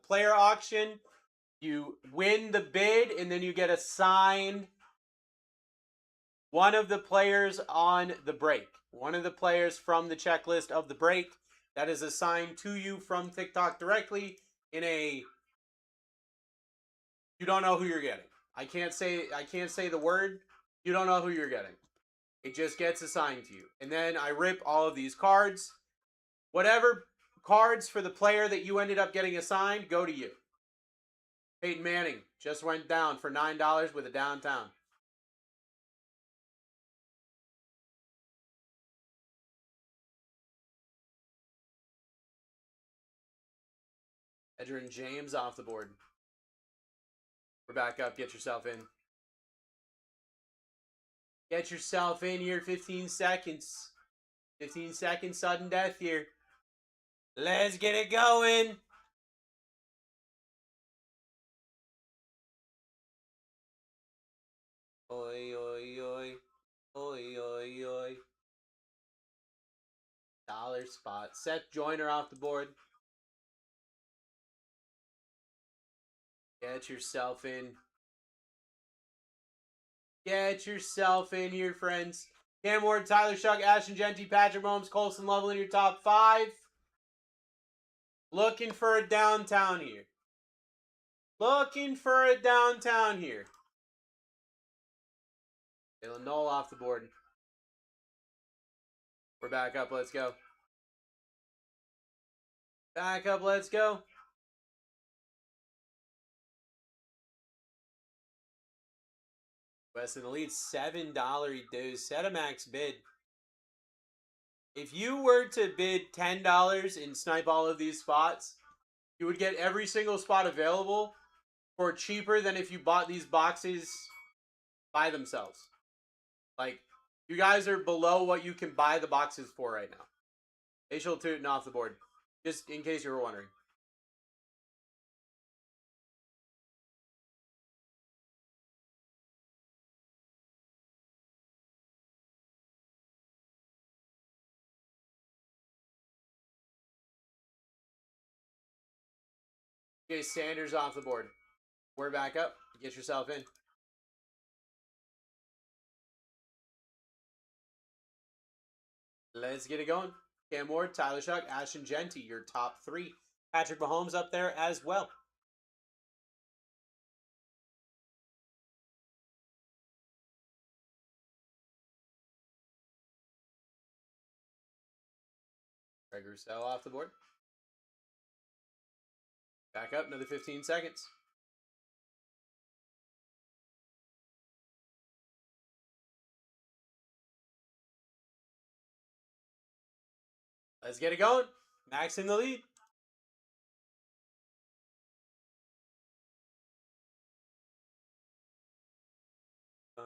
player auction. You win the bid, and then you get assigned one of the players on the break. One of the players from the checklist of the break that is assigned to you from TikTok directly in a... You don't know who you're getting. I can't say the word. You don't know who you're getting. It just gets assigned to you. And then I rip all of these cards. Whatever cards for the player that you ended up getting assigned go to you. Peyton Manning just went down for $9 with a downtown. Edgerrin James off the board. We're back up. Get yourself in. Get yourself in here. 15 seconds. 15 seconds sudden death here. Let's get it going. Oi, oi, oi. Oi, oi, oi. Dollar spot. Seth Joyner off the board. Get yourself in. Get yourself in here, friends. Cam Ward, Tyler Shuck, Ashton Genty, Patrick Mahomes, Colson Lovell in your top 5. Looking for a downtown here. Looking for a downtown here. Jalen Noel off the board. We're back up. Let's go. Back up. Let's go. West in the lead. $7 dues. Set a max bid. If you were to bid $10 and snipe all of these spots, you would get every single spot available for cheaper than if you bought these boxes by themselves. Like, you guys are below what you can buy the boxes for right now. Facial Tootin' off the board. Just in case you were wondering. Okay, Sanders off the board. We're back up. Get yourself in. Let's get it going. Cam Ward, Tyler Shuck, Ashton Genty, your top 3. Patrick Mahomes up there as well. Greg Rousseau off the board. Back up, another 15 seconds. Let's get it going. Max in the lead. Fun.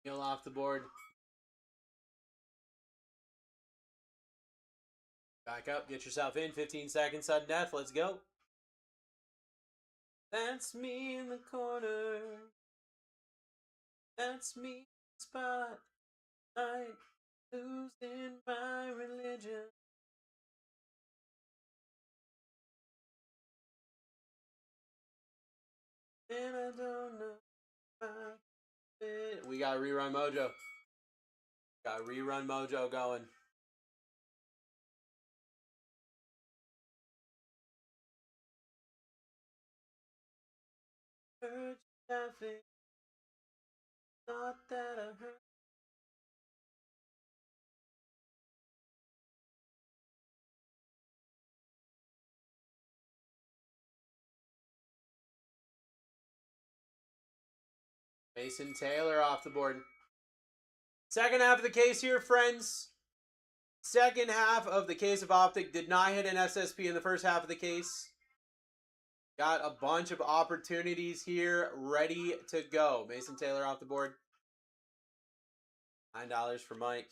Neil off the board. Back up, get yourself in. 15 seconds, sudden death. Let's go. That's me in the corner. That's me in the spot. I'm losing my religion. And I don't know if I fit. We got rerun mojo. Got rerun mojo going. Heard you laughing. Thought that I heard. Mason Taylor off the board. Second half of the case here, friends. Second half of the case of Optic did not hit an SSP in the first half of the case. Got a bunch of opportunities here ready to go. Mason Taylor off the board. $9 for Mike.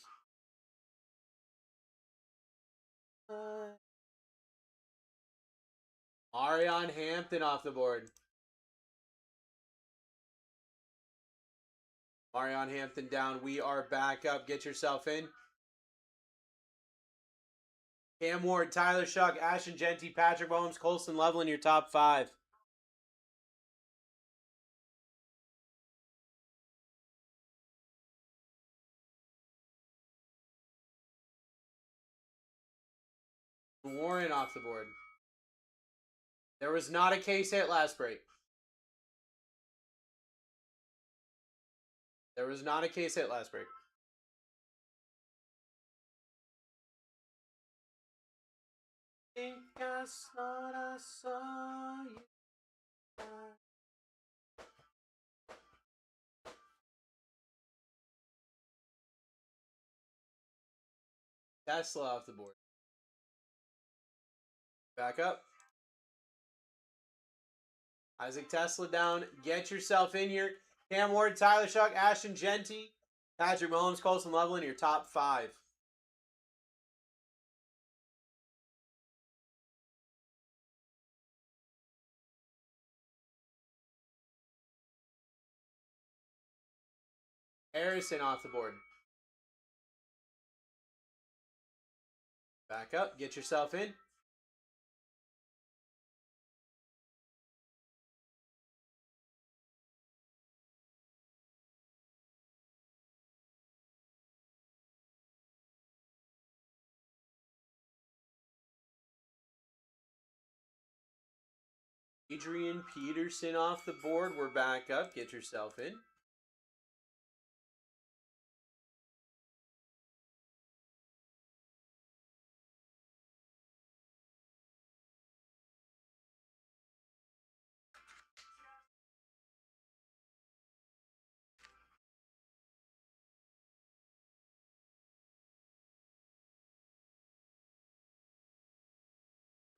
Arion Hampton off the board. Arion Hampton down. We are back up. Get yourself in. Cam Ward, Tyler Shuck, Ashton Genty, Patrick Mahomes, Colson Lovell in your top 5. Warren off the board. There was not a case hit last break. There was not a case hit last break. Think I thought I saw you. Tesla off the board. Back up. Isaac Tesla down. Get yourself in here. Cam Ward, Tyler Shuck, Ashton Genty, Patrick Mahomes, Colson Loveland, your top 5. Harrison off the board. Back up. Get yourself in. Adrian Peterson off the board. We're back up. Get yourself in.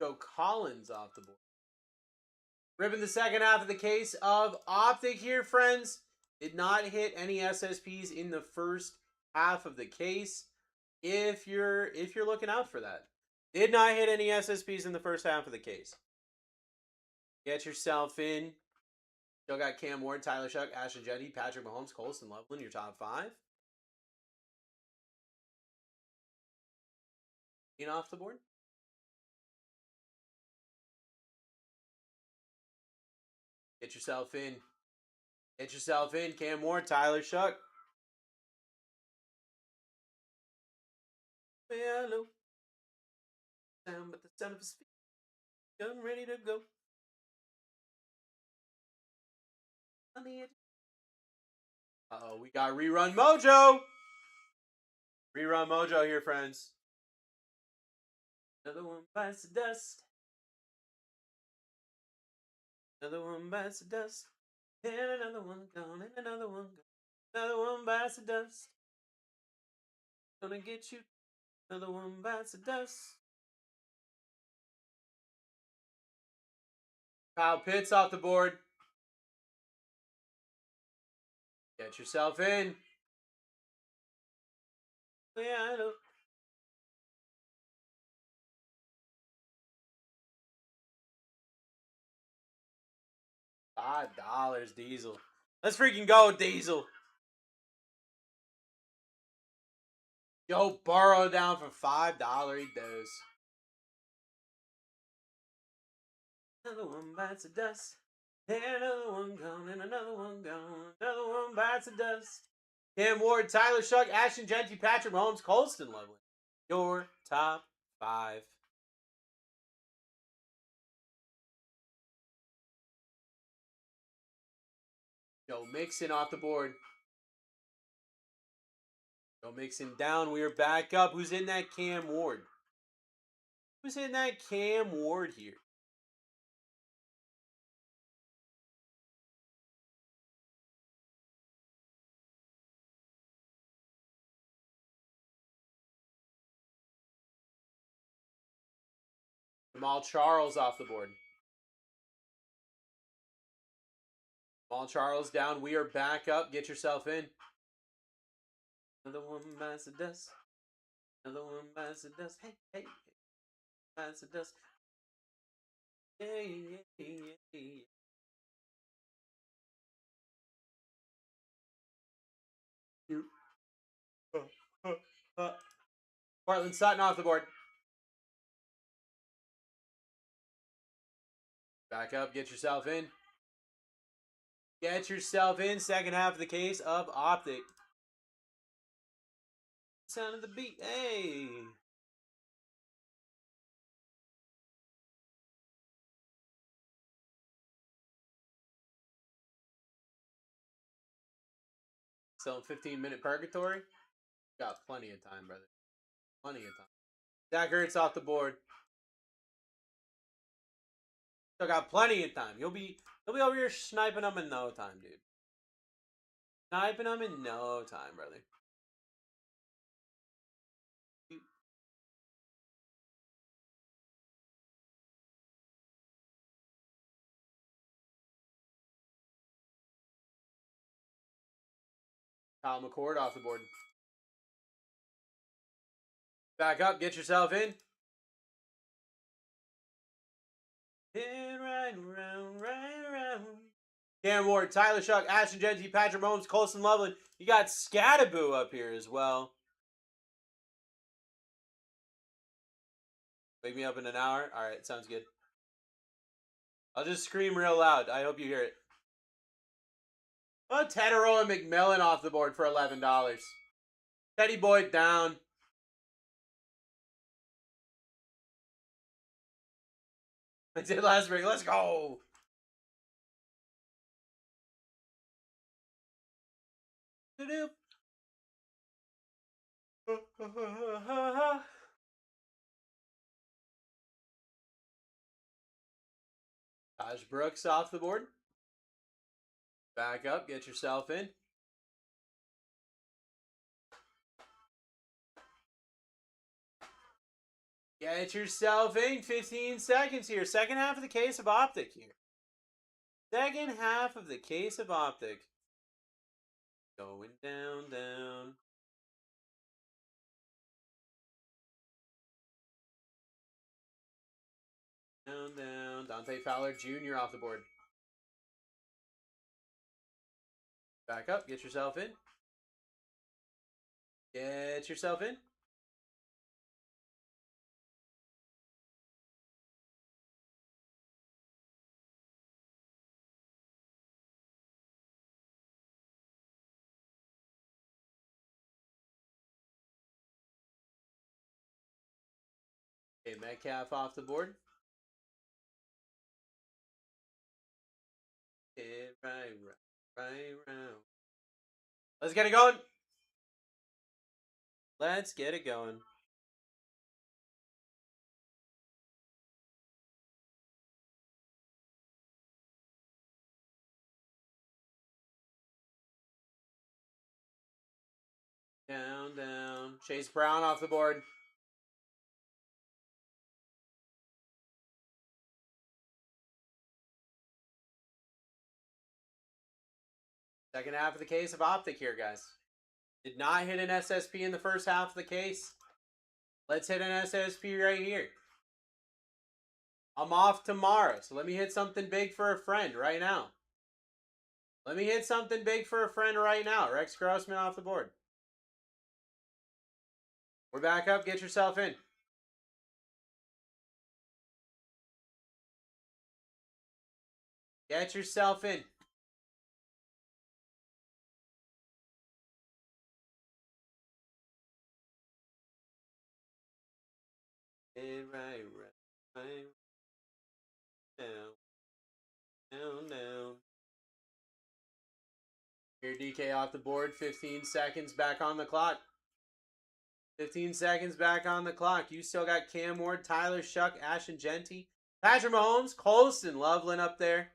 Joe Collins off the board. Ripping the second half of the case of Optic here, friends. Did not hit any SSPs in the first half of the case. If you're looking out for that. Did not hit any SSPs in the first half of the case. Get yourself in. Still got Cam Ward, Tyler Shuck, Ashton Jetty, Patrick Mahomes, Colson Loveland, your top 5. In off the board. Get yourself in. Get yourself in. Cam Ward, Tyler Shuck. Hello. Sound but the sound of his feet. I'm ready to go. On the edge. Uh-oh, we got Rerun Mojo. Rerun Mojo here, friends. Another one bites the dust. Another one bites the dust. And another one gone. And another one gone. Another one bites the dust. Gonna get you. Another one bites the dust. Kyle Pitts off the board. Get yourself in. Yeah, I know. $5 Diesel. Let's freaking go, Diesel. Joe Burrow down for $5. He does. Another one bites the dust. And another one gone. And another one gone. Another one bites the dust. Cam Ward, Tyler Shuck, Ashton Genty, Patrick Mahomes, Colston Loveland. Your top 5. Joe Mixon off the board. Joe Mixon down. We are back up. Who's in that Cam Ward? Who's in that Cam Ward here? Jamal Charles off the board. Jamal Charles down. We are back up. Get yourself in. Another one bites the dust. Another one bites the dust. Hey, hey, hey. Bites the dust. Hey, hey, hey. Portland Sutton off the board. Back up. Get yourself in. Get yourself in. Second half of the case of Optic. Sound of the beat. Hey. Still 15-minute purgatory. Got plenty of time, brother. Plenty of time. Zach Ertz off the board. Still got plenty of time. He'll be over here sniping them in no time, dude. Sniping them in no time, brother. Kyle McCord off the board. Back up, get yourself in. And right around. Cam Ward, Tyler Shuck, Ashton Genty, Patrick Mahomes, Colson Loveland. You got Scattaboo up here as well. Wake me up in an hour. All right, sounds good. I'll just scream real loud. I hope you hear it. Oh, Tedero and McMillan off the board for $11. Teddy Boyd down. I did last break. Let's go. Taj Brooks off the board. Back up. Get yourself in. Get yourself in. 15 seconds here. Second half of the case of Optic here. Second half of the case of Optic. Going down, down. Down, down. Dante Fowler Jr. off the board. Back up. Get yourself in. Get yourself in. Okay, Metcalf off the board. Okay, right round. Let's get it going. Let's get it going. Down, down. Chase Brown off the board. Second half of the case of Optic here, guys. Did not hit an SSP in the first half of the case. Let's hit an SSP right here. I'm off tomorrow, so let me hit something big for a friend right now. Let me hit something big for a friend right now. Rex Grossman off the board. We're back up. Get yourself in. Get yourself in. Right down. Here, DK off the board. 15 seconds back on the clock. 15 seconds back on the clock. You still got Cam Ward, Tyler Shuck, Ashton Genty, Patrick Mahomes, Colston Loveland up there.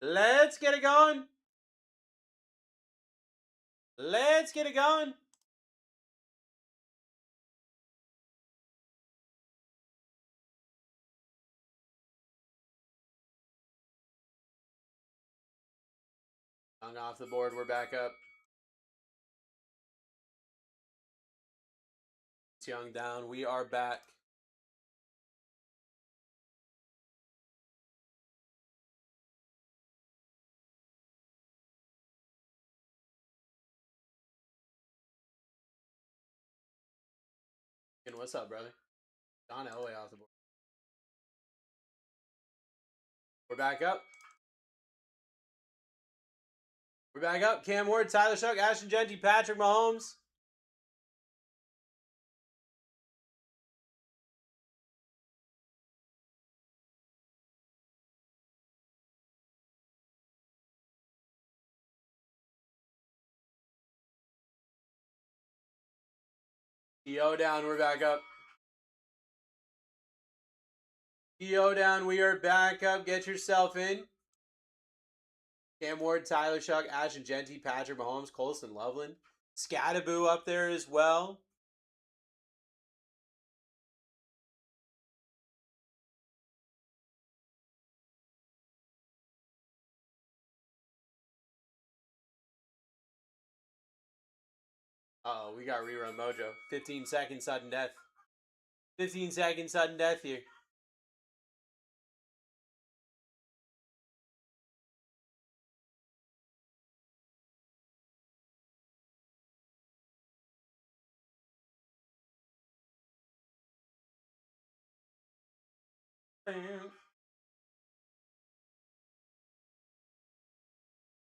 Let's get it going. Let's get it going. Young off the board. We're back up. Young down. We are back. And what's up, brother? John Elway off the board. We're back up. We're back up. Cam Ward, Tyler Shuck, Ashton Genty, Patrick Mahomes. EO down, we're back up. EO down, we are back up. Get yourself in. Cam Ward, Tyler Shuck, Ashton Genty, Patrick Mahomes, Colston Loveland. Scattaboo up there as well. Uh-oh, we got rerun mojo. 15 second sudden death. 15 second sudden death here.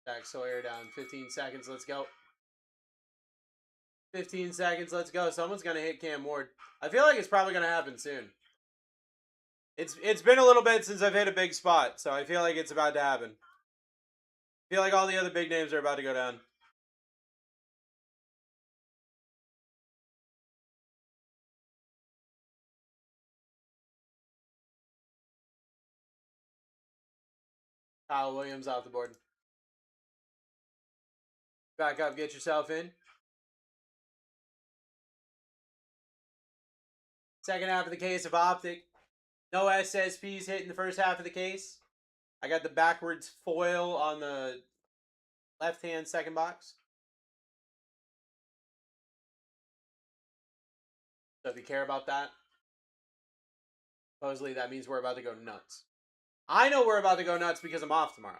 Jack Sawyer down. 15 seconds. Let's go. 15 seconds. Let's go. Someone's going to hit Cam Ward. I feel like it's probably going to happen soon. It's been a little bit since I've hit a big spot, so I feel like it's about to happen. I feel like all the other big names are about to go down. Kyle Williams off the board. Back up, get yourself in. Second half of the case of Optic. No SSPs hitting the first half of the case. I got the backwards foil on the left-hand second box. So if you care about that, supposedly that means we're about to go nuts. I know we're about to go nuts because I'm off tomorrow.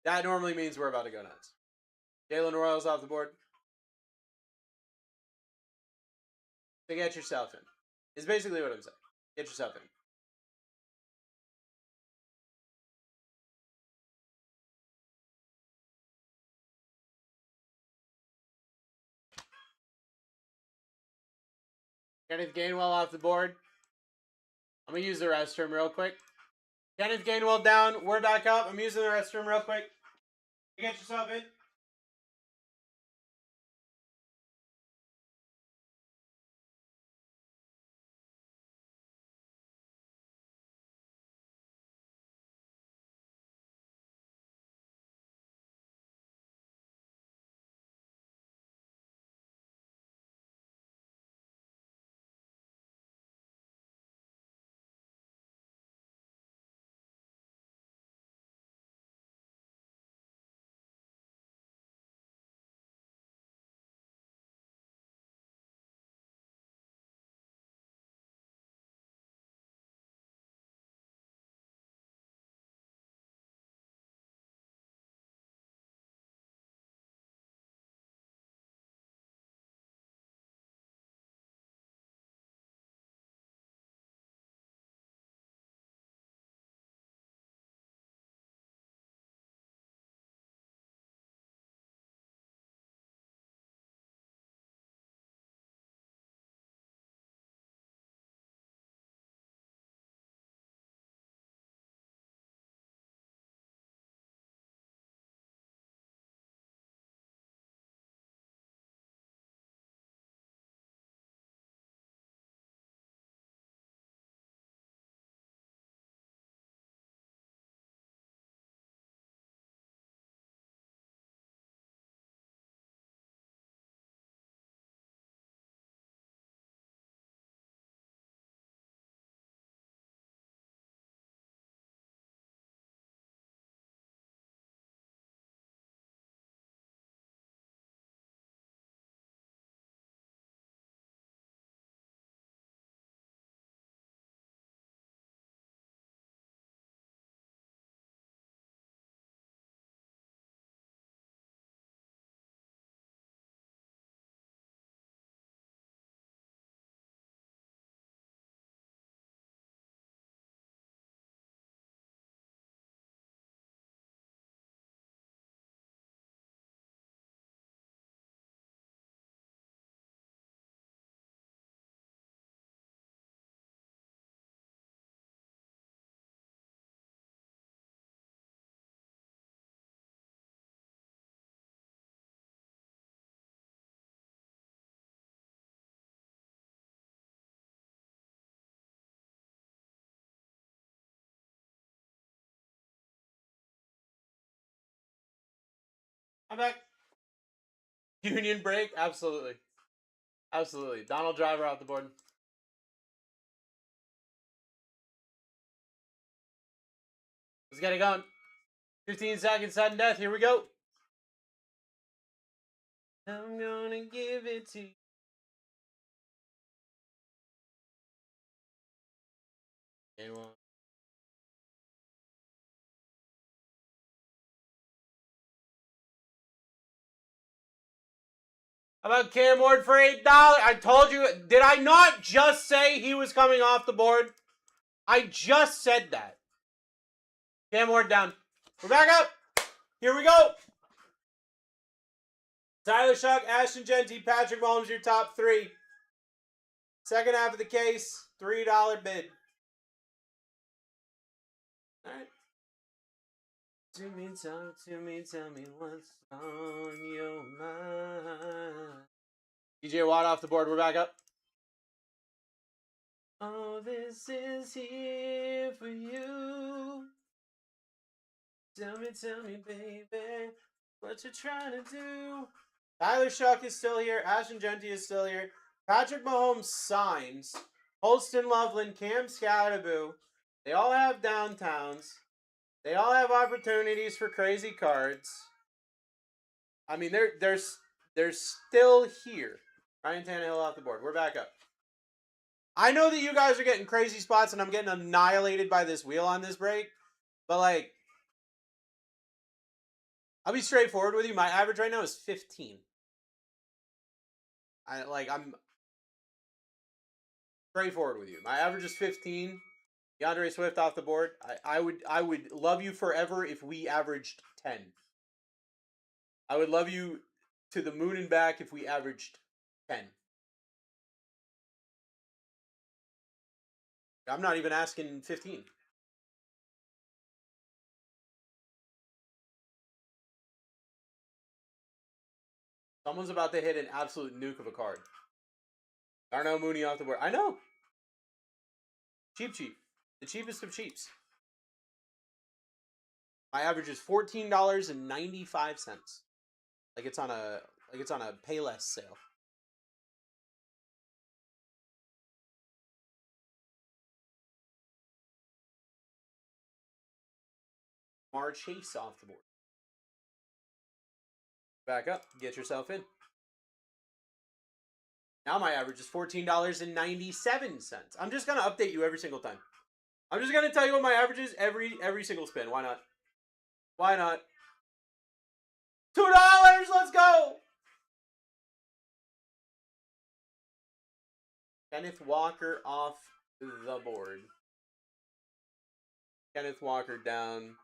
That normally means we're about to go nuts. Jalen Royals off the board. So get yourself in. Is basically what I'm saying. Get yourself in. Kenneth Gainwell off the board. I'm going to use the restroom real quick. Kenneth Gainwell down. We're back up. I'm using the restroom real quick. Get yourself in. I'm back. Union break? Absolutely. Absolutely. Donald Driver off the board. Let's get it going. 15 seconds, sudden death. Here we go. I'm gonna give it to you. Anyone? How about Cam Ward for $8? I told you. Did I not just say he was coming off the board? I just said that. Cam Ward down. We're back up. Here we go. Tyler Shuck, Ashton Genty, Patrick Mahomes, your top three. Second half of the case, $3 bid. All right. Talk to me, tell me what's on your mind. DJ Watt off the board, we're back up. Oh, this is here for you. Tell me, baby, what you trying to do? Tyler Shuck is still here. Ashton Genty is still here. Patrick Mahomes signs. Holston Loveland, Cam Scataboo. They all have downtowns. They all have opportunities for crazy cards. I mean, they're still here. Ryan Tannehill off the board. We're back up. I know that you guys are getting crazy spots and I'm getting annihilated by this wheel on this break. But, like, I'll be straightforward with you. My average right now is 15. I'm straightforward with you. My average is 15. DeAndre Swift off the board. I would love you forever if we averaged 10. I would love you to the moon and back if we averaged 10. I'm not even asking 15. Someone's about to hit an absolute nuke of a card. Darnell Mooney off the board. I know. Cheap. The cheapest of cheaps. My average is $14.95. Like it's on a Payless sale. Mar Chase off the board. Back up. Get yourself in. Now my average is $14.97. I'm just going to update you every single time. I'm just going to tell you what my average is every single spin. Why not? Why not? $2! Let's go! Kenneth Walker off the board. Kenneth Walker down.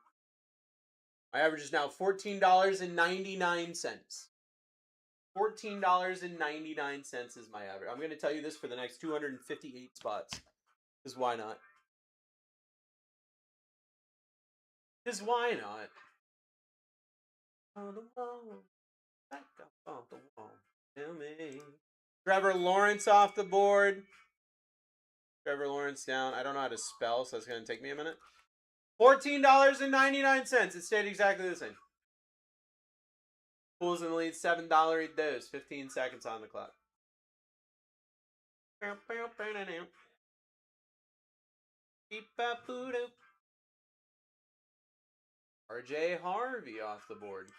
My average is now $14.99. $14.99 is my average. I'm going to tell you this for the next 258 spots. Because why not? Because why not? On the wall. Back up on the wall. Tell me. Trevor Lawrence off the board. Trevor Lawrence down. I don't know how to spell, so it's going to take me a minute. $14.99. It stayed exactly the same. Pools in the lead, $7 each dose. 15 seconds on the clock. RJ Harvey off the board.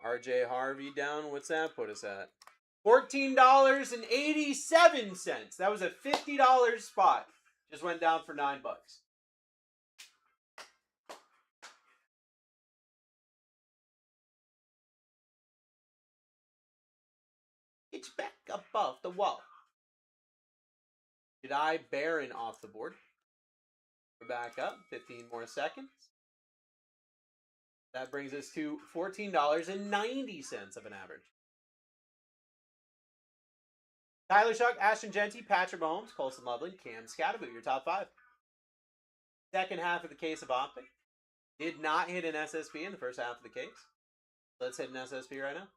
RJ Harvey down. What's that put us at? $14.87. That was a $50 spot. Just went down for $9. It's back up off the wall. Jedi Barron off the board. We're back up. 15 more seconds. That brings us to $14.90 of an average. Tyler Shuck, Ashton Genty, Patrick Mahomes, Colson Loveland, Cam Scataboo, your top five. Second half of the case of Optic. Did not hit an SSP in the first half of the case. Let's hit an SSP right now.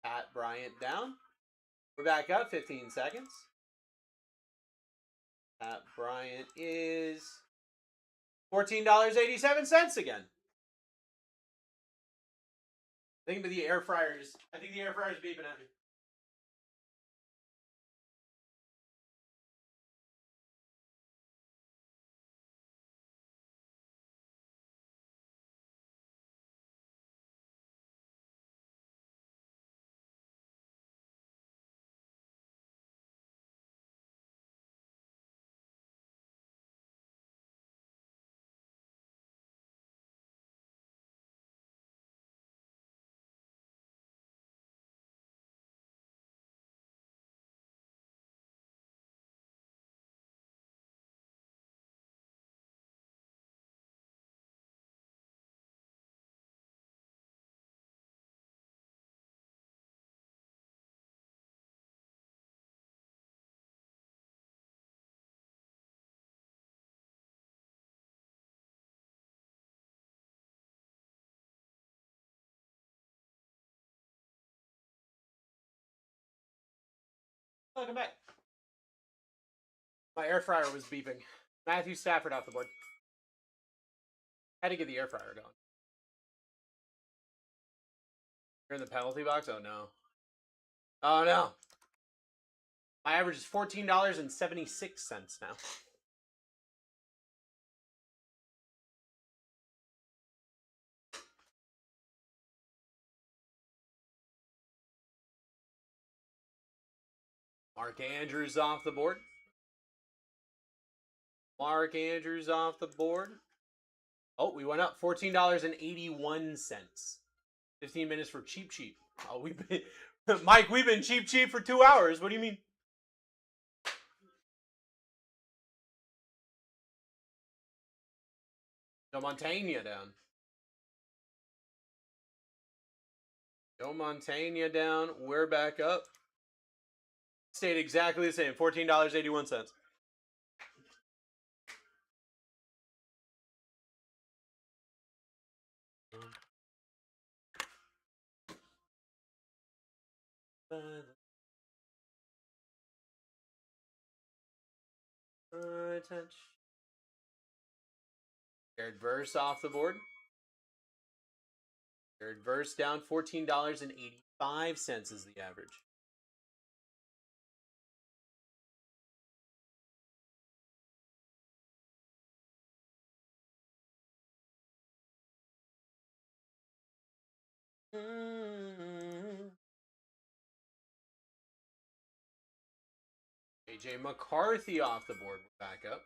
Pat Bryant down. We're back up, 15 seconds. Pat Bryant is $14.87 again. I think the air fryer is beeping at me. Welcome back. My air fryer was beeping. Matthew Stafford off the board. Had to get the air fryer going. You're in the penalty box? Oh no. Oh no. My average is $14.76 now. Mark Andrews off the board. Mark Andrews off the board. Oh, we went up $14.81. 15 minutes for cheap. Oh, we've been Mike, we've been cheap for 2 hours. What do you mean? Joe Montaigne down. Joe Montaigne down. We're back up. Stayed exactly the same. $14.81. Touch. Jared Verse off the board. Jared Verse down $14.85 is the average. AJ McCarthy off the board. We're back up.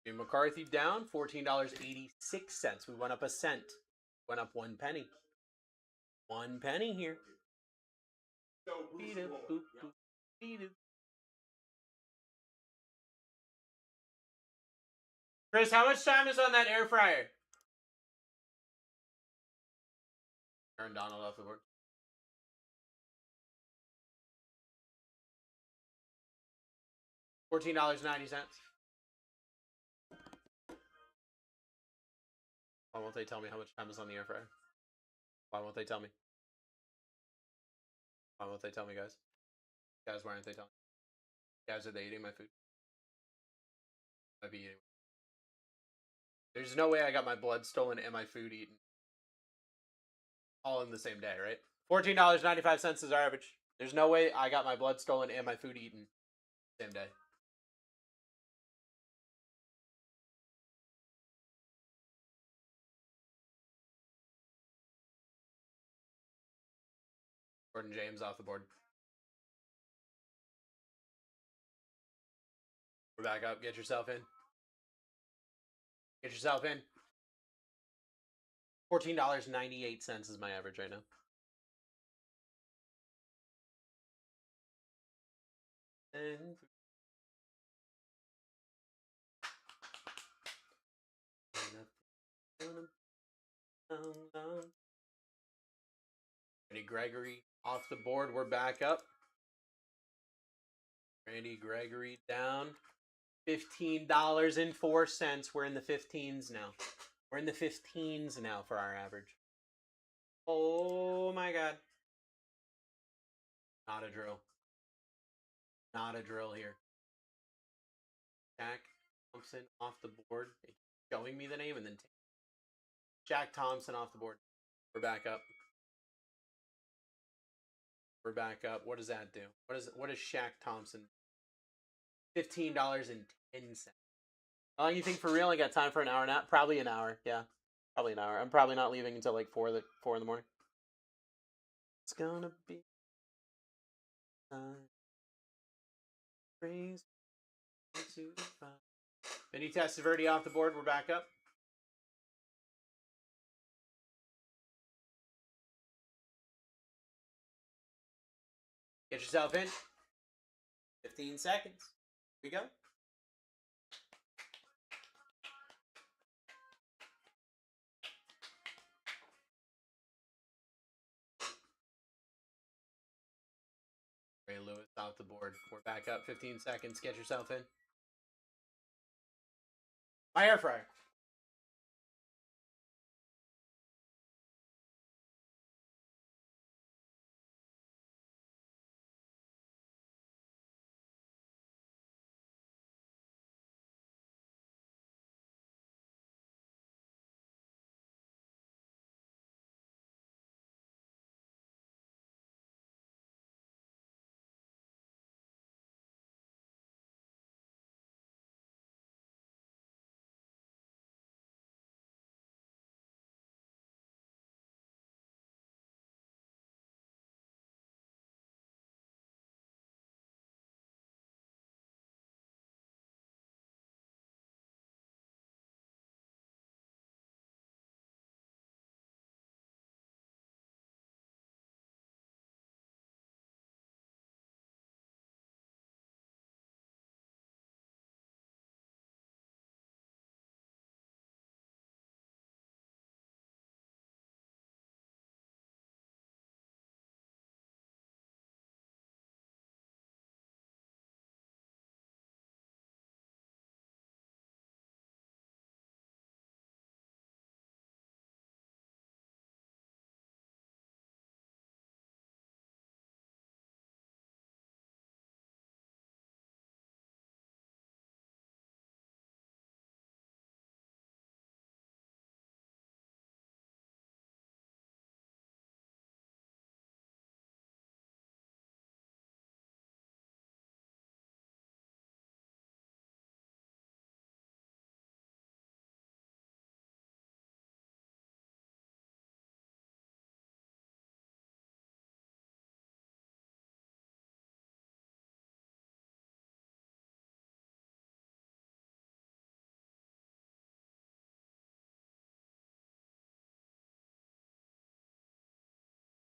AJ McCarthy down $14.86. We went up a cent. Went up 1 penny. 1 penny here. Chris, how much time is on that air fryer? Aaron Donald off the board. $14.90. Why won't they tell me how much time is on the air fryer? Why won't they tell me? Why won't they tell me, guys? Guys, why aren't they telling me? Guys, are they eating my food? I'd be eating. There's no way I got my blood stolen and my food eaten. All in the same day, right? $14.95 is our average. There's no way I got my blood stolen and my food eaten same day. Gordon James off the board. We're back up. Get yourself in. Get yourself in. $14.98 is my average right now. And Randy Gregory off the board. We're back up. Randy Gregory down. $15.04. We're in the 15s now. We're in the 15s now for our average. Oh my God. Not a drill. Not a drill here. Jack Thompson off the board. It's showing me the name and then Jack Thompson off the board. We're back up. We're back up. What does that do? What is Shaq Thompson? $15.10. How long you think for real? I got time for an hour now? Probably an hour. Yeah. Probably an hour. I'm probably not leaving until like 4 in the morning. It's gonna be crazy. Vinny Testaverde off the board. We're back up. Get yourself in. 15 seconds. Here we go. Ray Lewis off the board. We're back up. 15 seconds. Get yourself in. My air fryer.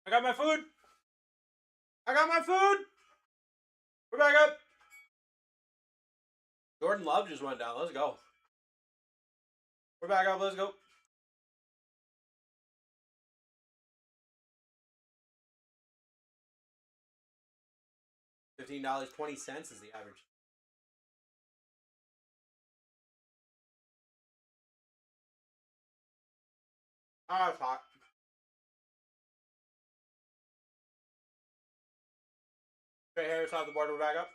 I got my food. I got my food. We're back up. Jordan Love just went down. Let's go. We're back up. Let's go. $15.20 is the average. Ah, it's hot. Trey Harris off the board. We're back up.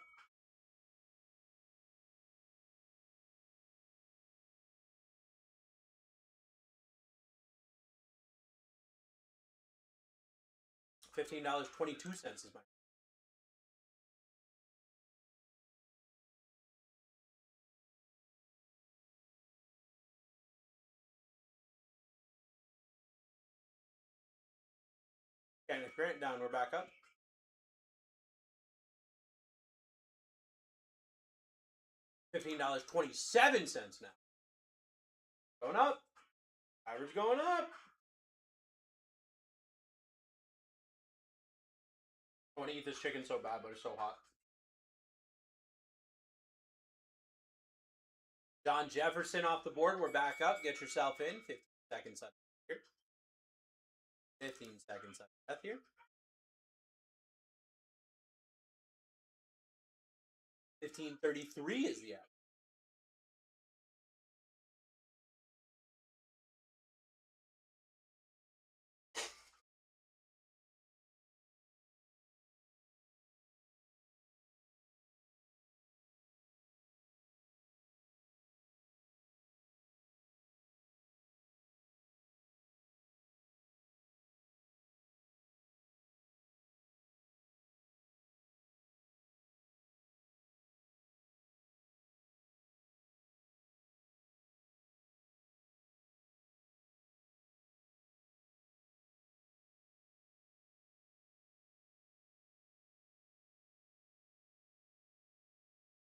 $15.22 is my. Kenneth Grant down. We're back up. $15.27 now. Going up. Average going up. I want to eat this chicken so bad, but it's so hot. John Jefferson off the board. We're back up. Get yourself in. 15 seconds left here. 15 seconds left here. 15:33 is the average.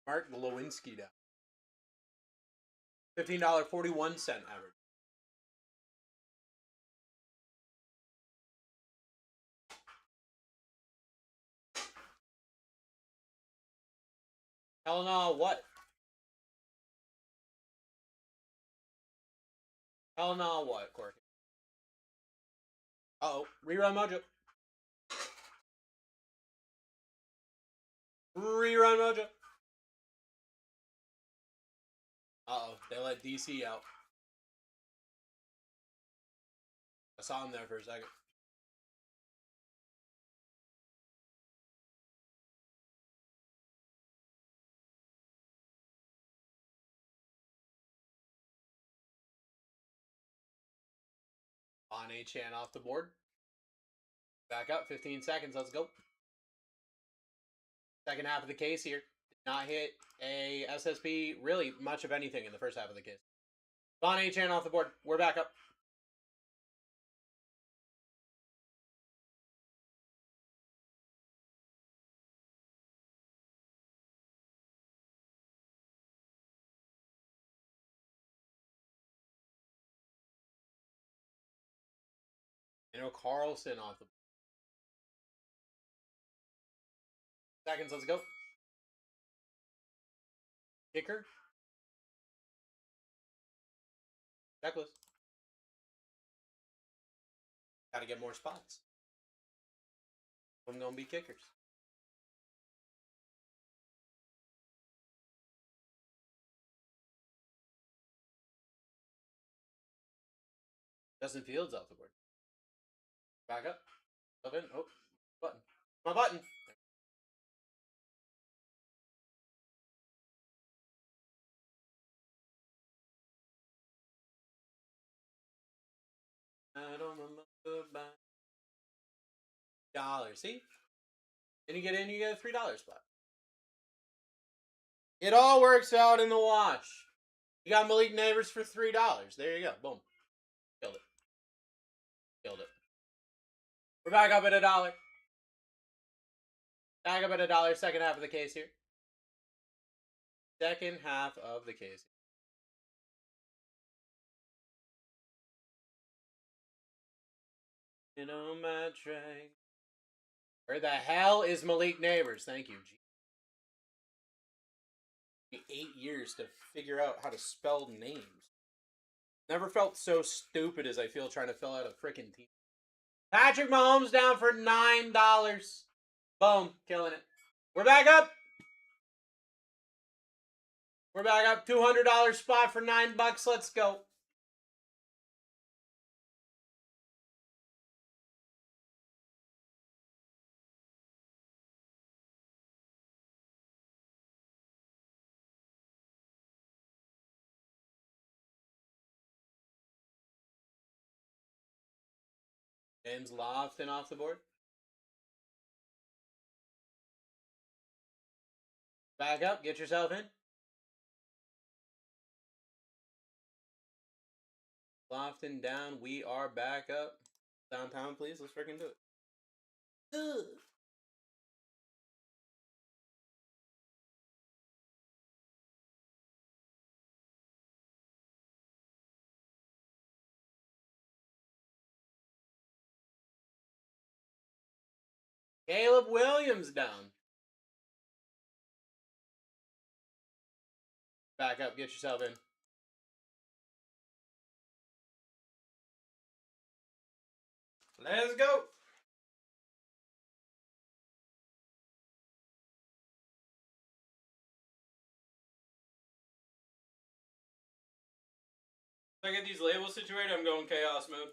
Mark Lewinsky down. $15.41 average. Hell no, what? Hell no, what, Corky? Uh-oh. Rerun Mojo. Rerun Mojo. Uh-oh. They let DC out. I saw him there for a second. On Chan off the board. Back up. 15 seconds. Let's go. Second half of the case here. Did not hit a SSP, really much of anything in the first half of the case. Von Chan off the board. We're back up. Carlson off the board. Seconds, let's go. Kicker. Checklist. Gotta get more spots. I'm gonna be kickers. Justin Fields off the board. Back up. Up in. Oh, button. My button. I don't remember $3. See? And you get in, you get a $3 spot. It all works out in the wash. You got Malik Neighbors for $3. There you go. Boom. Killed it. Killed it. We're back up at $1. Back up at $1. Second half of the case here. Second half of the case. You know my train. Where the hell is Malik Neighbors? Thank you. 8 years to figure out how to spell names. Never felt so stupid as I feel trying to fill out a freaking team. Patrick Mahomes down for $9. Boom, killing it. We're back up. We're back up. $200 spot for $9. Let's go. James Lofton off the board. Back up. Get yourself in. Lofton down. We are back up. Downtown, please. Let's freaking do it. Ugh. Caleb Williams down. Back up. Get yourself in. Let's go. If I get these labels situated, I'm going chaos mode.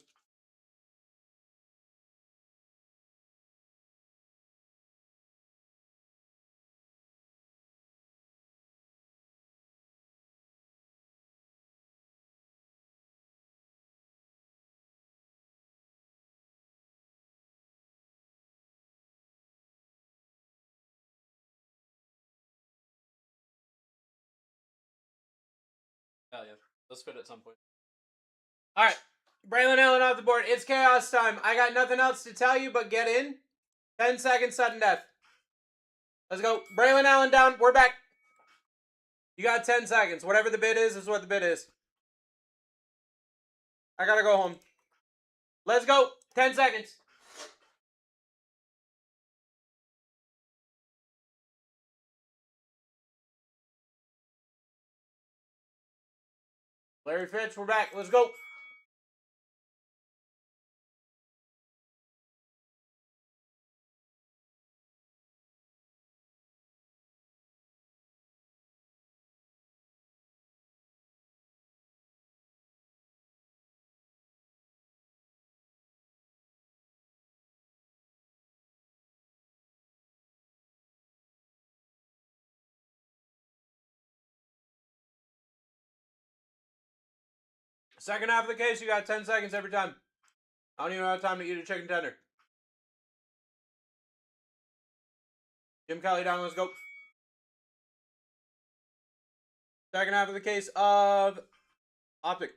Hell yeah. Let's fit at some point. Alright. Braylon Allen off the board. It's chaos time. I got nothing else to tell you but get in. 10 seconds, sudden death. Let's go. Braylon Allen down. We're back. You got 10 seconds. Whatever the bid is what the bid is. I gotta go home. Let's go. 10 seconds. Larry Fitz, we're back. Let's go. Second half of the case, you got 10 seconds every time. I don't even have time to eat a chicken tender. Jim Kelly down, let's go. Second half of the case of Optic.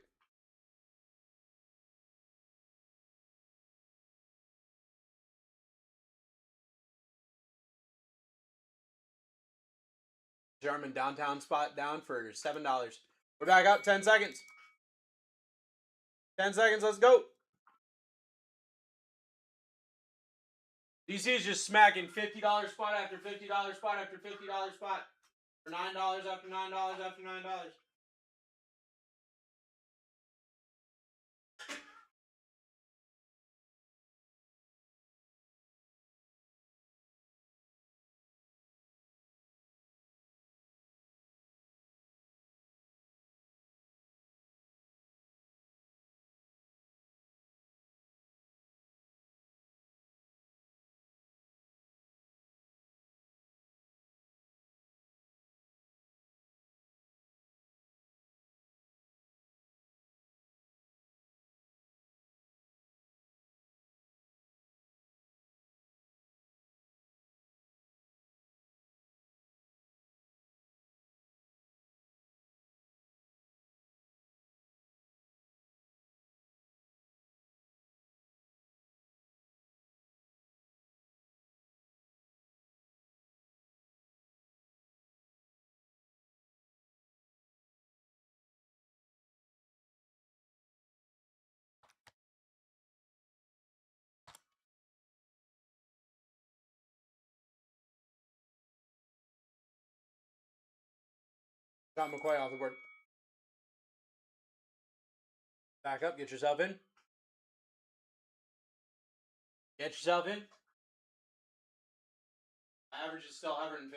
German downtown spot down for $7. We're back up. 10 seconds. 10 seconds. Let's go. DC is just smacking $50 spot after $50 spot after $50 spot for $9 after $9 after $9. Got McCoy off the board. Back up. Get yourself in. Get yourself in. Average is still $115.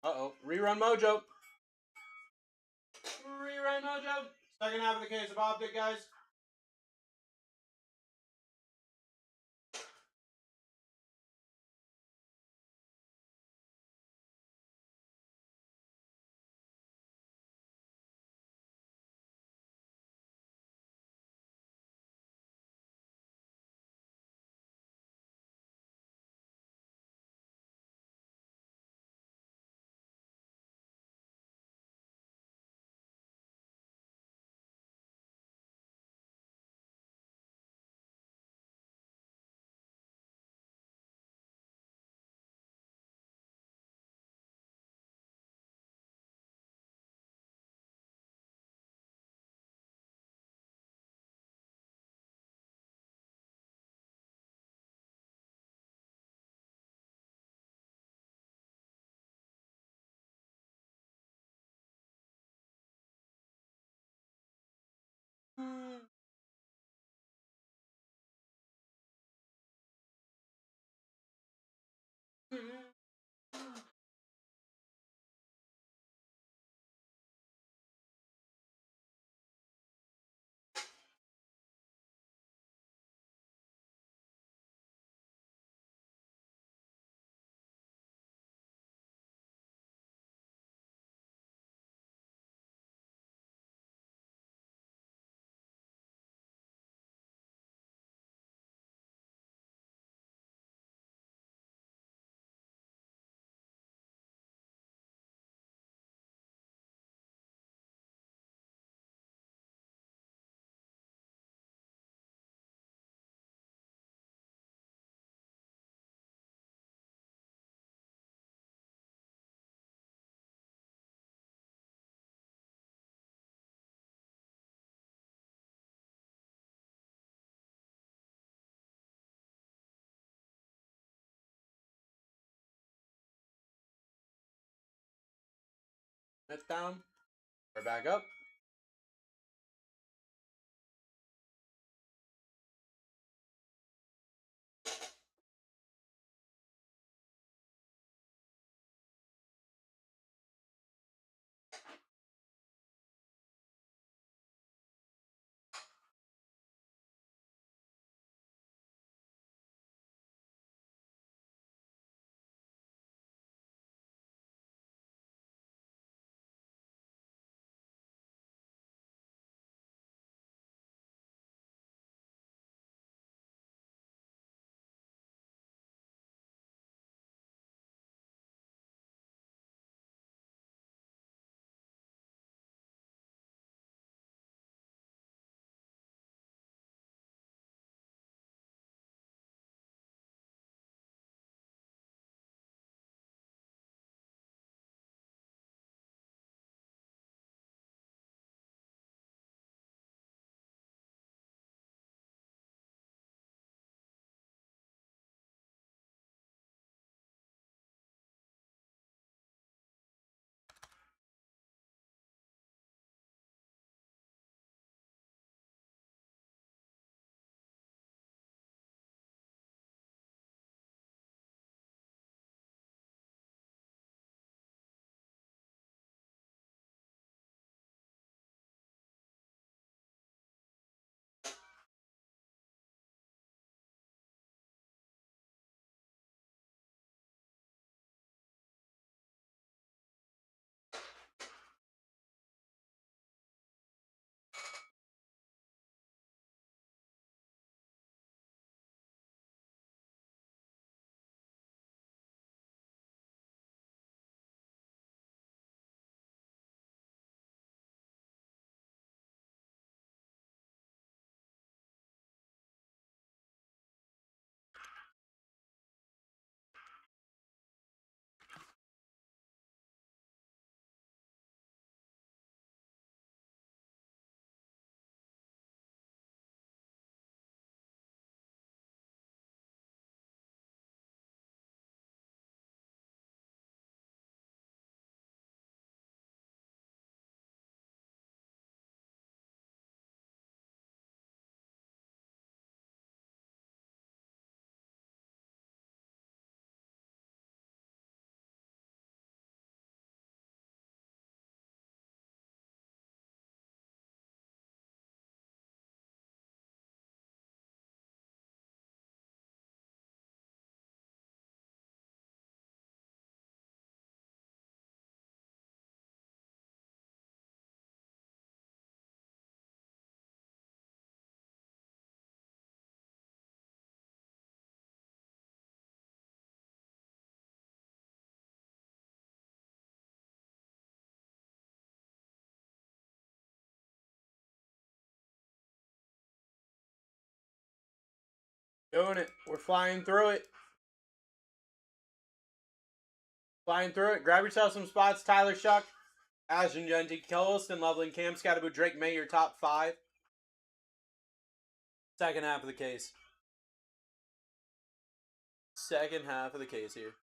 Uh-oh. Rerun mojo. Rerun mojo. Second half of the case of optic, guys. That's down. We're back up. Doing it. We're flying through it. Flying through it. Grab yourself some spots. Tyler Shuck, Ashton Genty, Killiston, Loveland, Cam Scatterbo, Drake May, your top 5. Second half of the case. Second half of the case here.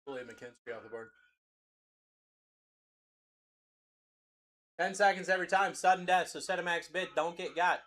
William McKinstry off the board. 10 seconds every time. Sudden death. So set a max bid. Don't get got.